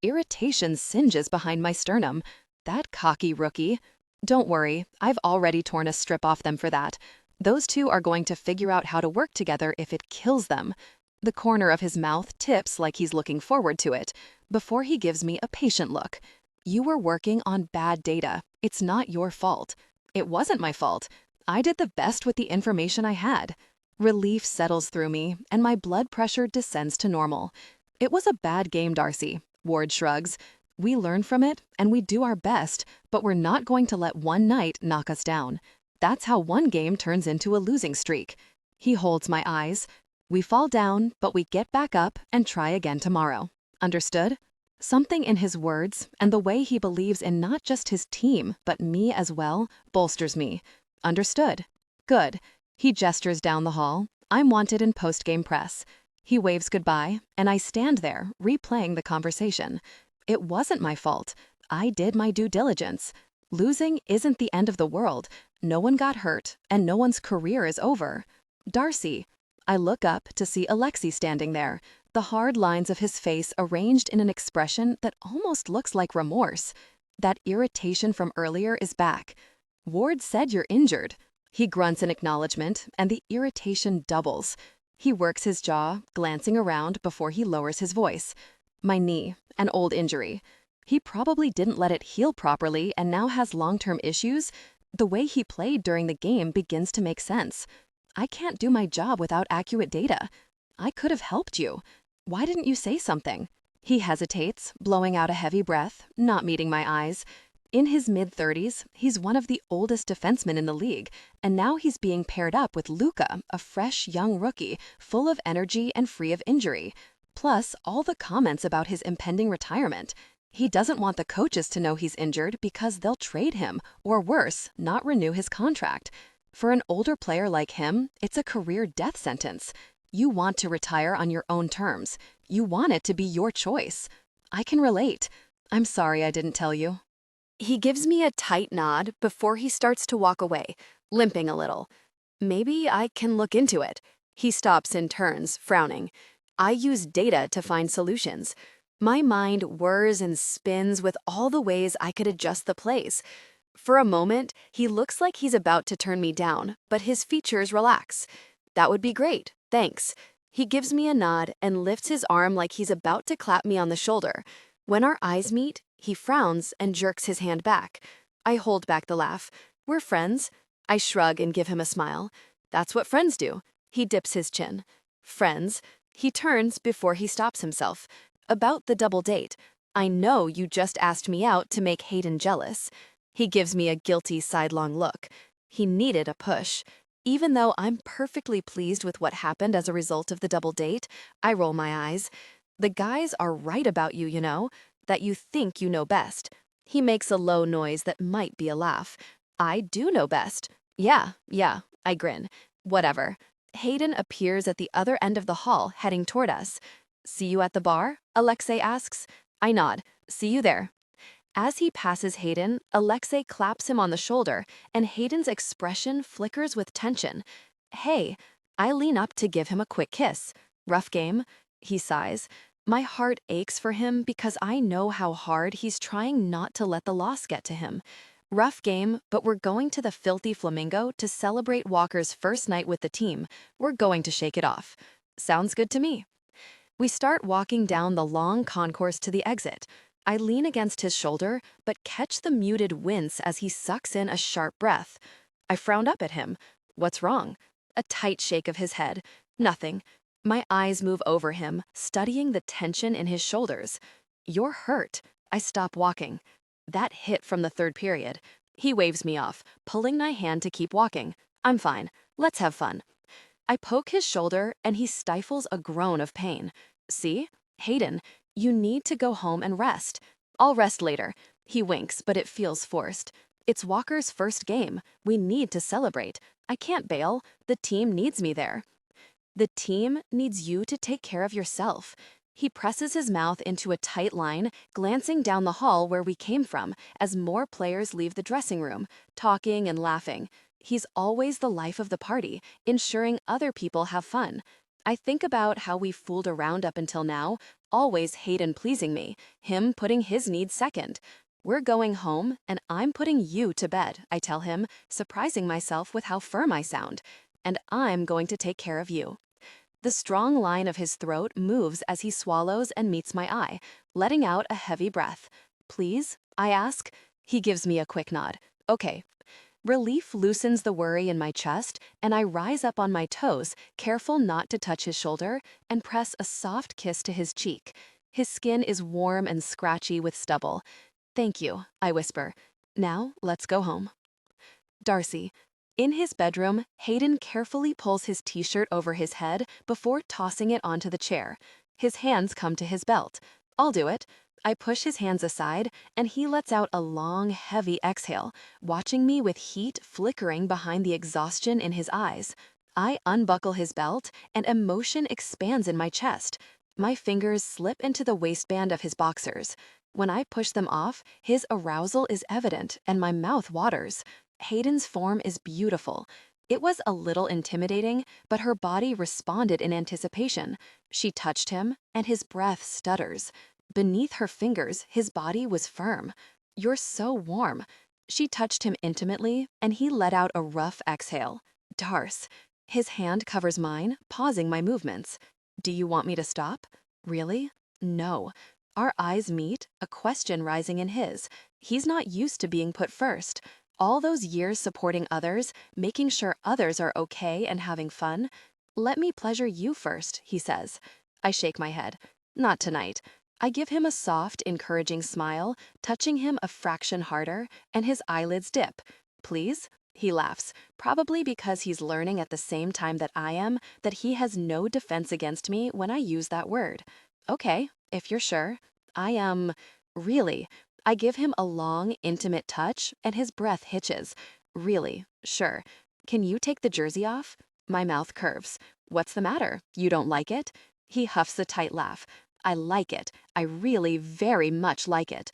Irritation singes behind my sternum. That cocky rookie. Don't worry, I've already torn a strip off them for that. Those two are going to figure out how to work together if it kills them. The corner of his mouth tips like he's looking forward to it, before he gives me a patient look. You were working on bad data. It's not your fault. It wasn't my fault. I did the best with the information I had. Relief settles through me, and my blood pressure descends to normal. It was a bad game, Darcy, Ward shrugs. We learn from it, and we do our best, but we're not going to let one night knock us down. That's how one game turns into a losing streak. He holds my eyes. We fall down, but we get back up and try again tomorrow. Understood? Something in his words, and the way he believes in not just his team, but me as well, bolsters me. Understood. Good. He gestures down the hall. I'm wanted in post-game press. He waves goodbye, and I stand there, replaying the conversation. It wasn't my fault. I did my due diligence. Losing isn't the end of the world. No one got hurt, and no one's career is over. Darcy. I look up to see Alexei standing there, the hard lines of his face arranged in an expression that almost looks like remorse. That irritation from earlier is back. Ward said you're injured. He grunts in acknowledgement, and the irritation doubles. He works his jaw, glancing around before he lowers his voice. My knee, an old injury. He probably didn't let it heal properly and now has long-term issues. The way he played during the game begins to make sense. I can't do my job without accurate data. I could have helped you. Why didn't you say something? He hesitates, blowing out a heavy breath, not meeting my eyes. In his mid-30s, he's one of the oldest defensemen in the league, and now he's being paired up with Luka, a fresh young rookie, full of energy and free of injury. Plus, all the comments about his impending retirement. He doesn't want the coaches to know he's injured because they'll trade him, or worse, not renew his contract. For an older player like him, it's a career death sentence. You want to retire on your own terms. You want it to be your choice. I can relate. I'm sorry I didn't tell you. He gives me a tight nod before he starts to walk away, limping a little. Maybe I can look into it. He stops and turns, frowning. I use data to find solutions. My mind whirs and spins with all the ways I could adjust the plays. For a moment, he looks like he's about to turn me down, but his features relax. That would be great, thanks. He gives me a nod and lifts his arm like he's about to clap me on the shoulder. When our eyes meet, he frowns and jerks his hand back. I hold back the laugh. We're friends. I shrug and give him a smile. That's what friends do. He dips his chin. Friends. He turns before he stops himself. About the double date. I know you just asked me out to make Hayden jealous. He gives me a guilty sidelong look. He needed a push. Even though I'm perfectly pleased with what happened as a result of the double date, I roll my eyes. The guys are right about you, you know, that you think you know best. He makes a low noise that might be a laugh. I do know best. Yeah, I grin. Whatever. Hayden appears at the other end of the hall, heading toward us. See you at the bar? Alexei asks. I nod. See you there. As he passes Hayden, Alexei claps him on the shoulder, and Hayden's expression flickers with tension. Hey, I lean up to give him a quick kiss. Rough game? He sighs. My heart aches for him because I know how hard he's trying not to let the loss get to him. Rough game, but we're going to the Filthy Flamingo to celebrate Walker's first night with the team. We're going to shake it off. Sounds good to me. We start walking down the long concourse to the exit. I lean against his shoulder, but catch the muted wince as he sucks in a sharp breath. I frowned up at him. What's wrong? A tight shake of his head. Nothing. My eyes move over him, studying the tension in his shoulders. You're hurt. I stop walking. That hit from the third period. He waves me off, pulling my hand to keep walking. I'm fine. Let's have fun. I poke his shoulder, and he stifles a groan of pain. See? Hayden, you need to go home and rest. I'll rest later. He winks, but it feels forced. It's Walker's first game. We need to celebrate. I can't bail. The team needs me there. The team needs you to take care of yourself. He presses his mouth into a tight line, glancing down the hall where we came from as more players leave the dressing room, talking and laughing. He's always the life of the party, ensuring other people have fun. I think about how we fooled around up until now, always Hayden pleasing me, him putting his needs second. We're going home, and I'm putting you to bed, I tell him, surprising myself with how firm I sound. And I'm going to take care of you. The strong line of his throat moves as he swallows and meets my eye, letting out a heavy breath. Please? I ask. He gives me a quick nod. Okay. Relief loosens the worry in my chest, and I rise up on my toes, careful not to touch his shoulder, and press a soft kiss to his cheek. His skin is warm and scratchy with stubble. Thank you, I whisper. Now, let's go home. Darcy. In his bedroom, Hayden carefully pulls his t-shirt over his head before tossing it onto the chair. His hands come to his belt. I'll do it. I push his hands aside, and he lets out a long, heavy exhale, watching me with heat flickering behind the exhaustion in his eyes. I unbuckle his belt, and emotion expands in my chest. My fingers slip into the waistband of his boxers. When I push them off, his arousal is evident, and my mouth waters. Hayden's form is beautiful. It was a little intimidating, but her body responded in anticipation. She touched him, and his breath stutters. Beneath her fingers, his body was firm. You're so warm. She touched him intimately, and he let out a rough exhale. Darce. His hand covers mine, pausing my movements. Do you want me to stop? Really? No. Our eyes meet, a question rising in his. He's not used to being put first. All those years supporting others, making sure others are okay and having fun. Let me pleasure you first, he says. I shake my head. Not tonight. I give him a soft, encouraging smile, touching him a fraction harder, and his eyelids dip. Please? He laughs, probably because he's learning at the same time that I am that he has no defense against me when I use that word. Okay, if you're sure. Really. I give him a long, intimate touch, and his breath hitches. Really, sure. Can you take the jersey off? My mouth curves. What's the matter? You don't like it? He huffs a tight laugh. I like it. I really very much like it.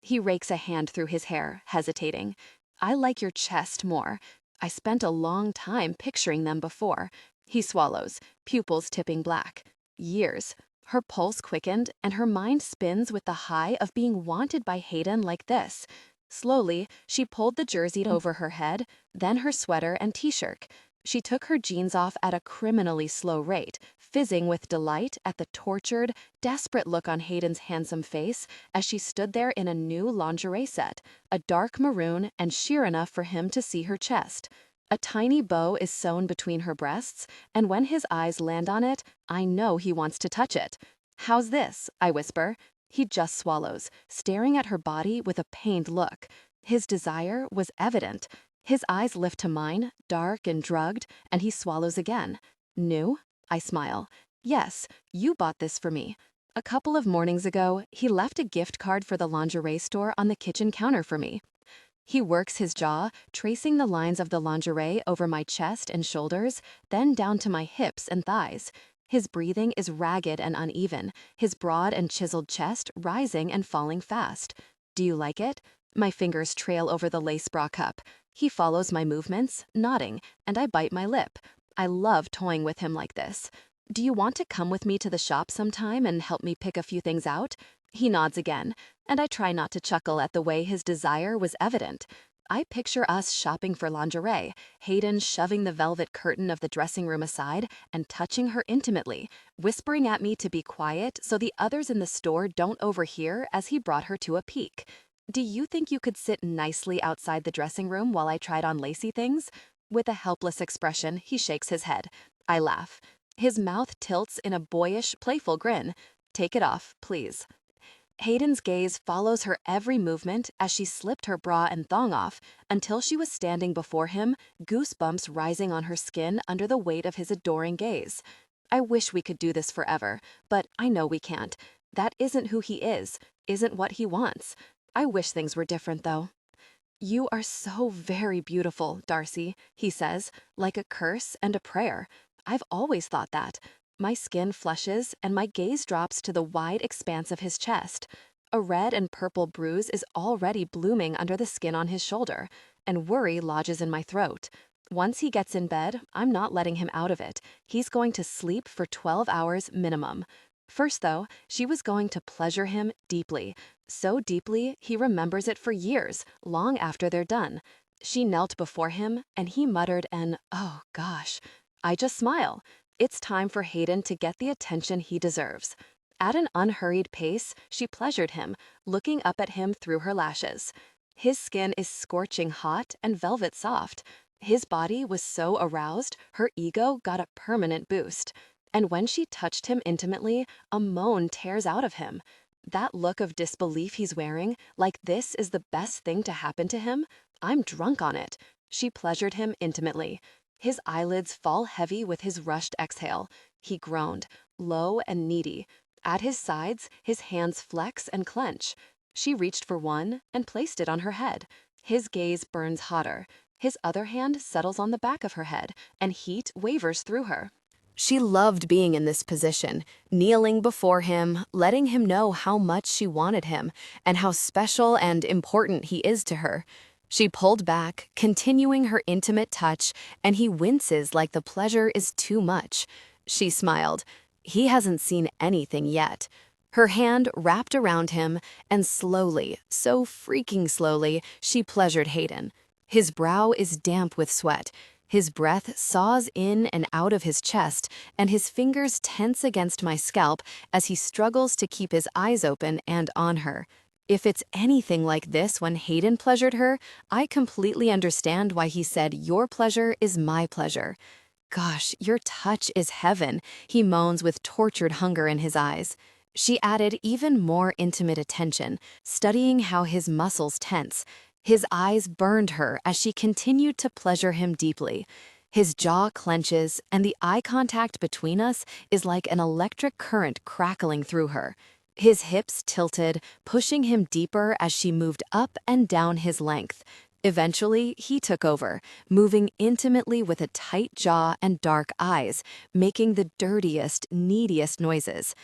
He rakes a hand through his hair, hesitating. I like your chest more. I spent a long time picturing them before. He swallows, pupils tipping black. Years. Her pulse quickened, and her mind spins with the high of being wanted by Hayden like this. Slowly, she pulled the jersey over her head, then her sweater and t-shirt. She took her jeans off at a criminally slow rate, fizzing with delight at the tortured, desperate look on Hayden's handsome face as she stood there in a new lingerie set, a dark maroon and sheer enough for him to see her chest. A tiny bow is sewn between her breasts, and when his eyes land on it, I know he wants to touch it. How's this? I whisper. He just swallows, staring at her body with a pained look. His desire was evident. His eyes lift to mine, dark and drugged, and he swallows again. New? I smile. Yes, you bought this for me. A couple of mornings ago, he left a gift card for the lingerie store on the kitchen counter for me. He works his jaw, tracing the lines of the lingerie over my chest and shoulders, then down to my hips and thighs. His breathing is ragged and uneven, his broad and chiseled chest rising and falling fast. Do you like it? My fingers trail over the lace bra cup. He follows my movements, nodding, and I bite my lip. I love toying with him like this. Do you want to come with me to the shop sometime and help me pick a few things out? He nods again, and I try not to chuckle at the way his desire was evident. I picture us shopping for lingerie, Hayden shoving the velvet curtain of the dressing room aside and touching her intimately, whispering at me to be quiet so the others in the store don't overhear as he brought her to a peek. Do you think you could sit nicely outside the dressing room while I tried on lacy things? With a helpless expression, he shakes his head. I laugh. His mouth tilts in a boyish, playful grin. Take it off, please. Hayden's gaze follows her every movement as she slipped her bra and thong off until she was standing before him, goosebumps rising on her skin under the weight of his adoring gaze. I wish we could do this forever, but I know we can't. That isn't who he is, isn't what he wants. I wish things were different, though. You are so very beautiful, Darcy, he says, like a curse and a prayer. I've always thought that. My skin flushes, and my gaze drops to the wide expanse of his chest. A red and purple bruise is already blooming under the skin on his shoulder, and worry lodges in my throat. Once he gets in bed, I'm not letting him out of it. He's going to sleep for 12 hours minimum. First, though, she was going to pleasure him deeply. So deeply, he remembers it for years, long after they're done. She knelt before him, and he muttered an, "Oh, gosh." I just smile. It's time for Hayden to get the attention he deserves. At an unhurried pace, she pleasured him, looking up at him through her lashes. His skin is scorching hot and velvet soft. His body was so aroused, her ego got a permanent boost. And when she touched him intimately, a moan tears out of him. That look of disbelief he's wearing, like this is the best thing to happen to him, I'm drunk on it. She pleasured him intimately. His eyelids fall heavy with his rushed exhale. He groaned, low and needy. At his sides, his hands flex and clench. She reached for one and placed it on her head. His gaze burns hotter. His other hand settles on the back of her head, and heat wavers through her. She loved being in this position, kneeling before him, letting him know how much she wanted him, and how special and important he is to her. She pulled back, continuing her intimate touch, and he winces like the pleasure is too much. She smiled. He hasn't seen anything yet. Her hand wrapped around him, and slowly, so freaking slowly, she pleasured Hayden. His brow is damp with sweat. His breath saws in and out of his chest, and his fingers tense against my scalp as he struggles to keep his eyes open and on her. If it's anything like this when Hayden pleasured her, I completely understand why he said, "Your pleasure is my pleasure." Gosh, your touch is heaven, he moans with tortured hunger in his eyes. She added even more intimate attention, studying how his muscles tense. His eyes burned her as she continued to pleasure him deeply. His jaw clenches, and the eye contact between us is like an electric current crackling through her. His hips tilted, pushing him deeper as she moved up and down his length. Eventually, he took over, moving intimately with a tight jaw and dark eyes, making the dirtiest, neediest noises.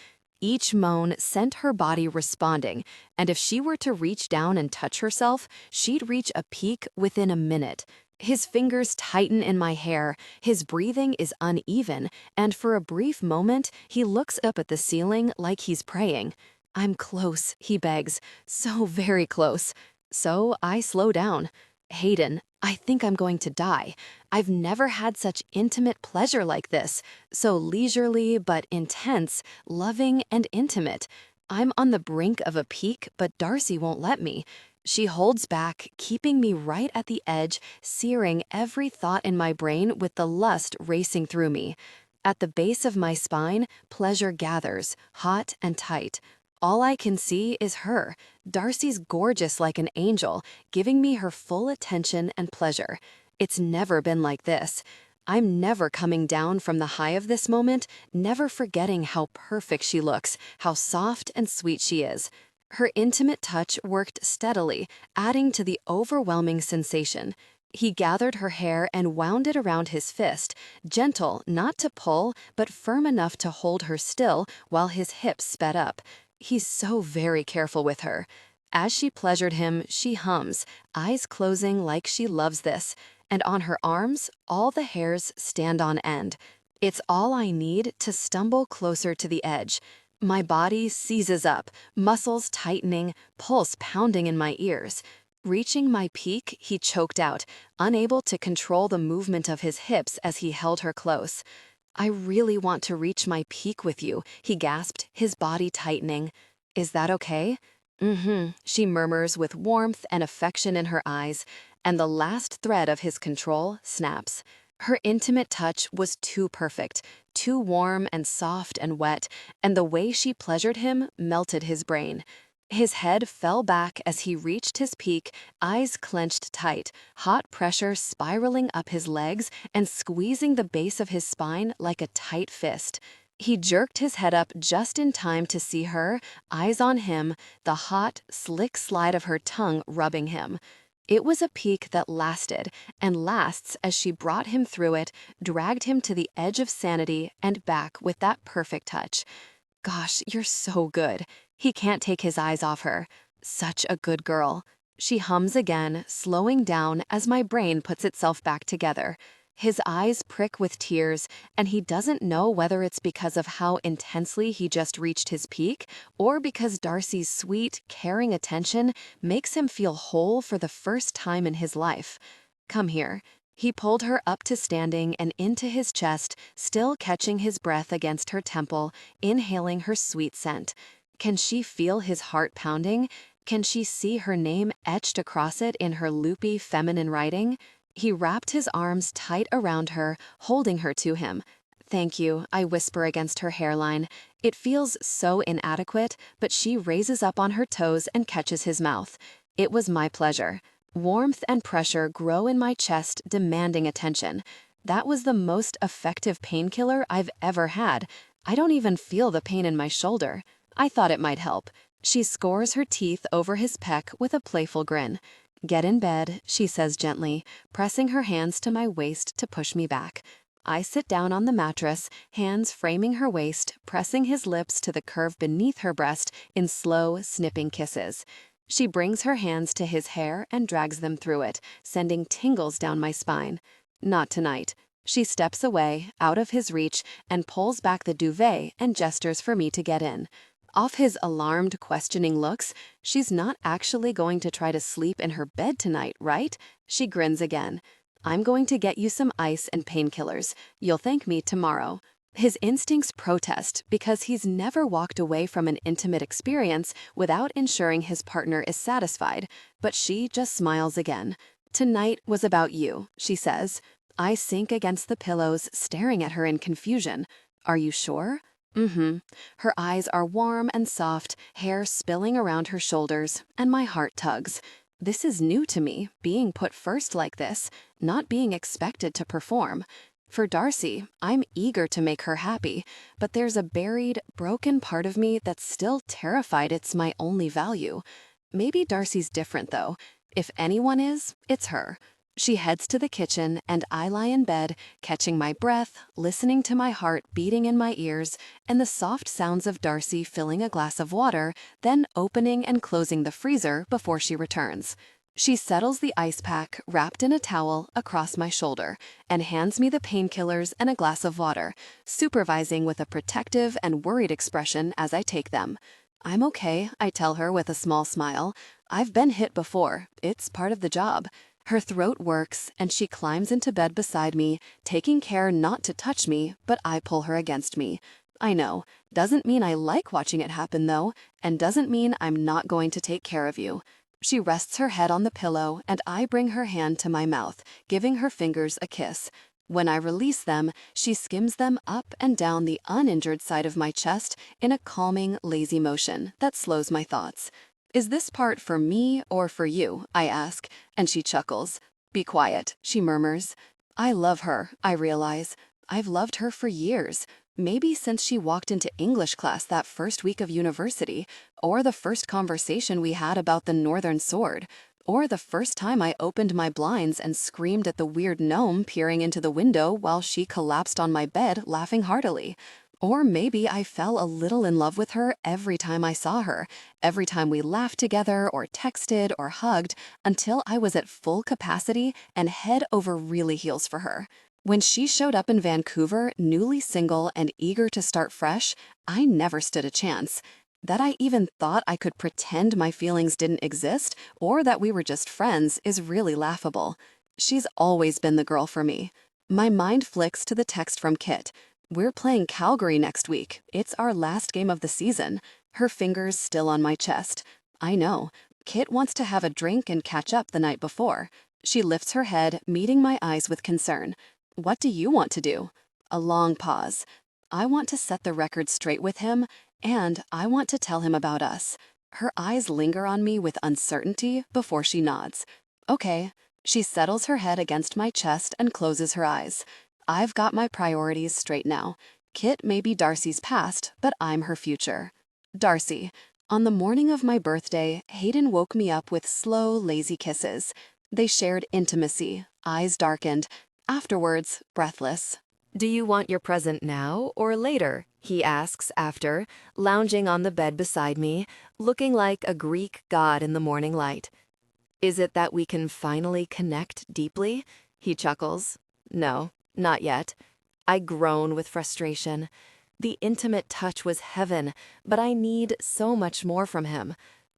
Each moan sent her body responding, and if she were to reach down and touch herself, she'd reach a peak within a minute. His fingers tighten in my hair, his breathing is uneven, and for a brief moment, he looks up at the ceiling like he's praying. "I'm close," he begs, "so very close." So I slow down. "Hayden, I think I'm going to die. I've never had such intimate pleasure like this, so leisurely but intense, loving and intimate. I'm on the brink of a peak, but Darcy won't let me." She holds back, keeping me right at the edge, searing every thought in my brain with the lust racing through me. At the base of my spine, pleasure gathers, hot and tight. All I can see is her. Darcy's gorgeous like an angel, giving me her full attention and pleasure. It's never been like this. I'm never coming down from the high of this moment, never forgetting how perfect she looks, how soft and sweet she is. Her intimate touch worked steadily, adding to the overwhelming sensation. He gathered her hair and wound it around his fist, gentle, not to pull, but firm enough to hold her still while his hips sped up. He's so very careful with her. As she pleasured him, she hums, eyes closing like she loves this, and on her arms, all the hairs stand on end. It's all I need to stumble closer to the edge. My body seizes up, muscles tightening, pulse pounding in my ears. Reaching my peak, he choked out, unable to control the movement of his hips as he held her close. "I really want to reach my peak with you," he gasped, his body tightening. "Is that okay?" She murmurs with warmth and affection in her eyes, and the last thread of his control snaps. Her intimate touch was too perfect, too warm and soft and wet, and the way she pleasured him melted his brain. His head fell back as he reached his peak, eyes clenched tight, hot pressure spiraling up his legs and squeezing the base of his spine like a tight fist. He jerked his head up just in time to see her, eyes on him, the hot, slick slide of her tongue rubbing him. It was a peak that lasted, and lasts as she brought him through it, dragged him to the edge of sanity and back with that perfect touch. "Gosh, you're so good." He can't take his eyes off her. "Such a good girl." She hums again, slowing down as my brain puts itself back together. His eyes prick with tears, and he doesn't know whether it's because of how intensely he just reached his peak or because Darcy's sweet, caring attention makes him feel whole for the first time in his life. "Come here." He pulled her up to standing and into his chest, still catching his breath against her temple, inhaling her sweet scent. Can she feel his heart pounding? Can she see her name etched across it in her loopy feminine writing? He wrapped his arms tight around her, holding her to him. "Thank you," I whisper against her hairline. It feels so inadequate, but she raises up on her toes and catches his mouth. It was my pleasure. Warmth and pressure grow in my chest, demanding attention. That was the most effective painkiller I've ever had. I don't even feel the pain in my shoulder. I thought it might help. She scores her teeth over his pec with a playful grin. "Get in bed," she says gently, pressing her hands to my waist to push me back. I sit down on the mattress, hands framing her waist, pressing his lips to the curve beneath her breast in slow, snipping kisses. She brings her hands to his hair and drags them through it, sending tingles down my spine. "Not tonight." She steps away, out of his reach, and pulls back the duvet and gestures for me to get in. Off his alarmed, questioning looks, she's not actually going to try to sleep in her bed tonight, right? She grins again. "I'm going to get you some ice and painkillers. You'll thank me tomorrow." His instincts protest because he's never walked away from an intimate experience without ensuring his partner is satisfied, but she just smiles again. "Tonight was about you," she says. I sink against the pillows, staring at her in confusion. "Are you sure?" Mm-hmm. Her eyes are warm and soft, hair spilling around her shoulders, and my heart tugs. This is new to me, being put first like this, not being expected to perform. For Darcy, I'm eager to make her happy, but there's a buried, broken part of me that's still terrified it's my only value. Maybe Darcy's different, though. If anyone is, it's her. She heads to the kitchen, and I lie in bed, catching my breath, listening to my heart beating in my ears, and the soft sounds of Darcy filling a glass of water, then opening and closing the freezer before she returns. She settles the ice pack, wrapped in a towel, across my shoulder, and hands me the painkillers and a glass of water, supervising with a protective and worried expression as I take them. I'm okay, I tell her with a small smile. I've been hit before. It's part of the job. Her throat works, and she climbs into bed beside me, taking care not to touch me, but I pull her against me. I know. Doesn't mean I like watching it happen, though, and doesn't mean I'm not going to take care of you. She rests her head on the pillow, and I bring her hand to my mouth, giving her fingers a kiss. When I release them, she skims them up and down the uninjured side of my chest in a calming, lazy motion that slows my thoughts. Is this part for me or for you? I ask, and she chuckles. Be quiet, she murmurs. I love her, I realize. I've loved her for years, maybe since she walked into English class that first week of university, or the first conversation we had about the Northern Sword, or the first time I opened my blinds and screamed at the weird gnome peering into the window while she collapsed on my bed laughing heartily. Or maybe I fell a little in love with her every time I saw her, every time we laughed together or texted or hugged, until I was at full capacity and head over really heels for her. When she showed up in Vancouver, newly single and eager to start fresh, I never stood a chance. That I even thought I could pretend my feelings didn't exist or that we were just friends is really laughable. She's always been the girl for me. My mind flicks to the text from Kit. We're playing Calgary next week. It's our last game of the season. Her fingers still on my chest. I know. Kit wants to have a drink and catch up the night before. She lifts her head, meeting my eyes with concern. What do you want to do? A long pause. I want to set the record straight with him, and I want to tell him about us. Her eyes linger on me with uncertainty before she nods. Okay. She settles her head against my chest and closes her eyes. I've got my priorities straight now. Kit may be Darcy's past, but I'm her future. Darcy. On the morning of my birthday, Hayden woke me up with slow, lazy kisses. They shared intimacy, eyes darkened. Afterwards, breathless. Do you want your present now or later? He asks after, lounging on the bed beside me, looking like a Greek god in the morning light. Is it that we can finally connect deeply? He chuckles. No, not yet. I groan with frustration. The intimate touch was heaven, but I need so much more from him.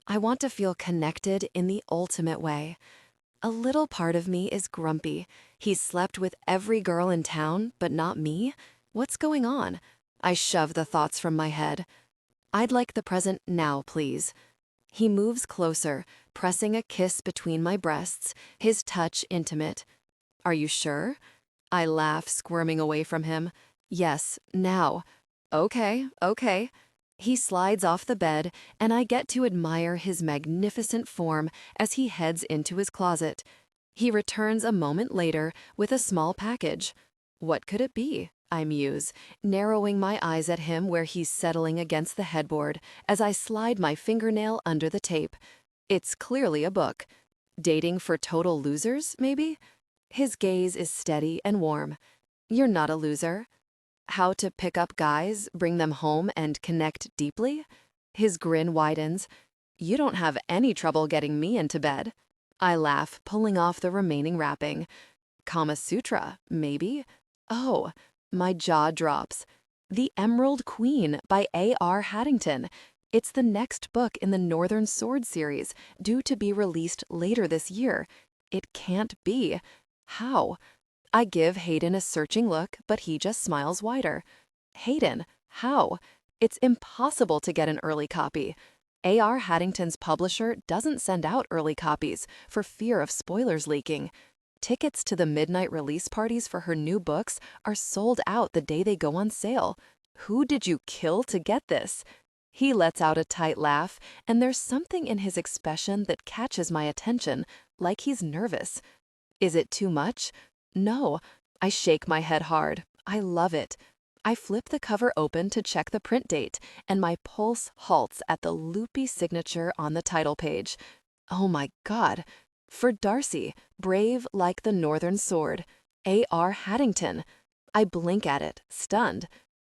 I want to feel connected in the ultimate way. A little part of me is grumpy. He slept with every girl in town, but not me? What's going on? I shove the thoughts from my head. I'd like the present now, please. He moves closer, pressing a kiss between my breasts, his touch intimate. Are you sure? I laugh, squirming away from him. Yes, now. Okay. He slides off the bed, and I get to admire his magnificent form as he heads into his closet. He returns a moment later with a small package. What could it be? I muse, narrowing my eyes at him where he's settling against the headboard as I slide my fingernail under the tape. It's clearly a book. Dating for total losers, maybe? His gaze is steady and warm. You're not a loser. How to pick up guys, bring them home, and connect deeply? His grin widens. You don't have any trouble getting me into bed. I laugh, pulling off the remaining wrapping. Kama Sutra, maybe? Oh, my jaw drops. The Emerald Queen by A.R. Haddington. It's the next book in the Northern Sword series, due to be released later this year. It can't be. How? I give Hayden a searching look, but he just smiles wider. Hayden, how? It's impossible to get an early copy. A.R. Haddington's publisher doesn't send out early copies for fear of spoilers leaking. Tickets to the midnight release parties for her new books are sold out the day they go on sale. Who did you kill to get this? He lets out a tight laugh, and there's something in his expression that catches my attention, like he's nervous. Is it too much? No. I shake my head hard. I love it. I flip the cover open to check the print date, and my pulse halts at the loopy signature on the title page. Oh my God. For Darcy, brave like the Northern Sword. A.R. Haddington. I blink at it, stunned.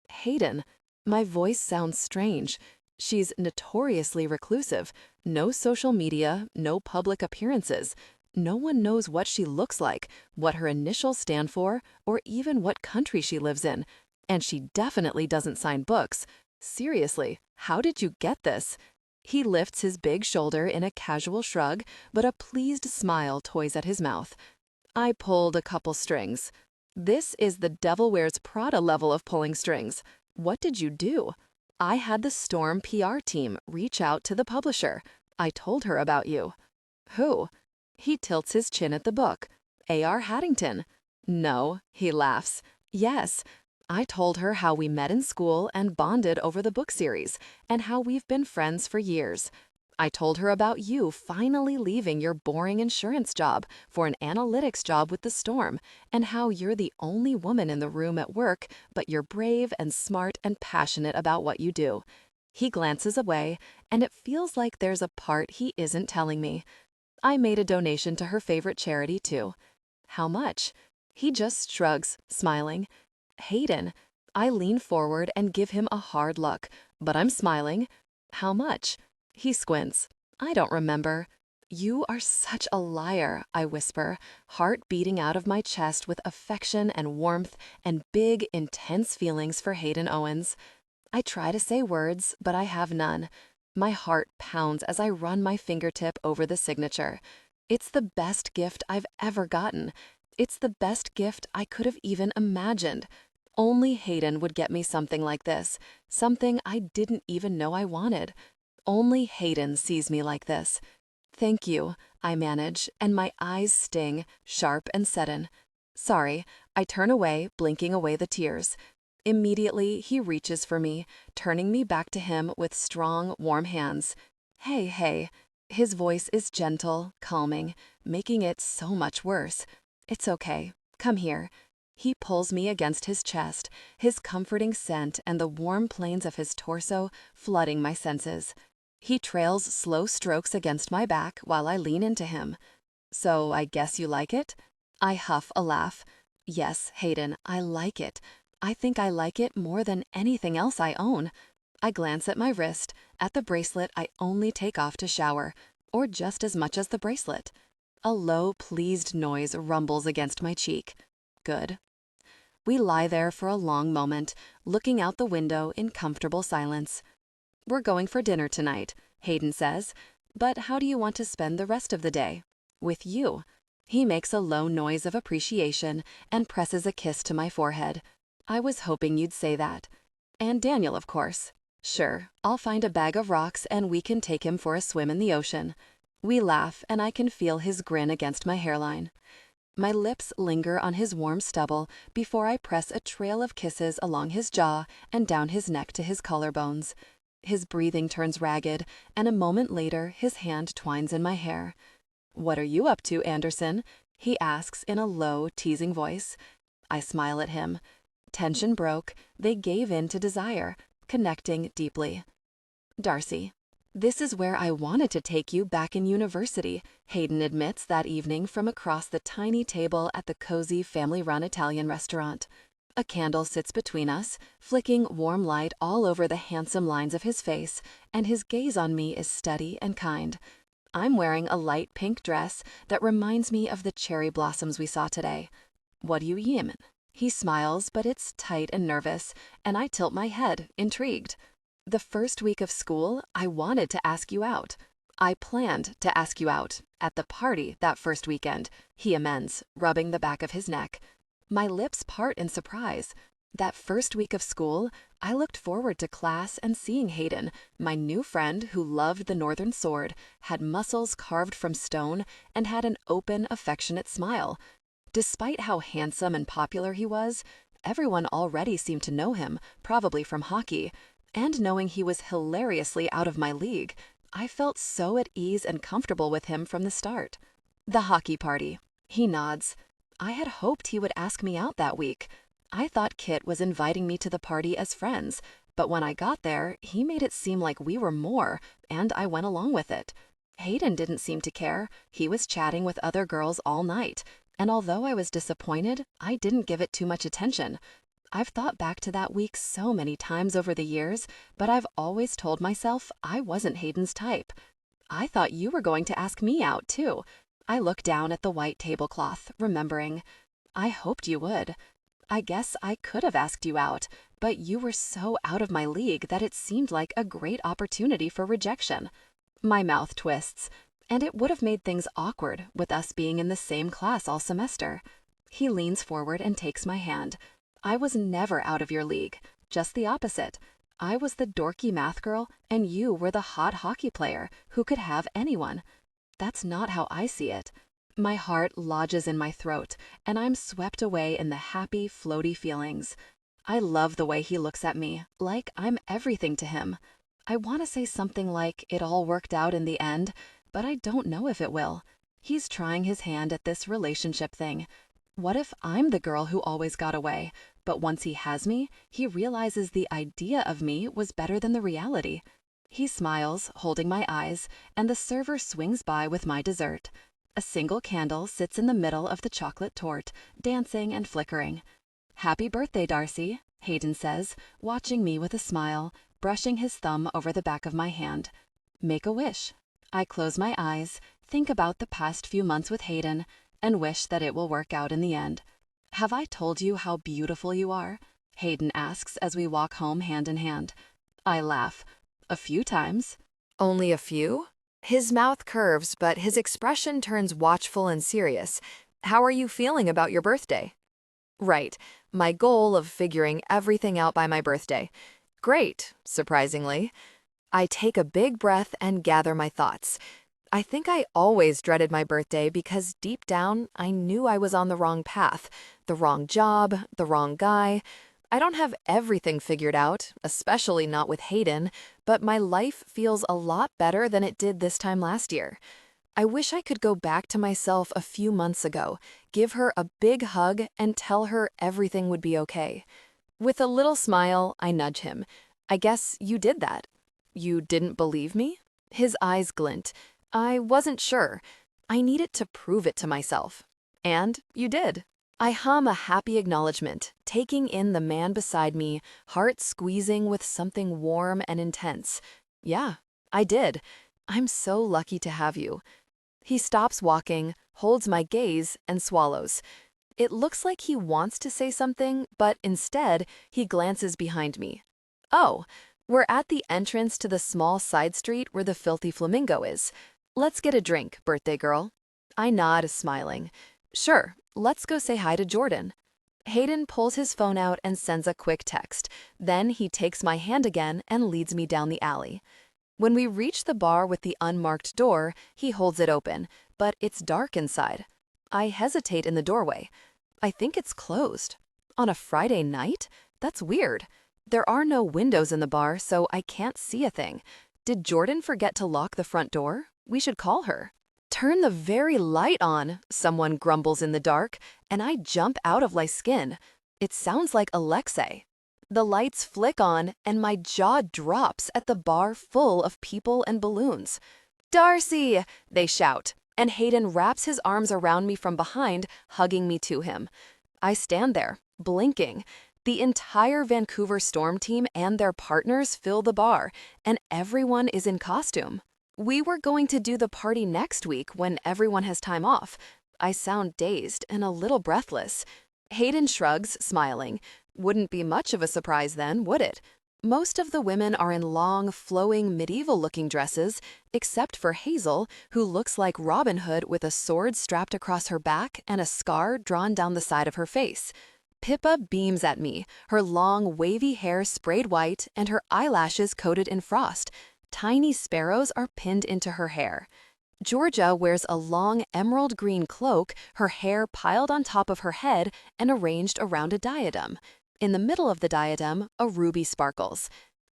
Hayden. My voice sounds strange. She's notoriously reclusive. No social media, no public appearances. No one knows what she looks like, what her initials stand for, or even what country she lives in. And she definitely doesn't sign books. Seriously, how did you get this? He lifts his big shoulder in a casual shrug, but a pleased smile toys at his mouth. I pulled a couple strings. This is the Devil Wears Prada level of pulling strings. What did you do? I had the Storm PR team reach out to the publisher. I told her about you. Who? He tilts his chin at the book. A.R. Haddington. No, he laughs. Yes. I told her how we met in school and bonded over the book series, and how we've been friends for years. I told her about you finally leaving your boring insurance job for an analytics job with the Storm, and how you're the only woman in the room at work, but you're brave and smart and passionate about what you do. He glances away, and it feels like there's a part he isn't telling me. I made a donation to her favorite charity, too. How much? He just shrugs, smiling. Hayden. I lean forward and give him a hard look, but I'm smiling. How much? He squints. I don't remember. You are such a liar, I whisper, heart beating out of my chest with affection and warmth and big, intense feelings for Hayden Owens. I try to say words, but I have none. My heart pounds as I run my fingertip over the signature. It's the best gift I've ever gotten. It's the best gift I could have even imagined. Only Hayden would get me something like this, something I didn't even know I wanted. Only Hayden sees me like this. Thank you, I manage, and my eyes sting, sharp and sudden. Sorry, I turn away, blinking away the tears. Immediately, he reaches for me, turning me back to him with strong, warm hands. Hey, hey. His voice is gentle, calming, making it so much worse. It's okay. Come here. He pulls me against his chest, his comforting scent and the warm planes of his torso flooding my senses. He trails slow strokes against my back while I lean into him. So I guess you like it? I huff a laugh. Yes, Hayden, I like it. I think I like it more than anything else I own. I glance at my wrist, at the bracelet I only take off to shower, or just as much as the bracelet. A low, pleased noise rumbles against my cheek. Good. We lie there for a long moment, looking out the window in comfortable silence. We're going for dinner tonight, Hayden says, but how do you want to spend the rest of the day? With you. He makes a low noise of appreciation and presses a kiss to my forehead. I was hoping you'd say that. And Daniel, of course. Sure, I'll find a bag of rocks and we can take him for a swim in the ocean. We laugh and I can feel his grin against my hairline. My lips linger on his warm stubble before I press a trail of kisses along his jaw and down his neck to his collarbones. His breathing turns ragged, and a moment later his hand twines in my hair. What are you up to, Anderson? He asks in a low, teasing voice. I smile at him. Tension broke, they gave in to desire, connecting deeply. Darcy. This is where I wanted to take you back in university, Hayden admits that evening from across the tiny table at the cozy family-run Italian restaurant. A candle sits between us, flicking warm light all over the handsome lines of his face, and his gaze on me is steady and kind. I'm wearing a light pink dress that reminds me of the cherry blossoms we saw today. What do you yemen? He smiles, but it's tight and nervous, and I tilt my head, intrigued. The first week of school, I wanted to ask you out. I planned to ask you out at the party that first weekend, he amends, rubbing the back of his neck. My lips part in surprise. That first week of school, I looked forward to class and seeing Hayden, my new friend who loved the Northern Sword, had muscles carved from stone, and had an open, affectionate smile. Despite how handsome and popular he was, everyone already seemed to know him, probably from hockey, and knowing he was hilariously out of my league, I felt so at ease and comfortable with him from the start. The hockey party. He nods. I had hoped he would ask me out that week. I thought Kit was inviting me to the party as friends, but when I got there, he made it seem like we were more, and I went along with it. Hayden didn't seem to care. He was chatting with other girls all night, and although I was disappointed, I didn't give it too much attention. I've thought back to that week so many times over the years, but I've always told myself I wasn't Hayden's type. I thought you were going to ask me out, too. I looked down at the white tablecloth, remembering. I hoped you would. I guess I could have asked you out, but you were so out of my league that it seemed like a great opportunity for rejection. My mouth twists, and it would have made things awkward with us being in the same class all semester. He leans forward and takes my hand. I was never out of your league, just the opposite. I was the dorky math girl, and you were the hot hockey player who could have anyone. That's not how I see it. My heart lodges in my throat, and I'm swept away in the happy, floaty feelings. I love the way he looks at me, like I'm everything to him. I want to say something like it all worked out in the end, but I don't know if it will. He's trying his hand at this relationship thing. What if I'm the girl who always got away, but once he has me, he realizes the idea of me was better than the reality? He smiles, holding my eyes, and the server swings by with my dessert. A single candle sits in the middle of the chocolate torte, dancing and flickering. "Happy birthday, Darcy," Hayden says, watching me with a smile, brushing his thumb over the back of my hand. "Make a wish." I close my eyes, think about the past few months with Hayden, and wish that it will work out in the end. "Have I told you how beautiful you are?" Hayden asks as we walk home hand in hand. I laugh. "A few times." Only a few? His mouth curves, but his expression turns watchful and serious. How are you feeling about your birthday? Right, my goal of figuring everything out by my birthday. Great, surprisingly. I take a big breath and gather my thoughts. I think I always dreaded my birthday because deep down, I knew I was on the wrong path, the wrong job, the wrong guy. I don't have everything figured out, especially not with Hayden, but my life feels a lot better than it did this time last year. I wish I could go back to myself a few months ago, give her a big hug, and tell her everything would be okay. With a little smile, I nudge him. "I guess you did that." "You didn't believe me?" His eyes glint. "I wasn't sure. I needed to prove it to myself." "And you did." I hum a happy acknowledgement, taking in the man beside me, heart squeezing with something warm and intense. "Yeah, I did. I'm so lucky to have you." He stops walking, holds my gaze, and swallows. It looks like he wants to say something, but instead, he glances behind me. "Oh, we're at the entrance to the small side street where the Filthy Flamingo is. Let's get a drink, birthday girl." I nod, smiling. "Sure, let's go say hi to Jordan." Hayden pulls his phone out and sends a quick text. Then he takes my hand again and leads me down the alley. When we reach the bar with the unmarked door, he holds it open, but it's dark inside. I hesitate in the doorway. I think it's closed. On a Friday night? That's weird. There are no windows in the bar, so I can't see a thing. Did Jordan forget to lock the front door? We should call her. "Turn the very light on," someone grumbles in the dark, and I jump out of my skin. It sounds like Alexei. The lights flick on, and my jaw drops at the bar full of people and balloons. "Darcy!" they shout, and Hayden wraps his arms around me from behind, hugging me to him. I stand there, blinking. The entire Vancouver Storm team and their partners fill the bar, and everyone is in costume. We were going to do the party next week when everyone has time off. I sound dazed and a little breathless. Hayden shrugs, smiling. Wouldn't be much of a surprise then, would it? Most of the women are in long, flowing, medieval-looking dresses, except for Hazel, who looks like Robin Hood with a sword strapped across her back and a scar drawn down the side of her face. Pippa beams at me, her long, wavy hair sprayed white and her eyelashes coated in frost. Tiny sparrows are pinned into her hair. Georgia wears a long emerald green cloak, her hair piled on top of her head and arranged around a diadem. In the middle of the diadem, a ruby sparkles.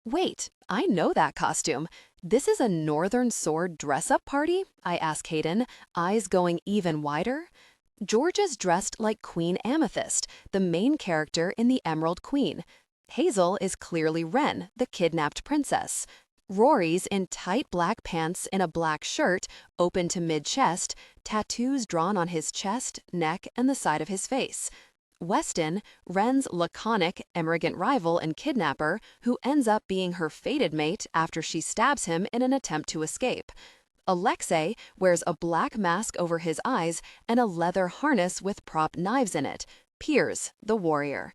Wait, I know that costume. This is a Northern Sword dress-up party? I ask Hayden, eyes going even wider. Georgia's dressed like Queen Amethyst, the main character in The Emerald Queen. Hazel is clearly Wren, the kidnapped princess. Rory's in tight black pants and a black shirt, open to mid-chest, tattoos drawn on his chest, neck, and the side of his face. Weston, Wren's laconic, emergent rival and kidnapper, who ends up being her fated mate after she stabs him in an attempt to escape. Alexei wears a black mask over his eyes and a leather harness with prop knives in it. Piers, the warrior.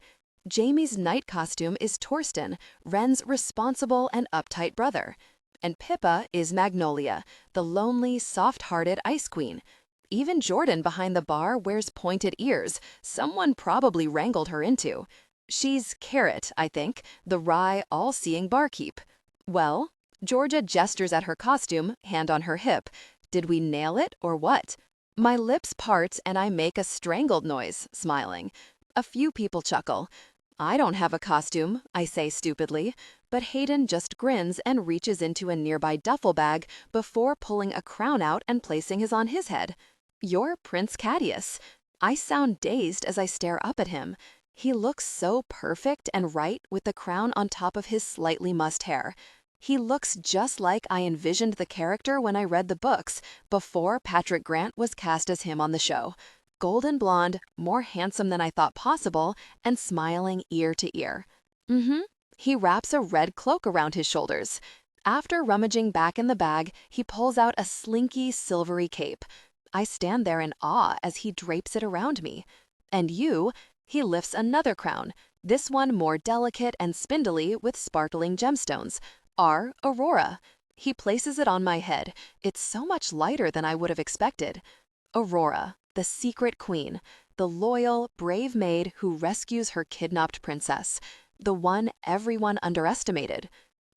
Jamie's night costume is Torsten, Wren's responsible and uptight brother. And Pippa is Magnolia, the lonely, soft-hearted ice queen. Even Jordan behind the bar wears pointed ears, someone probably wrangled her into. She's Carrot, I think, the wry, all-seeing barkeep. Well, Georgia gestures at her costume, hand on her hip. Did we nail it or what? My lips part and I make a strangled noise, smiling. A few people chuckle. I don't have a costume, I say stupidly, but Hayden just grins and reaches into a nearby duffel bag before pulling a crown out and placing his on his head. You're Prince Cadius. I sound dazed as I stare up at him. He looks so perfect and right with the crown on top of his slightly mussed hair. He looks just like I envisioned the character when I read the books, before Patrick Grant was cast as him on the show. Golden blonde, more handsome than I thought possible, and smiling ear to ear. He wraps a red cloak around his shoulders. After rummaging back in the bag, he pulls out a slinky, silvery cape. I stand there in awe as he drapes it around me. And you, he lifts another crown, this one more delicate and spindly with sparkling gemstones. Our Aurora. He places it on my head. It's so much lighter than I would have expected. Aurora, the secret queen, the loyal, brave maid who rescues her kidnapped princess, the one everyone underestimated.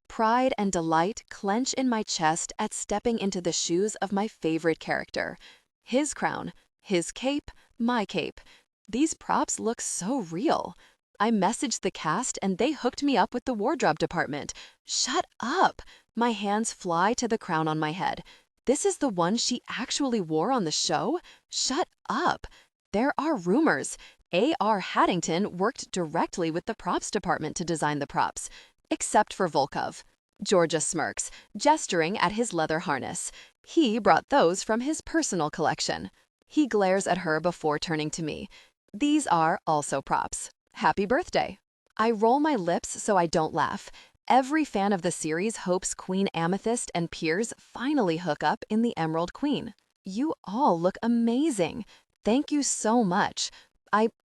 Pride and delight clench in my chest at stepping into the shoes of my favorite character. His crown, his cape, my cape. These props look so real. I messaged the cast and they hooked me up with the wardrobe department. Shut up! My hands fly to the crown on my head. This is the one she actually wore on the show? Shut up! There are rumors. A.R. Haddington worked directly with the props department to design the props. Except for Volkov. Georgia smirks, gesturing at his leather harness. He brought those from his personal collection. He glares at her before turning to me. These are also props. Happy birthday. I roll my lips so I don't laugh. Every fan of the series hopes Queen Amethyst and Piers finally hook up in The Emerald Queen. You all look amazing. Thank you so much.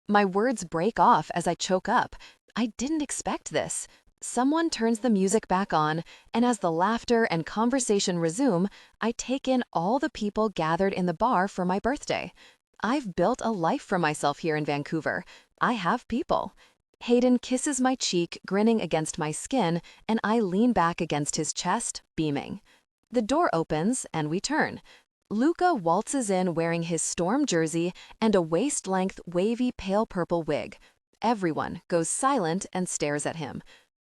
My words break off as I choke up. I didn't expect this. Someone turns the music back on, and as the laughter and conversation resume, I take in all the people gathered in the bar for my birthday. I've built a life for myself here in Vancouver. I have people. Hayden kisses my cheek, grinning against my skin, and I lean back against his chest, beaming. The door opens, and we turn. Luca waltzes in wearing his Storm jersey and a waist-length, wavy, pale purple wig. Everyone goes silent and stares at him.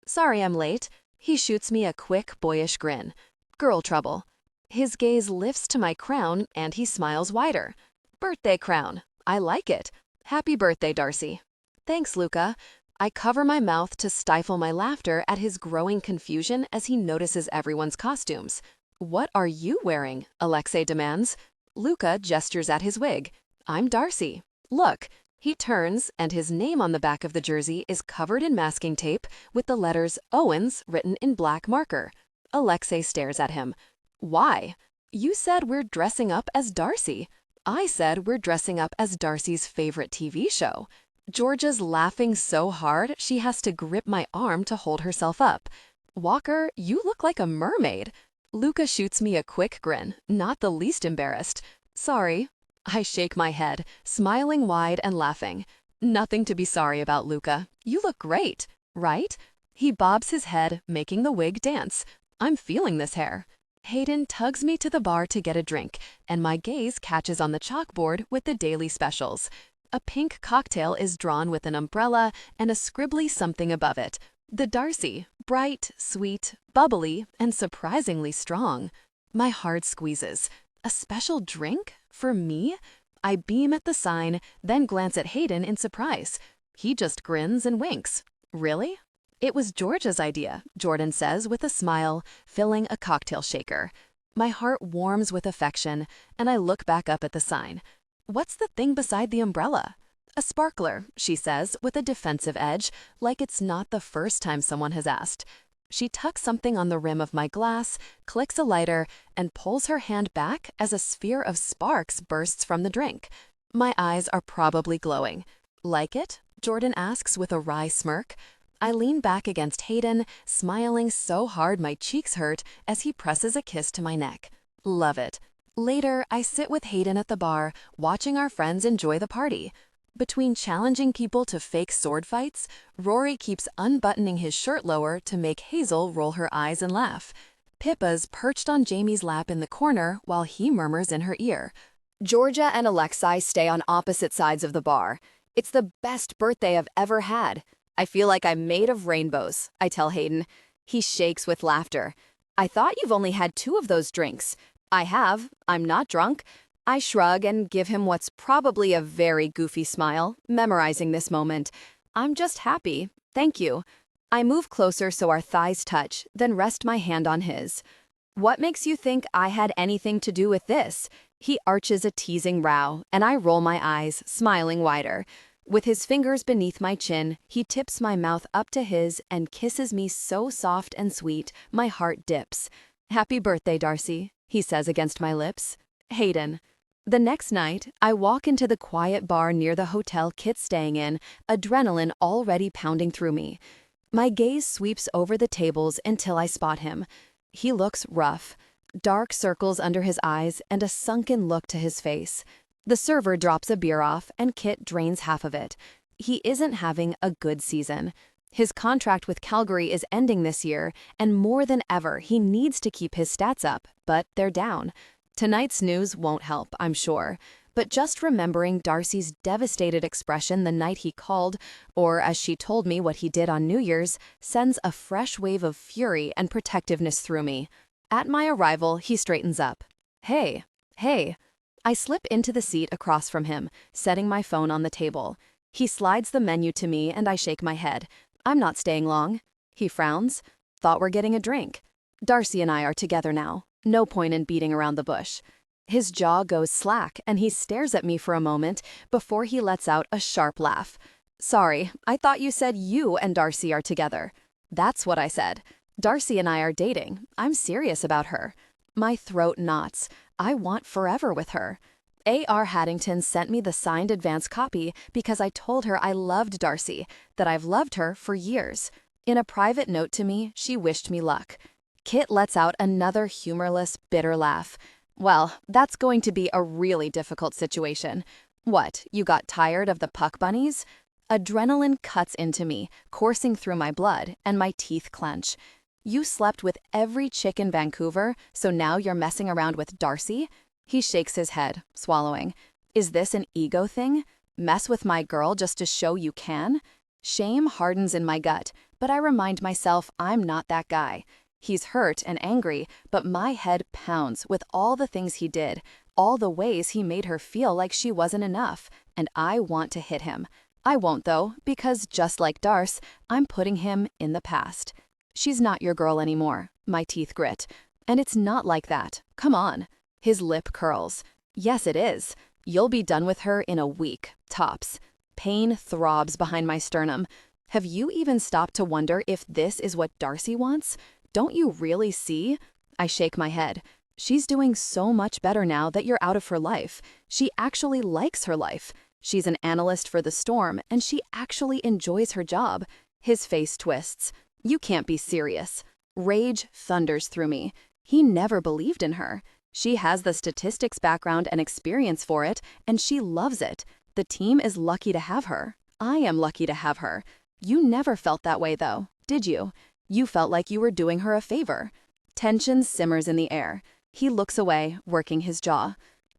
Sorry I'm late. He shoots me a quick, boyish grin. Girl trouble. His gaze lifts to my crown, and he smiles wider. Birthday crown. I like it. Happy birthday, Darcy. Thanks, Luca. I cover my mouth to stifle my laughter at his growing confusion as he notices everyone's costumes. What are you wearing? Alexei demands. Luca gestures at his wig. I'm Darcy. Look. He turns, and his name on the back of the jersey is covered in masking tape with the letters Owens written in black marker. Alexei stares at him. Why? You said we're dressing up as Darcy. I said we're dressing up as Darcy's favorite TV show. Georgia's laughing so hard she has to grip my arm to hold herself up. Walker, you look like a mermaid. Luca shoots me a quick grin, not the least embarrassed. Sorry. I shake my head, smiling wide and laughing. Nothing to be sorry about, Luca. You look great, right? He bobs his head, making the wig dance. I'm feeling this hair. Hayden tugs me to the bar to get a drink, and my gaze catches on the chalkboard with the daily specials. A pink cocktail is drawn with an umbrella and a scribbly something above it. The Darcy, bright, sweet, bubbly, and surprisingly strong. My heart squeezes. A special drink? For me? I beam at the sign, then glance at Hayden in surprise. He just grins and winks. Really? It was George's idea, Jordan says with a smile, filling a cocktail shaker. My heart warms with affection, and I look back up at the sign. What's the thing beside the umbrella? A sparkler, she says with a defensive edge, like it's not the first time someone has asked. She tucks something on the rim of my glass, clicks a lighter, and pulls her hand back as a sphere of sparks bursts from the drink. My eyes are probably glowing. Like it? Jordan asks with a wry smirk. I lean back against Hayden, smiling so hard my cheeks hurt as he presses a kiss to my neck. Love it. Later, I sit with Hayden at the bar, watching our friends enjoy the party. Between challenging people to fake sword fights, Rory keeps unbuttoning his shirt lower to make Hazel roll her eyes and laugh. Pippa's perched on Jamie's lap in the corner while he murmurs in her ear. Georgia and Alexei stay on opposite sides of the bar. It's the best birthday I've ever had. I feel like I'm made of rainbows, I tell Hayden. He shakes with laughter. I thought you've only had 2 of those drinks. I have. I'm not drunk. I shrug and give him what's probably a very goofy smile, memorizing this moment. I'm just happy. Thank you. I move closer so our thighs touch, then rest my hand on his. What makes you think I had anything to do with this? He arches a teasing brow, and I roll my eyes, smiling wider. With his fingers beneath my chin, he tips my mouth up to his and kisses me so soft and sweet, my heart dips. Happy birthday, Darcy, he says against my lips. Hayden. The next night, I walk into the quiet bar near the hotel Kit's staying in, adrenaline already pounding through me. My gaze sweeps over the tables until I spot him. He looks rough. Dark circles under his eyes and a sunken look to his face. The server drops a beer off and Kit drains half of it. He isn't having a good season. His contract with Calgary is ending this year, and more than ever, he needs to keep his stats up, but they're down. Tonight's news won't help, I'm sure, but just remembering Darcy's devastated expression the night he called, or as she told me what he did on New Year's, sends a fresh wave of fury and protectiveness through me. At my arrival, he straightens up. Hey. I slip into the seat across from him, setting my phone on the table. He slides the menu to me and I shake my head. I'm not staying long. He frowns. Thought we're getting a drink. Darcy and I are together now. No point in beating around the bush. His jaw goes slack and he stares at me for a moment before he lets out a sharp laugh. Sorry, I thought you said you and Darcy are together. That's what I said. Darcy and I are dating. I'm serious about her. My throat knots. I want forever with her. A.R. Haddington sent me the signed advance copy because I told her I loved Darcy, that I've loved her for years. In a private note to me, she wished me luck. Kit lets out another humorless, bitter laugh. Well, that's going to be a really difficult situation. What, you got tired of the puck bunnies? Adrenaline cuts into me, coursing through my blood, and my teeth clench. You slept with every chick in Vancouver, so now you're messing around with Darcy? He shakes his head, swallowing. Is this an ego thing? Mess with my girl just to show you can? Shame hardens in my gut, but I remind myself I'm not that guy. He's hurt and angry, but my head pounds with all the things he did, all the ways he made her feel like she wasn't enough, and I want to hit him. I won't though, because just like Darce, I'm putting him in the past. She's not your girl anymore, my teeth grit. And it's not like that. Come on. His lip curls. Yes, it is. You'll be done with her in a week, tops. Pain throbs behind my sternum. Have you even stopped to wonder if this is what Darcy wants? Don't you really see? I shake my head. She's doing so much better now that you're out of her life. She actually likes her life. She's an analyst for the Storm, and she actually enjoys her job. His face twists. You can't be serious. Rage thunders through me. He never believed in her. She has the statistics background and experience for it, and she loves it. The team is lucky to have her. I am lucky to have her. You never felt that way, though, did you? You felt like you were doing her a favor. Tension simmers in the air. He looks away, working his jaw.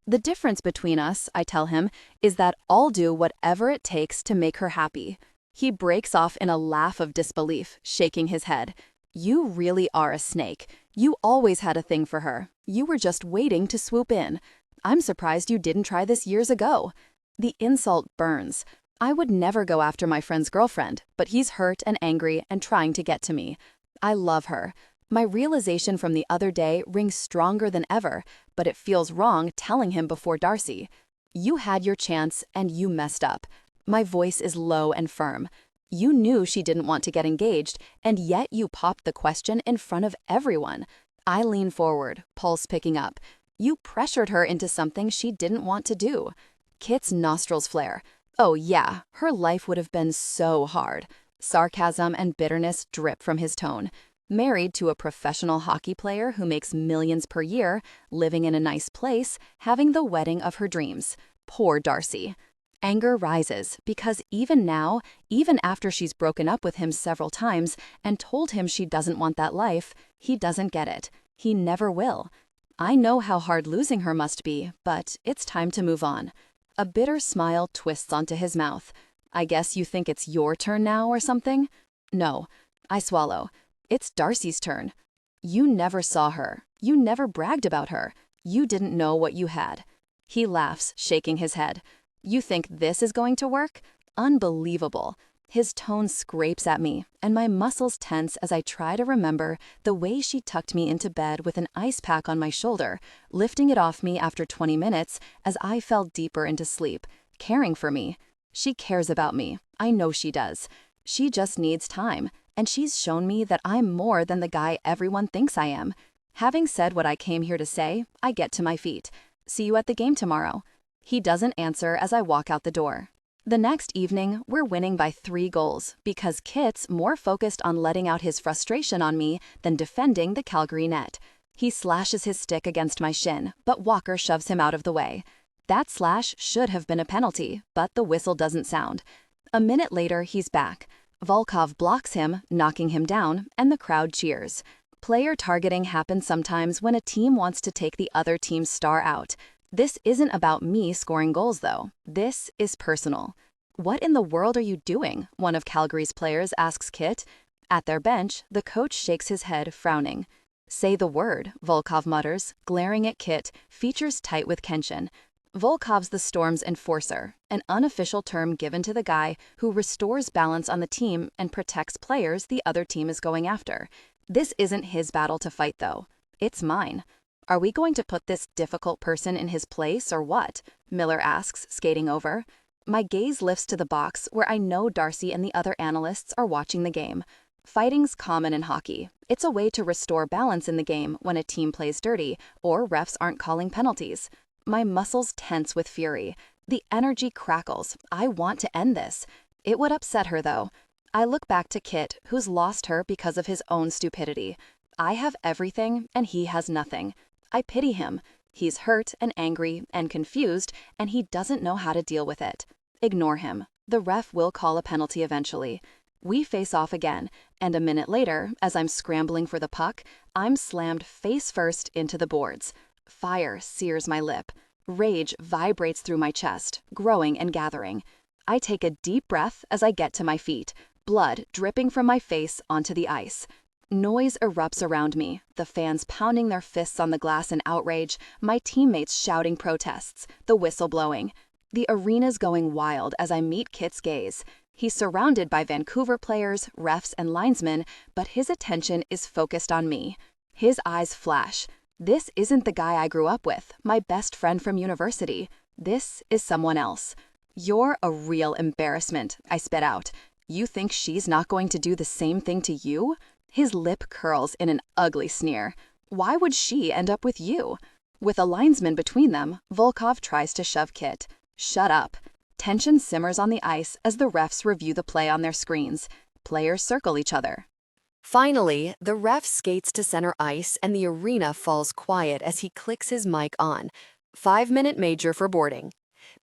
The difference between us, I tell him, is that I'll do whatever it takes to make her happy. He breaks off in a laugh of disbelief, shaking his head. You really are a snake. You always had a thing for her. You were just waiting to swoop in. I'm surprised you didn't try this years ago. The insult burns. I would never go after my friend's girlfriend, but he's hurt and angry and trying to get to me. I love her. My realization from the other day rings stronger than ever, but it feels wrong telling him before Darcy. You had your chance and you messed up. My voice is low and firm. You knew she didn't want to get engaged, and yet you popped the question in front of everyone. I lean forward, pulse picking up. You pressured her into something she didn't want to do. Kit's nostrils flare. Oh yeah, her life would have been so hard. Sarcasm and bitterness drip from his tone. Married to a professional hockey player who makes millions per year, living in a nice place, having the wedding of her dreams. Poor Darcy. Anger rises because even now, even after she's broken up with him several times and told him she doesn't want that life, he doesn't get it. He never will. I know how hard losing her must be, but it's time to move on. A bitter smile twists onto his mouth. I guess you think it's your turn now or something? No. I swallow. It's Darcy's turn. You never saw her. You never bragged about her. You didn't know what you had. He laughs, shaking his head. You think this is going to work? Unbelievable. His tone scrapes at me, and my muscles tense as I try to remember the way she tucked me into bed with an ice pack on my shoulder, lifting it off me after 20 minutes as I fell deeper into sleep, caring for me. She cares about me. I know she does. She just needs time, and she's shown me that I'm more than the guy everyone thinks I am. Having said what I came here to say, I get to my feet. See you at the game tomorrow. He doesn't answer as I walk out the door. The next evening, we're winning by 3 goals because Kit's more focused on letting out his frustration on me than defending the Calgary net. He slashes his stick against my shin, but Walker shoves him out of the way. That slash should have been a penalty, but the whistle doesn't sound. A minute later, he's back. Volkov blocks him, knocking him down, and the crowd cheers. Player targeting happens sometimes when a team wants to take the other team's star out. This isn't about me scoring goals, though. This is personal. What in the world are you doing? One of Calgary's players asks Kit. At their bench, the coach shakes his head, frowning. Say the word, Volkov mutters, glaring at Kit, features tight with tension. Volkov's the Storm's enforcer, an unofficial term given to the guy who restores balance on the team and protects players the other team is going after. This isn't his battle to fight, though. It's mine. Are we going to put this difficult person in his place or what? Miller asks, skating over. My gaze lifts to the box where I know Darcy and the other analysts are watching the game. Fighting's common in hockey. It's a way to restore balance in the game when a team plays dirty or refs aren't calling penalties. My muscles tense with fury. The energy crackles. I want to end this. It would upset her, though. I look back to Kit, who's lost her because of his own stupidity. I have everything, and he has nothing. I pity him. He's hurt and angry and confused, and he doesn't know how to deal with it. Ignore him. The ref will call a penalty eventually. We face off again, and a minute later, as I'm scrambling for the puck, I'm slammed face first into the boards. Fire sears my lip. Rage vibrates through my chest, growing and gathering. I take a deep breath as I get to my feet, blood dripping from my face onto the ice. Noise erupts around me, the fans pounding their fists on the glass in outrage, my teammates shouting protests, the whistle blowing. The arena's going wild as I meet Kit's gaze. He's surrounded by Vancouver players, refs, and linesmen, but his attention is focused on me. His eyes flash. This isn't the guy I grew up with, my best friend from university. This is someone else. You're a real embarrassment, I spit out. You think she's not going to do the same thing to you? His lip curls in an ugly sneer. Why would she end up with you? With a linesman between them, Volkov tries to shove Kit. Shut up. Tension simmers on the ice as the refs review the play on their screens. Players circle each other. Finally, the ref skates to center ice and the arena falls quiet as he clicks his mic on. 5-minute major for boarding.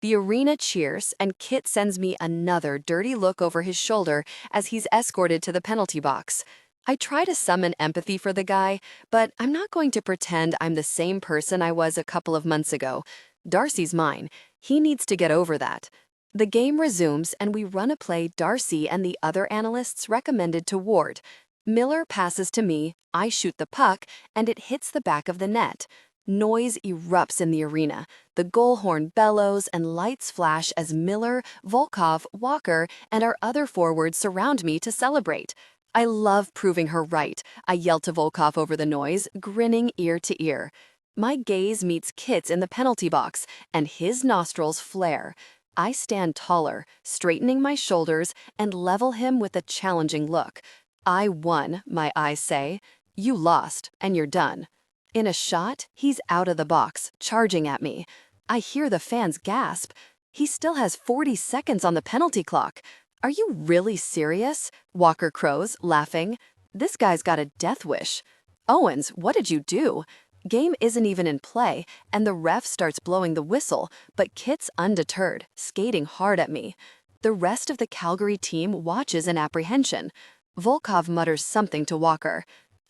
The arena cheers and Kit sends me another dirty look over his shoulder as he's escorted to the penalty box. I try to summon empathy for the guy, but I'm not going to pretend I'm the same person I was a couple of months ago. Darcy's mine. He needs to get over that. The game resumes, and we run a play Darcy and the other analysts recommended to Ward. Miller passes to me, I shoot the puck, and it hits the back of the net. Noise erupts in the arena. The goal horn bellows and lights flash as Miller, Volkov, Walker, and our other forwards surround me to celebrate. I love proving her right. I yell to Volkov over the noise, grinning ear to ear. My gaze meets Kit's in the penalty box, and his nostrils flare. I stand taller, straightening my shoulders, and level him with a challenging look. I won, my eyes say. You lost, and you're done. In a shot, he's out of the box, charging at me. I hear the fans gasp. He still has 40 seconds on the penalty clock. Are you really serious? Walker crows, laughing. This guy's got a death wish. Owens, what did you do? Game isn't even in play, and the ref starts blowing the whistle, but Kit's undeterred, skating hard at me. The rest of the Calgary team watches in apprehension. Volkov mutters something to Walker.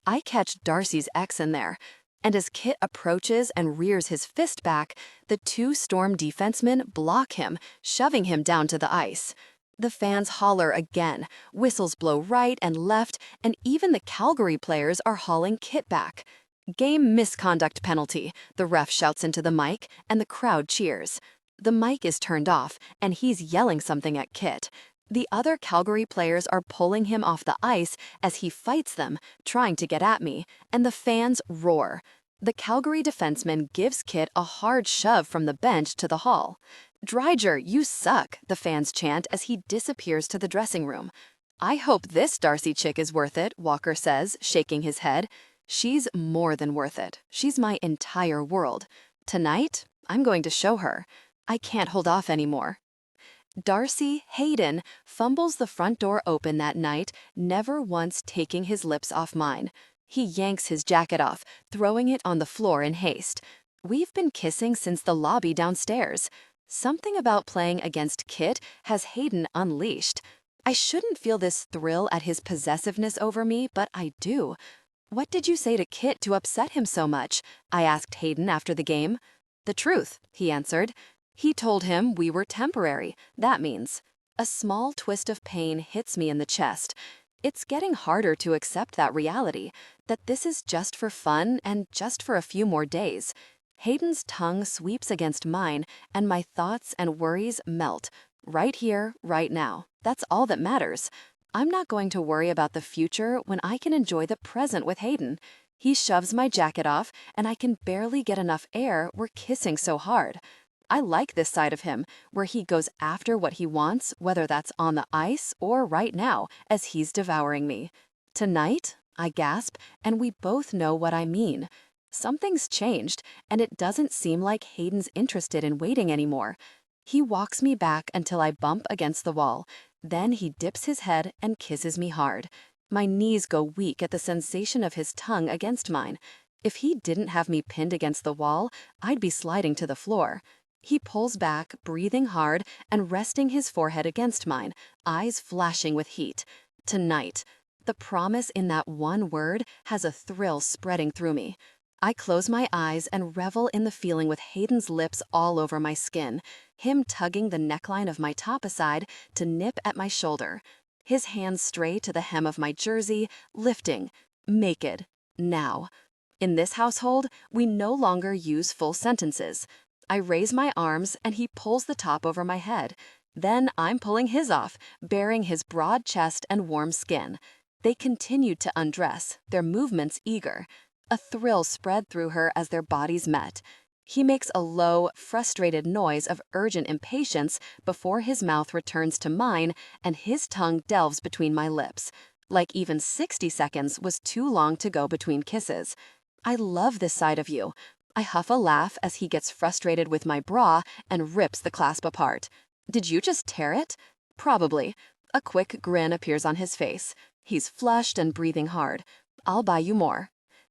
I catch Darcy's ex in there. And as Kit approaches and rears his fist back, the two Storm defensemen block him, shoving him down to the ice. The fans holler again, whistles blow right and left, and even the Calgary players are hauling Kit back. Game misconduct penalty, the ref shouts into the mic, and the crowd cheers. The mic is turned off, and he's yelling something at Kit. The other Calgary players are pulling him off the ice as he fights them, trying to get at me, and the fans roar. The Calgary defenseman gives Kit a hard shove from the bench to the hall. Dreiger, you suck, the fans chant as he disappears to the dressing room. I hope this Darcy chick is worth it, Walker says, shaking his head. She's more than worth it. She's my entire world. Tonight, I'm going to show her. I can't hold off anymore. Darcy Hayden fumbles the front door open that night, never once taking his lips off mine. He yanks his jacket off, throwing it on the floor in haste. We've been kissing since the lobby downstairs. Something about playing against Kit has Hayden unleashed. I shouldn't feel this thrill at his possessiveness over me, but I do. What did you say to Kit to upset him so much? I asked Hayden after the game. The truth, he answered. He told him we were temporary. That means. A small twist of pain hits me in the chest. It's getting harder to accept that reality, that this is just for fun and just for a few more days. Hayden's tongue sweeps against mine, and my thoughts and worries melt. Right here, right now. That's all that matters. I'm not going to worry about the future when I can enjoy the present with Hayden. He shoves my jacket off, and I can barely get enough air. We're kissing so hard. I like this side of him, where he goes after what he wants, whether that's on the ice or right now, as he's devouring me. Tonight, I gasp, and we both know what I mean. Something's changed, and it doesn't seem like Hayden's interested in waiting anymore. He walks me back until I bump against the wall. Then he dips his head and kisses me hard. My knees go weak at the sensation of his tongue against mine. If he didn't have me pinned against the wall, I'd be sliding to the floor. He pulls back, breathing hard, and resting his forehead against mine, eyes flashing with heat. Tonight. The promise in that one word has a thrill spreading through me. I close my eyes and revel in the feeling with Hayden's lips all over my skin, him tugging the neckline of my top aside to nip at my shoulder. His hands stray to the hem of my jersey, lifting. Make it. Now. In this household, we no longer use full sentences. I raise my arms and he pulls the top over my head. Then I'm pulling his off, baring his broad chest and warm skin. They continued to undress, their movements eager. A thrill spread through her as their bodies met. He makes a low, frustrated noise of urgent impatience before his mouth returns to mine and his tongue delves between my lips. Like even 60 seconds was too long to go between kisses. I love this side of you. I huff a laugh as he gets frustrated with my bra and rips the clasp apart. Did you just tear it? Probably. A quick grin appears on his face. He's flushed and breathing hard. I'll buy you more.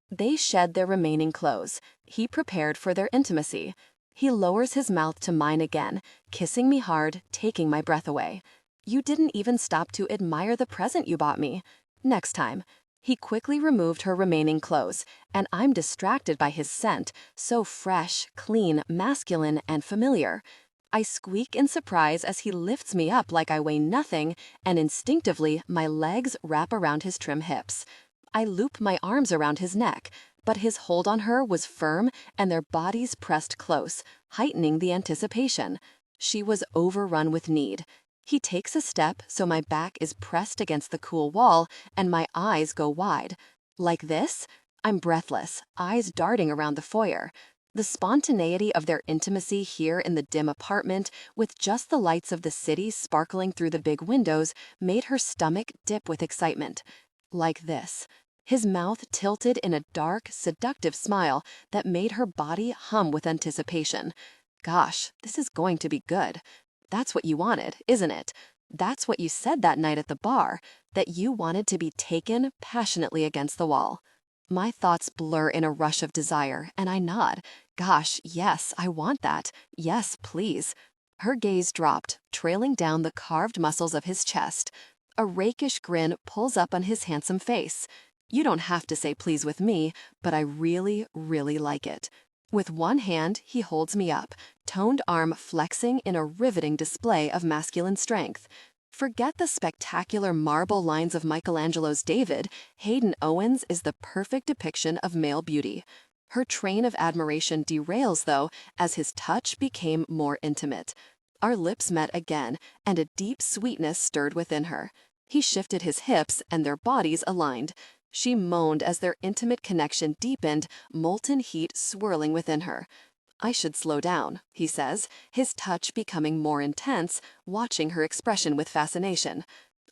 They shed their remaining clothes. He prepared for their intimacy. He lowers his mouth to mine again, kissing me hard, taking my breath away. You didn't even stop to admire the present you bought me. Next time. He quickly removed her remaining clothes, and I'm distracted by his scent, so fresh, clean, masculine, and familiar. I squeak in surprise as he lifts me up like I weigh nothing, and instinctively, my legs wrap around his trim hips. I loop my arms around his neck, but his hold on her was firm and their bodies pressed close, heightening the anticipation. She was overrun with need. He takes a step so my back is pressed against the cool wall and my eyes go wide. Like this? I'm breathless, eyes darting around the foyer. The spontaneity of their intimacy here in the dim apartment, with just the lights of the city sparkling through the big windows, made her stomach dip with excitement. Like this. His mouth tilted in a dark, seductive smile that made her body hum with anticipation. Gosh, this is going to be good. That's what you wanted, isn't it? That's what you said that night at the bar, that you wanted to be taken passionately against the wall. My thoughts blur in a rush of desire, and I nod. Gosh, yes, I want that. Yes, please. Her gaze dropped, trailing down the carved muscles of his chest. A rakish grin pulls up on his handsome face. You don't have to say please with me, but I really, really like it. With one hand, he holds me up, toned arm flexing in a riveting display of masculine strength. Forget the spectacular marble lines of Michelangelo's David, Hayden Owens is the perfect depiction of male beauty. Her train of admiration derails, though, as his touch became more intimate. Our lips met again, and a deep sweetness stirred within her. He shifted his hips, and their bodies aligned. She moaned as their intimate connection deepened, molten heat swirling within her. I should slow down, he says, his touch becoming more intense, watching her expression with fascination.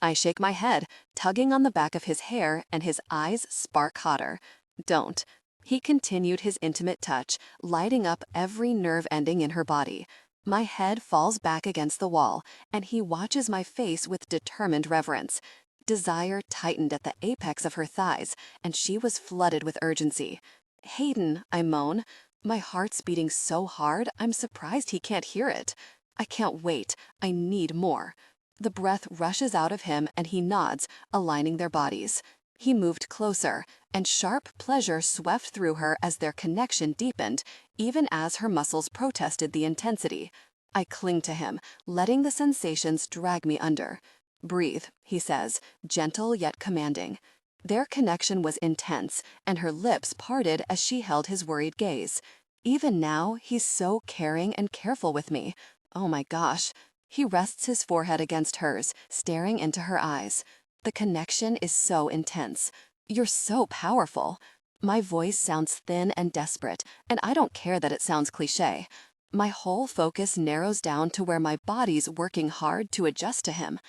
I shake my head, tugging on the back of his hair, and his eyes spark hotter. Don't. He continued his intimate touch, lighting up every nerve ending in her body. My head falls back against the wall, and he watches my face with determined reverence. Desire tightened at the apex of her thighs, and she was flooded with urgency. Hayden, I moan. My heart's beating so hard, I'm surprised he can't hear it. I can't wait. I need more. The breath rushes out of him, and he nods, aligning their bodies. He moved closer, and sharp pleasure swept through her as their connection deepened, even as her muscles protested the intensity. I cling to him, letting the sensations drag me under. Breathe, he says, gentle yet commanding. Their connection was intense, and her lips parted as she held his worried gaze. Even now, he's so caring and careful with me. Oh my gosh. He rests his forehead against hers, staring into her eyes. The connection is so intense. You're so powerful. My voice sounds thin and desperate, and I don't care that it sounds cliché. My whole focus narrows down to where my body's working hard to adjust to him.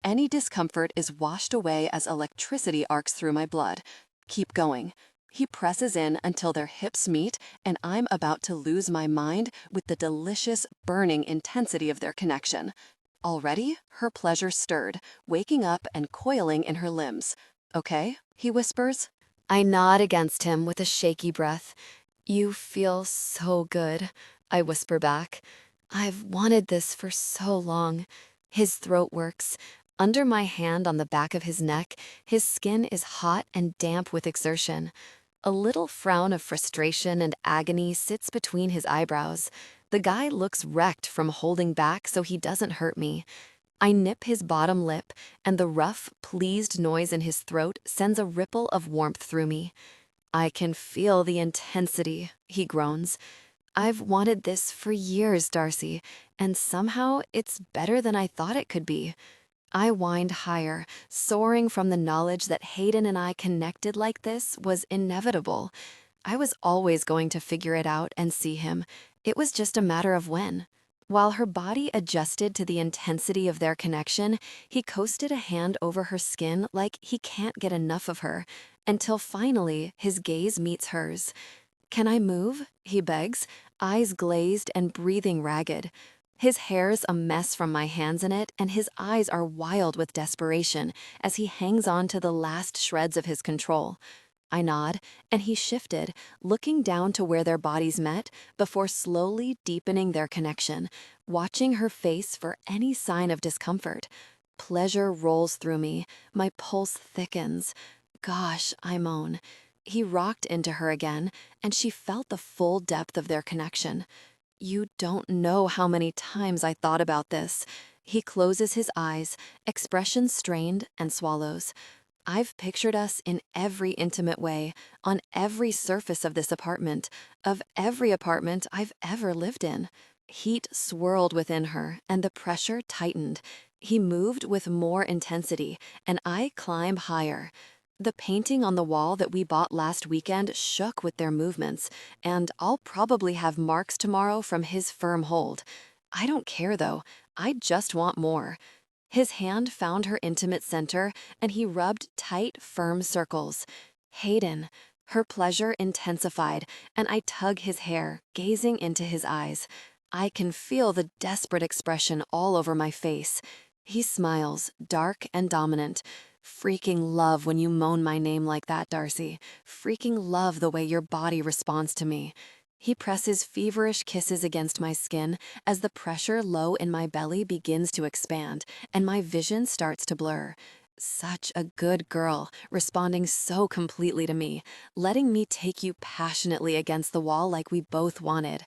Any discomfort is washed away as electricity arcs through my blood. Keep going. He presses in until their hips meet, and I'm about to lose my mind with the delicious, burning intensity of their connection. Already, her pleasure stirred, waking up and coiling in her limbs. Okay, he whispers. I nod against him with a shaky breath. You feel so good, I whisper back. I've wanted this for so long. His throat works. Under my hand on the back of his neck, his skin is hot and damp with exertion. A little frown of frustration and agony sits between his eyebrows. The guy looks wrecked from holding back so he doesn't hurt me. I nip his bottom lip, and the rough, pleased noise in his throat sends a ripple of warmth through me. I can feel the intensity, he groans. I've wanted this for years, Darcy, and somehow it's better than I thought it could be. I whined higher, soaring from the knowledge that Hayden and I connected like this was inevitable. I was always going to figure it out and see him. It was just a matter of when. While her body adjusted to the intensity of their connection, he coasted a hand over her skin like he can't get enough of her, until finally his gaze meets hers. Can I move? He begs, eyes glazed and breathing ragged. His hair's a mess from my hands in it, and his eyes are wild with desperation as he hangs on to the last shreds of his control. I nod, and he shifted, looking down to where their bodies met before slowly deepening their connection, watching her face for any sign of discomfort. Pleasure rolls through me, my pulse thickens. Gosh, I moan. He rocked into her again, and she felt the full depth of their connection. You don't know how many times I thought about this. He closes his eyes, expression strained, and swallows. I've pictured us in every intimate way, on every surface of this apartment, of every apartment I've ever lived in. Heat swirled within her, and the pressure tightened. He moved with more intensity, and I climbed higher. The painting on the wall that we bought last weekend shook with their movements, and I'll probably have marks tomorrow from his firm hold. I don't care, though. I just want more. His hand found her intimate center, and he rubbed tight, firm circles. Hayden. Her pleasure intensified, and I tug his hair, gazing into his eyes. I can feel the desperate expression all over my face. He smiles, dark and dominant. Freaking love when you moan my name like that, Darcy. Freaking love the way your body responds to me. He presses feverish kisses against my skin as the pressure low in my belly begins to expand and my vision starts to blur. Such a good girl, responding so completely to me, letting me take you passionately against the wall like we both wanted.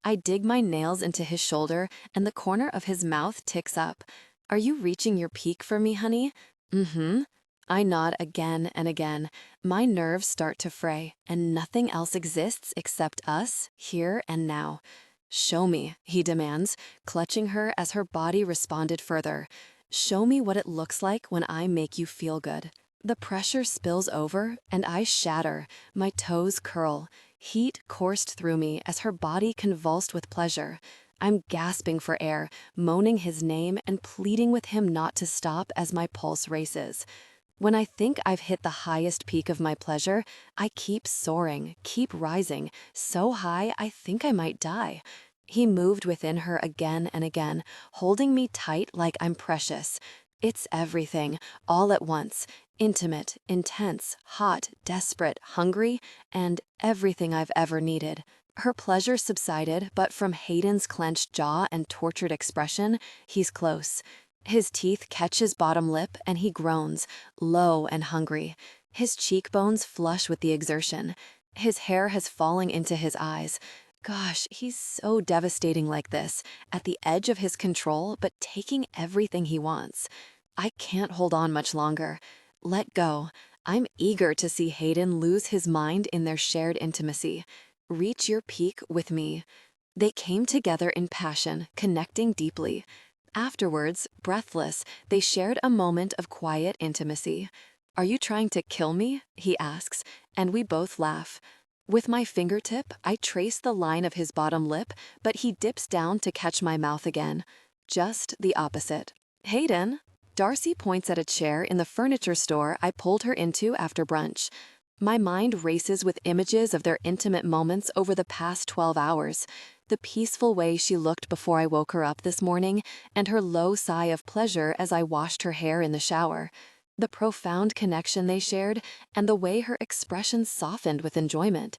I dig my nails into his shoulder and the corner of his mouth ticks up. Are you reaching your peak for me, honey? Mm-hmm. I nod again and again. My nerves start to fray, and nothing else exists except us, here and now. Show me, he demands, clutching her as her body responded further. Show me what it looks like when I make you feel good. The pressure spills over, and I shatter. My toes curl. Heat coursed through me as her body convulsed with pleasure. I'm gasping for air, moaning his name and pleading with him not to stop as my pulse races. When I think I've hit the highest peak of my pleasure, I keep soaring, keep rising, so high I think I might die. He moved within her again and again, holding me tight like I'm precious. It's everything, all at once. Intimate, intense, hot, desperate, hungry, and everything I've ever needed. Her pleasure subsided, but from Hayden's clenched jaw and tortured expression, he's close. His teeth catch his bottom lip and he groans, low and hungry. His cheekbones flush with the exertion. His hair has fallen into his eyes. Gosh, he's so devastating like this, at the edge of his control, but taking everything he wants. I can't hold on much longer. Let go. I'm eager to see Hayden lose his mind in their shared intimacy. Reach your peak with me. They came together in passion, connecting deeply. Afterwards, breathless, they shared a moment of quiet intimacy. Are you trying to kill me? He asks, and we both laugh. With my fingertip, I trace the line of his bottom lip, but he dips down to catch my mouth again. Just the opposite. Hayden. Darcy points at a chair in the furniture store I pulled her into after brunch. My mind races with images of their intimate moments over the past 12 hours. The peaceful way she looked before I woke her up this morning, and her low sigh of pleasure as I washed her hair in the shower. The profound connection they shared, and the way her expression softened with enjoyment.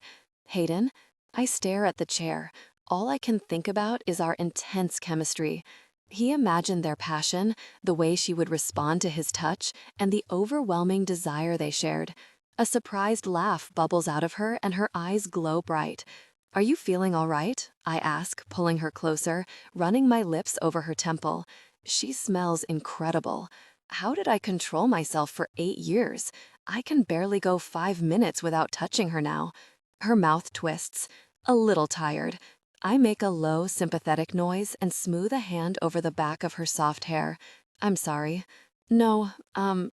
Hayden, I stare at the chair. All I can think about is our intense chemistry. He imagined their passion, the way she would respond to his touch, and the overwhelming desire they shared. A surprised laugh bubbles out of her and her eyes glow bright. Are you feeling all right? I ask, pulling her closer, running my lips over her temple. She smells incredible. How did I control myself for 8 years? I can barely go 5 minutes without touching her now. Her mouth twists. A little tired. I make a low, sympathetic noise and smooth a hand over the back of her soft hair. I'm sorry. No,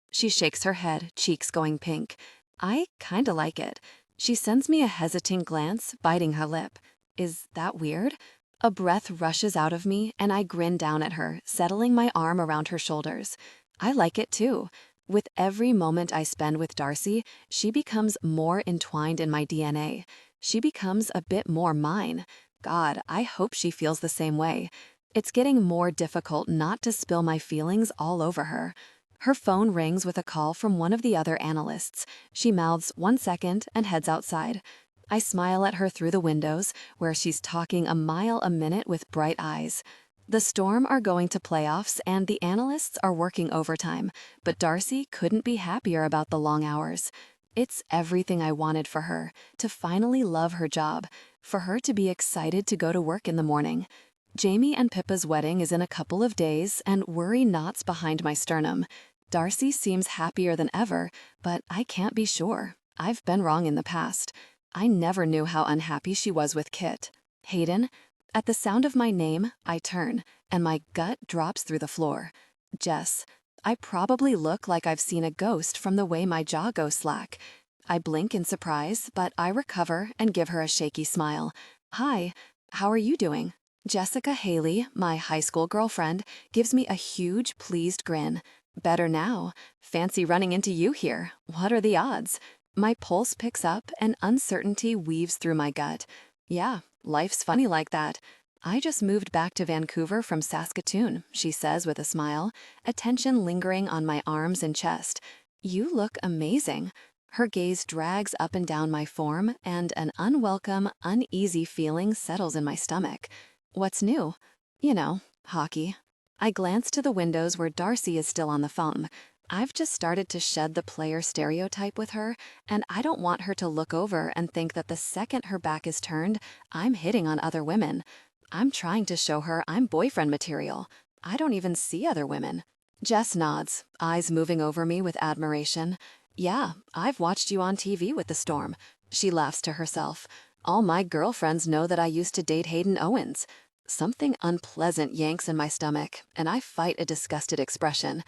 she shakes her head, cheeks going pink. I kinda like it. She sends me a hesitant glance, biting her lip. Is that weird? A breath rushes out of me, and I grin down at her, settling my arm around her shoulders. I like it too. With every moment I spend with Darcy, she becomes more entwined in my DNA. She becomes a bit more mine. God, I hope she feels the same way. It's getting more difficult not to spill my feelings all over her. Her phone rings with a call from one of the other analysts. She mouths 1 second and heads outside. I smile at her through the windows, where she's talking a mile a minute with bright eyes. The Storm are going to playoffs and the analysts are working overtime, but Darcy couldn't be happier about the long hours. It's everything I wanted for her, to finally love her job, for her to be excited to go to work in the morning. Jamie and Pippa's wedding is in a couple of days and worry knots behind my sternum. Darcy seems happier than ever, but I can't be sure. I've been wrong in the past. I never knew how unhappy she was with Kit. Hayden? At the sound of my name, I turn, and my gut drops through the floor. Jess. I probably look like I've seen a ghost from the way my jaw goes slack. I blink in surprise, but I recover and give her a shaky smile. Hi, how are you doing? Jessica Haley, my high school girlfriend, gives me a huge, pleased grin. Better now. Fancy running into you here. What are the odds? My pulse picks up and uncertainty weaves through my gut. Yeah, life's funny like that. I just moved back to Vancouver from Saskatoon, she says with a smile, attention lingering on my arms and chest. You look amazing. Her gaze drags up and down my form, and an unwelcome, uneasy feeling settles in my stomach. What's new? You know, hockey. I glance to the windows where Darcy is still on the phone. I've just started to shed the player stereotype with her, and I don't want her to look over and think that the second her back is turned, I'm hitting on other women. I'm trying to show her I'm boyfriend material. I don't even see other women. Jess nods, eyes moving over me with admiration. Yeah, I've watched you on TV with the Storm. She laughs to herself. All my girlfriends know that I used to date Hayden Owens. Something unpleasant yanks in my stomach, and I fight a disgusted expression.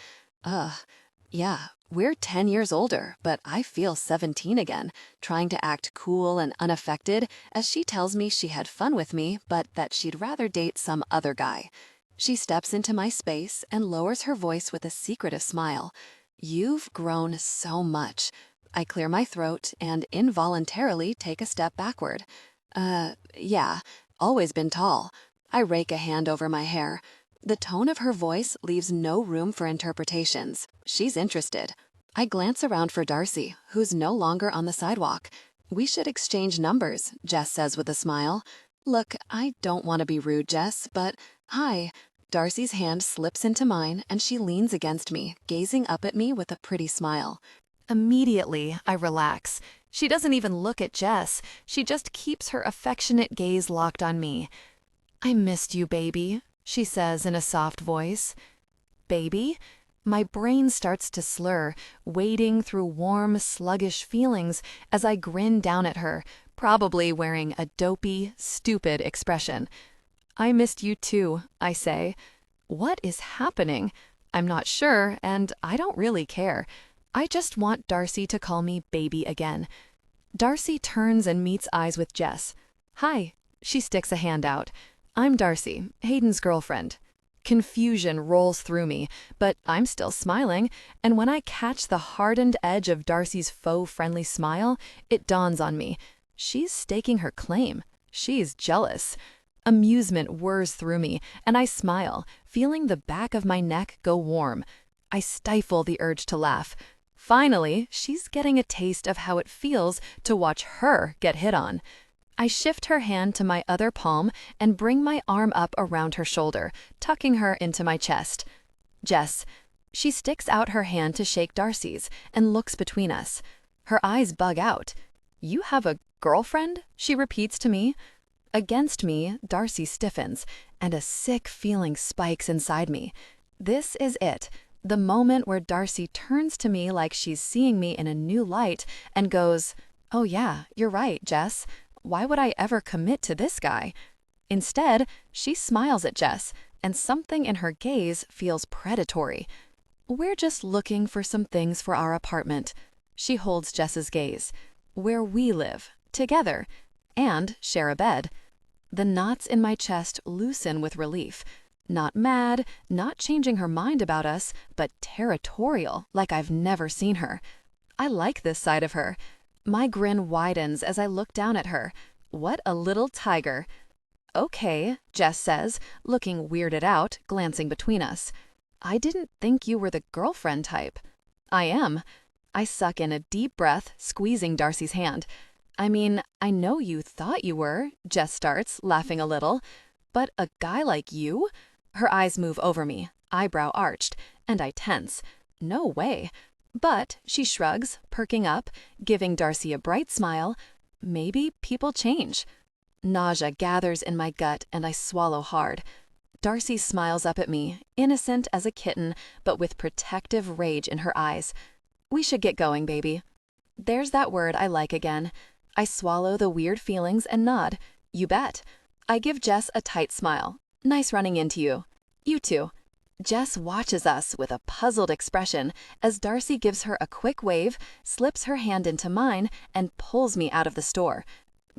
Yeah, we're 10 years older, but I feel 17 again, trying to act cool and unaffected as she tells me she had fun with me, but that she'd rather date some other guy. She steps into my space and lowers her voice with a secretive smile. You've grown so much. I clear my throat and involuntarily take a step backward. Yeah, always been tall. I rake a hand over my hair. The tone of her voice leaves no room for interpretations. She's interested. I glance around for Darcy, who's no longer on the sidewalk. We should exchange numbers, Jess says with a smile. Look, I don't want to be rude, Jess, but hi. Darcy's hand slips into mine and she leans against me, gazing up at me with a pretty smile. Immediately, I relax. She doesn't even look at Jess. She just keeps her affectionate gaze locked on me. I missed you, baby, she says in a soft voice. Baby? My brain starts to slur, wading through warm, sluggish feelings as I grin down at her, probably wearing a dopey, stupid expression. I missed you too, I say. What is happening? I'm not sure, and I don't really care. I just want Darcy to call me baby again. Darcy turns and meets eyes with Jess. Hi. She sticks a hand out. I'm Darcy, Hayden's girlfriend. Confusion rolls through me, but I'm still smiling, and when I catch the hardened edge of Darcy's faux-friendly smile, it dawns on me. She's staking her claim. She's jealous. Amusement whirs through me, and I smile, feeling the back of my neck go warm. I stifle the urge to laugh. Finally, she's getting a taste of how it feels to watch her get hit on. I shift her hand to my other palm and bring my arm up around her shoulder, tucking her into my chest. Jess. She sticks out her hand to shake Darcy's and looks between us. Her eyes bug out. You have a girlfriend? She repeats to me. Against me, Darcy stiffens, and a sick feeling spikes inside me. This is it, the moment where Darcy turns to me like she's seeing me in a new light and goes, "Oh yeah, you're right, Jess. Why would I ever commit to this guy?" Instead, she smiles at Jess, and something in her gaze feels predatory. We're just looking for some things for our apartment. She holds Jess's gaze. Where we live, together, and share a bed. The knots in my chest loosen with relief. Not mad, not changing her mind about us, but territorial, like I've never seen her. I like this side of her. My grin widens as I look down at her. What a little tiger. Okay, Jess says, looking weirded out, glancing between us. I didn't think you were the girlfriend type. I am. I suck in a deep breath, squeezing Darcy's hand. I mean, I know you thought you were, Jess starts, laughing a little. But a guy like you? Her eyes move over me, eyebrow arched, and I tense. No way. But she shrugs, perking up, giving Darcy a bright smile. Maybe people change. Nausea gathers in my gut and I swallow hard. Darcy smiles up at me, innocent as a kitten, but with protective rage in her eyes. We should get going, baby. There's that word I like again. I swallow the weird feelings and nod. You bet. I give Jess a tight smile. Nice running into you. You too. Jess watches us with a puzzled expression as Darcy gives her a quick wave, slips her hand into mine, and pulls me out of the store.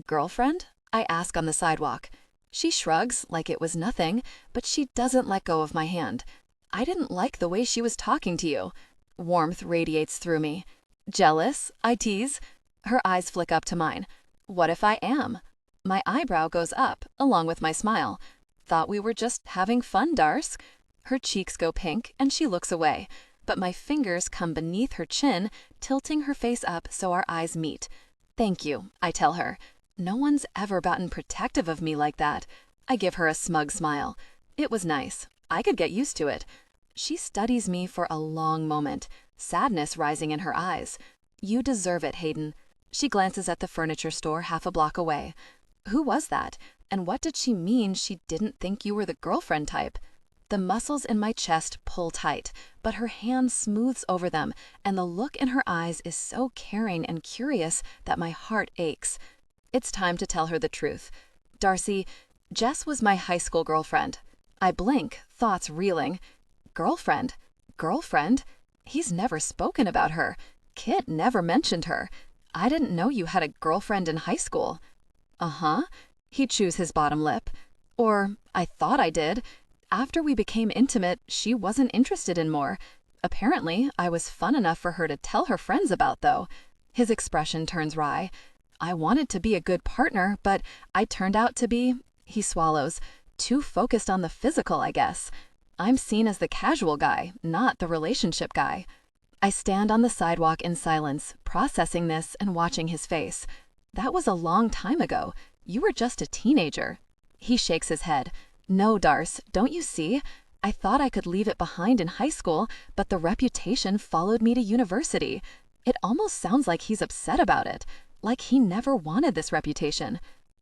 Girlfriend? I ask on the sidewalk. She shrugs like it was nothing, but she doesn't let go of my hand. I didn't like the way she was talking to you. Warmth radiates through me. Jealous? I tease. Her eyes flick up to mine. What if I am? My eyebrow goes up, along with my smile. Thought we were just having fun, Darce. Her cheeks go pink, and she looks away, but my fingers come beneath her chin, tilting her face up so our eyes meet. Thank you, I tell her. No one's ever gotten protective of me like that. I give her a smug smile. It was nice. I could get used to it. She studies me for a long moment, sadness rising in her eyes. You deserve it, Hayden. She glances at the furniture store half a block away. Who was that? And what did she mean she didn't think you were the girlfriend type? The muscles in my chest pull tight, but her hand smooths over them, and the look in her eyes is so caring and curious that my heart aches. It's time to tell her the truth. Darcy, Jess was my high school girlfriend. I blink, thoughts reeling. Girlfriend? Girlfriend? He's never spoken about her. Kit never mentioned her. I didn't know you had a girlfriend in high school. Uh-huh. He chews his bottom lip. Or, I thought I did. After we became intimate, she wasn't interested in more. Apparently, I was fun enough for her to tell her friends about, though. His expression turns wry. I wanted to be a good partner, but I turned out to be, he swallows, too focused on the physical, I guess. I'm seen as the casual guy, not the relationship guy. I stand on the sidewalk in silence, processing this and watching his face. That was a long time ago. You were just a teenager. He shakes his head. No, Darce, don't you see? I thought I could leave it behind in high school, but the reputation followed me to university. It almost sounds like he's upset about it, like he never wanted this reputation.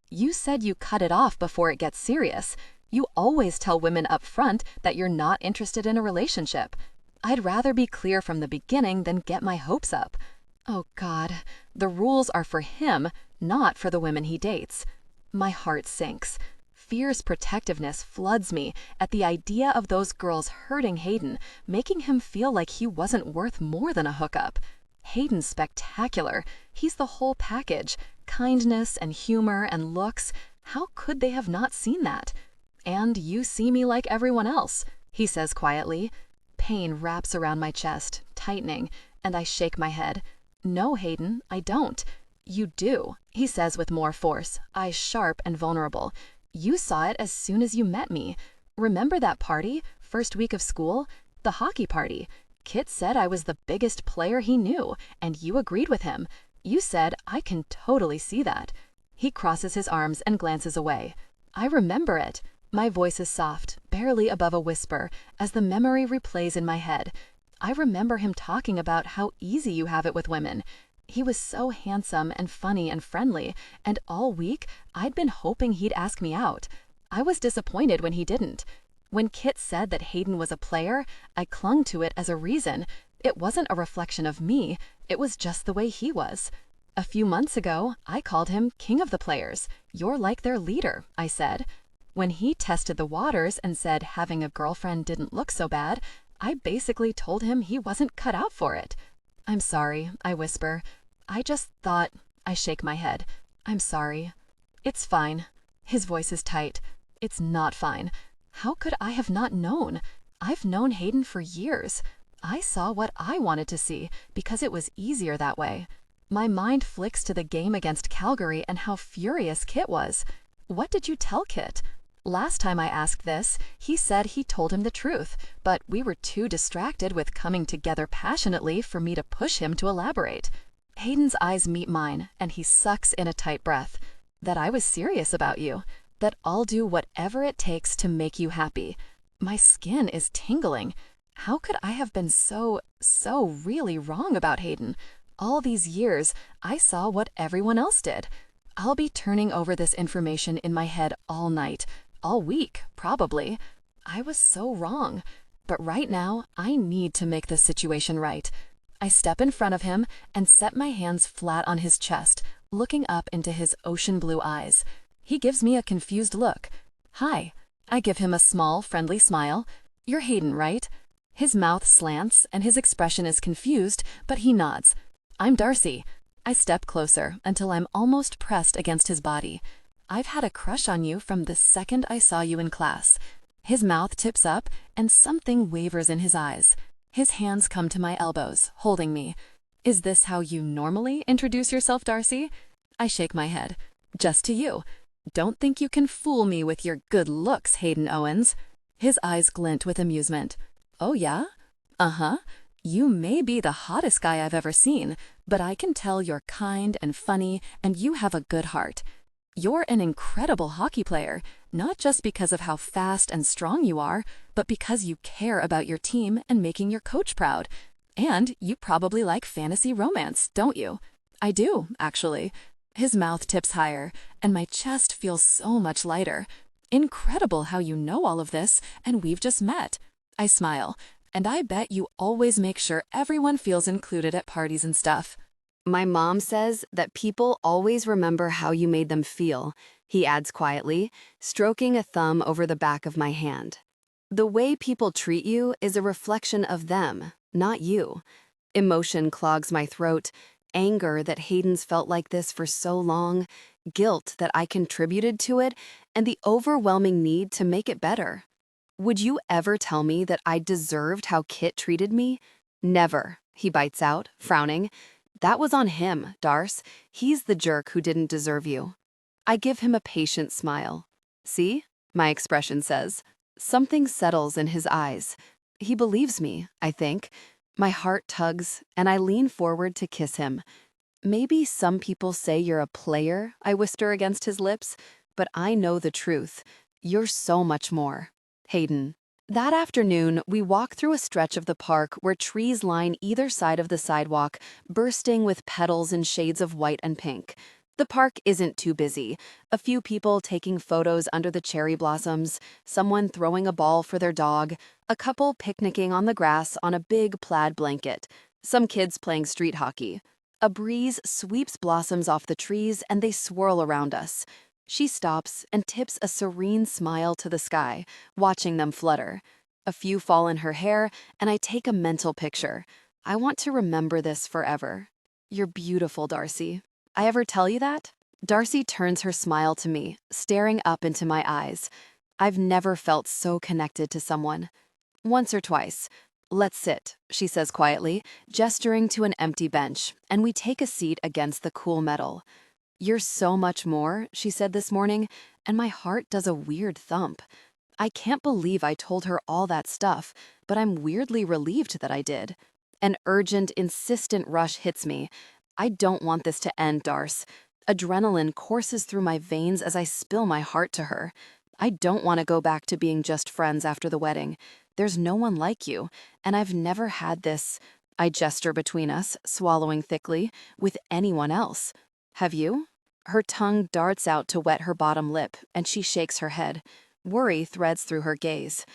You said you cut it off before it gets serious. You always tell women up front that you're not interested in a relationship. I'd rather be clear from the beginning than get my hopes up. Oh God, the rules are for him, not for the women he dates. My heart sinks. Fierce protectiveness floods me at the idea of those girls hurting Hayden, making him feel like he wasn't worth more than a hookup. Hayden's spectacular. He's the whole package. Kindness and humor and looks. How could they have not seen that? And you see me like everyone else, he says quietly. Pain wraps around my chest, tightening, and I shake my head. No, Hayden, I don't. You do, he says with more force, eyes sharp and vulnerable. You saw it as soon as you met me. Remember that party, first week of school? The hockey party. Kit said I was the biggest player he knew, and you agreed with him. You said, I can totally see that. He crosses his arms and glances away. I remember it. My voice is soft, barely above a whisper, as the memory replays in my head. I remember him talking about how easy you have it with women. He was so handsome and funny and friendly, and all week I'd been hoping he'd ask me out. I was disappointed when he didn't. When Kit said that Hayden was a player, I clung to it as a reason. It wasn't a reflection of me, it was just the way he was. A few months ago, I called him king of the players. You're like their leader, I said. When he tested the waters and said having a girlfriend didn't look so bad, I basically told him he wasn't cut out for it. I'm sorry, I whisper. I just thought. I shake my head. I'm sorry. It's fine. His voice is tight. It's not fine. How could I have not known? I've known Hayden for years. I saw what I wanted to see because it was easier that way. My mind flicks to the game against Calgary and how furious Kit was. What did you tell Kit? Last time I asked this, he said he told him the truth, but we were too distracted with coming together passionately for me to push him to elaborate. Hayden's eyes meet mine, and he sucks in a tight breath. That I was serious about you. That I'll do whatever it takes to make you happy. My skin is tingling. How could I have been so really wrong about Hayden? All these years, I saw what everyone else did. I'll be turning over this information in my head all night, all week, probably. I was so wrong. But right now, I need to make this situation right. I step in front of him and set my hands flat on his chest, looking up into his ocean blue eyes. He gives me a confused look. Hi. I give him a small, friendly smile. You're Hayden, right? His mouth slants and his expression is confused, but he nods. I'm Darcy. I step closer until I'm almost pressed against his body. I've had a crush on you from the second I saw you in class. His mouth tips up and something wavers in his eyes. His hands come to my elbows, holding me. Is this how you normally introduce yourself, Darcy? I shake my head. Just to you. Don't think you can fool me with your good looks, Hayden Owens. His eyes glint with amusement. Oh yeah? Uh-huh. You may be the hottest guy I've ever seen, but I can tell you're kind and funny and you have a good heart. You're an incredible hockey player, not just because of how fast and strong you are, but because you care about your team and making your coach proud. And you probably like fantasy romance, don't you? I do, actually. His mouth tips higher, and my chest feels so much lighter. Incredible how you know all of this, and we've just met. I smile, and I bet you always make sure everyone feels included at parties and stuff. My mom says that people always remember how you made them feel, he adds quietly, stroking a thumb over the back of my hand. The way people treat you is a reflection of them, not you. Emotion clogs my throat, anger that Hayden's felt like this for so long, guilt that I contributed to it, and the overwhelming need to make it better. Would you ever tell me that I deserved how Kit treated me? Never, he bites out, frowning. That was on him, Darce. He's the jerk who didn't deserve you. I give him a patient smile. See? My expression says. Something settles in his eyes. He believes me, I think. My heart tugs, and I lean forward to kiss him. Maybe some people say you're a player, I whisper against his lips, but I know the truth. You're so much more. Hayden. That afternoon, we walk through a stretch of the park where trees line either side of the sidewalk, bursting with petals in shades of white and pink. The park isn't too busy. A few people taking photos under the cherry blossoms, someone throwing a ball for their dog, a couple picnicking on the grass on a big plaid blanket, some kids playing street hockey. A breeze sweeps blossoms off the trees and they swirl around us. She stops and tips a serene smile to the sky, watching them flutter. A few fall in her hair, and I take a mental picture. I want to remember this forever. You're beautiful, Darcy. I ever tell you that? Darcy turns her smile to me, staring up into my eyes. I've never felt so connected to someone. Once or twice. Let's sit, she says quietly, gesturing to an empty bench, and we take a seat against the cool metal. You're so much more, she said this morning, and my heart does a weird thump. I can't believe I told her all that stuff, but I'm weirdly relieved that I did. An urgent, insistent rush hits me. I don't want this to end, Darce. Adrenaline courses through my veins as I spill my heart to her. I don't want to go back to being just friends after the wedding. There's no one like you, and I've never had this, I gesture between us, swallowing thickly, with anyone else. Have you? Her tongue darts out to wet her bottom lip, and she shakes her head. Worry threads through her gaze.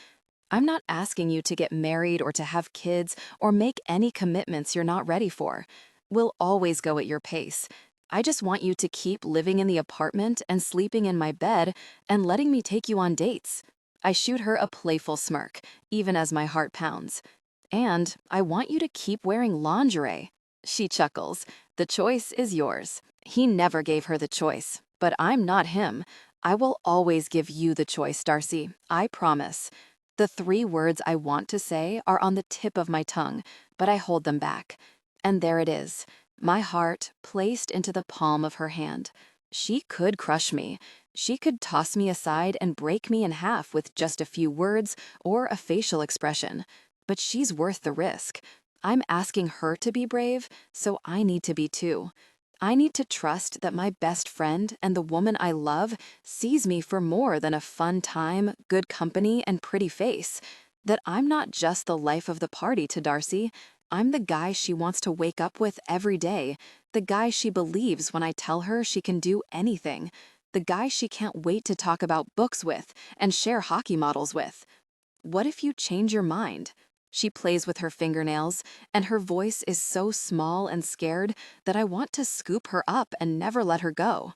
I'm not asking you to get married or to have kids or make any commitments you're not ready for. We'll always go at your pace. I just want you to keep living in the apartment and sleeping in my bed and letting me take you on dates. I shoot her a playful smirk, even as my heart pounds. And I want you to keep wearing lingerie. She chuckles. The choice is yours. He never gave her the choice, but I'm not him. I will always give you the choice, Darcy. I promise. The 3 words I want to say are on the tip of my tongue, but I hold them back. And there it is, my heart placed into the palm of her hand. She could crush me. She could toss me aside and break me in half with just a few words or a facial expression. But she's worth the risk. I'm asking her to be brave, so I need to be too. I need to trust that my best friend and the woman I love sees me for more than a fun time, good company, and pretty face. That I'm not just the life of the party to Darcy. I'm the guy she wants to wake up with every day, the guy she believes when I tell her she can do anything, the guy she can't wait to talk about books with and share hockey models with. What if you change your mind? She plays with her fingernails, and her voice is so small and scared that I want to scoop her up and never let her go.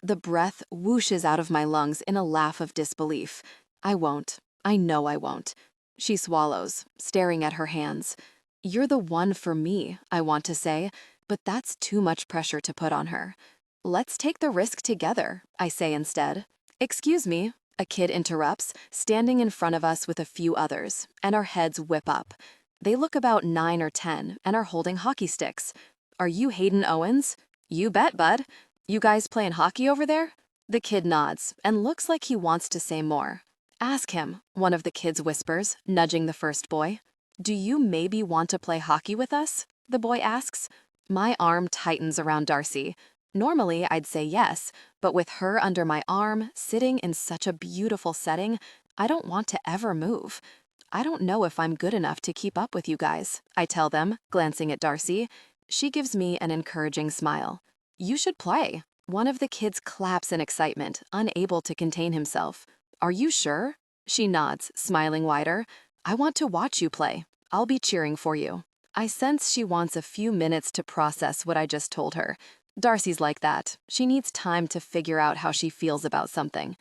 The breath whooshes out of my lungs in a laugh of disbelief. I won't. I know I won't. She swallows, staring at her hands. You're the one for me, I want to say, but that's too much pressure to put on her. Let's take the risk together, I say instead. Excuse me, a kid interrupts, standing in front of us with a few others, and our heads whip up. They look about 9 or 10 and are holding hockey sticks. Are you Hayden Owens? You bet, bud. You guys playing hockey over there? The kid nods and looks like he wants to say more. Ask him, one of the kids whispers, nudging the first boy. Do you maybe want to play hockey with us? The boy asks. My arm tightens around Darcy. Normally, I'd say yes, but with her under my arm, sitting in such a beautiful setting, I don't want to ever move. I don't know if I'm good enough to keep up with you guys, I tell them, glancing at Darcy. She gives me an encouraging smile. You should play. One of the kids claps in excitement, unable to contain himself. Are you sure? She nods, smiling wider. I want to watch you play. I'll be cheering for you. I sense she wants a few minutes to process what I just told her. Darcy's like that. She needs time to figure out how she feels about something.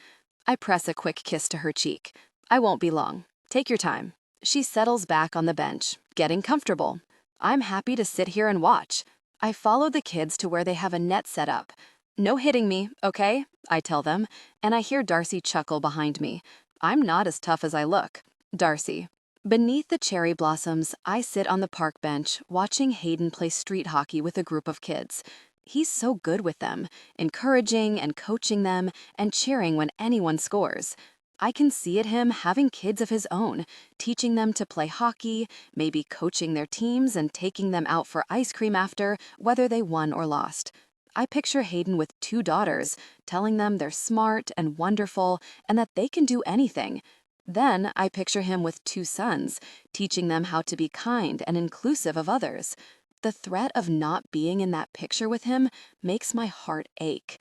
I press a quick kiss to her cheek. I won't be long. Take your time. She settles back on the bench, getting comfortable. I'm happy to sit here and watch. I follow the kids to where they have a net set up. No hitting me, okay? I tell them, and I hear Darcy chuckle behind me. I'm not as tough as I look. Darcy. Beneath the cherry blossoms, I sit on the park bench, watching Hayden play street hockey with a group of kids. He's so good with them, encouraging and coaching them and cheering when anyone scores. I can see at him having kids of his own, teaching them to play hockey, maybe coaching their teams and taking them out for ice cream after, whether they won or lost. I picture Hayden with 2 daughters, telling them they're smart and wonderful and that they can do anything. Then I picture him with 2 sons, teaching them how to be kind and inclusive of others. The threat of not being in that picture with him makes my heart ache.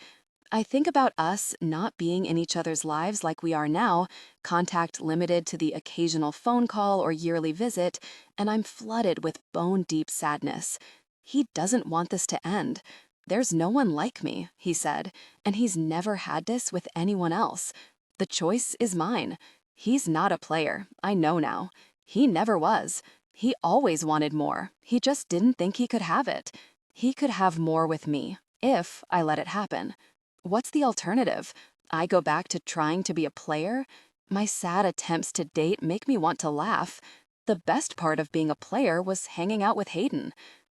I think about us not being in each other's lives like we are now, contact limited to the occasional phone call or yearly visit, and I'm flooded with bone-deep sadness. He doesn't want this to end. There's no one like me, he said, and he's never had this with anyone else. The choice is mine. He's not a player, I know now. He never was. He always wanted more. He just didn't think he could have it. He could have more with me, if I let it happen. What's the alternative? I go back to trying to be a player? My sad attempts to date make me want to laugh. The best part of being a player was hanging out with Hayden.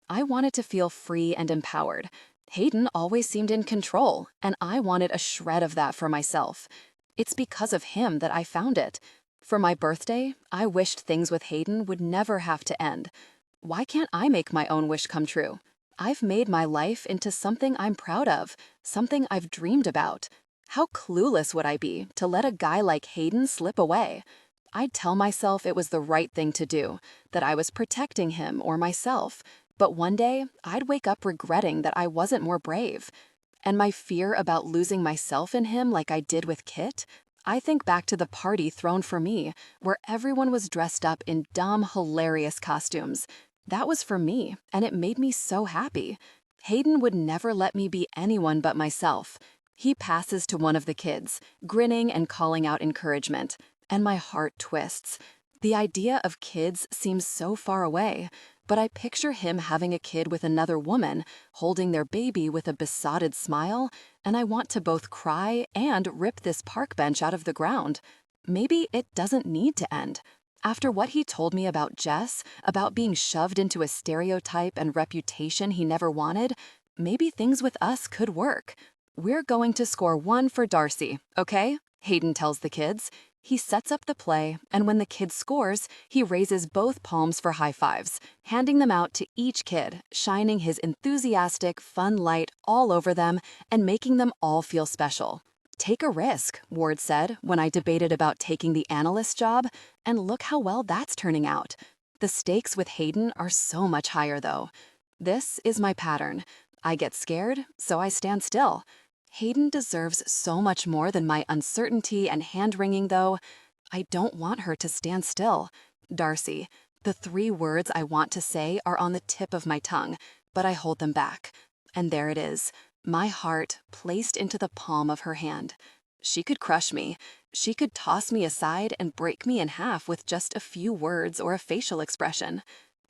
I wanted to feel free and empowered. Hayden always seemed in control, and I wanted a shred of that for myself. It's because of him that I found it. For my birthday, I wished things with Hayden would never have to end. Why can't I make my own wish come true? I've made my life into something I'm proud of, something I've dreamed about. How clueless would I be to let a guy like Hayden slip away? I'd tell myself it was the right thing to do, that I was protecting him or myself, but one day I'd wake up regretting that I wasn't more brave. And my fear about losing myself in him like I did with Kit? I think back to the party thrown for me, where everyone was dressed up in dumb, hilarious costumes. That was for me, and it made me so happy. Hayden would never let me be anyone but myself. He passes to one of the kids, grinning and calling out encouragement, and my heart twists. The idea of kids seems so far away, but I picture him having a kid with another woman, holding their baby with a besotted smile, and I want to both cry and rip this park bench out of the ground. Maybe it doesn't need to end. After what he told me about Jess, about being shoved into a stereotype and reputation he never wanted, maybe things with us could work. We're going to score 1 for Darcy, okay? Hayden tells the kids. He sets up the play, and when the kid scores, he raises both palms for high fives, handing them out to each kid, shining his enthusiastic, fun light all over them and making them all feel special. "Take a risk," Ward said when I debated about taking the analyst job, and look how well that's turning out. The stakes with Hayden are so much higher, though. This is my pattern. I get scared, so I stand still. Hayden deserves so much more than my uncertainty and hand-wringing, though. I don't want her to stand still. Darcy, the 3 words I want to say are on the tip of my tongue, but I hold them back. And there it is, my heart placed into the palm of her hand. She could crush me. She could toss me aside and break me in half with just a few words or a facial expression.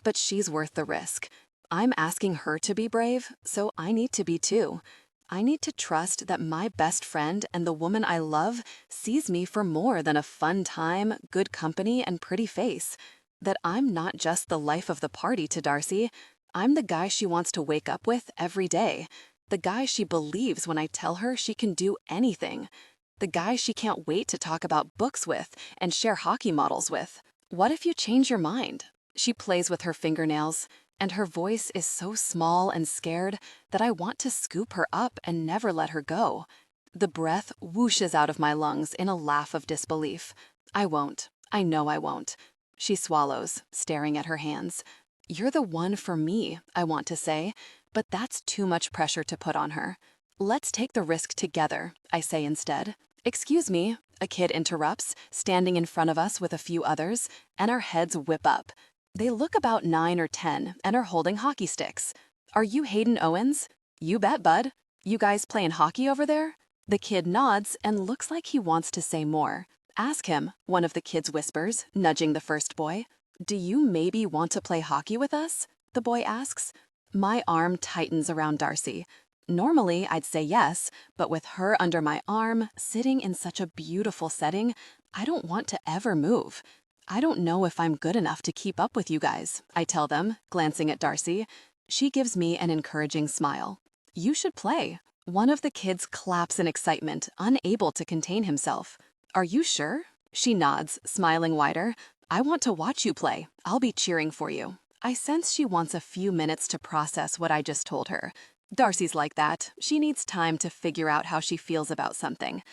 But she's worth the risk. I'm asking her to be brave, so I need to be too. I need to trust that my best friend and the woman I love sees me for more than a fun time, good company, and pretty face. That I'm not just the life of the party to Darcy. I'm the guy she wants to wake up with every day. The guy she believes when I tell her she can do anything. The guy she can't wait to talk about books with and share hockey models with. What if you change your mind? She plays with her fingernails, and her voice is so small and scared that I want to scoop her up and never let her go. The breath whooshes out of my lungs in a laugh of disbelief. I won't. I know I won't. She swallows, staring at her hands. "You're the one for me," I want to say, but that's too much pressure to put on her. "Let's take the risk together," I say instead. "Excuse me," a kid interrupts, standing in front of us with a few others, and our heads whip up. They look about 9 or 10 and are holding hockey sticks. "Are you Hayden Owens?" "You bet, bud. You guys playing hockey over there?" The kid nods and looks like he wants to say more. "Ask him," one of the kids whispers, nudging the first boy. "Do you maybe want to play hockey with us?" the boy asks. My arm tightens around Darcy. Normally, I'd say yes, but with her under my arm, sitting in such a beautiful setting, I don't want to ever move. "I don't know if I'm good enough to keep up with you guys," I tell them, glancing at Darcy. She gives me an encouraging smile. "You should play." One of the kids claps in excitement, unable to contain himself. "Are you sure?" She nods, smiling wider. "I want to watch you play. I'll be cheering for you." I sense she wants a few minutes to process what I just told her. Darcy's like that. She needs time to figure out how she feels about something.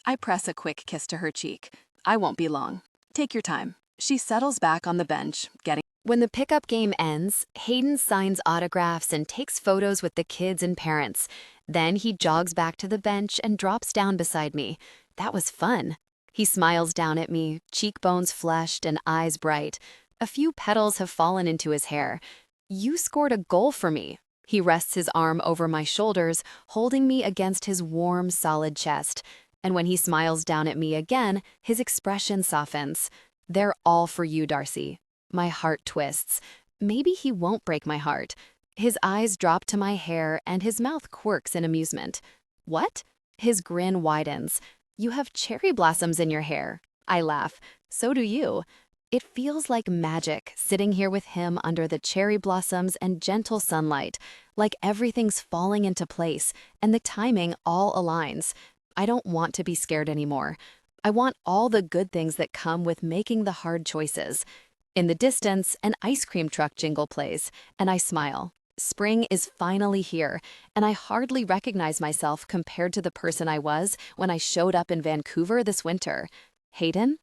I press a quick kiss to her cheek. "I won't be long. Take your time." She settles back on the bench, getting... When the pickup game ends, Hayden signs autographs and takes photos with the kids and parents. Then he jogs back to the bench and drops down beside me. That was fun. He smiles down at me, cheekbones flushed and eyes bright. A few petals have fallen into his hair. "You scored a goal for me." He rests his arm over my shoulders, holding me against his warm, solid chest. And when he smiles down at me again, his expression softens. "They're all for you, Darcy." My heart twists. Maybe he won't break my heart. His eyes drop to my hair and his mouth quirks in amusement. "What?" His grin widens. "You have cherry blossoms in your hair." I laugh. "So do you." It feels like magic sitting here with him under the cherry blossoms and gentle sunlight, like everything's falling into place and the timing all aligns. I don't want to be scared anymore. I want all the good things that come with making the hard choices. In the distance, an ice cream truck jingle plays, and I smile. Spring is finally here, and I hardly recognize myself compared to the person I was when I showed up in Vancouver this winter. Hayden?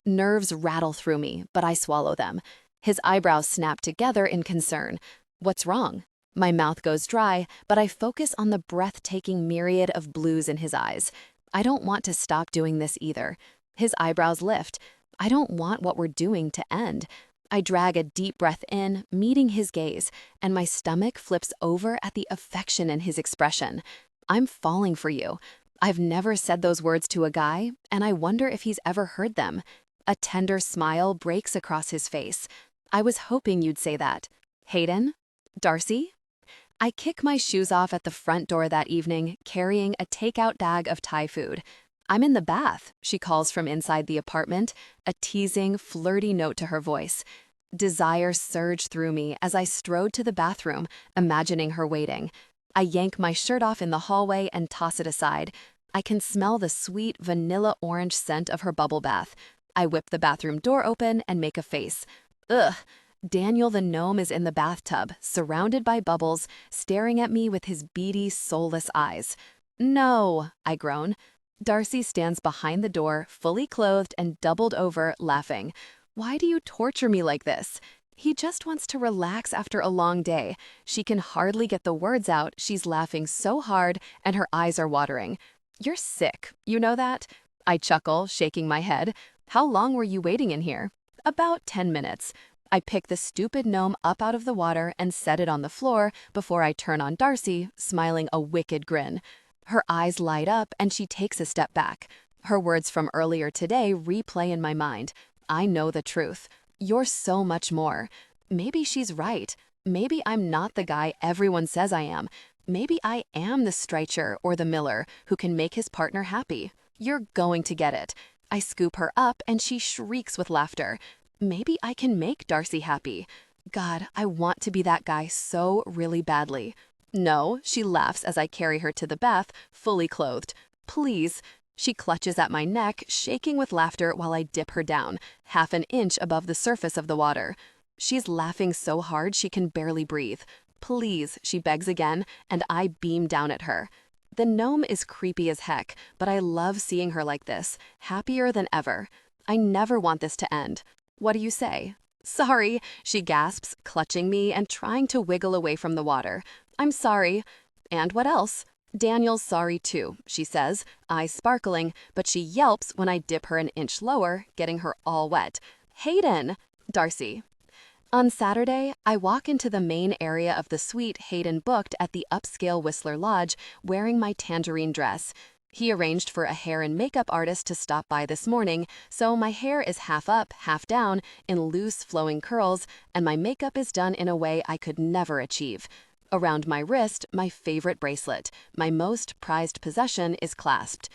Nerves rattle through me, but I swallow them. His eyebrows snap together in concern. What's wrong? My mouth goes dry, but I focus on the breathtaking myriad of blues in his eyes. I don't want to stop doing this either. His eyebrows lift. I don't want what we're doing to end. I drag a deep breath in, meeting his gaze, and my stomach flips over at the affection in his expression. "I'm falling for you." I've never said those words to a guy, and I wonder if he's ever heard them. A tender smile breaks across his face. "I was hoping you'd say that." "Hayden? Darcy?" I kick my shoes off at the front door that evening, carrying a takeout bag of Thai food. "I'm in the bath," she calls from inside the apartment, a teasing, flirty note to her voice. Desire surged through me as I strode to the bathroom, imagining her waiting. I yank my shirt off in the hallway and toss it aside. I can smell the sweet vanilla orange scent of her bubble bath. I whip the bathroom door open and make a face. Ugh. Daniel the gnome is in the bathtub, surrounded by bubbles, staring at me with his beady, soulless eyes. No, I groan. Darcy stands behind the door, fully clothed and doubled over, laughing. Why do you torture me like this? He just wants to relax after a long day. She can hardly get the words out. She's laughing so hard, and her eyes are watering. You're sick, you know that? I chuckle, shaking my head. How long were you waiting in here? About 10 minutes. I pick the stupid gnome up out of the water and set it on the floor before I turn on Darcy, smiling a wicked grin. Her eyes light up and she takes a step back. Her words from earlier today replay in my mind. I know the truth. You're so much more. Maybe she's right. Maybe I'm not the guy everyone says I am. Maybe I am the Streicher or the Miller who can make his partner happy. You're going to get it. I scoop her up and she shrieks with laughter. Maybe I can make Darcy happy. God, I want to be that guy so really badly. No, she laughs as I carry her to the bath, fully clothed. Please. She clutches at my neck, shaking with laughter while I dip her down, half an inch above the surface of the water. She's laughing so hard she can barely breathe. Please, she begs again, and I beam down at her. The gnome is creepy as heck, but I love seeing her like this, happier than ever. I never want this to end. What do you say? Sorry, she gasps, clutching me and trying to wiggle away from the water. I'm sorry. And what else? Daniel's sorry too, she says, eyes sparkling, but she yelps when I dip her an inch lower, getting her all wet. Hayden! Darcy. On Saturday, I walk into the main area of the suite Hayden booked at the upscale Whistler Lodge, wearing my tangerine dress. He arranged for a hair and makeup artist to stop by this morning, so my hair is half up, half down, in loose, flowing curls, and my makeup is done in a way I could never achieve. Around my wrist, my favorite bracelet, my most prized possession, is clasped.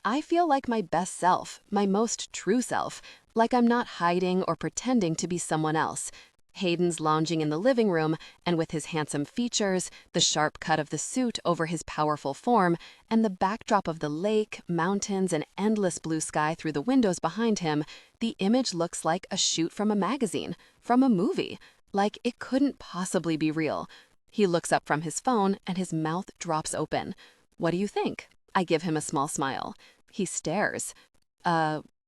I feel like my best self, my most true self, like I'm not hiding or pretending to be someone else. Hayden's lounging in the living room, and with his handsome features, the sharp cut of the suit over his powerful form, and the backdrop of the lake, mountains, and endless blue sky through the windows behind him, the image looks like a shoot from a magazine, from a movie, like it couldn't possibly be real. He looks up from his phone, and his mouth drops open. What do you think? I give him a small smile. He stares.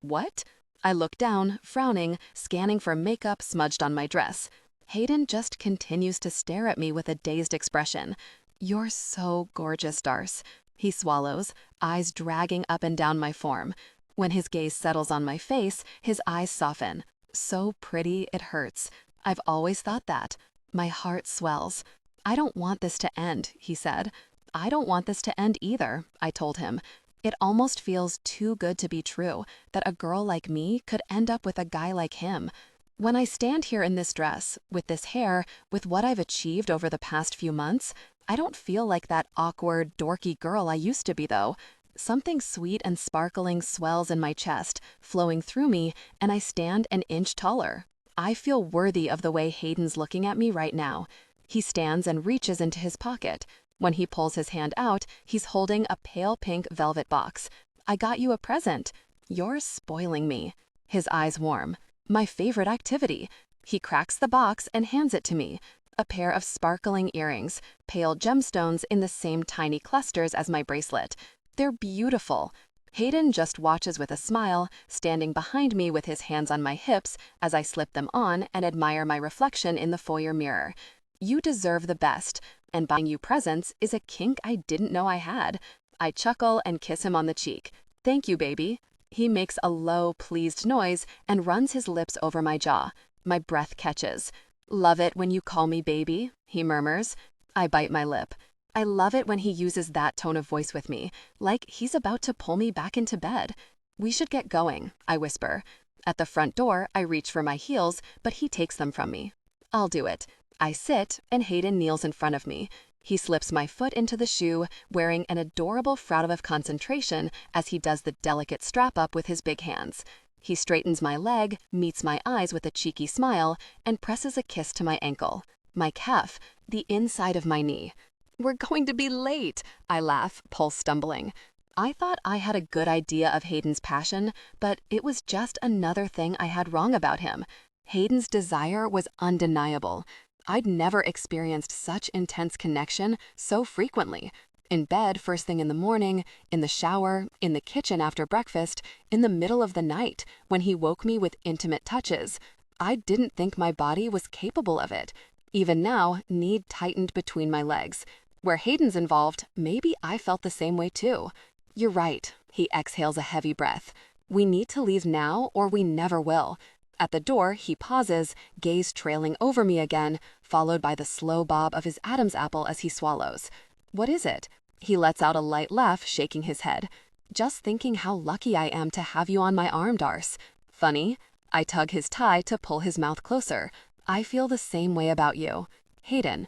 What? I look down, frowning, scanning for makeup smudged on my dress. Hayden just continues to stare at me with a dazed expression. You're so gorgeous, Darce. He swallows, eyes dragging up and down my form. When his gaze settles on my face, his eyes soften. So pretty, it hurts. I've always thought that. My heart swells. I don't want this to end, he said. I don't want this to end either, I told him. It almost feels too good to be true, that a girl like me could end up with a guy like him. When I stand here in this dress, with this hair, with what I've achieved over the past few months, I don't feel like that awkward, dorky girl I used to be, though. Something sweet and sparkling swells in my chest, flowing through me, and I stand an inch taller. I feel worthy of the way Hayden's looking at me right now. He stands and reaches into his pocket. When he pulls his hand out, he's holding a pale pink velvet box. I got you a present. You're spoiling me. His eyes warm. My favorite activity. He cracks the box and hands it to me. A pair of sparkling earrings, pale gemstones in the same tiny clusters as my bracelet. They're beautiful. Hayden just watches with a smile, standing behind me with his hands on my hips as I slip them on and admire my reflection in the foyer mirror. You deserve the best, and buying you presents is a kink I didn't know I had. I chuckle and kiss him on the cheek. Thank you, baby. He makes a low, pleased noise and runs his lips over my jaw. My breath catches. Love it when you call me baby, he murmurs. I bite my lip. I love it when he uses that tone of voice with me, like he's about to pull me back into bed. We should get going, I whisper. At the front door, I reach for my heels, but he takes them from me. I'll do it. I sit, and Hayden kneels in front of me. He slips my foot into the shoe, wearing an adorable frown of concentration as he does the delicate strap-up with his big hands. He straightens my leg, meets my eyes with a cheeky smile, and presses a kiss to my ankle, my calf, the inside of my knee. We're going to be late, I laugh, pulse stumbling. I thought I had a good idea of Hayden's passion, but it was just another thing I had wrong about him. Hayden's desire was undeniable. I'd never experienced such intense connection so frequently. In bed first thing in the morning, in the shower, in the kitchen after breakfast, in the middle of the night, when he woke me with intimate touches. I didn't think my body was capable of it. Even now, need tightened between my legs. Where Hayden's involved, maybe I felt the same way too. You're right, he exhales a heavy breath. We need to leave now or we never will. At the door, he pauses, gaze trailing over me again, followed by the slow bob of his Adam's apple as he swallows. What is it? He lets out a light laugh, shaking his head. Just thinking how lucky I am to have you on my arm, Darce. Funny? I tug his tie to pull his mouth closer. I feel the same way about you. Hayden.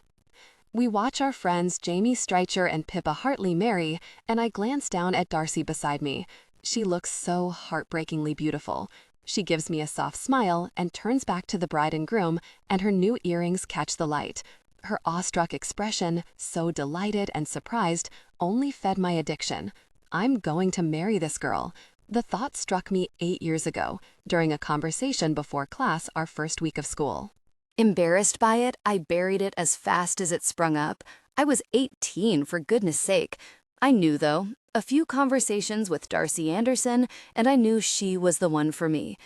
We watch our friends Jamie Streicher and Pippa Hartley marry, and I glance down at Darcy beside me. She looks so heartbreakingly beautiful. She gives me a soft smile and turns back to the bride and groom, and her new earrings catch the light. Her awestruck expression, so delighted and surprised, only fed my addiction. I'm going to marry this girl. The thought struck me 8 years ago, during a conversation before class our first week of school. Embarrassed by it, I buried it as fast as it sprung up. I was 18, for goodness sake. I knew, though, a few conversations with Darcy Anderson, and I knew she was the one for me.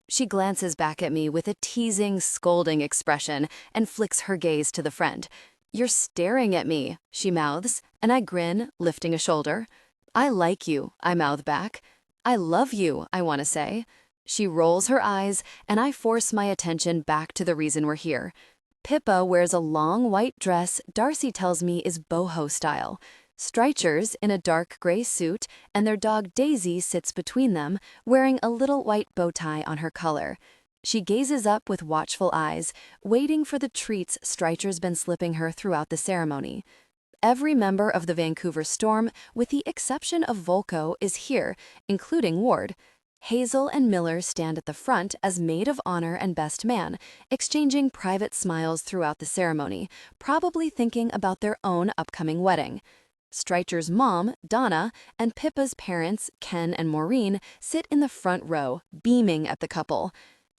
She glances back at me with a teasing, scolding expression and flicks her gaze to the friend. "You're staring at me," she mouths, and I grin, lifting a shoulder. "I like you," I mouth back. "I love you," I want to say. She rolls her eyes, and I force my attention back to the reason we're here. Pippa wears a long white dress Darcy tells me is boho style. Streicher's in a dark gray suit, and their dog Daisy sits between them, wearing a little white bow tie on her collar. She gazes up with watchful eyes, waiting for the treats Streicher's been slipping her throughout the ceremony. Every member of the Vancouver Storm, with the exception of Volko, is here, including Ward. Hazel and Miller stand at the front as maid of honor and best man, exchanging private smiles throughout the ceremony, probably thinking about their own upcoming wedding. Streicher's mom, Donna, and Pippa's parents, Ken and Maureen, sit in the front row, beaming at the couple.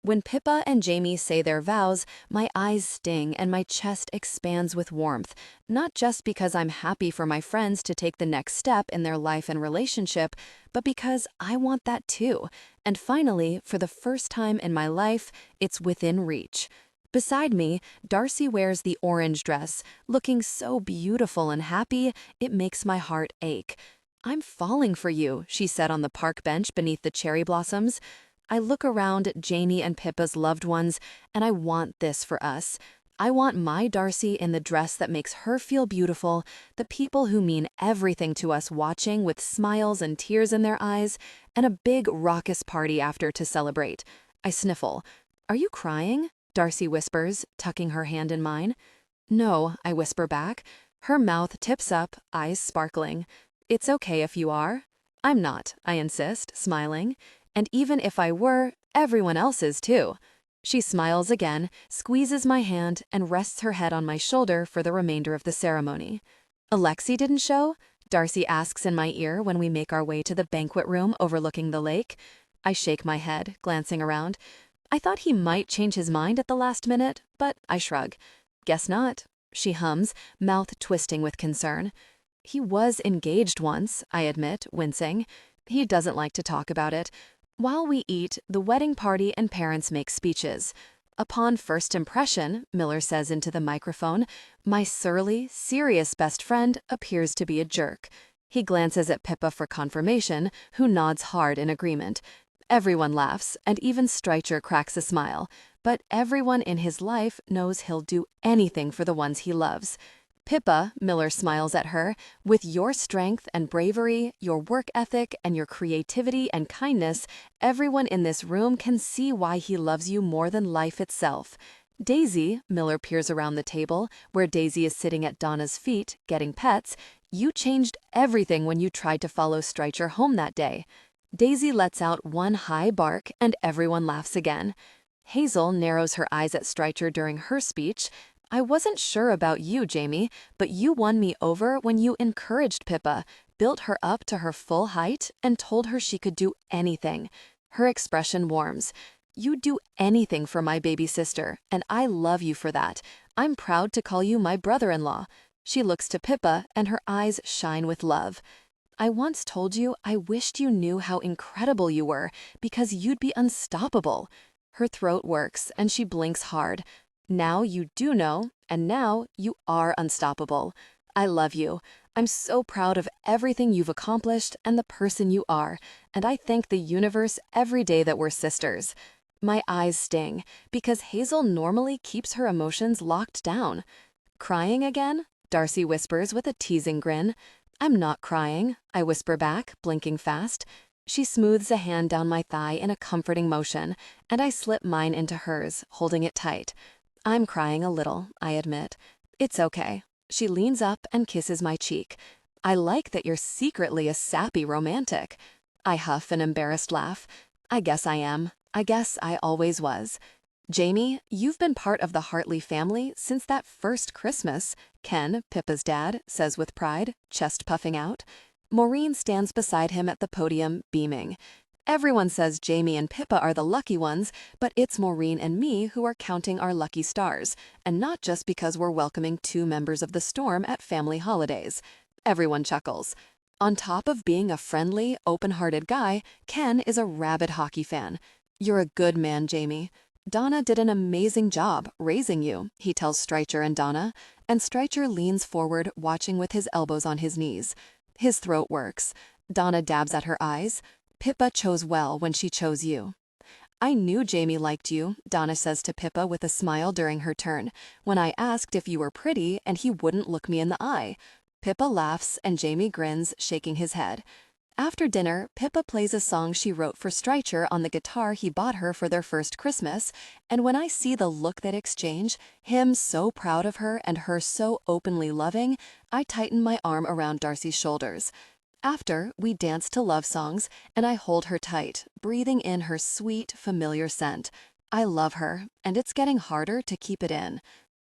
When Pippa and Jamie say their vows, my eyes sting and my chest expands with warmth, not just because I'm happy for my friends to take the next step in their life and relationship, but because I want that too. And finally, for the first time in my life, it's within reach. Beside me, Darcy wears the orange dress, looking so beautiful and happy, it makes my heart ache. "I'm falling for you," she said on the park bench beneath the cherry blossoms. I look around at Jamie and Pippa's loved ones, and I want this for us. I want my Darcy in the dress that makes her feel beautiful, the people who mean everything to us watching with smiles and tears in their eyes, and a big raucous party after to celebrate. I sniffle. "Are you crying?" Darcy whispers, tucking her hand in mine. "No," I whisper back. Her mouth tips up, eyes sparkling. "It's okay if you are." "I'm not," I insist, smiling. "And even if I were, everyone else is too." She smiles again, squeezes my hand, and rests her head on my shoulder for the remainder of the ceremony. "Alexei didn't show?" Darcy asks in my ear when we make our way to the banquet room overlooking the lake. I shake my head, glancing around. I thought he might change his mind at the last minute, but I shrug. "Guess not," she hums, mouth twisting with concern. "He was engaged once," I admit, wincing. He doesn't like to talk about it. While we eat, the wedding party and parents make speeches. "Upon first impression," Miller says into the microphone, "my surly, serious best friend appears to be a jerk." He glances at Pippa for confirmation, who nods hard in agreement. Everyone laughs, and even Streicher cracks a smile. But everyone in his life knows he'll do anything for the ones he loves. "Pippa," Miller smiles at her, "with your strength and bravery, your work ethic, and your creativity and kindness, everyone in this room can see why he loves you more than life itself." "Daisy," Miller peers around the table, where Daisy is sitting at Donna's feet, getting pets, "you changed everything when you tried to follow Streicher home that day." Daisy lets out one high bark, and everyone laughs again. Hazel narrows her eyes at Streicher during her speech. "I wasn't sure about you, Jamie, but you won me over when you encouraged Pippa, built her up to her full height and told her she could do anything. Her expression warms. "You'd do anything for my baby sister, and I love you for that. I'm proud to call you my brother-in-law." She looks to Pippa, and her eyes shine with love. "I once told you I wished you knew how incredible you were, because you'd be unstoppable." Her throat works, and she blinks hard. "Now you do know, and now you are unstoppable. I love you. I'm so proud of everything you've accomplished and the person you are, and I thank the universe every day that we're sisters." My eyes sting, because Hazel normally keeps her emotions locked down. "Crying again?" Darcy whispers with a teasing grin. "I'm not crying," I whisper back, blinking fast. She smooths a hand down my thigh in a comforting motion, and I slip mine into hers, holding it tight. "I'm crying a little," I admit. "It's okay." She leans up and kisses my cheek. "I like that you're secretly a sappy romantic." I huff an embarrassed laugh. "I guess I am. I guess I always was." "Jamie, you've been part of the Hartley family since that first Christmas," Ken, Pippa's dad, says with pride, chest puffing out. Maureen stands beside him at the podium, beaming. "Everyone says Jamie and Pippa are the lucky ones, but it's Maureen and me who are counting our lucky stars, and not just because we're welcoming 2 members of the Storm at family holidays." Everyone chuckles. On top of being a friendly, open-hearted guy, Ken is a rabid hockey fan. "You're a good man, Jamie. Donna did an amazing job raising you," he tells Strycher and Donna, and Strycher leans forward, watching with his elbows on his knees. His throat works. Donna dabs at her eyes. "Pippa chose well when she chose you." "I knew Jamie liked you," Donna says to Pippa with a smile during her turn, "when I asked if you were pretty and he wouldn't look me in the eye." Pippa laughs and Jamie grins, shaking his head. After dinner, Pippa plays a song she wrote for Strycher on the guitar he bought her for their first Christmas, and when I see the look they exchange, him so proud of her and her so openly loving, I tighten my arm around Darcy's shoulders. After, we dance to love songs, and I hold her tight, breathing in her sweet, familiar scent. I love her, and it's getting harder to keep it in.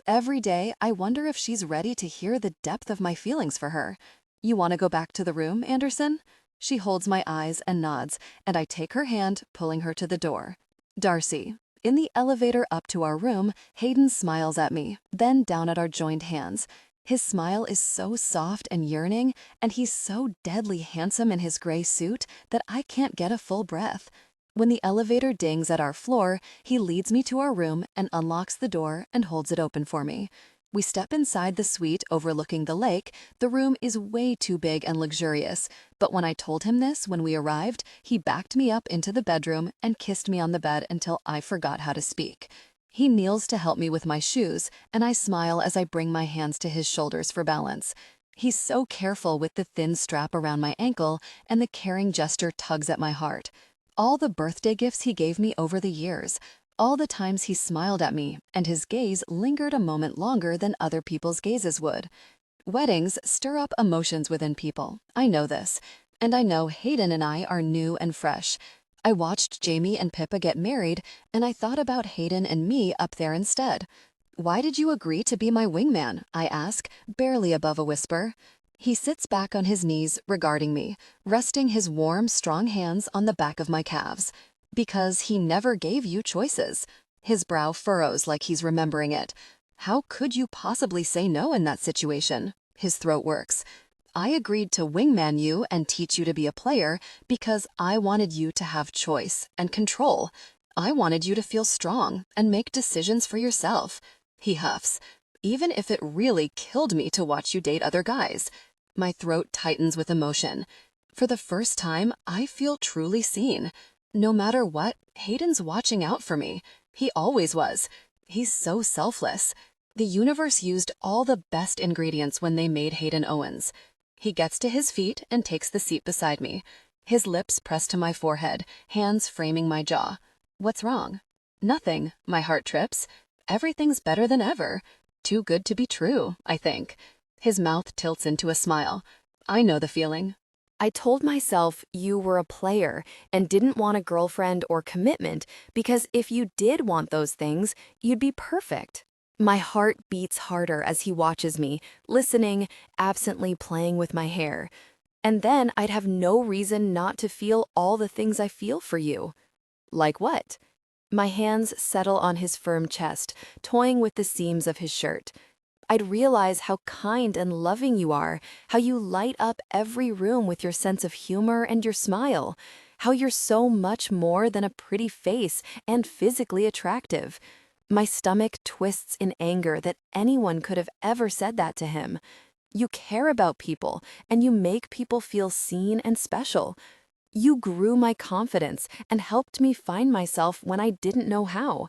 Every day, I wonder if she's ready to hear the depth of my feelings for her. "You want to go back to the room, Anderson?" She holds my eyes and nods, and I take her hand, pulling her to the door. "Darcy." In the elevator up to our room, Hayden smiles at me, then down at our joined hands. His smile is so soft and yearning, and he's so deadly handsome in his gray suit that I can't get a full breath. When the elevator dings at our floor, he leads me to our room and unlocks the door and holds it open for me. We step inside the suite overlooking the lake. The room is way too big and luxurious, but when I told him this when we arrived, he backed me up into the bedroom and kissed me on the bed until I forgot how to speak. He kneels to help me with my shoes, and I smile as I bring my hands to his shoulders for balance. He's so careful with the thin strap around my ankle, and the caring gesture tugs at my heart. All the birthday gifts he gave me over the years, all the times he smiled at me, and his gaze lingered a moment longer than other people's gazes would. Weddings stir up emotions within people. I know this. And I know Hayden and I are new and fresh. I watched Jamie and Pippa get married, and I thought about Hayden and me up there instead. "Why did you agree to be my wingman?" I ask, barely above a whisper. He sits back on his knees, regarding me, resting his warm, strong hands on the back of my calves. "Because he never gave you choices." His brow furrows like he's remembering it. "How could you possibly say no in that situation?" His throat works. "I agreed to wingman you and teach you to be a player because I wanted you to have choice and control. I wanted you to feel strong and make decisions for yourself." He huffs. "Even if it really killed me to watch you date other guys." My throat tightens with emotion. For the first time, I feel truly seen. No matter what, Hayden's watching out for me. He always was. He's so selfless. The universe used all the best ingredients when they made Hayden Owens. He gets to his feet and takes the seat beside me. His lips press to my forehead, hands framing my jaw. "What's wrong?" "Nothing." My heart trips. "Everything's better than ever. Too good to be true, I think." His mouth tilts into a smile. "I know the feeling." I told myself you were a player and didn't want a girlfriend or commitment because if you did want those things, you'd be perfect. My heart beats harder as he watches me, listening, absently playing with my hair. And then I'd have no reason not to feel all the things I feel for you. Like what? My hands settle on his firm chest, toying with the seams of his shirt. I'd realize how kind and loving you are, how you light up every room with your sense of humor and your smile, how you're so much more than a pretty face and physically attractive. My stomach twists in anger that anyone could have ever said that to him. You care about people, and you make people feel seen and special. You grew my confidence and helped me find myself when I didn't know how.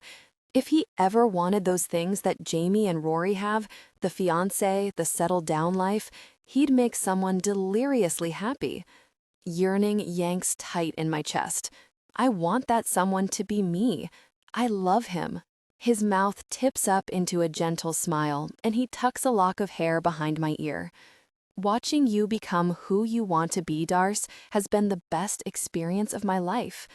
If he ever wanted those things that Jamie and Rory have, the fiancé, the settled down life, he'd make someone deliriously happy. Yearning yanks tight in my chest. I want that someone to be me. I love him. His mouth tips up into a gentle smile, and he tucks a lock of hair behind my ear. Watching you become who you want to be, Darce, has been the best experience of my life.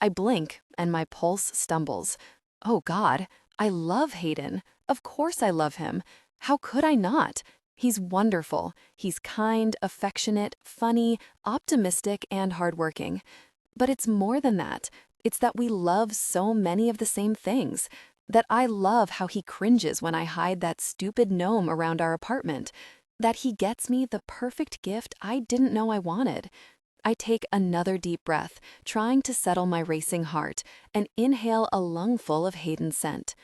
I blink, and my pulse stumbles. Oh God, I love Hayden. Of course I love him. How could I not? He's wonderful. He's kind, affectionate, funny, optimistic, and hardworking. But it's more than that. It's that we love so many of the same things. That I love how he cringes when I hide that stupid gnome around our apartment. That he gets me the perfect gift I didn't know I wanted. I take another deep breath, trying to settle my racing heart, and inhale a lungful of Hayden's scent.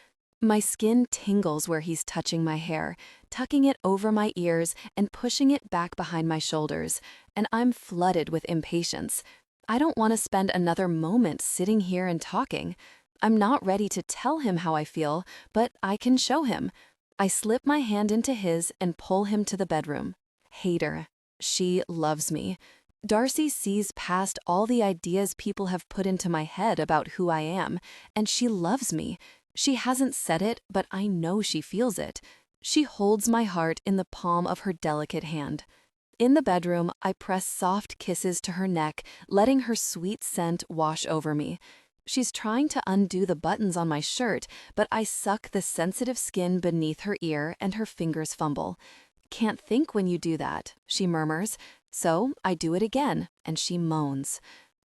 My skin tingles where he's touching my hair, tucking it over my ears and pushing it back behind my shoulders, and I'm flooded with impatience. I don't want to spend another moment sitting here and talking. I'm not ready to tell him how I feel, but I can show him. I slip my hand into his and pull him to the bedroom. Hater. She loves me. Darcy sees past all the ideas people have put into my head about who I am, and she loves me. She hasn't said it, but I know she feels it. She holds my heart in the palm of her delicate hand. In the bedroom, I press soft kisses to her neck, letting her sweet scent wash over me. She's trying to undo the buttons on my shirt, but I suck the sensitive skin beneath her ear and her fingers fumble. "Can't think when you do that," she murmurs. So I do it again, and she moans.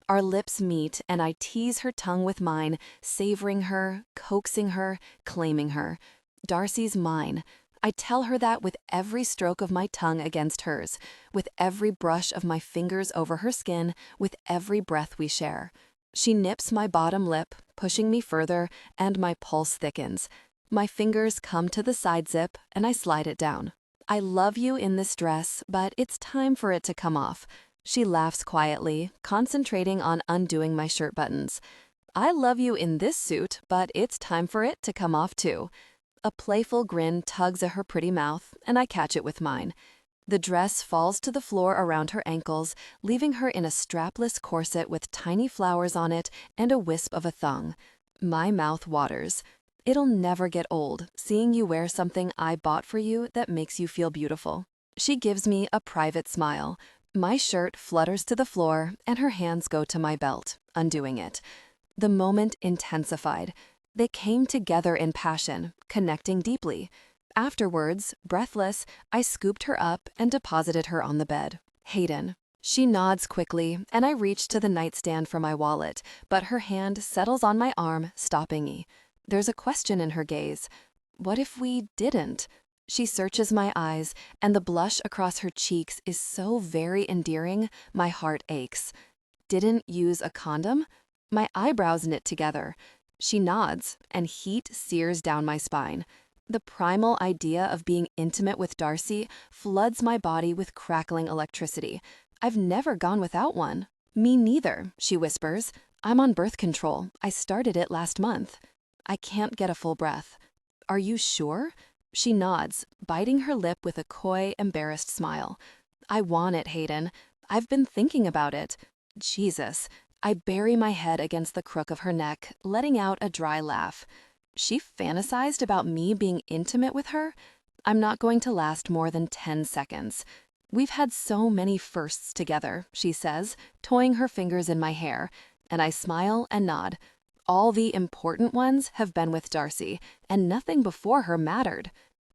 Our lips meet, and I tease her tongue with mine, savoring her, coaxing her, claiming her. Darcy's mine. I tell her that with every stroke of my tongue against hers, with every brush of my fingers over her skin, with every breath we share. She nips my bottom lip, pushing me further, and my pulse thickens. My fingers come to the side zip, and I slide it down. I love you in this dress, but it's time for it to come off. She laughs quietly, concentrating on undoing my shirt buttons. I love you in this suit, but it's time for it to come off too. A playful grin tugs at her pretty mouth, and I catch it with mine. The dress falls to the floor around her ankles, leaving her in a strapless corset with tiny flowers on it and a wisp of a thong. My mouth waters. It'll never get old, seeing you wear something I bought for you that makes you feel beautiful. She gives me a private smile. My shirt flutters to the floor, and her hands go to my belt, undoing it. The moment intensified. They came together in passion, connecting deeply. Afterwards, breathless, I scooped her up and deposited her on the bed. Hayden. She nods quickly, and I reach to the nightstand for my wallet, but her hand settles on my arm, stopping me. There's a question in her gaze. What if we didn't? She searches my eyes, and the blush across her cheeks is so very endearing, my heart aches. Didn't use a condom? My eyebrows knit together. She nods, and heat sears down my spine. The primal idea of being intimate with Darcy floods my body with crackling electricity. I've never gone without one. Me neither, she whispers. I'm on birth control. I started it last month. I can't get a full breath. Are you sure? She nods, biting her lip with a coy, embarrassed smile. I want it, Hayden. I've been thinking about it. Jesus. I bury my head against the crook of her neck, letting out a dry laugh. She fantasized about me being intimate with her? I'm not going to last more than 10 seconds. We've had so many firsts together, she says, toying her fingers in my hair, and I smile and nod. All the important ones have been with Darcy, and nothing before her mattered.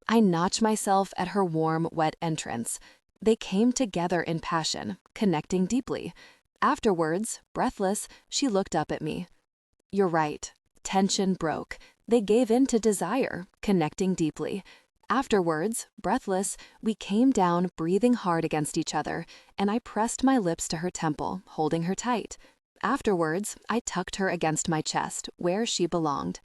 I notch myself at her warm, wet entrance. They came together in passion, connecting deeply. Afterwards, breathless, she looked up at me. You're right. Tension broke. They gave in to desire, connecting deeply. Afterwards, breathless, we came down, breathing hard against each other, and I pressed my lips to her temple, holding her tight. Afterwards, I tucked her against my chest, where she belonged.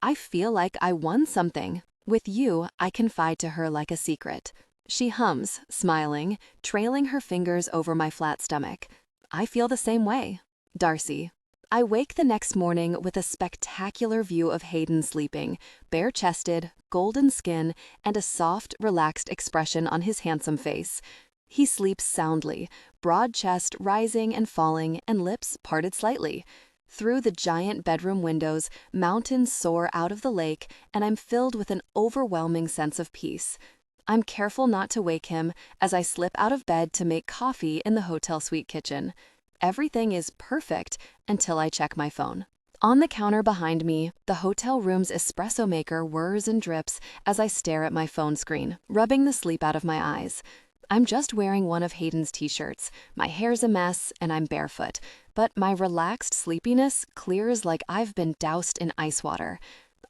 I feel like I won something. With you, I confide to her like a secret. She hums, smiling, trailing her fingers over my flat stomach. I feel the same way. Darcy. I wake the next morning with a spectacular view of Hayden sleeping, bare-chested, golden skin, and a soft, relaxed expression on his handsome face. He sleeps soundly, broad chest rising and falling and lips parted slightly. Through the giant bedroom windows, mountains soar out of the lake, and I'm filled with an overwhelming sense of peace. I'm careful not to wake him as I slip out of bed to make coffee in the hotel suite kitchen. Everything is perfect until I check my phone. On the counter behind me, the hotel room's espresso maker whirs and drips as I stare at my phone screen, rubbing the sleep out of my eyes. I'm just wearing one of Hayden's t-shirts. My hair's a mess and I'm barefoot, but my relaxed sleepiness clears like I've been doused in ice water.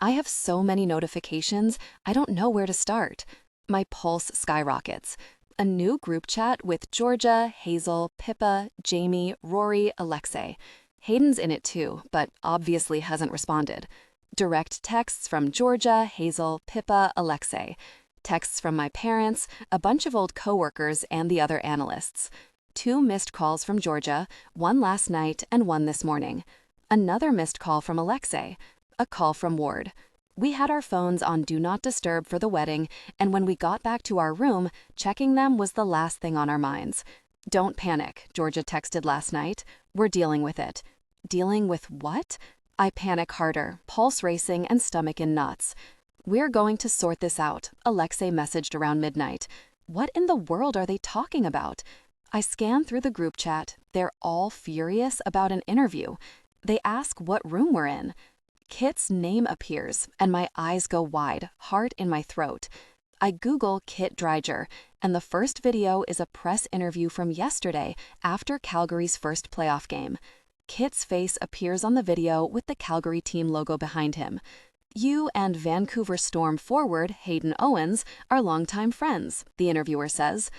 I have so many notifications, I don't know where to start. My pulse skyrockets. A new group chat with Georgia, Hazel, Pippa, Jamie, Rory, Alexei. Hayden's in it too, but obviously hasn't responded. Direct texts from Georgia, Hazel, Pippa, Alexei. Texts from my parents, a bunch of old coworkers, and the other analysts. 2 missed calls from Georgia, 1 last night and 1 this morning. Another missed call from Alexei. A call from Ward. We had our phones on Do Not Disturb for the wedding, and when we got back to our room, checking them was the last thing on our minds. Don't panic, Georgia texted last night. We're dealing with it. Dealing with what? I panic harder, pulse racing and stomach in knots. We're going to sort this out, Alexei messaged around midnight. What in the world are they talking about? I scan through the group chat. They're all furious about an interview. They ask what room we're in. Kit's name appears, and my eyes go wide, heart in my throat. I Google Kit Dreiger, and the first video is a press interview from yesterday after Calgary's first playoff game. Kit's face appears on the video with the Calgary team logo behind him. You and Vancouver Storm forward Hayden Owens are longtime friends, the interviewer says.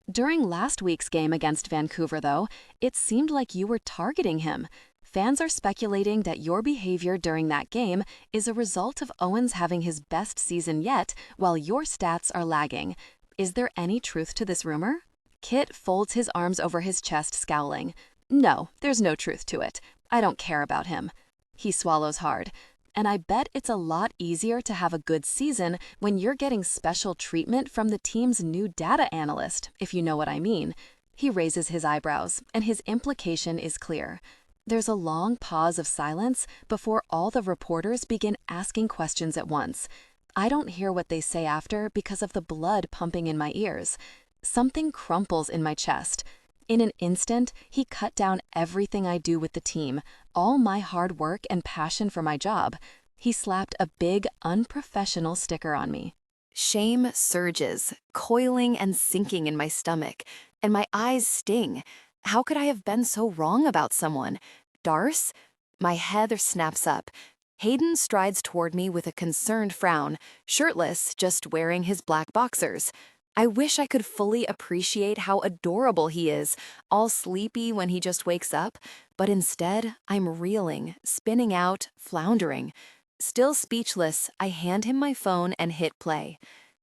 During last week's game against Vancouver, though, it seemed like you were targeting him. Fans are speculating that your behavior during that game is a result of Owens having his best season yet, while your stats are lagging. Is there any truth to this rumor? Kit folds his arms over his chest, scowling. No, there's no truth to it. I don't care about him. He swallows hard. And I bet it's a lot easier to have a good season when you're getting special treatment from the team's new data analyst, if you know what I mean. He raises his eyebrows, and his implication is clear. There's a long pause of silence before all the reporters begin asking questions at once. I don't hear what they say after because of the blood pumping in my ears. Something crumples in my chest. In an instant, he cut down everything I do with the team, all my hard work and passion for my job. He slapped a big, unprofessional sticker on me. Shame surges, coiling and sinking in my stomach, and my eyes sting. How could I have been so wrong about someone? Darce? My head snaps up. Hayden strides toward me with a concerned frown, shirtless, just wearing his black boxers. I wish I could fully appreciate how adorable he is, all sleepy when he just wakes up, but instead, I'm reeling, spinning out, floundering. Still speechless, I hand him my phone and hit play.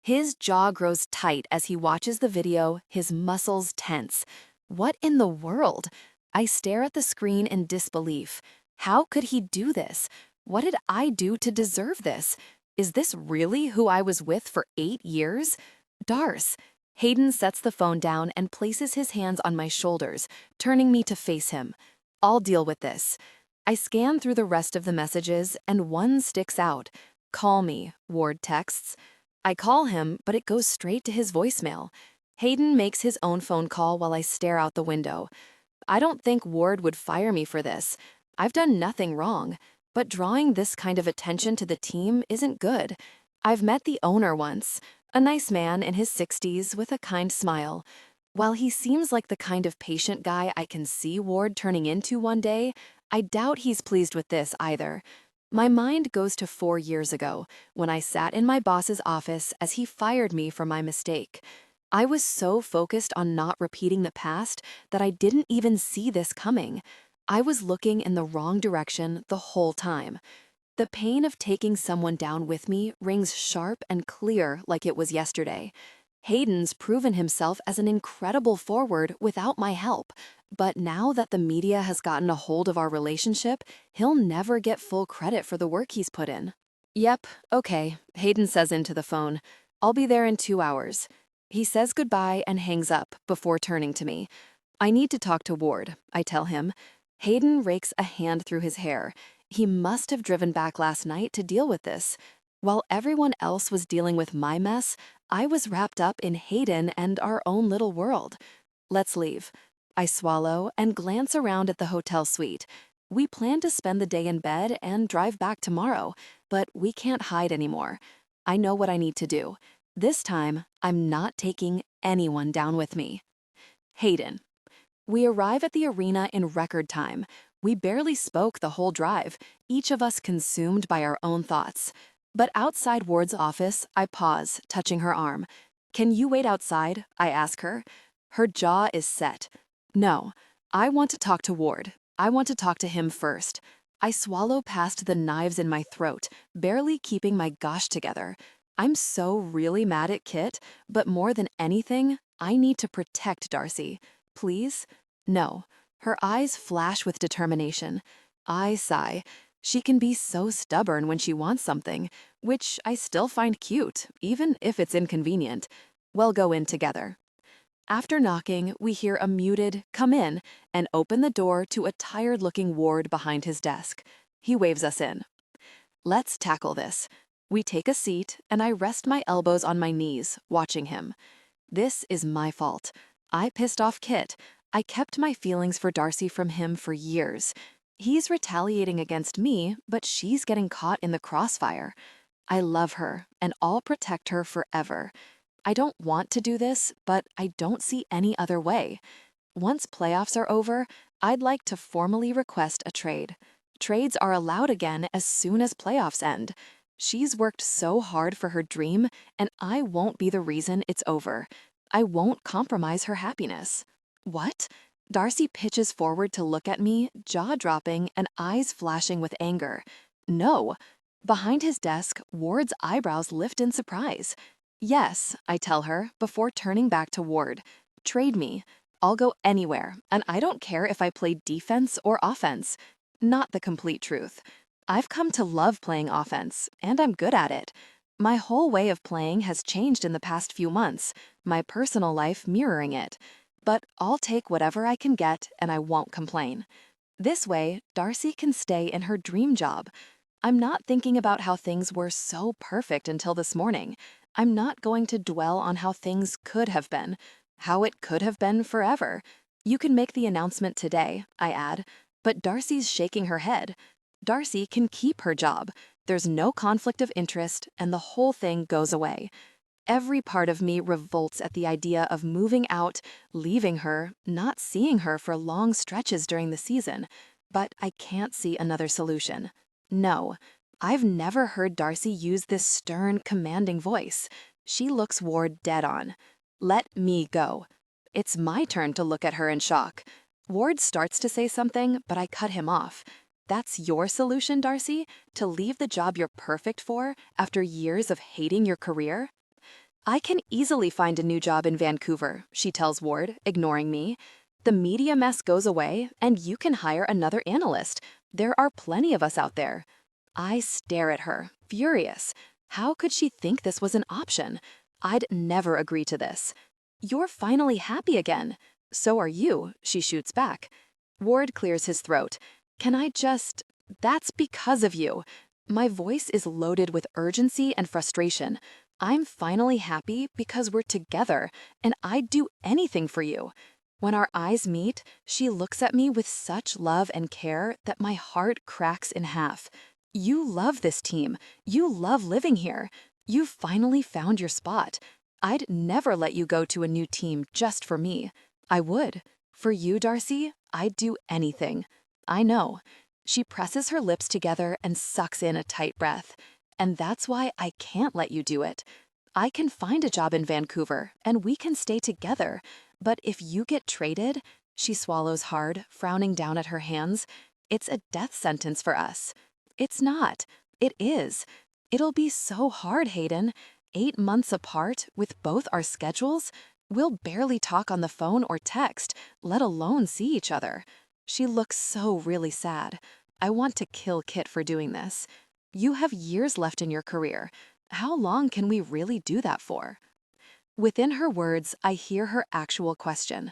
His jaw grows tight as he watches the video, his muscles tense. What in the world? I stare at the screen in disbelief. How could he do this? What did I do to deserve this? Is this really who I was with for 8 years? Darce. Hayden sets the phone down and places his hands on my shoulders, turning me to face him. I'll deal with this. I scan through the rest of the messages, and one sticks out. Call me, Ward texts. I call him, but it goes straight to his voicemail. Hayden makes his own phone call while I stare out the window. I don't think Ward would fire me for this. I've done nothing wrong, but drawing this kind of attention to the team isn't good. I've met the owner once, a nice man in his 60s with a kind smile. While he seems like the kind of patient guy I can see Ward turning into one day, I doubt he's pleased with this either. My mind goes to 4 years ago, when I sat in my boss's office as he fired me for my mistake. I was so focused on not repeating the past that I didn't even see this coming. I was looking in the wrong direction the whole time. The pain of taking someone down with me rings sharp and clear like it was yesterday. Hayden's proven himself as an incredible forward without my help, but now that the media has gotten a hold of our relationship, he'll never get full credit for the work he's put in. Yep, okay, Hayden says into the phone. I'll be there in 2 hours. He says goodbye and hangs up before turning to me. I need to talk to Ward, I tell him. Hayden rakes a hand through his hair. He must have driven back last night to deal with this. While everyone else was dealing with my mess, I was wrapped up in Hayden and our own little world. Let's leave. I swallow and glance around at the hotel suite. We plan to spend the day in bed and drive back tomorrow, but we can't hide anymore. I know what I need to do. This time, I'm not taking anyone down with me. Hayden. We arrive at the arena in record time. We barely spoke the whole drive, each of us consumed by our own thoughts. But outside Ward's office, I pause, touching her arm. Can you wait outside? I ask her. Her jaw is set. No, I want to talk to Ward. I want to talk to him first. I swallow past the knives in my throat, barely keeping my gosh together. I'm so really mad at Kit, but more than anything, I need to protect Darcy. Please? No. Her eyes flash with determination. I sigh. She can be so stubborn when she wants something, which I still find cute, even if it's inconvenient. We'll go in together. After knocking, we hear a muted "come in" and open the door to a tired-looking Ward behind his desk. He waves us in. Let's tackle this. We take a seat, and I rest my elbows on my knees, watching him. This is my fault. I pissed off Kit. I kept my feelings for Darcy from him for years. He's retaliating against me, but she's getting caught in the crossfire. I love her, and I'll protect her forever. I don't want to do this, but I don't see any other way. Once playoffs are over, I'd like to formally request a trade. Trades are allowed again as soon as playoffs end. She's worked so hard for her dream, and I won't be the reason it's over. I won't compromise her happiness. What? Darcy pitches forward to look at me, jaw-dropping and eyes flashing with anger. No. Behind his desk, Ward's eyebrows lift in surprise. Yes, I tell her, before turning back to Ward. Trade me. I'll go anywhere, and I don't care if I play defense or offense. Not the complete truth. I've come to love playing offense, and I'm good at it. My whole way of playing has changed in the past few months, my personal life mirroring it. But I'll take whatever I can get, and I won't complain. This way, Darcy can stay in her dream job. I'm not thinking about how things were so perfect until this morning. I'm not going to dwell on how things could have been, how it could have been forever. You can make the announcement today, I add, but Darcy's shaking her head. Darcy can keep her job. There's no conflict of interest, and the whole thing goes away. Every part of me revolts at the idea of moving out, leaving her, not seeing her for long stretches during the season. But I can't see another solution. No, I've never heard Darcy use this stern, commanding voice. She looks Ward dead on. Let me go. It's my turn to look at her in shock. Ward starts to say something, but I cut him off. That's your solution, Darcy? To leave the job you're perfect for after years of hating your career? I can easily find a new job in Vancouver, she tells Ward, ignoring me. The media mess goes away, and you can hire another analyst. There are plenty of us out there. I stare at her, furious. How could she think this was an option? I'd never agree to this. You're finally happy again. So are you, she shoots back. Ward clears his throat. Can I just... That's because of you. My voice is loaded with urgency and frustration. I'm finally happy because we're together, and I'd do anything for you. When our eyes meet, she looks at me with such love and care that my heart cracks in half. You love this team. You love living here. You've finally found your spot. I'd never let you go to a new team just for me. I would. For you, Darcy, I'd do anything. I know. She presses her lips together and sucks in a tight breath. And that's why I can't let you do it. I can find a job in Vancouver, and we can stay together. But if you get traded, she swallows hard, frowning down at her hands, it's a death sentence for us. It's not. It is. It'll be so hard, Hayden. 8 months apart, with both our schedules, we'll barely talk on the phone or text, let alone see each other. She looks so really sad. I want to kill Kit for doing this. You have years left in your career. How long can we really do that for? Within her words, I hear her actual question.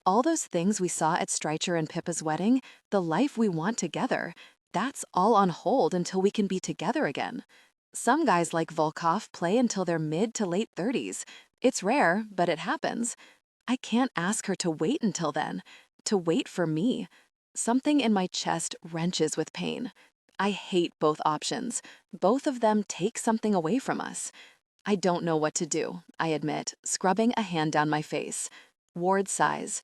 All those things we saw at Streicher and Pippa's wedding, the life we want together, that's all on hold until we can be together again. Some guys like Volkov play until their mid to late 30s. It's rare, but it happens. I can't ask her to wait until then, to wait for me. Something in my chest wrenches with pain. I hate both options. Both of them take something away from us. I don't know what to do, I admit, scrubbing a hand down my face. Ward sighs.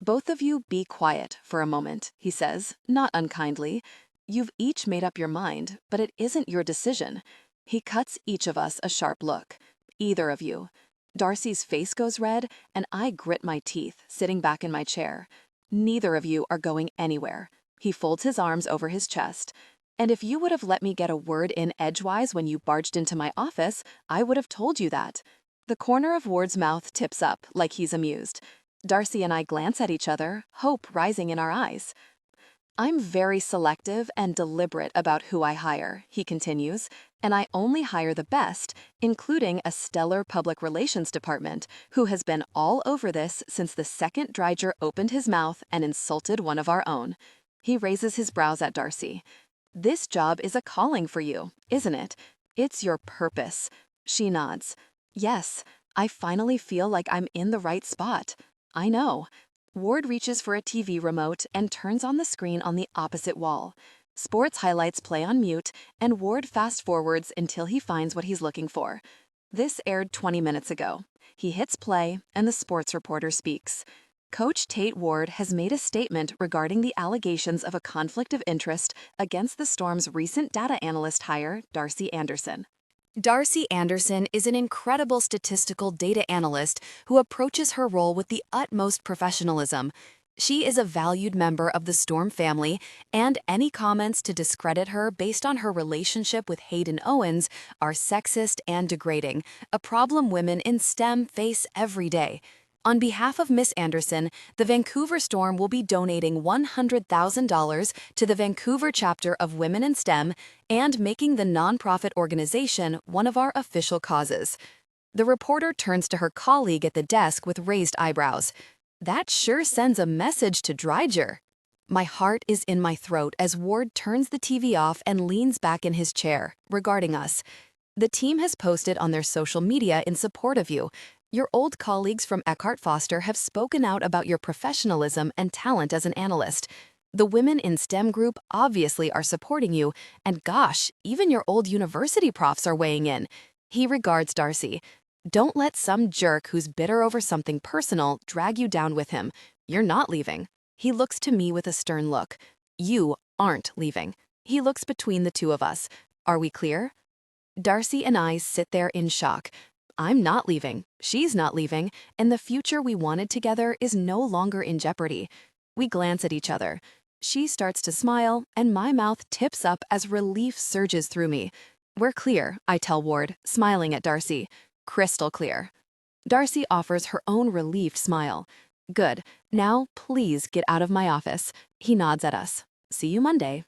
Both of you be quiet for a moment, he says, not unkindly. You've each made up your mind, but it isn't your decision. He cuts each of us a sharp look. Either of you. Darcy's face goes red, and I grit my teeth, sitting back in my chair. Neither of you are going anywhere. He folds his arms over his chest. And if you would have let me get a word in edgewise when you barged into my office, I would have told you that. The corner of Ward's mouth tips up, like he's amused. Darcy and I glance at each other, hope rising in our eyes. I'm very selective and deliberate about who I hire, he continues, and I only hire the best, including a stellar public relations department who has been all over this since the second Dreiger opened his mouth and insulted one of our own. He raises his brows at Darcy. This job is a calling for you, isn't it? It's your purpose. She nods. Yes, I finally feel like I'm in the right spot. I know. Ward reaches for a TV remote and turns on the screen on the opposite wall. Sports highlights play on mute, and Ward fast-forwards until he finds what he's looking for. This aired 20 minutes ago. He hits play, and the sports reporter speaks. Coach Tate Ward has made a statement regarding the allegations of a conflict of interest against the Storm's recent data analyst hire, Darcy Anderson. Darcy Anderson is an incredible statistical data analyst who approaches her role with the utmost professionalism. She is a valued member of the Storm family, and any comments to discredit her based on her relationship with Hayden Owens are sexist and degrading, a problem women in STEM face every day. On behalf of Miss Anderson, the Vancouver Storm will be donating $100,000 to the Vancouver chapter of Women in STEM and making the nonprofit organization one of our official causes. The reporter turns to her colleague at the desk with raised eyebrows. That sure sends a message to Dreiger. My heart is in my throat as Ward turns the TV off and leans back in his chair, regarding us. The team has posted on their social media in support of you. Your old colleagues from Eckhart Foster have spoken out about your professionalism and talent as an analyst. The Women in STEM group obviously are supporting you, and gosh, even your old university profs are weighing in. He regards Darcy. Don't let some jerk who's bitter over something personal drag you down with him. You're not leaving. He looks to me with a stern look. You aren't leaving. He looks between the two of us. Are we clear? Darcy and I sit there in shock. I'm not leaving, she's not leaving, and the future we wanted together is no longer in jeopardy. We glance at each other. She starts to smile, and my mouth tips up as relief surges through me. We're clear, I tell Ward, smiling at Darcy. Crystal clear. Darcy offers her own relieved smile. Good. Now, please get out of my office. He nods at us. See you Monday.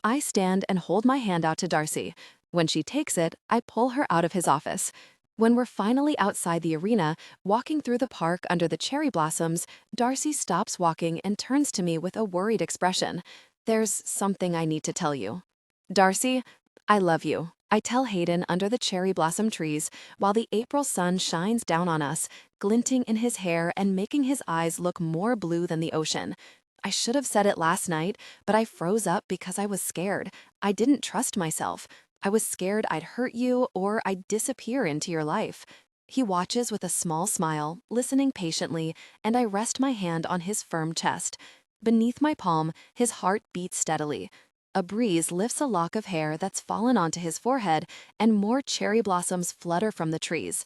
I stand and hold my hand out to Darcy. When she takes it, I pull her out of his office. When we're finally outside the arena, walking through the park under the cherry blossoms, Darcy stops walking and turns to me with a worried expression. There's something I need to tell you. Darcy, I love you. I tell Hayden under the cherry blossom trees while the April sun shines down on us, glinting in his hair and making his eyes look more blue than the ocean. I should have said it last night, but I froze up because I was scared. I didn't trust myself. I was scared I'd hurt you or I'd disappear into your life. He watches with a small smile, listening patiently, and I rest my hand on his firm chest. Beneath my palm, his heart beats steadily. A breeze lifts a lock of hair that's fallen onto his forehead, and more cherry blossoms flutter from the trees.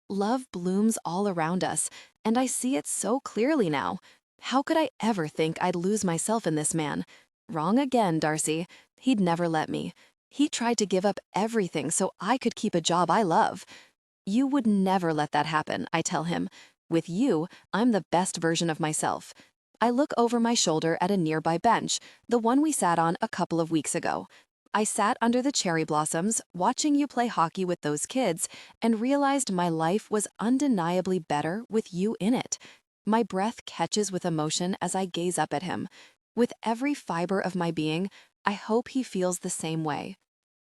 Love blooms all around us, and I see it so clearly now. How could I ever think I'd lose myself in this man? Wrong again, Darcy. He'd never let me. He tried to give up everything so I could keep a job I love. You would never let that happen, I tell him. With you, I'm the best version of myself. I look over my shoulder at a nearby bench, the one we sat on a couple of weeks ago. I sat under the cherry blossoms, watching you play hockey with those kids, and realized my life was undeniably better with you in it. My breath catches with emotion as I gaze up at him. With every fiber of my being, I hope he feels the same way.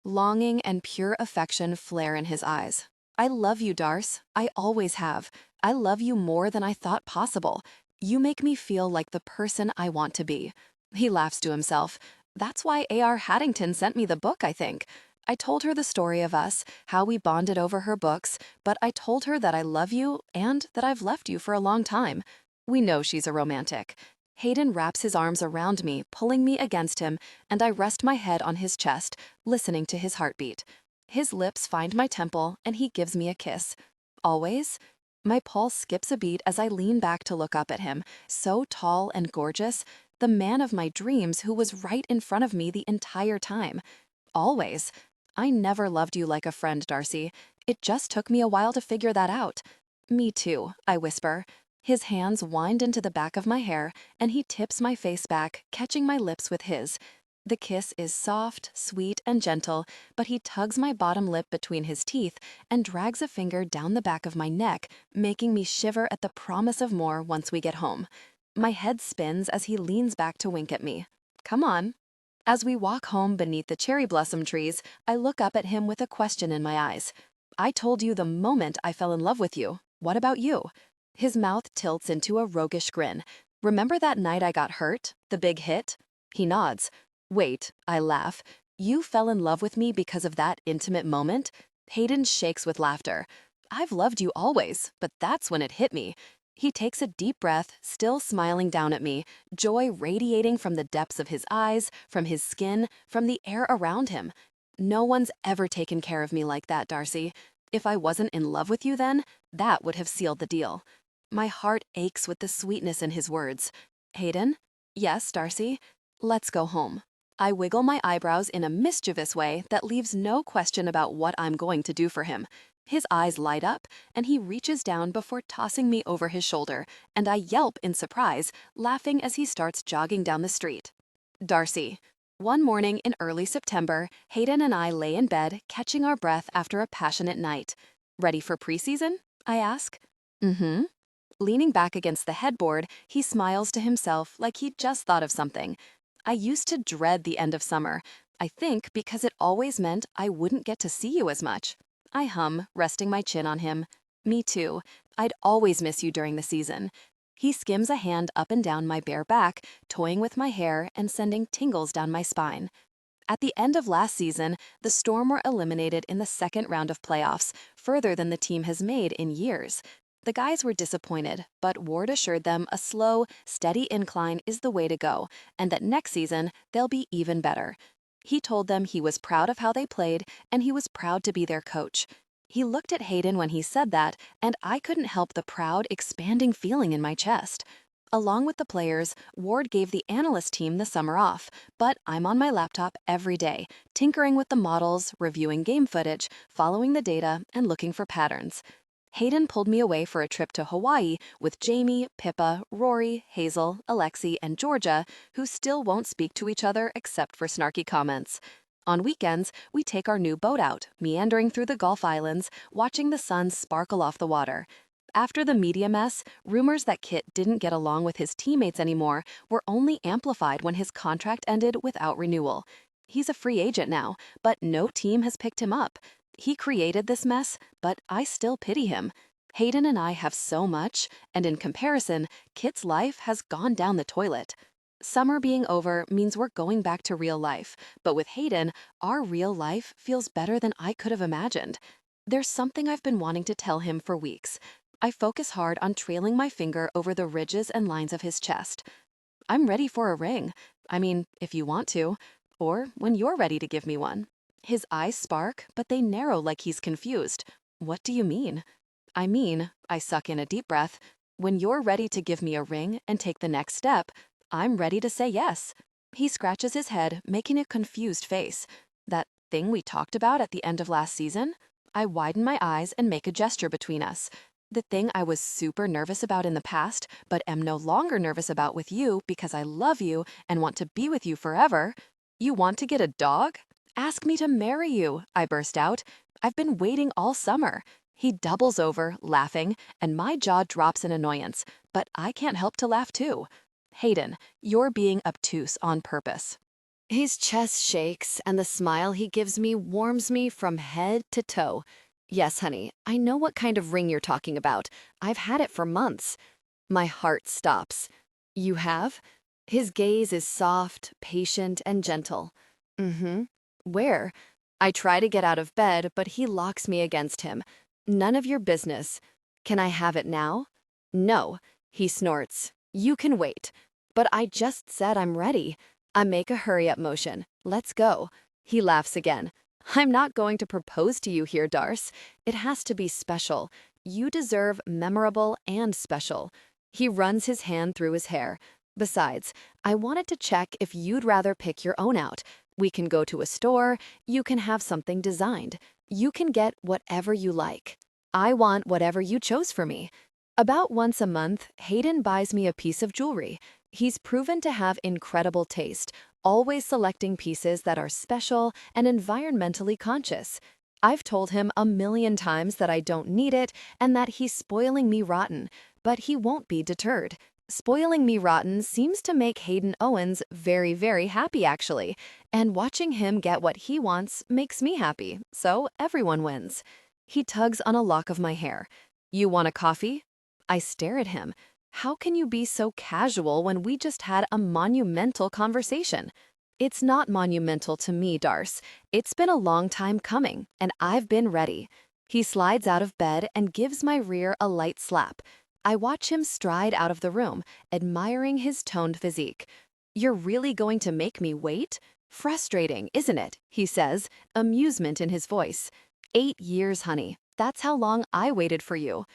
Longing and pure affection flare in his eyes. I love you, Darce. I always have. I love you more than I thought possible. You make me feel like the person I want to be. He laughs to himself. That's why A.R. Haddington sent me the book, I think. I told her the story of us, how we bonded over her books, but I told her that I love you and that I've left you for a long time. We know she's a romantic. Hayden wraps his arms around me, pulling me against him, and I rest my head on his chest, listening to his heartbeat. His lips find my temple, and he gives me a kiss. Always? My pulse skips a beat as I lean back to look up at him, so tall and gorgeous, the man of my dreams who was right in front of me the entire time. Always. I never loved you like a friend, Darcy. It just took me a while to figure that out. Me too, I whisper. His hands wind into the back of my hair, and he tips my face back, catching my lips with his. The kiss is soft, sweet, and gentle, but he tugs my bottom lip between his teeth and drags a finger down the back of my neck, making me shiver at the promise of more once we get home. My head spins as he leans back to wink at me. Come on. As we walk home beneath the cherry blossom trees, I look up at him with a question in my eyes. I told you the moment I fell in love with you. What about you? His mouth tilts into a roguish grin. Remember that night I got hurt? The big hit? He nods. Wait, I laugh. You fell in love with me because of that intimate moment? Hayden shakes with laughter. I've loved you always, but that's when it hit me. He takes a deep breath, still smiling down at me, joy radiating from the depths of his eyes, from his skin, from the air around him. No one's ever taken care of me like that, Darcy. If I wasn't in love with you then, that would have sealed the deal. My heart aches with the sweetness in his words. Hayden? Yes, Darcy? Let's go home. I wiggle my eyebrows in a mischievous way that leaves no question about what I'm going to do for him. His eyes light up, and he reaches down before tossing me over his shoulder, and I yelp in surprise, laughing as he starts jogging down the street. Darcy. One morning in early September, Hayden and I lay in bed, catching our breath after a passionate night. Ready for preseason? I ask. Mm-hmm. Leaning back against the headboard, he smiles to himself like he'd just thought of something. I used to dread the end of summer, I think because it always meant I wouldn't get to see you as much. I hum, resting my chin on him. Me too. I'd always miss you during the season. He skims a hand up and down my bare back, toying with my hair and sending tingles down my spine. At the end of last season, the Storm were eliminated in the second round of playoffs, further than the team has made in years. The guys were disappointed, but Ward assured them a slow, steady incline is the way to go, and that next season they'll be even better. He told them he was proud of how they played, and he was proud to be their coach. He looked at Hayden when he said that, and I couldn't help the proud, expanding feeling in my chest. Along with the players, Ward gave the analyst team the summer off, but I'm on my laptop every day, tinkering with the models, reviewing game footage, following the data, and looking for patterns. Hayden pulled me away for a trip to Hawaii with Jamie, Pippa, Rory, Hazel, Alexi, and Georgia, who still won't speak to each other except for snarky comments. On weekends, we take our new boat out, meandering through the Gulf Islands, watching the sun sparkle off the water. After the media mess, rumors that Kit didn't get along with his teammates anymore were only amplified when his contract ended without renewal. He's a free agent now, but no team has picked him up. He created this mess, but I still pity him. Hayden and I have so much, and in comparison, Kit's life has gone down the toilet. Summer being over means we're going back to real life, but with Hayden, our real life feels better than I could have imagined. There's something I've been wanting to tell him for weeks. I focus hard on trailing my finger over the ridges and lines of his chest. I'm ready for a ring. I mean, if you want to, or when you're ready to give me one. His eyes spark, but they narrow like he's confused. What do you mean? I suck in a deep breath. When you're ready to give me a ring and take the next step, I'm ready to say yes. He scratches his head, making a confused face. That thing we talked about at the end of last season? I widen my eyes and make a gesture between us. The thing I was super nervous about in the past, but am no longer nervous about with you because I love you and want to be with you forever. You want to get a dog? Ask me to marry you, I burst out. I've been waiting all summer. He doubles over, laughing, and my jaw drops in annoyance, but I can't help to laugh too. Hayden, you're being obtuse on purpose. His chest shakes, and the smile he gives me warms me from head to toe. Yes, honey, I know what kind of ring you're talking about. I've had it for months. My heart stops. You have? His gaze is soft, patient, and gentle. Mm-hmm. Where? I try to get out of bed, but he locks me against him. None of your business. Can I have it now? No, he snorts. You can wait. But I just said I'm ready. I make a hurry-up motion. Let's go. He laughs again. I'm not going to propose to you here, Darce. It has to be special. You deserve memorable and special. He runs his hand through his hair. Besides, I wanted to check if you'd rather pick your own out. We can go to a store. You can have something designed. You can get whatever you like. I want whatever you chose for me. About once a month, Hayden buys me a piece of jewelry. He's proven to have incredible taste, always selecting pieces that are special and environmentally conscious. I've told him a million times that I don't need it and that he's spoiling me rotten, but he won't be deterred. Spoiling me rotten seems to make Hayden Owens very, very happy, actually, and watching him get what he wants makes me happy, so everyone wins. He tugs on a lock of my hair. You want a coffee? I stare at him. How can you be so casual when we just had a monumental conversation? It's not monumental to me, Darce. It's been a long time coming, and I've been ready. He slides out of bed and gives my rear a light slap. I watch him stride out of the room, admiring his toned physique. You're really going to make me wait? Frustrating, isn't it? He says, amusement in his voice. 8 years, honey. That's how long I waited for you.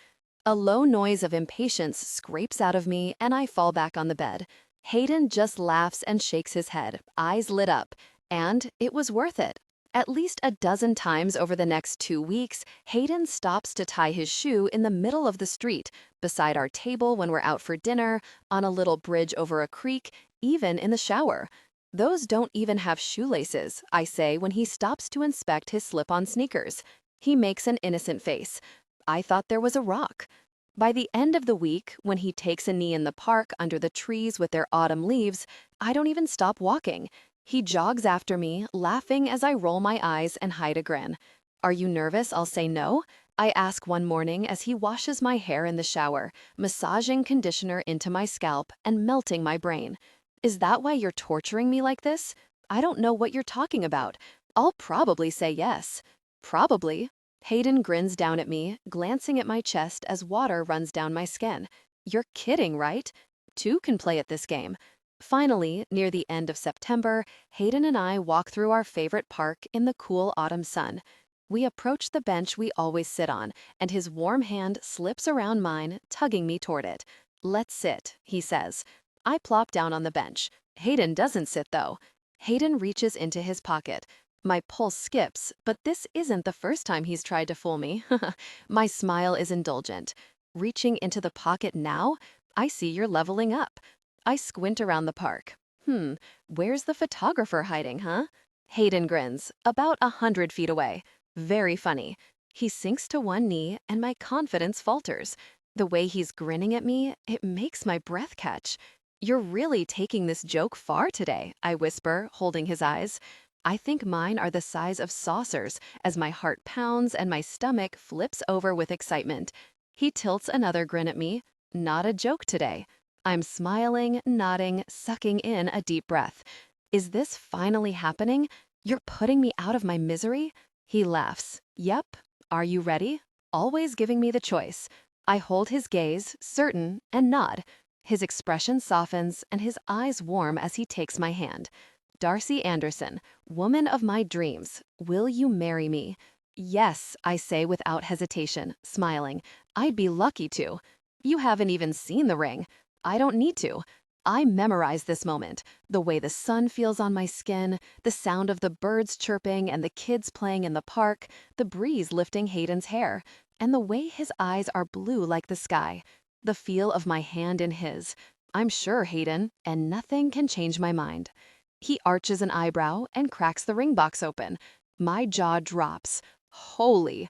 A low noise of impatience scrapes out of me, and I fall back on the bed. Hayden just laughs and shakes his head, eyes lit up, and it was worth it. At least a dozen times over the next 2 weeks, Hayden stops to tie his shoe in the middle of the street, beside our table when we're out for dinner, on a little bridge over a creek, even in the shower. Those don't even have shoelaces, I say when he stops to inspect his slip-on sneakers. He makes an innocent face. I thought there was a rock. By the end of the week, when he takes a knee in the park under the trees with their autumn leaves, I don't even stop walking. He jogs after me, laughing as I roll my eyes and hide a grin. Are you nervous I'll say no? I ask one morning as he washes my hair in the shower, massaging conditioner into my scalp and melting my brain. Is that why you're torturing me like this? I don't know what you're talking about. I'll probably say yes. Probably. Hayden grins down at me, glancing at my chest as water runs down my skin. You're kidding, right? Two can play at this game. Finally, near the end of September, Hayden and I walk through our favorite park in the cool autumn sun. We approach the bench we always sit on, and his warm hand slips around mine, tugging me toward it. Let's sit, he says. I plop down on the bench. Hayden doesn't sit, though. Hayden reaches into his pocket. My pulse skips, but this isn't the first time he's tried to fool me. My smile is indulgent. Reaching into the pocket now, I see you're leveling up. I squint around the park. Where's the photographer hiding, huh? Hayden grins, about 100 feet away. Very funny. He sinks to one knee, and my confidence falters. The way he's grinning at me, it makes my breath catch. You're really taking this joke far today, I whisper, holding his eyes. I think mine are the size of saucers as my heart pounds and my stomach flips over with excitement. He tilts another grin at me. Not a joke today. I'm smiling, nodding, sucking in a deep breath. Is this finally happening? You're putting me out of my misery? He laughs. Yep, Are you ready? Always giving me the choice. I hold his gaze, certain, and nod. His expression softens and his eyes warm as he takes my hand. Darcy Anderson, woman of my dreams, will you marry me? Yes, I say without hesitation, smiling. I'd be lucky to. You haven't even seen the ring. I don't need to. I memorize this moment. The way the sun feels on my skin, the sound of the birds chirping and the kids playing in the park, the breeze lifting Hayden's hair, and the way his eyes are blue like the sky. The feel of my hand in his. I'm sure, Hayden, and nothing can change my mind. He arches an eyebrow and cracks the ring box open. My jaw drops. Holy!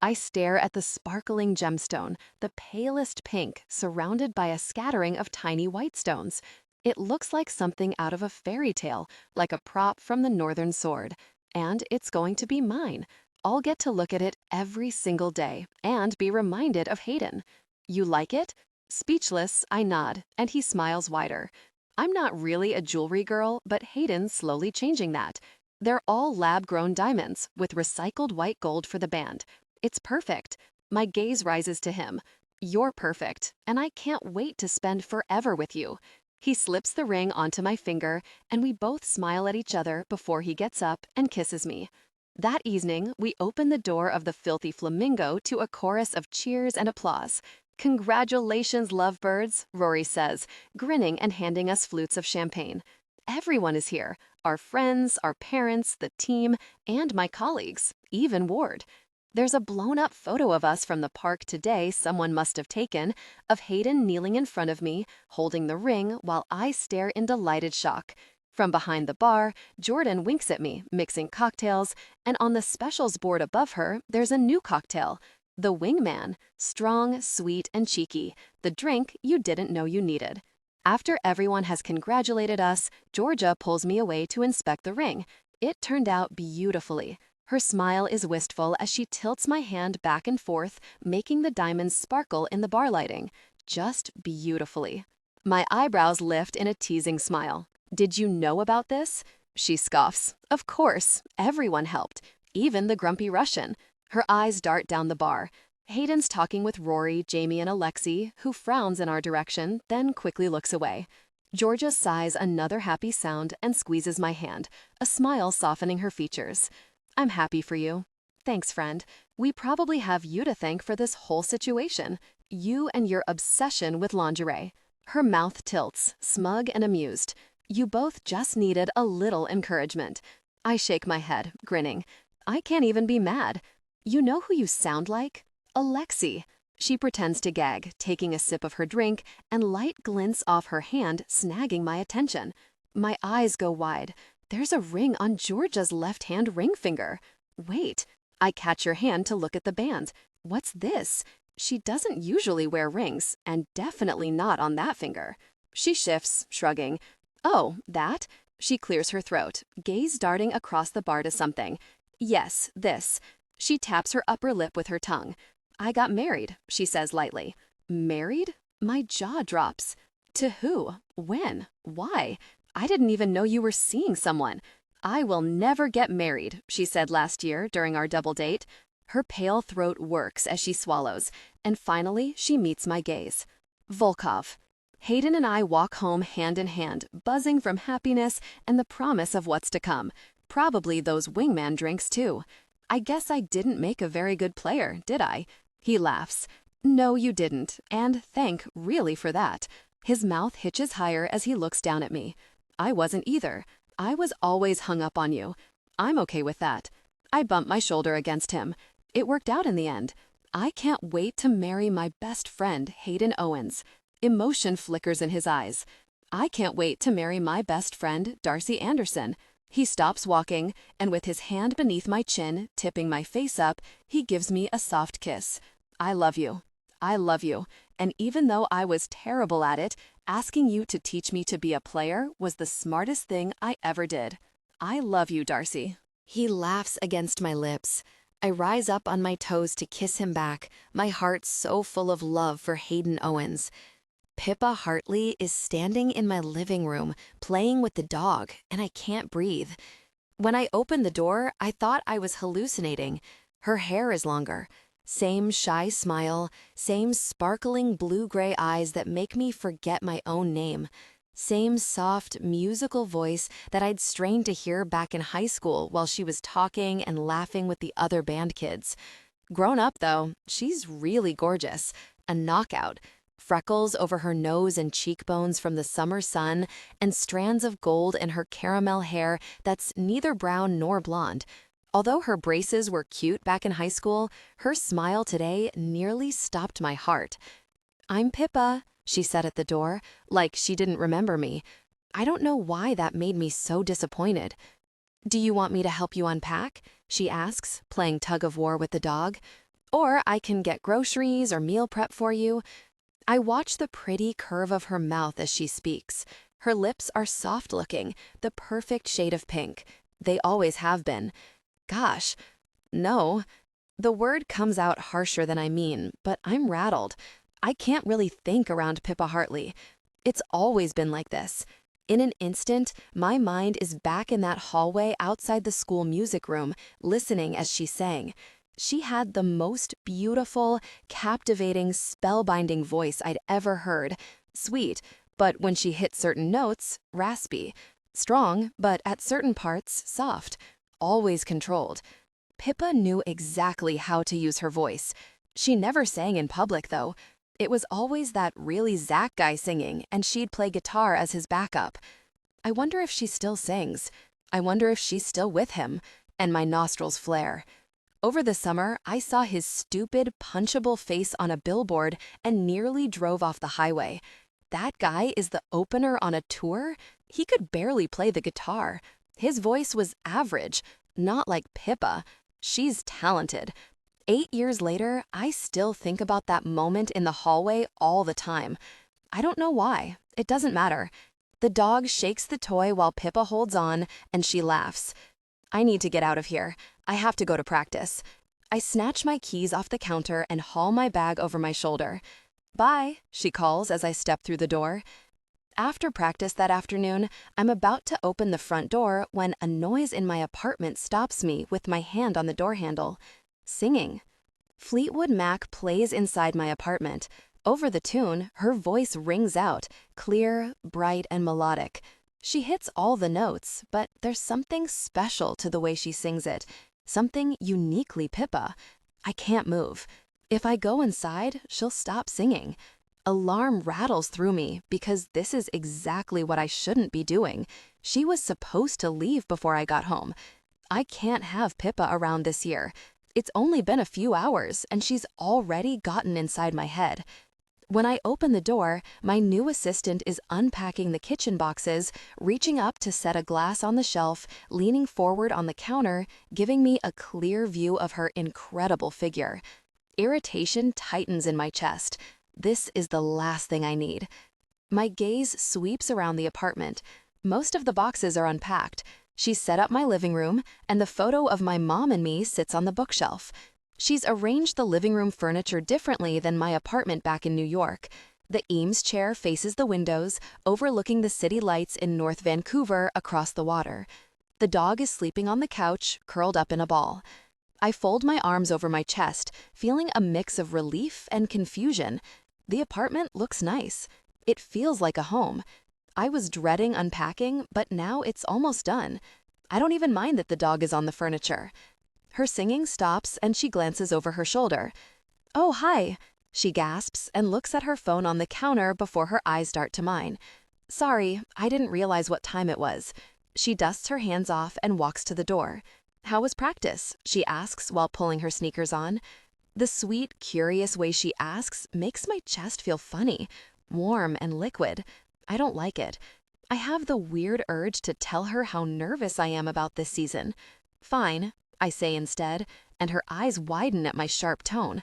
I stare at the sparkling gemstone, the palest pink, surrounded by a scattering of tiny white stones. It looks like something out of a fairy tale, like a prop from the Northern Sword. And it's going to be mine. I'll get to look at it every single day and be reminded of Hayden. You like it? Speechless, I nod, and he smiles wider. I'm not really a jewelry girl, but Hayden's slowly changing that. They're all lab-grown diamonds with recycled white gold for the band. It's perfect. My gaze rises to him. You're perfect, and I can't wait to spend forever with you. He slips the ring onto my finger, and we both smile at each other before he gets up and kisses me. That evening, we open the door of the Filthy Flamingo to a chorus of cheers and applause. Congratulations, lovebirds, Rory says, grinning and handing us flutes of champagne. Everyone is here. Our friends, our parents, the team, and my colleagues, even Ward. There's a blown-up photo of us from the park today someone must have taken, of Hayden kneeling in front of me, holding the ring while I stare in delighted shock. From behind the bar, Jordan winks at me, mixing cocktails, and on the specials board above her, there's a new cocktail. The Wingman, strong, sweet, and cheeky, the drink you didn't know you needed. After everyone has congratulated us, Georgia pulls me away to inspect the ring. It turned out beautifully. Her smile is wistful as she tilts my hand back and forth, making the diamonds sparkle in the bar lighting. Just beautifully. My eyebrows lift in a teasing smile. Did you know about this? She scoffs. Of course, everyone helped, even the grumpy Russian. Her eyes dart down the bar. Hayden's talking with Rory, Jamie, and Alexi, who frowns in our direction, then quickly looks away. Georgia sighs another happy sound and squeezes my hand, a smile softening her features. I'm happy for you. Thanks, friend. We probably have you to thank for this whole situation. You and your obsession with lingerie. Her mouth tilts, smug and amused. You both just needed a little encouragement. I shake my head, grinning. I can't even be mad. You know who you sound like? Alexi. She pretends to gag, taking a sip of her drink, and light glints off her hand, snagging my attention. My eyes go wide. There's a ring on Georgia's left-hand ring finger. Wait, I catch her hand to look at the band. What's this? She doesn't usually wear rings, and definitely not on that finger. She shifts, shrugging. Oh, that? She clears her throat, gaze darting across the bar to something. Yes, this. She taps her upper lip with her tongue. I got married, she says lightly. Married? My jaw drops. To who? When? Why? I didn't even know you were seeing someone. I will never get married, she said last year during our double date. Her pale throat works as she swallows, and finally she meets my gaze. Volkov. Hayden and I walk home hand in hand, buzzing from happiness and the promise of what's to come. Probably those Wingman drinks too. I guess I didn't make a very good player, did I? He laughs. No, you didn't, and thank really for that. His mouth hitches higher as he looks down at me. I wasn't either. I was always hung up on you. I'm okay with that. I bump my shoulder against him. It worked out in the end. I can't wait to marry my best friend, Hayden Owens. Emotion flickers in his eyes. I can't wait to marry my best friend, Darcy Anderson. He stops walking, and with his hand beneath my chin, tipping my face up, he gives me a soft kiss. I love you. I love you. And even though I was terrible at it, asking you to teach me to be a player was the smartest thing I ever did. I love you, Darcy. He laughs against my lips. I rise up on my toes to kiss him back, my heart so full of love for Hayden Owens. Pippa Hartley is standing in my living room, playing with the dog, and I can't breathe. When I opened the door, I thought I was hallucinating. Her hair is longer. Same shy smile, same sparkling blue-gray eyes that make me forget my own name. Same soft, musical voice that I'd strained to hear back in high school while she was talking and laughing with the other band kids. Grown up, though, she's really gorgeous. A knockout. Freckles over her nose and cheekbones from the summer sun, and strands of gold in her caramel hair that's neither brown nor blonde. Although her braces were cute back in high school, her smile today nearly stopped my heart. "I'm Pippa," she said at the door, like she didn't remember me. I don't know why that made me so disappointed. "Do you want me to help you unpack?" she asks, playing tug-of-war with the dog. "Or I can get groceries or meal prep for you." I watch the pretty curve of her mouth as she speaks. Her lips are soft-looking, the perfect shade of pink. They always have been. Gosh, no. The word comes out harsher than I mean, but I'm rattled. I can't really think around Pippa Hartley. It's always been like this. In an instant, my mind is back in that hallway outside the school music room, listening as she sang. She had the most beautiful, captivating, spellbinding voice I'd ever heard. Sweet, but when she hit certain notes, raspy. Strong, but at certain parts, soft. Always controlled. Pippa knew exactly how to use her voice. She never sang in public, though. It was always that really Zach guy singing, and she'd play guitar as his backup. I wonder if she still sings. I wonder if she's still with him. And my nostrils flare. Over the summer, I saw his stupid, punchable face on a billboard and nearly drove off the highway. That guy is the opener on a tour? He could barely play the guitar. His voice was average, not like Pippa. She's talented. 8 years later, I still think about that moment in the hallway all the time. I don't know why. It doesn't matter. The dog shakes the toy while Pippa holds on, and she laughs. I need to get out of here. I have to go to practice. I snatch my keys off the counter and haul my bag over my shoulder. "Bye," she calls as I step through the door. After practice that afternoon, I'm about to open the front door when a noise in my apartment stops me with my hand on the door handle. Singing. Fleetwood Mac plays inside my apartment. Over the tune, her voice rings out, clear, bright, and melodic. She hits all the notes, but there's something special to the way she sings it, something uniquely Pippa. I can't move. If I go inside, she'll stop singing. Alarm rattles through me because this is exactly what I shouldn't be doing. She was supposed to leave before I got home. I can't have Pippa around this year. It's only been a few hours, and she's already gotten inside my head. When I open the door, my new assistant is unpacking the kitchen boxes, reaching up to set a glass on the shelf, leaning forward on the counter, giving me a clear view of her incredible figure. Irritation tightens in my chest. This is the last thing I need. My gaze sweeps around the apartment. Most of the boxes are unpacked. She's set up my living room, and the photo of my mom and me sits on the bookshelf. She's arranged the living room furniture differently than my apartment back in New York. The Eames chair faces the windows, overlooking the city lights in North Vancouver across the water. The dog is sleeping on the couch, curled up in a ball. I fold my arms over my chest, feeling a mix of relief and confusion. The apartment looks nice. It feels like a home. I was dreading unpacking, but now it's almost done. I don't even mind that the dog is on the furniture. Her singing stops and she glances over her shoulder. "Oh, hi," she gasps and looks at her phone on the counter before her eyes dart to mine. "Sorry, I didn't realize what time it was." She dusts her hands off and walks to the door. "How was practice?" she asks while pulling her sneakers on. The sweet, curious way she asks makes my chest feel funny, warm and liquid. I don't like it. I have the weird urge to tell her how nervous I am about this season. "Fine," I say instead, and her eyes widen at my sharp tone.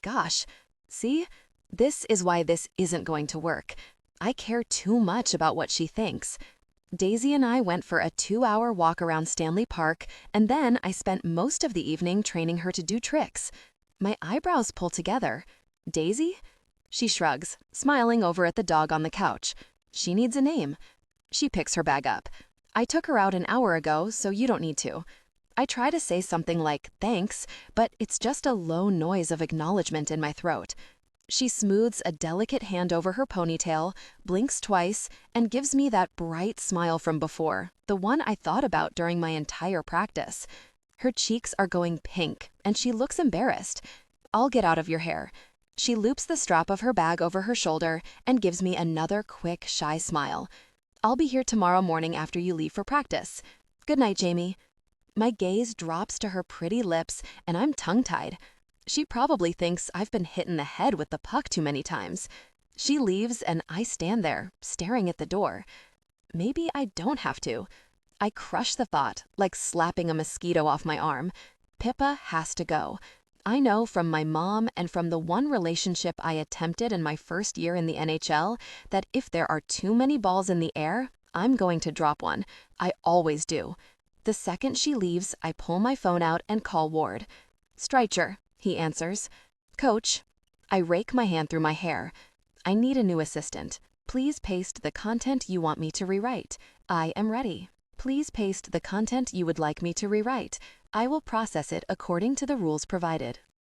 Gosh, see? This is why this isn't going to work. I care too much about what she thinks. Daisy and I went for a 2-hour walk around Stanley Park, and then I spent most of the evening training her to do tricks. My eyebrows pull together. Daisy? She shrugs, smiling over at the dog on the couch. She needs a name. She picks her bag up. "I took her out an hour ago, so you don't need to." I try to say something like, thanks, but it's just a low noise of acknowledgement in my throat. She smooths a delicate hand over her ponytail, blinks twice, and gives me that bright smile from before, the one I thought about during my entire practice. Her cheeks are going pink, and she looks embarrassed. I'll get out of your hair. She loops the strap of her bag over her shoulder and gives me another quick, shy smile. I'll be here tomorrow morning after you leave for practice. Good night, Jamie. My gaze drops to her pretty lips, and I'm tongue-tied. She probably thinks I've been hit in the head with the puck too many times. She leaves, and I stand there, staring at the door. Maybe I don't have to. I crush the thought, like slapping a mosquito off my arm. Pippa has to go. I know from my mom and from the one relationship I attempted in my first year in the NHL that if there are too many balls in the air, I'm going to drop one. I always do. The second she leaves, I pull my phone out and call Ward. Streicher, he answers. Coach. I rake my hand through my hair. I need a new assistant. Please paste the content you want me to rewrite. I am ready. Please paste the content you would like me to rewrite. I will process it according to the rules provided.